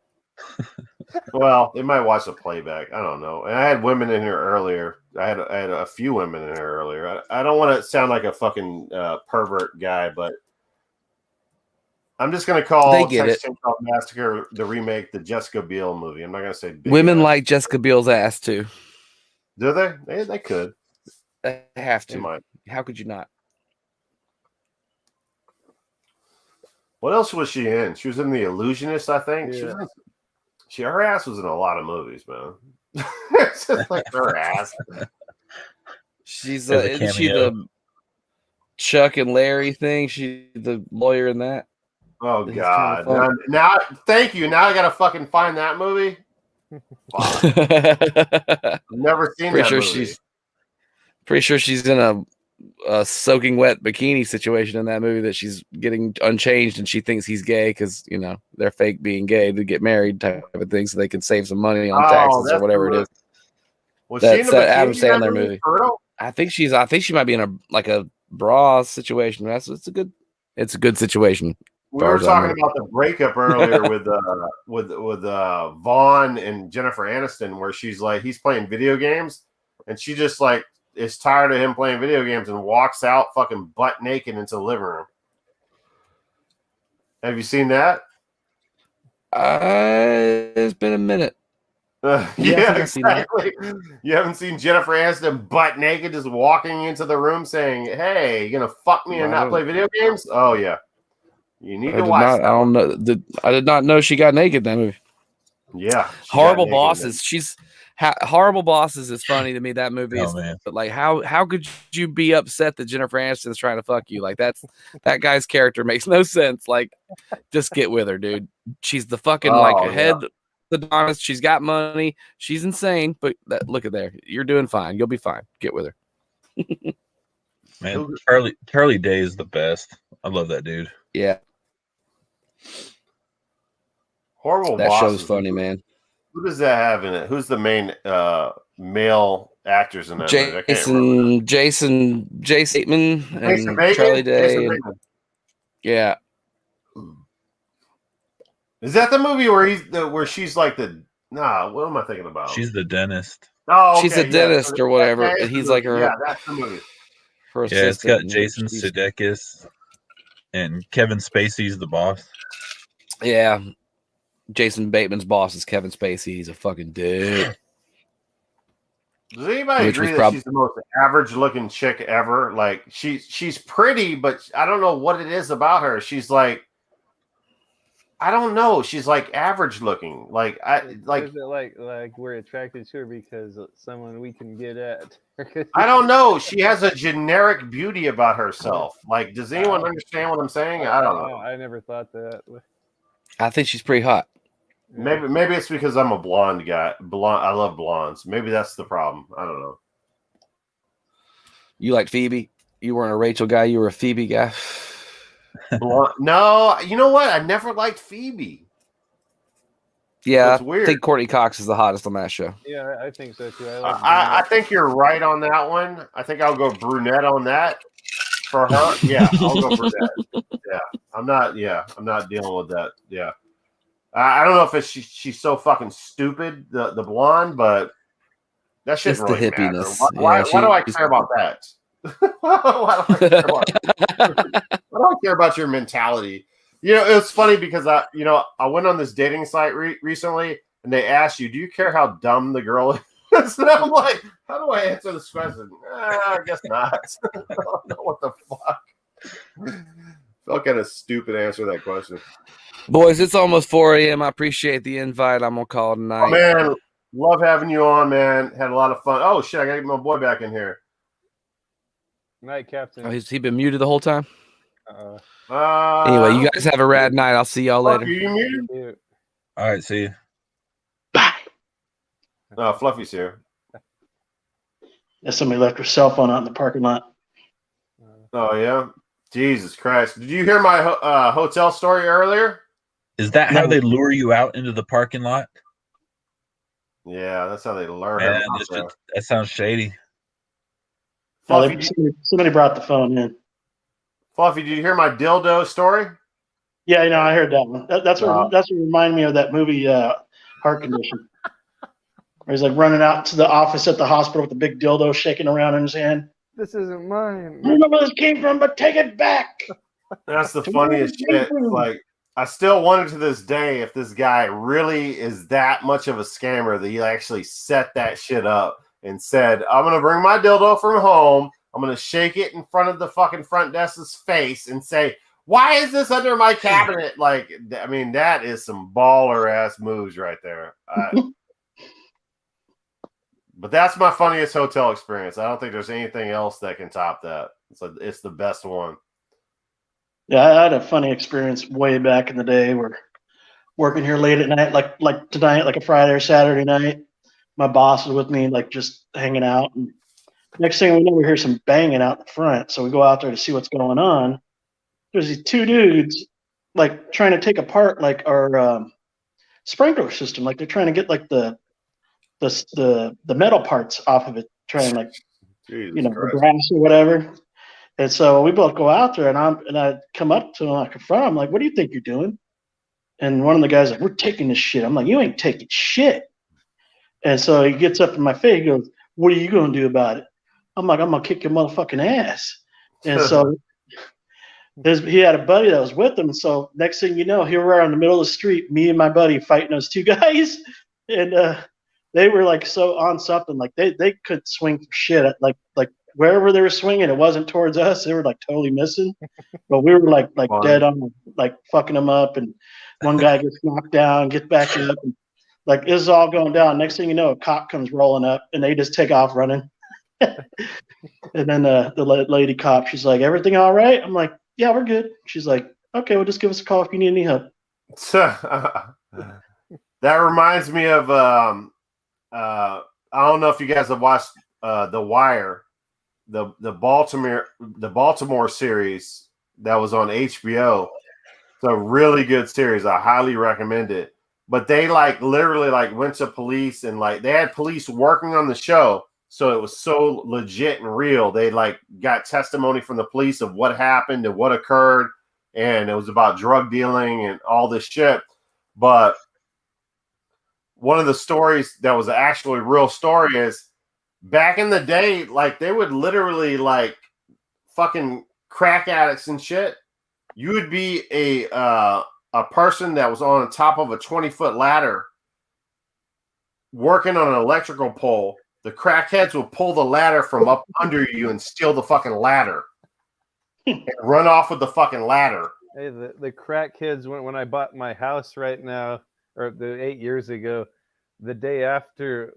Well, they might watch the playback. I don't know. And I had women in here earlier. I had a few women in here earlier. I don't want to sound like a fucking pervert guy, but I'm just gonna call Texas Chainsaw Massacre the remake the Jessica Biel movie. I'm not gonna say women like Jessica Biel's ass too. Do they? They could. They have to. They might. How could you not? What else was she in? She was in The Illusionist, I think. Yeah. Her ass was in a lot of movies, man. It's just like her ass. Isn't she the Chuck and Larry thing? She's the lawyer in that. Oh god! Now, thank you. Now I gotta fucking find that movie. I've never seen that movie. Pretty sure she's in a soaking wet bikini situation in that movie that she's getting unchanged and she thinks he's gay because they're fake being gay to get married type of thing so they can save some money on taxes or whatever it is. Was she in the Adam Sandler movie? I think she might be in a bra situation. It's a good situation. We were talking about the breakup earlier with Vaughn and Jennifer Aniston, where she's like, he's playing video games, and she just like is tired of him playing video games and walks out fucking butt naked into the living room. Have you seen that? It's been a minute. Yeah, exactly. You haven't seen Jennifer Aniston butt naked just walking into the room saying, "Hey, you gonna fuck me and not play video games?" Oh yeah. You need to watch that. I don't know. I did not know she got naked in that movie. Yeah. Horrible Bosses. Horrible Bosses is funny to me. That movie is, but like, how could you be upset that Jennifer Aniston is trying to fuck you? Like that guy's character makes no sense. Like, just get with her, dude. She's the fucking head, the honest. She's got money. She's insane. But look at there. You're doing fine. You'll be fine. Get with her. Man, Charlie Day is the best. I love that dude. Yeah. Horrible That Bosses. show's funny, man. Who does that have in it? Who's the main male actors in that movie? Jason Bateman and Charlie Day. Yeah. Is that the movie where she's like what am I thinking about? She's the dentist. Oh, okay, she's a dentist or whatever, and he's like her. Yeah, that's the movie. Yeah, it's got Jason Sudeikis and Kevin Spacey's the boss. Yeah. Jason Bateman's boss is Kevin Spacey. He's a fucking dude. Does anybody agree that she's the most average-looking chick ever? Like she's pretty, but I don't know what it is about her. She's like, I don't know. She's like average-looking. Like we're attracted to her because someone we can get at. I don't know. She has a generic beauty about herself. Like, does anyone understand what I'm saying? I don't know. I never thought that. I think she's pretty hot. Maybe it's because I'm a blonde guy. I love blondes. Maybe that's the problem. I don't know. You like Phoebe? You weren't a Rachel guy. You were a Phoebe guy. No, you know what? I never liked Phoebe. Yeah, I think Courtney Cox is the hottest on that show. Yeah, I think so too. I think you're right on that one. I think I'll go brunette on that for her. Yeah, I'll go brunette. Yeah, I'm not dealing with that. Yeah. I don't know if she's so fucking stupid, the blonde, but that shouldn't It's the really matter. hippiness. Why do I care about that? Why do I care about your mentality? You know, it's funny because I went on this dating site recently, and they asked you, "Do you care how dumb the girl is?" And I'm like, "How do I answer this question?" I guess not. I don't know what the fuck. Felt kind of stupid to answer that question. Boys, it's almost 4 a.m. I appreciate the invite. I'm gonna call tonight. Oh, man, love having you on, man. Had a lot of fun. Oh shit, I gotta get my boy back in here. Night, Captain. Oh, he been muted the whole time. Anyway, you guys have a rad night. I'll see y'all later. You muted? All right, see you. Bye. Oh, Fluffy's here. Yeah, somebody left her cell phone out in the parking lot. Oh yeah, Jesus Christ! Did you hear my hotel story earlier? Is that how they lure you out into the parking lot? Yeah, that's how they lure Man, him. that sounds shady. Fluffy, somebody brought the phone in. Fluffy, did you hear my dildo story? Yeah, I heard that one. That's what reminded me of that movie, Heart Condition. Where he's like running out to the office at the hospital with the big dildo shaking around in his hand. This isn't mine. I don't know where this came from, but take it back. That's the funniest shit. Like, I still wonder to this day if this guy really is that much of a scammer that he actually set that shit up and said, "I'm gonna bring my dildo from home. I'm gonna shake it in front of the fucking front desk's face and say, 'Why is this under my cabinet?'" Like, I mean, that is some baller ass moves right there. But that's my funniest hotel experience. I don't think there's anything else that can top that. It's the best one. Yeah, I had a funny experience way back in the day where working here late at night, like tonight, like a Friday or Saturday night. My boss was with me, like just hanging out. And next thing we know, we hear some banging out in front. So we go out there to see what's going on. There's these two dudes like trying to take apart like our sprinkler system. Like they're trying to get like the metal parts off of it, trying like the brass or whatever. And so we both go out there, and I come up to him, I confront him, like, "What do you think you're doing?" And one of the guys like, "We're taking this shit." I'm like, "You ain't taking shit." And so he gets up in my face, he goes, "What are you gonna do about it?" I'm like, "I'm gonna kick your motherfucking ass." And so he had a buddy that was with him. And so next thing you know, here we are in the middle of the street, me and my buddy fighting those two guys, and they were like so on something, like they could swing for shit. Like wherever they were swinging, it wasn't towards us. They were like totally missing, but we were like dead on, like fucking them up. And one guy gets knocked down, gets back up, and like this is all going down. Next thing you know, a cop comes rolling up, and they just take off running. And then the lady cop, she's like, "Everything all right?" I'm like, "Yeah, we're good." She's like, "Okay, well, just give us a call if you need any help." That reminds me of I don't know if you guys have watched The Wire, the Baltimore series that was on HBO. It's a really good series. I highly recommend it. But they like literally like went to police and like they had police working on the show. So it was so legit and real. They like got testimony from the police of what happened and what occurred. And it was about drug dealing and all this shit. But one of the stories that was actually a real story is back in the day, like they would literally like fucking crack addicts and shit. You would be a person that was on top of a 20-foot ladder working on an electrical pole. The crackheads will pull the ladder from up under you and steal the fucking ladder and run off with the fucking ladder. Hey, the crackheads, when I bought my house right now, or 8 years ago, the day after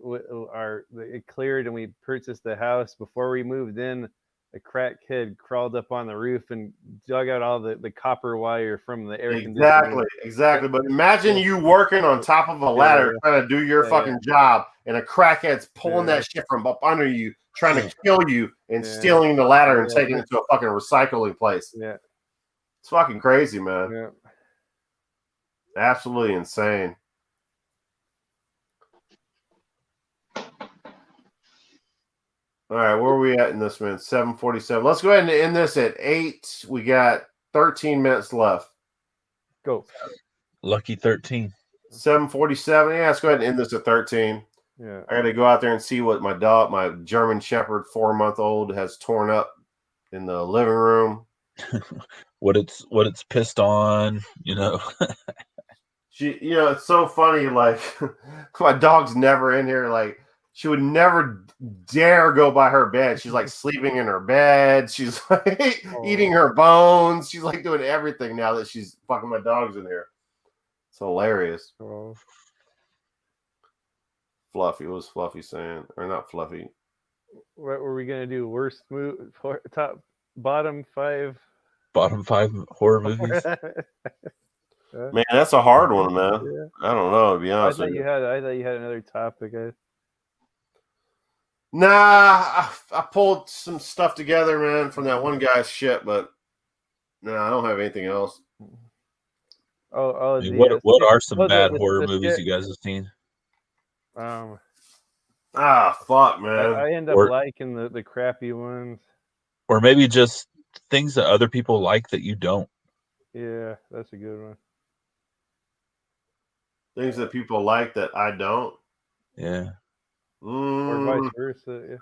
it cleared and we purchased the house, before we moved in, a crackhead crawled up on the roof and dug out all the copper wire from the air conditioner. Exactly. But imagine you working on top of a ladder trying to do your fucking job, and a crackhead's pulling that shit from up under you, trying to kill you and stealing the ladder and taking it to a fucking recycling place. Yeah. It's fucking crazy, man. Yeah. Absolutely insane. All right, where are we at in this, man? 7:47. Let's go ahead and end this at 8. We got 13 minutes left. Go. Lucky 13. 7:47. Yeah, let's go ahead and end this at 13. Yeah. I got to go out there and see what my German Shepherd 4-month-old has torn up in the living room. what it's pissed on, It's so funny. Like my dog's never in here. Like she would never dare go by her bed. She's like sleeping in her bed. She's like eating her bones. She's like doing everything now that she's fucking my dog's in here. It's hilarious. Oh. Fluffy, what was Fluffy saying? Or not Fluffy. What were we gonna do? Worst bottom five horror movies. Man, that's a hard one, man. Yeah. I don't know, to be honest with you. I thought you had another topic. Nah, I pulled some stuff together, man, from that one guy's shit, but I don't have anything else. What are some bad horror movies you guys have seen? Fuck, man. I end up liking the crappy ones. Or maybe just things that other people like that you don't. Yeah, that's a good one. Things that people like that I don't. Yeah. Or vice versa. Yeah.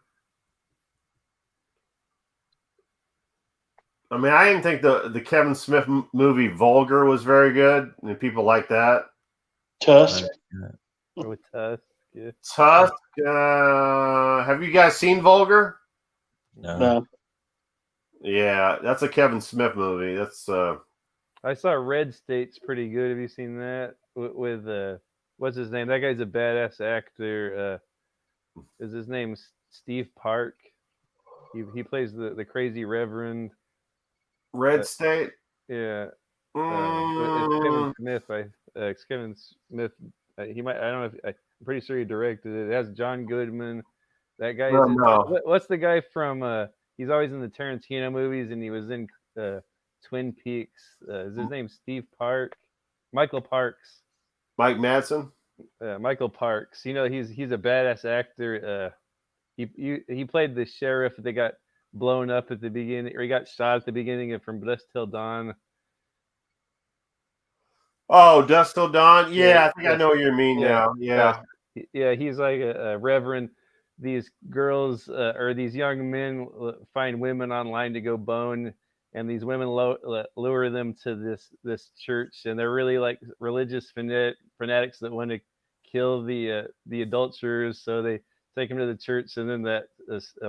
I mean, I didn't think the Kevin Smith movie Vulgar was very good, and people like that. Tusk. With Tusk. Yeah. Tusk. Have you guys seen Vulgar? No. Yeah, that's a Kevin Smith movie. That's. I saw Red State's pretty good. Have you seen that? With what's his name? That guy's a badass actor. Is his name Steve Park? He plays the crazy reverend. Red State. Yeah. It's Kevin Smith. It's Kevin Smith. He might. I don't know if I'm pretty sure he directed it. It has John Goodman. That guy. What's the guy from? He's always in the Tarantino movies, and he was in Twin Peaks. Is his name Steve Park? Michael Parks. Mike Madsen. Michael Parks. He's a badass actor. He played the sheriff that got blown up at the beginning, or he got shot at the beginning of From Dusk Till Dawn. Oh, Dusk Till Dawn. Yeah, I think I know what you mean now. Yeah. He's like a reverend. These girls or these young men find women online to go bone, and these women lure them to this church, and they're really like religious fanatics that want to kill the adulterers. So they take him to the church, and then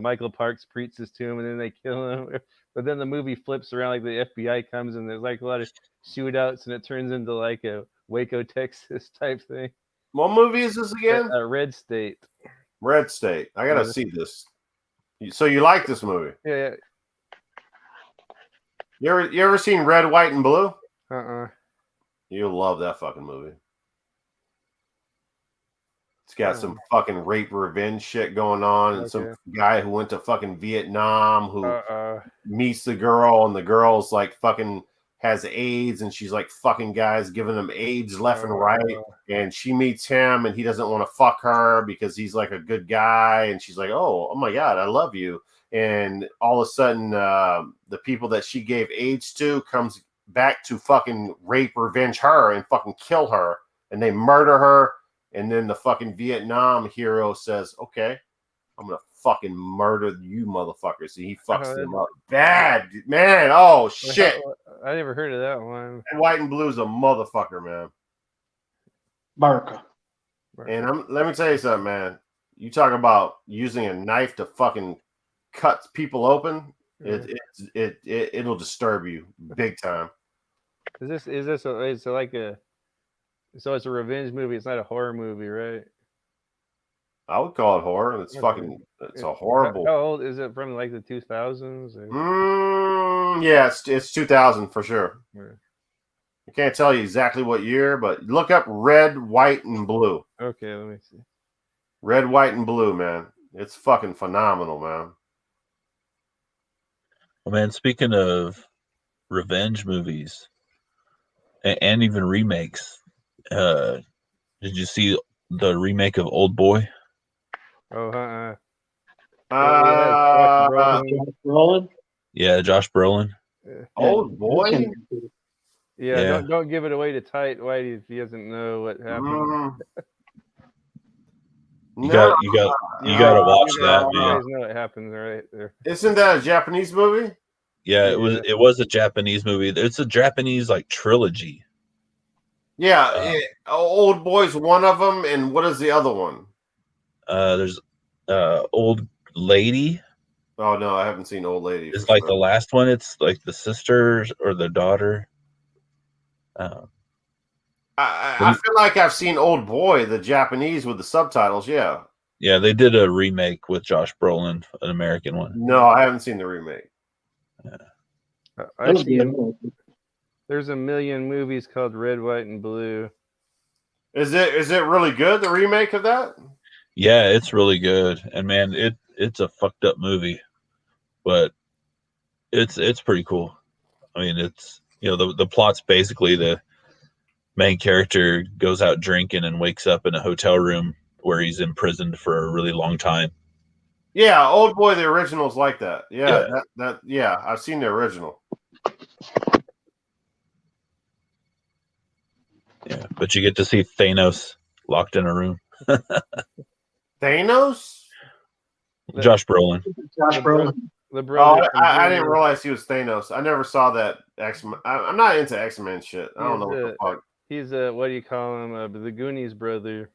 Michael Parks preaches to him, and then they kill him. But then the movie flips around, like the FBI comes, and there's like a lot of shootouts, and it turns into like a Waco, Texas type thing. What movie is this again? Red State. Red State. I gotta see this. So you like this movie? Yeah. You ever seen Red, White, and Blue? You'll love that fucking movie. It's got some fucking rape revenge shit going on, and some guy who went to fucking Vietnam who meets the girl, and the girl's like fucking has AIDS, and she's like fucking guys giving them AIDS left and right, and she meets him, and he doesn't want to fuck her because he's like a good guy, and she's like, oh my god, I love you, and all of a sudden the people that she gave AIDS to comes back to fucking rape revenge her and fucking kill her, and they murder her. And then the fucking Vietnam hero says, okay, I'm going to fucking murder you motherfuckers. And he fucks them up. Bad, man. Oh, shit. I never heard of that one. And White and Blue's a motherfucker, man. Barca. And let me tell you something, man. You talk about using a knife to fucking cut people open. It'll disturb you big time. So it's a revenge movie. It's not a horror movie, right? I would call it horror. It's a horrible. How old is it? From like the 2000s? Yeah, it's 2000 for sure. Yeah. I can't tell you exactly what year, but look up Red, White, and Blue. Okay, let me see. Red, White, and Blue, man. It's fucking phenomenal, man. Well, man, speaking of revenge movies and even remakes, did you see the remake of Old Boy? Josh Brolin? Yeah, Josh Brolin. Old Boy? Yeah. Don't give it away to Tight Whitey if he doesn't know what happened. You got to watch that, You man. guys know what happens right there. Isn't that a Japanese movie? Yeah, it was a Japanese movie. It's a Japanese like trilogy. Yeah, Old Boy's one of them, and what is the other one? There's Old Lady. Oh no, I haven't seen Old Lady. It's like the last one. It's like the sister or the daughter. I feel like I've seen Old Boy, the Japanese with the subtitles. Yeah. Yeah, they did a remake with Josh Brolin, an American one. No, I haven't seen the remake. There's a million movies called Red, White, and Blue. Is it really good, the remake of that? Yeah, it's really good, and man, it's a fucked up movie, but it's pretty cool. I mean, it's the plot's basically the main character goes out drinking and wakes up in a hotel room where he's imprisoned for a really long time. Yeah, Old Boy, the original's like that. Yeah, I've seen the original. Yeah, but you get to see Thanos locked in a room. Thanos? Josh Brolin. The brother. I didn't realize he was Thanos. I never saw that X-Men. I'm not into X-Men shit. I don't know what the fuck. He's what do you call him? The Goonies brother.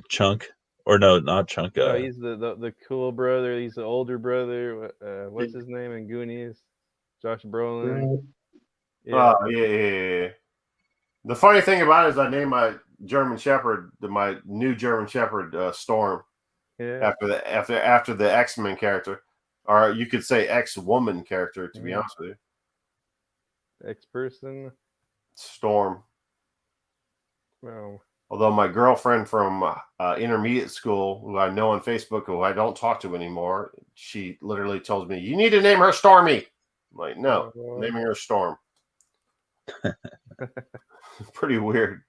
Chunk. Or no, not Chunk. No, he's the cool brother. He's the older brother. What's his name in Goonies? Josh Brolin. Yeah. Oh, yeah. The funny thing about it is I named my German Shepherd, my new German Shepherd, Storm. Yeah. After the X-Men character, or you could say X-woman character. To be honest with you, X-person. Storm. Well. Although my girlfriend from intermediate school, who I know on Facebook, who I don't talk to anymore, she literally tells me, "You need to name her Stormy." I'm like, no, naming her Storm. Pretty weird.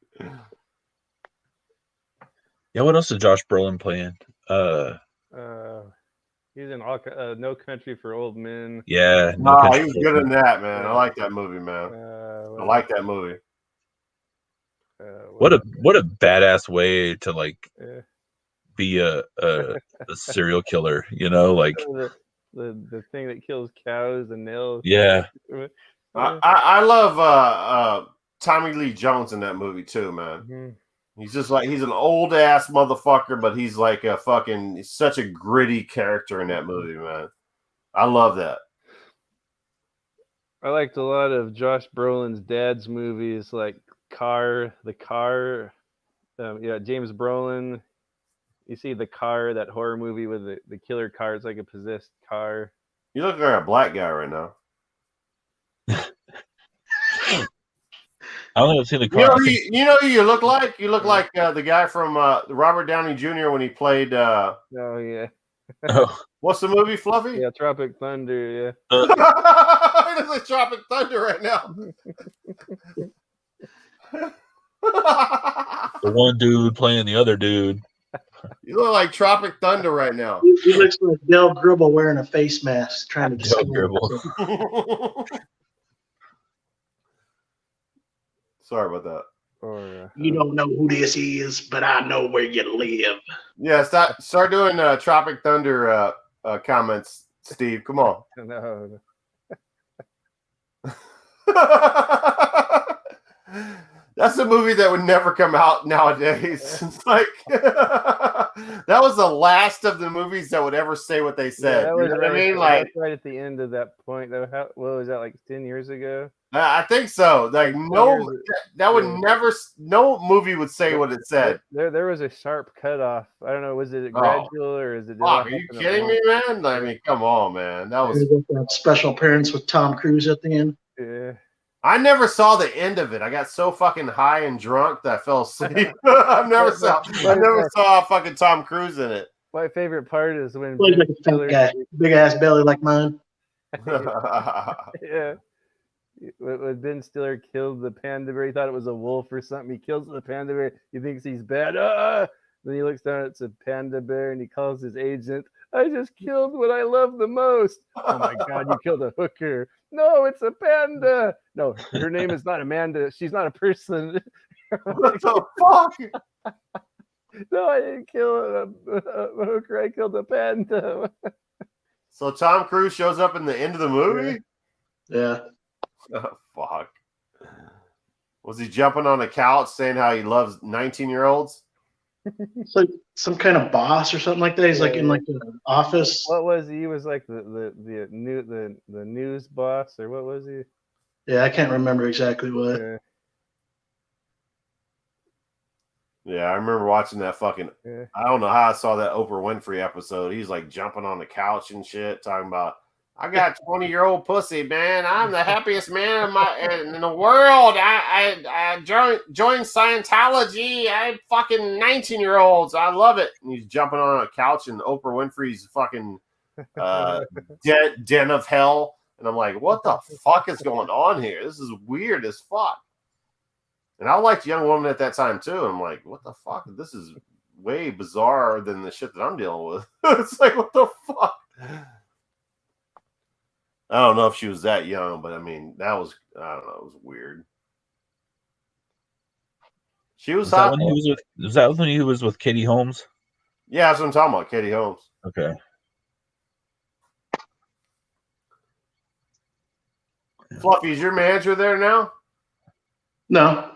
Yeah, what else is Josh Brolin playing? He's in No Country for Old Men. Yeah, No he was good in that, man. I like that movie, man. I like that movie. What a badass way to be a serial killer, like the thing that kills cows and nails. Yeah. I love Tommy Lee Jones in that movie too, man. Mm-hmm. He's just like, he's an old ass motherfucker, but he's like he's such a gritty character in that movie, man. I love that. I liked a lot of Josh Brolin's dad's movies, like The Car. James Brolin. You see The Car, that horror movie with the killer car. It's like a possessed car. You look like a black guy right now. I don't think I've seen The Car. You know who you look like? You look like the guy from Robert Downey Jr. when he played. Oh yeah. What's the movie, Fluffy? Yeah, Tropic Thunder. Yeah. It is like Tropic Thunder right now. The one dude playing the other dude. You look like Tropic Thunder right now. He looks like Del Gribble wearing a face mask, trying to Del Gribble. Sorry about that. You don't know who this is, but I know where you live. Yeah, start doing Tropic Thunder comments, Steve. Come on. No. That's a movie that would never come out nowadays. It's like that was the last of the movies that would ever say what they said. Yeah, you know what I mean? Like right at the end of that point. What was that, like 10 years ago? I think so. Like no movie would say what it said. There was a sharp cutoff. I don't know. Was it gradual or is it? Are you kidding me, man? I mean, come on, man. That was that special appearance with Tom Cruise at the end. Yeah. I never saw the end of it. I got so fucking high and drunk that I fell asleep. I never saw fucking Tom Cruise in it. My favorite part is when like a fat guy, big ass belly like mine. Yeah. When Ben Stiller killed the panda bear, he thought it was a wolf or something. He kills the panda bear. He thinks he's bad. Then he looks down, it's a panda bear, and he calls his agent. I just killed what I love the most. Oh my God, you killed a hooker. No, it's a panda. No, her name is not Amanda. She's not a person. What the fuck? No, I didn't kill a hooker. I killed a panda. So Tom Cruise shows up in the end of the movie? Yeah. Oh, fuck. Was he jumping on a couch saying how he loves 19-year-olds? It's like some kind of boss or something like that. He's like in like the office. What was he? He was like the news boss, or what was he? Yeah, I can't remember exactly what. Yeah, I remember watching that fucking. Yeah. I don't know how I saw that Oprah Winfrey episode. He's like jumping on the couch and shit, talking about, I got 20-year-old pussy, man. I'm the happiest man in the world. I joined Scientology. I fucking 19-year-olds. I love it. And he's jumping on a couch in Oprah Winfrey's fucking den of hell. And I'm like, what the fuck is going on here? This is weird as fuck. And I liked Young Woman at that time too. I'm like, what the fuck? This is way bizarre than the shit that I'm dealing with. It's like, what the fuck? I don't know if she was that young, but I mean, that was, I don't know, it was weird. She was hot. Was that when he was with Katie Holmes? Yeah, that's what I'm talking about, Katie Holmes. Okay. Fluffy, is your manager there now? No.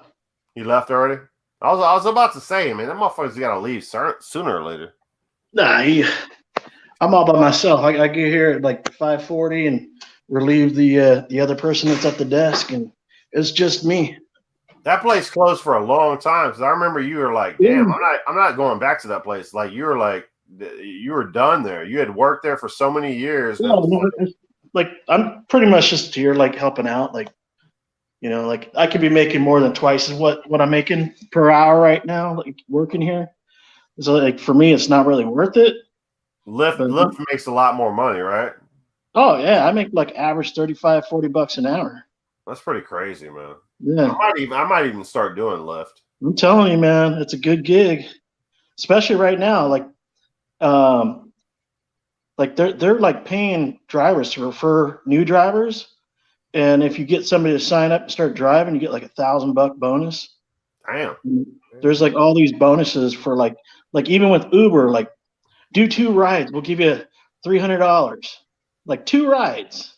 He left already? I was about to say, man, that motherfucker's got to leave sooner or later. Nah, I'm all by myself. I get here at like 5:40 and relieve the other person that's at the desk, and it's just me. That place closed for a long time because I remember you were like, "Damn, I'm not going back to that place." Like you were like, you were done there. You had worked there for so many years. Yeah, like I'm pretty much just here, like helping out. Like, you know, like I could be making more than twice as what I'm making per hour right now, like working here. So like for me, it's not really worth it. Lyft makes a lot more money, right? Oh yeah, I make like average $35-$40 an hour. That's pretty crazy, man. Yeah, I might even start doing Lyft. I'm telling you, man, it's a good gig, especially right now. Like they're like paying drivers to refer new drivers, and if you get somebody to sign up and start driving, you get like $1,000 bonus. Damn. There's like all these bonuses for like even with Uber, like do 2 rides, we'll give you $300. Like 2 rides,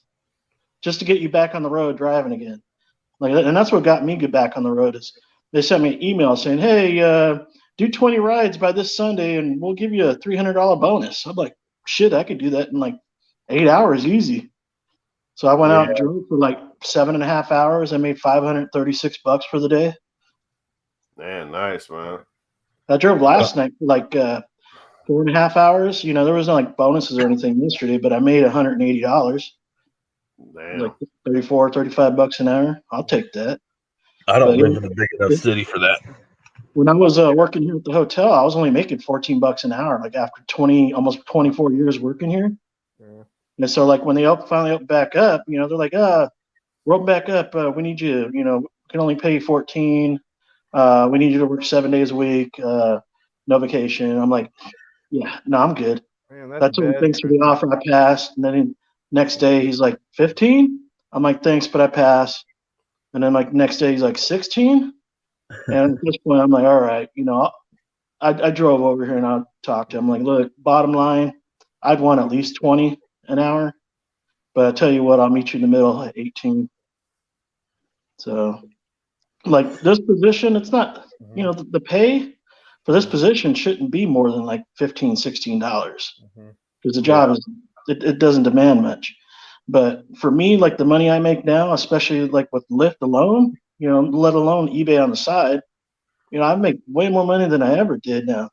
just to get you back on the road driving again. Like, and that's what got me back on the road is they sent me an email saying, hey, do 20 rides by this Sunday and we'll give you a $300 bonus. I'm like, shit, I could do that in like 8 hours easy. So I went out and drove for like 7.5 hours. I made $536 for the day. Man, nice, man. I drove last night for like 4.5 hours. You know, there was no like bonuses or anything yesterday, but I made $180. Damn. Like $35 an hour. I'll take that. I don't live in a big enough city for that. When I was working here at the hotel, I was only making $14 an hour, like after almost 24 years working here. Yeah. And so like when they finally opened back up, you know, they're like, we're open back up. We need you, you know, we can only pay you 14. We need you to work 7 days a week. No vacation. I'm like, yeah, no, I'm good. Man, that's what thanks for the offer. I passed. And then next day he's like 15. I'm like, thanks, but I passed. And then like next day he's like 16. And at this point I'm like, all right, you know, I drove over here and I talked to him. Like, look, bottom line, I'd want at least 20 an hour, but I tell you what, I'll meet you in the middle at 18. So like this position, it's not, you know, the pay for this position shouldn't be more than like $15, $16 because the job is, it doesn't demand much. But for me, like the money I make now, especially like with Lyft alone, you know, let alone eBay on the side, you know, I make way more money than I ever did now.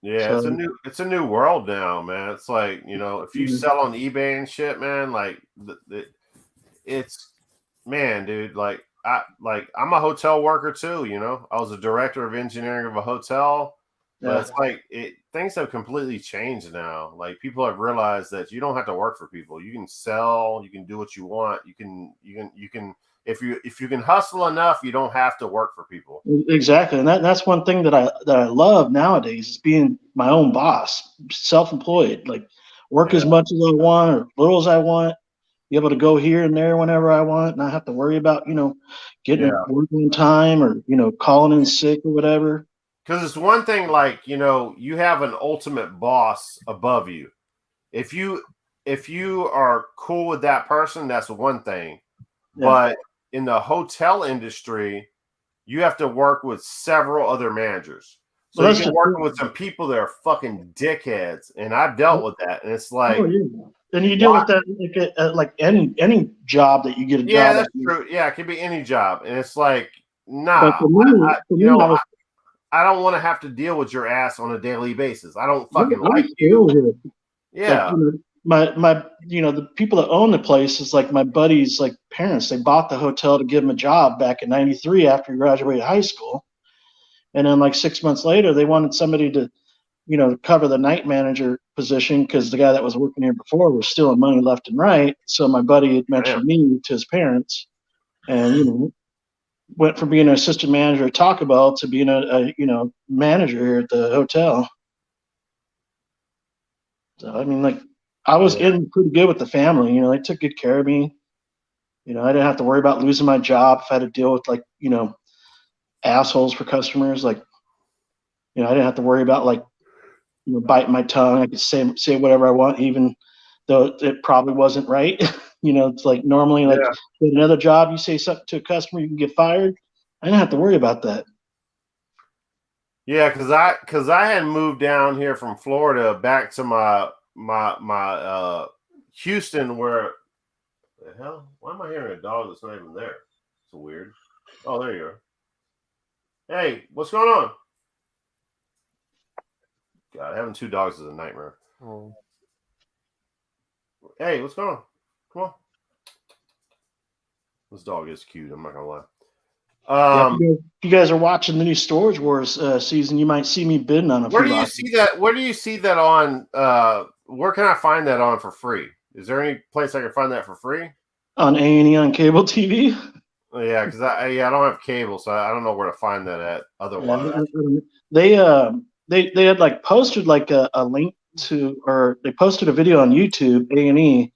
Yeah, so, it's a new world now, man. It's like, you know, if you sell on eBay and shit, man, like it's, man, dude, like I'm a hotel worker too, you know. I was a director of engineering of a hotel, but it's like things have completely changed now. Like people have realized that you don't have to work for people. You can sell, you can do what you want. You can if you can hustle enough, you don't have to work for people. Exactly, and that's one thing that I love nowadays is being my own boss, self-employed. Like work as much as I want or little as I want. Be able to go here and there whenever I want, not have to worry about getting work on time or calling in sick or whatever. Because it's one thing, like you have an ultimate boss above you. If you are cool with that person, that's one thing. Yeah. But in the hotel industry, you have to work with several other managers. So you can work with some people that are fucking dickheads, and I've dealt with that. And it's like, and you deal with that like any job that you get a job. Yeah, that's true. Yeah, it could be any job, and it's like, nah. I don't want to have to deal with your ass on a daily basis. I don't fucking like you. Yeah. Like, my the people that own the place is like my buddies' like parents. They bought the hotel to give him a job back in '93 after he graduated high school, and then like 6 months later, they wanted somebody to cover the night manager position because the guy that was working here before was stealing money left and right. So my buddy had mentioned me to his parents, and went from being an assistant manager at Taco Bell to being a manager here at the hotel. So I mean, like I was in pretty good with the family. They took good care of me. I didn't have to worry about losing my job if I had to deal with like assholes for customers. Like I didn't have to worry about like biting my tongue. I could say whatever I want, even though it probably wasn't right. It's like normally like with another job, you say something to a customer, you can get fired. I didn't have to worry about that. Yeah, because I had moved down here from Florida back to my Houston, where the hell? Why am I hearing a dog that's not even there? It's weird. Oh, there you are. Hey, what's going on? God, having two dogs is a nightmare. Oh. Hey, what's going on? Come on. This dog is cute. I'm not gonna lie. If you guys are watching the new Storage Wars season, you might see me bidding on a few. Where do you see that? Where do you see that on? Where can I find that on for free? Is there any place I can find that for free? On A&E on cable TV. Yeah, because I don't have cable, so I don't know where to find that at. Otherwise, they had like posted like a link to, or they posted a video on YouTube, A&E,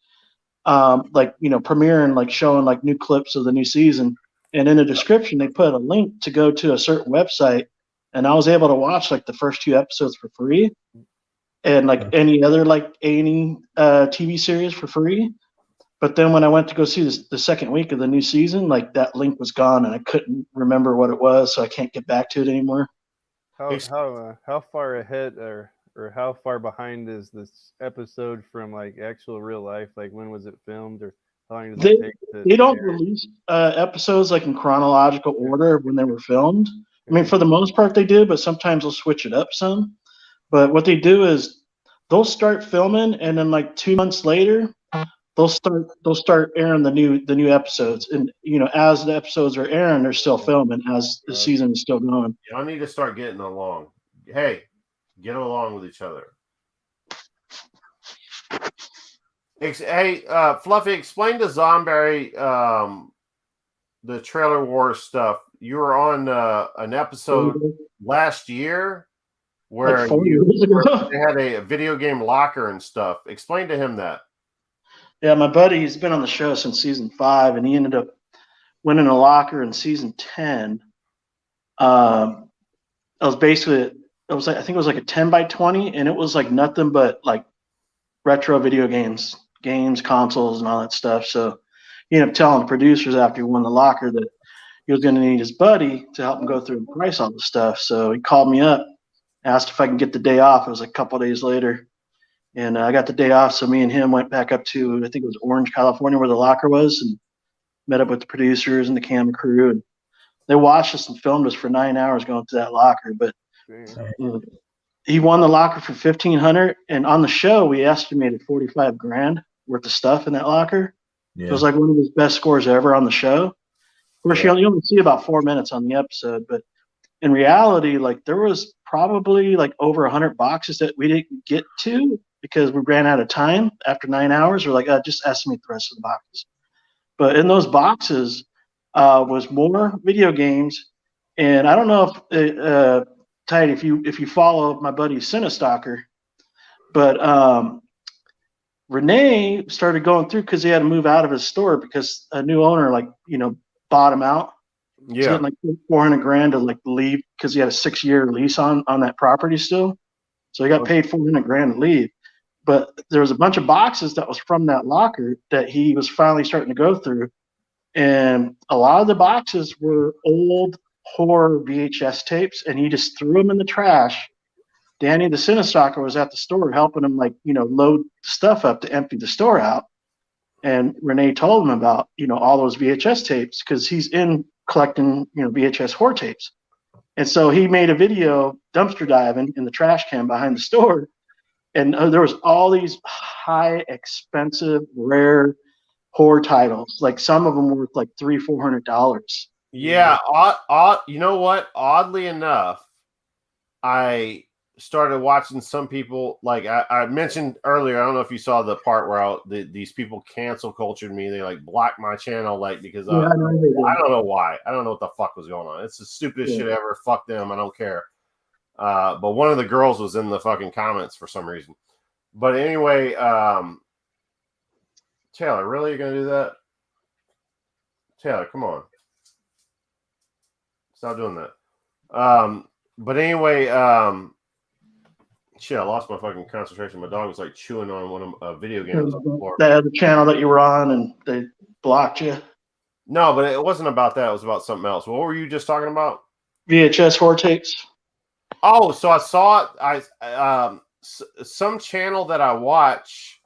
like premiering, like showing like new clips of the new season, and in the description they put a link to go to a certain website, and I was able to watch like the first 2 episodes for free, and like any other like A&E TV series for free. But then when I went to go see the second week of the new season, like that link was gone, and I couldn't remember what it was, so I can't get back to it anymore. How far ahead or how far behind is this episode from like actual real life? Like when was it filmed, or how long does it take? They don't release episodes like in chronological order when they were filmed. I mean, for the most part they do, but sometimes they'll switch it up some. But what they do is they'll start filming, and then like 2 months later, they'll start airing the new episodes. And as the episodes are airing, they're still filming as the season is still going. Y'all need to start getting along. Hey, get along with each other. Hey, Fluffy, explain to Zomberry the Trailer Wars stuff. You were on an episode last year where they had a video game locker and stuff. Explain to him that. Yeah, my buddy, he's been on the show since season 5, and he ended up winning a locker in season 10. I think it was like a 10x20, and it was like nothing but like retro video games, consoles, and all that stuff. So he ended up telling the producers after he won the locker that he was going to need his buddy to help him go through and price all the stuff. So he called me up, asked if I can get the day off. It was a couple of days later. And I got the day off, so me and him went back up to, I think it was Orange, California, where the locker was, and met up with the producers and the camera crew. And they watched us and filmed us for 9 hours going to that locker. But he won the locker for $1,500, and on the show we estimated $45,000 worth of stuff in that locker. Yeah. It was like one of his best scores ever on the show. Of course, you only see about 4 minutes on the episode, but in reality, like there was probably like over 100 boxes that we didn't get to because we ran out of time after 9 hours. We're like, just estimate the rest of the boxes. But in those boxes, was more video games. And I don't know if Tight, if you follow my buddy Cinestalker, but Renee started going through because he had to move out of his store because a new owner bought him out. Yeah. He's getting like $400,000 to like leave because he had a 6-year lease on that property still. So he got paid $400,000 to leave. But there was a bunch of boxes that was from that locker that he was finally starting to go through. And a lot of the boxes were old horror VHS tapes, and he just threw them in the trash. Danny, the Cinestalker, was at the store helping him load stuff up to empty the store out. And Renee told him about, all those VHS tapes because he's in collecting, VHS horror tapes. And so he made a video dumpster diving in the trash can behind the store. And there was all these high, expensive, rare horror titles. Like some of them were worth like $300-$400. Yeah. You know what? Oddly enough, I started watching some people, like I mentioned earlier. I don't know if you saw the part where these people cancel cultured me. They like blocked my channel, like because I don't know why. I don't know what the fuck was going on. It's the stupidest shit ever. Fuck them. I don't care. But one of the girls was in the fucking comments for some reason. But anyway, Taylor, really, you gonna do that? Taylor, come on. Stop doing that. But anyway, shit, I lost my fucking concentration. My dog was like chewing on one of video games on the floor. That other channel that you were on and they blocked you. No, but it wasn't about that. It was about something else. What were you just talking about? VHS horror tapes. Oh, so I saw it. Some channel that I watch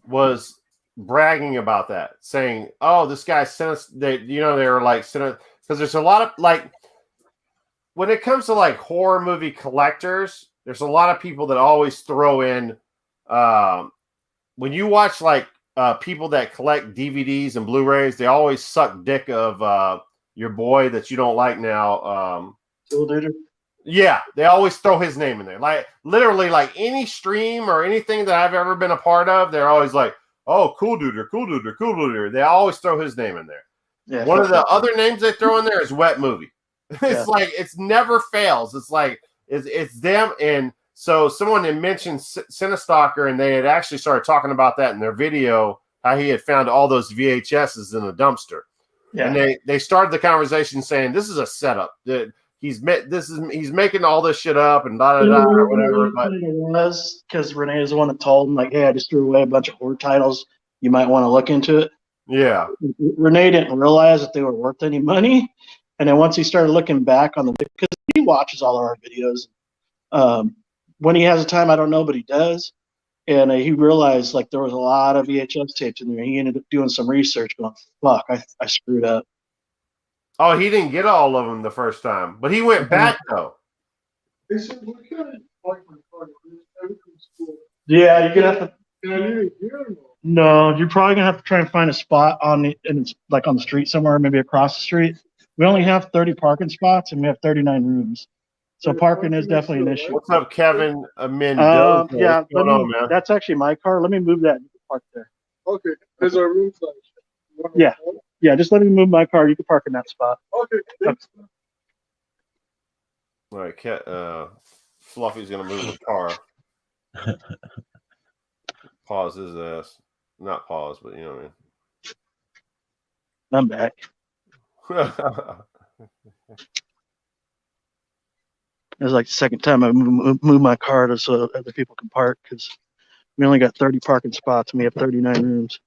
was bragging about that, saying, "Oh, this guy sent us." They were like sent us because there's a lot of like when it comes to like horror movie collectors. There's a lot of people that always throw in when you watch like people that collect DVDs and Blu-rays, they always suck dick of your boy that you don't like now. Yeah, they always throw his name in there. Like literally, like any stream or anything that I've ever been a part of, they're always like, "Oh, cool dude." They always throw his name in there. Yeah, one of the other names they throw in there is Wet Movie. It's like it's never fails. It's like it's them. And so someone had mentioned Cinestalker, and they had actually started talking about that in their video, how he had found all those VHSs in the dumpster. Yeah. And they started the conversation saying this is a setup. That he's making all this shit up and or whatever. But it was because Renee is the one that told him, like, hey, I just threw away a bunch of horror titles. You might want to look into it. Yeah. Renee didn't realize that they were worth any money. And then once he started looking back on because he watches all of our videos. When he has the time, I don't know, but he does. And he realized like there was a lot of VHS tapes in there. He ended up doing some research going, fuck, I screwed up. Oh, he didn't get all of them the first time, but he went back though. Yeah, you're gonna have to. No, you're probably gonna have to try and find a spot on the street somewhere, maybe across the street. We only have 30 parking spots and we have 39 rooms, so parking is definitely an issue. What's up, Kevin Mendoza? Yeah, that's actually my car. Let me move that and park there. Okay, there's our room size. Yeah, just let me move my car. You can park in that spot. Okay, thanks. All right, Fluffy's gonna move the car. Pause his ass. Not pause, but you know what I mean. I'm back. It was like the second time I moved my car so other people can park because we only got 30 parking spots and we have 39 rooms.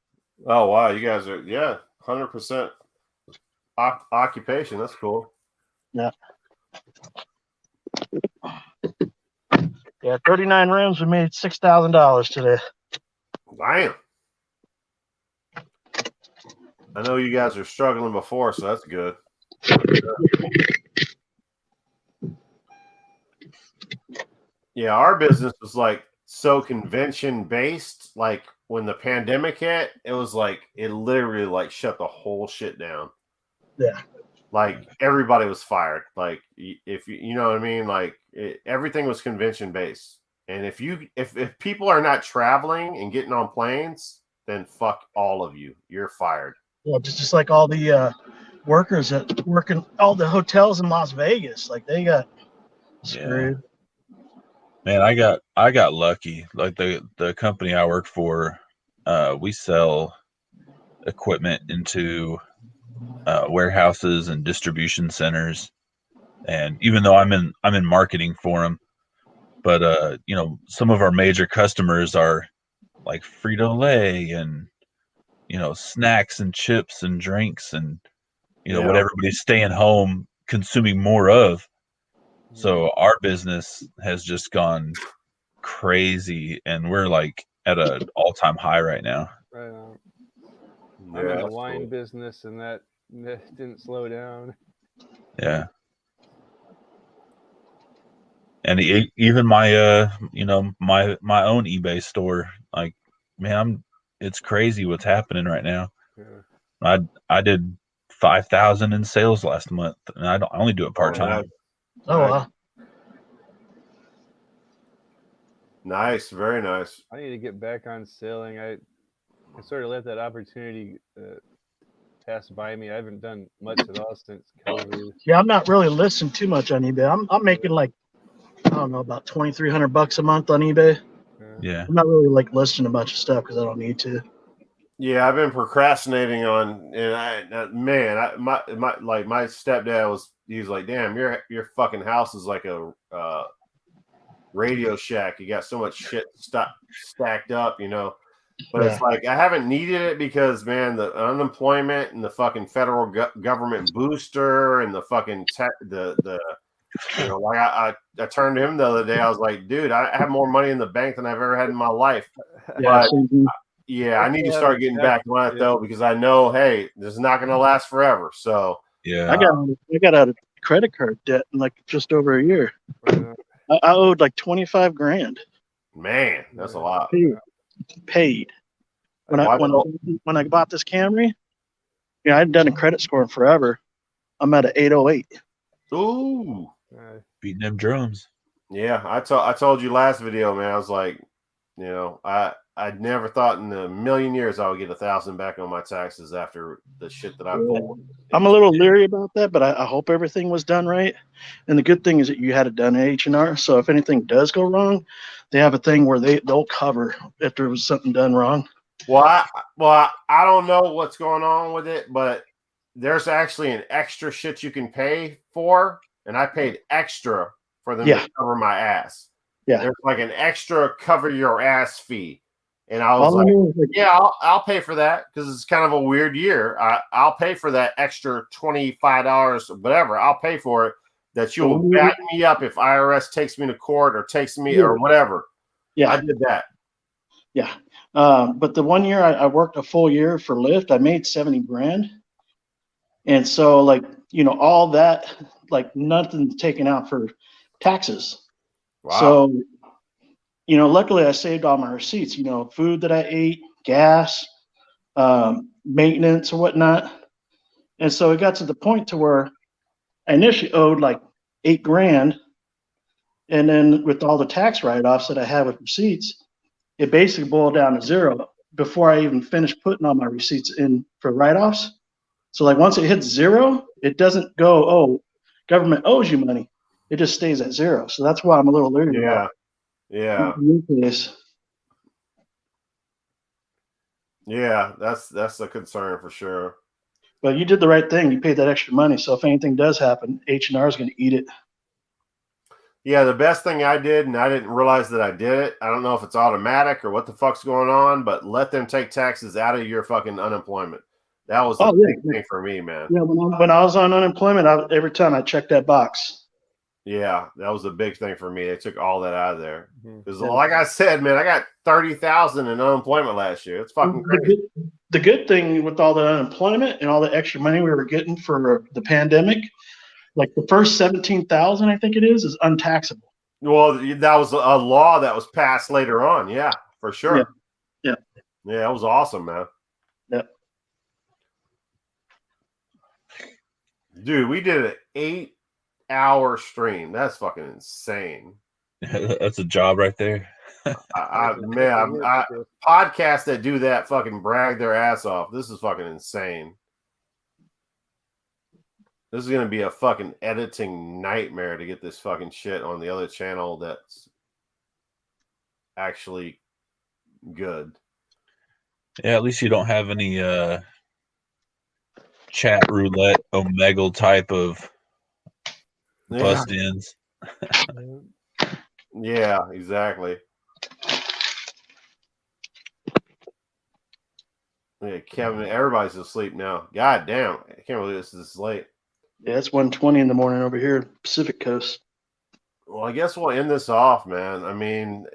Oh wow, you guys are 100% occupation. That's cool. Yeah. Yeah, 39 rooms. We made $6,000 today. Damn. I know you guys are struggling before, so that's good. Yeah, our business was like so convention based. Like when the pandemic hit, it was like it literally like shut the whole shit down. Yeah. Like everybody was fired. Like if you know what I mean, like everything was convention based. And if people are not traveling and getting on planes, then fuck all of you. You're fired. Well, just like all the workers that work in all the hotels in Las Vegas. Like they got screwed. Man, I got lucky. Like the company I work for, we sell equipment into warehouses and distribution centers. And even though I'm in marketing for them, but you know, some of our major customers are like Frito-Lay and you know, snacks and chips and drinks and you know what everybody's staying home consuming more of. So our business has just gone crazy, and we're like at an all-time high right now. Right on. Yeah, I'm in the that's wine cool. business, and that didn't slow down. Yeah. And even my you know my own eBay store, like man, it's crazy what's happening right now. Yeah. I did 5,000 in sales last month, and I only do it part time. Oh wow. Nice, very nice. I need to get back on selling. I sort of let that opportunity pass by me. I haven't done much at all since COVID. Yeah, I'm not really listing too much on eBay. I'm making like, I don't know, about $2,300 a month on eBay. Yeah. I'm not really like listing a bunch of stuff because I don't need to. Yeah, I've been procrastinating on, and my stepdad he was like, damn, your fucking house is like a Radio Shack. You got so much shit stacked up, you know. But it's like I haven't needed it because, man, the unemployment and the fucking federal government booster and the fucking you know, like I turned to him the other day. I was like, dude, I have more money in the bank than I've ever had in my life. Yeah, but I need to start getting back on it though, because I know, hey, this is not going to last forever. So yeah, I got out of credit card debt in like just over a year. I owed like 25 grand. Man, that's a lot. Paid. When I bought this Camry, I hadn't done a credit score in forever. I'm at an 808. Ooh, beating them drums. Yeah, I told you last video, man. I was like, you know, I'd never thought in a million years I would get 1,000 back on my taxes after the shit that I pulled. I'm a little leery about that, but I hope everything was done right. And the good thing is that you had it done at H&R. So if anything does go wrong, they have a thing where they'll cover if there was something done wrong. Well, I don't know what's going on with it, but there's actually an extra shit you can pay for, and I paid extra for them to cover my ass. Yeah, there's like an extra cover your ass fee. And I was yeah, I'll pay for that because it's kind of a weird year. I'll pay for that extra $25, whatever. I'll pay for it. That you'll back me up if IRS takes me to court or takes me or whatever. Yeah, I did that. Yeah, but the 1 year I worked a full year for Lyft, I made 70 grand, and so like all that, like nothing taken out for taxes. Wow. So luckily I saved all my receipts, food that I ate, gas, maintenance or whatnot. And so it got to the point to where I initially owed like 8 grand. And then with all the tax write-offs that I had with receipts, it basically boiled down to zero before I even finished putting all my receipts in for write-offs. So like once it hits zero, it doesn't go, oh, government owes you money. It just stays at zero. So that's why I'm a little leery about it. Yeah. Yeah, that's a concern for sure. But you did the right thing. You paid that extra money. So if anything does happen, H&R is going to eat it. Yeah, the best thing I did, and I didn't realize that I did it. I don't know if it's automatic or what the fuck's going on, but let them take taxes out of your fucking unemployment. That was the big thing for me, man. Yeah, when I was on unemployment, every time I checked that box. Yeah, that was a big thing for me. They took all that out of there. Because like I said, man, I got 30,000 in unemployment last year. It's fucking crazy. The good thing with all the unemployment and all the extra money we were getting for the pandemic, like the first 17,000, I think it is untaxable. Well, that was a law that was passed later on. Yeah, for sure. Yeah. Yeah, it was awesome, man. Yep. Dude, we did an 8-hour stream. That's fucking insane. That's a job right there. Podcasts that do that fucking brag their ass off. This is fucking insane. This is gonna be a fucking editing nightmare to get this fucking shit on the other channel that's actually good. Yeah, at least you don't have any chat roulette omegle type of bust ins. Yeah, exactly. Yeah, Kevin, everybody's asleep now. God damn, I can't believe this is this late. Yeah, it's 1:20 in the morning over here, Pacific Coast. Well, I guess we'll end this off, man. I mean,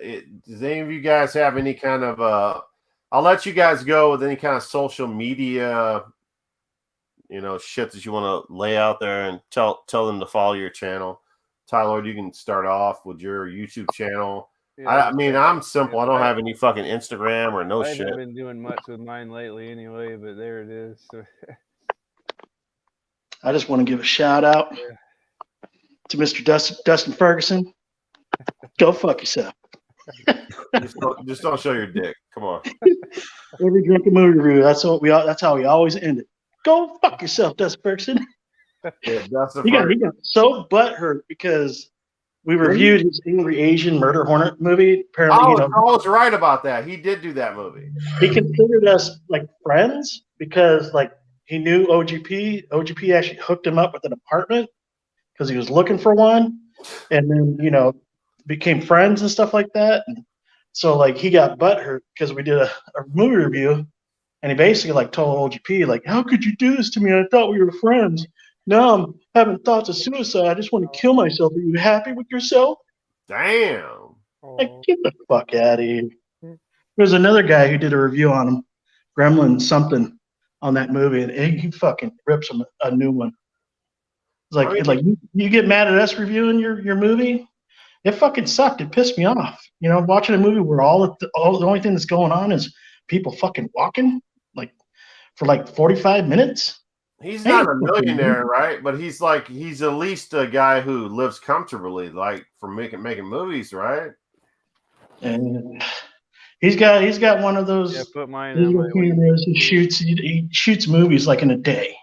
does any of you guys have any kind of I'll let you guys go with any kind of social media, shit that you want to lay out there and tell them to follow your channel. Tyler, you can start off with your YouTube channel. Yeah, I mean, I'm simple. I don't have any fucking Instagram or no shit. I haven't been doing much with mine lately anyway, but there it is. I just want to give a shout out to Mr. Dustin Ferguson. Go fuck yourself. just don't show your dick. Come on. Every drinking movie review. That's how we always end it. Go fuck yourself, Dustin Ferguson. Yeah, Dustin he got so butthurt because we reviewed his Angry Asian Murder Hornet movie. Apparently, Carl's right about that. He did do that movie. He considered us like friends because like he knew OGP. OGP actually hooked him up with an apartment because he was looking for one, and then became friends and stuff like that. And so like he got butthurt because we did a movie review, and he basically like told OGP like, "How could you do this to me? I thought we were friends. Now I'm having thoughts of suicide. I just want to kill myself. Are you happy with yourself?" Damn. Like, get the fuck out of here. There's another guy who did a review on him, Gremlin something, on that movie, and he fucking rips him a new one. It's like you get mad at us reviewing your movie. It fucking sucked. It pissed me off. Watching a movie where the only thing that's going on is people fucking walking for 45 minutes. He's not a millionaire, right? But he's at least a guy who lives comfortably, for making movies, right? And he's got one of those cameras. He shoots movies like in a day.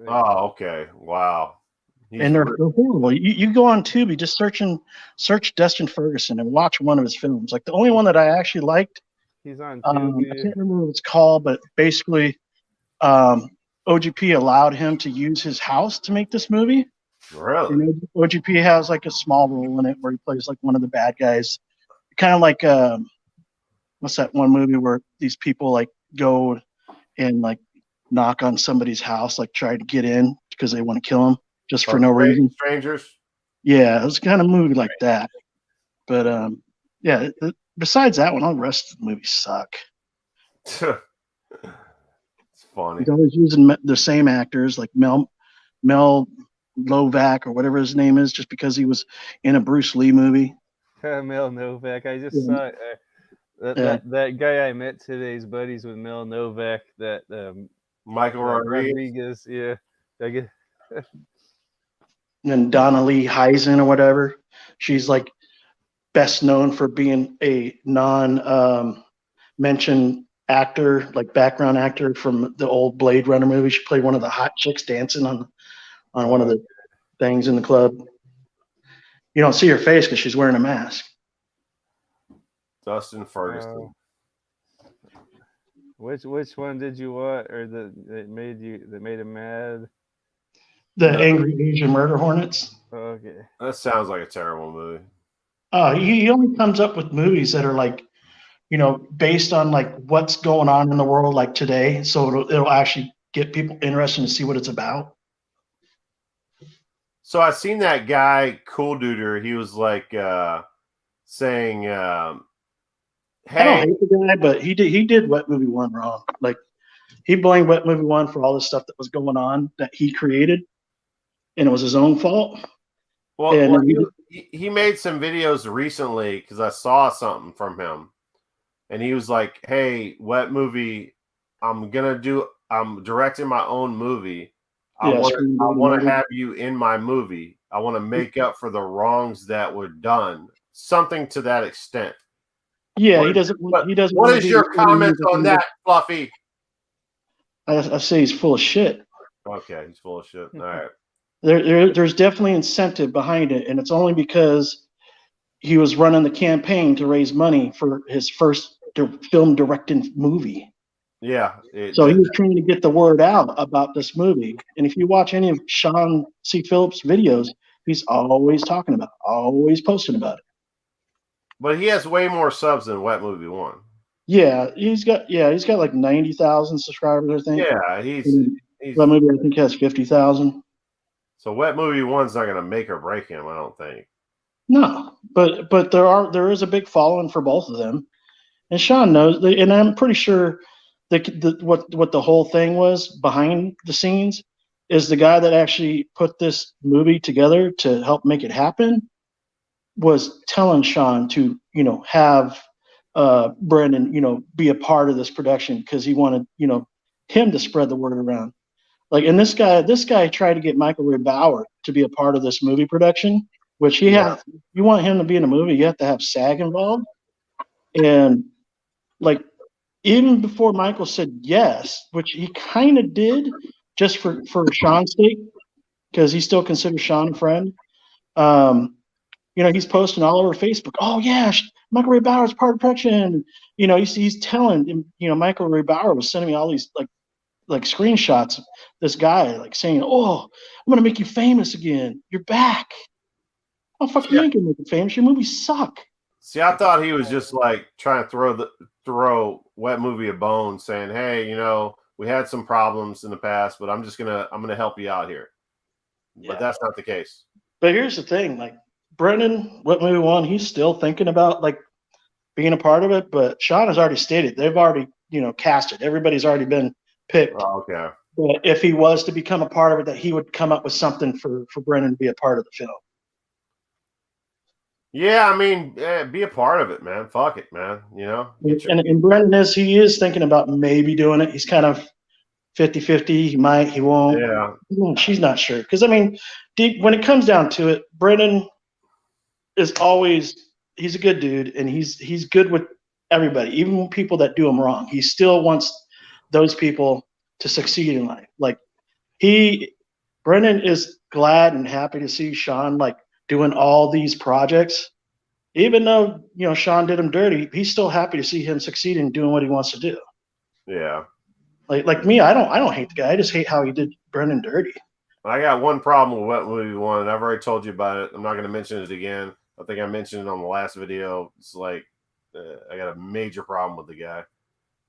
Oh, okay. Wow. And they're horrible. You go on Tubi, just search Dustin Ferguson and watch one of his films. Like the only one that I actually liked. He's on Tubi. I can't remember what it's called, but basically, OGP allowed him to use his house to make this movie. Really? And OGP has like a small role in it where he plays like one of the bad guys. Kind of like what's that one movie where these people like go and like knock on somebody's house, like try to get in because they want to kill him just for no reason. Strangers. Yeah, it was kind of a movie like that. But besides that one, all the rest of the movies suck. It's funny. He's always using the same actors, like Mel Novak or whatever his name is, just because he was in a Bruce Lee movie. Mel Novak. I just saw that guy I met today's buddies with Mel Novak. That Michael Rodriguez. Yeah, I guess. And then Donna Lee Heisen or whatever. She's like best known for being a non-mentioned actor, like background actor from the old Blade Runner movie. She played one of the hot chicks dancing on one of the things in the club. You don't see her face because she's wearing a mask. Dustin Ferguson. Which one did you watch, or that made him mad? The Angry Asian Murder Hornets. Okay. That sounds like a terrible movie. He only comes up with movies that are like, based on like what's going on in the world like today. So it'll actually get people interested to see what it's about. So I seen that guy, Cool Duder. He was like saying, "Hey." I don't hate the guy, but he did Wet Movie 1 wrong. Like he blamed Wet Movie 1 for all the stuff that was going on that he created, and it was his own fault. Well, he made some videos recently because I saw something from him, and he was like, "Hey, Wet Movie, I'm directing my own movie. I want to have you in my movie. I want to make up for the wrongs that were done." Something to that extent. Yeah, he doesn't. What is your comment on that, Fluffy? I say he's full of shit. Okay, he's full of shit. All right. There's definitely incentive behind it, and it's only because he was running the campaign to raise money for his first film directing movie. Yeah. So he was trying to get the word out about this movie. And if you watch any of Sean C. Phillips' videos, he's always talking about it, always posting about it. But he has way more subs than Wet Movie 1. Yeah, he's got like 90,000 subscribers, I think. Yeah, Wet Movie I think has 50,000. So Wet Movie 1's not going to make or break him, I don't think. No, but there is a big following for both of them, and Sean knows. And I'm pretty sure what the whole thing was behind the scenes is the guy that actually put this movie together to help make it happen was telling Sean to have Brendan be a part of this production because he wanted him to spread the word around. Like, and this guy tried to get Michael Ray Bauer to be a part of this movie production, which he has. You want him to be in a movie, you have to have SAG involved. And like, even before Michael said yes, which he kind of did just for Sean's sake, because he still considers Sean a friend. He's posting all over Facebook. Oh yeah, Michael Ray Bauer's part of production. He's telling him. Michael Ray Bauer was sending me all these like screenshots of this guy like saying, "Oh, I'm gonna make you famous again. You're back." Oh fuck, you ain't gonna make you famous. Your movies suck. See, I thought he was just like trying to throw Wet Movie a bone, saying, "Hey, we had some problems in the past, but I'm gonna help you out here." Yeah. But that's not the case. But here's the thing, like Brendan, Wet Movie 1, he's still thinking about like being a part of it, but Sean has already stated they've already, cast it. Everybody's already been picked. Oh, okay. But if he was to become a part of it, that he would come up with something for Brendan to be a part of the film. Yeah, I mean, be a part of it, man. Fuck it, man. And Brendan is thinking about maybe doing it. He's kind of 50-50. He might, he won't. Yeah. She's not sure. Because, I mean, when it comes down to it, Brendan is he's a good dude, and he's good with everybody, even people that do him wrong. He still wants those people to succeed in life. Like, Brendan is glad and happy to see Sean, like, doing all these projects. Even though, Sean did him dirty, he's still happy to see him succeed in doing what he wants to do. Yeah. Like me, I don't hate the guy. I just hate how he did Brendan dirty. I got one problem with Wet Movie 1, and I've already told you about it. I'm not going to mention it again. I think I mentioned it on the last video. It's like I got a major problem with the guy.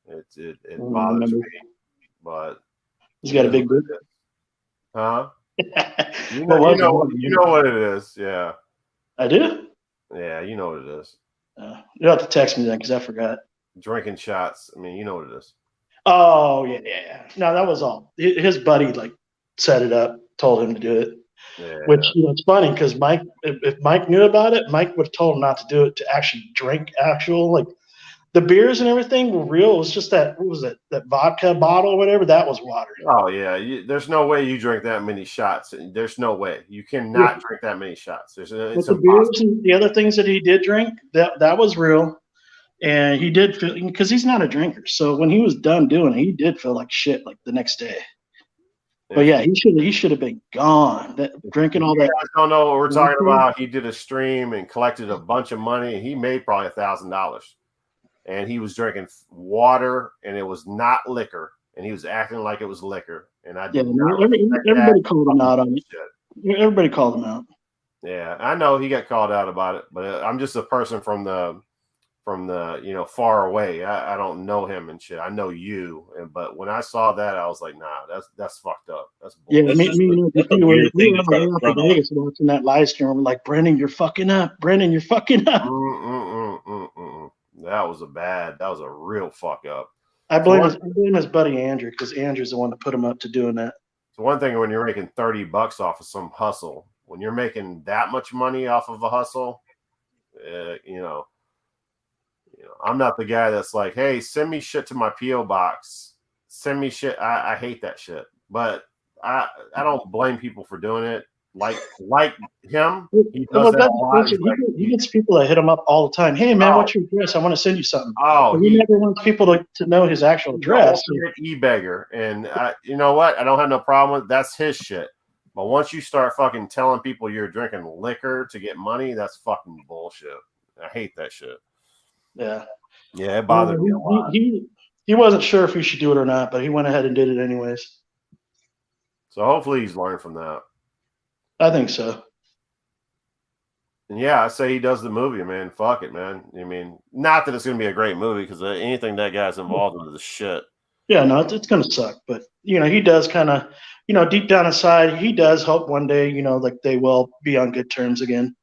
It bothers me, but he's got a big boot. Huh? you know what it is. Yeah, I do. Yeah, you know what it is. You have to text me then because I forgot. Drinking shots. I mean, you know what it is. Oh yeah. No, that was all. His buddy like set it up, told him to do it. Yeah. Which it's funny because Mike, if Mike knew about it, Mike would have told him not to do it, to actually drink like the beers and everything were real. It was just that, what was it, that vodka bottle or whatever, that was water. Oh yeah, there's no way you drink that many shots. There's no way you cannot drink that many shots. It's the beers and the other things that he did drink, that was real. And he did feel, because he's not a drinker. So when he was done doing it, he did feel like shit like the next day. Yeah. But yeah, he should have been gone. Drinking all that. I don't know what we're talking about. He did a stream and collected a bunch of money, and he made probably $1,000. And he was drinking water, and it was not liquor, and he was acting like it was liquor. And I did everybody called him out on it. Everybody called him out. Yeah, I know he got called out about it, but I'm just a person from the far away. I don't know him and shit. I know you, but when I saw that, I was like, nah, that's fucked up. That's bullshit. Yeah, me Vegas watching that live stream. I'm like, Brendan, you're fucking up. Brendan, you're fucking up. That was a real fuck up. I blame his buddy Andrew, because Andrew's the one that put him up to doing that. So one thing when you're making $30 off of some hustle, when you're making that much money off of a hustle, I'm not the guy that's like, hey, send me shit to my P.O. box. Send me shit. I hate that shit. But I don't blame people for doing it. Like him, he does that a lot. He gets people that hit him up all the time. Hey, man, what's your address? I want to send you something. Oh, he never wants people to know his actual address. E-beggar. And you know what? I don't have no problem with it. That's his shit. But once you start fucking telling people you're drinking liquor to get money, that's fucking bullshit. I hate that shit. Yeah. Yeah, it bothered me a lot. He wasn't sure if he should do it or not, but he went ahead and did it anyways. So hopefully he's learned from that. I think so. And yeah, I say he does the movie, man. Fuck it, man. I mean, not that it's going to be a great movie, because anything that guy's involved in is shit. Yeah, no, it's going to suck. But, he does kind of, deep down inside, he does hope one day, like they will be on good terms again.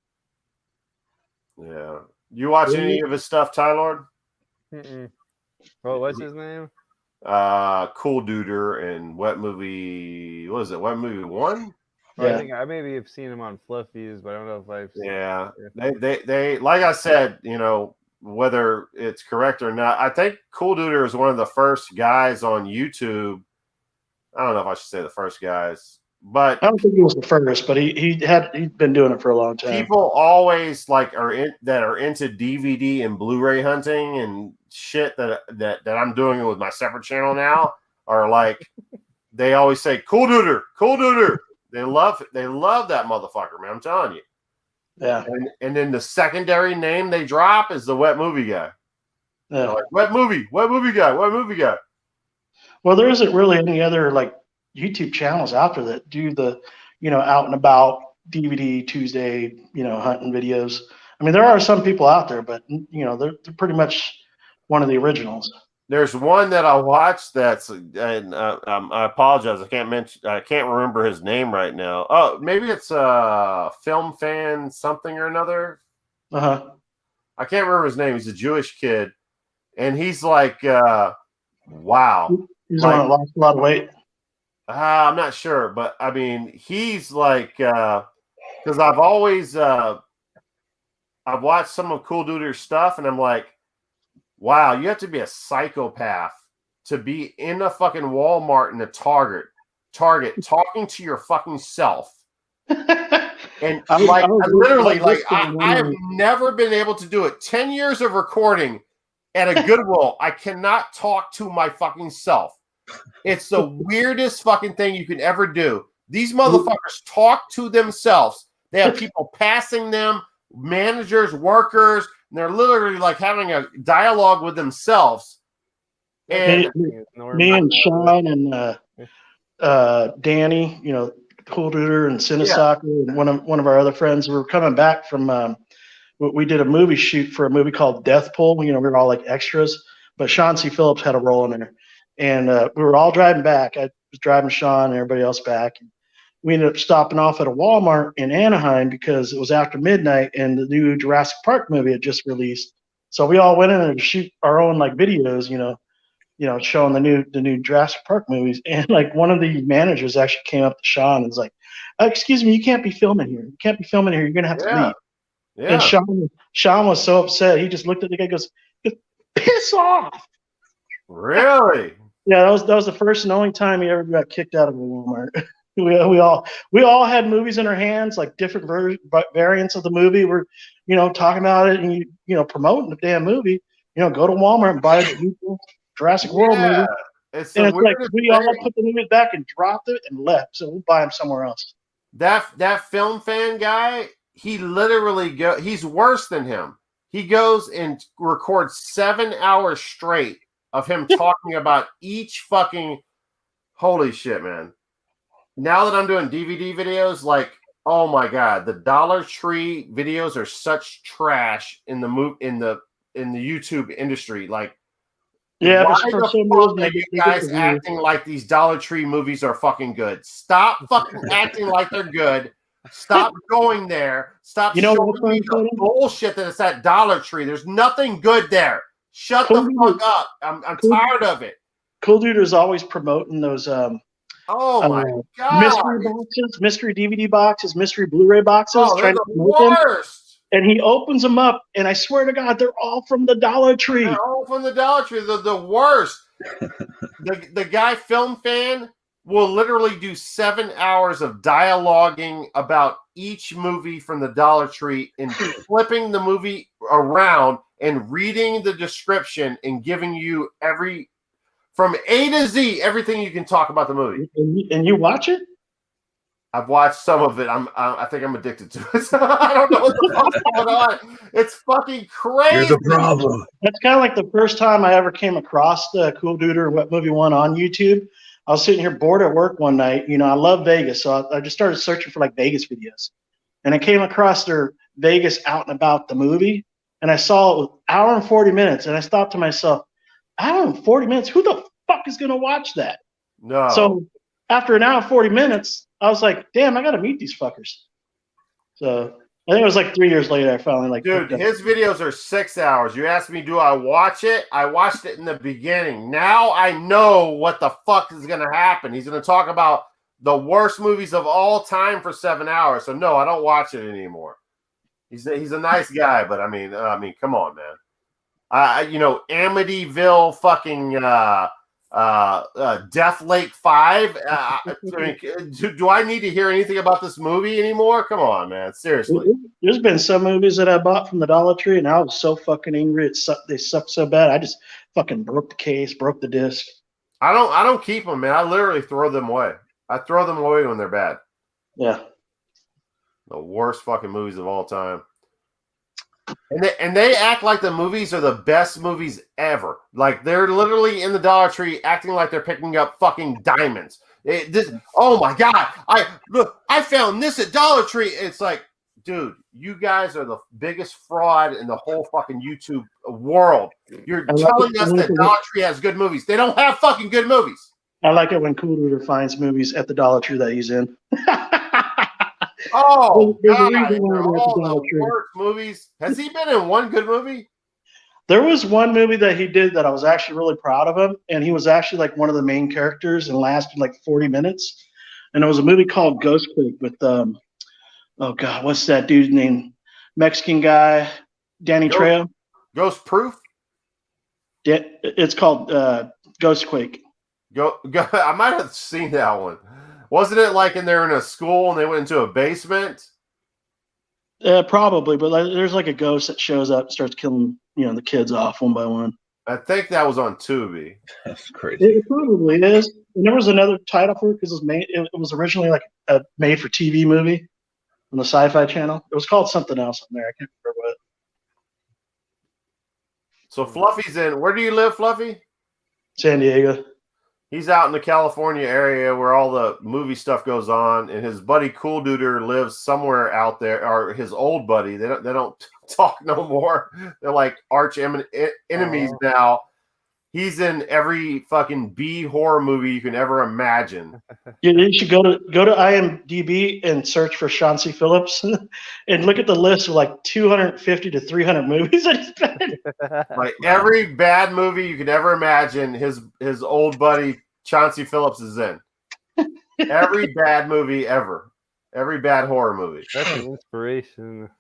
Yeah. You watch any of his stuff, Tylord? Well, what's his name? Cool Duder and Wet Movie. What is it? Wet Movie 1? Yeah. I think I maybe have seen him on Fluffies, but I don't know if I've seen They like I said, whether it's correct or not, I think Cool Duder is one of the first guys on YouTube. I don't know if I should say the first guys, but I don't think he was the first, but he'd been doing it for a long time. People always are into DVD and Blu-ray hunting and shit that I'm doing with my separate channel now are like, they always say Cool Duder, Cool Duder. They love that motherfucker, man. I'm telling you. Yeah. And then the secondary name they drop is the Wet Movie guy. Yeah. Like, Wet Movie guy. Well, there isn't really any other YouTube channels out there that do the, out and about DVD Tuesday, hunting videos. I mean, there are some people out there, but they're pretty much one of the originals. There's one that I watched that's, and I apologize, I can't remember his name right now. Oh, maybe it's Film Fan something or another. I can't remember his name. He's a Jewish kid, and he's like, wow. He's the one that lost a lot of weight. I'm not sure, but I mean, he's like, because I've always I've watched some of Cool Duder's stuff, and I'm like, wow, you have to be a psychopath to be in a fucking Walmart and a Target talking to your fucking self. And I have never been able to do it. 10 years of recording at a Goodwill, I cannot talk to my fucking self. It's the weirdest fucking thing you can ever do. These motherfuckers talk to themselves. They have people passing them, managers, workers, and they're literally like having a dialogue with themselves. And me and Sean and Danny, Cool Duder and Cinesoccer, and one of our other friends, we were coming back from we did a movie shoot for a movie called Death Pool. We were all like extras, but Sean C. Phillips had a role in there. And we were all driving back. I was driving Sean and everybody else back. And we ended up stopping off at a Walmart in Anaheim because it was after midnight and the new Jurassic Park movie had just released. So we all went in there to shoot our own videos, showing the new Jurassic Park movies. And one of the managers actually came up to Sean and was like, "Excuse me, you can't be filming here. You can't be filming here. You're gonna have to leave." Yeah. And Sean was so upset. He just looked at the guy and goes, "Piss off." Really? Yeah, that was the first and only time he ever got kicked out of a Walmart. we all had movies in our hands, like different variants of the movie. We're talking about it and promoting the damn movie. Go to Walmart and buy the Jurassic World movie. It's like we all put the movie back and dropped it and left. So we'll buy them somewhere else. That Film Fan guy, he literally he's worse than him. He goes and records 7 hours straight of him talking about each fucking, holy shit, man. Now that I'm doing DVD videos, oh my God, the Dollar Tree videos are such trash in the YouTube industry. Why the fuck are you guys acting like these Dollar Tree movies are fucking good? Stop fucking acting like they're good. Stop going there. Stop showing me the bullshit that it's at Dollar Tree. There's nothing good there. Shut the fuck up. I'm tired of it. Cool Dude is always promoting those oh my God. Mystery boxes, mystery DVD boxes, mystery Blu-ray boxes. Oh, they're the worst. And he opens them up, and I swear to God, they're all from the Dollar Tree. They're all from the Dollar Tree. They're the worst. the guy Film Fan will literally do 7 hours of dialoguing about each movie from the Dollar Tree and flipping the movie around and reading the description and giving you from A to Z everything you can talk about the movie. And you watch it? I've watched some of it. I think I'm addicted to it. I don't know what the fuck's going on. It's fucking crazy. Here's a problem. That's kind of like the first time I ever came across the Cool Duder What Movie One on YouTube. I was sitting here bored at work one night. You know, I love Vegas, so I just started searching for like Vegas videos, and I came across their Vegas Out and About the movie, and I saw it was hour and 40 minutes, and I thought to myself, hour and 40 minutes? Who the fuck is gonna watch that? No. So after an hour and 40 minutes, I was like, damn, I gotta meet these fuckers. So I think it was like 3 years later I finally like. Dude, his videos are 6 hours. You asked me, do I watch it? I watched it in the beginning. Now I know what the fuck is gonna happen. He's gonna talk about the worst movies of all time for 7 hours. So no, I don't watch it anymore. He's a nice guy, but I mean, come on, man. Amityville, fucking Death Lake 5. Do I need to hear anything about this movie anymore? Come on, man. Seriously. There's been some movies that I bought from the Dollar Tree, and I was so fucking angry. They sucked so bad. I just fucking broke the case, broke the disc. I don't keep them, man. I literally throw them away. I throw them away when they're bad. Yeah. The worst fucking movies of all time. And they act like the movies are the best movies ever. Like they're literally in the Dollar Tree acting like they're picking up fucking diamonds. Oh my God. I found this at Dollar Tree. It's like, dude, you guys are the biggest fraud in the whole fucking YouTube world. You're telling us that Dollar Tree has good movies. They don't have fucking good movies. I like it when Cool Duder finds movies at the Dollar Tree that he's in. Oh, God, all the worst movies. Has he been in one good movie? There was one movie that he did that I was actually really proud of him, and he was actually like one of the main characters and lasted like 40 minutes. And it was a movie called Ghostquake with oh God, what's that dude's name? Mexican guy, Danny Trejo. Ghost Proof? Yeah, it's called Ghostquake. I might have seen that one. Wasn't it like they're in a school and they went into a basement? Probably, but there's like a ghost that shows up and starts killing, the kids off one by one. I think that was on Tubi. That's crazy. It probably is. And there was another title for it because it was originally like a made-for-TV movie on the Sci-Fi Channel. It was called something else on there. I can't remember what. So Fluffy's in. Where do you live, Fluffy? San Diego. He's out in the California area where all the movie stuff goes on, and his buddy Cool Duder lives somewhere out there, or his old buddy. They don't talk no more. They're like arch enemies now. He's in every fucking B horror movie you can ever imagine. You should go to IMDb and search for Chauncey Phillips and look at the list of like 250 to 300 movies that he's been in. Like every bad movie you could ever imagine, his old buddy Chauncey Phillips is in. Every bad movie ever. Every bad horror movie. That's an inspiration.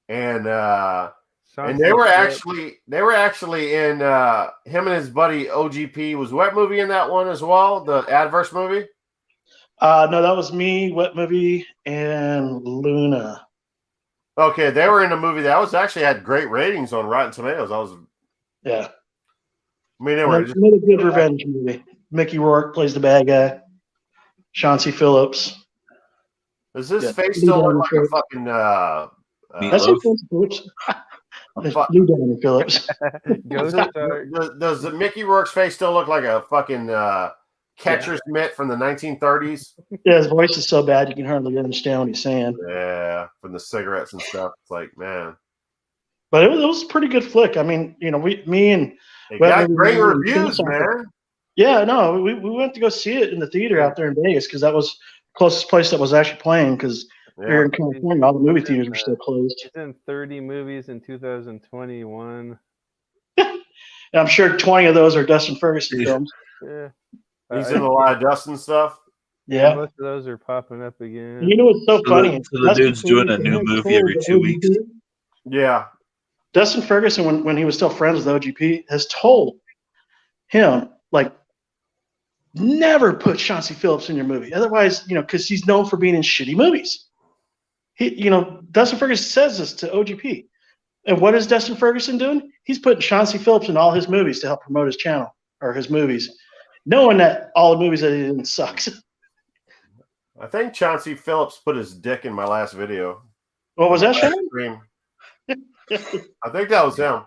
And they were actually in him and his buddy OGP. Was Wet Movie in that one as well? The Adverse movie? No, that was me, Wet Movie, and Luna. Okay, they were in a movie that was actually had great ratings on Rotten Tomatoes. Yeah. I mean, they were just another good revenge movie. Mickey Rourke plays the bad guy. Chauncey Phillips. Does his face still look like a fucking that's Chauncey Phillips. Lou Diamond Phillips. Does Mickey Rourke's face still look like a fucking catcher's mitt from the 1930s? Yeah, his voice is so bad you can hardly understand what he's saying. Yeah, from the cigarettes and stuff. It's like, man. But it was a pretty good flick. I mean, me and it got great reviews, man. Yeah, no, we went to go see it in the theater out there in Vegas because that was the closest place that was actually playing because here in California, all the movie theaters were still closed. He's in 30 movies in 2021. And I'm sure 20 of those are Dustin Ferguson films. Yeah. He's in a lot of Dustin stuff. Yeah. Most of those are popping up again. You know what's so funny? So the dude's doing a new movie every 2 weeks. Yeah. Dustin Ferguson, when he was still friends with OGP, has told him, like, never put Chauncey Phillips in your movie. Otherwise, because he's known for being in shitty movies. Dustin Ferguson says this to OGP. And what is Dustin Ferguson doing? He's putting Chauncey Phillips in all his movies to help promote his channel or his movies, knowing that all the movies that he did sucks. I think Chauncey Phillips put his dick in my last video. What was that, Sean? Stream. I think that was him.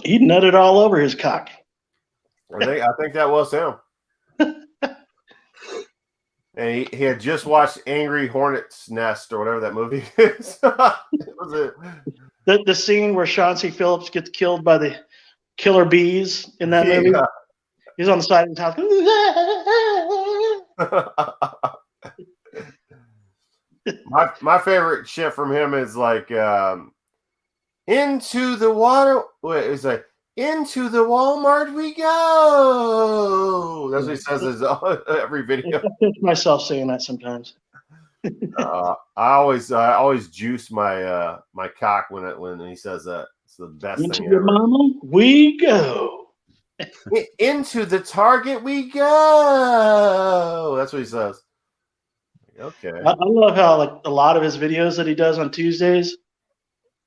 He nutted all over his cock. I think that was him. And he had just watched Angry Hornet's Nest or whatever that movie is. The scene where Chauncey Phillips gets killed by the killer bees in that movie. Yeah. He's on the side of his house. my favorite shit from him is like into the water. Wait, it's like into the Walmart we go. That's what he says in every video. I pinch myself saying that sometimes. I always juice my my cock when he says that. It's the best Into thing your ever. mama we go. Into the Target we go. That's what he says. Okay. I love how like a lot of his videos that he does on Tuesdays,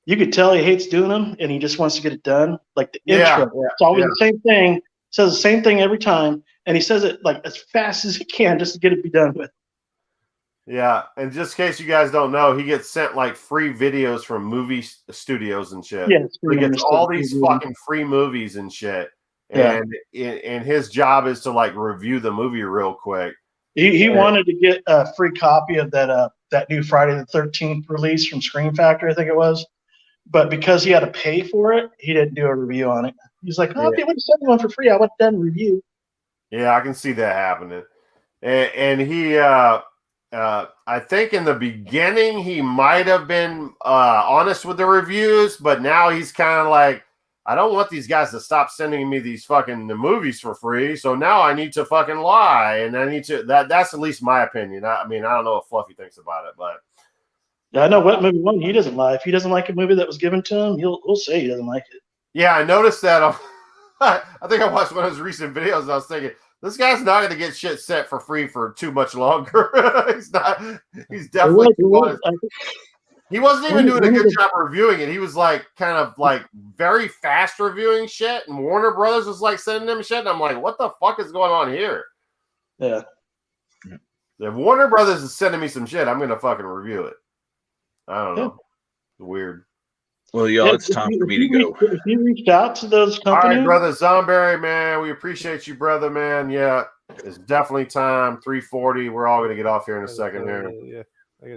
you could tell he hates doing them and he just wants to get it done. Like the intro, it's always the same thing. Says the same thing every time, and he says it like as fast as he can just to get it be done with. Yeah, and just in case you guys don't know, he gets sent like free videos from movie studios and shit. Yeah, he gets all these fucking free movies and shit. And and his job is to like review the movie real quick. He wanted to get a free copy of that new Friday the 13th release from Scream Factory, I think it was. But because he had to pay for it, he didn't do a review on it. He's like, "Oh, if you would have sent me one for free, I would have done a review." Yeah, I can see that happening. And he, I think in the beginning he might have been honest with the reviews, but now he's kind of like, I don't want these guys to stop sending me these fucking movies for free. So now I need to fucking lie, and I need to. That's at least my opinion. I mean, I don't know what Fluffy thinks about it, but. Yeah, I know what movie one he doesn't like. If he doesn't like a movie that was given to him, he'll say he doesn't like it. Yeah, I noticed that. I think I watched one of his recent videos and I was thinking, this guy's not going to get shit set for free for too much longer. He's not. He's definitely. He wasn't even doing a good job reviewing it. He was like kind of like very fast reviewing shit, and Warner Brothers was like sending him shit. And I'm like, what the fuck is going on here? Yeah. If Warner Brothers is sending me some shit, I'm going to fucking review it. I don't know. It's weird. Well, y'all, it's time for me to go. If you reached out to those companies, all right, brother Zomberry, man, we appreciate you, brother, man. Yeah, it's definitely time. 3:40. We're all gonna get off here in a second here.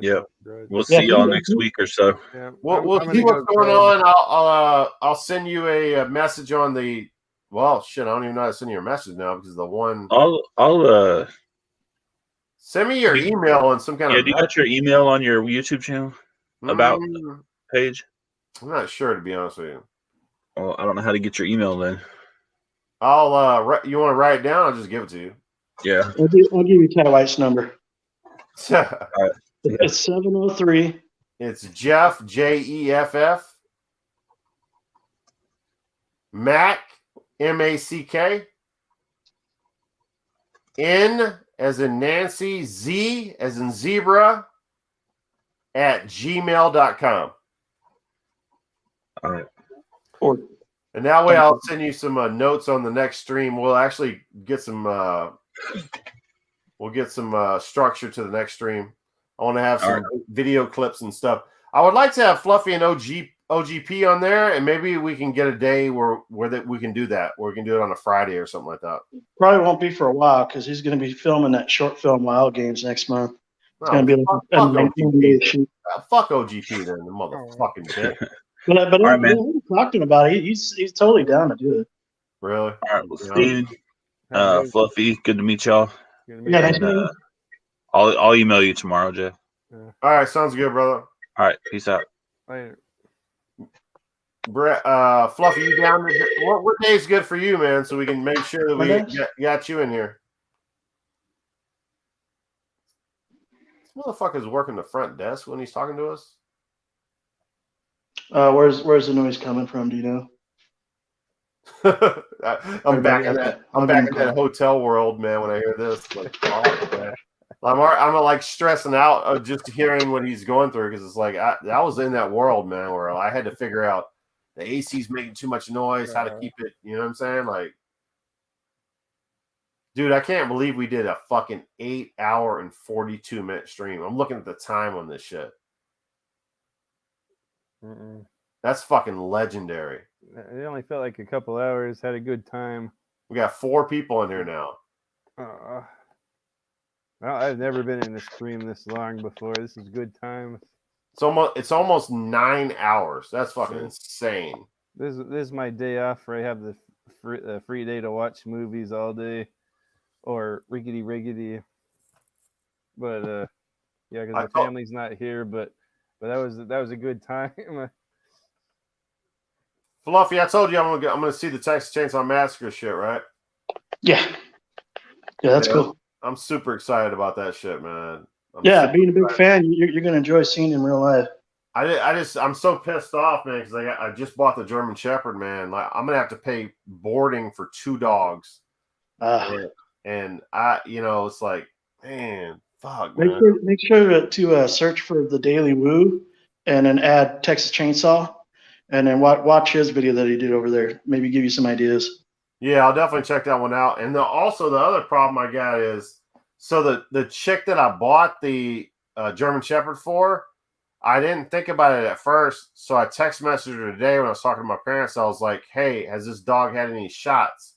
Yeah, we'll see y'all next week or so. Yeah, we'll see what's going on. I'll send you a message on the. Well, shit, I don't even know how to send you a message now because the one. I'll send me your email on some kind of. Yeah, do you got your email on your YouTube channel about page? I'm not sure, to be honest with you. Well, I don't know how to get your email then. I'll you want to write it down? I'll just give it to you. Yeah. I'll give you Ty White's number. All right. It's 703. It's Jeff, Jeff. Mac, Mack. N as in Nancy, Z as in zebra at gmail.com. All right. And that way I'll send you some notes on the next stream. We'll actually get some structure to the next stream. I want to have some video clips and stuff. I would like to have Fluffy and OGP on there, and maybe we can get a day where we can do that, where we can do it on a Friday or something like that. Probably won't be for a while because he's going to be filming that short film Wild Games next month. It's going to be fuck OGP then, the motherfucking bitch. But I haven't talked to him about it. He's totally down to do it. Really? All right. Well, Steve, Fluffy, good to meet y'all. Yeah, I'll email you tomorrow, Jeff. All right, sounds good, brother. All right, peace out. Brett, Fluffy, you down? What day is good for you, man? So we can make sure that we got you in here. This motherfucker's working the front desk when he's talking to us. Where's the noise coming from? Do you know? I'm back in that hotel world, man. When I hear this, like, man. I'm like stressing out of just hearing what he's going through because it's like I was in that world, man, where I had to figure out the AC's making too much noise, how to keep it. You know what I'm saying? Like, Dude, I can't believe we did a fucking 8 hour and 42-minute stream. I'm looking at the time on this shit. That's fucking legendary. It only felt like a couple hours. Had a good time. We got 4 people in here now. Well, I've never been in a stream this long before. This is good time. It's almost 9 hours. That's fucking insane. This is my day off where I have the free day to watch movies all day, or riggedy. But yeah, because the family's not here. But that was a good time. Fluffy, I told you I'm gonna see the Texas Chainsaw Massacre shit, right? Yeah, that's cool. I'm super excited about that shit, man. Being a big fan, you're gonna enjoy seeing it in real life. I'm so pissed off, man, because I just bought the German Shepherd, man. Like, I'm gonna have to pay boarding for 2 dogs, and it's like, man, fuck, man. Make sure to search for the Daily Woo, and then add Texas Chainsaw, and then watch his video that he did over there. Maybe give you some ideas. Yeah, I'll definitely check that one out. And also the other problem I got is, so the chick that I bought the German Shepherd for, I didn't think about it at first. So I text messaged her today when I was talking to my parents. I was like, hey, has this dog had any shots?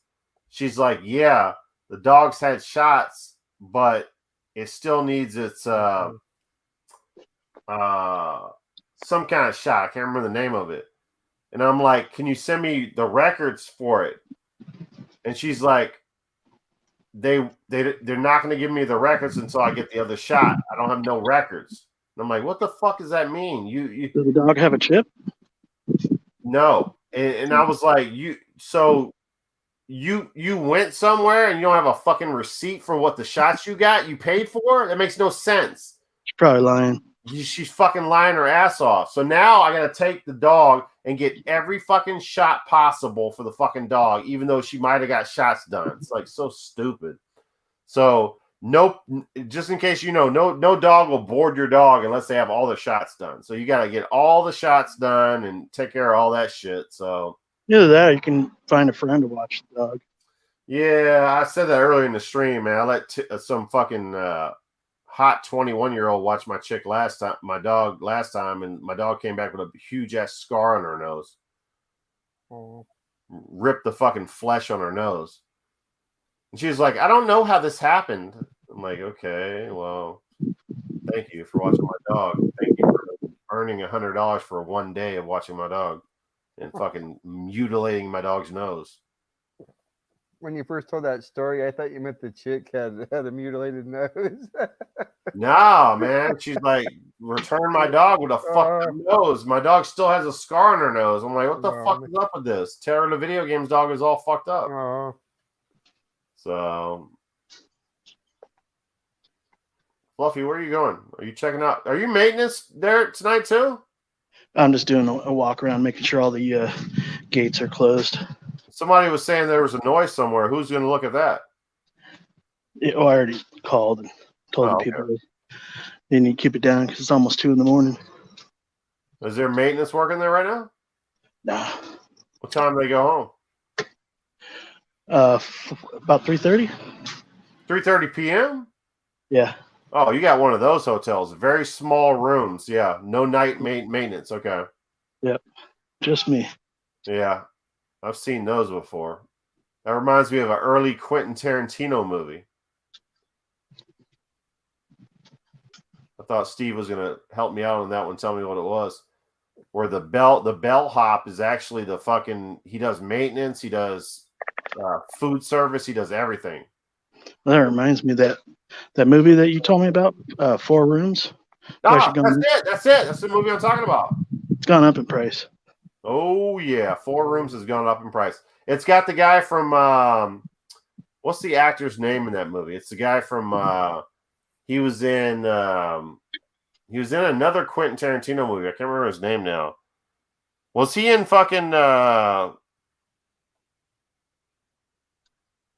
She's like, yeah, the dog's had shots, but it still needs its some kind of shot. I can't remember the name of it. And I'm like, can you send me the records for it? And she's like, they're not going to give me the records until I get the other shot. I don't have no records. And I'm like, what the fuck does that mean? Does the dog have a chip? No. And I was like, you went somewhere and you don't have a fucking receipt for what the shots you got, you paid for? That makes no sense. She's probably lying. She's fucking lying her ass off. So now I got to take the dog and get every fucking shot possible for the fucking dog, even though she might have got shots done. It's like so stupid. So just in case no dog will board your dog unless they have all the shots done. So you got to get all the shots done and take care of all that shit. So either that, or you can find a friend to watch the dog. Yeah, I said that earlier in the stream, man. I let some fucking hot 21-year-old watch my dog last time, and my dog came back with a huge ass scar on her nose. Ripped the fucking flesh on her nose. And she was like, I don't know how this happened. I'm like, okay, well, thank you for watching my dog. Thank you for earning $100 for 1 day of watching my dog and fucking mutilating my dog's nose. When you first told that story, I thought you meant the chick had a mutilated nose. Nah, man. She's like, return my dog with a fucked up nose. My dog still has a scar on her nose. I'm like, what the fuck is up with this? Terror the video games dog is all fucked up. So, Fluffy, where are you going? Are you checking out? Are you maintenance there tonight too? I'm just doing a walk around, making sure all the gates are closed. Somebody was saying there was a noise somewhere. Who's going to look at that? I already called and told the people they need to keep it down because it's almost 2 a.m. Is there maintenance working there right now? Nah. What time do they go home? About 3:30. 3:30 p.m.? Yeah. Oh, you got one of those hotels. Very small rooms. Yeah. No night maintenance. Okay. Yep. Just me. Yeah. I've seen those before. That reminds me of an early Quentin Tarantino movie. I thought Steve was going to help me out on that one, tell me what it was. Where the bellhop is actually the fucking, he does maintenance, he does food service, he does everything. Well, that reminds me of that movie that you told me about, 4 Rooms. That's it. That's the movie I'm talking about. It's gone up in price. Oh, yeah. 4 Rooms has gone up in price. It's got the guy from, what's the actor's name in that movie? It's the guy from, he was in another Quentin Tarantino movie. I can't remember his name now. Was he in fucking,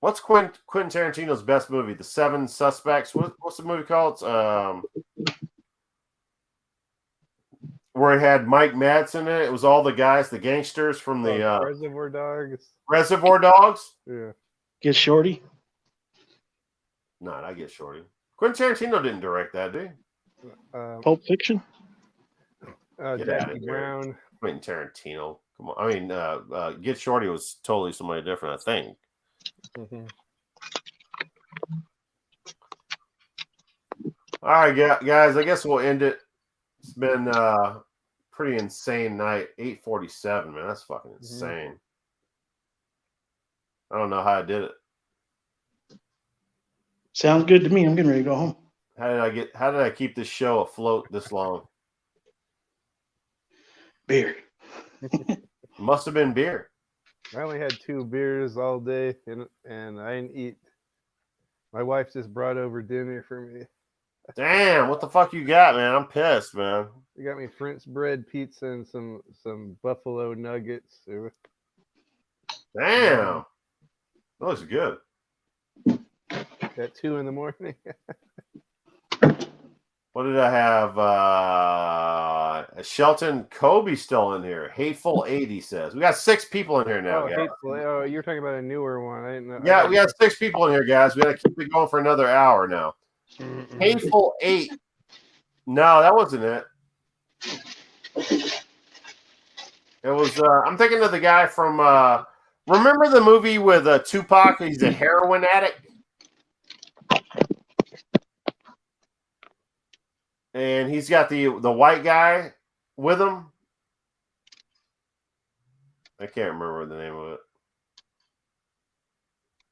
what's Quentin Tarantino's best movie? The 7 Suspects. What's the movie called? Where it had Mike Madsen in it. It was all the guys, the gangsters from the Reservoir Dogs. Reservoir Dogs? Yeah. Get Shorty. Nah, I Get Shorty. Quentin Tarantino didn't direct that, did he? Pulp Fiction. Get Jackie out of here. Brown. Quentin Tarantino. Come on. I mean, Get Shorty was totally somebody different, I think. Mm-hmm. All right, guys. I guess we'll end it. It's been pretty insane night. 8:47, man. That's fucking insane. I don't know how I did it. Sounds good to me. I'm getting ready to go home. How did I keep this show afloat this long? Beer. Must have been beer. I only had 2 beers all day, and I didn't eat. My wife just brought over dinner for me. Damn, what the fuck you got, man? I'm pissed, man. She got me French bread pizza and some buffalo nuggets. Damn. That looks good. At 2 in the morning. What did I have? Shelton Kobe still in here. Hateful 80 says. We got 6 people in here now, Oh, guys. Hateful. Oh, you're talking about a newer one. I didn't know. Yeah, we got 6 people in here, guys. We got to keep it going for another hour now. Hateful 8. No, that wasn't it. It was, I'm thinking of the guy from, remember the movie with Tupac? He's a heroin addict. And he's got the white guy with him. I can't remember the name of it.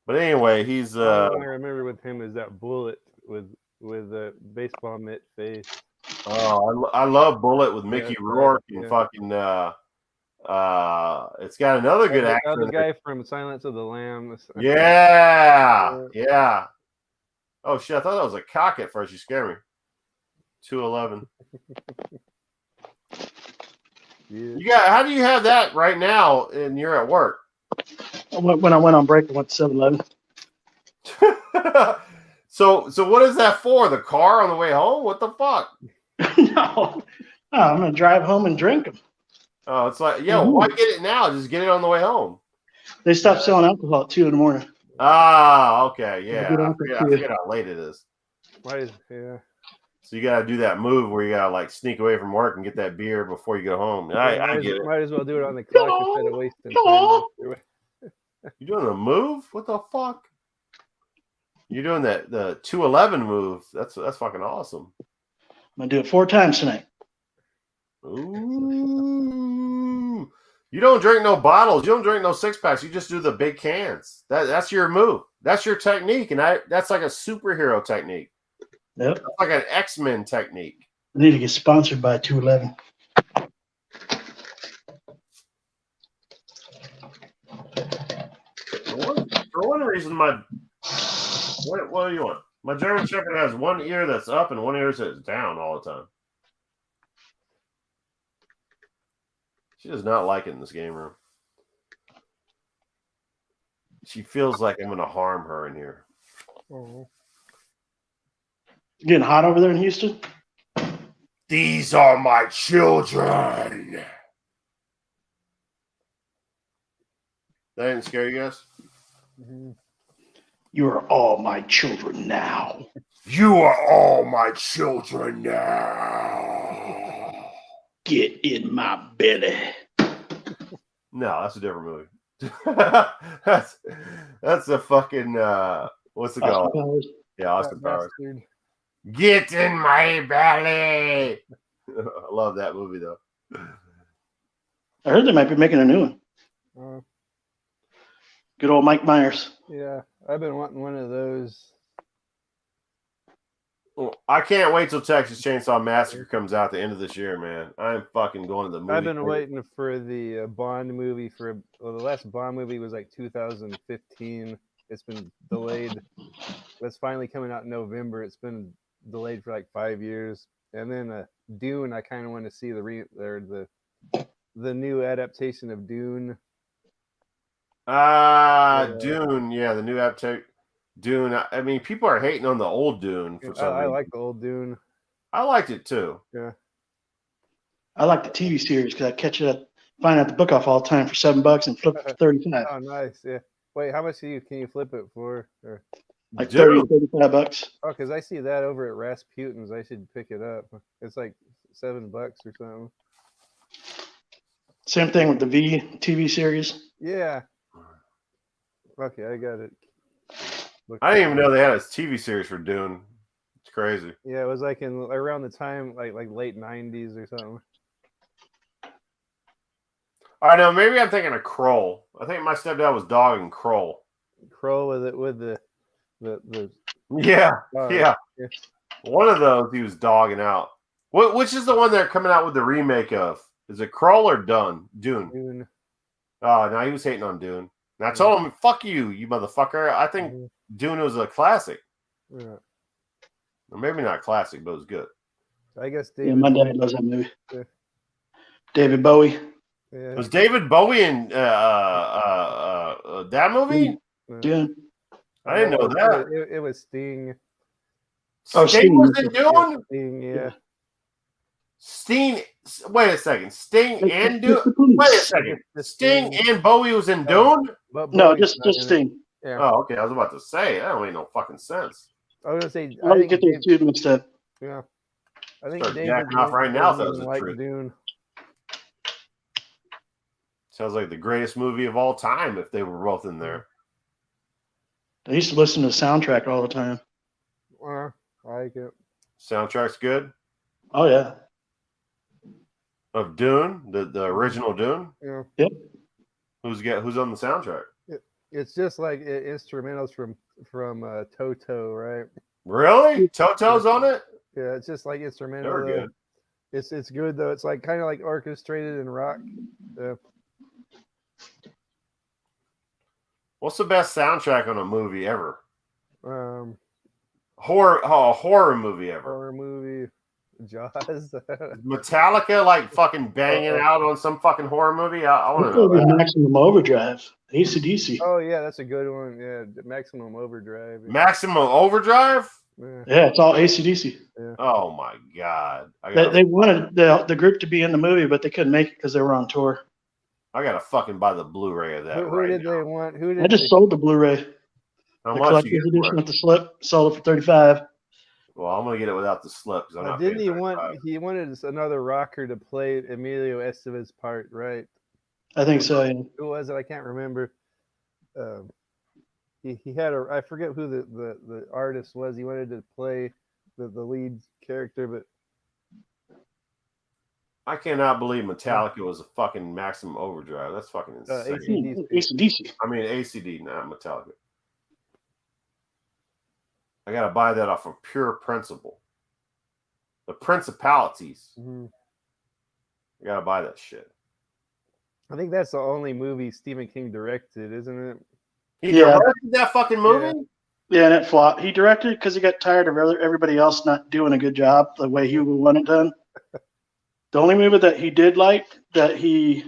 But anyway, he's all I remember with him is that Bullet with a baseball mitt face. Oh, I love Bullet with Mickey Rourke and fucking it's got another good actor. The guy from Silence of the Lambs. Yeah. Oh shit, I thought that was a cock at first. You scared me. 211. You got? How do you have that right now? And you're at work. When I went on break, I went to 7-Eleven. So what is that for? The car on the way home? What the fuck? No, I'm gonna drive home and drink them. Oh, it's like, why get it now? Just get it on the way home. They stopped selling alcohol at 2 in the morning. Ah, okay, yeah. I forget how late it is. So you got to do that move where you got to like sneak away from work and get that beer before you go home. I get it. Might as well do it on the clock instead of wasting time. You doing a move? What the fuck? You're doing the 211 move. That's fucking awesome. I'm gonna do it 4 times tonight. Ooh. You don't drink no bottles. You don't drink no 6-packs. You just do the big cans. That's your move. That's your technique, and that's like a superhero technique. Yep. That's like an X-Men technique. I need to get sponsored by 211. For one reason, what do you want? My German Shepherd has one ear that's up and one ear that's down all the time. She does not like it in this game room. She feels like I'm going to harm her in here. Oh. Getting hot over there in Houston? These are my children. That didn't scare you guys? Mm-hmm. You are all my children now. You are all my children now. Get in my belly. No, that's a different movie. that's a fucking what's it called? Powers. Yeah, Austin Powers. Get in my belly. I love that movie though. I heard they might be making a new one. Good old Mike Myers. Yeah, I've been wanting one of those. Well, I can't wait till Texas Chainsaw Massacre comes out the end of this year, man. I'm fucking going to the movie. I've been waiting for the Bond movie the last Bond movie was like 2015. It's been delayed. It's finally coming out in November. It's been delayed for like 5 years. And then Dune, I kind of want to see the new adaptation of Dune. Dune, yeah, the new adaptation. Dune. I mean, people are hating on the old Dune for some reason. I like the old Dune. I liked it too. Yeah. I like the TV series because I find out the book off all the time for $7 and flip it for 35. Oh, nice. Yeah. Wait, how much can you flip it for? Like 30 Dude. to $35. Oh, because I see that over at Rasputin's. I should pick it up. It's like $7 or something. Same thing with the V TV series. Yeah. Okay, I got it. I didn't even know they had a TV series for Dune. It's crazy. Yeah, it was like in around the time like late '90s or something. All right, now maybe I'm thinking of Kroll. I think my stepdad was dogging Kroll. Kroll with the Yeah, yeah. One of those he was dogging out. Which is the one they're coming out with the remake of? Is it Kroll or Dune? Dune. Oh, now he was hating on Dune. And I told him, "Fuck you, you motherfucker." I think Dune was a classic. Yeah. Or maybe not classic, but it was good. I guess David. Yeah, my dad loves that movie. Yeah. David Bowie. Yeah. Was David Bowie in that movie? Dune. I didn't know that. It was Sting. Oh, Sting was in Dune? Sting, yeah. Sting. Wait a second. Sting and Dune. Wait a second. Sting and Bowie was in Dune? No, just Sting. Yeah. Oh, okay. I was about to say that don't make no fucking sense. I was gonna say. I think get those two mixed up. Yeah. I think Start David jacking off right now if that was the like truth. Dune. Sounds like the greatest movie of all time if they were both in there. I used to listen to the soundtrack all the time. I like it. Soundtrack's good. Oh yeah. Of Dune, the original Dune. Yeah. Yep. Who's on the soundtrack? It's just like instrumentals from Toto, right? Really? Toto's on it? Yeah, it's just like instrumental. They're good. It's good though. It's like kind of like orchestrated and rock. What's the best soundtrack on a movie ever? Horror movie ever. Horror movie. Jaws. Metallica like fucking banging out on some fucking horror movie. I want to know that. Maximum Overdrive. AC/DC. Oh yeah, that's a good one. Yeah, Maximum Overdrive. Maximum Overdrive? Yeah, it's all AC/DC. Yeah. Oh my god! They wanted the group to be in the movie, but they couldn't make it because they were on tour. I gotta fucking buy the Blu-ray of that. Who did they want? I just sold the Blu-ray. How the much? Collector's edition with the slip. Sold it for $35. Well, I'm gonna get it without the slip because I'm not. Didn't he want? He wanted another rocker to play Emilio Estevez's part, right? I think so. Yeah. Who was it? I can't remember. He had a. I forget who the artist was. He wanted to play the lead character, but I cannot believe Metallica was a fucking Maximum Overdrive. That's fucking insane. AC/DC. I mean ACD, not Metallica. I gotta buy that off of pure principle. The Principalities. Mm-hmm. I gotta buy that shit. I think that's the only movie Stephen King directed, isn't it? He directed that fucking movie? Yeah, and it flopped. He directed because he got tired of everybody else not doing a good job the way he would want it done. The only movie that he did like that he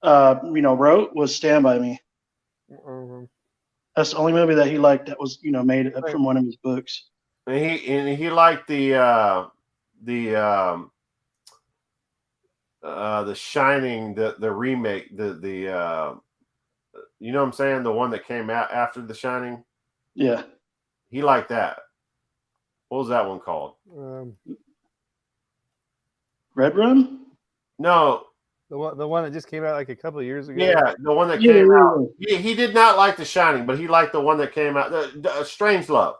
wrote was Stand By Me. Mm-hmm. That's the only movie that he liked that was made from one of his books. And he liked the Shining, the remake, the you know what I'm saying, the one that came out after The Shining. Yeah, he liked that. What was that one called? Red Room? No. The one that just came out like a couple of years ago. Yeah, the one that came out. He did not like The Shining, but he liked the one that came out. The Strange Love.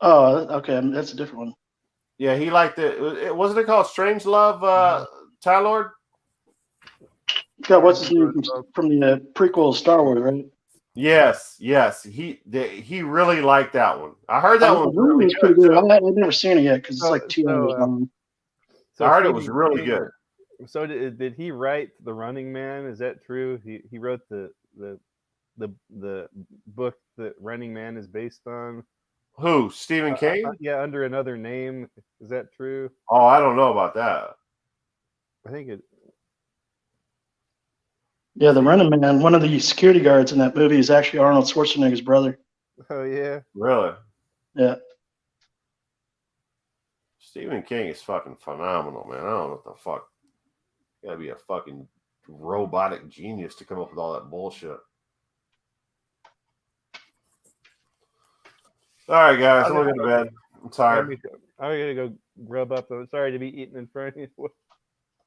Oh, okay, that's a different one. Yeah, he liked it. Wasn't it called Strange Love, Ty Lord? God, what's his name from the prequel of Star Wars, right? Yes. He really liked that one. I heard that one really was pretty good. I've never seen it yet because it's like 2 hours long. I heard it was really good. So did he write The Running Man? Is that true? He wrote the book that Running Man is based on. Who? Stephen King? Yeah, under another name. Is that true? Oh, I don't know about that. I think it. Yeah, the Running Man. One of the security guards in that movie is actually Arnold Schwarzenegger's brother. Oh yeah. Really? Yeah. Stephen King is fucking phenomenal, man. I don't know what the fuck. You gotta be a fucking robotic genius to come up with all that bullshit. All right, guys, I'm gonna go to bed. I'm tired. I'm gonna go grub up. I'm sorry to be eating in front of you.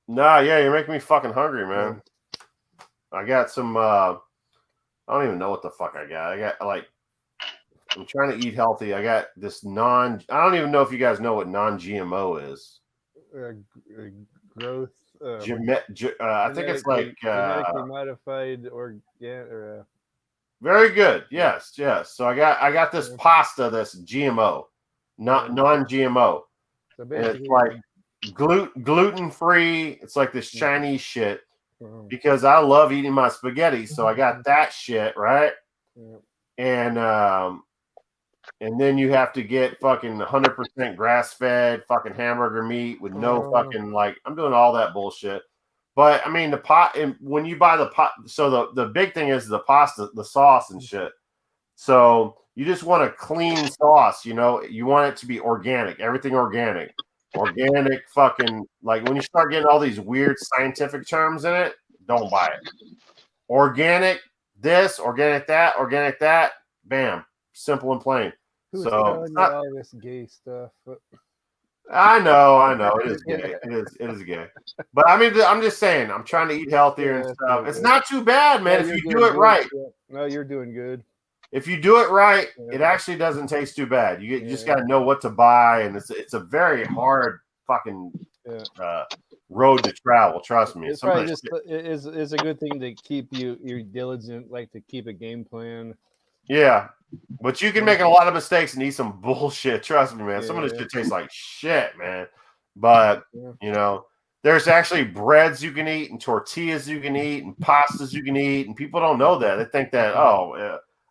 Nah, yeah, you're making me fucking hungry, man. I got some. I don't even know what the fuck I got. I got like. I'm trying to eat healthy. I got this I don't even know if you guys know what non-GMO is. Growth. I think it's like genetically modified organic. Very good. Yes, yes. So I got this pasta that's GMO, not non-GMO. So and it's like gluten free. It's like this Chinese shit because I love eating my spaghetti. So I got that shit, right? And then you have to get fucking 100% grass fed fucking hamburger meat with no fucking like I'm doing all that bullshit. But I mean the pot when you buy the pot, so the big thing is the pasta, the sauce and shit. So you just want a clean sauce, you know. You want it to be organic, everything organic. Organic fucking like when you start getting all these weird scientific terms in it, don't buy it. Organic this, organic that, bam, simple and plain. Who's so telling you all this gay stuff? I know it is gay. It is gay. But I mean, I'm just saying, I'm trying to eat healthier and stuff. It's not too bad, man, if you do it right. No, you're doing good. If you do it right, it actually doesn't taste too bad. You just got to know what to buy, and it's a very hard fucking road to travel. Trust me. It's probably just is a good thing to keep you're diligent, like to keep a game plan. Yeah, but you can make a lot of mistakes and eat some bullshit. Trust me, man. Some of this shit tastes like shit, man. But you know, there's actually breads you can eat and tortillas you can eat and pastas you can eat, and people don't know that. They think that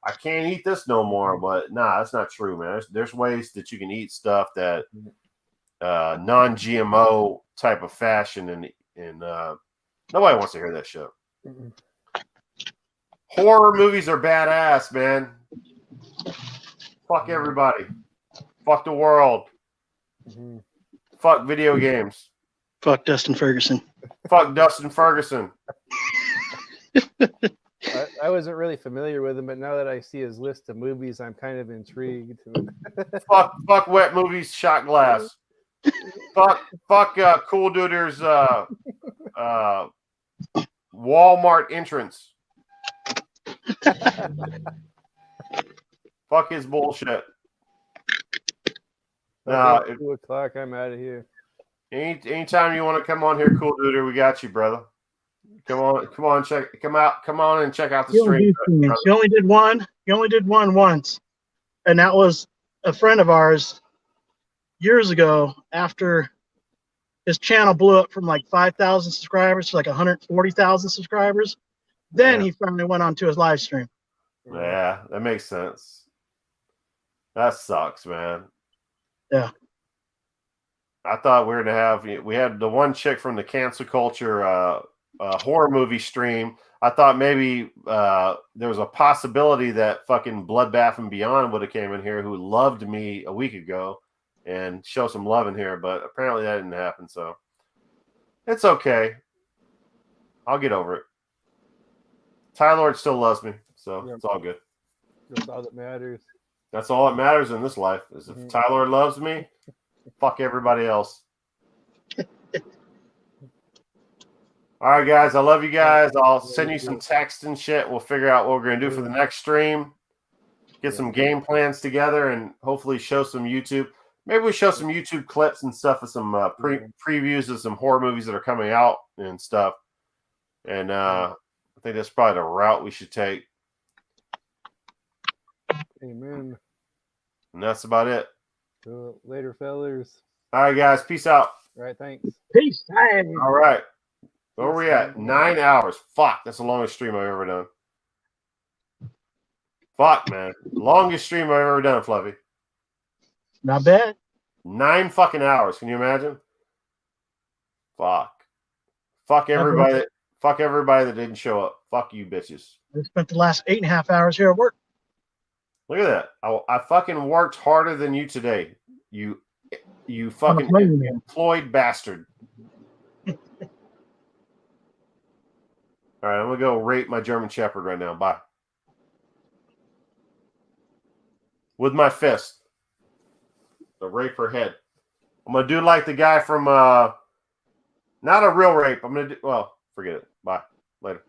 I can't eat this no more, but nah, that's not true, man. There's ways that you can eat stuff that non-GMO type of fashion, and nobody wants to hear that shit. Horror movies are badass, man. Fuck everybody. Fuck the world. Fuck video games. Fuck Dustin Ferguson. Fuck Dustin Ferguson. I wasn't really familiar with him, but now that I see his list of movies, I'm kind of intrigued. fuck wet movies, shot glass. fuck Cool Duder's Walmart entrance. Fuck his bullshit. No, 2 o'clock. I'm out of here. Anytime you want to come on here, Cool Duder, we got you, brother. Come on, come on and check out the stream. He only did one. He only did one once, and that was a friend of ours years ago. After his channel blew up from like 5,000 subscribers to like 140,000 subscribers, then he finally went on to his live stream. Yeah, that makes sense. That sucks, man. Yeah. I thought we had the one chick from the cancel culture horror movie stream. I thought maybe there was a possibility that fucking Bloodbath and Beyond would have came in here, who loved me a week ago, and show some love in here, but apparently that didn't happen. So it's okay. I'll get over it. Ty Lord still loves me, so it's all good. That's all that matters. That's all that matters in this life is if Ty Lord loves me, fuck everybody else. All right, guys. I love you guys. I'll send you some text and shit. We'll figure out what we're going to do for the next stream. Get some game plans together and hopefully show some YouTube. Maybe we show some YouTube clips and stuff of some previews of some horror movies that are coming out and stuff. And I think that's probably the route we should take. Amen. And that's about it. Later, fellas. All right, guys. Peace out. All right, thanks. Peace time. All right. Where are we at? 9 hours. Fuck. That's the longest stream I've ever done. Fuck, man. Longest stream I've ever done, Fluffy. Not bad. 9 fucking hours. Can you imagine? Fuck. Fuck everybody. Fuck everybody that didn't show up. Fuck you, bitches. I spent the last 8.5 hours here at work. Look at that. I fucking worked harder than you today. You fucking employed bastard. All right, I'm going to go rate my German Shepherd right now. Bye. With my fist. The rape her head. I'm gonna do like the guy from not a real rape. I'm gonna do forget it. Bye. Later.